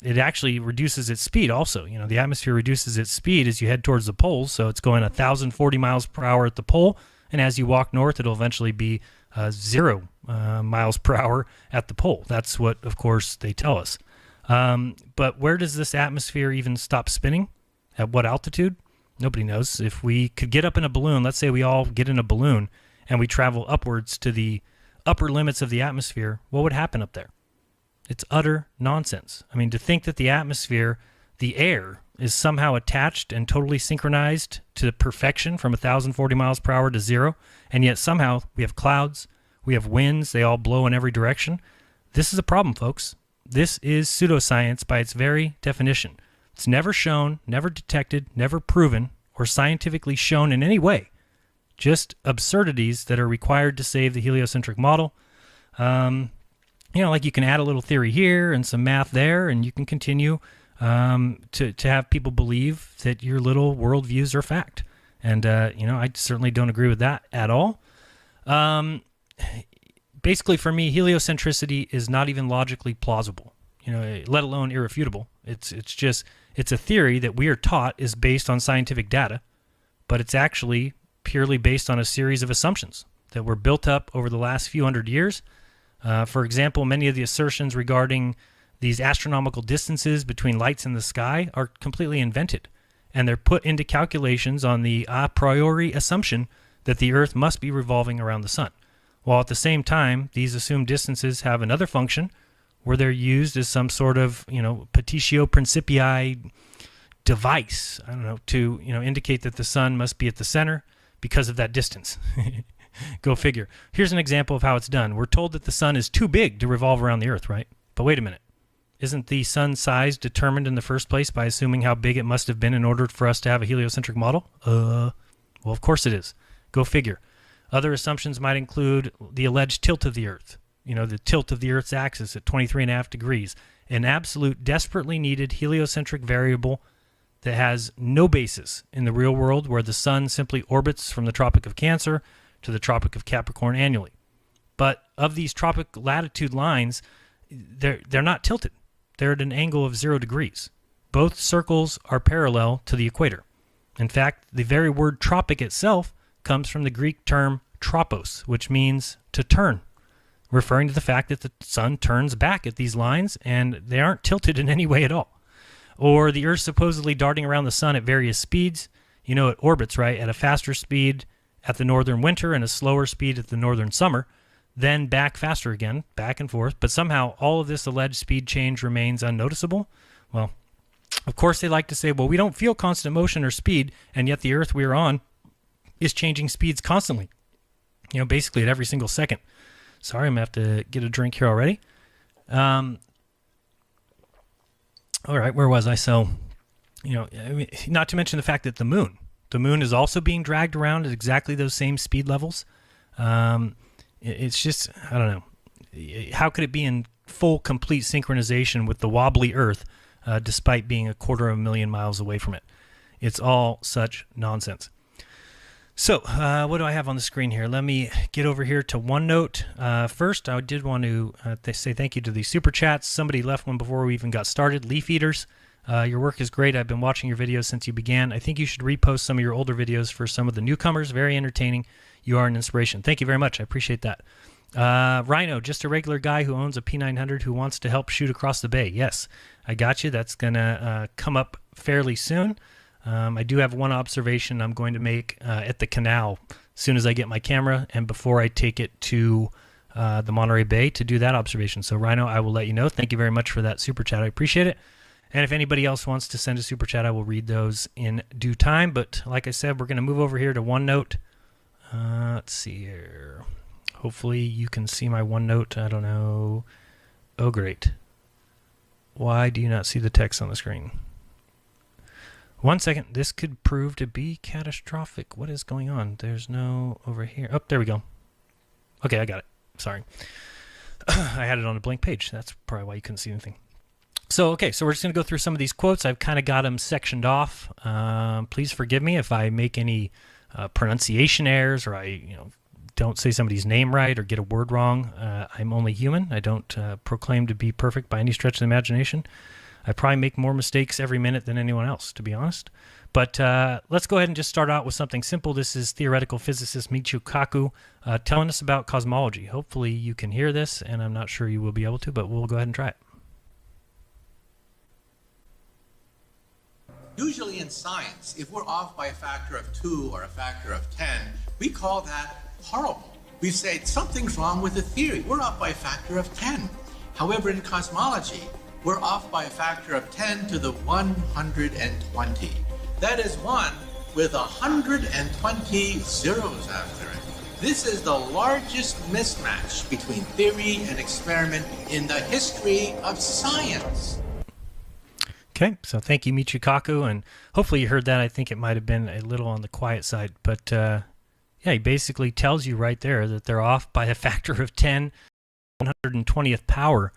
it actually reduces its speed also. You know, the atmosphere reduces its speed as you head towards the poles, so it's going 1,040 miles per hour at the pole, and as you walk north, it'll eventually be 0 miles per hour at the pole. That's what, of course, they tell us. But where does this atmosphere even stop spinning? At what altitude? Nobody knows. If we could get up in a balloon, let's say we all get in a balloon and we travel upwards to the upper limits of the atmosphere, what would happen up there? It's utter nonsense. I mean, to think that the atmosphere, the air, is somehow attached and totally synchronized to perfection from 1,040 miles per hour to 0, and yet somehow we have clouds, we have winds, they all blow in every direction. This is a problem, folks. This is pseudoscience by its very definition. It's never shown, never detected, never proven, or scientifically shown in any way. Just absurdities that are required to save the heliocentric model. You know, like you can add a little theory here and some math there, and you can continue to have people believe that your little worldviews are fact. And, you know, I certainly don't agree with that at all. Basically, for me, heliocentricity is not even logically plausible, you know, let alone irrefutable. It's a theory that we are taught is based on scientific data, but it's actually purely based on a series of assumptions that were built up over the last few hundred years. For example, many of the assertions regarding these astronomical distances between lights in the sky are completely invented, and they're put into calculations on the a priori assumption that the Earth must be revolving around the sun. While at the same time, these assumed distances have another function where they're used as some sort of, you know, petitio principii device, I don't know, to, you know, indicate that the sun must be at the center because of that distance. Go figure. Here's an example of how it's done. We're told that the sun is too big to revolve around the Earth, right? But wait a minute. Isn't the sun's size determined in the first place by assuming how big it must have been in order for us to have a heliocentric model? Well, of course it is. Go figure. Other assumptions might include the alleged tilt of the Earth, you know, the tilt of the Earth's axis at 23.5 degrees, an absolute desperately needed heliocentric variable that has no basis in the real world, where the sun simply orbits from the Tropic of Cancer to the Tropic of Capricorn annually. But of these tropic latitude lines, they're not tilted. They're at an angle of 0 degrees. Both circles are parallel to the equator. In fact, the very word tropic itself comes from the Greek term tropos, which means to turn, referring to the fact that the sun turns back at these lines, and they aren't tilted in any way at all. Or the Earth supposedly darting around the sun at various speeds. You know, it orbits, right, at a faster speed at the northern winter and a slower speed at the northern summer, then back faster again, back and forth. But somehow all of this alleged speed change remains unnoticeable. Well, of course they like to say, well, we don't feel constant motion or speed, and yet the Earth we're on is changing speeds constantly, you know, basically at every single second. Sorry, I'm going to have to get a drink here already. All right, where was I? So, you know, I mean, not to mention the fact that the moon is also being dragged around at exactly those same speed levels. It's just, I don't know. How could it be in full, complete synchronization with the wobbly Earth despite being 250,000 miles away from it? It's all such nonsense. So, what do I have on the screen here? Let me get over here to OneNote. First, I did want to say thank you to the Super Chats. Somebody left one before we even got started. Leaf Eaters, your work is great. I've been watching your videos since you began. I think you should repost some of your older videos for some of the newcomers. Very entertaining. You are an inspiration. Thank you very much. I appreciate that. Rhino, just a regular guy who owns a P900 who wants to help shoot across the bay. Yes, I got you. That's going to come up fairly soon. I do have one observation I'm going to make at the canal as soon as I get my camera and before I take it to the Monterey Bay to do that observation. So, Rhino, I will let you know. Thank you very much for that super chat. I appreciate it. And if anybody else wants to send a super chat, I will read those in due time. But like I said, we're going to move over here to OneNote. Let's see here. Hopefully you can see my OneNote. I don't know. Oh, great. Why do you not see the text on the screen? 1 second. This could prove to be catastrophic. What is going on? There's no over here. Oh, there we go. Okay, I got it. Sorry. I had it on a blank page. That's probably why you couldn't see anything. So, okay, so we're just going to go through some of these quotes. I've kind of got them sectioned off. Please forgive me if I make any pronunciation errors, or I don't say somebody's name right or get a word wrong. I'm only human. I don't proclaim to be perfect by any stretch of the imagination. I probably make more mistakes every minute than anyone else, to be honest. But let's go ahead and just start out with something simple. This is theoretical physicist Michio Kaku telling us about cosmology. Hopefully you can hear this, and I'm not sure you will be able to, but we'll go ahead and try it. Usually in science, if we're off by a factor of 2 or a factor of 10, we call that horrible. We say something's wrong with the theory. We're off by a factor of 10. However, in cosmology, we're off by a factor of 10 to the 120. That is 1 with 120 zeros after it. This is the largest mismatch between theory and experiment in the history of science. Okay, so thank you, Michio Kaku, and hopefully you heard that. I think it might have been a little on the quiet side, but yeah, he basically tells you right there that they're off by a factor of 10, 120th power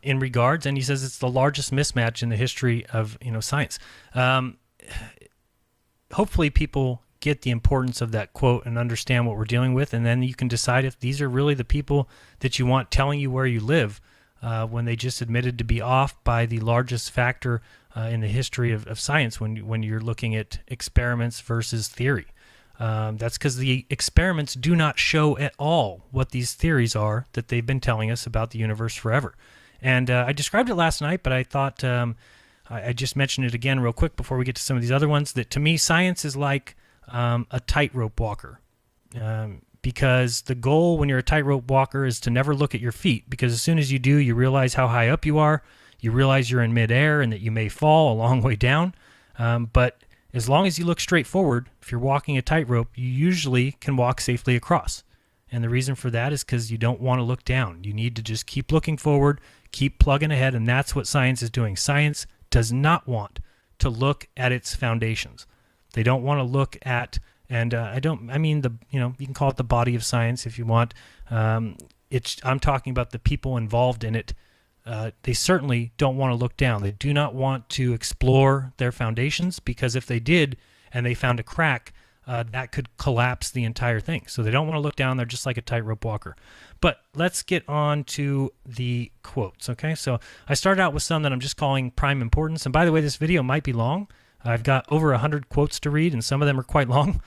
in regards, and he says it's the largest mismatch in the history of science. Hopefully people get the importance of that quote and understand what we're dealing with, and then you can decide if these are really the people that you want telling you where you live. When they just admitted to be off by the largest factor in the history of science when you're looking at experiments versus theory. That's because the experiments do not show at all what these theories are that they've been telling us about the universe forever. And I described it last night, but I thought I just mentioned it again real quick before we get to some of these other ones, that to me science is like a tightrope walker. Because the goal when you're a tightrope walker is to never look at your feet, because as soon as you do, you realize how high up you are, you realize you're in midair and that you may fall a long way down. But as long as you look straight forward, if you're walking a tightrope, you usually can walk safely across. And the reason for that is because you don't want to look down. You need to just keep looking forward, keep plugging ahead, and that's what science is doing. Science does not want to look at its foundations. They don't want to look at, and you can call it the body of science if you want. I'm talking about the people involved in it. They certainly don't want to look down. They do not want to explore their foundations, because if they did and they found a crack, that could collapse the entire thing. So they don't want to look down. They're just like a tightrope walker. But let's get on to the quotes, okay? So I started out with some that I'm just calling prime importance. And by the way, this video might be long. I've got over 100 quotes to read, and some of them are quite long.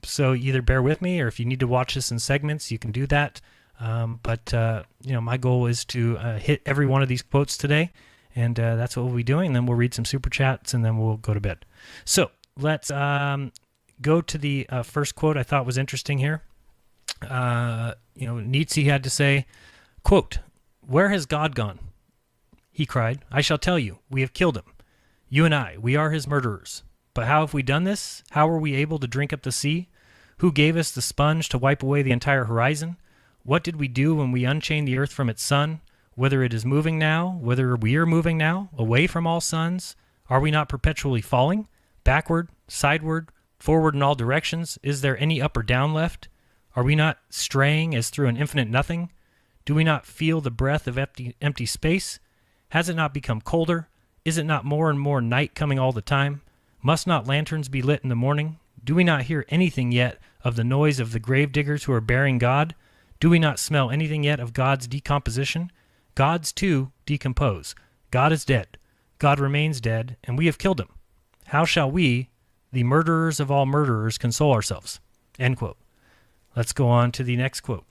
So either bear with me, or if you need to watch this in segments, you can do that. But my goal is to hit every one of these quotes today, and that's what we'll be doing. And then we'll read some super chats, and then we'll go to bed. So let's go to the first quote I thought was interesting here. Nietzsche had to say, quote, "Where has God gone?" He cried, "I shall tell you, we have killed him. You and I, we are his murderers. But how have we done this? How were we able to drink up the sea? Who gave us the sponge to wipe away the entire horizon? What did we do when we unchained the earth from its sun? Whether it is moving now, whether we are moving now, away from all suns, are we not perpetually falling? Backward, sideward, forward in all directions? Is there any up or down left? Are we not straying as through an infinite nothing? Do we not feel the breath of empty space? Has it not become colder? Is it not more and more night coming all the time? Must not lanterns be lit in the morning? Do we not hear anything yet of the noise of the grave diggers who are burying God? Do we not smell anything yet of God's decomposition? Gods, too, decompose. God is dead. God remains dead, and we have killed him. How shall we, the murderers of all murderers, console ourselves? End quote. Let's go on to the next quote.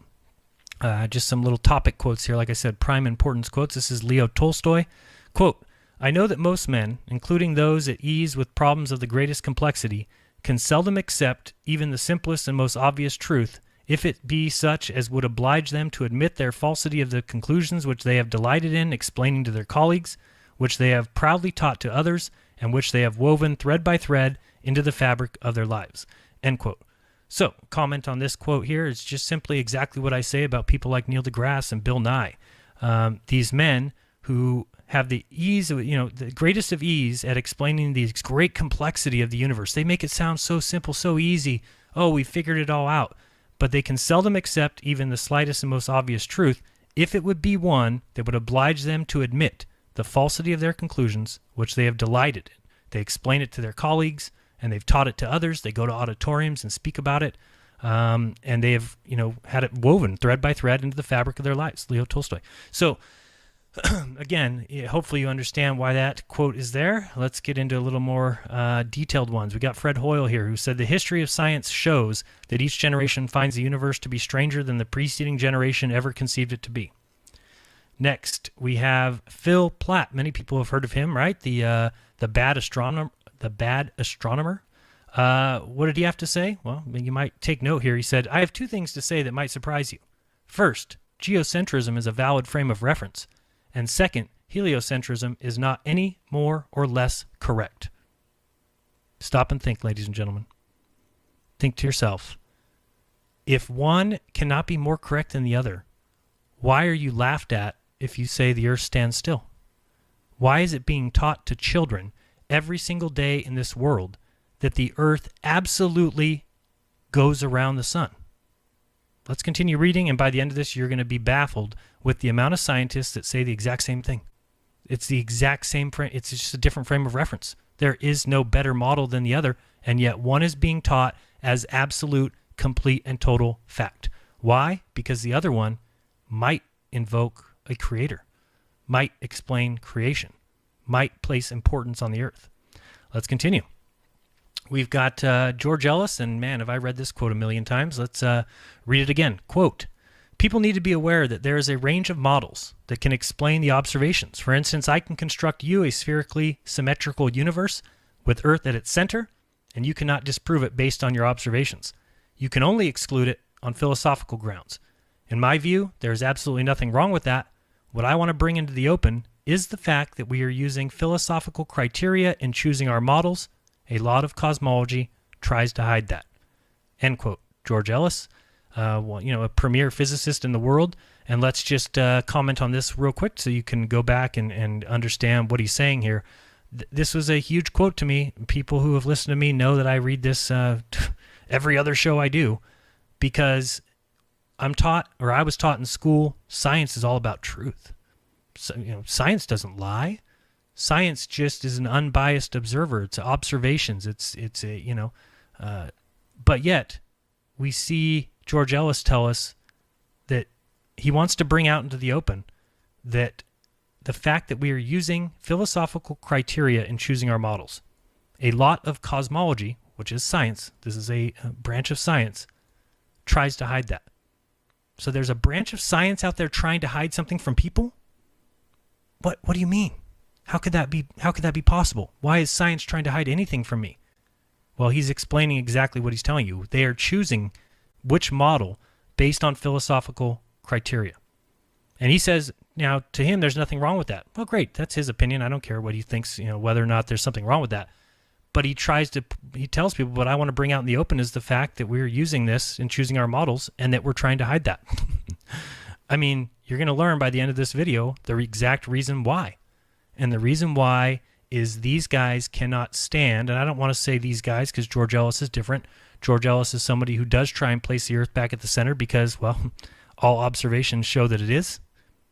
Just some little topic quotes here. Like I said, prime importance quotes. This is Leo Tolstoy. Quote, "I know that most men, including those at ease with problems of the greatest complexity, can seldom accept even the simplest and most obvious truth, if it be such as would oblige them to admit their falsity of the conclusions which they have delighted in explaining to their colleagues, which they have proudly taught to others, and which they have woven thread by thread into the fabric of their lives." End quote. So, comment on this quote here is just simply exactly what I say about people like Neil deGrasse and Bill Nye. These men who have the ease, the greatest of ease at explaining the great complexity of the universe. They make it sound so simple, so easy. Oh, we figured it all out. but they can seldom accept even the slightest and most obvious truth if it would be one that would oblige them to admit the falsity of their conclusions, which they have delighted in. They explain it to their colleagues, and they've taught it to others. They go to auditoriums and speak about it, and they have, had it woven thread by thread into the fabric of their lives. Leo Tolstoy. So, again, hopefully you understand why that quote is there. Let's get into a little more detailed ones. We got Fred Hoyle here, who said, the history of science shows that each generation finds the universe to be stranger than the preceding generation ever conceived it to be. Next, we have Phil Platt. Many people have heard of him, right? The bad astronomer. What did he have to say? Well, you might take note here. He said, I have two things to say that might surprise you. First, geocentrism is a valid frame of reference. And second, heliocentrism is not any more or less correct. Stop and think, ladies and gentlemen. Think to yourself. If one cannot be more correct than the other, why are you laughed at if you say the earth stands still? Why is it being taught to children every single day in this world that the earth absolutely goes around the sun? Let's continue reading, and by the end of this, you're going to be baffled with the amount of scientists that say the exact same thing. It's the exact same frame. It's just a different frame of reference. There is no better model than the other, and yet one is being taught as absolute, complete, and total fact. Why? Because the other one might invoke a creator, might explain creation, might place importance on the earth. Let's continue. We've got George Ellis, and man, have I read this quote a million times. Let's read it again. Quote, people need to be aware that there is a range of models that can explain the observations. For instance, I can construct you a spherically symmetrical universe with Earth at its center, and you cannot disprove it based on your observations. You can only exclude it on philosophical grounds. In my view, there is absolutely nothing wrong with that. What I want to bring into the open is the fact that we are using philosophical criteria in choosing our models. A lot of cosmology tries to hide that. End quote. George Ellis, a premier physicist in the world. And let's just comment on this real quick so you can go back and understand what he's saying here. This was a huge quote to me. People who have listened to me know that I read this every other show I do, because I was taught in school, science is all about truth. So, science doesn't lie. Science just is an unbiased observer. It's observations. But yet we see George Ellis tell us that he wants to bring out into the open that the fact that we are using philosophical criteria in choosing our models. A lot of cosmology, which is science, this is a branch of science, tries to hide that. So there's a branch of science out there trying to hide something from people? What do you mean? How could that be possible? Why is science trying to hide anything from me? Well, he's explaining exactly what he's telling you. They are choosing which model based on philosophical criteria. And he says, now, to him, there's nothing wrong with that. Well, great. That's his opinion. I don't care what he thinks, whether or not there's something wrong with that. But he tells people, what I want to bring out in the open is the fact that we're using this in choosing our models and that we're trying to hide that. I mean, you're going to learn by the end of this video the exact reason why. And the reason why is these guys cannot stand, and I don't want to say these guys because George Ellis is different. George Ellis is somebody who does try and place the Earth back at the center because, well, all observations show that it is.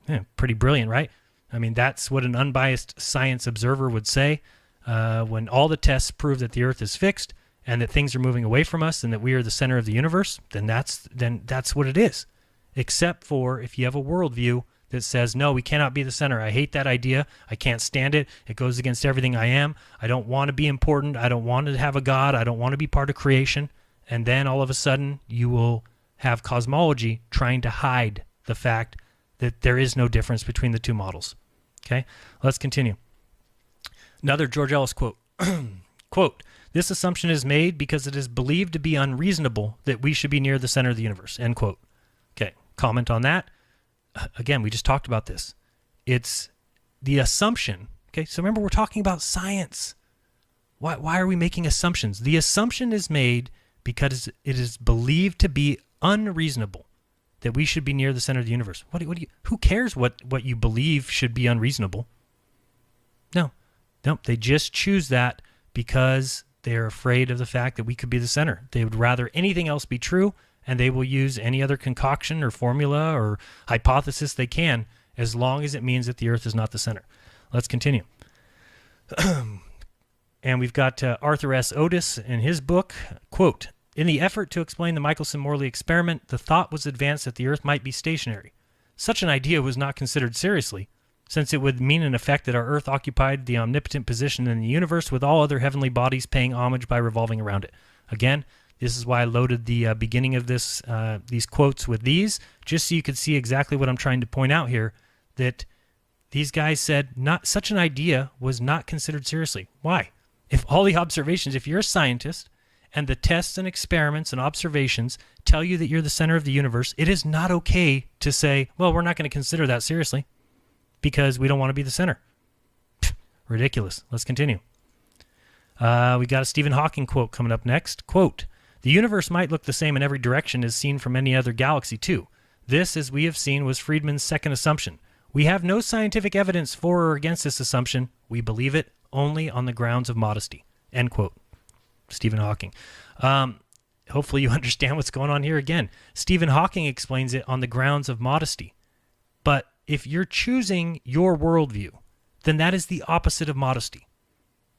Yeah, pretty brilliant, right? I mean, that's what an unbiased science observer would say. When all the tests prove that the Earth is fixed and that things are moving away from us and that we are the center of the universe, then that's what it is. Except for if you have a worldview that says, no, we cannot be the center. I hate that idea. I can't stand it. It goes against everything I am. I don't want to be important. I don't want to have a God. I don't want to be part of creation. And then all of a sudden you will have cosmology trying to hide the fact that there is no difference between the two models. Okay, let's continue. Another George Ellis quote. Quote, this assumption is made because it is believed to be unreasonable that we should be near the center of the universe. End quote. Okay, comment on that. Again, we just talked about this. It's the assumption. Okay, so remember, we're talking about science. Why are we making assumptions? The assumption is made because it is believed to be unreasonable that we should be near the center of the universe. Who cares what you believe should be unreasonable? No, they just choose that because they're afraid of the fact that we could be the center. They would rather anything else be true and they will use any other concoction or formula or hypothesis they can, as long as it means that the Earth is not the center. Let's continue. And we've got Arthur S. Otis in his book, quote, "In the effort to explain the Michelson-Morley experiment, the thought was advanced that the Earth might be stationary. Such an idea was not considered seriously, since it would mean in effect that our Earth occupied the omnipotent position in the universe with all other heavenly bodies paying homage by revolving around it." Again, this is why I loaded the beginning of this these quotes with these, just so you could see exactly what I'm trying to point out here, that these guys said not such an idea was not considered seriously. Why? If all the observations, if you're a scientist and the tests and experiments and observations tell you that you're the center of the universe, it is not okay to say, well, we're not going to consider that seriously because we don't want to be the center. Ridiculous. Let's continue. We got a Stephen Hawking quote coming up next. Quote, "The universe might look the same in every direction as seen from any other galaxy too. This, as we have seen, was Friedman's second assumption. We have no scientific evidence for or against this assumption. We believe it only on the grounds of modesty." End quote. Stephen Hawking. Hopefully you understand what's going on here again. Stephen Hawking explains it on the grounds of modesty. But if you're choosing your worldview, then that is the opposite of modesty.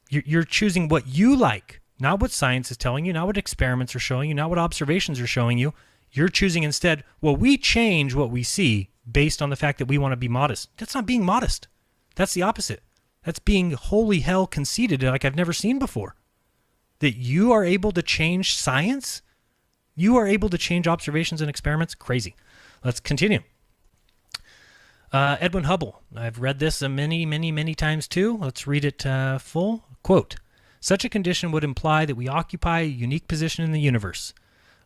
You're choosing what you like, not what science is telling you, not what experiments are showing you, not what observations are showing you. You're choosing instead, well, we change what we see based on the fact that we want to be modest. That's not being modest. That's the opposite. That's being holy hell conceited like I've never seen before. That you are able to change science? You are able to change observations and experiments? Crazy. Let's continue. Edwin Hubble. I've read this many times too. Let's read it full. Quote, "Such a condition would imply that we occupy a unique position in the universe,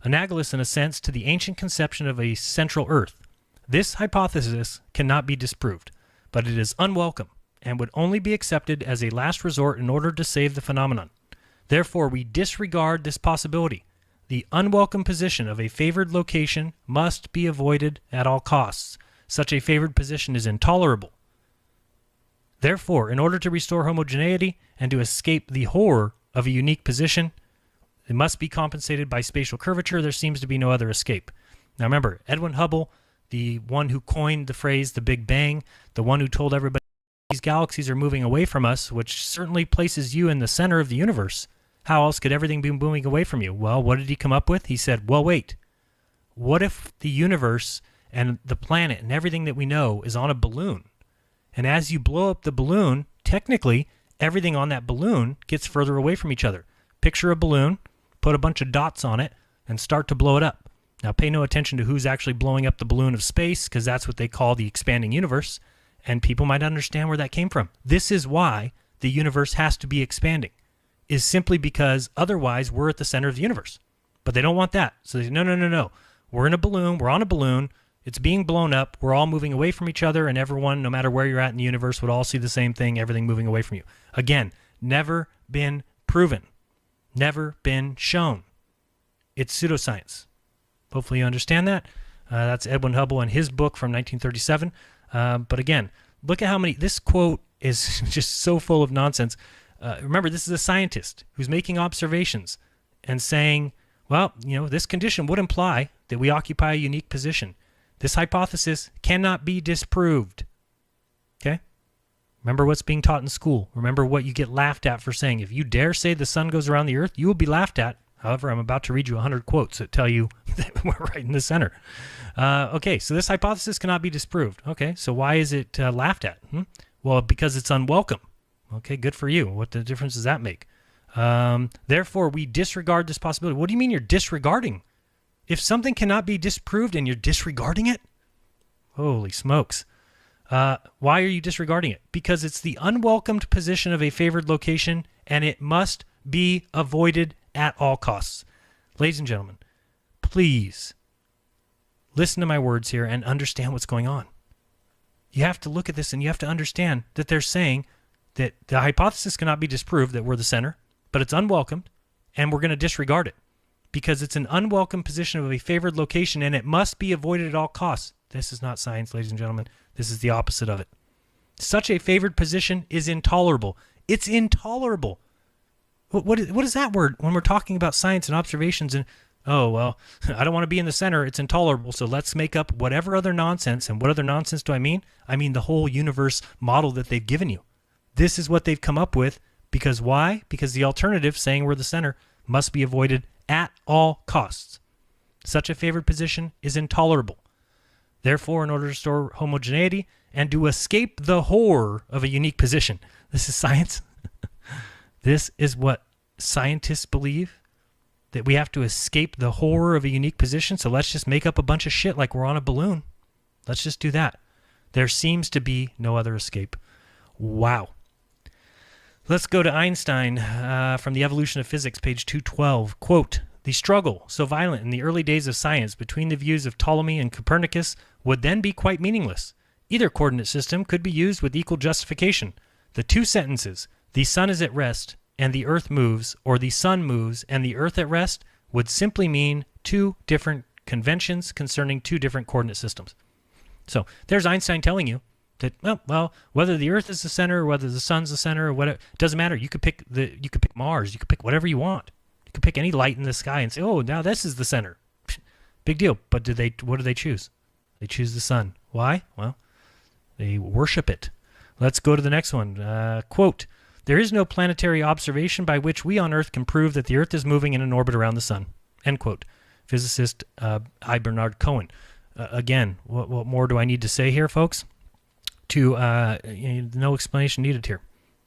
analogous in a sense to the ancient conception of a central Earth. This hypothesis cannot be disproved, but it is unwelcome and would only be accepted as a last resort in order to save the phenomenon. Therefore, we disregard this possibility. The unwelcome position of a favored location must be avoided at all costs. Such a favored position is intolerable. Therefore, in order to restore homogeneity and to escape the horror of a unique position, it must be compensated by spatial curvature. There seems to be no other escape." Now remember, Edwin Hubble, the one who coined the phrase the Big Bang, the one who told everybody these galaxies are moving away from us, which certainly places you in the center of the universe. How else could everything be moving away from you? Well, what did he come up with? He said, well, wait. What if the universe and the planet and everything that we know is on a balloon? And as you blow up the balloon, technically, everything on that balloon gets further away from each other. Picture a balloon, put a bunch of dots on it, and start to blow it up. Now, pay no attention to who's actually blowing up the balloon of space, because that's what they call the expanding universe, and people might understand where that came from. This is why the universe has to be expanding, is simply because otherwise we're at the center of the universe. But they don't want that. So they say, no. We're in a balloon. We're on a balloon. It's being blown up. We're all moving away from each other, and everyone, no matter where you're at in the universe, would all see the same thing, everything moving away from you. Again, never been proven. Never been shown. It's pseudoscience. Hopefully you understand that. That's Edwin Hubble and his book from 1937. But again, look at how many... This quote is just so full of nonsense. Remember, this is a scientist who's making observations and saying, well, this condition would imply that we occupy a unique position. This hypothesis cannot be disproved. Okay? Remember what's being taught in school. Remember what you get laughed at for saying. If you dare say the sun goes around the earth, you will be laughed at. However, I'm about to read you 100 quotes that tell you that we're right in the center. Okay, so this hypothesis cannot be disproved. Okay, so why is it laughed at? Well, because it's unwelcome. Okay, good for you. What the difference does that make? Therefore, we disregard this possibility. What do you mean you're disregarding? If something cannot be disproved and you're disregarding it? Holy smokes. Why are you disregarding it? Because it's the unwelcomed position of a favored location, and it must be avoided at all costs. Ladies and gentlemen, please listen to my words here and understand what's going on. You have to look at this and you have to understand that they're saying that the hypothesis cannot be disproved that we're the center, but it's unwelcomed, and we're going to disregard it because it's an unwelcome position of a favored location, and it must be avoided at all costs. This is not science, ladies and gentlemen. This is the opposite of it. Such a favored position is intolerable. It's intolerable. What is that word when we're talking about science and observations and Oh, well, I don't want to be in the center. It's intolerable. So let's make up whatever other nonsense. And what other nonsense do I mean? I mean the whole universe model that they've given you. This is what they've come up with. Because why? Because the alternative, saying we're the center, must be avoided at all costs. Such a favored position is intolerable. Therefore, in order to restore homogeneity and to escape the horror of a unique position, this is science. This is what scientists believe, that we have to escape the horror of a unique position. So let's just make up a bunch of shit like we're on a balloon. Let's just do that. There seems to be no other escape. Wow. Let's go to Einstein from The Evolution of Physics, page 212. Quote, the struggle, so violent in the early days of science between the views of Ptolemy and Copernicus, would then be quite meaningless. Either coordinate system could be used with equal justification. The two sentences, the sun is at rest and the earth moves, or the sun moves and the earth at rest, would simply mean two different conventions concerning two different coordinate systems. So there's Einstein telling you that, well, whether the earth is the center or whether the sun's the center or whatever, it doesn't matter. You could pick Mars, you could pick whatever you want. You could pick any light in the sky and say, oh, now this is the center. Big deal. But what do they choose? They choose the sun. Why? Well, they worship it. Let's go to the next one. Quote, there is no planetary observation by which we on Earth can prove that the Earth is moving in an orbit around the sun. End quote. Physicist I. Bernard Cohen. Again, what more do I need to say here, folks? No explanation needed here.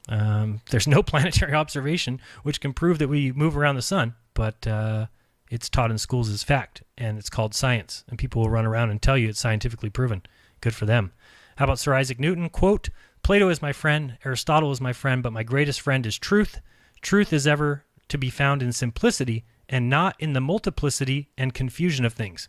There's no planetary observation which can prove that we move around the sun, but it's taught in schools as fact, and it's called science, and people will run around and tell you it's scientifically proven. Good for them. How about Sir Isaac Newton? Quote, Plato is my friend, Aristotle is my friend, but my greatest friend is truth. Truth is ever to be found in simplicity and not in the multiplicity and confusion of things.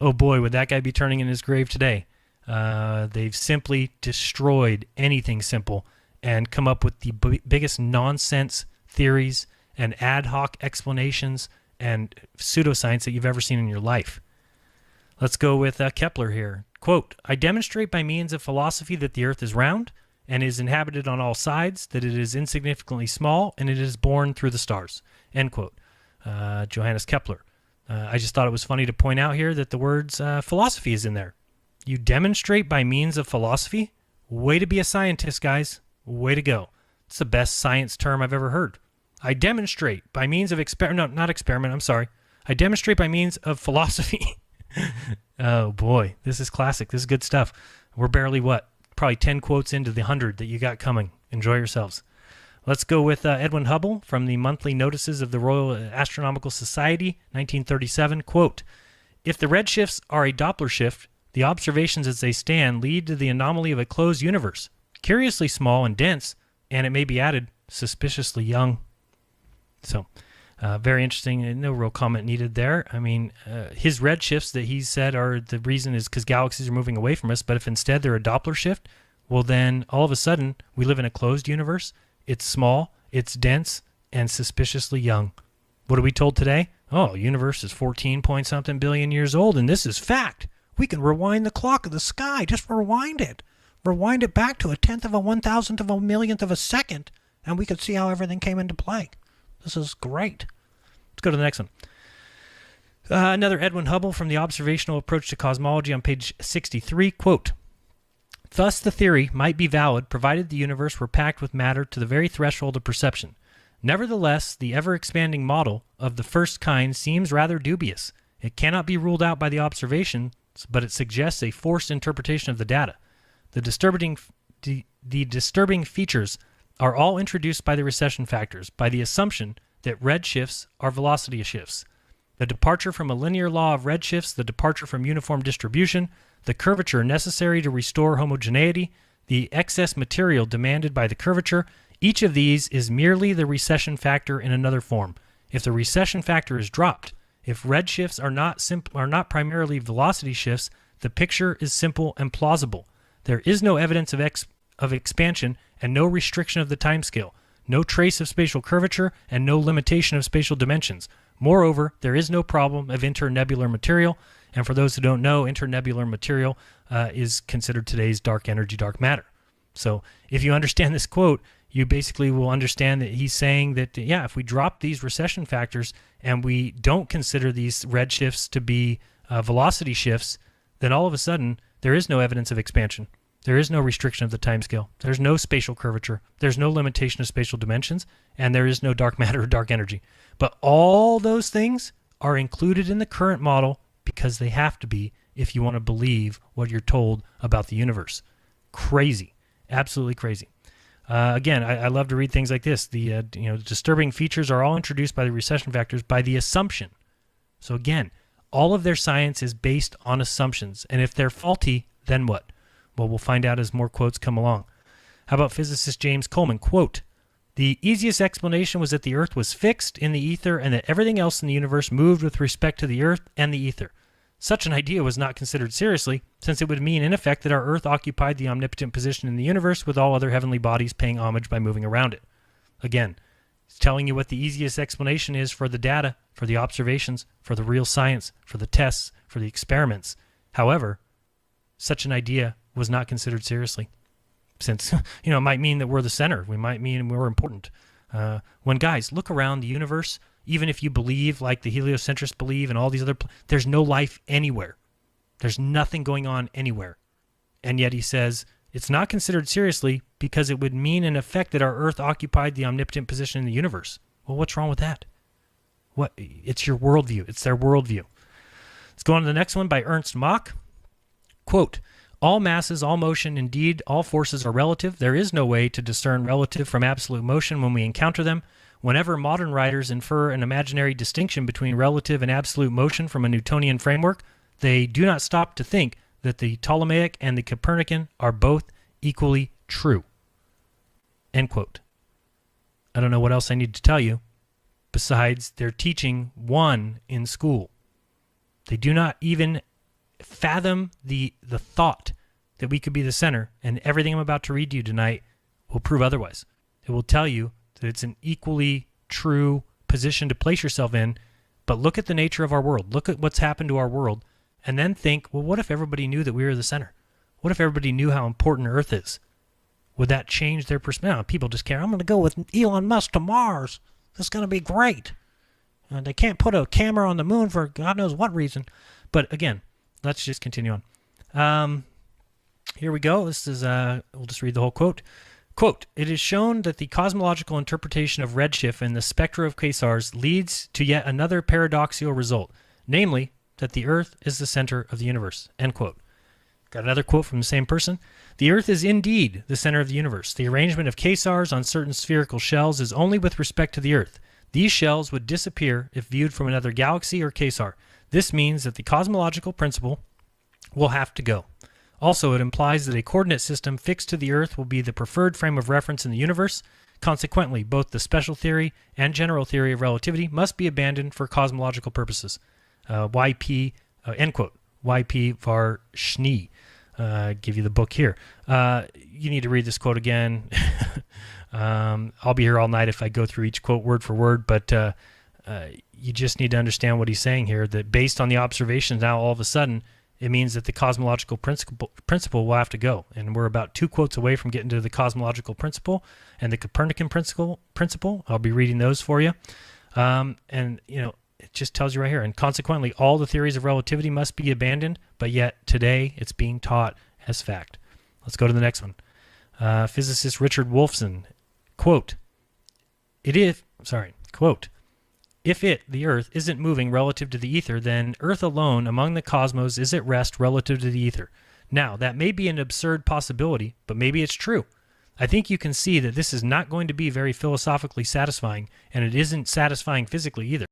Oh boy, would that guy be turning in his grave today. They've simply destroyed anything simple and come up with the biggest nonsense theories and ad hoc explanations and pseudoscience that you've ever seen in your life. Let's go with Kepler here. Quote, I demonstrate by means of philosophy that the earth is round and is inhabited on all sides, that it is insignificantly small, and it is born through the stars. End quote. Johannes Kepler. I just thought it was funny to point out here that the words philosophy is in there. You demonstrate by means of philosophy? Way to be a scientist, guys. Way to go. It's the best science term I've ever heard. I demonstrate by means of I demonstrate by means of philosophy. Oh boy, this is classic. This is good stuff. We're barely probably 10 quotes into the 100 that you got coming. Enjoy yourselves. Let's go with Edwin Hubble from the Monthly Notices of the Royal Astronomical Society, 1937. Quote, if the redshifts are a Doppler shift, the observations as they stand lead to the anomaly of a closed universe, curiously small and dense, and it may be added, suspiciously young. So, very interesting. No real comment needed there. I mean, his redshifts that he said are the reason is because galaxies are moving away from us, but if instead they're a Doppler shift, well then all of a sudden we live in a closed universe. It's small, it's dense, and suspiciously young. What are we told today? Oh, universe is 14-point-something billion years old, and this is fact. We can rewind the clock of the sky. Just rewind it. Rewind it back to a 1/10 of a 1,000th of a millionth of a second, and we could see how everything came into play. This is great. Let's go to the next one. Another Edwin Hubble from the Observational Approach to Cosmology on page 63. Quote, thus the theory might be valid provided the universe were packed with matter to the very threshold of perception. Nevertheless, the ever-expanding model of the first kind seems rather dubious. It cannot be ruled out by the observations, but it suggests a forced interpretation of the data. The disturbing features are all introduced by the recession factors, by the assumption that redshifts are velocity shifts. The departure from a linear law of redshifts, the departure from uniform distribution, the curvature necessary to restore homogeneity, the excess material demanded by the curvature, each of these is merely the recession factor in another form. If the recession factor is dropped, if redshifts are not primarily velocity shifts, the picture is simple and plausible. There is no evidence of expansion and no restriction of the timescale, no trace of spatial curvature, and no limitation of spatial dimensions. Moreover, there is no problem of internebular material, and for those who don't know, internebular material is considered today's dark energy, dark matter. So if you understand this quote, you basically will understand that he's saying that, yeah, if we drop these recession factors and we don't consider these red shifts to be velocity shifts, then all of a sudden there is no evidence of expansion. There is no restriction of the timescale. There's no spatial curvature. There's no limitation of spatial dimensions, and there is no dark matter or dark energy. But all those things are included in the current model because they have to be if you want to believe what you're told about the universe. Crazy. Absolutely crazy. Again, I love to read things like this. The disturbing features are all introduced by the recession factors by the assumption. So again, all of their science is based on assumptions. And if they're faulty, then what? Well, we'll find out as more quotes come along. How about physicist James Coleman? Quote, "The easiest explanation was that the Earth was fixed in the ether and that everything else in the universe moved with respect to the Earth and the ether. Such an idea was not considered seriously, since it would mean, in effect, that our Earth occupied the omnipotent position in the universe with all other heavenly bodies paying homage by moving around it." Again, it's telling you what the easiest explanation is for the data, for the observations, for the real science, for the tests, for the experiments. However, such an idea was not considered seriously, since it might mean that we're the center. We might mean we're important. When guys look around the universe, even if you believe like the heliocentrists believe and all these other, there's no life anywhere. There's nothing going on anywhere, and yet he says it's not considered seriously because it would mean in effect that our Earth occupied the omnipotent position in the universe. Well, what's wrong with that? What? It's your worldview. It's their worldview. Let's go on to the next one by Ernst Mach. Quote, "All masses, all motion, indeed all forces are relative. There is no way to discern relative from absolute motion when we encounter them. Whenever modern writers infer an imaginary distinction between relative and absolute motion from a Newtonian framework, they do not stop to think that the Ptolemaic and the Copernican are both equally true." End quote. I don't know what else I need to tell you besides they're teaching one in school. They do not even fathom the thought that we could be the center, and everything I'm about to read to you tonight will prove otherwise. It will tell you that it's an equally true position to place yourself in, but look at the nature of our world. Look at what's happened to our world, and then think, well, what if everybody knew that we were the center? What if everybody knew how important Earth is? Would that change their perspective? No, people just care. I'm going to go with Elon Musk to Mars. It's going to be great. They can't put a camera on the moon for God knows what reason. But again, let's just continue on. Here we go. This is, we'll just read the whole quote. Quote, "It is shown that the cosmological interpretation of redshift and the spectra of quasars leads to yet another paradoxical result, namely that the Earth is the center of the universe." End quote. Got another quote from the same person. "The Earth is indeed the center of the universe. The arrangement of quasars on certain spherical shells is only with respect to the Earth. These shells would disappear if viewed from another galaxy or quasar. This means that the cosmological principle will have to go. Also, it implies that a coordinate system fixed to the Earth will be the preferred frame of reference in the universe. Consequently, both the special theory and general theory of relativity must be abandoned for cosmological purposes." End quote. Y.P. Varshny. Give you the book here. You need to read this quote again. I'll be here all night if I go through each quote word for word, but you just need to understand what he's saying here, that based on the observations now all of a sudden, it means that the cosmological principle will have to go. And we're about 2 quotes away from getting to the cosmological principle and the Copernican principle. I'll be reading those for you. And, it just tells you right here. "And consequently, all the theories of relativity must be abandoned, but yet today it's being taught as fact." Let's go to the next one. Physicist Richard Wolfson, quote, "If the Earth, isn't moving relative to the ether, then Earth alone among the cosmos is at rest relative to the ether. Now, that may be an absurd possibility, but maybe it's true. I think you can see that this is not going to be very philosophically satisfying, and it isn't satisfying physically either.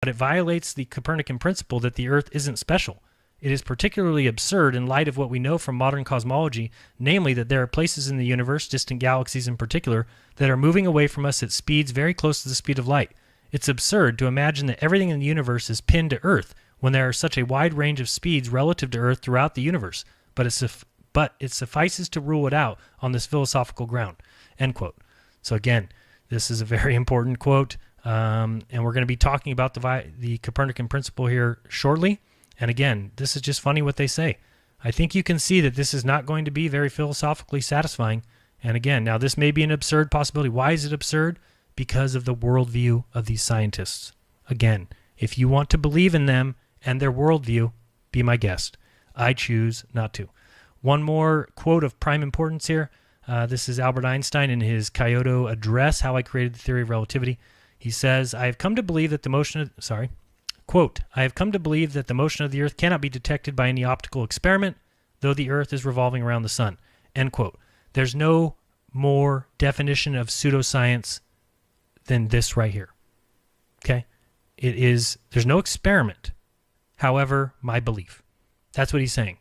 But it violates the Copernican principle that the Earth isn't special. It is particularly absurd in light of what we know from modern cosmology, namely that there are places in the universe, distant galaxies in particular, that are moving away from us at speeds very close to the speed of light. It's absurd to imagine that everything in the universe is pinned to Earth when there are such a wide range of speeds relative to Earth throughout the universe, but it suffices to rule it out on this philosophical ground." End quote. So again, this is a very important quote, and we're going to be talking about the Copernican principle here shortly. And again, this is just funny what they say. I think you can see that this is not going to be very philosophically satisfying, And again, now this may be an absurd possibility. Why is it absurd? Because of the worldview of these scientists. Again, if you want to believe in them and their worldview, be my guest. I choose not to. One more quote of prime importance here. This is Albert Einstein in his Kyoto address, How I Created the Theory of Relativity. He says, I have come to believe that the motion of, quote, I have come to believe that the motion of the earth cannot be detected by any optical experiment, though the earth is revolving around the sun, end quote. There's no more definition of pseudoscience than this right here. Okay? There's no experiment. However, my belief. That's what he's saying.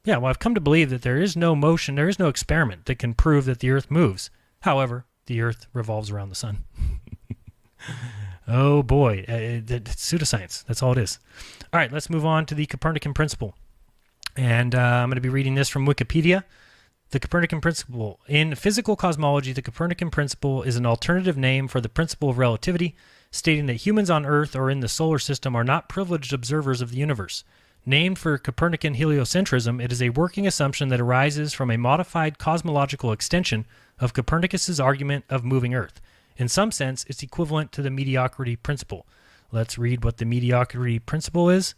Yeah, well, I've come to believe that there is no motion, there is no experiment that can prove that the earth moves. However, the earth revolves around the sun. Oh boy, it's pseudoscience. That's all it is. All right, let's move on to the Copernican principle. And I'm going to be reading this from Wikipedia. The Copernican principle. In physical cosmology, the Copernican principle is an alternative name for the principle of relativity, stating that humans on Earth or in the solar system are not privileged observers of the universe. Named for Copernican heliocentrism, it is a working assumption that arises from a modified cosmological extension of Copernicus's argument of moving Earth. In some sense, it's equivalent to the mediocrity principle. Let's read what the mediocrity principle is.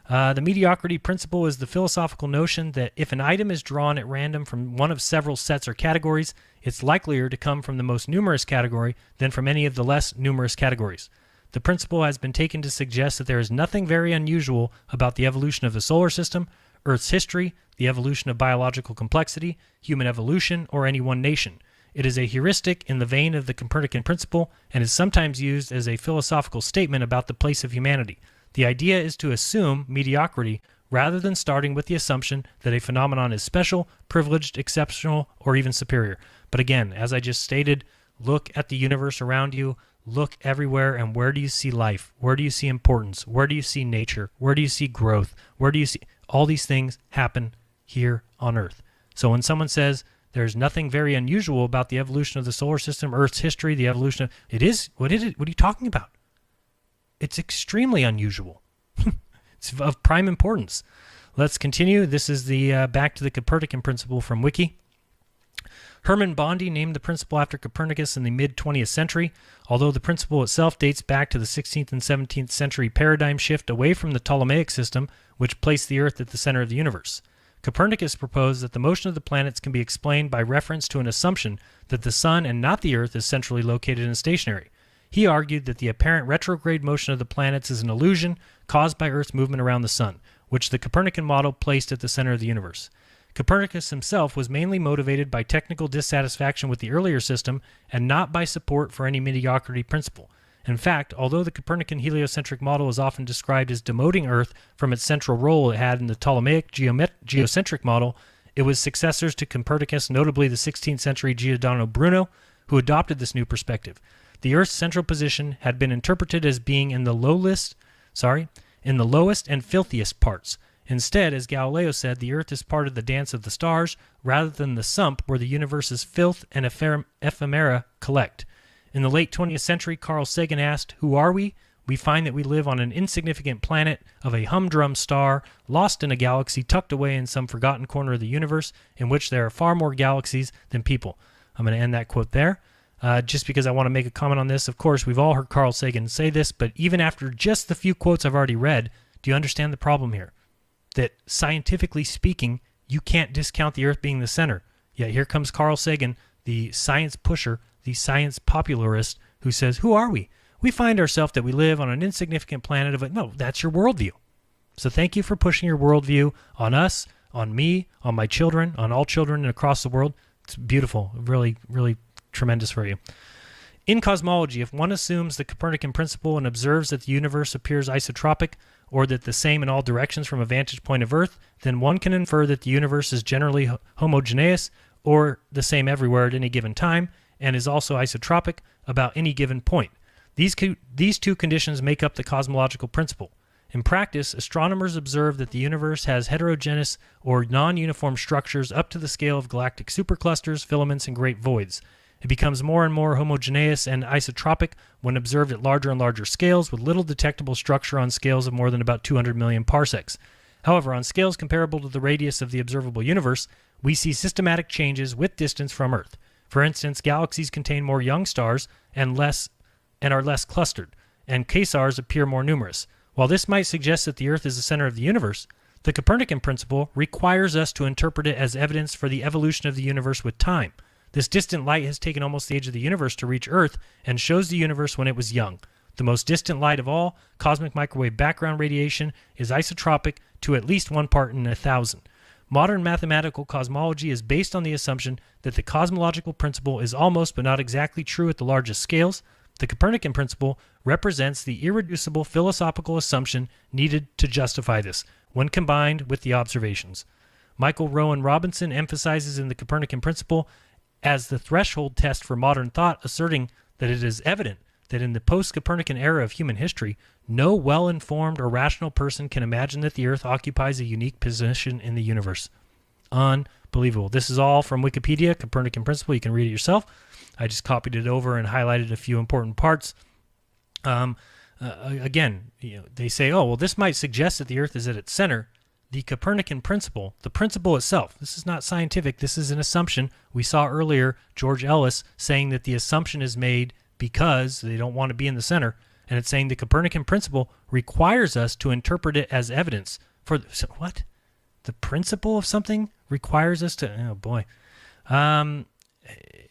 The mediocrity principle is the philosophical notion that if an item is drawn at random from one of several sets or categories, it's likelier to come from the most numerous category than from any of the less numerous categories. The principle has been taken to suggest that there is nothing very unusual about the evolution of the solar system, Earth's history, the evolution of biological complexity, human evolution, or any one nation. It is a heuristic in the vein of the Copernican principle and is sometimes used as a philosophical statement about the place of humanity. The idea is to assume mediocrity rather than starting with the assumption that a phenomenon is special, privileged, exceptional, or even superior. But again, as I just stated, look at the universe around you, look everywhere, and where do you see life? Where do you see importance? Where do you see nature? Where do you see growth? Where do you see all these things happen here on Earth? So when someone says there's nothing very unusual about the evolution of the solar system, Earth's history, the evolution of it is what is it? What are you talking about? It's extremely unusual. It's of prime importance. Let's continue. This is the back to the Copernican principle from Wiki. Hermann Bondi named the principle after Copernicus in the mid-20th century, although the principle itself dates back to the 16th and 17th century paradigm shift away from the Ptolemaic system, which placed the Earth at the center of the universe. Copernicus proposed that the motion of the planets can be explained by reference to an assumption that the Sun and not the Earth is centrally located and stationary. He argued that the apparent retrograde motion of the planets is an illusion caused by Earth's movement around the Sun, which the Copernican model placed at the center of the universe. Copernicus himself was mainly motivated by technical dissatisfaction with the earlier system and not by support for any mediocrity principle. In fact, although the Copernican heliocentric model is often described as demoting Earth from its central role it had in the Ptolemaic geocentric model, it was successors to Copernicus, notably the 16th century Giordano Bruno, who adopted this new perspective. The Earth's central position had been interpreted as being in the lowest and filthiest parts. Instead, as Galileo said, the Earth is part of the dance of the stars, rather than the sump where the universe's filth and ephemera collect. In the late 20th century, Carl Sagan asked, "Who are we?" We find that we live on an insignificant planet of a humdrum star, lost in a galaxy tucked away in some forgotten corner of the universe, in which there are far more galaxies than people. I'm going to end that quote there. Just because I want to make a comment on this. Of course, we've all heard Carl Sagan say this, but even after just the few quotes I've already read, do you understand the problem here? That scientifically speaking, you can't discount the Earth being the center. Yet here comes Carl Sagan, the science pusher, the science popularist, who says, who are we? We find ourselves that we live on an insignificant planet of a... No, that's your worldview. So thank you for pushing your worldview on us, on me, on my children, on all children across the world. It's beautiful. Really, really tremendous for you. In cosmology, if one assumes the Copernican principle and observes that the universe appears isotropic, or that the same in all directions from a vantage point of Earth, then one can infer that the universe is generally homogeneous, or the same everywhere at any given time, and is also isotropic about any given point. These two conditions make up the cosmological principle. In practice, astronomers observe that the universe has heterogeneous or non-uniform structures up to the scale of galactic superclusters, filaments, and great voids. It becomes more and more homogeneous and isotropic when observed at larger and larger scales with little detectable structure on scales of more than about 200 million parsecs. However, on scales comparable to the radius of the observable universe, we see systematic changes with distance from Earth. For instance, galaxies contain more young stars and are less clustered, and quasars appear more numerous. While this might suggest that the Earth is the center of the universe, the Copernican principle requires us to interpret it as evidence for the evolution of the universe with time. This distant light has taken almost the age of the universe to reach Earth and shows the universe when it was young. The most distant light of all, cosmic microwave background radiation, is isotropic to at least 1 part in 1,000. Modern mathematical cosmology is based on the assumption that the cosmological principle is almost but not exactly true at the largest scales. The Copernican principle represents the irreducible philosophical assumption needed to justify this, when combined with the observations. Michael Rowan Robinson emphasizes in the Copernican principle as the threshold test for modern thought, asserting that it is evident that in the post-Copernican era of human history, no well-informed or rational person can imagine that the Earth occupies a unique position in the universe. Unbelievable. This is all from Wikipedia, Copernican principle. You can read it yourself. I just copied it over and highlighted a few important parts. Again, they say, oh, well, this might suggest that the Earth is at its center. The Copernican principle, the principle itself, this is not scientific. This is an assumption. We saw earlier George Ellis saying that the assumption is made because they don't want to be in the center. And it's saying the Copernican principle requires us to interpret it as evidence for what? The principle of something requires us to, oh boy.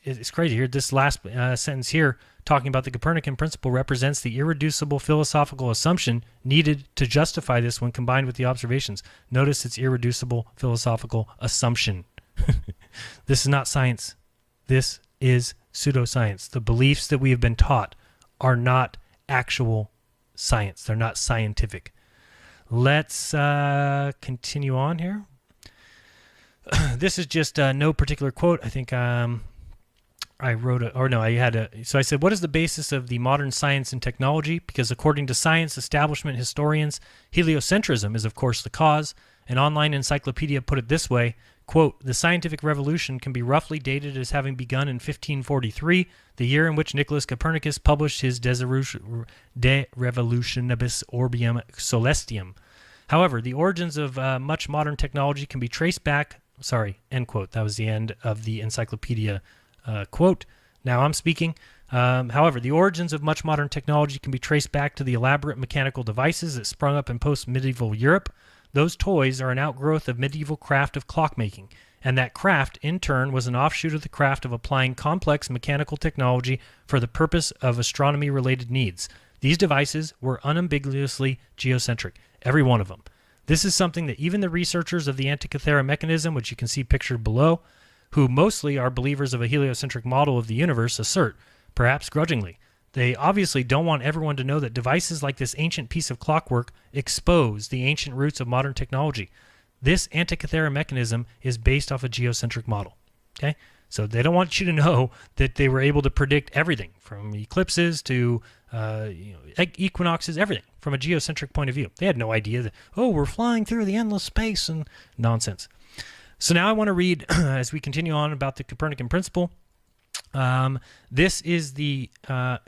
It's crazy here. This last sentence here, talking about the Copernican principle, represents the irreducible philosophical assumption needed to justify this when combined with the observations. Notice it's irreducible philosophical assumption. This is not science. This is pseudoscience. The beliefs that we have been taught are not actual science. They're not scientific. Let's continue on here. This is just no particular quote. I think I wrote it, or no, I had a, so I said, what is the basis of the modern science and technology? Because according to science establishment historians, heliocentrism is of course the cause. An online encyclopedia put it this way, quote, the scientific revolution can be roughly dated as having begun in 1543, the year in which Nicholas Copernicus published his De Revolutionibus Orbium Celestium. However, the origins of much modern technology can be traced back, sorry, end quote. That was the end of the encyclopedia quote. Now I'm speaking. However, the origins of much modern technology can be traced back to the elaborate mechanical devices that sprung up in post-medieval Europe. Those toys are an outgrowth of medieval craft of clockmaking, and that craft, in turn, was an offshoot of the craft of applying complex mechanical technology for the purpose of astronomy-related needs. These devices were unambiguously geocentric, every one of them. This is something that even the researchers of the Antikythera mechanism, which you can see pictured below, who mostly are believers of a heliocentric model of the universe, assert, perhaps grudgingly. They obviously don't want everyone to know that devices like this ancient piece of clockwork expose the ancient roots of modern technology. This Antikythera mechanism is based off a geocentric model. Okay? So they don't want you to know that they were able to predict everything from eclipses to equinoxes, everything from a geocentric point of view. They had no idea that, oh, we're flying through the endless space and nonsense. So now I want to read, as we continue on, about the Copernican principle. This is the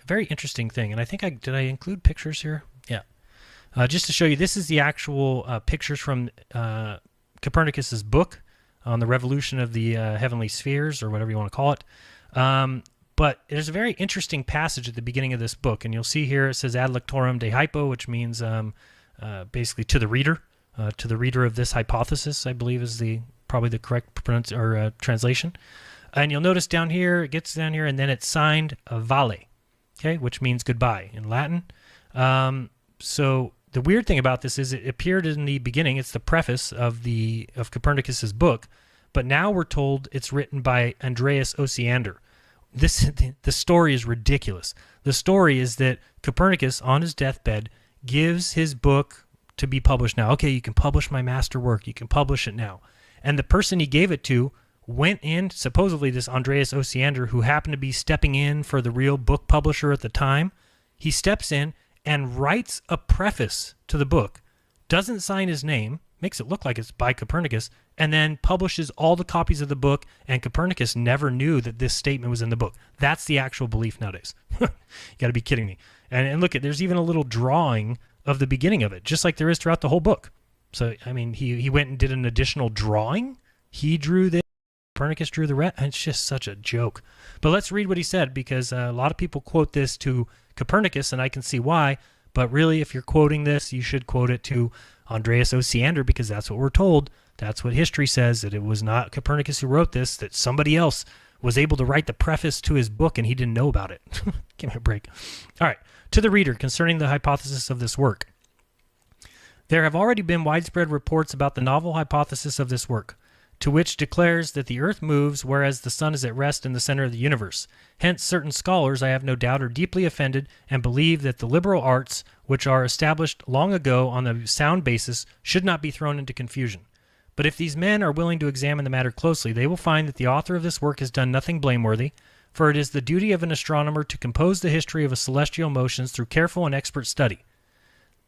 very interesting thing, and I think did I include pictures here? Yeah. Just to show you, this is the actual pictures from Copernicus's book on the revolution of the heavenly spheres, or whatever you want to call it. But there's a very interesting passage at the beginning of this book, and you'll see here it says ad lectorum de hypo, which means basically to the reader of this hypothesis, I believe is probably the correct translation. And you'll notice down here, it gets down here, and then it's signed vale, okay, which means goodbye in Latin. So the weird thing about this is it appeared in the beginning. It's the preface of Copernicus's book, but now we're told it's written by Andreas Osiander. The story is ridiculous. The story is that Copernicus, on his deathbed, gives his book to be published now. Okay, you can publish my masterwork. You can publish it now. And the person he gave it to went in, supposedly this Andreas Osiander, who happened to be stepping in for the real book publisher at the time, he steps in and writes a preface to the book, doesn't sign his name, makes it look like it's by Copernicus, and then publishes all the copies of the book, and Copernicus never knew that this statement was in the book. That's the actual belief nowadays. You got to be kidding me. And look, there's even a little drawing of the beginning of it, just like there is throughout the whole book. So, I mean, he went and did an additional drawing. He drew this. Copernicus drew the rest. It's just such a joke. But let's read what he said, because a lot of people quote this to Copernicus, and I can see why. But really, if you're quoting this, you should quote it to Andreas Osiander, because that's what we're told. That's what history says, that it was not Copernicus who wrote this, that somebody else was able to write the preface to his book and he didn't know about it. Give me a break. All right, to the reader concerning the hypothesis of this work. There have already been widespread reports about the novel hypothesis of this work, to which declares that the earth moves whereas the sun is at rest in the center of the universe. Hence, certain scholars, I have no doubt, are deeply offended and believe that the liberal arts, which are established long ago on a sound basis, should not be thrown into confusion. But if these men are willing to examine the matter closely, they will find that the author of this work has done nothing blameworthy, for it is the duty of an astronomer to compose the history of celestial motions through careful and expert study.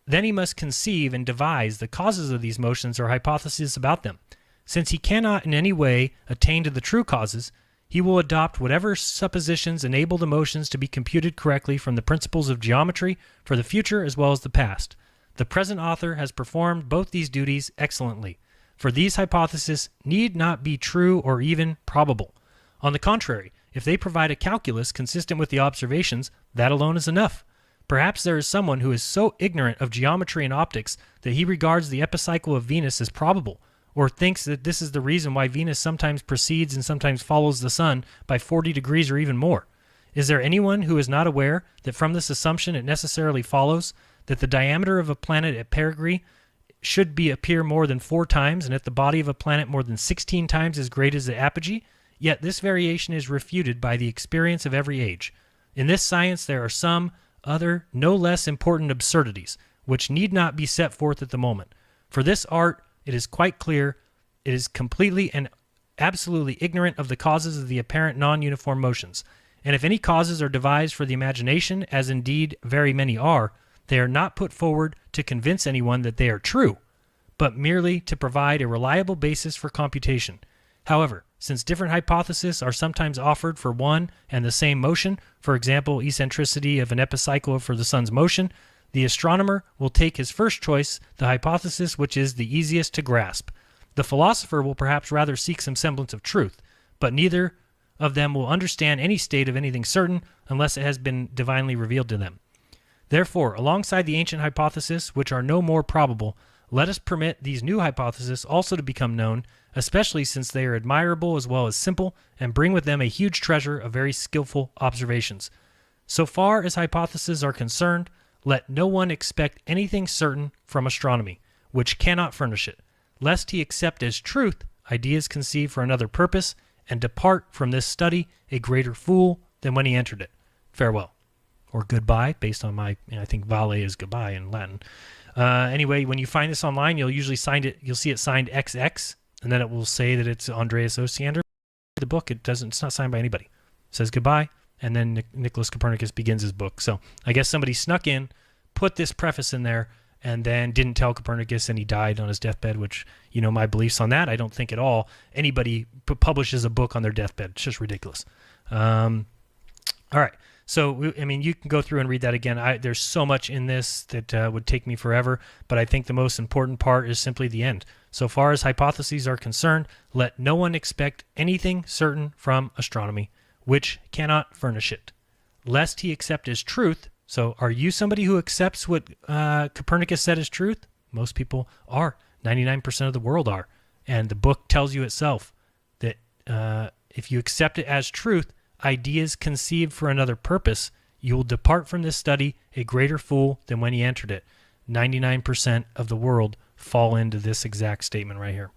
Then he must conceive and devise the causes of these motions or hypotheses about them. Since he cannot in any way attain to the true causes, he will adopt whatever suppositions enable the motions to be computed correctly from the principles of geometry for the future as well as the past. The present author has performed both these duties excellently, for these hypotheses need not be true or even probable. On the contrary, if they provide a calculus consistent with the observations, that alone is enough. Perhaps there is someone who is so ignorant of geometry and optics that he regards the epicycle of Venus as probable, or thinks that this is the reason why Venus sometimes precedes and sometimes follows the sun by 40 degrees or even more. Is there anyone who is not aware that from this assumption it necessarily follows that the diameter of a planet at perigee should appear more than 4 times, and at the body of a planet more than 16 times as great as the apogee? Yet this variation is refuted by the experience of every age. In this science there are some other no less important absurdities, which need not be set forth at the moment. For this art, it is quite clear, it is completely and absolutely ignorant of the causes of the apparent non-uniform motions. And if any causes are devised for the imagination, as indeed very many are, they are not put forward to convince anyone that they are true, but merely to provide a reliable basis for computation. However, since different hypotheses are sometimes offered for one and the same motion, for example, eccentricity of an epicycle for the sun's motion, the astronomer will take his first choice, the hypothesis which is the easiest to grasp. The philosopher will perhaps rather seek some semblance of truth, but neither of them will understand any state of anything certain unless it has been divinely revealed to them. Therefore, alongside the ancient hypotheses, which are no more probable, let us permit these new hypotheses also to become known, especially since they are admirable as well as simple, and bring with them a huge treasure of very skillful observations. So far as hypotheses are concerned, let no one expect anything certain from astronomy, which cannot furnish it, lest he accept as truth ideas conceived for another purpose, and depart from this study a greater fool than when he entered it. Farewell. Or goodbye, based on my, I think vale is goodbye in Latin. Anyway, when you find this online, you'll usually you'll see it signed XX, and then it will say that it's Andreas Osiander. The book, it's not signed by anybody. It says goodbye, and then Nicholas Copernicus begins his book. So I guess somebody snuck in, put this preface in there, and then didn't tell Copernicus, and he died on his deathbed, which, you know, my beliefs on that, I don't think at all anybody publishes a book on their deathbed. It's just ridiculous. All right. So, I mean, you can go through and read that again. There's so much in this that would take me forever, but I think the most important part is simply the end. So far as hypotheses are concerned, let no one expect anything certain from astronomy, which cannot furnish it, lest he accept as truth. So are you somebody who accepts what Copernicus said is truth? Most people are. 99% of the world are. And the book tells you itself that if you accept it as truth, ideas conceived for another purpose, you will depart from this study a greater fool than when you entered it. 99% of the world fall into this exact statement right here.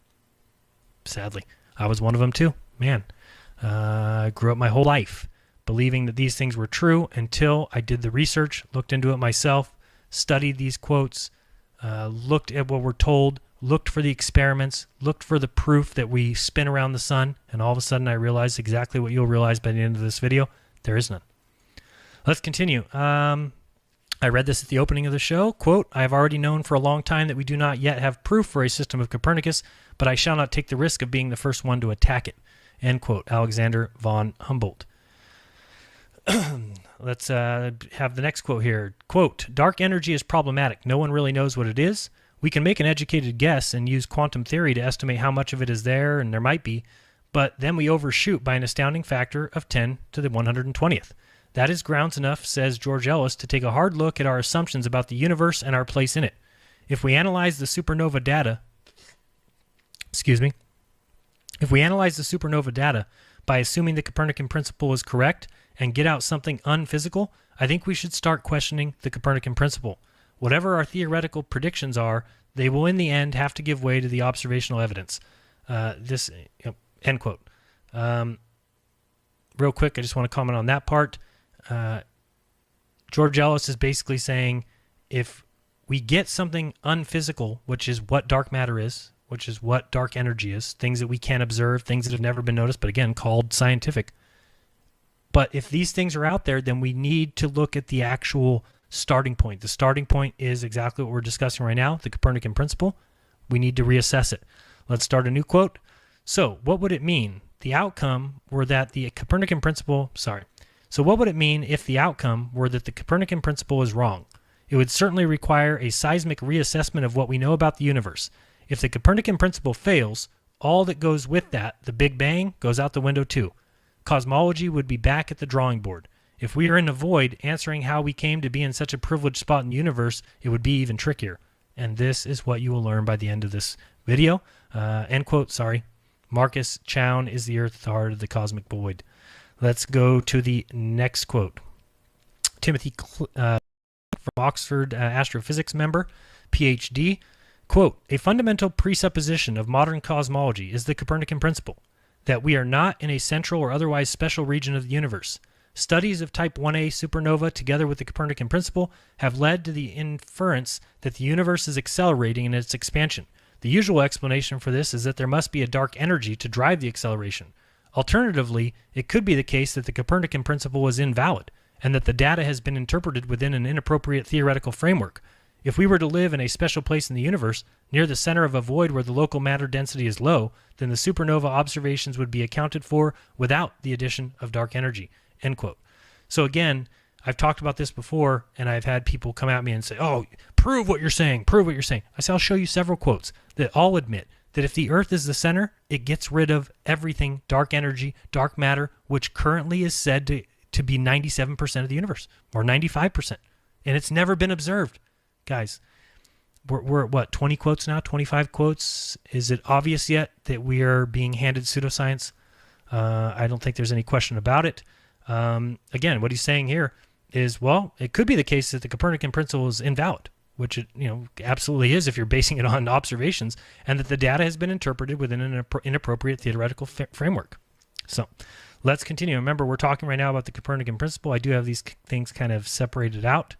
Sadly, I was one of them too. Man, I grew up my whole life believing that these things were true until I did the research, looked into it myself, studied these quotes, looked at what we're told, looked for the experiments, looked for the proof that we spin around the sun, and all of a sudden I realized exactly what you'll realize by the end of this video. There is none. Let's continue. I read this at the opening of the show. Quote, I have already known for a long time that we do not yet have proof for a system of Copernicus, but I shall not take the risk of being the first one to attack it. End quote. Alexander von Humboldt. Let's have the next quote here. Quote, dark energy is problematic. No one really knows what it is. We can make an educated guess and use quantum theory to estimate how much of it is there, and there might be, but then we overshoot by an astounding factor of 10 to the 120th. That is grounds enough, says George Ellis, to take a hard look at our assumptions about the universe and our place in it. If we analyze the supernova data, by assuming the Copernican principle is correct and get out something unphysical, I think we should start questioning the Copernican principle. Whatever our theoretical predictions are, they will in the end have to give way to the observational evidence. End quote. Real quick, I just want to comment on that part. George Ellis is basically saying if we get something unphysical, which is what dark matter is, which is what dark energy is, things that we can't observe, things that have never been noticed, but again, called scientific. But if these things are out there, then we need to look at the actual starting point. The starting point is exactly what we're discussing right now, the Copernican principle. We need to reassess it. Let's start a new quote. So what would it mean? The outcome were that the Copernican principle, So what would it mean if the outcome were that the Copernican principle is wrong? It would certainly require a seismic reassessment of what we know about the universe. If the Copernican principle fails, all that goes with that, the Big Bang, goes out the window too. Cosmology would be back at the drawing board. If we are in a void, answering how we came to be in such a privileged spot in the universe, it would be even trickier. And this is what you will learn by the end of this video. End quote, sorry. Marcus Chown is the earth at the heart of the cosmic void. Let's go to the next quote. Timothy from Oxford astrophysics member, PhD. Quote, a fundamental presupposition of modern cosmology is the Copernican principle, that we are not in a central or otherwise special region of the universe. Studies of type 1a supernova together with the Copernican principle have led to the inference that the universe is accelerating in its expansion. The usual explanation for this is that there must be a dark energy to drive the acceleration. Alternatively, it could be the case that the Copernican principle is invalid and that the data has been interpreted within an inappropriate theoretical framework. If we were to live in a special place in the universe, near the center of a void where the local matter density is low, then the supernova observations would be accounted for without the addition of dark energy. End quote. So again, I've talked about this before, and I've had people come at me and say, oh, prove what you're saying, prove what you're saying. I say, I'll show you several quotes that all admit that if the Earth is the center, it gets rid of everything, dark energy, dark matter, which currently is said to be 97% of the universe, or 95%. And it's never been observed. Guys, we're at what, 20 quotes now, 25 quotes? Is it obvious yet that we are being handed pseudoscience? I don't think there's any question about it. Again, what he's saying here is, well, it could be the case that the Copernican principle is invalid, which it absolutely is if you're basing it on observations, and that the data has been interpreted within an inappropriate theoretical framework. So let's continue. Remember, we're talking right now about the Copernican principle. I do have these things kind of separated out.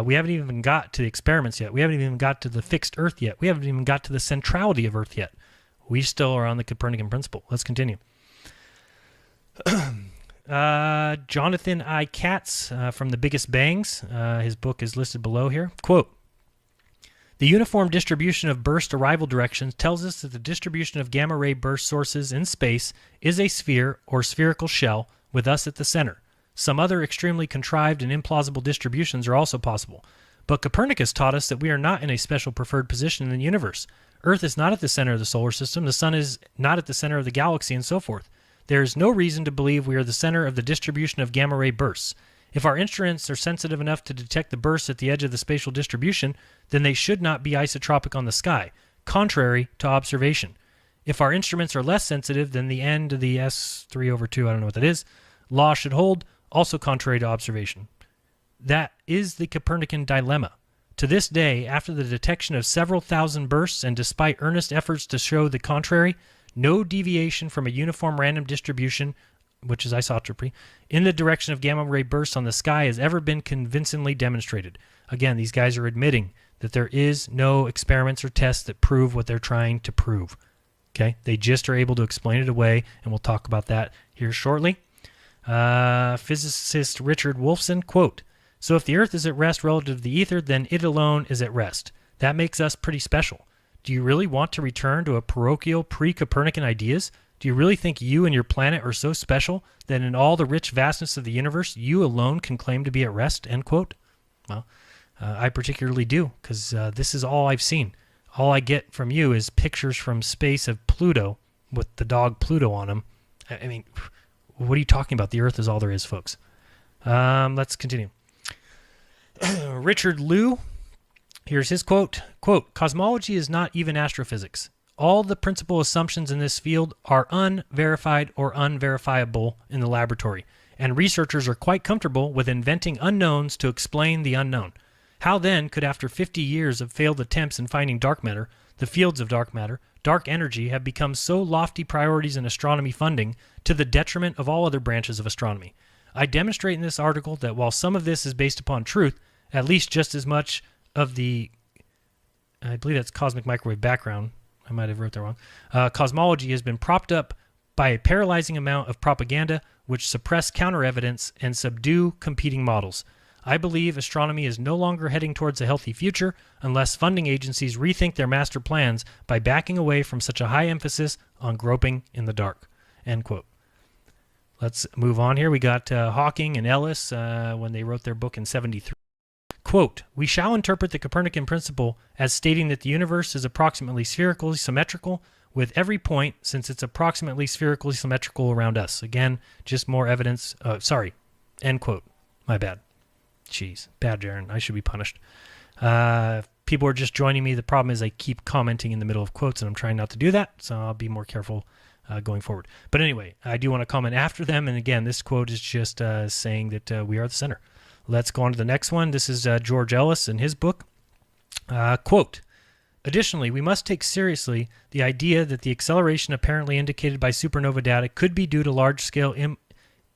We haven't even got to the experiments yet. We haven't even got to the fixed Earth yet. We haven't even got to the centrality of Earth yet. We still are on the Copernican principle. Let's continue. Jonathan I. Katz from The Biggest Bangs. His book is listed below here. Quote, the uniform distribution of burst arrival directions tells us that the distribution of gamma ray burst sources in space is a sphere or spherical shell with us at the center. Some other extremely contrived and implausible distributions are also possible. But Copernicus taught us that we are not in a special preferred position in the universe. Earth is not at the center of the solar system. The sun is not at the center of the galaxy, and so forth. There is no reason to believe we are the center of the distribution of gamma ray bursts. If our instruments are sensitive enough to detect the bursts at the edge of the spatial distribution, then they should not be isotropic on the sky, contrary to observation. If our instruments are less sensitive, then the end of the S3/2, I don't know what that is, law should hold, also contrary to observation. That is the Copernican dilemma. To this day, after the detection of several thousand bursts, and despite earnest efforts to show the contrary, no deviation from a uniform random distribution, which is isotropy, in the direction of gamma ray bursts on the sky has ever been convincingly demonstrated. Again, these guys are admitting that there is no experiments or tests that prove what they're trying to prove. Okay? They just are able to explain it away, and we'll talk about that here shortly. Physicist Richard Wolfson, quote, so if the Earth is at rest relative to the ether, then it alone is at rest. That makes us pretty special. Do you really want to return to a parochial pre-Copernican ideas? Do you really think you and your planet are so special that in all the rich vastness of the universe, you alone can claim to be at rest? End quote. Well, I particularly do, because this is all I've seen. All I get from you is pictures from space of Pluto with the dog Pluto on him, I mean, what are you talking about? The Earth is all there is, folks. Let's continue. Richard Liu, here's his quote. Quote, cosmology is not even astrophysics. All the principal assumptions in this field are unverified or unverifiable in the laboratory, and researchers are quite comfortable with inventing unknowns to explain the unknown. How then could, after 50 years of failed attempts in finding dark matter, the fields of dark matter, dark energy have become so lofty priorities in astronomy funding to the detriment of all other branches of astronomy? I demonstrate in this article that while some of this is based upon truth, at least just as much of the, I believe that's cosmic microwave background, I might have wrote that wrong, cosmology has been propped up by a paralyzing amount of propaganda which suppress counter-evidence and subdue competing models. I believe astronomy is no longer heading towards a healthy future unless funding agencies rethink their master plans by backing away from such a high emphasis on groping in the dark. End quote. Let's move on here. We got Hawking and Ellis when they wrote their book in 73. Quote, we shall interpret the Copernican principle as stating that the universe is approximately spherically symmetrical with every point since it's approximately spherically symmetrical around us. Again, just more evidence. Sorry. End quote. My bad. Jeez. Bad, Jaron. I should be punished. People are just joining me. The problem is I keep commenting in the middle of quotes, and I'm trying not to do that, so I'll be more careful going forward. But anyway, I do want to comment after them, and again, this quote is just saying that we are the center. Let's go on to the next one. This is George Ellis in his book. Quote, additionally, we must take seriously the idea that the acceleration apparently indicated by supernova data could be due to large-scale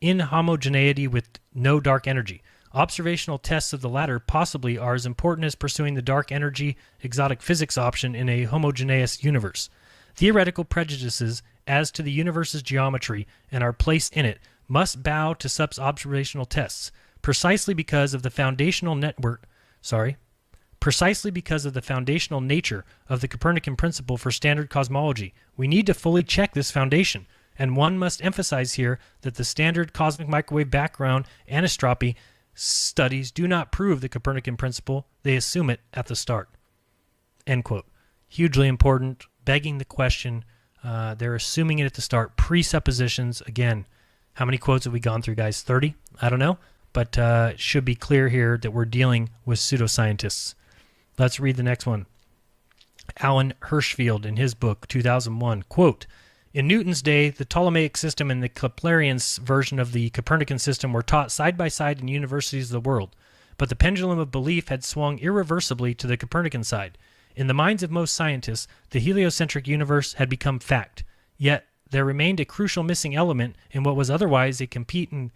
inhomogeneity with no dark energy. Observational tests of the latter possibly are as important as pursuing the dark energy exotic physics option in a homogeneous universe. Theoretical prejudices as to the universe's geometry and our place in it must bow to such observational tests. Precisely because of the foundational nature of the Copernican principle for standard cosmology, we need to fully check this foundation, and one must emphasize here that the standard cosmic microwave background anisotropy studies do not prove the Copernican principle, they assume it at the start. End quote. Hugely important, begging the question, they're assuming it at the start, presuppositions, again, how many quotes have we gone through, guys? 30? I don't know. But it should be clear here that we're dealing with pseudoscientists. Let's read the next one. Alan Hirschfeld in his book, 2001, quote, in Newton's day, the Ptolemaic system and the Keplerian version of the Copernican system were taught side by side in universities of the world, but the pendulum of belief had swung irreversibly to the Copernican side. In the minds of most scientists, the heliocentric universe had become fact, yet there remained a crucial missing element in what was otherwise a complete and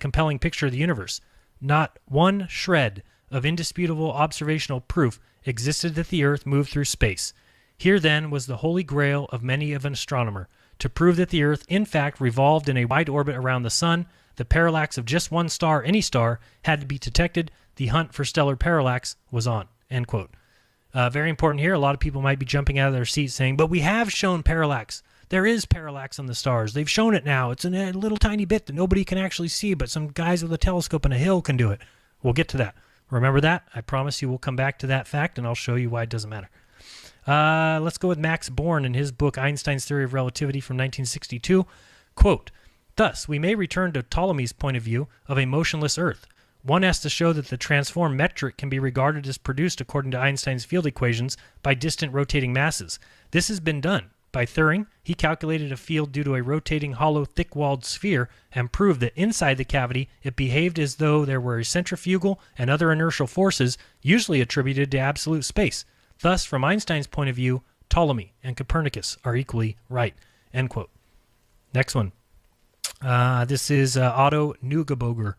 compelling picture of the universe. Not one shred of indisputable observational proof existed that the Earth moved through space. Here then was the holy grail of many of an astronomer, to prove that the Earth in fact revolved in a wide orbit around the Sun. The parallax of just one star, any star, had to be detected. The hunt for stellar parallax was on. End quote. Very important here. A lot of people might be jumping out of their seats saying, but we have shown parallax. There is parallax on the stars. They've shown it now. It's in a little tiny bit that nobody can actually see, but some guys with a telescope and a hill can do it. We'll get to that. Remember that? I promise you we'll come back to that fact, and I'll show you why it doesn't matter. Let's go with Max Born in his book, Einstein's Theory of Relativity from 1962. Quote, thus, we may return to Ptolemy's point of view of a motionless Earth. One has to show that the transform metric can be regarded as produced according to Einstein's field equations by distant rotating masses. This has been done. By Thuring, he calculated a field due to a rotating hollow thick-walled sphere and proved that inside the cavity it behaved as though there were centrifugal and other inertial forces usually attributed to absolute space. Thus, from Einstein's point of view, Ptolemy and Copernicus are equally right. End quote. Next one. This is Otto Neugebauer,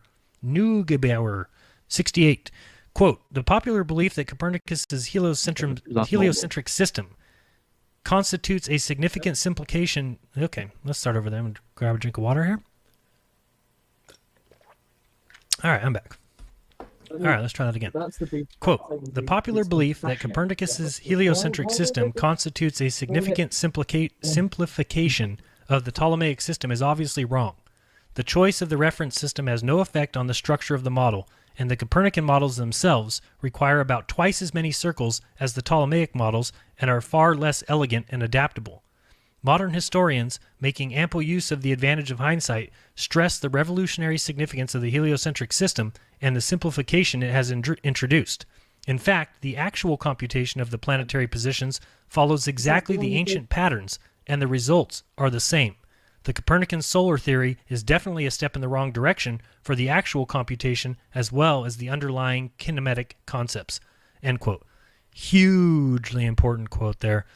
68. Quote, the popular belief that Copernicus's heliocentric system constitutes a significant simplification. Okay, let's start over there. I'm going to grab a drink of water here. All right, I'm back. All right, let's try that again. Quote, the popular belief that Copernicus's heliocentric system constitutes a significant simplification of the Ptolemaic system is obviously wrong. The choice of the reference system has no effect on the structure of the model, and the Copernican models themselves require about twice as many circles as the Ptolemaic models and are far less elegant and adaptable. Modern historians, making ample use of the advantage of hindsight, stress the revolutionary significance of the heliocentric system and the simplification it has introduced. In fact, the actual computation of the planetary positions follows exactly the ancient patterns, and the results are the same. The Copernican solar theory is definitely a step in the wrong direction for the actual computation as well as the underlying kinematic concepts. End quote. Hugely important quote there.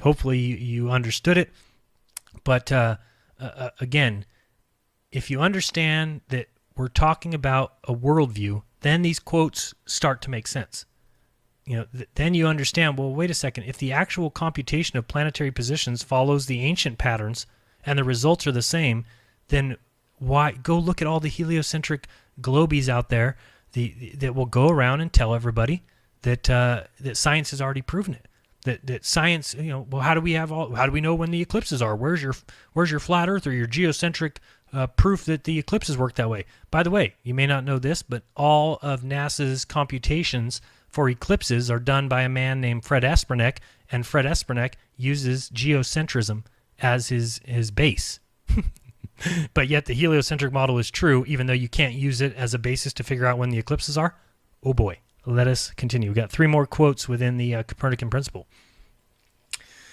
Hopefully you understood it. But again, if you understand that we're talking about a worldview, then these quotes start to make sense. You know, then you understand, well, wait a second, if the actual computation of planetary positions follows the ancient patterns and the results are the same, then why go look at all the heliocentric globies out there that will go around and tell everybody that that science has already proven it. That science, you know, well, how do we know when the eclipses are? Where's your flat Earth or your geocentric proof that the eclipses work that way? By the way, you may not know this, but all of NASA's computations for eclipses are done by a man named Fred Esperneck, and Fred Esperneck uses geocentrism as his base. But yet the heliocentric model is true, even though you can't use it as a basis to figure out when the eclipses are. Oh boy. Let us continue. We've got 3 more quotes within the Copernican principle.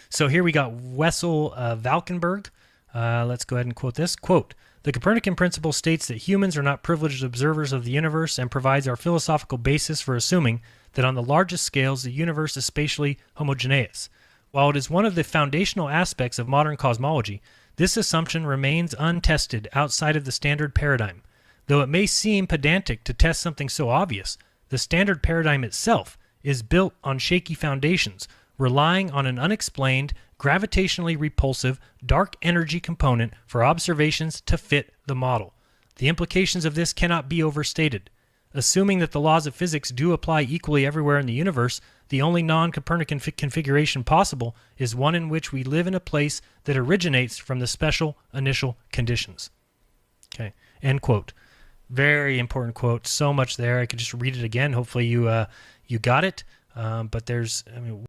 So here we got Wessel Valkenburg. Let's go ahead and quote this. Quote, "The Copernican principle states that humans are not privileged observers of the universe and provides our philosophical basis for assuming that on the largest scales the universe is spatially homogeneous. While it is one of the foundational aspects of modern cosmology, this assumption remains untested outside of the standard paradigm. Though it may seem pedantic to test something so obvious, the standard paradigm itself is built on shaky foundations, relying on an unexplained, gravitationally repulsive, dark energy component for observations to fit the model. The implications of this cannot be overstated. Assuming that the laws of physics do apply equally everywhere in the universe, the only non-Copernican configuration possible is one in which we live in a place that originates from the special initial conditions." Okay, end quote. Very important quote. So much there. I could just read it again. Hopefully you got it. But there's, I mean,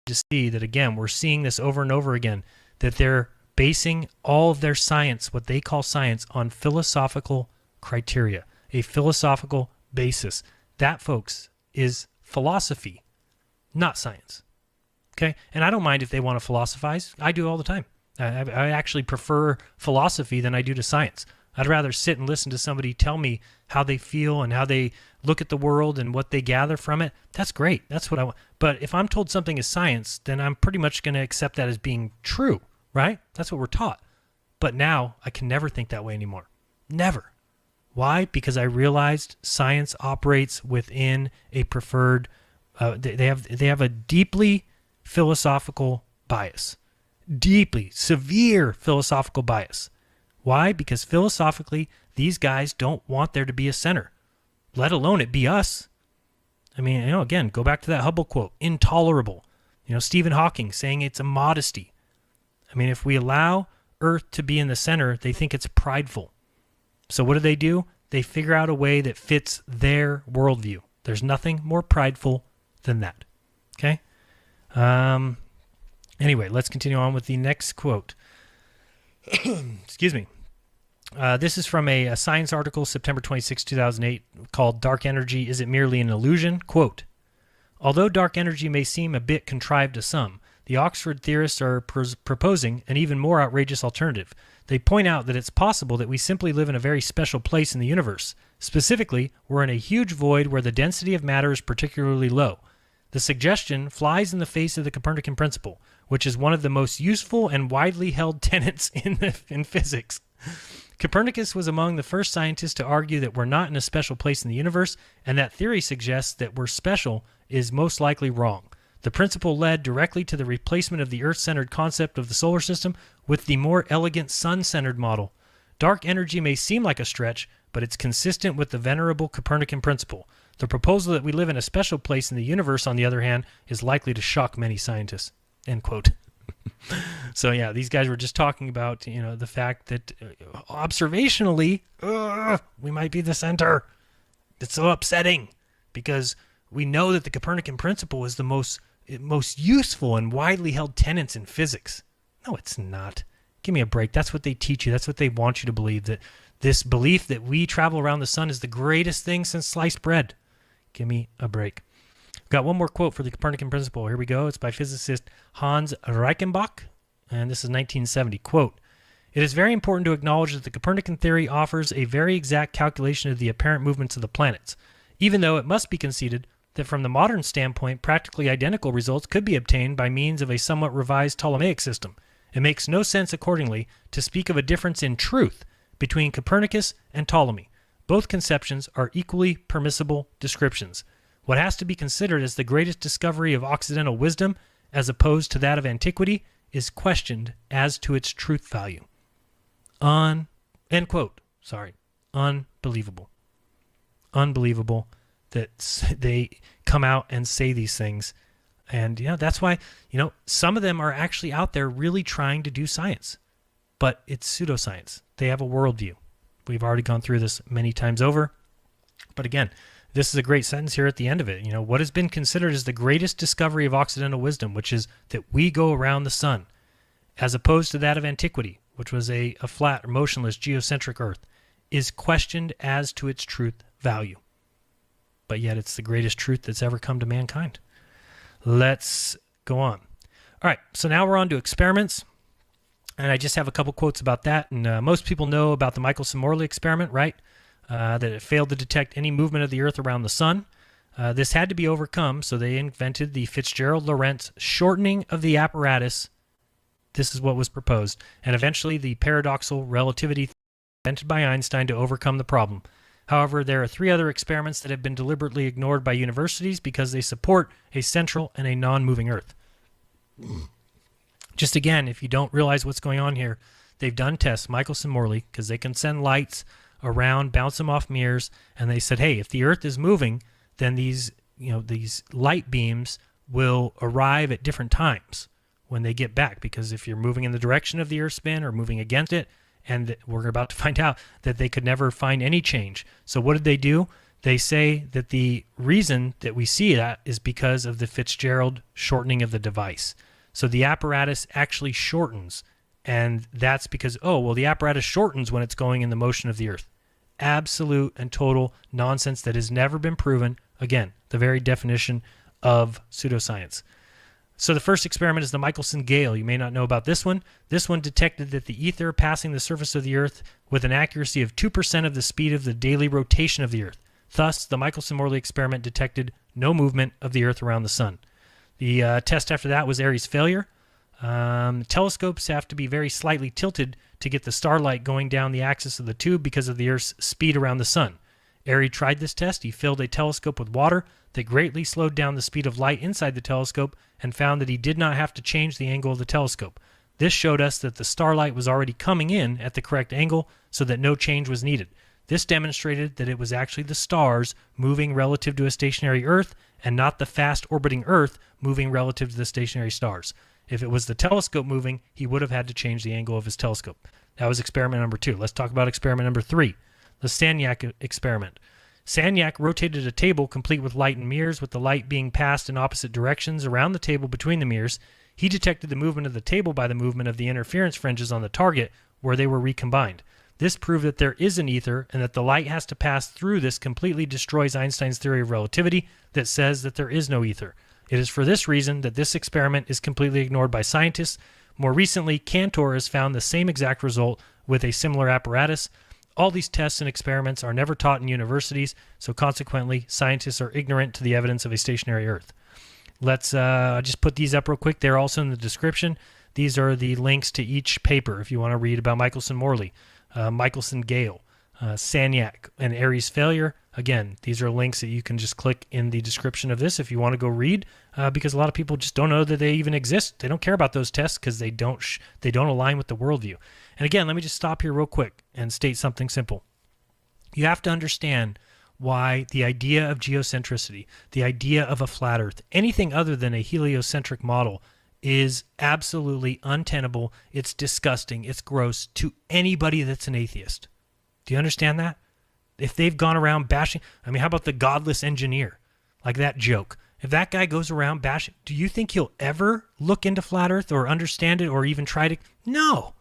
to see that again, we're seeing this over and over again, that they're basing all of their science, what they call science, on philosophical criteria, a philosophical basis. That, folks, is philosophy, not science. Okay? And I don't mind if they want to philosophize. I do all the time. I actually prefer philosophy than I do to science. I'd rather sit and listen to somebody tell me how they feel and how they look at the world and what they gather from it. That's great. That's what I want. But if I'm told something is science, then I'm pretty much going to accept that as being true, right? That's what we're taught. But now I can never think that way anymore. Never. Why? Because I realized science operates within a preferred, they have a deeply philosophical bias. Deeply, severe philosophical bias. Why? Because philosophically, these guys don't want there to be a center, let alone it be us. I mean, you know, again, go back to that Hubble quote, intolerable. You know, Stephen Hawking saying it's a modesty. I mean, if we allow Earth to be in the center, they think it's prideful. So what do? They figure out a way that fits their worldview. There's nothing more prideful than that. Okay? Anyway, let's continue on with the next quote. Excuse me. This is from a science article, September 26, 2008, called "Dark Energy, Is It Merely an Illusion?" Quote, "Although dark energy may seem a bit contrived to some, the Oxford theorists are proposing an even more outrageous alternative. They point out that it's possible that we simply live in a very special place in the universe. Specifically, we're in a huge void where the density of matter is particularly low. The suggestion flies in the face of the Copernican principle, which is one of the most useful and widely held tenets in physics. Copernicus was among the first scientists to argue that we're not in a special place in the universe, and that theory suggests that we're special is most likely wrong. The principle led directly to the replacement of the Earth-centered concept of the solar system with the more elegant sun-centered model. Dark energy may seem like a stretch, but it's consistent with the venerable Copernican principle. The proposal that we live in a special place in the universe, on the other hand, is likely to shock many scientists." End quote. So yeah, these guys were just talking about, you know, the fact that observationally, we might be the center. It's so upsetting because we know that the Copernican principle is the most useful and widely held tenets in physics. No, it's not. Give me a break. That's what they teach you. That's what they want you to believe, that this belief that we travel around the sun is the greatest thing since sliced bread. Give me a break. Got one more quote for the Copernican principle. Here we go. It's by physicist Hans Reichenbach, and this is 1970. Quote, "It is very important to acknowledge that the Copernican theory offers a very exact calculation of the apparent movements of the planets, even though it must be conceded that from the modern standpoint, practically identical results could be obtained by means of a somewhat revised Ptolemaic system. It makes no sense, accordingly, to speak of a difference in truth between Copernicus and Ptolemy. Both conceptions are equally permissible descriptions. What has to be considered as the greatest discovery of Occidental wisdom, as opposed to that of antiquity, is questioned as to its truth value." End quote. Sorry. Unbelievable. Unbelievable that they come out and say these things. And, that's why, some of them are actually out there really trying to do science. But it's pseudoscience. They have a worldview. We've already gone through this many times over. But again, this is a great sentence here at the end of it. What has been considered as the greatest discovery of Occidental wisdom, which is that we go around the sun, as opposed to that of antiquity, which was a flat, motionless, geocentric Earth, is questioned as to its truth value. But yet it's the greatest truth that's ever come to mankind. Let's go on. All right, so now we're on to experiments. And I just have a couple quotes about that. And most people know about the Michelson-Morley experiment, right? That it failed to detect any movement of the Earth around the sun. This had to be overcome, so they invented the Fitzgerald-Lorentz shortening of the apparatus. This is what was proposed. And eventually the paradoxical relativity invented by Einstein to overcome the problem. However, there are 3 other experiments that have been deliberately ignored by universities because they support a central and a non-moving Earth. Just again, if you don't realize what's going on here, they've done tests, Michelson-Morley, because they can send lights around, bounce them off mirrors, and they said, hey, if the Earth is moving, then these light beams will arrive at different times when they get back, because if you're moving in the direction of the Earth's spin or moving against it, and we're about to find out that they could never find any change. So what did they do? They say that the reason that we see that is because of the Fitzgerald shortening of the device. So the apparatus actually shortens, and that's because, the apparatus shortens when it's going in the motion of the Earth. Absolute and total nonsense that has never been proven. Again, the very definition of pseudoscience. So the first experiment is the Michelson gale. You may not know about this one. This one detected that the ether passing the surface of the Earth with an accuracy of 2% of the speed of the daily rotation of the Earth. Thus, the Michelson-Morley experiment detected no movement of the Earth around the sun. The test after that was Airy's failure. Telescopes have to be very slightly tilted to get the starlight going down the axis of the tube because of the Earth's speed around the sun. Airy tried this test. He filled a telescope with water that greatly slowed down the speed of light inside the telescope and found that he did not have to change the angle of the telescope. This showed us that the starlight was already coming in at the correct angle so that no change was needed. This demonstrated that it was actually the stars moving relative to a stationary Earth and not the fast orbiting Earth moving relative to the stationary stars. If it was the telescope moving, he would have had to change the angle of his telescope. That was experiment number 2. Let's talk about experiment number 3, the Sagnac experiment. Sagnac rotated a table complete with light and mirrors, with the light being passed in opposite directions around the table between the mirrors. He detected the movement of the table by the movement of the interference fringes on the target where they were recombined. This proved that there is an ether and that the light has to pass through this completely destroys Einstein's theory of relativity that says that there is no ether. It is for this reason that this experiment is completely ignored by scientists. More recently, Cantor has found the same exact result with a similar apparatus. All these tests and experiments are never taught in universities, so consequently, scientists are ignorant to the evidence of a stationary Earth. Let's just put these up real quick. They're also in the description. These are the links to each paper if you want to read about Michelson-Morley, Michelson-Gale, Sagnac, and Airy's failure. Again, these are links that you can just click in the description of this if you want to go read, because a lot of people just don't know that they even exist. They don't care about those tests because they don't align with the worldview. And again, let me just stop here real quick and state something simple. You have to understand why the idea of geocentricity, the idea of a flat Earth, anything other than a heliocentric model is absolutely untenable. It's disgusting. It's gross to anybody that's an atheist. Do you understand that? If they've gone around bashing, how about the godless engineer? Like that joke. If that guy goes around bashing, do you think he'll ever look into flat Earth or understand it or even try to? No,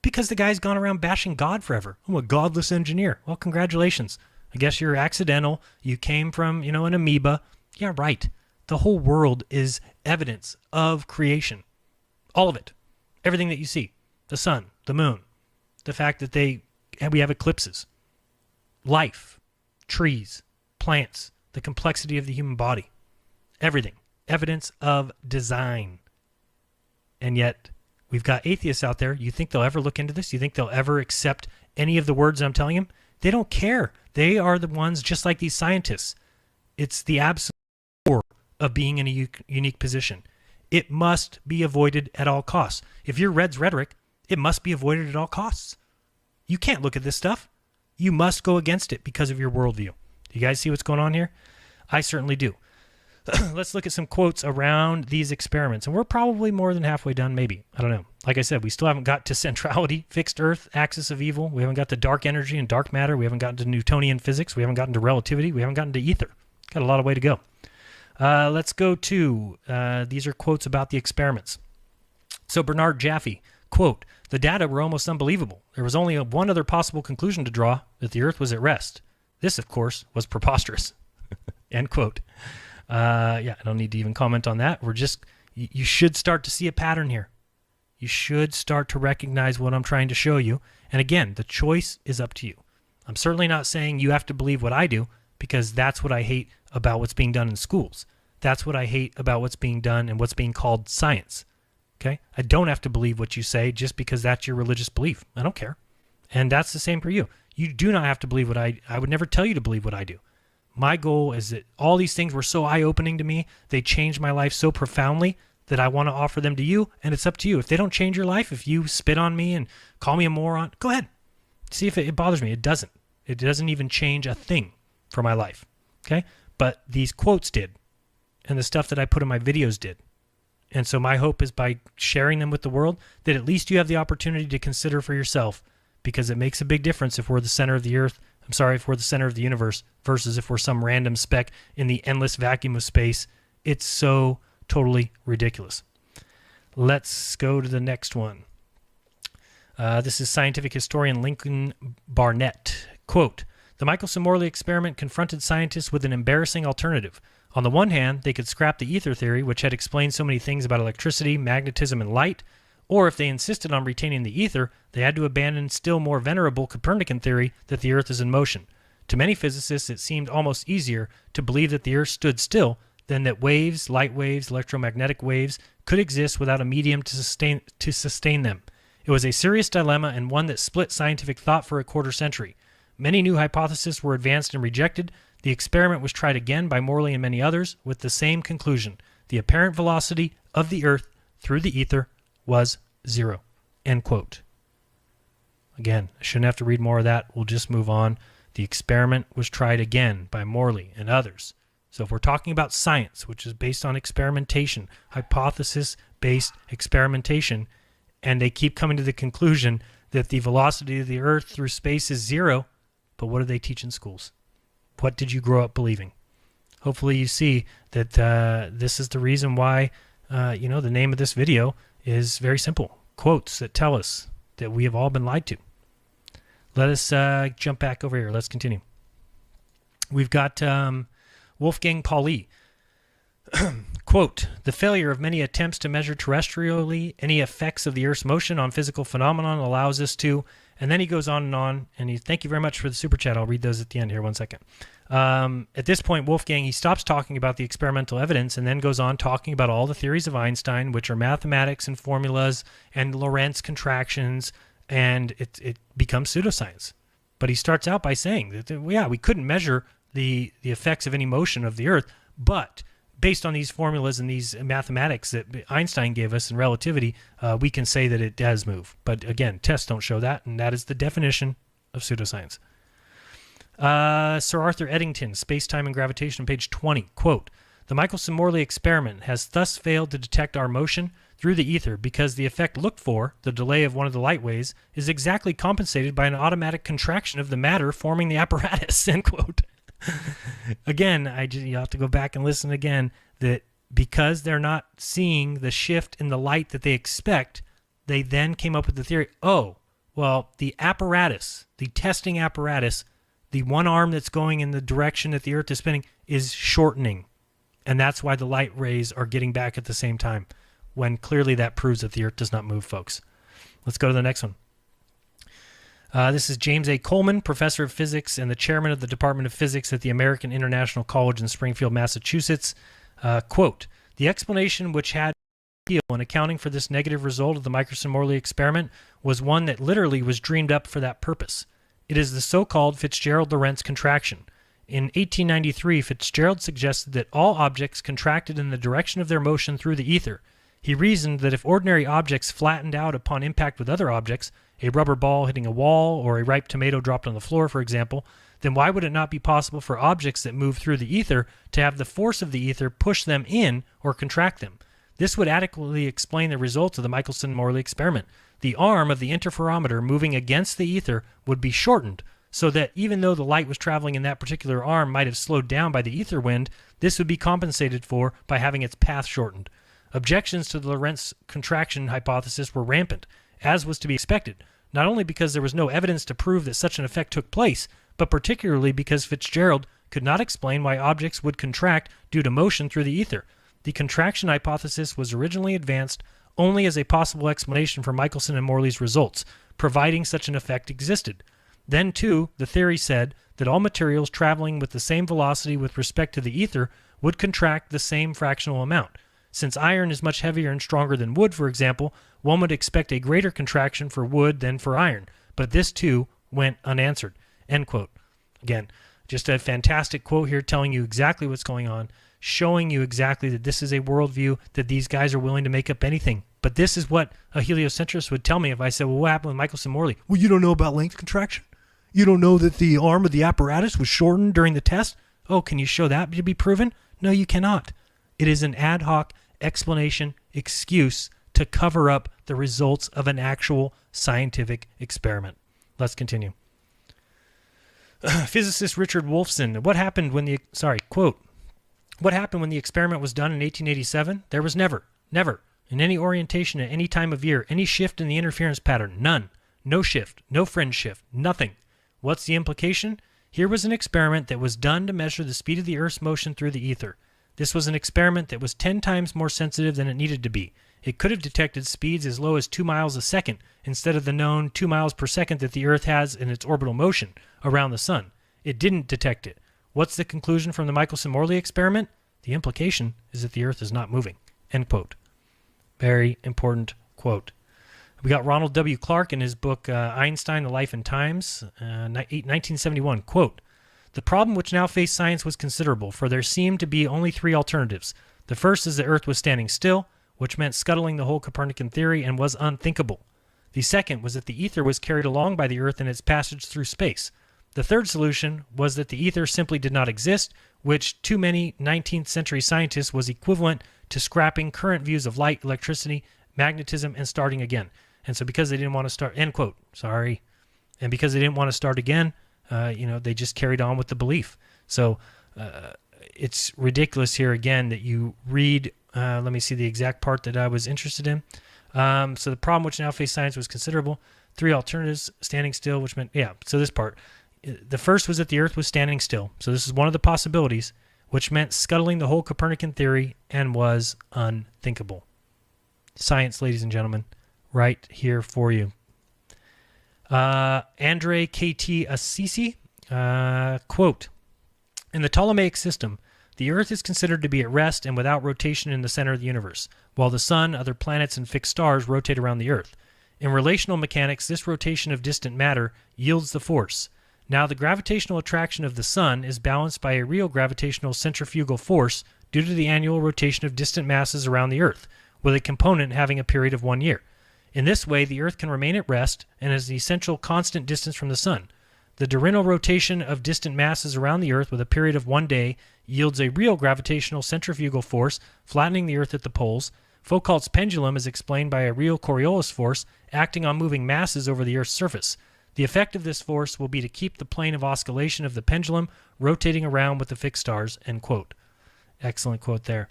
because the guy's gone around bashing God forever. I'm a godless engineer. Well, congratulations. I guess you're accidental. You came from, an amoeba. Yeah, right. The whole world is evidence of creation. All of it. Everything that you see. The sun, the moon, the fact that we have eclipses, life, trees, plants, the complexity of the human body. Everything. Evidence of design. And yet, we've got atheists out there. You think they'll ever look into this? You think they'll ever accept any of the words I'm telling them? They don't care. They are the ones just like these scientists. It's the absolute core of being in a unique position. It must be avoided at all costs. If you're Red's rhetoric, it must be avoided at all costs. You can't look at this stuff. You must go against it because of your worldview. Do you guys see what's going on here? I certainly do. Let's look at some quotes around these experiments. And we're probably more than halfway done, maybe. I don't know. Like I said, we still haven't got to centrality, fixed Earth, axis of evil. We haven't got to dark energy and dark matter. We haven't gotten to Newtonian physics. We haven't gotten to relativity. We haven't gotten to ether. Got a lot of way to go. Let's go to, these are quotes about the experiments. So Bernard Jaffe, quote, "The data were almost unbelievable. There was only one other possible conclusion to draw, that the Earth was at rest. This, of course, was preposterous." End quote. I don't need to even comment on that. You should start to see a pattern here. You should start to recognize what I'm trying to show you. And again, the choice is up to you. I'm certainly not saying you have to believe what I do, because that's what I hate about what's being done in schools. That's what I hate about what's being done and what's being called science. Okay? I don't have to believe what you say just because that's your religious belief. I don't care. And that's the same for you. You do not have to believe what I would never tell you to believe what I do. My goal is that all these things were so eye-opening to me, they changed my life so profoundly that I want to offer them to you, and it's up to you. If they don't change your life, if you spit on me and call me a moron, go ahead. See if it bothers me. It doesn't. It doesn't even change a thing for my life. Okay? But these quotes did, and the stuff that I put in my videos did. And so my hope is by sharing them with the world that at least you have the opportunity to consider for yourself, because it makes a big difference if we're the center of the earth. If we're the center of the universe versus if we're some random speck in the endless vacuum of space. It's so totally ridiculous. Let's go to the next one. This is scientific historian Lincoln Barnett. Quote, "The Michelson-Morley experiment confronted scientists with an embarrassing alternative. On the one hand, they could scrap the ether theory, which had explained so many things about electricity, magnetism, and light. Or if they insisted on retaining the ether, they had to abandon still more venerable Copernican theory that the Earth is in motion. To many physicists, it seemed almost easier to believe that the Earth stood still than that waves, light waves, electromagnetic waves, could exist without a medium to sustain them. It was a serious dilemma and one that split scientific thought for a quarter century. Many new hypotheses were advanced and rejected. The experiment was tried again by Morley and many others with the same conclusion. The apparent velocity of the Earth through the ether was 0. End quote. Again, I shouldn't have to read more of that. We'll just move on. The experiment was tried again by Morley and others. So if we're talking about science, which is based on experimentation, hypothesis-based experimentation, and they keep coming to the conclusion that the velocity of the Earth through space is 0, but what do they teach in schools? What did you grow up believing? Hopefully you see that this is the reason why, the name of this video is very simple. Quotes that tell us that we have all been lied to. Let us jump back over here. Let's continue. We've got Wolfgang Pauli. Quote, "The failure of many attempts to measure terrestrially any effects of the Earth's motion on physical phenomenon allows us to," and then he goes on, and thank you very much for the super chat. I'll read those at the end here, 1 second. At this point, Wolfgang, he stops talking about the experimental evidence and then goes on talking about all the theories of Einstein, which are mathematics and formulas and Lorentz contractions, and it becomes pseudoscience. But he starts out by saying that, we couldn't measure the effects of any motion of the Earth, but based on these formulas and these mathematics that Einstein gave us in relativity, we can say that it does move. But again, tests don't show that, and that is the definition of pseudoscience. Sir Arthur Eddington, Space-Time and Gravitation, page 20, quote, "The Michelson-Morley experiment has thus failed to detect our motion through the ether because the effect looked for, the delay of one of the light waves, is exactly compensated by an automatic contraction of the matter forming the apparatus," end quote. Again, you have to go back and listen again, that because they're not seeing the shift in the light that they expect, they then came up with the theory, oh, well, the apparatus, the testing apparatus, the one arm that's going in the direction that the Earth is spinning is shortening. And that's why the light rays are getting back at the same time, when clearly that proves that the Earth does not move, folks. Let's go to the next one. This is James A. Coleman, professor of physics and the chairman of the Department of Physics at the American International College in Springfield, Massachusetts. Quote, the explanation which had appeal in accounting for this negative result of the Michelson-Morley experiment was one that literally was dreamed up for that purpose. It is the so-called Fitzgerald-Lorentz contraction. In 1893, Fitzgerald suggested that all objects contracted in the direction of their motion through the ether. He reasoned that if ordinary objects flattened out upon impact with other objects, a rubber ball hitting a wall or a ripe tomato dropped on the floor, for example, then why would it not be possible for objects that move through the ether to have the force of the ether push them in or contract them? This would adequately explain the results of the Michelson-Morley experiment. The arm of the interferometer moving against the ether would be shortened, so that even though the light was traveling in that particular arm might have slowed down by the ether wind, this would be compensated for by having its path shortened. Objections to the Lorentz contraction hypothesis were rampant, as was to be expected, not only because there was no evidence to prove that such an effect took place, but particularly because Fitzgerald could not explain why objects would contract due to motion through the ether. The contraction hypothesis was originally advanced only as a possible explanation for Michelson and Morley's results, providing such an effect existed. Then, too, the theory said that all materials traveling with the same velocity with respect to the ether would contract the same fractional amount. Since iron is much heavier and stronger than wood, for example, one would expect a greater contraction for wood than for iron, but this, too, went unanswered. End quote. Again, just a fantastic quote here telling you exactly what's going on, showing you exactly that this is a worldview, that these guys are willing to make up anything. But this is what a heliocentrist would tell me if I said, well, what happened with Michelson-Morley? Well, you don't know about length contraction? You don't know that the arm of the apparatus was shortened during the test? Oh, can you show that to be proven? No, you cannot. It is an ad hoc explanation, excuse to cover up the results of an actual scientific experiment. Let's continue. Physicist Richard Wolfson, what happened when the experiment was done in 1887? There was never, in any orientation at any time of year, any shift in the interference pattern. None. No shift, no fringe shift, nothing. What's the implication? Here was an experiment that was done to measure the speed of the Earth's motion through the ether. This was an experiment that was 10 times more sensitive than it needed to be. It could have detected speeds as low as 2 miles a second instead of the known 2 miles per second that the Earth has in its orbital motion around the Sun. It didn't detect it. What's the conclusion from the Michelson-Morley experiment? The implication is that the Earth is not moving. End quote. Very important quote. We got Ronald W. Clark in his book Einstein, The Life and Times, 1971, quote, the problem which now faced science was considerable, for there seemed to be only 3 alternatives. The first is the Earth was standing still, which meant scuttling the whole Copernican theory and was unthinkable. The second was that the ether was carried along by the Earth in its passage through space. The third solution was that the ether simply did not exist, which to many 19th century scientists was equivalent to scrapping current views of light, electricity, magnetism, and starting again. And so because they didn't want to start, end quote, sorry. And because they didn't want to start again, they just carried on with the belief. So it's ridiculous here again that you read, let me see the exact part that I was interested in. So the problem which now faced science was considerable. 3 alternatives, standing still, which meant, so this part. The first was that the Earth was standing still. So this is one of the possibilities, which meant scuttling the whole Copernican theory and was unthinkable. Science, ladies and gentlemen, right here for you. Andre K.T. Assisi, quote, in the Ptolemaic system, the Earth is considered to be at rest and without rotation in the center of the universe, while the Sun, other planets, and fixed stars rotate around the Earth. In relational mechanics, this rotation of distant matter yields the force. Now, the gravitational attraction of the Sun is balanced by a real gravitational centrifugal force due to the annual rotation of distant masses around the Earth, with a component having a period of 1 year. In this way, the Earth can remain at rest and is the essential constant distance from the Sun. The diurnal rotation of distant masses around the Earth with a period of 1 day yields a real gravitational centrifugal force, flattening the Earth at the poles. Foucault's pendulum is explained by a real Coriolis force acting on moving masses over the Earth's surface. The effect of this force will be to keep the plane of oscillation of the pendulum rotating around with the fixed stars, end quote. Excellent quote there.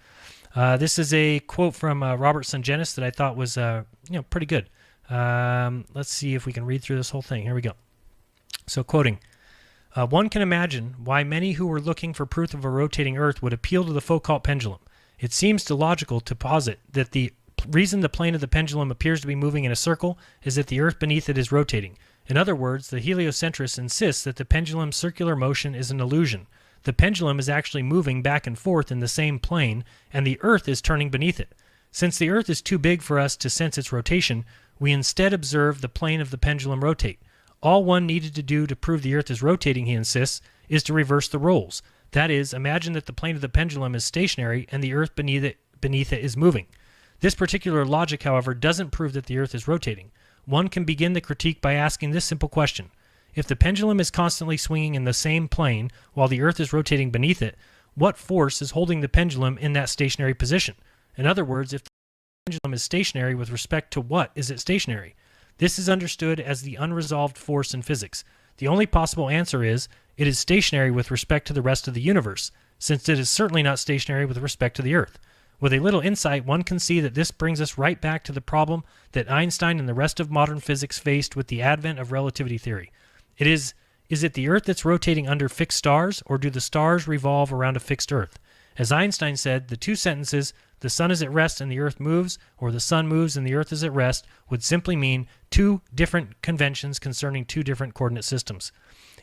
This is a quote from Robert Sungenis that I thought was pretty good. Let's see if we can read through this whole thing. Here we go. So quoting, one can imagine why many who were looking for proof of a rotating Earth would appeal to the Foucault pendulum. It seems illogical to posit that the reason the plane of the pendulum appears to be moving in a circle is that the Earth beneath it is rotating. In other words, the heliocentrist insists that the pendulum's circular motion is an illusion. The pendulum is actually moving back and forth in the same plane, and the Earth is turning beneath it. Since the Earth is too big for us to sense its rotation, we instead observe the plane of the pendulum rotate. All one needed to do to prove the Earth is rotating, he insists, is to reverse the roles. That is, imagine that the plane of the pendulum is stationary and the Earth beneath it is moving. This particular logic, however, doesn't prove that the Earth is rotating. One can begin the critique by asking this simple question. If the pendulum is constantly swinging in the same plane while the Earth is rotating beneath it, what force is holding the pendulum in that stationary position? In other words, if the pendulum is stationary with respect to what is it stationary? This is understood as the unresolved force in physics. The only possible answer is it is stationary with respect to the rest of the universe, since it is certainly not stationary with respect to the Earth. With a little insight, one can see that this brings us right back to the problem that Einstein and the rest of modern physics faced with the advent of relativity theory. Is it the Earth that's rotating under fixed stars, or do the stars revolve around a fixed Earth? As Einstein said, the two sentences, the sun is at rest and the Earth moves, or the sun moves and the Earth is at rest, would simply mean two different conventions concerning two different coordinate systems.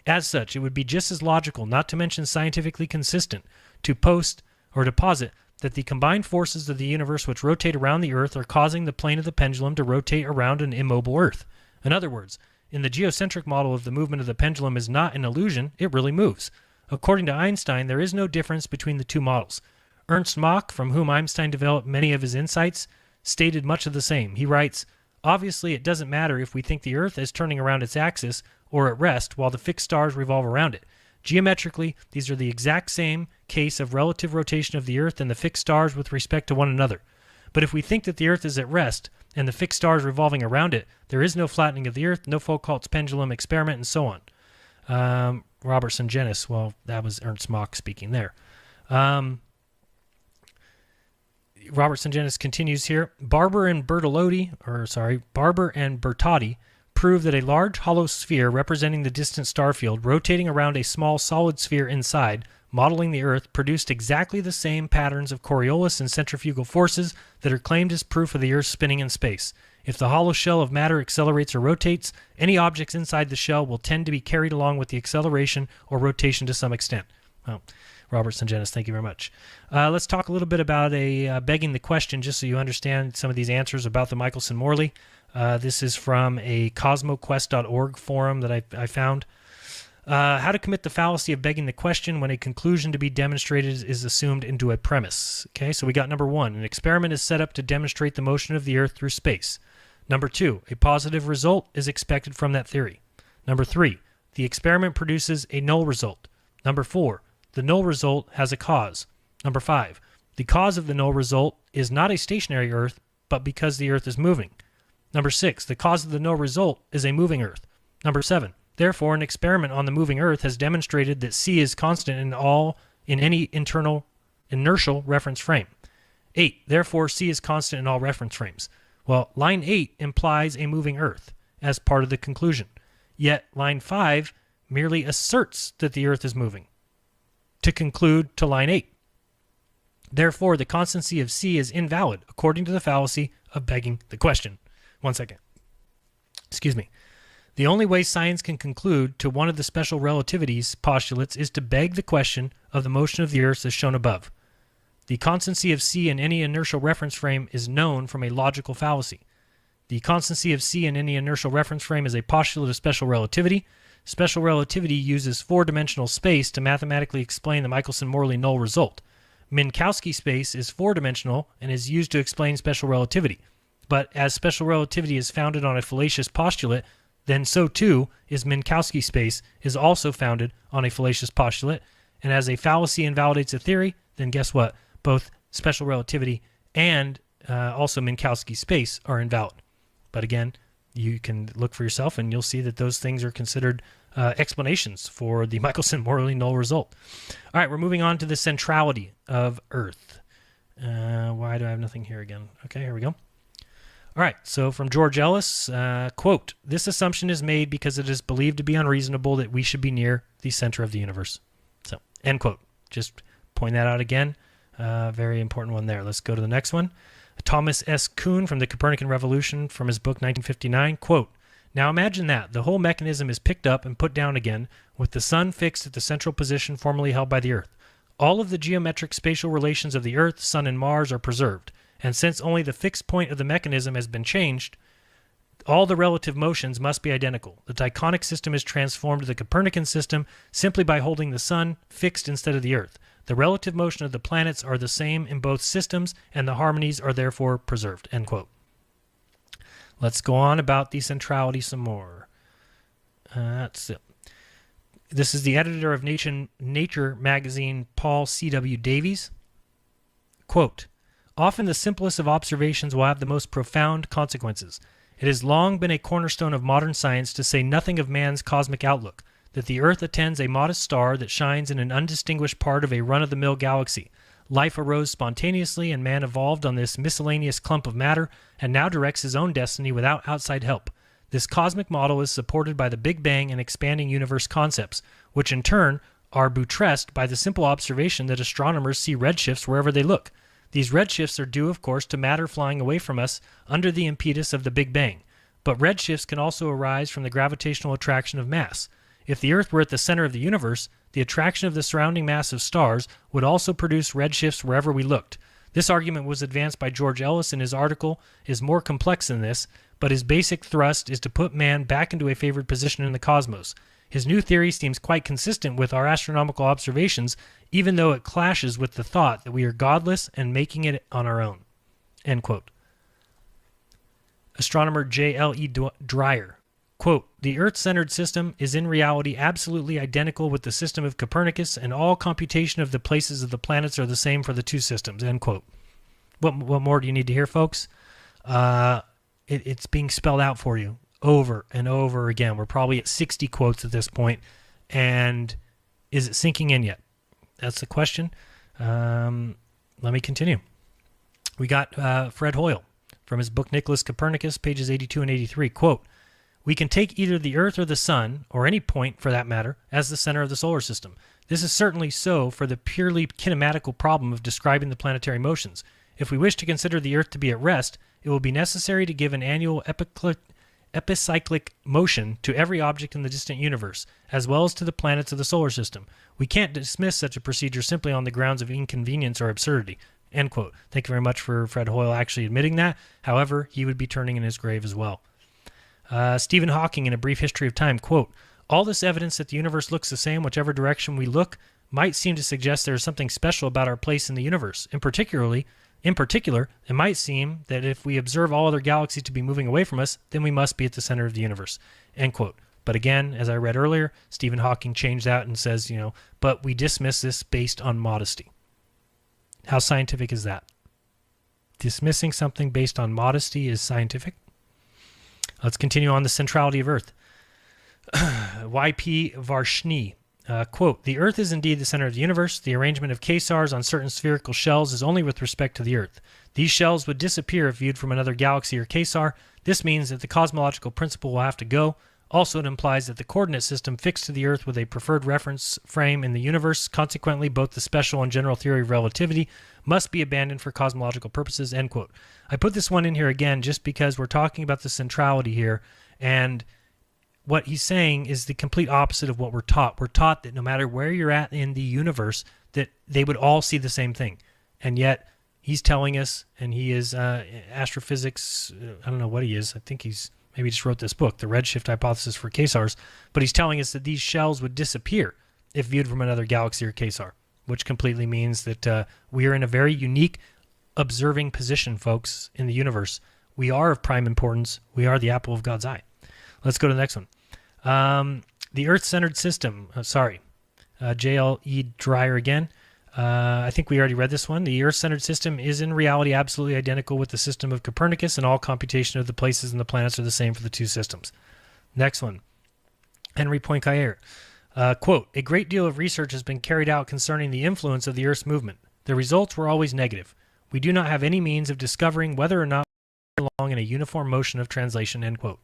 As such, it would be just as logical, not to mention scientifically consistent, to posit that the combined forces of the universe which rotate around the Earth are causing the plane of the pendulum to rotate around an immobile Earth. In other words, in the geocentric model of the movement of the pendulum is not an illusion, it really moves. According to Einstein, there is no difference between the two models. Ernst Mach, from whom Einstein developed many of his insights, stated much of the same. He writes, obviously it doesn't matter if we think the Earth is turning around its axis or at rest while the fixed stars revolve around it. Geometrically, these are the exact same case of relative rotation of the Earth and the fixed stars with respect to one another. But if we think that the Earth is at rest and the fixed stars revolving around it, there is no flattening of the Earth, no Foucault's pendulum experiment, and so on. Robert Sungenis, well, that was Ernst Mach speaking there. Robert Sungenis continues here. Barber and Bertolotti prove that a large hollow sphere representing the distant star field rotating around a small solid sphere inside, modeling the Earth, produced exactly the same patterns of Coriolis and centrifugal forces that are claimed as proof of the Earth spinning in space. If the hollow shell of matter accelerates or rotates, any objects inside the shell will tend to be carried along with the acceleration or rotation to some extent. Well, Robert Sungenis, thank you very much. Let's talk a little bit about begging the question, just so you understand some of these answers about the Michelson-Morley. This is from a cosmoquest.org forum that I found. How to commit the fallacy of begging the question when a conclusion to be demonstrated is assumed into a premise. Okay, so we got number one, an experiment is set up to demonstrate the motion of the Earth through space. Number two, a positive result is expected from that theory. Number three, the experiment produces a null result. Number four, the null result has a cause. Number five, the cause of the null result is not a stationary Earth, but because the Earth is moving. Number six, the cause of the null result is a moving Earth. Number seven, therefore, an experiment on the moving Earth has demonstrated that c is constant in any internal inertial reference frame. 8. Therefore, c is constant in all reference frames. Well, line 8 implies a moving Earth as part of the conclusion. Yet, line 5 merely asserts that the Earth is moving to conclude to line 8. Therefore, the constancy of c is invalid according to the fallacy of begging the question. 1 second. Excuse me. The only way science can conclude to one of the special relativity's postulates is to beg the question of the motion of the Earth as shown above. The constancy of c in any inertial reference frame is known from a logical fallacy. The constancy of c in any inertial reference frame is a postulate of special relativity. Special relativity uses four-dimensional space to mathematically explain the Michelson-Morley null result. Minkowski space is four-dimensional and is used to explain special relativity. But as special relativity is founded on a fallacious postulate, then so too is Minkowski space is also founded on a fallacious postulate. And as a fallacy invalidates a theory, then guess what? Both special relativity and also Minkowski space are invalid. But again, you can look for yourself, and you'll see that those things are considered explanations for the Michelson-Morley null result. All right, we're moving on to the centrality of Earth. Why do I have nothing here again? Okay, here we go. All right, so from George Ellis, quote, "This assumption is made because it is believed to be unreasonable that we should be near the center of the universe." So, end quote. Just point that out again. Very important one there. Let's go to the next one. Thomas S. Kuhn from the Copernican Revolution from his book 1959, quote, "Now imagine that the whole mechanism is picked up and put down again with the sun fixed at the central position formerly held by the Earth. All of the geometric spatial relations of the Earth, Sun, and Mars are preserved. And since only the fixed point of the mechanism has been changed, all the relative motions must be identical. The Tychonic system is transformed to the Copernican system simply by holding the sun fixed instead of the Earth. The relative motion of the planets are the same in both systems, and the harmonies are therefore preserved." End quote. Let's go on about the centrality some more. That's it. This is the editor of Nature magazine, Paul C.W. Davies. Quote, "Often the simplest of observations will have the most profound consequences. It has long been a cornerstone of modern science, to say nothing of man's cosmic outlook, that the Earth attends a modest star that shines in an undistinguished part of a run-of-the-mill galaxy. Life arose spontaneously, and man evolved on this miscellaneous clump of matter, and now directs his own destiny without outside help. This cosmic model is supported by the Big Bang and expanding universe concepts, which in turn are buttressed by the simple observation that astronomers see redshifts wherever they look. These redshifts are due, of course, to matter flying away from us under the impetus of the Big Bang. But redshifts can also arise from the gravitational attraction of mass. If the Earth were at the center of the universe, the attraction of the surrounding mass of stars would also produce redshifts wherever we looked. This argument was advanced by George Ellis in his article, is more complex than this, but his basic thrust is to put man back into a favored position in the cosmos. His new theory seems quite consistent with our astronomical observations, even though it clashes with the thought that we are godless and making it on our own." End quote. Astronomer J.L.E. Dreyer, quote, "The Earth-centered system is in reality absolutely identical with the system of Copernicus, and all computation of the places of the planets are the same for the two systems." End quote. What more do you need to hear, folks? It's being spelled out for you over and over again. We're probably at 60 quotes at this point, and is it sinking in yet? That's the question. Let me continue. We got Fred Hoyle from his book Nicholas Copernicus, pages 82 and 83. Quote, "We can take either the Earth or the Sun, or any point for that matter, as the center of the solar system. This is certainly so for the purely kinematical problem of describing the planetary motions. If we wish to consider the Earth to be at rest, it will be necessary to give an annual epicyclic motion to every object in the distant universe, as well as to the planets of the solar system. We can't dismiss such a procedure simply on the grounds of inconvenience or absurdity." End quote. Thank you very much for Fred Hoyle actually admitting that. However, he would be turning in his grave as well. Stephen Hawking in A Brief History of Time, quote, "All this evidence that the universe looks the same whichever direction we look might seem to suggest there is something special about our place in the universe. In particular, it might seem that if we observe all other galaxies to be moving away from us, then we must be at the center of the universe." End quote. But again, as I read earlier, Stephen Hawking changed that and says, but we dismiss this based on modesty. How scientific is that? Dismissing something based on modesty is scientific? Let's continue on the centrality of Earth. Y.P. Varshni, quote, "The Earth is indeed the center of the universe. The arrangement of quasars on certain spherical shells is only with respect to the Earth. These shells would disappear if viewed from another galaxy or quasar. This means that the cosmological principle will have to go. Also, it implies that the coordinate system fixed to the Earth with a preferred reference frame in the universe, consequently both the special and general theory of relativity, must be abandoned for cosmological purposes." End quote. I put this one in here again just because we're talking about the centrality here, and what he's saying is the complete opposite of what we're taught. We're taught that no matter where you're at in the universe, that they would all see the same thing. And yet, he's telling us, and he is astrophysics, I don't know what he is, I think he's maybe just wrote this book, The Redshift Hypothesis for Quasars, but he's telling us that these shells would disappear if viewed from another galaxy or quasar, which completely means that we are in a very unique observing position, folks, in the universe. We are of prime importance. We are the apple of God's eye. Let's go to the next one. The Earth-centered system, J.L.E. Dreyer again. I think we already read this one. The Earth-centered system is in reality absolutely identical with the system of Copernicus, and all computation of the places and the planets are the same for the two systems. Next one. Henry Poincaré. Quote, a great deal of research has been carried out concerning the influence of the Earth's movement. The results were always negative. We do not have any means of discovering whether or not we belong in a uniform motion of translation, end quote.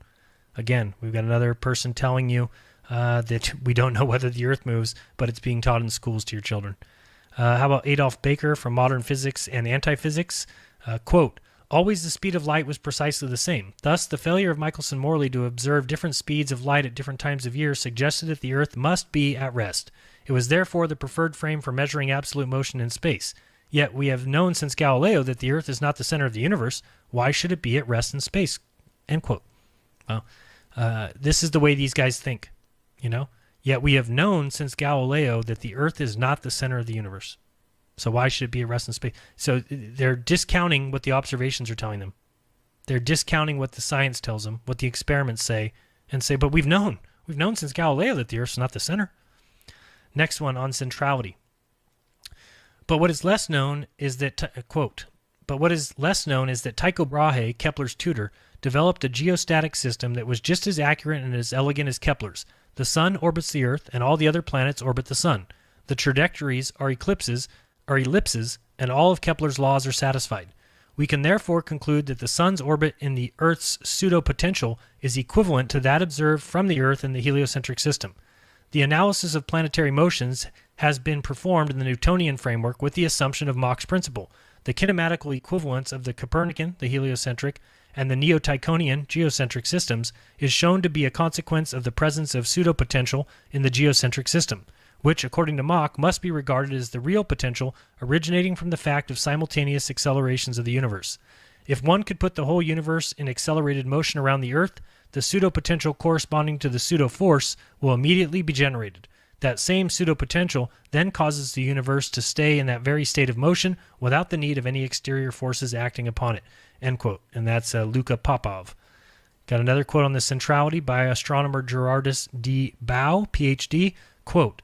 Again, we've got another person telling you that we don't know whether the Earth moves, but it's being taught in schools to your children. How about Adolf Baker from Modern Physics and Antiphysics? Quote, always the speed of light was precisely the same. Thus, the failure of Michelson-Morley to observe different speeds of light at different times of year suggested that the Earth must be at rest. It was therefore the preferred frame for measuring absolute motion in space. Yet we have known since Galileo that the Earth is not the center of the universe. Why should it be at rest in space? End quote. Well, this is the way these guys think, you know? Yet we have known since Galileo that the Earth is not the center of the universe. So why should it be at rest in space? So they're discounting what the observations are telling them. They're discounting what the science tells them, what the experiments say, and say, but we've known. We've known since Galileo that the Earth's not the center. Next one on centrality. But what is less known is that, quote, but what is less known is that Tycho Brahe, Kepler's tutor, developed a geostatic system that was just as accurate and as elegant as Kepler's. The sun orbits the Earth, and all the other planets orbit the sun. The trajectories are ellipses, and all of Kepler's laws are satisfied. We can therefore conclude that the sun's orbit in the Earth's pseudo-potential is equivalent to that observed from the Earth in the heliocentric system. The analysis of planetary motions has been performed in the Newtonian framework with the assumption of Mach's principle. The kinematical equivalence of the Copernican, the heliocentric, and the Neo-Tychonian geocentric systems is shown to be a consequence of the presence of pseudo-potential in the geocentric system, which, according to Mach, must be regarded as the real potential originating from the fact of simultaneous accelerations of the universe. If one could put the whole universe in accelerated motion around the Earth, the pseudo-potential corresponding to the pseudo-force will immediately be generated. That same pseudo-potential then causes the universe to stay in that very state of motion without the need of any exterior forces acting upon it. End quote. And that's Luka Popov. Got another quote on the centrality by astronomer Gerardus D. Bow, Ph.D. Quote,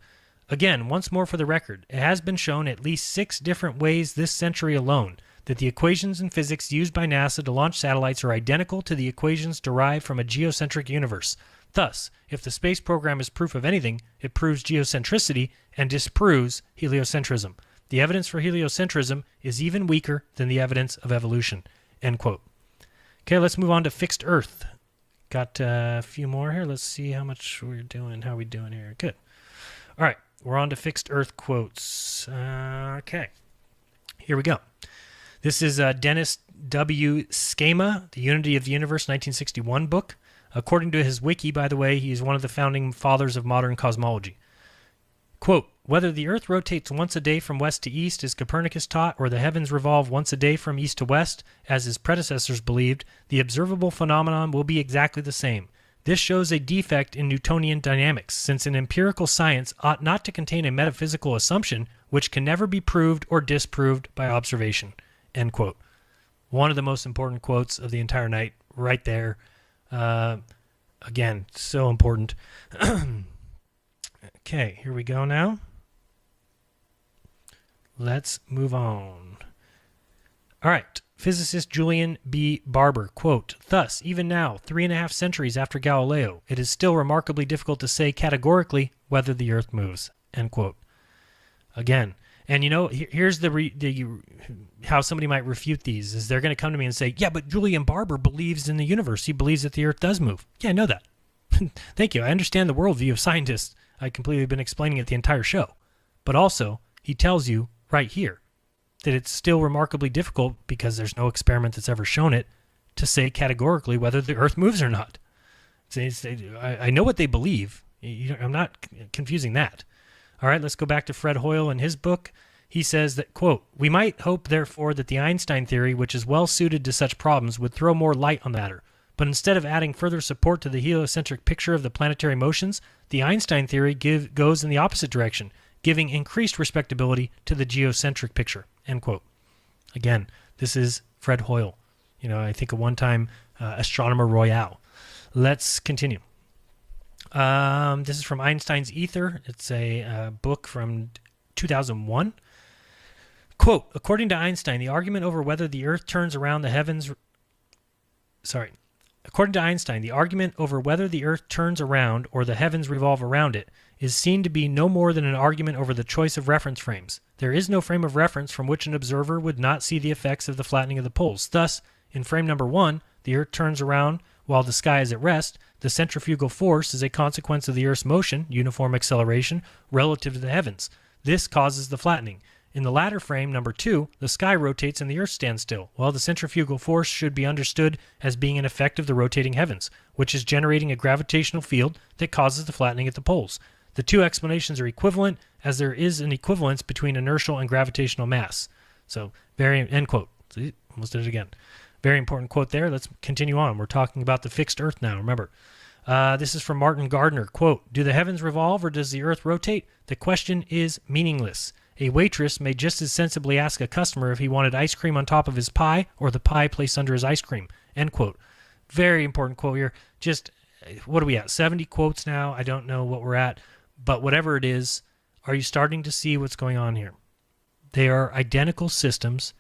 again, once more for the record, it has been shown at least 6 different ways this century alone that the equations in physics used by NASA to launch satellites are identical to the equations derived from a geocentric universe. Thus, if the space program is proof of anything, it proves geocentricity and disproves heliocentrism. The evidence for heliocentrism is even weaker than the evidence of evolution. End quote. Okay, let's move on to fixed Earth. Got a few more here. Let's see how much we're doing. How are we doing here? Good. All right, we're on to fixed Earth quotes. Okay, here we go. This is Dennis W. Schema, The Unity of the Universe, 1961 book. According to his wiki, by the way, he is one of the founding fathers of modern cosmology. Quote, whether the Earth rotates once a day from west to east, as Copernicus taught, or the heavens revolve once a day from east to west, as his predecessors believed, the observable phenomenon will be exactly the same. This shows a defect in Newtonian dynamics, since an empirical science ought not to contain a metaphysical assumption which can never be proved or disproved by observation. End quote. One of the most important quotes of the entire night, right there. Again, so important. Okay, here we go now. Let's move on. All right. Physicist Julian B. Barber, quote, thus, even now, 3.5 centuries after Galileo, it is still remarkably difficult to say categorically whether the Earth moves, end quote. Again, and you know, here's how somebody might refute these, is they're going to come to me and say, yeah, but Julian Barber believes in the universe. He believes that the Earth does move. Yeah, I know that. Thank you. I understand the worldview of scientists. I completely been explaining it the entire show. But also, he tells you right here that it's still remarkably difficult, because there's no experiment that's ever shown it, to say categorically whether the Earth moves or not. I know what they believe. I'm not confusing that. All right, let's go back to Fred Hoyle in his book. He says that, quote, we might hope, therefore, that the Einstein theory, which is well suited to such problems, would throw more light on the matter. But instead of adding further support to the heliocentric picture of the planetary motions, the Einstein theory goes in the opposite direction, giving increased respectability to the geocentric picture, end quote. Again, this is Fred Hoyle. You know, I think a one-time astronomer royale. Let's continue. This is from Einstein's Ether. It's a book from 2001. Quote, according to Einstein, the argument over whether the Earth turns around the heavens... Sorry. According to Einstein, the argument over whether the Earth turns around or the heavens revolve around it is seen to be no more than an argument over the choice of reference frames. There is no frame of reference from which an observer would not see the effects of the flattening of the poles. Thus, in frame number 1, the Earth turns around while the sky is at rest. The centrifugal force is a consequence of the Earth's motion, uniform acceleration, relative to the heavens. This causes the flattening. In the latter frame, number 2, the sky rotates and the Earth stands still, while the centrifugal force should be understood as being an effect of the rotating heavens, which is generating a gravitational field that causes the flattening at the poles. The two explanations are equivalent, as there is an equivalence between inertial and gravitational mass. So, end quote. See, almost did it again. Very important quote there. Let's continue on. We're talking about the fixed Earth now, remember. This is from Martin Gardner. Quote, do the heavens revolve or does the Earth rotate? The question is meaningless. A waitress may just as sensibly ask a customer if he wanted ice cream on top of his pie or the pie placed under his ice cream. End quote. Very important quote here. Just, what are we at? 70 quotes now. I don't know what we're at. But whatever it is, are you starting to see what's going on here? They are identical systems.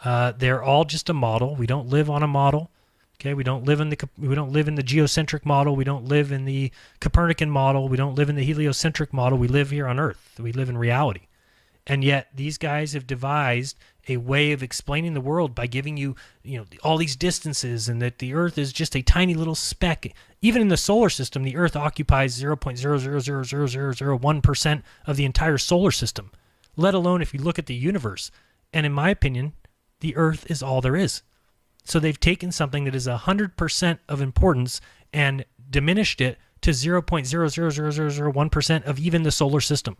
They're all just a model. We don't live on a model. Okay, we don't live in the geocentric model. We don't live in the Copernican model. We don't live in the heliocentric model. We live here on Earth. We live in reality. And yet these guys have devised a way of explaining the world by giving you, all these distances, and that the Earth is just a tiny little speck. Even in the solar system, the Earth occupies 0.0000001% of the entire solar system, let alone if you look at the universe. And in my opinion, the Earth is all there is. So they've taken something that is 100% of importance and diminished it to 0.00001% of even the solar system.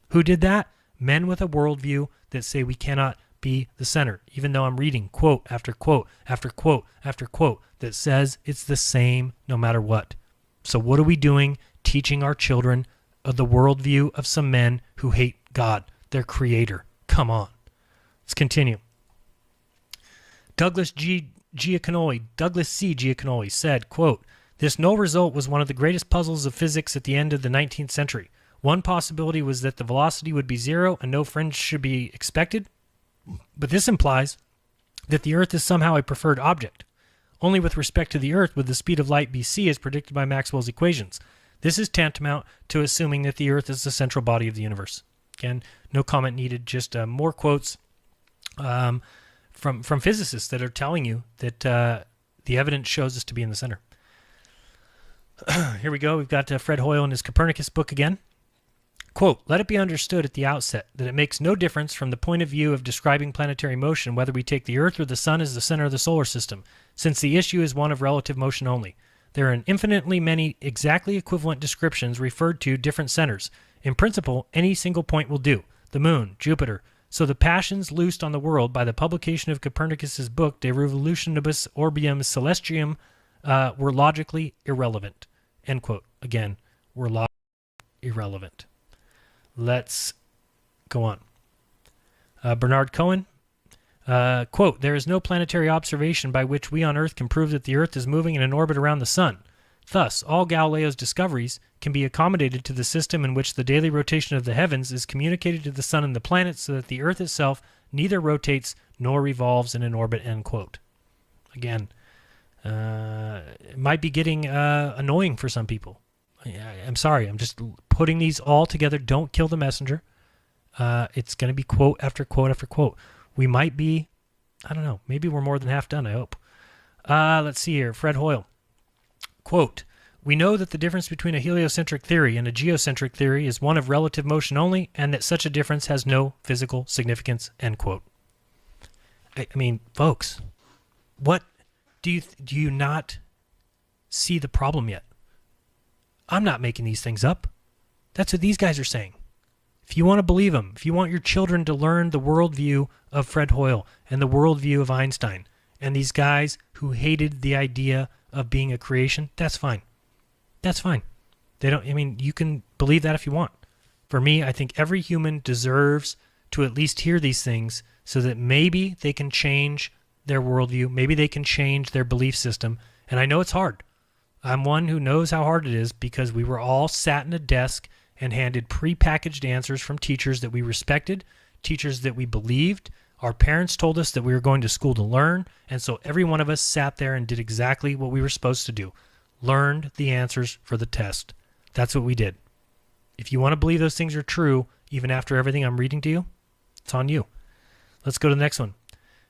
Who did that? Men with a worldview that say we cannot be the center, even though I'm reading quote after quote after quote after quote that says it's the same no matter what. So what are we doing teaching our children of the worldview of some men who hate God, their creator? Come on. Let's continue. Douglas C. Giaconoli said, quote, this null result was one of the greatest puzzles of physics at the end of the 19th century. One possibility was that the velocity would be zero and no fringe should be expected, but this implies that the Earth is somehow a preferred object. Only with respect to the Earth would the speed of light be c as predicted by Maxwell's equations. This is tantamount to assuming that the Earth is the central body of the universe. Again, no comment needed, just more quotes from physicists that are telling you that the evidence shows us to be in the center. Here we go. We've got Fred Hoyle in his Copernicus book again. Quote, let it be understood at the outset that it makes no difference from the point of view of describing planetary motion whether we take the Earth or the Sun as the center of the solar system, since the issue is one of relative motion only. There are infinitely many exactly equivalent descriptions referred to different centers. In principle, any single point will do. The Moon, Jupiter. So the passions loosed on the world by the publication of Copernicus's book De Revolutionibus Orbium Celestium were logically irrelevant. End quote. Again, were logically irrelevant. Let's go on. Bernard Cohen, quote, there is no planetary observation by which we on Earth can prove that the Earth is moving in an orbit around the Sun. Thus, all Galileo's discoveries can be accommodated to the system in which the daily rotation of the heavens is communicated to the Sun and the planets so that the Earth itself neither rotates nor revolves in an orbit, end quote. Again, it might be getting annoying for some people. I'm sorry. I'm just putting these all together. Don't kill the messenger. It's going to be quote after quote after quote. We might be, I don't know, maybe we're more than half done, I hope. Let's see here. Fred Hoyle. Quote, we know that the difference between a heliocentric theory and a geocentric theory is one of relative motion only, and that such a difference has no physical significance, end quote. I mean, folks, what do you not see the problem yet? I'm not making these things up. That's what these guys are saying. If you want to believe them, if you want your children to learn the worldview of Fred Hoyle and the worldview of Einstein and these guys who hated the idea of being a creation, that's fine. That's fine. You can believe that if you want. For me, I think every human deserves to at least hear these things so that maybe they can change their worldview, maybe they can change their belief system. And I know it's hard. I'm one who knows how hard it is because we were all sat in a desk and handed prepackaged answers from teachers that we respected, teachers that we believed. Our parents told us that we were going to school to learn, and so every one of us sat there and did exactly what we were supposed to do. Learned the answers for the test. That's what we did. If you want to believe those things are true, even after everything I'm reading to you, it's on you. Let's go to the next one.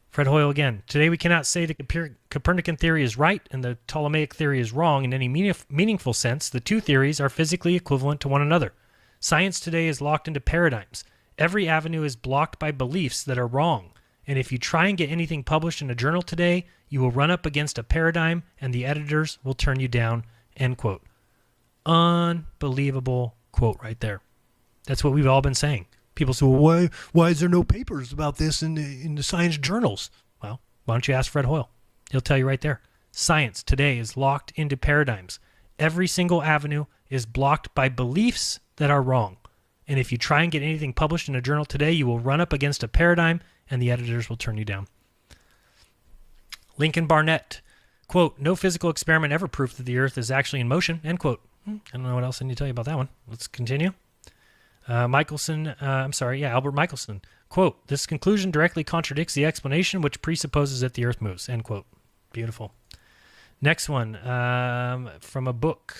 Fred Hoyle again. Today we cannot say the Copernican theory is right and the Ptolemaic theory is wrong in any meaningful sense. The two theories are physically equivalent to one another. Science today is locked into paradigms. Every avenue is blocked by beliefs that are wrong. And if you try and get anything published in a journal today, you will run up against a paradigm and the editors will turn you down. End quote. Unbelievable quote right there. That's what we've all been saying. People say, well, why is there no papers about this in the science journals? Well, why don't you ask Fred Hoyle? He'll tell you right there. Science today is locked into paradigms. Every single avenue is blocked by beliefs that are wrong. And if you try and get anything published in a journal today, you will run up against a paradigm and the editors will turn you down. Lincoln Barnett, quote, no physical experiment ever proved that the earth is actually in motion, end quote. I don't know what else I need to tell you about that one. Let's continue. Albert Michelson, quote, this conclusion directly contradicts the explanation which presupposes that the earth moves, end quote. Beautiful. Next one, from a book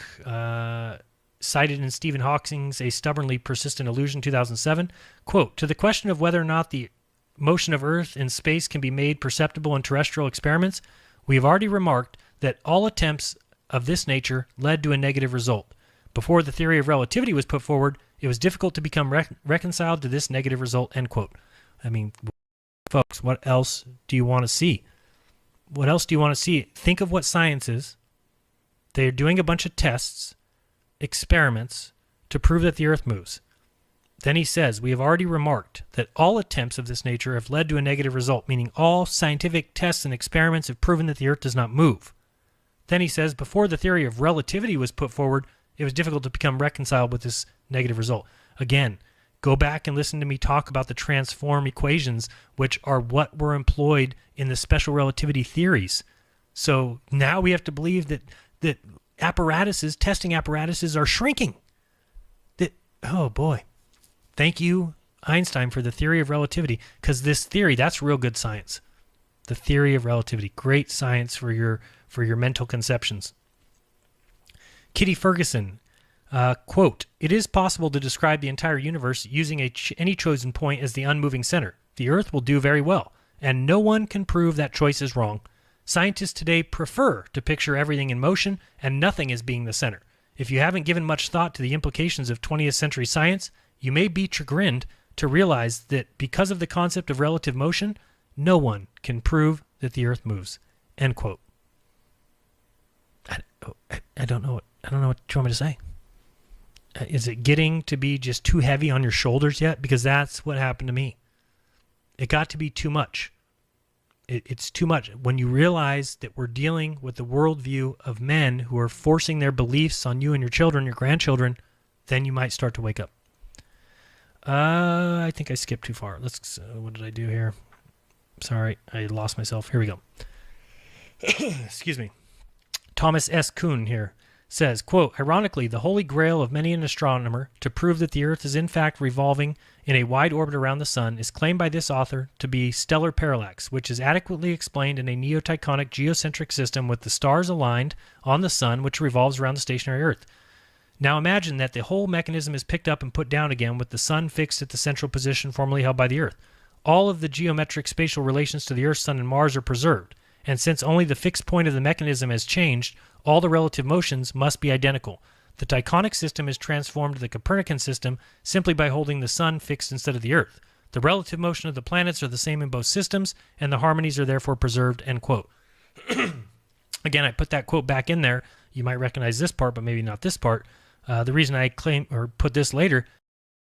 cited in Stephen Hawking's A Stubbornly Persistent Illusion, 2007, quote, to the question of whether or not the motion of Earth in space can be made perceptible in terrestrial experiments, we have already remarked that all attempts of this nature led to a negative result. Before the theory of relativity was put forward, it was difficult to become reconciled to this negative result, end quote. I mean, folks, what else do you want to see? What else do you want to see? Think of what science is. They're doing a bunch of tests, experiments, to prove that the earth moves. Then he says, we have already remarked that all attempts of this nature have led to a negative result, meaning all scientific tests and experiments have proven that the earth does not move. Then he says, before the theory of relativity was put forward, it was difficult to become reconciled with this negative result. Again, go back and listen to me talk about the transform equations, which are what were employed in the special relativity theories. So now we have to believe that testing apparatuses are shrinking. Oh boy. Thank you, Einstein, for the theory of relativity, because this theory, that's real good science. The theory of relativity, great science for your mental conceptions. Kitty Ferguson, quote, it is possible to describe the entire universe using any chosen point as the unmoving center. The Earth will do very well, and no one can prove that choice is wrong. Scientists today prefer to picture everything in motion and nothing as being the center. If you haven't given much thought to the implications of 20th century science, you may be chagrined to realize that because of the concept of relative motion, no one can prove that the earth moves. End quote. I don't know what you want me to say. Is it getting to be just too heavy on your shoulders yet? Because that's what happened to me. It got to be too much. It's too much. When you realize that we're dealing with the worldview of men who are forcing their beliefs on you and your children, your grandchildren, then you might start to wake up. I think I skipped too far. What did I do here? Sorry, I lost myself. Here we go. Excuse me. Thomas S. Kuhn here says, quote, ironically, the holy grail of many an astronomer to prove that the Earth is in fact revolving in a wide orbit around the Sun is claimed by this author to be stellar parallax, which is adequately explained in a neotectonic geocentric system with the stars aligned on the Sun, which revolves around the stationary Earth. Now imagine that the whole mechanism is picked up and put down again with the Sun fixed at the central position formerly held by the Earth. All of the geometric spatial relations to the Earth, Sun, and Mars are preserved, and since only the fixed point of the mechanism has changed, all the relative motions must be identical. The Tychonic system is transformed to the Copernican system simply by holding the Sun fixed instead of the Earth. The relative motion of the planets are the same in both systems, and the harmonies are therefore preserved, end quote. Again, I put that quote back in there. You might recognize this part, but maybe not this part. The reason I claim or put this later,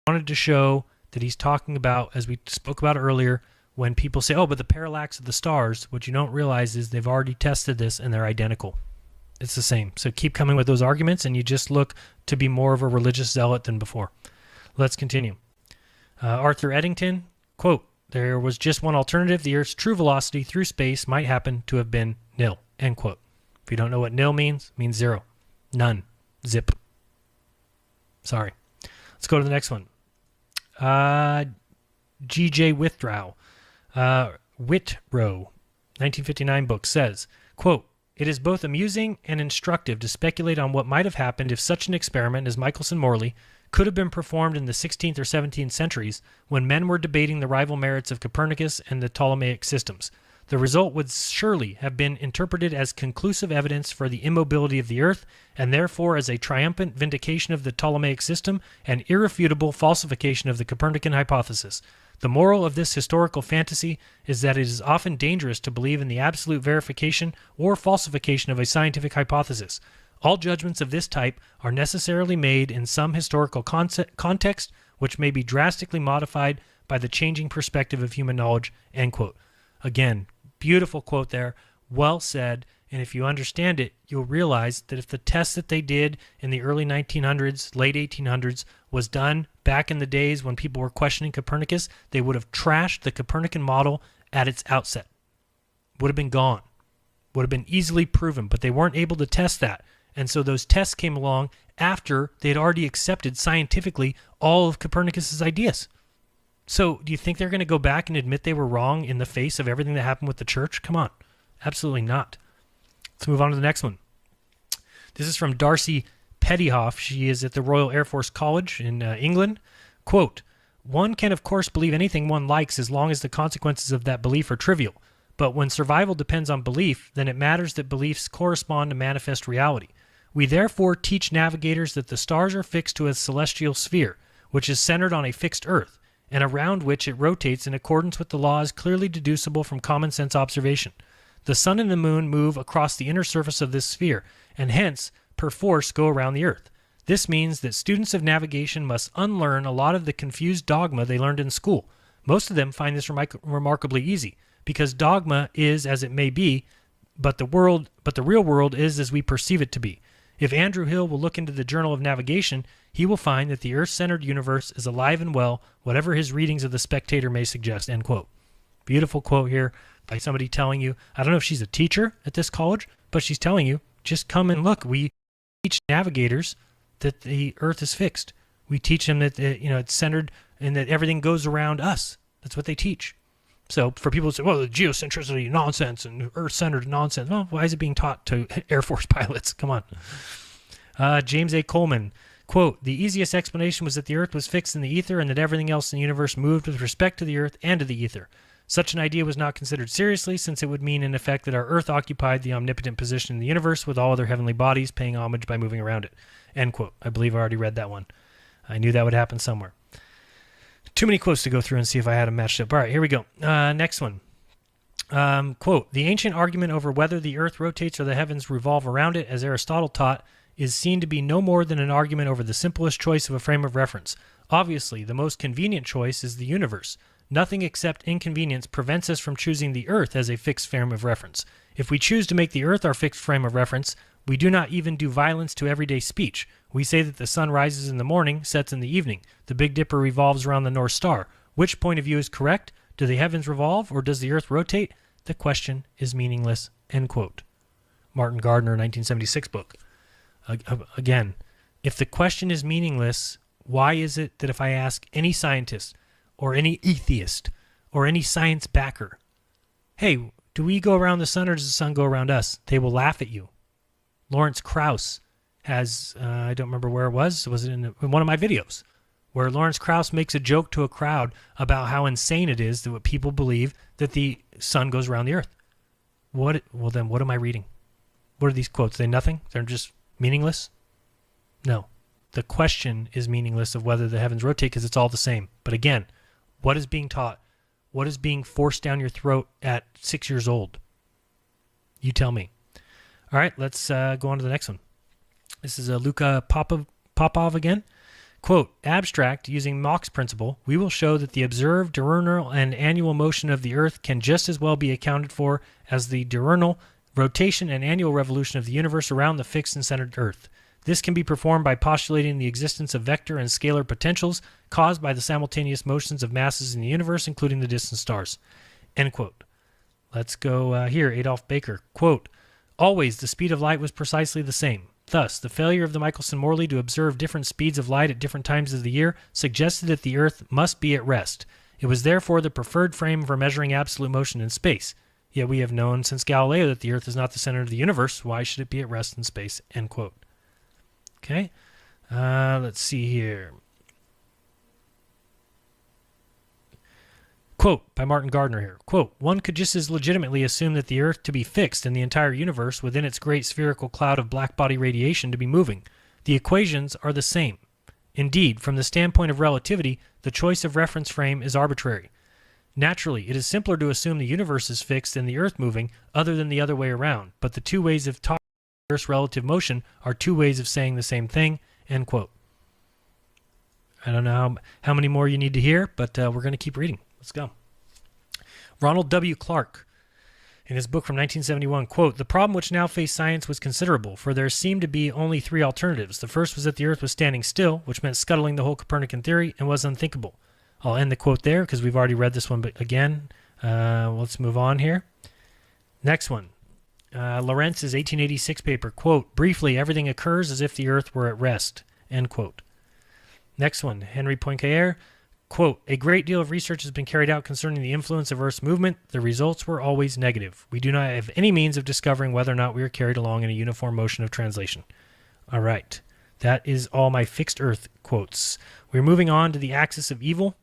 I wanted to show that he's talking about, as we spoke about earlier, when people say, oh, but the parallax of the stars, what you don't realize is they've already tested this and they're identical. It's the same. So keep coming with those arguments and you just look to be more of a religious zealot than before. Let's continue. Arthur Eddington, quote, there was just one alternative. The Earth's true velocity through space might happen to have been nil, end quote. If you don't know what nil means, it means zero. None. Zip. Sorry. Let's go to the next one. G.J. Whitrow, 1959 book, says, quote, "It is both amusing and instructive to speculate on what might have happened if such an experiment as Michelson-Morley could have been performed in the 16th or 17th centuries when men were debating the rival merits of Copernicus and the Ptolemaic systems. The result would surely have been interpreted as conclusive evidence for the immobility of the Earth, and therefore as a triumphant vindication of the Ptolemaic system and irrefutable falsification of the Copernican hypothesis. The moral of this historical fantasy is that it is often dangerous to believe in the absolute verification or falsification of a scientific hypothesis. All judgments of this type are necessarily made in some historical context, which may be drastically modified by the changing perspective of human knowledge," end quote. Again, beautiful quote there, well said, and if you understand it, you'll realize that if the test that they did in the early 1900s, late 1800s, was done back in the days when people were questioning Copernicus, they would have trashed the Copernican model at its outset. Would have been gone. Would have been easily proven, but they weren't able to test that. And so those tests came along after they had already accepted scientifically all of Copernicus's ideas. So do you think they're going to go back and admit they were wrong in the face of everything that happened with the church? Come on. Absolutely not. Let's move on to the next one. This is from Darcy Pettyhoff. She is at the Royal Air Force College in England. Quote, "One can of course believe anything one likes as long as the consequences of that belief are trivial. But when survival depends on belief, then it matters that beliefs correspond to manifest reality. We therefore teach navigators that the stars are fixed to a celestial sphere, which is centered on a fixed Earth, and around which it rotates in accordance with the laws clearly deducible from common sense observation. The sun and the moon move across the inner surface of this sphere, and hence, perforce, go around the Earth. This means that students of navigation must unlearn a lot of the confused dogma they learned in school. Most of them find this remarkably easy, because dogma is as it may be, but the real world is as we perceive it to be. If Andrew Hill will look into the Journal of Navigation, he will find that the Earth-centered universe is alive and well, whatever his readings of The Spectator may suggest," end quote. Beautiful quote here by somebody telling you, I don't know if she's a teacher at this college, but she's telling you, just come and look. We teach navigators that the Earth is fixed. We teach them that it's centered and that everything goes around us. That's what they teach. So for people to say, well, the geocentricity nonsense and Earth-centered nonsense, well, why is it being taught to Air Force pilots? Come on. James A. Coleman, quote, "The easiest explanation was that the Earth was fixed in the ether and that everything else in the universe moved with respect to the Earth and to the ether. Such an idea was not considered seriously, since it would mean, in effect, that our Earth occupied the omnipotent position in the universe with all other heavenly bodies paying homage by moving around it," end quote. I believe I already read that one. I knew that would happen somewhere. Too many quotes to go through and see if I had them matched up. All right, here we go. Next one. Quote, "The ancient argument over whether the Earth rotates or the heavens revolve around it, as Aristotle taught, is seen to be no more than an argument over the simplest choice of a frame of reference. Obviously, the most convenient choice is the universe. Nothing except inconvenience prevents us from choosing the Earth as a fixed frame of reference. If we choose to make the Earth our fixed frame of reference, we do not even do violence to everyday speech. We say that the sun rises in the morning, sets in the evening. The Big Dipper revolves around the North Star. Which point of view is correct? Do the heavens revolve, or does the Earth rotate? The question is meaningless," end quote. Martin Gardner, 1976 book. Again, if the question is meaningless, why is it that if I ask any scientist or any atheist or any science backer, hey, do we go around the sun or does the sun go around us? They will laugh at you. Lawrence Krauss has, I don't remember where it was it in one of my videos, where Lawrence Krauss makes a joke to a crowd about how insane it is that what people believe that the sun goes around the Earth. Well, then what am I reading? What are these quotes? Are they nothing? They're just meaningless? No. The question is meaningless of whether the heavens rotate because it's all the same. But again, what is being taught? What is being forced down your throat at 6 years old? You tell me. All right, let's go on to the next one. This is Luka Popov again. Quote, "Abstract, using Mach's principle, we will show that the observed diurnal and annual motion of the Earth can just as well be accounted for as the diurnal rotation and annual revolution of the universe around the fixed and centered Earth. This can be performed by postulating the existence of vector and scalar potentials caused by the simultaneous motions of masses in the universe, including the distant stars." End quote. Let's go here. Adolf Baker. Quote, "Always the speed of light was precisely the same. Thus, the failure of the Michelson-Morley to observe different speeds of light at different times of the year suggested that the Earth must be at rest. It was therefore the preferred frame for measuring absolute motion in space. Yet we have known since Galileo that the Earth is not the center of the universe. Why should it be at rest in space? End quote. Okay, let's see here. Quote by Martin Gardner here. Quote, one could just as legitimately assume that the Earth to be fixed and the entire universe within its great spherical cloud of black body radiation to be moving. The equations are the same. Indeed, from the standpoint of relativity, the choice of reference frame is arbitrary. Naturally, it is simpler to assume the universe is fixed and the Earth moving other than the other way around, but the two ways of talking about Earth's relative motion are two ways of saying the same thing, end quote. I don't know how many more you need to hear, but we're going to keep reading. Let's go. Ronald W. Clark, in his book from 1971, quote, the problem which now faced science was considerable, for there seemed to be only three alternatives. The first was that the Earth was standing still, which meant scuttling the whole Copernican theory and was unthinkable. I'll end the quote there because we've already read this one, but again, let's move on here. Next one. Lorentz's 1886 paper, quote, briefly, everything occurs as if the Earth were at rest, end quote. Next one, Henry Poincaré, quote, a great deal of research has been carried out concerning the influence of Earth's movement. The results were always negative. We do not have any means of discovering whether or not we are carried along in a uniform motion of translation. All right. That is all my fixed Earth quotes. We're moving on to the axis of evil.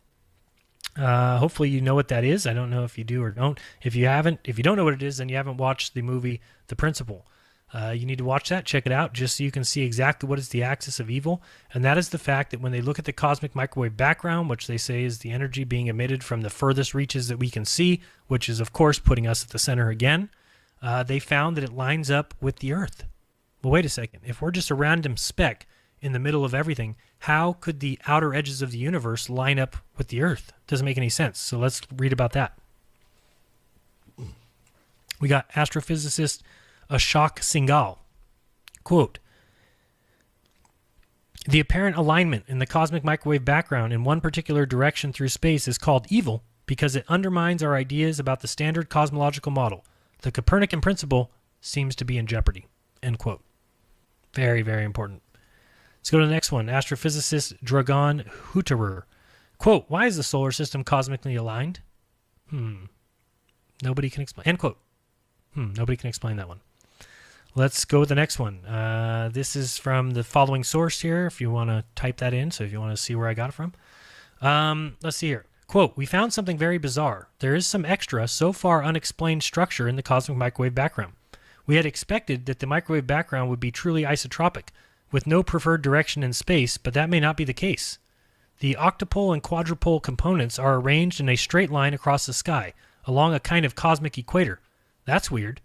Hopefully you know what that is. I don't know if you do or don't. If you don't know what it is, then you haven't watched the movie The Principle. You need to watch that, check it out, just so you can see exactly what is the axis of evil. And that is the fact that when they look at the cosmic microwave background, which they say is the energy being emitted from the furthest reaches that we can see, which is, of course, putting us at the center again, they found that it lines up with the Earth. Well, wait a second. If we're just a random speck in the middle of everything, how could the outer edges of the universe line up with the Earth? Doesn't make any sense. So let's read about that. We got astrophysicist Ashok Singhal. Quote, the apparent alignment in the cosmic microwave background in one particular direction through space is called evil because it undermines our ideas about the standard cosmological model. The Copernican principle seems to be in jeopardy. End quote. Very, very important. Let's go to the next one. Astrophysicist Dragan Hutterer. Quote, why is the solar system cosmically aligned? Nobody can explain. End quote. Nobody can explain that one. Let's go with the next one. This is from the following source here, if you want to type that in, so if you want to see where I got it from. Let's see here. Quote, we found something very bizarre. There is some extra, so far unexplained structure in the cosmic microwave background. We had expected that the microwave background would be truly isotropic, with no preferred direction in space, but that may not be the case. The octupole and quadrupole components are arranged in a straight line across the sky, along a kind of cosmic equator. That's weird.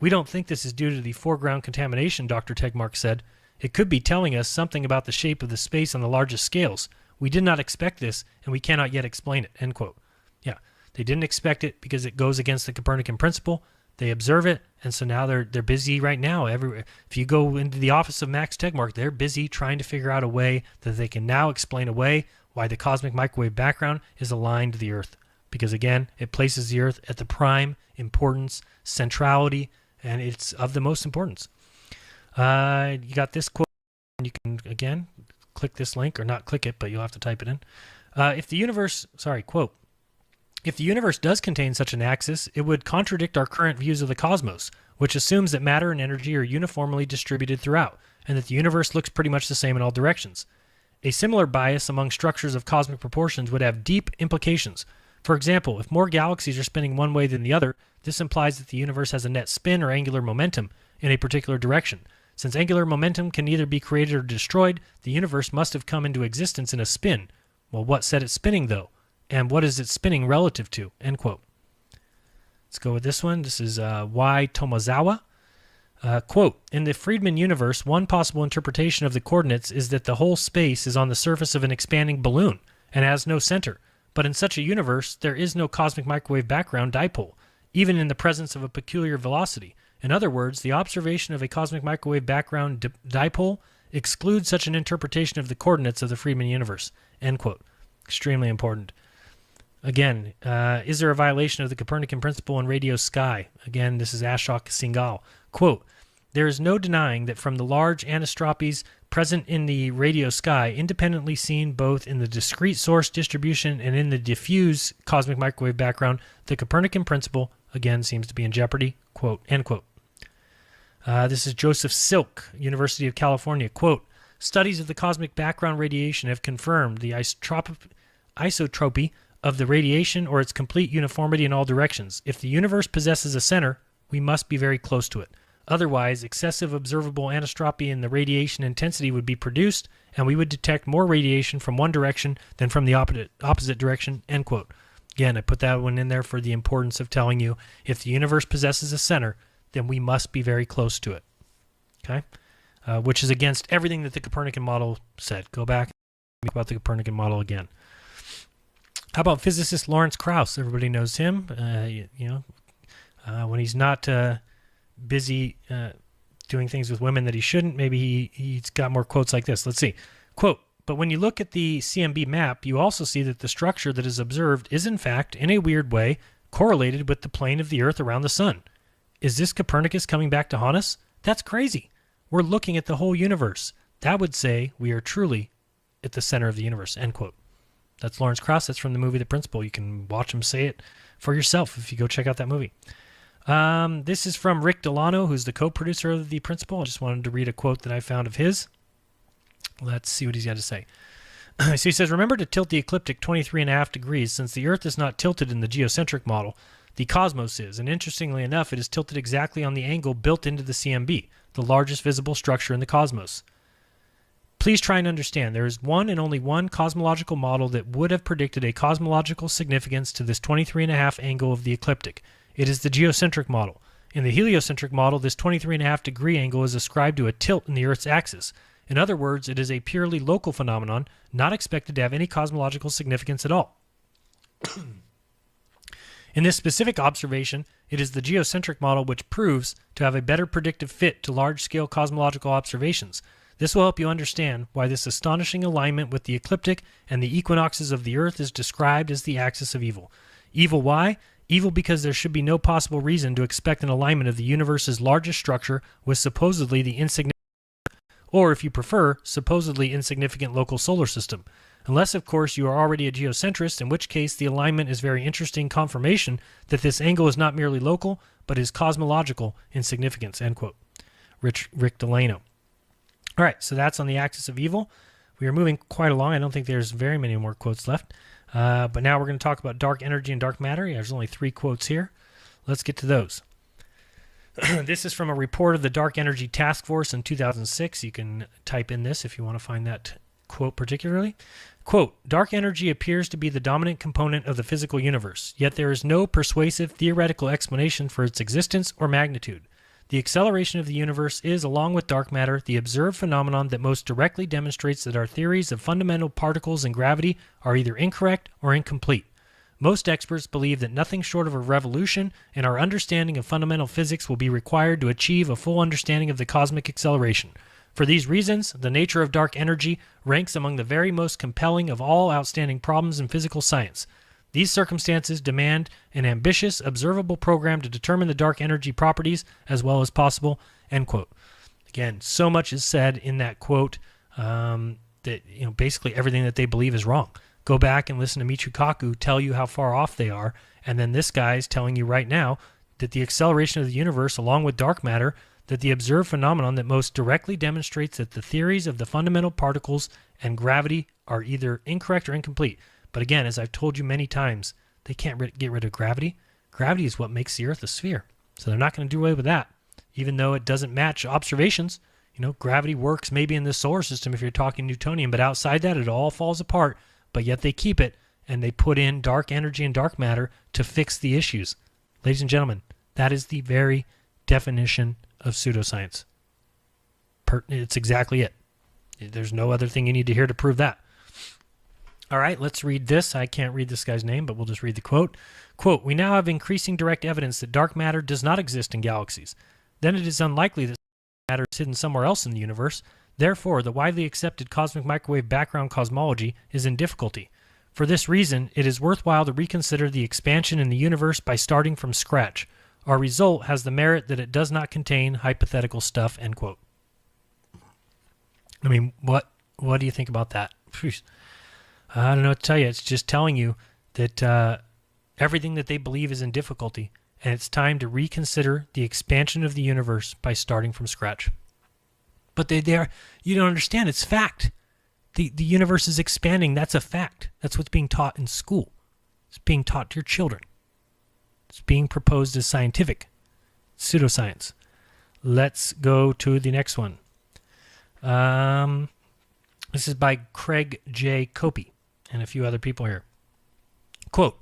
We don't think this is due to the foreground contamination, Dr. Tegmark said. It could be telling us something about the shape of the space on the largest scales. We did not expect this, and we cannot yet explain it, end quote. Yeah, they didn't expect it because it goes against the Copernican principle. They observe it, and so now they're busy right now. Everywhere. If you go into the office of Max Tegmark, they're busy trying to figure out a way that they can now explain away why the cosmic microwave background is aligned to the Earth. Because again, it places the Earth at the prime importance, centrality, and it's of the most importance. You got this quote. You can, again, click this link, or not click it, but you'll have to type it in. Quote, if the universe does contain such an axis, it would contradict our current views of the cosmos, which assumes that matter and energy are uniformly distributed throughout, and that the universe looks pretty much the same in all directions. A similar bias among structures of cosmic proportions would have deep implications. For example, if more galaxies are spinning one way than the other, this implies that the universe has a net spin or angular momentum in a particular direction. Since angular momentum can neither be created or destroyed, the universe must have come into existence in a spin. Well, what set it spinning, though? And what is it spinning relative to? End quote. Let's go with this one. This is Y. Tomozawa. Quote, in the Friedman universe, one possible interpretation of the coordinates is that the whole space is on the surface of an expanding balloon and has no center. But in such a universe, there is no cosmic microwave background dipole, even in the presence of a peculiar velocity. In other words, the observation of a cosmic microwave background dipole excludes such an interpretation of the coordinates of the Friedman universe. End quote. Extremely important. Again, is there a violation of the Copernican principle in radio sky? Again, this is Ashok Singhal. Quote, there is no denying that from the large anisotropes present in the radio sky, independently seen both in the discrete source distribution and in the diffuse cosmic microwave background, the Copernican principle again seems to be in jeopardy. Quote, end quote. This is Joseph Silk, University of California. Quote, studies of the cosmic background radiation have confirmed the isotropy of the radiation or its complete uniformity in all directions. If the universe possesses a center, we must be very close to it. Otherwise, excessive observable anisotropy in the radiation intensity would be produced, and we would detect more radiation from one direction than from the opposite direction, end quote. Again, I put that one in there for the importance of telling you if the universe possesses a center, then we must be very close to it. Okay? Which is against everything that the Copernican model said. Go back and think about the Copernican model again. How about physicist Lawrence Krauss? Everybody knows him. When he's not busy doing things with women that he shouldn't, maybe he's got more quotes like this. Let's see. Quote, but when you look at the CMB map, you also see that the structure that is observed is in fact, in a weird way, correlated with the plane of the Earth around the sun. Is this Copernicus coming back to haunt us? That's crazy. We're looking at the whole universe. That would say we are truly at the center of the universe, end quote. That's Lawrence Krauss. That's from the movie The Principle. You can watch him say it for yourself if you go check out that movie. This is from Rick Delano, who's the co-producer of The Principle. I just wanted to read a quote that I found of his. Let's see what he's got to say. So he says, remember to tilt the ecliptic 23.5 degrees since the Earth is not tilted in the geocentric model. The cosmos is, and interestingly enough, it is tilted exactly on the angle built into the CMB, the largest visible structure in the cosmos. Please try and understand, there is one and only one cosmological model that would have predicted a cosmological significance to this 23.5 angle of the ecliptic. It is the geocentric model. In the heliocentric model, this 23.5 degree angle is ascribed to a tilt in the Earth's axis. In other words, it is a purely local phenomenon, not expected to have any cosmological significance at all. In this specific observation, it is the geocentric model which proves to have a better predictive fit to large-scale cosmological observations. This will help you understand why this astonishing alignment with the ecliptic and the equinoxes of the Earth is described as the axis of evil. Evil why? Evil because there should be no possible reason to expect an alignment of the universe's largest structure with supposedly the insignificant, or if you prefer, supposedly insignificant local solar system. Unless, of course, you are already a geocentrist, in which case the alignment is very interesting confirmation that this angle is not merely local, but is cosmological in significance, end quote. Rick Delano. All right, so that's on the axis of evil. We are moving quite along. I don't think there's very many more quotes left. But now we're going to talk about dark energy and dark matter. There's only 3 quotes here. Let's get to those. This is from a report of the Dark Energy Task Force in 2006. You can type in this if you want to find that quote particularly. Quote, dark energy appears to be the dominant component of the physical universe, yet there is no persuasive theoretical explanation for its existence or magnitude. The acceleration of the universe is, along with dark matter, the observed phenomenon that most directly demonstrates that our theories of fundamental particles and gravity are either incorrect or incomplete. Most experts believe that nothing short of a revolution in our understanding of fundamental physics will be required to achieve a full understanding of the cosmic acceleration. For these reasons, the nature of dark energy ranks among the very most compelling of all outstanding problems in physical science. These circumstances demand an ambitious, observable program to determine the dark energy properties as well as possible, end quote. Again, so much is said in that quote that basically everything that they believe is wrong. Go back and listen to Michio Kaku tell you how far off they are, and then this guy is telling you right now that the acceleration of the universe, along with dark matter, that the observed phenomenon that most directly demonstrates that the theories of the fundamental particles and gravity are either incorrect or incomplete. But again, as I've told you many times, they can't get rid of gravity. Gravity is what makes the Earth a sphere. So they're not going to do away with that, even though it doesn't match observations. Gravity works maybe in the solar system if you're talking Newtonian, but outside that, it all falls apart. But yet they keep it, and they put in dark energy and dark matter to fix the issues. Ladies and gentlemen, that is the very definition of pseudoscience. It's exactly it. There's no other thing you need to hear to prove that. All right, let's read this. I can't read this guy's name, but we'll just read the quote. Quote, we now have increasing direct evidence that dark matter does not exist in galaxies. Then it is unlikely that matter is hidden somewhere else in the universe. Therefore, the widely accepted cosmic microwave background cosmology is in difficulty. For this reason, it is worthwhile to reconsider the expansion in the universe by starting from scratch. Our result has the merit that it does not contain hypothetical stuff, end quote. I mean, what do you think about that? I don't know what to tell you. It's just telling you that everything that they believe is in difficulty, and it's time to reconsider the expansion of the universe by starting from scratch. But they are, you don't understand, it's fact. The universe is expanding. That's a fact. That's what's being taught in school. It's being taught to your children. It's being proposed as scientific. Pseudoscience. Let's go to the next one. This is by Craig J. Copey and a few other people here. Quote,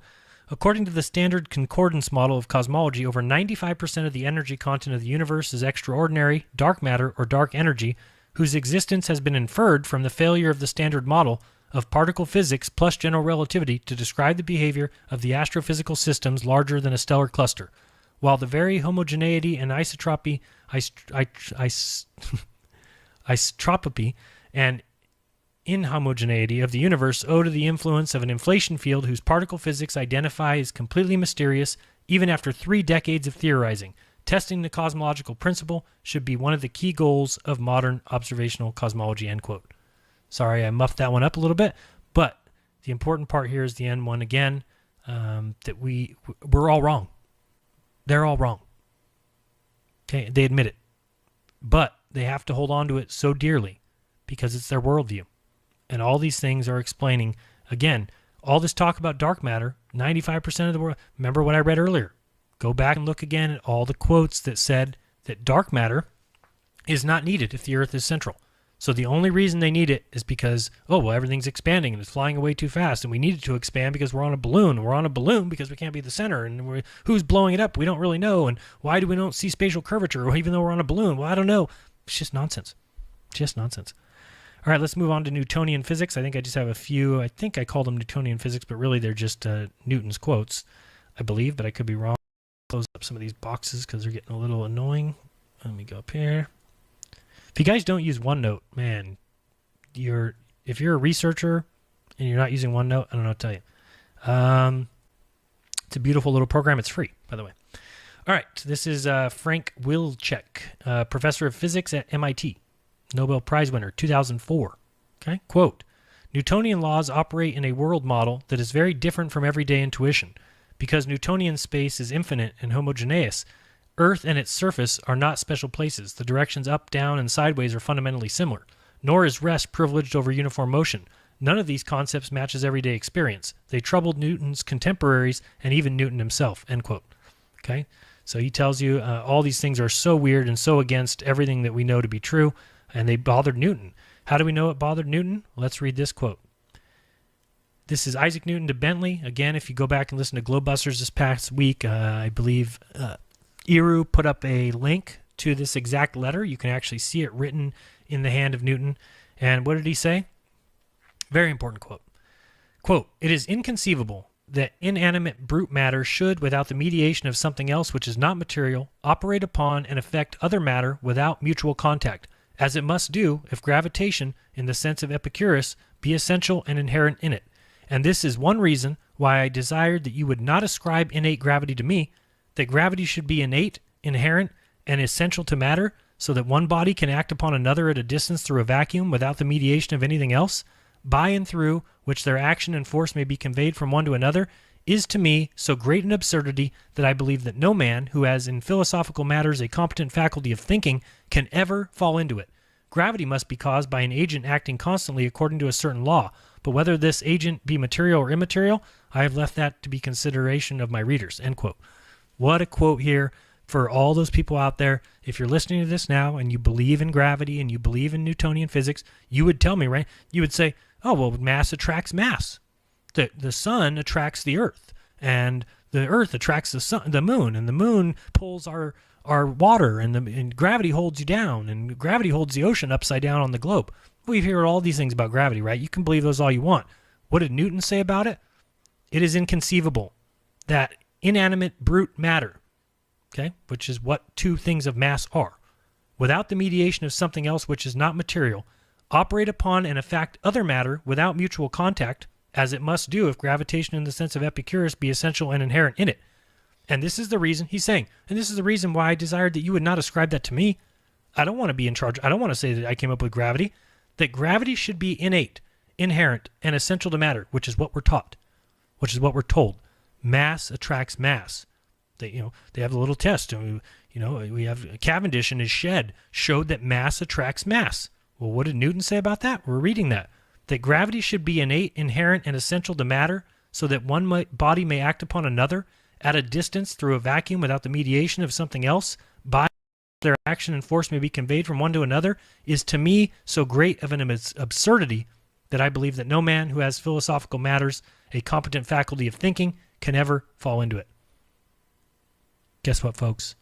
according to the standard concordance model of cosmology, over 95% of the energy content of the universe is extraordinary, dark matter, or dark energy, whose existence has been inferred from the failure of the standard model of particle physics plus general relativity to describe the behavior of the astrophysical systems larger than a stellar cluster, while the very homogeneity and isotropy and inhomogeneity of the universe owe to the influence of an inflation field whose particle physics identify as completely mysterious even after 3 decades of theorizing. Testing the cosmological principle should be one of the key goals of modern observational cosmology, end quote. Sorry, I muffed that one up a little bit, but the important part here is the end one again, that we're all wrong. They're all wrong. Okay, they admit it. But they have to hold on to it so dearly because it's their worldview. And all these things are explaining, again, all this talk about dark matter, 95% of the world. Remember what I read earlier. Go back and look again at all the quotes that said that dark matter is not needed if the Earth is central. So the only reason they need it is because, oh, well, everything's expanding and it's flying away too fast, and we need it to expand because we're on a balloon. We're on a balloon because we can't be the center, and who's blowing it up? We don't really know, and why do we don't see spatial curvature even though we're on a balloon? Well, I don't know. It's just nonsense. Just nonsense. All right, let's move on to Newtonian physics. I think I just have a few. I think I call them Newtonian physics, but really they're just Newton's quotes, I believe, but I could be wrong. Close up some of these boxes because they're getting a little annoying. Let me go up here. If you guys don't use OneNote, man, if you're a researcher and you're not using OneNote, I don't know what to tell you. It's a beautiful little program. It's free, by the way. All right, this is Frank Wilczek, professor of physics at MIT, Nobel Prize winner, 2004. Okay, quote, Newtonian laws operate in a world model that is very different from everyday intuition. Because Newtonian space is infinite and homogeneous, Earth and its surface are not special places. The directions up, down, and sideways are fundamentally similar. Nor is rest privileged over uniform motion. None of these concepts matches everyday experience. They troubled Newton's contemporaries and even Newton himself, end quote. Okay, so he tells you all these things are so weird and so against everything that we know to be true, and they bothered Newton. How do we know it bothered Newton? Let's read this quote. This is Isaac Newton to Bentley. Again, if you go back and listen to Globebusters this past week, I believe Eru put up a link to this exact letter. You can actually see it written in the hand of Newton. And what did he say? Very important quote. Quote, it is inconceivable that inanimate brute matter should, without the mediation of something else which is not material, operate upon and affect other matter without mutual contact, as it must do if gravitation, in the sense of Epicurus, be essential and inherent in it. And this is one reason why I desired that you would not ascribe innate gravity to me, that gravity should be innate, inherent, and essential to matter, so that one body can act upon another at a distance through a vacuum without the mediation of anything else, by and through which their action and force may be conveyed from one to another, is to me so great an absurdity that I believe that no man who has in philosophical matters a competent faculty of thinking can ever fall into it. Gravity must be caused by an agent acting constantly according to a certain law, but whether this agent be material or immaterial, I have left that to be consideration of my readers, end quote. What a quote here for all those people out there. If you're listening to this now and you believe in gravity and you believe in Newtonian physics, you would tell me, right? You would say, oh, well, mass attracts mass. The sun attracts the earth, and the earth attracts the moon, and the moon pulls our water, and gravity holds you down, and gravity holds the ocean upside down on the globe. We've heard all these things about gravity, right? You can believe those all you want. What did Newton say about it? It is inconceivable that inanimate brute matter, okay, which is what two things of mass are, without the mediation of something else which is not material, operate upon and affect other matter without mutual contact, as it must do if gravitation in the sense of Epicurus be essential and inherent in it. And this is the reason, he's saying, and this is the reason why I desired that you would not ascribe that to me. I don't want to be in charge. I don't want to say that I came up with gravity. that gravity should be innate, inherent, and essential to matter, which is what we're taught, which is what we're told. Mass attracts mass. They have a little test. We have Cavendish in his shed showed that mass attracts mass. Well, what did Newton say about that? We're reading that gravity should be innate, inherent, and essential to matter, so that one body may act upon another at a distance through a vacuum without the mediation of something else, by their action and force may be conveyed from one to another, is to me so great of an absurdity that I believe that no man who has philosophical matters a competent faculty of thinking can ever fall into it. Guess what, folks?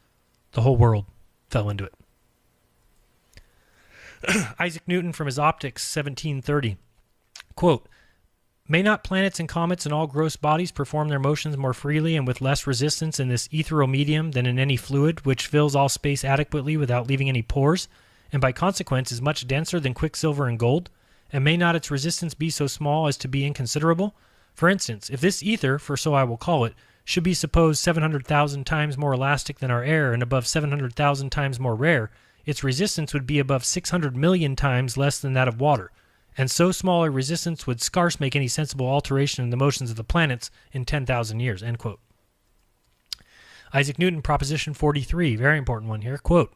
The whole world fell into it. Isaac Newton from his Optics, 1730. Quote, may not planets and comets and all gross bodies perform their motions more freely and with less resistance in this ethereal medium than in any fluid which fills all space adequately without leaving any pores, and by consequence is much denser than quicksilver and gold? And may not its resistance be so small as to be inconsiderable? For instance, if this ether, for so I will call it, should be supposed 700,000 times more elastic than our air and above 700,000 times more rare, its resistance would be above 600 million times less than that of water, and so small a resistance would scarce make any sensible alteration in the motions of the planets in 10,000 years, end quote. Isaac Newton, Proposition 43, very important one here, quote,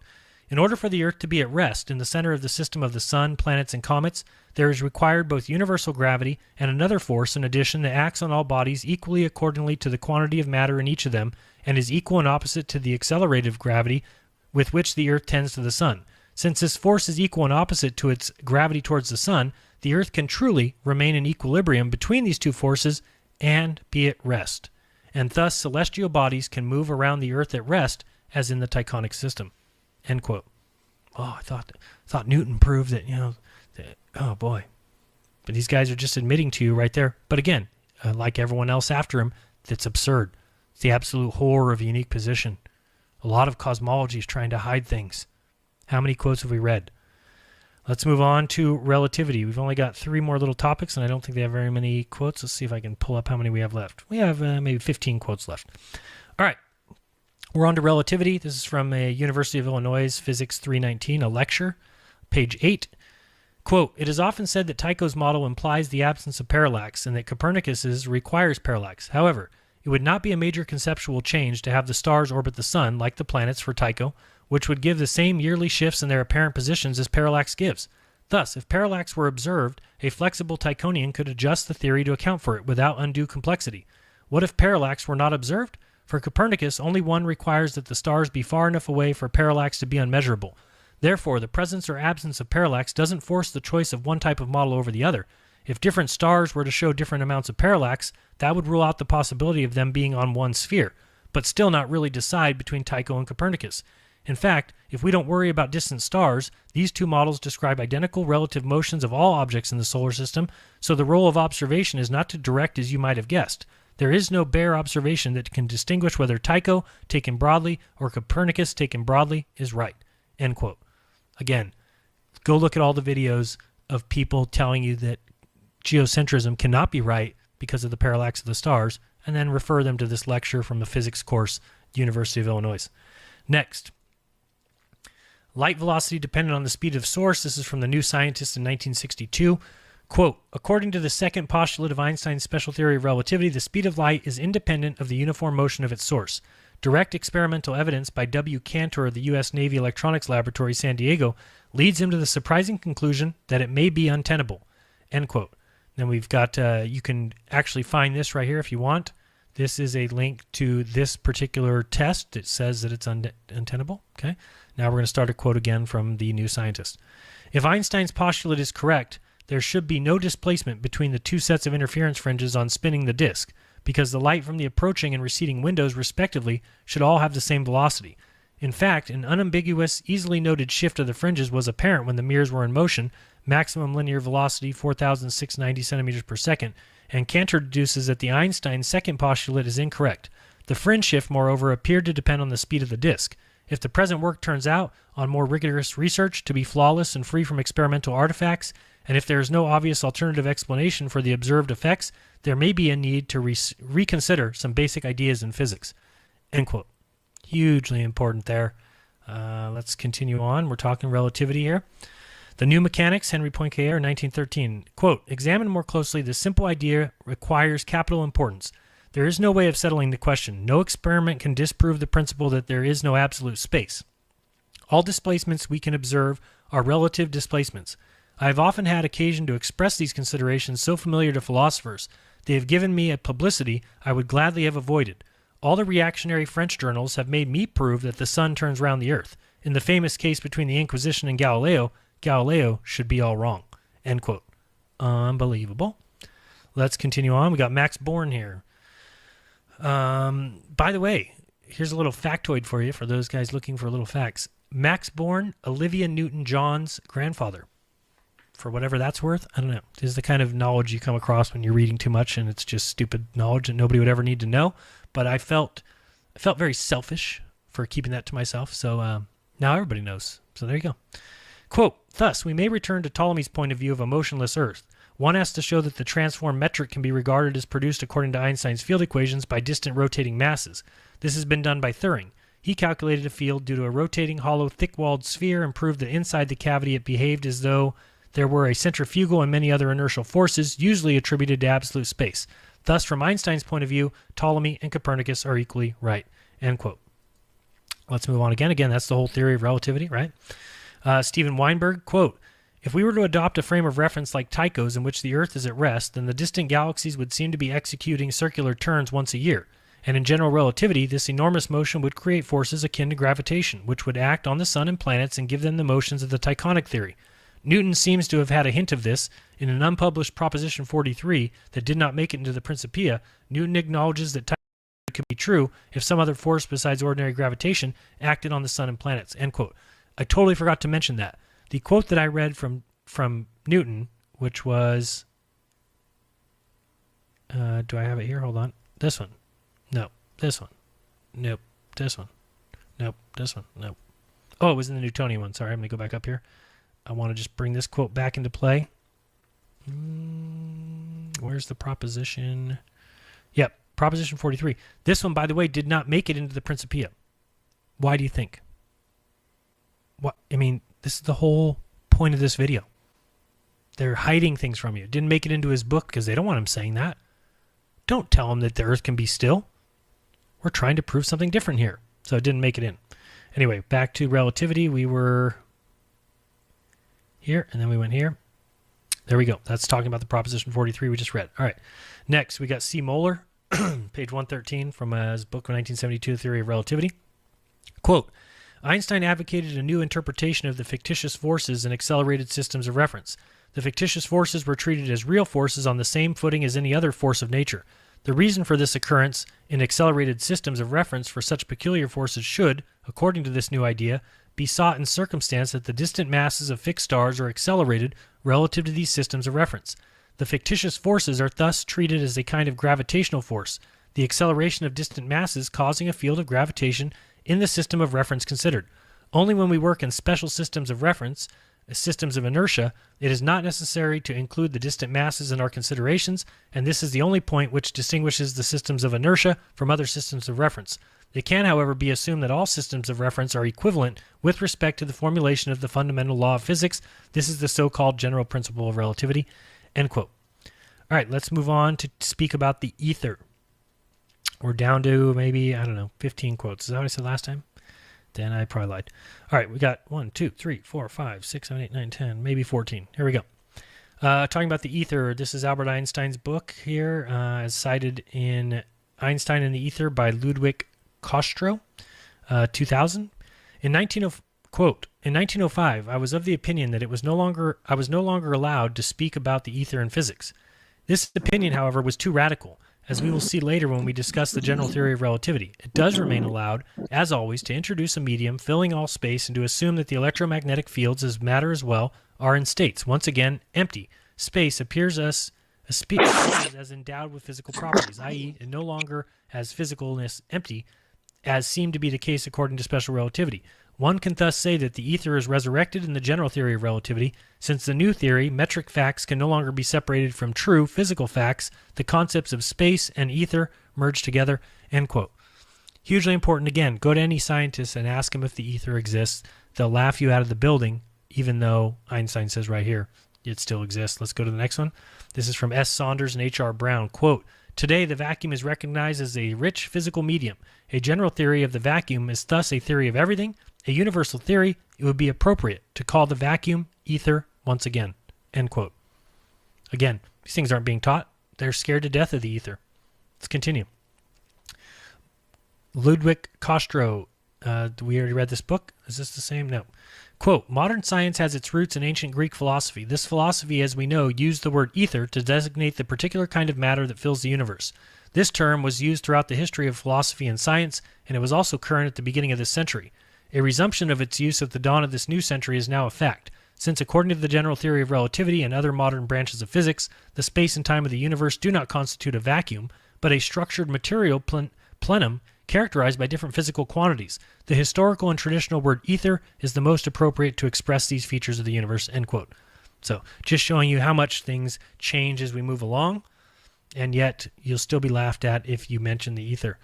in order for the Earth to be at rest in the center of the system of the sun, planets, and comets, there is required both universal gravity and another force in addition that acts on all bodies equally accordingly to the quantity of matter in each of them, and is equal and opposite to the accelerative gravity with which the Earth tends to the sun. Since this force is equal and opposite to its gravity towards the sun, the Earth can truly remain in equilibrium between these two forces and be at rest. And thus celestial bodies can move around the Earth at rest as in the Tychonic system. End quote. Oh, I thought Newton proved that, oh boy. But these guys are just admitting to you right there. But again, like everyone else after him, that's absurd. It's the absolute horror of a unique position. A lot of cosmology is trying to hide things. How many quotes have we read? Let's move on to relativity. We've only got 3 more little topics, and I don't think they have very many quotes. Let's see if I can pull up how many we have left. We have maybe 15 quotes left. All right. We're on to relativity. This is from a University of Illinois Physics 319, a lecture, page 8. Quote, it is often said that Tycho's model implies the absence of parallax and that Copernicus's requires parallax. However, it would not be a major conceptual change to have the stars orbit the sun like the planets for Tycho, which would give the same yearly shifts in their apparent positions as parallax gives. Thus, if parallax were observed, a flexible Tychonian could adjust the theory to account for it without undue complexity. What if parallax were not observed? For Copernicus, only one requires that the stars be far enough away for parallax to be unmeasurable. Therefore, the presence or absence of parallax doesn't force the choice of one type of model over the other. If different stars were to show different amounts of parallax, that would rule out the possibility of them being on one sphere, but still not really decide between Tycho and Copernicus. In fact, if we don't worry about distant stars, these two models describe identical relative motions of all objects in the solar system, so the role of observation is not to direct as you might have guessed. There is no bare observation that can distinguish whether Tycho, taken broadly, or Copernicus, taken broadly, is right. End quote. Again, go look at all the videos of people telling you that geocentrism cannot be right because of the parallax of the stars, and then refer them to this lecture from a physics course at the University of Illinois. Next, light velocity dependent on the speed of source. This is from the New Scientist in 1962. Quote, according to the second postulate of Einstein's special theory of relativity, the speed of light is independent of the uniform motion of its source. Direct experimental evidence by W. Cantor of the U.S. Navy Electronics Laboratory, San Diego, leads him to the surprising conclusion that it may be untenable. End quote. Then we've got, you can actually find this right here if you want. This is a link to this particular test. It says that it's untenable. Okay. Now we're going to start a quote again from the New Scientist. If Einstein's postulate is correct, there should be no displacement between the two sets of interference fringes on spinning the disk, because the light from the approaching and receding windows, respectively, should all have the same velocity. In fact, an unambiguous, easily noted shift of the fringes was apparent when the mirrors were in motion, maximum linear velocity 4,690 centimeters per second, and Cantor deduces that the Einstein second postulate is incorrect. The fringe shift, moreover, appeared to depend on the speed of the disk. If the present work turns out, on more rigorous research, to be flawless and free from experimental artifacts, and if there is no obvious alternative explanation for the observed effects, there may be a need to reconsider some basic ideas in physics. End quote. Hugely important there. Let's continue on. We're talking relativity here. The New Mechanics, Henry Poincaré, 1913. Quote, examine more closely, the simple idea requires capital importance. There is no way of settling the question. No experiment can disprove the principle that there is no absolute space. All displacements we can observe are relative displacements. I have often had occasion to express these considerations so familiar to philosophers. They have given me a publicity I would gladly have avoided. All the reactionary French journals have made me prove that the sun turns round the earth. In the famous case between the Inquisition and Galileo, Galileo should be all wrong. End quote. Unbelievable. Let's continue on. We got Max Born here. By the way, here's a little factoid for you, for those guys looking for little facts. Max Born, Olivia Newton-John's grandfather. For whatever that's worth, I don't know. This is the kind of knowledge you come across when you're reading too much and it's just stupid knowledge that nobody would ever need to know. But I felt very selfish for keeping that to myself. So now everybody knows. So there you go. Quote, thus, we may return to Ptolemy's point of view of a motionless Earth. One has to show that the transform metric can be regarded as produced according to Einstein's field equations by distant rotating masses. This has been done by Thuring. He calculated a field due to a rotating, hollow, thick-walled sphere and proved that inside the cavity it behaved as though there were a centrifugal and many other inertial forces, usually attributed to absolute space. Thus, from Einstein's point of view, Ptolemy and Copernicus are equally right. End quote. Let's move on again. Again, that's the whole theory of relativity, right? Steven Weinberg, quote, if we were to adopt a frame of reference like Tycho's in which the Earth is at rest, then the distant galaxies would seem to be executing circular turns once a year. And in general relativity, this enormous motion would create forces akin to gravitation, which would act on the sun and planets and give them the motions of the Tychonic theory. Newton seems to have had a hint of this. In an unpublished Proposition 43 that did not make it into the Principia, Newton acknowledges that Tycho's could be true if some other force besides ordinary gravitation acted on the sun and planets. End quote. I totally forgot to mention that. The quote that I read from Newton, which was... do I have it here? Hold on. This one. No. This one. Nope. This one. Nope. This one. Nope. Oh, it was in the Newtonian one. Sorry, I'm going to go back up here. I want to just bring this quote back into play. Where's the proposition? Yep, Proposition 43. This one, by the way, did not make it into the Principia. Why do you think? What? I mean, this is the whole point of this video. They're hiding things from you. Didn't make it into his book because they don't want him saying that. Don't tell him that the Earth can be still. We're trying to prove something different here. So it didn't make it in. Anyway, back to relativity. We were here, and then we went here. There we go. That's talking about the Proposition 43 we just read. All right. Next, we got C. Moeller, page 113 from his book of 1972, The Theory of Relativity. Quote, Einstein advocated a new interpretation of the fictitious forces in accelerated systems of reference. The fictitious forces were treated as real forces on the same footing as any other force of nature. The reason for this occurrence in accelerated systems of reference for such peculiar forces should, according to this new idea, be sought in circumstance that the distant masses of fixed stars are accelerated relative to these systems of reference. The fictitious forces are thus treated as a kind of gravitational force, the acceleration of distant masses causing a field of gravitation in the system of reference considered. Only when we work in special systems of reference, systems of inertia, it is not necessary to include the distant masses in our considerations, and this is the only point which distinguishes the systems of inertia from other systems of reference. It can, however, be assumed that all systems of reference are equivalent with respect to the formulation of the fundamental law of physics. This is the so-called general principle of relativity. End quote. All right, let's move on to speak about the ether. We're down to maybe, 15 quotes. Is that what I said last time? Then I probably lied. All right, we got 1, 2, 3, 4, 5, 6, 7, 8, 9, 10, maybe 14. Here we go. Talking about the ether, this is Albert Einstein's book here, as cited in Einstein and the Ether by Ludwig Kostro, 2000. In 1905, I was of the opinion that I was no longer allowed to speak about the ether in physics. This opinion, however, was too radical, as we will see later when we discuss the general theory of relativity. It does remain allowed, as always, to introduce a medium filling all space and to assume that the electromagnetic fields, as matter as well, are in states, once again, empty. Space appears as endowed with physical properties, i.e., it no longer has physicalness empty, as seemed to be the case according to special relativity. One can thus say that the ether is resurrected in the general theory of relativity. Since the new theory, metric facts can no longer be separated from true physical facts. The concepts of space and ether merge together. End quote. Hugely important. Again, go to any scientist and ask them if the ether exists. They'll laugh you out of the building, even though Einstein says right here it still exists. Let's go to the next one. This is from S. Saunders and H.R. Brown. Quote, today the vacuum is recognized as a rich physical medium. A general theory of the vacuum is thus a theory of everything. A universal theory, it would be appropriate to call the vacuum ether once again. End quote. Again, these things aren't being taught. They're scared to death of the ether. Let's continue. Ludwig Kostro. We already read this book. Is this the same? No. Quote, modern science has its roots in ancient Greek philosophy. This philosophy, as we know, used the word ether to designate the particular kind of matter that fills the universe. This term was used throughout the history of philosophy and science, and it was also current at the beginning of this century. A resumption of its use at the dawn of this new century is now a fact, since according to the general theory of relativity and other modern branches of physics, the space and time of the universe do not constitute a vacuum, but a structured material plenum characterized by different physical quantities. The historical and traditional word ether is the most appropriate to express these features of the universe, end quote. So, just showing you how much things change as we move along, and yet you'll still be laughed at if you mention the ether.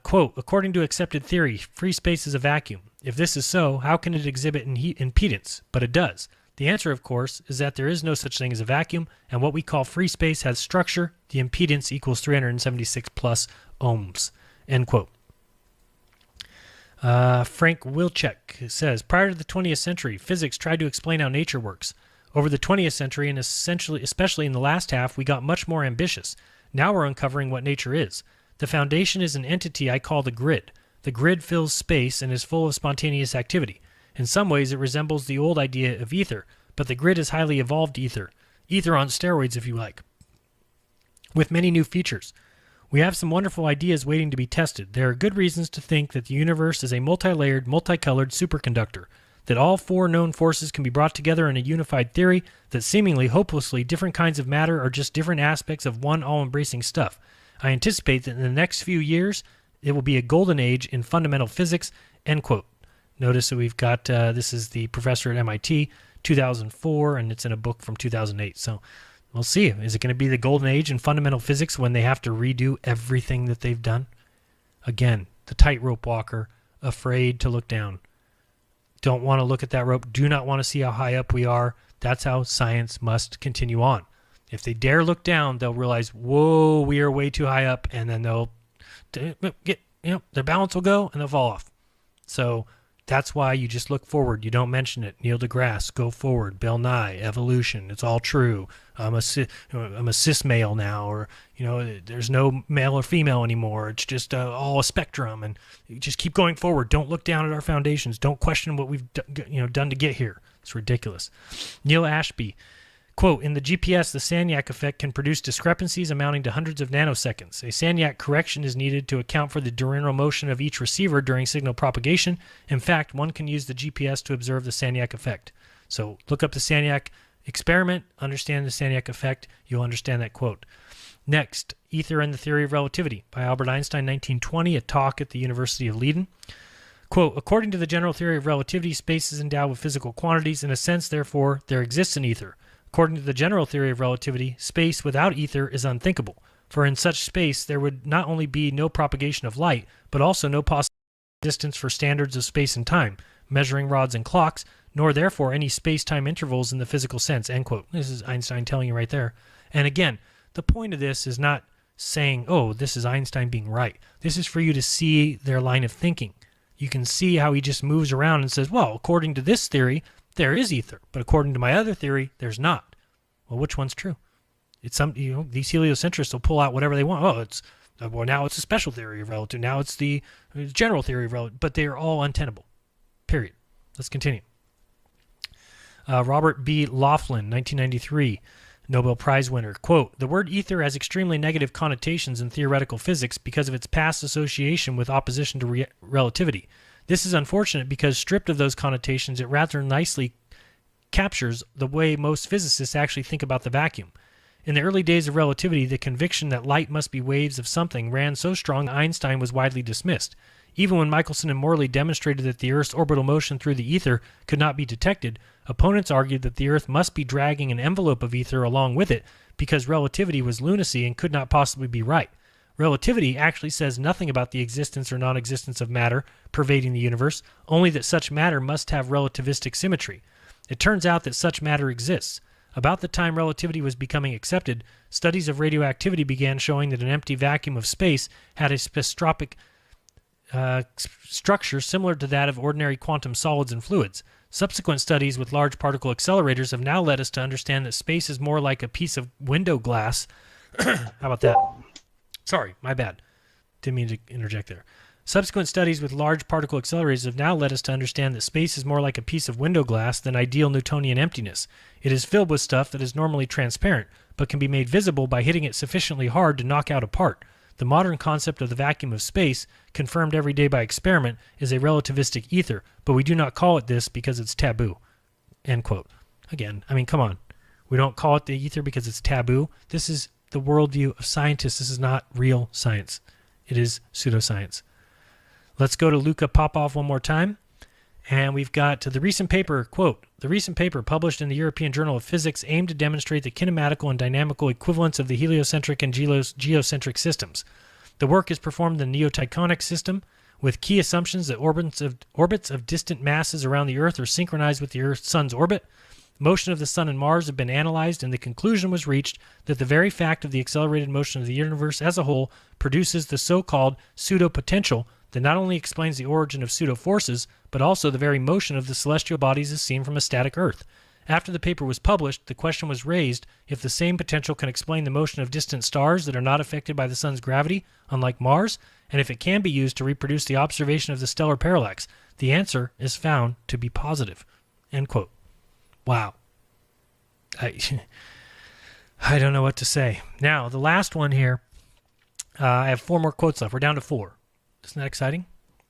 Quote, according to accepted theory, free space is a vacuum. If this is so, how can it exhibit impedance? But it does. The answer, of course, is that there is no such thing as a vacuum, and what we call free space has structure. The impedance equals 376 plus ohms. End quote. Frank Wilczek says, prior to the 20th century, physics tried to explain how nature works. Over the 20th century, and especially in the last half, we got much more ambitious. Now we're uncovering what nature is. The foundation is an entity I call the grid. The grid fills space and is full of spontaneous activity. In some ways, it resembles the old idea of ether, but the grid is highly evolved ether. Ether on steroids, if you like, with many new features. We have some wonderful ideas waiting to be tested. There are good reasons to think that the universe is a multi-layered, multicolored superconductor, that all four known forces can be brought together in a unified theory, that seemingly hopelessly different kinds of matter are just different aspects of one all-embracing stuff. I anticipate that in the next few years, it will be a golden age in fundamental physics, end quote. Notice that we've got, this is the professor at MIT, 2004, and it's in a book from 2008. So we'll see. Is it going to be the golden age in fundamental physics when they have to redo everything that they've done? Again, the tightrope walker, afraid to look down. Don't want to look at that rope. Do not want to see how high up we are. That's how science must continue on. If they dare look down, they'll realize, whoa, we are way too high up, and then they'll get, their balance will go, and they'll fall off. So that's why you just look forward. You don't mention it. Neil deGrasse, go forward. Bill Nye, evolution. It's all true. I'm a cis male now, or there's no male or female anymore. It's just all a spectrum, and you just keep going forward. Don't look down at our foundations. Don't question what we've done to get here. It's ridiculous. Neil Ashby, quote, in the GPS, the Sagnac effect can produce discrepancies amounting to hundreds of nanoseconds. A Sagnac correction is needed to account for the diurnal motion of each receiver during signal propagation. In fact, one can use the GPS to observe the Sagnac effect. So look up the Sagnac experiment, understand the Sagnac effect, you'll understand that quote. Next, Ether and the Theory of Relativity by Albert Einstein, 1920, a talk at the University of Leiden. Quote, according to the general theory of relativity, space is endowed with physical quantities. In a sense, therefore, there exists an ether. According to the general theory of relativity, space without ether is unthinkable, for in such space there would not only be no propagation of light, but also no possible distance for standards of space and time, measuring rods and clocks, nor therefore any space-time intervals in the physical sense, end quote. This is Einstein telling you right there. And again, the point of this is not saying, oh, this is Einstein being right. This is for you to see their line of thinking. You can see how he just moves around and says, well, according to this theory, there is ether, but according to my other theory, there's not. Well, which one's true? It's these heliocentrists will pull out whatever they want. Oh, now it's a special theory of relativity. Now it's the general theory of relativity, but they are all untenable. Period. Let's continue. Robert B. Laughlin, 1993, Nobel Prize winner. Quote, the word ether has extremely negative connotations in theoretical physics because of its past association with opposition to relativity. This is unfortunate because stripped of those connotations, it rather nicely captures the way most physicists actually think about the vacuum. In the early days of relativity, the conviction that light must be waves of something ran so strong that Einstein was widely dismissed. Even when Michelson and Morley demonstrated that the Earth's orbital motion through the ether could not be detected, opponents argued that the Earth must be dragging an envelope of ether along with it because relativity was lunacy and could not possibly be right. Relativity actually says nothing about the existence or non-existence of matter pervading the universe, only that such matter must have relativistic symmetry. It turns out that such matter exists. About the time relativity was becoming accepted, studies of radioactivity began showing that an empty vacuum of space had a spectroscopic structure similar to that of ordinary quantum solids and fluids. Subsequent studies with large particle accelerators have now led us to understand that space is more like a piece of window glass. How about that? Sorry, my bad. Didn't mean to interject there. Subsequent studies with large particle accelerators have now led us to understand that space is more like a piece of window glass than ideal Newtonian emptiness. It is filled with stuff that is normally transparent, but can be made visible by hitting it sufficiently hard to knock out a part. The modern concept of the vacuum of space, confirmed every day by experiment, is a relativistic ether, but we do not call it this because it's taboo. End quote. Again, I mean, come on. We don't call it the ether because it's taboo. This is the worldview of scientists. This is not real science. It is pseudoscience. Let's go to Luka Popov one more time. And we've got to the recent paper, quote, the recent paper published in the European Journal of Physics aimed to demonstrate the kinematical and dynamical equivalence of the heliocentric and geocentric systems. The work is performed in the neotychonic system with key assumptions that orbits of distant masses around the Earth are synchronized with the Sun's orbit. Motion of the Sun and Mars have been analyzed, and the conclusion was reached that the very fact of the accelerated motion of the universe as a whole produces the so-called pseudo-potential that not only explains the origin of pseudo-forces, but also the very motion of the celestial bodies as seen from a static Earth. After the paper was published, the question was raised if the same potential can explain the motion of distant stars that are not affected by the Sun's gravity, unlike Mars, and if it can be used to reproduce the observation of the stellar parallax. The answer is found to be positive. End quote. Wow. I don't know what to say. Now, the last one here, I have 4 more quotes left. We're down to 4. Isn't that exciting?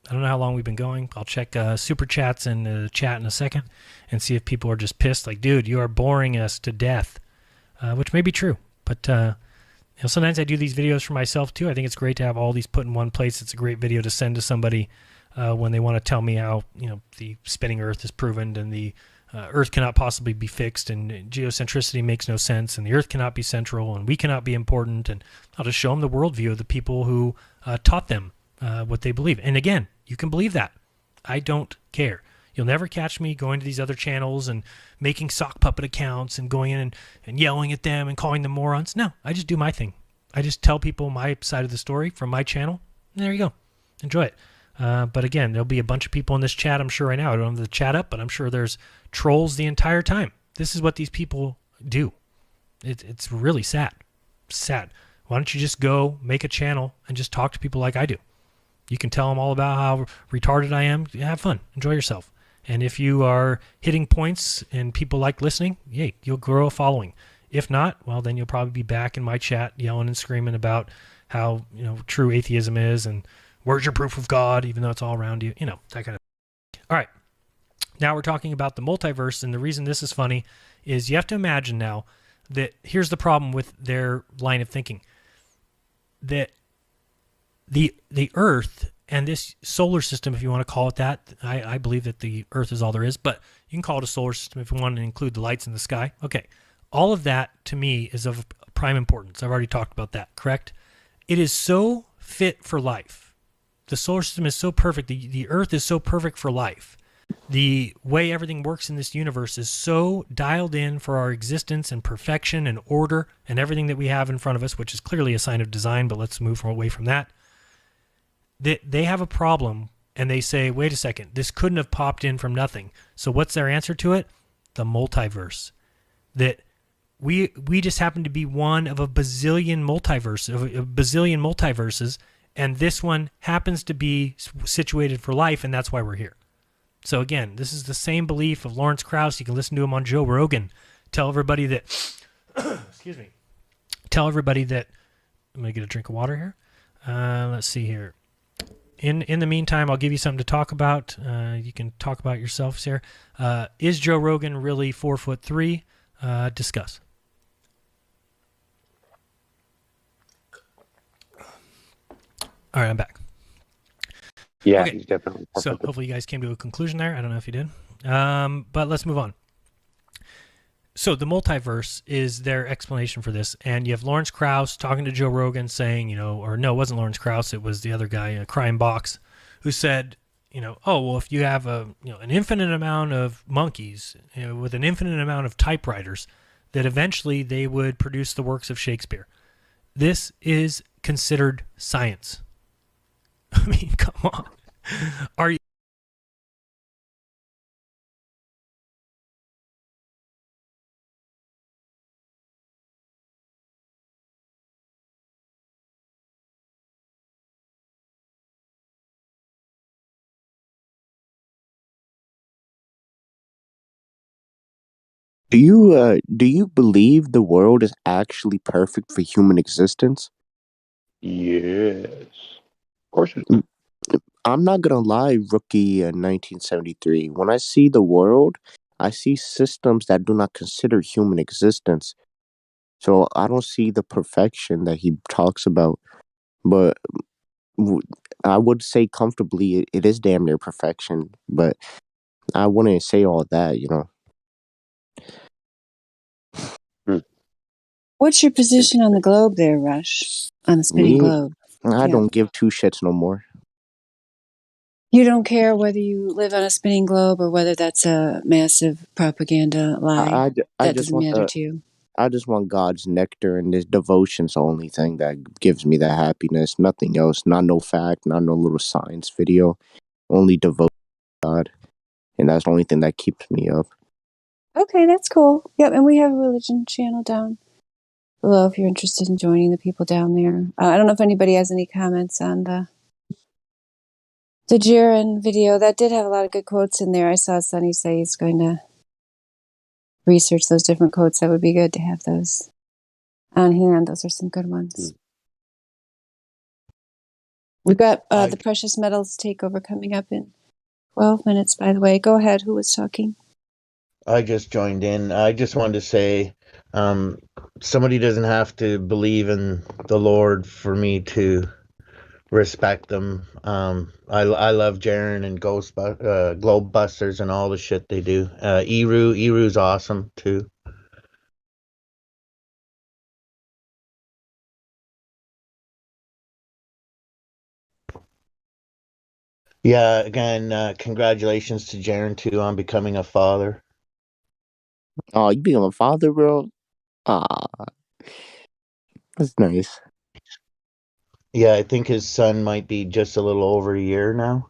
I don't know how long we've been going. I'll check super chats in the chat in a second and see if people are just pissed. Like, dude, you are boring us to death, which may be true. But sometimes I do these videos for myself too. I think it's great to have all these put in one place. It's a great video to send to somebody when they want to tell me how the spinning Earth is proven and the Earth cannot possibly be fixed and geocentricity makes no sense and the Earth cannot be central and we cannot be important. And I'll just show them the worldview of the people who taught them what they believe. And again, you can believe that. I don't care. You'll never catch me going to these other channels and making sock puppet accounts and going in and yelling at them and calling them morons. No, I just do my thing. I just tell people my side of the story from my channel. And there you go. Enjoy it. But again, there'll be a bunch of people in this chat, I'm sure right now. I don't have the chat up, but I'm sure there's trolls the entire time. This is what these people do. It's really sad. Sad. Why don't you just go make a channel and just talk to people like I do? You can tell them all about how retarded I am. Have fun. Enjoy yourself. And if you are hitting points and people like listening, yay, you'll grow a following. If not, well, then you'll probably be back in my chat yelling and screaming about how true atheism is and where's your proof of God, even though it's all around you, that kind of thing. All right. Now we're talking about the multiverse, and the reason this is funny is you have to imagine now that here's the problem with their line of thinking. That the Earth and this solar system, if you want to call it that, I believe that the Earth is all there is, but you can call it a solar system if you want to include the lights in the sky. Okay. All of that, to me, is of prime importance. I've already talked about that, correct? It is so fit for life. The solar system is so perfect. The Earth is so perfect for life. The way everything works in this universe is so dialed in for our existence and perfection and order and everything that we have in front of us, which is clearly a sign of design, but let's move away from that. They have a problem, and they say, wait a second, this couldn't have popped in from nothing. So what's their answer to it? The multiverse. That we just happen to be one of a bazillion multiverses, and this one happens to be situated for life, and that's why we're here. So again, this is the same belief of Lawrence Krauss. You can listen to him on Joe Rogan. Tell everybody that, excuse me, I'm going to get a drink of water here. Let's see here. In the meantime, I'll give you something to talk about. You can talk about yourselves here. Is Joe Rogan really 4'3"? Discuss. All right, I'm back. Yeah, okay. He's definitely. So hopefully you guys came to a conclusion there. I don't know if you did. But let's move on. So the multiverse is their explanation for this, and you have Lawrence Krauss talking to Joe Rogan saying, or no, it wasn't Lawrence Krauss, it was the other guy, Crime Box, who said, oh well, if you have an infinite amount of monkeys with an infinite amount of typewriters, that eventually they would produce the works of Shakespeare. This is considered science. I mean, come on, are you? Do you believe the world is actually perfect for human existence? Yes. Of course it Mm, I'm not gonna lie, rookie 1973. When I see the world, I see systems that do not consider human existence. So I don't see the perfection that he talks about. But w- I would say comfortably it is damn near perfection. But I wouldn't say all that. What's your position on the globe there, Rush? On the spinning Me, globe? I Yeah. don't give two shits no more. You don't care whether you live on a spinning globe or whether that's a massive propaganda lie. I That just doesn't want matter the to you. I just want God's nectar, and this devotion's the only thing that gives me that happiness. Nothing else. Not no fact. Not no little science video. Only devotion to God, and that's the only thing that keeps me up. Okay, that's cool. Yep, and we have a religion channel down below if you're interested in joining the people down there. I don't know if anybody has any comments on the Jiren video. That did have a lot of good quotes in there. I saw Sonny say he's going to research those different quotes. That would be good to have those on hand. Those are some good ones. We've got the precious metals takeover coming up in 12 minutes, by the way. Go ahead. Who was talking? I just joined in. I just wanted to say, somebody doesn't have to believe in the Lord for me to respect them. I love Jaren and Globe Busters and all the shit they do. Eru's awesome too. Yeah, again, congratulations to Jaren too on becoming a father. Oh, you being a father, bro? Ah, that's nice. Yeah, I think his son might be just a little over a year now.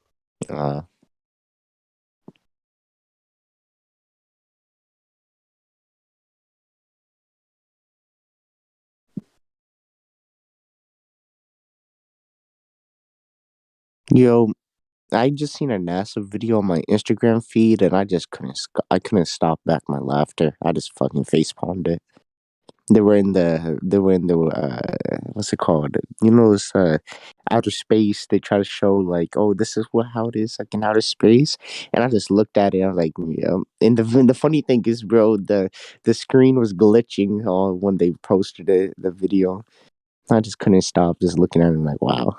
Yo, I just seen a NASA video on my Instagram feed, and I just I couldn't stop back my laughter. I just fucking face palmed it. They were in the what's it called? This outer space. They try to show like, oh, this is how it is like in outer space. And I just looked at it. I'm like, yeah. And the funny thing is, bro, the screen was glitching when they posted the video. I just couldn't stop just looking at it like, wow.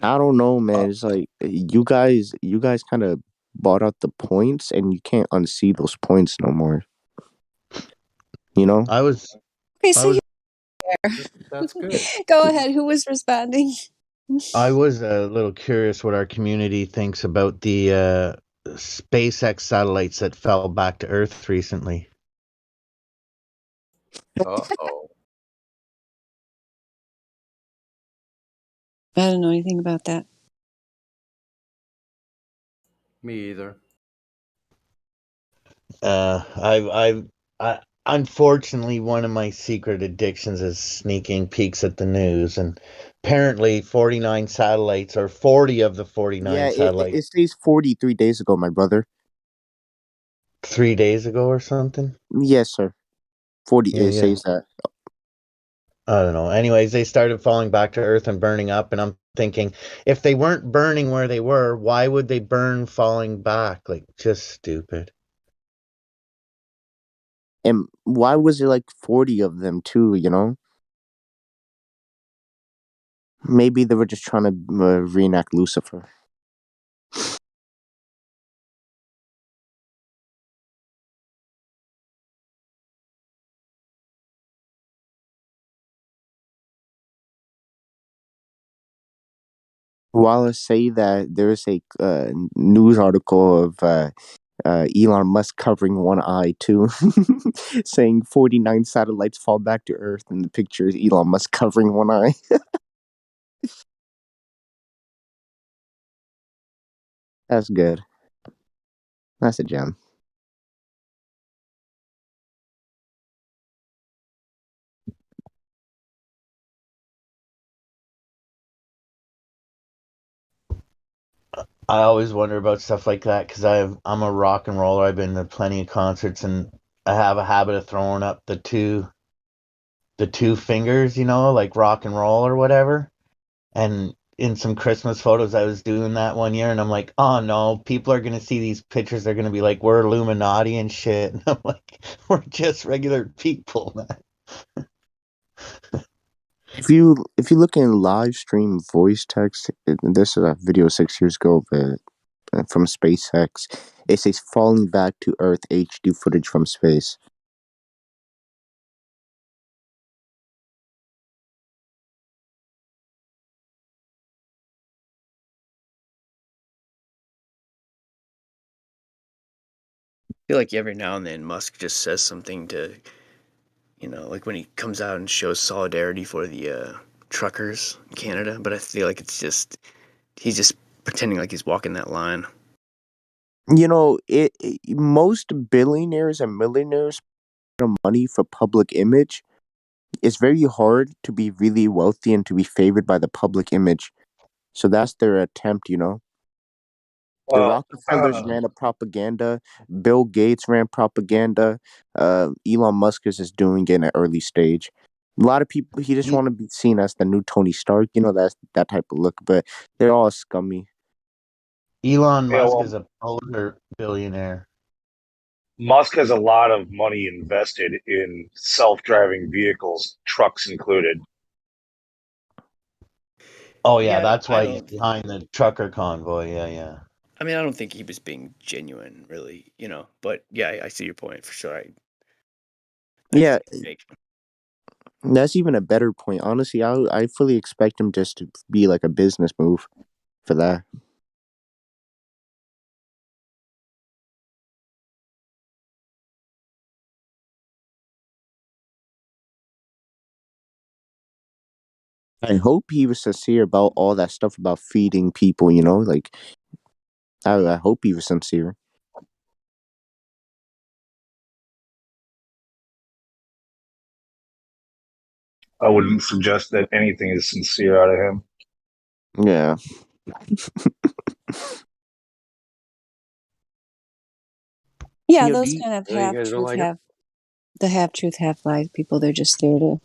I don't know, man. It's like you guys kind of bought out the points, and you can't unsee those points no more. You know? I was Okay, so you That's good. go ahead. Who was responding? I was a little curious what our community thinks about the SpaceX satellites that fell back to Earth recently. Uh-oh. I don't know anything about that. Me either. I unfortunately one of my secret addictions is sneaking peeks at the news, and apparently 49 satellites or 40 of the Yeah, 49 it satellites says 43 days ago, my brother. 3 days ago or something. Yes, sir. 40. Yeah, It yeah. says that. I don't know. Anyways, they started falling back to Earth and burning up, and I'm thinking, if they weren't burning where they were, why would they burn falling back? Like, just stupid. And why was it like 40 of them too? Maybe they were just trying to reenact Lucifer. While I say that there's a news article of Elon Musk covering one eye too, saying 49 satellites fall back to Earth, and the picture is Elon Musk covering one eye. That's good. That's a gem. I always wonder about stuff like that because I'm a rock and roller. I've been to plenty of concerts, and I have a habit of throwing up the two fingers, like rock and roll or whatever. And in some Christmas photos, I was doing that one year, and I'm like, oh no, people are gonna see these pictures. They're gonna be like, we're Illuminati and shit. And I'm like, we're just regular people, man. If you look in live stream voice text, this is a video 6 years ago from SpaceX. It says falling back to Earth HD footage from space. I feel like every now and then Musk just says something to, like when he comes out and shows solidarity for the truckers in Canada. But I feel like he's just pretending like he's walking that line. Most billionaires and millionaires spend money for public image. It's very hard to be really wealthy and to be favored by the public image. So that's their attempt. The Rockefellers ran a propaganda. Bill Gates ran propaganda. Elon Musk is just doing it in an early stage. A lot of people, he just want to be seen as the new Tony Stark. That's that type of look. But they're all scummy. Elon Yeah, Musk well, is a polar billionaire. Musk has a lot of money invested in self-driving vehicles, trucks included. Oh yeah, Yeah, that's I why he's don't. behind the trucker convoy. Yeah, yeah. I mean, I don't think he was being genuine, really. But yeah, I see your point for sure. I Yeah, just think fake. that's even a better point. Honestly, I fully expect him just to be like a business move for that. I hope he was sincere about all that stuff about feeding people. Like I hope he was sincere. I wouldn't suggest that anything is sincere out of him. Yeah. Yeah, Yeah, those kind of Yeah, you guys don't like it? half truth, half lies people. They're just there to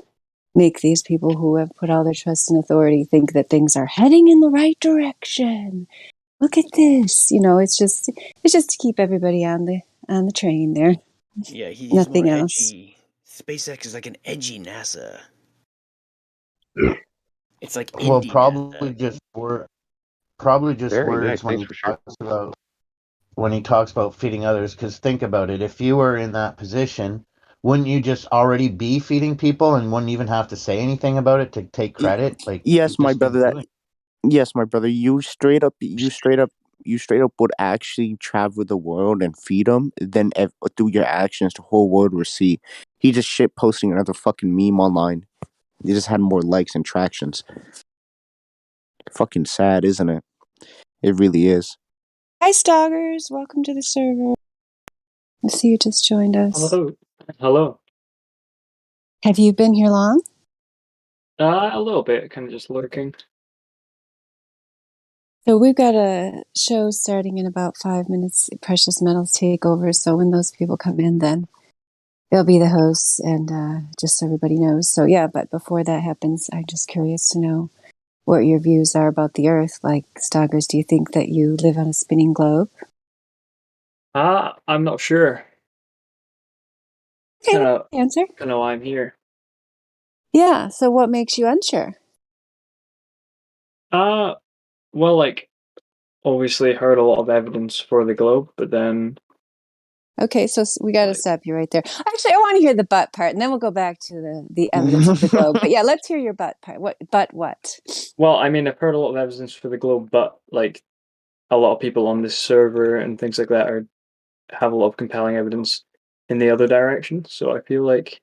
make these people who have put all their trust in authority think that things are heading in the right direction. Look at this. It's just to keep everybody on the train there. Yeah, he's more Nothing else. edgy. SpaceX is like an edgy NASA. It's like Well, indie NASA. probably just Very nice. words Thanks for sharing. when he talks about feeding others. Because think about it, if you were in that position, wouldn't you just already be feeding people and wouldn't even have to say anything about it to take credit? Like you Yes, my just be brother. doing. Yes, my brother. You straight up would actually travel the world and feed them. Then through your actions, the whole world will see. He just shit posting another fucking meme online. He just had more likes and tractions. Fucking sad, isn't it? It really is. Hi, Stoggers. Welcome to the server. I see you just joined us. Hello. Hello. Have you been here long? A little bit, kind of just lurking. So we've got a show starting in about 5 minutes, Precious Metals Takeover. So when those people come in, then they'll be the hosts, and just so everybody knows. So yeah, but before that happens, I'm just curious to know what your views are about the Earth. Like, Stoggers, do you think that you live on a spinning globe? I'm not sure. Okay, answer. Kind of why I'm here. Yeah, so what makes you unsure? Well, like, obviously heard a lot of evidence for the globe, but then Okay, so we got to stop you right there. Actually, I want to hear the butt part, and then we'll go back to the evidence of the globe. But yeah, let's hear your butt part. What? Well, I mean, I've heard a lot of evidence for the globe, but like a lot of people on this server and things like that have a lot of compelling evidence in the other direction. So I feel like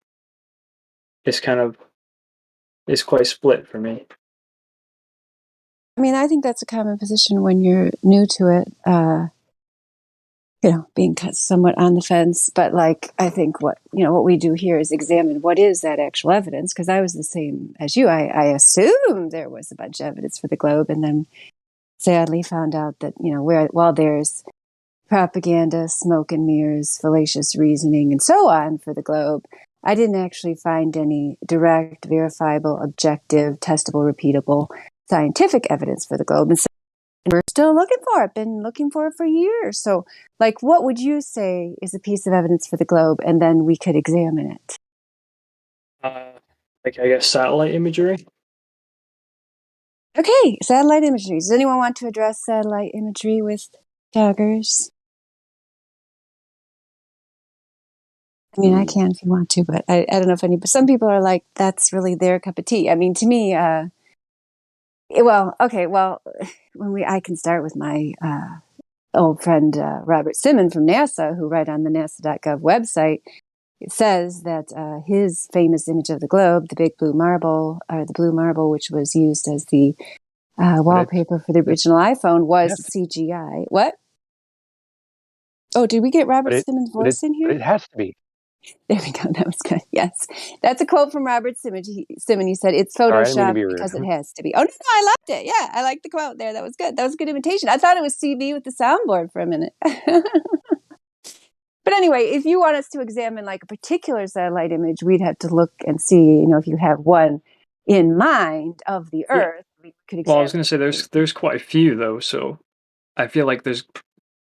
it's quite split for me. I mean, I think that's a common position when you're new to it. Being somewhat on the fence, but like I think what we do here is examine what is that actual evidence. Because I was the same as you. I assumed there was a bunch of evidence for the globe, and then sadly found out that while there's propaganda, smoke and mirrors, fallacious reasoning, and so on for the globe, I didn't actually find any direct, verifiable, objective, testable, repeatable scientific evidence for the globe. And so we're still looking for it, been looking for it for years. So, like, what would you say is a piece of evidence for the globe? And then we could examine it. Like, I guess satellite imagery. Okay, satellite imagery. Does anyone want to address satellite imagery with joggers? I mean, I can if you want to, but I don't know if any. But some people are like, that's really their cup of tea. I mean, to me, I can start with my old friend Robert Simon from NASA, who right on the NASA.gov website, it says that his famous image of the globe, the big blue marble, or the blue marble, which was used as the wallpaper for the original iPhone, was CGI. What? Oh, did we get Robert Simon's voice in here? But it has to be. There we go. That was good. Yes. That's a quote from Robert Simon. He said, it's Photoshop because it has to be. Oh, no, I loved it. Yeah, I liked the quote there. That was good. That was a good imitation. I thought it was CB with the soundboard for a minute. But anyway, if you want us to examine like a particular satellite image, we'd have to look and see, if you have one in mind of the Earth. We could examine. Well, I was going to say there's quite a few though, so I feel like there's,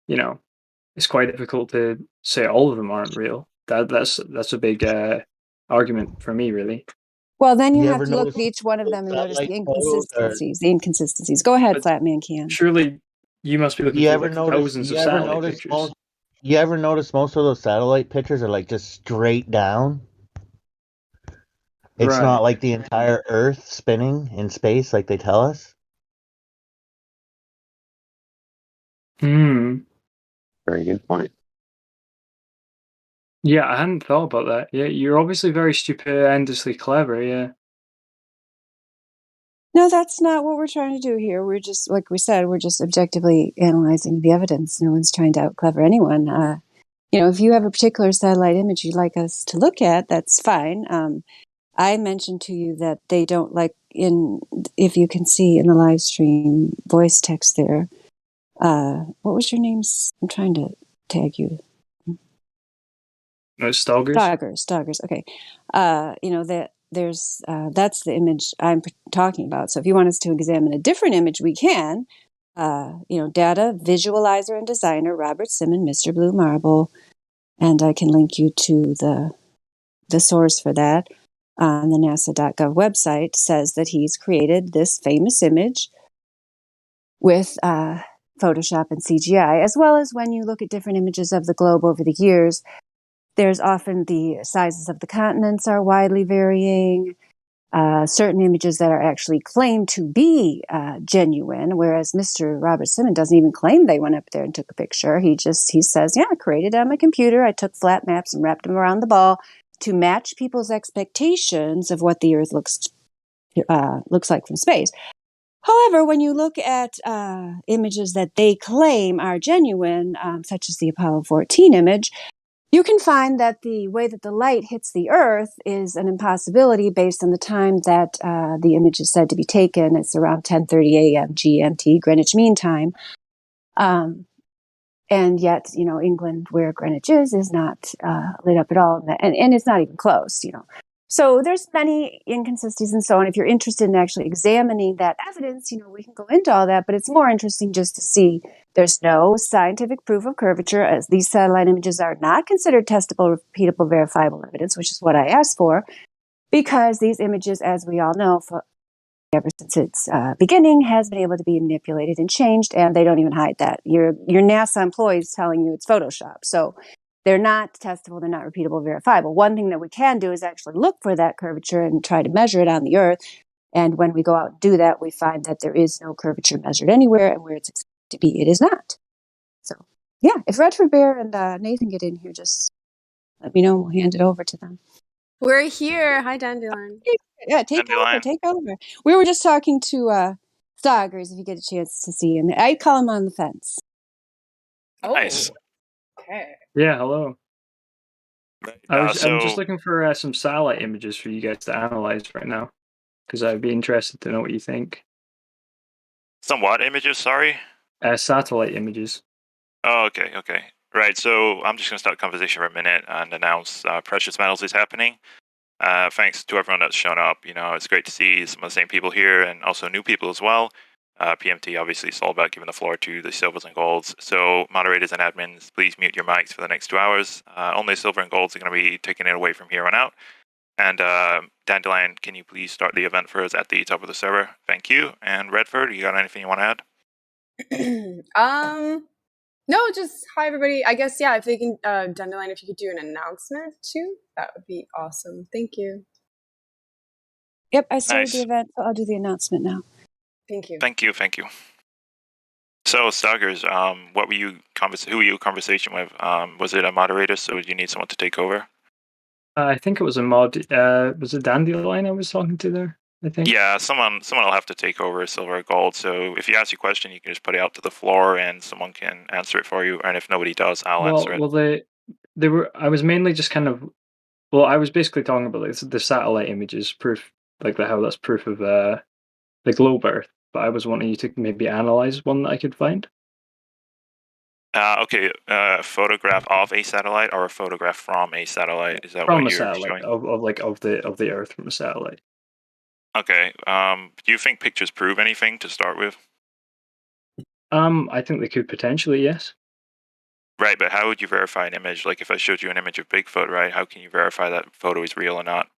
it's quite difficult to say all of them aren't real. That's a big argument for me, really. Well, then you have to look at each one of them and notice the inconsistencies. Go ahead, Flatman Can. Surely you must be looking for thousands of satellite pictures. You ever notice most of those satellite pictures are like just straight down? It's not like the entire Earth spinning in space like they tell us. Very good point. Yeah, I hadn't thought about that. Yeah, you're obviously very stupendously clever, yeah. No, that's not what we're trying to do here. We're just, like we said, we're just objectively analyzing the evidence. No one's trying to out-clever anyone. If you have a particular satellite image you'd like us to look at, that's fine. I mentioned to you that they don't like if you can see in the live stream voice text there. What was your name? I'm trying to tag you. Stoggers. Okay. That's the image I'm talking about. So if you want us to examine a different image, we can. Data visualizer and designer Robert Simon, Mr. Blue Marble, and I can link you to the source for that on the NASA.gov website. Says that he's created this famous image with Photoshop and CGI, as well as when you look at different images of the globe over the years. There's often the sizes of the continents are widely varying. Certain images that are actually claimed to be genuine, whereas Mr. Robert Simon doesn't even claim they went up there and took a picture. He says, I created it on my computer. I took flat maps and wrapped them around the ball to match people's expectations of what the Earth looks like from space. However, when you look at images that they claim are genuine, such as the Apollo 14 image, you can find that the way that the light hits the Earth is an impossibility based on the time that the image is said to be taken. It's around 10:30 a.m. GMT, Greenwich Mean Time. And yet, England, where Greenwich is not lit up at all. And it's not even close, So there's many inconsistencies and so on. If you're interested in actually examining that evidence, we can go into all that. But it's more interesting just to see there's no scientific proof of curvature, as these satellite images are not considered testable, repeatable, verifiable evidence, which is what I asked for, because these images, as we all know, ever since its beginning, has been able to be manipulated and changed, and they don't even hide that. Your NASA employees telling you it's Photoshop. So they're not testable, they're not repeatable, verifiable. One thing that we can do is actually look for that curvature and try to measure it on the Earth. And when we go out and do that, we find that there is no curvature measured anywhere, and where it's expected to be, it is not. So, yeah, if Redford Bear and Nathan get in here, just let me know. We'll hand it over to them. We're here. Hi, Dandelion. Yeah, take over. We were just talking to Stoggers, if you get a chance to see him. I call him on the fence. Oh, nice. Okay. Yeah, hello. I'm just so looking for some satellite images for you guys to analyze right now, because I'd be interested to know what you think. some what images? Sorry. Satellite images. Oh, okay. Right. So I'm just going to start the conversation for a minute and announce Precious Metals is happening. Thanks to everyone that's shown up. You know, it's great to see some of the same people here and also new people as well. PMT obviously is all about giving the floor to the silvers and golds. So moderators and admins, please mute your mics for the next 2 hours. Only silver and golds are going to be taking it away from here on out. And Dandelion, can you please start the event for us at the top of the server? Thank you. And Redford, you got anything you want to add? No, just hi everybody. I guess if they can, Dandelion, if you could do an announcement too, that would be awesome. Thank you. Yep, I started Nice. the event, so I'll do the announcement now. Thank you. Thank you. So, Stoggers, who were you in conversation with? Was it a moderator? So, did you need someone to take over? I think it was a mod. Was it Dandelion I was talking to there? I think. Yeah, someone will have to take over silver or gold. So, if you ask your question, you can just put it out to the floor, and someone can answer it for you. And if nobody does, I'll answer it. Well, they were. I was mainly just kind of. Well, I was basically talking about the satellite images, proof how that's proof of the globe Earth. But I was wanting you to maybe analyze one that I could find. Okay, a photograph of a satellite or a photograph from a satellite? Is that From what a you're satellite showing? of the Earth from a satellite. Okay. Do you think pictures prove anything to start with? I think they could potentially, yes. Right, but how would you verify an image? Like if I showed you an image of Bigfoot, right? How can you verify that photo is real or not?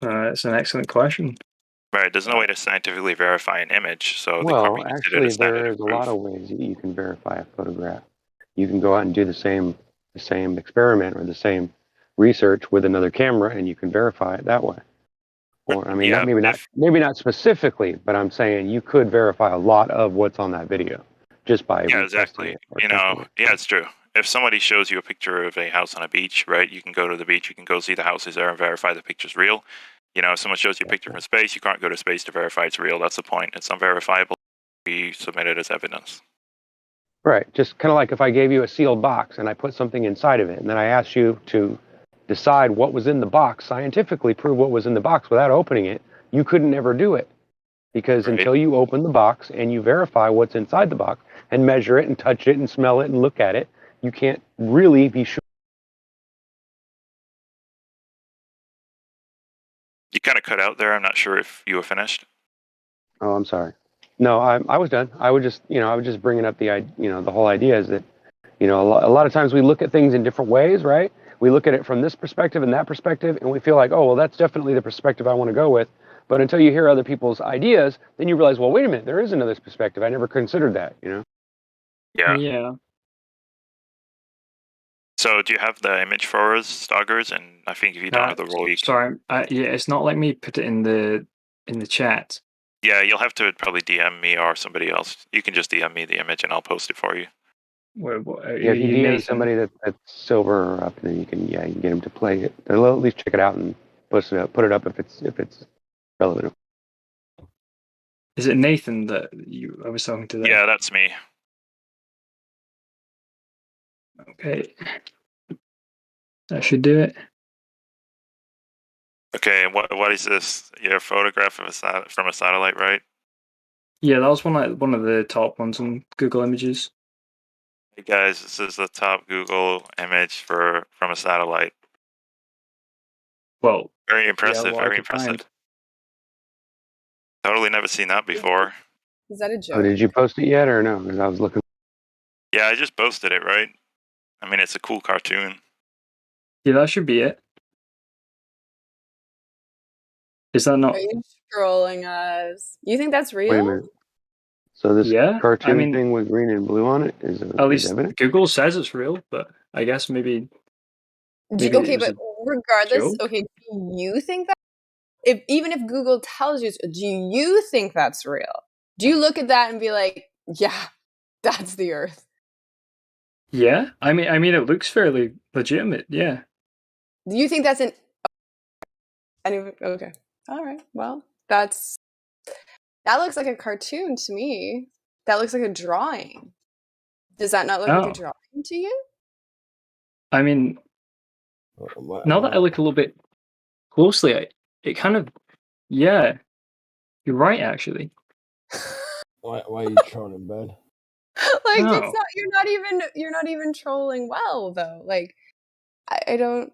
It's an excellent question. Right, there's no way to scientifically verify an image, so they can't Well, be considered actually, a standard there of is a proof. lot of ways that you can verify a photograph. You can go out and do the same experiment or the same research with another camera, and you can verify it that way. Or I mean, Yeah, maybe not specifically, but I'm saying you could verify a lot of what's on that video just by yeah, retesting exactly. it or You testing know, it. yeah, it's true. If somebody shows you a picture of a house on a beach, right? You can go to the beach, you can go see the houses there and verify the picture's real. You know, if someone shows you a picture from space, you can't go to space to verify it's real. That's the point. It's unverifiable. We submit it as evidence. Right. Just kind of like if I gave you a sealed box and I put something inside of it, and then I asked you to decide what was in the box, scientifically prove what was in the box without opening it, you couldn't ever do it. Because until you open the box and you verify what's inside the box and measure it and touch it and smell it and look at it, you can't really be sure. You kind of cut out there. I'm not sure if you were finished. Oh, I'm sorry. No, I was done. I was just bringing up the whole idea is that, a lot of times we look at things in different ways, right? We look at it from this perspective and that perspective, and we feel like, oh, well, that's definitely the perspective I want to go with. But until you hear other people's ideas, then you realize, well, wait a minute, there is another perspective. I never considered that, Yeah. Yeah. So do you have the image for us, Stoggers? And I think if you don't have the role, you can... Sorry, yeah, it's not like me put it in the chat. Yeah, you'll have to probably DM me or somebody else. You can just DM me the image and I'll post it for you. Yeah, if you DM somebody that's silver or up, then you can get them to play it. They'll at least check it out and put it up if it's relevant. Is it Nathan that I was talking to there? Yeah, that's me. Okay. That should do it. Okay, and what is this? Your photograph of from a satellite, right? Yeah, that was one of the top ones on Google Images. Hey guys, this is the top Google image from a satellite. Well, very impressive. yeah, Very impressive. Totally never seen that before. Is that a joke? Oh, did you post it yet or no? Because I was looking. Yeah, I just posted it, right? I mean, it's a cool cartoon. Yeah, that should be it. Is that not? Are you trolling us? You think that's real? Wait a minute. So this cartoon thing with green and blue on it is at least evidence? Google says it's real, but I guess maybe it Okay, was but a regardless, joke. okay, do you think that even if Google tells you, do you think that's real? Do you look at that and be like, yeah, that's the Earth? Yeah, I mean, it looks fairly legitimate. Yeah. Do you think that's okay? All right. Well, that looks like a cartoon to me. That looks like a drawing. Does that not look like a Oh, drawing to you? I mean, now that I look a little bit closely, it kind of, yeah, you're right actually. Why are you trolling in bed? Like No. it's not. You're not even trolling well though. Like I don't.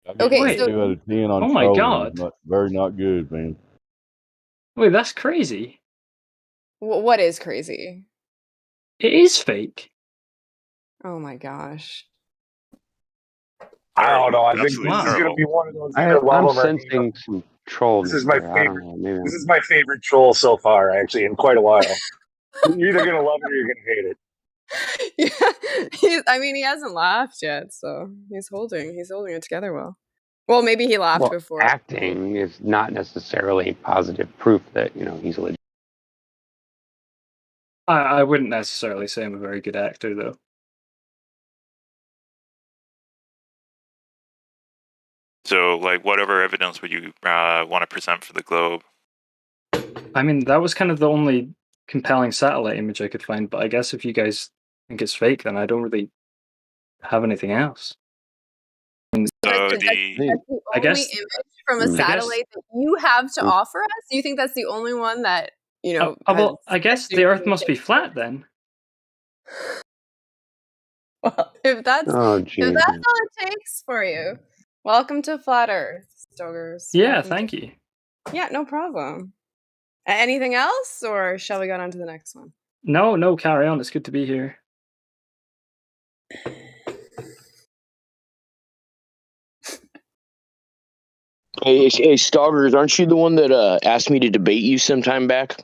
I give Okay, you a so 2 out of 10 on Oh my trolling. God. Very not good, man. Wait, that's crazy. what is crazy? It is fake. Oh my gosh. I don't know. I think Absolutely this is going to terrible. be one of those either love I'm them or hate them. sensing some troll. This is my there. I don't favorite. know. Maybe This is my favorite troll so far, actually, in quite a while. You're either gonna love it or you're gonna hate it. Yeah, I mean, he hasn't laughed yet, so he's holding it together well. Well, maybe he laughed well, before. acting is not necessarily positive proof that he's legit. I wouldn't necessarily say I'm a very good actor, though. So, like, whatever evidence would you want to present for the Globe? I mean, that was kind of the only compelling satellite image I could find, but I guess if you guys think it's fake, then I don't really have anything else. So That's the I only guess image from a I guess- satellite that you have to offer us? Do you think that's the only one that, well, I guess the Earth must be flat then. Well, if that's Oh, all it takes for you, welcome to Flat Earth, Stogers. Yeah, Welcome thank you. Yeah, no problem. Anything else, or shall we go on to the next one? No, carry on. It's good to be here. Hey, Stoggers, aren't you the one that asked me to debate you sometime back?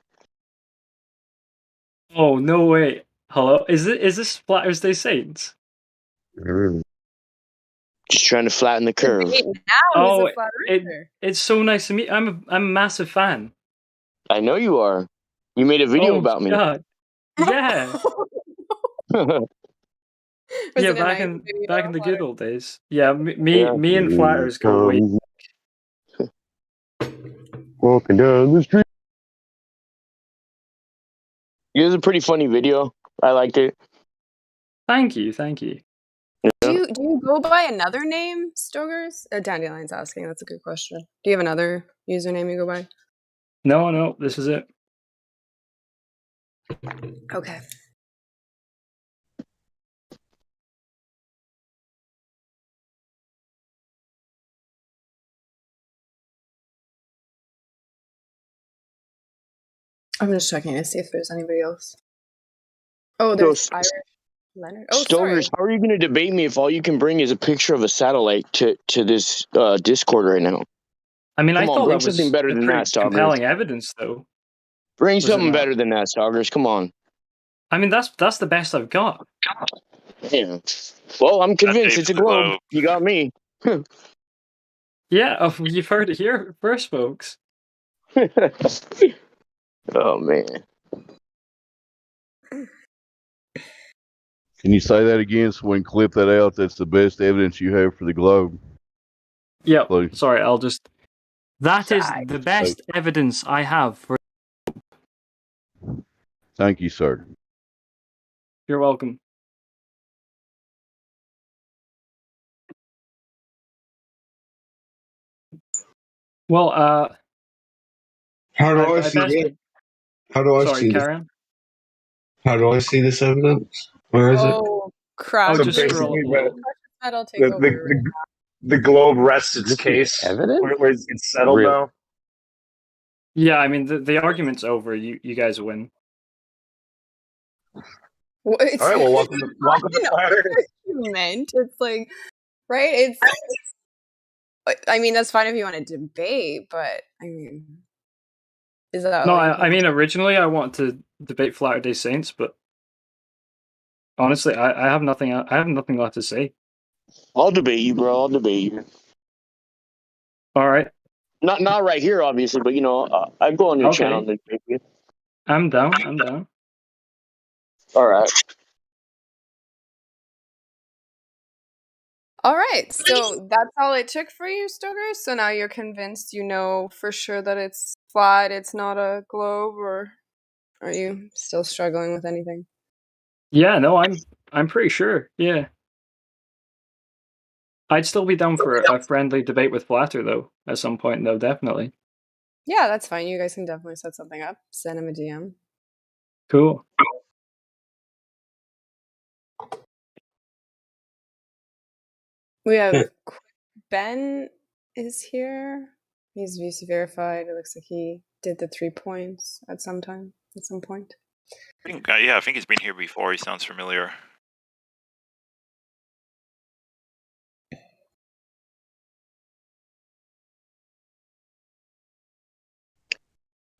Oh, no way. Hello? Is this Flat Earth Day Saints? Just trying to flatten the curve. Now Oh, he's a Flat Earther. it's so nice to meet. I'm a massive fan. I know you are. You made a video Oh, about me. God. Yeah. Yeah, it a back nice in video? the good old days. Yeah, me and Flat Earth go way. Walking down the street. It was a pretty funny video. I liked it. Thank you. Do you go by another name, Stogers? Dandelion's asking. That's a good question. Do you have another username you go by? No, this is it. Okay. I'm just checking to see if there's anybody else. Oh, there's Irish Leonard. Oh, sorry. Stogers, how are you going to debate me if all you can bring is a picture of a satellite to this Discord right now? I mean, Come I on, thought bring that was something better than pretty that, Stoggers. compelling evidence, though. Bring Was it something not? better than that, Stoggers. Come on. I mean, that's the best I've got. Yeah. Well, I'm convinced it's a globe. You got me. Yeah, you've heard it here first, folks. Oh, man. Can you say that again so we can clip that out? That's the best evidence you have for the globe. Yeah, Please. sorry, I'll just... That is the best evidence I have for... Thank you, sir. You're welcome. Well, how do I see best... it? How do I Sorry, see this? Karen? How do I see this evidence? Where is it? Oh, crap. Oh, just scroll up a little. That'll take over. The globe rests its This is case. evidence? Where it's settled Really? now. Yeah, I mean, the argument's over. You guys win. All right, well, welcome to Flat Earth. Argument. It's like, right? It's. I mean, that's fine if you want to debate, but I mean, is that? No, I mean, originally I wanted to debate Flat Earth Day Saints, but Honestly, I have nothing. I have nothing left to say. I'll debate you, bro. I'll debate you. All right. Not right here, obviously, but I'd go on your channel Okay. and debate you. I'm down. I'm down. All right. All right, so that's all it took for you, Stoker? So now you're convinced you know for sure that it's flat, it's not a globe, or are you still struggling with anything? Yeah, no, I'm pretty sure. Yeah. I'd still be down for a friendly debate with Flatter though, at some point though, definitely. Yeah, that's fine. You guys can definitely set something up. Send him a DM. Cool. We have Ben is here. He's VC verified. It looks like he did the 3 points at some point. I think he's been here before. He sounds familiar.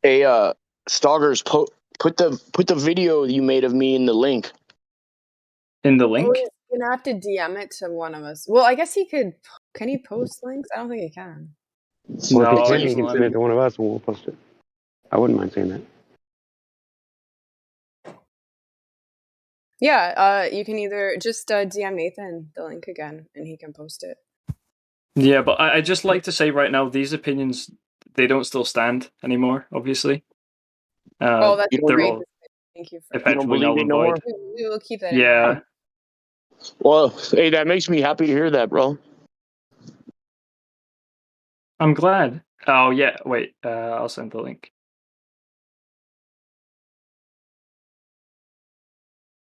Hey, Stoggers, put the video you made of me in the link. In the Oh, link? he's gonna have to DM it to one of us. Well, I guess he could. Can he post links? I don't think he can. Well, if No, he it can, he doesn't can let send it me. to one of us and we'll post it. I wouldn't mind seeing that. Yeah, you can either just DM Nathan the link again, and he can post it. Yeah, but I'd just like to say right now, these opinions, they don't still stand anymore, obviously. Oh, that's They're great. all Thank you for effectively null and void. We will keep that in Yeah. mind. Well, hey, that makes me happy to hear that, bro. I'm glad. Oh, yeah, wait, I'll send the link.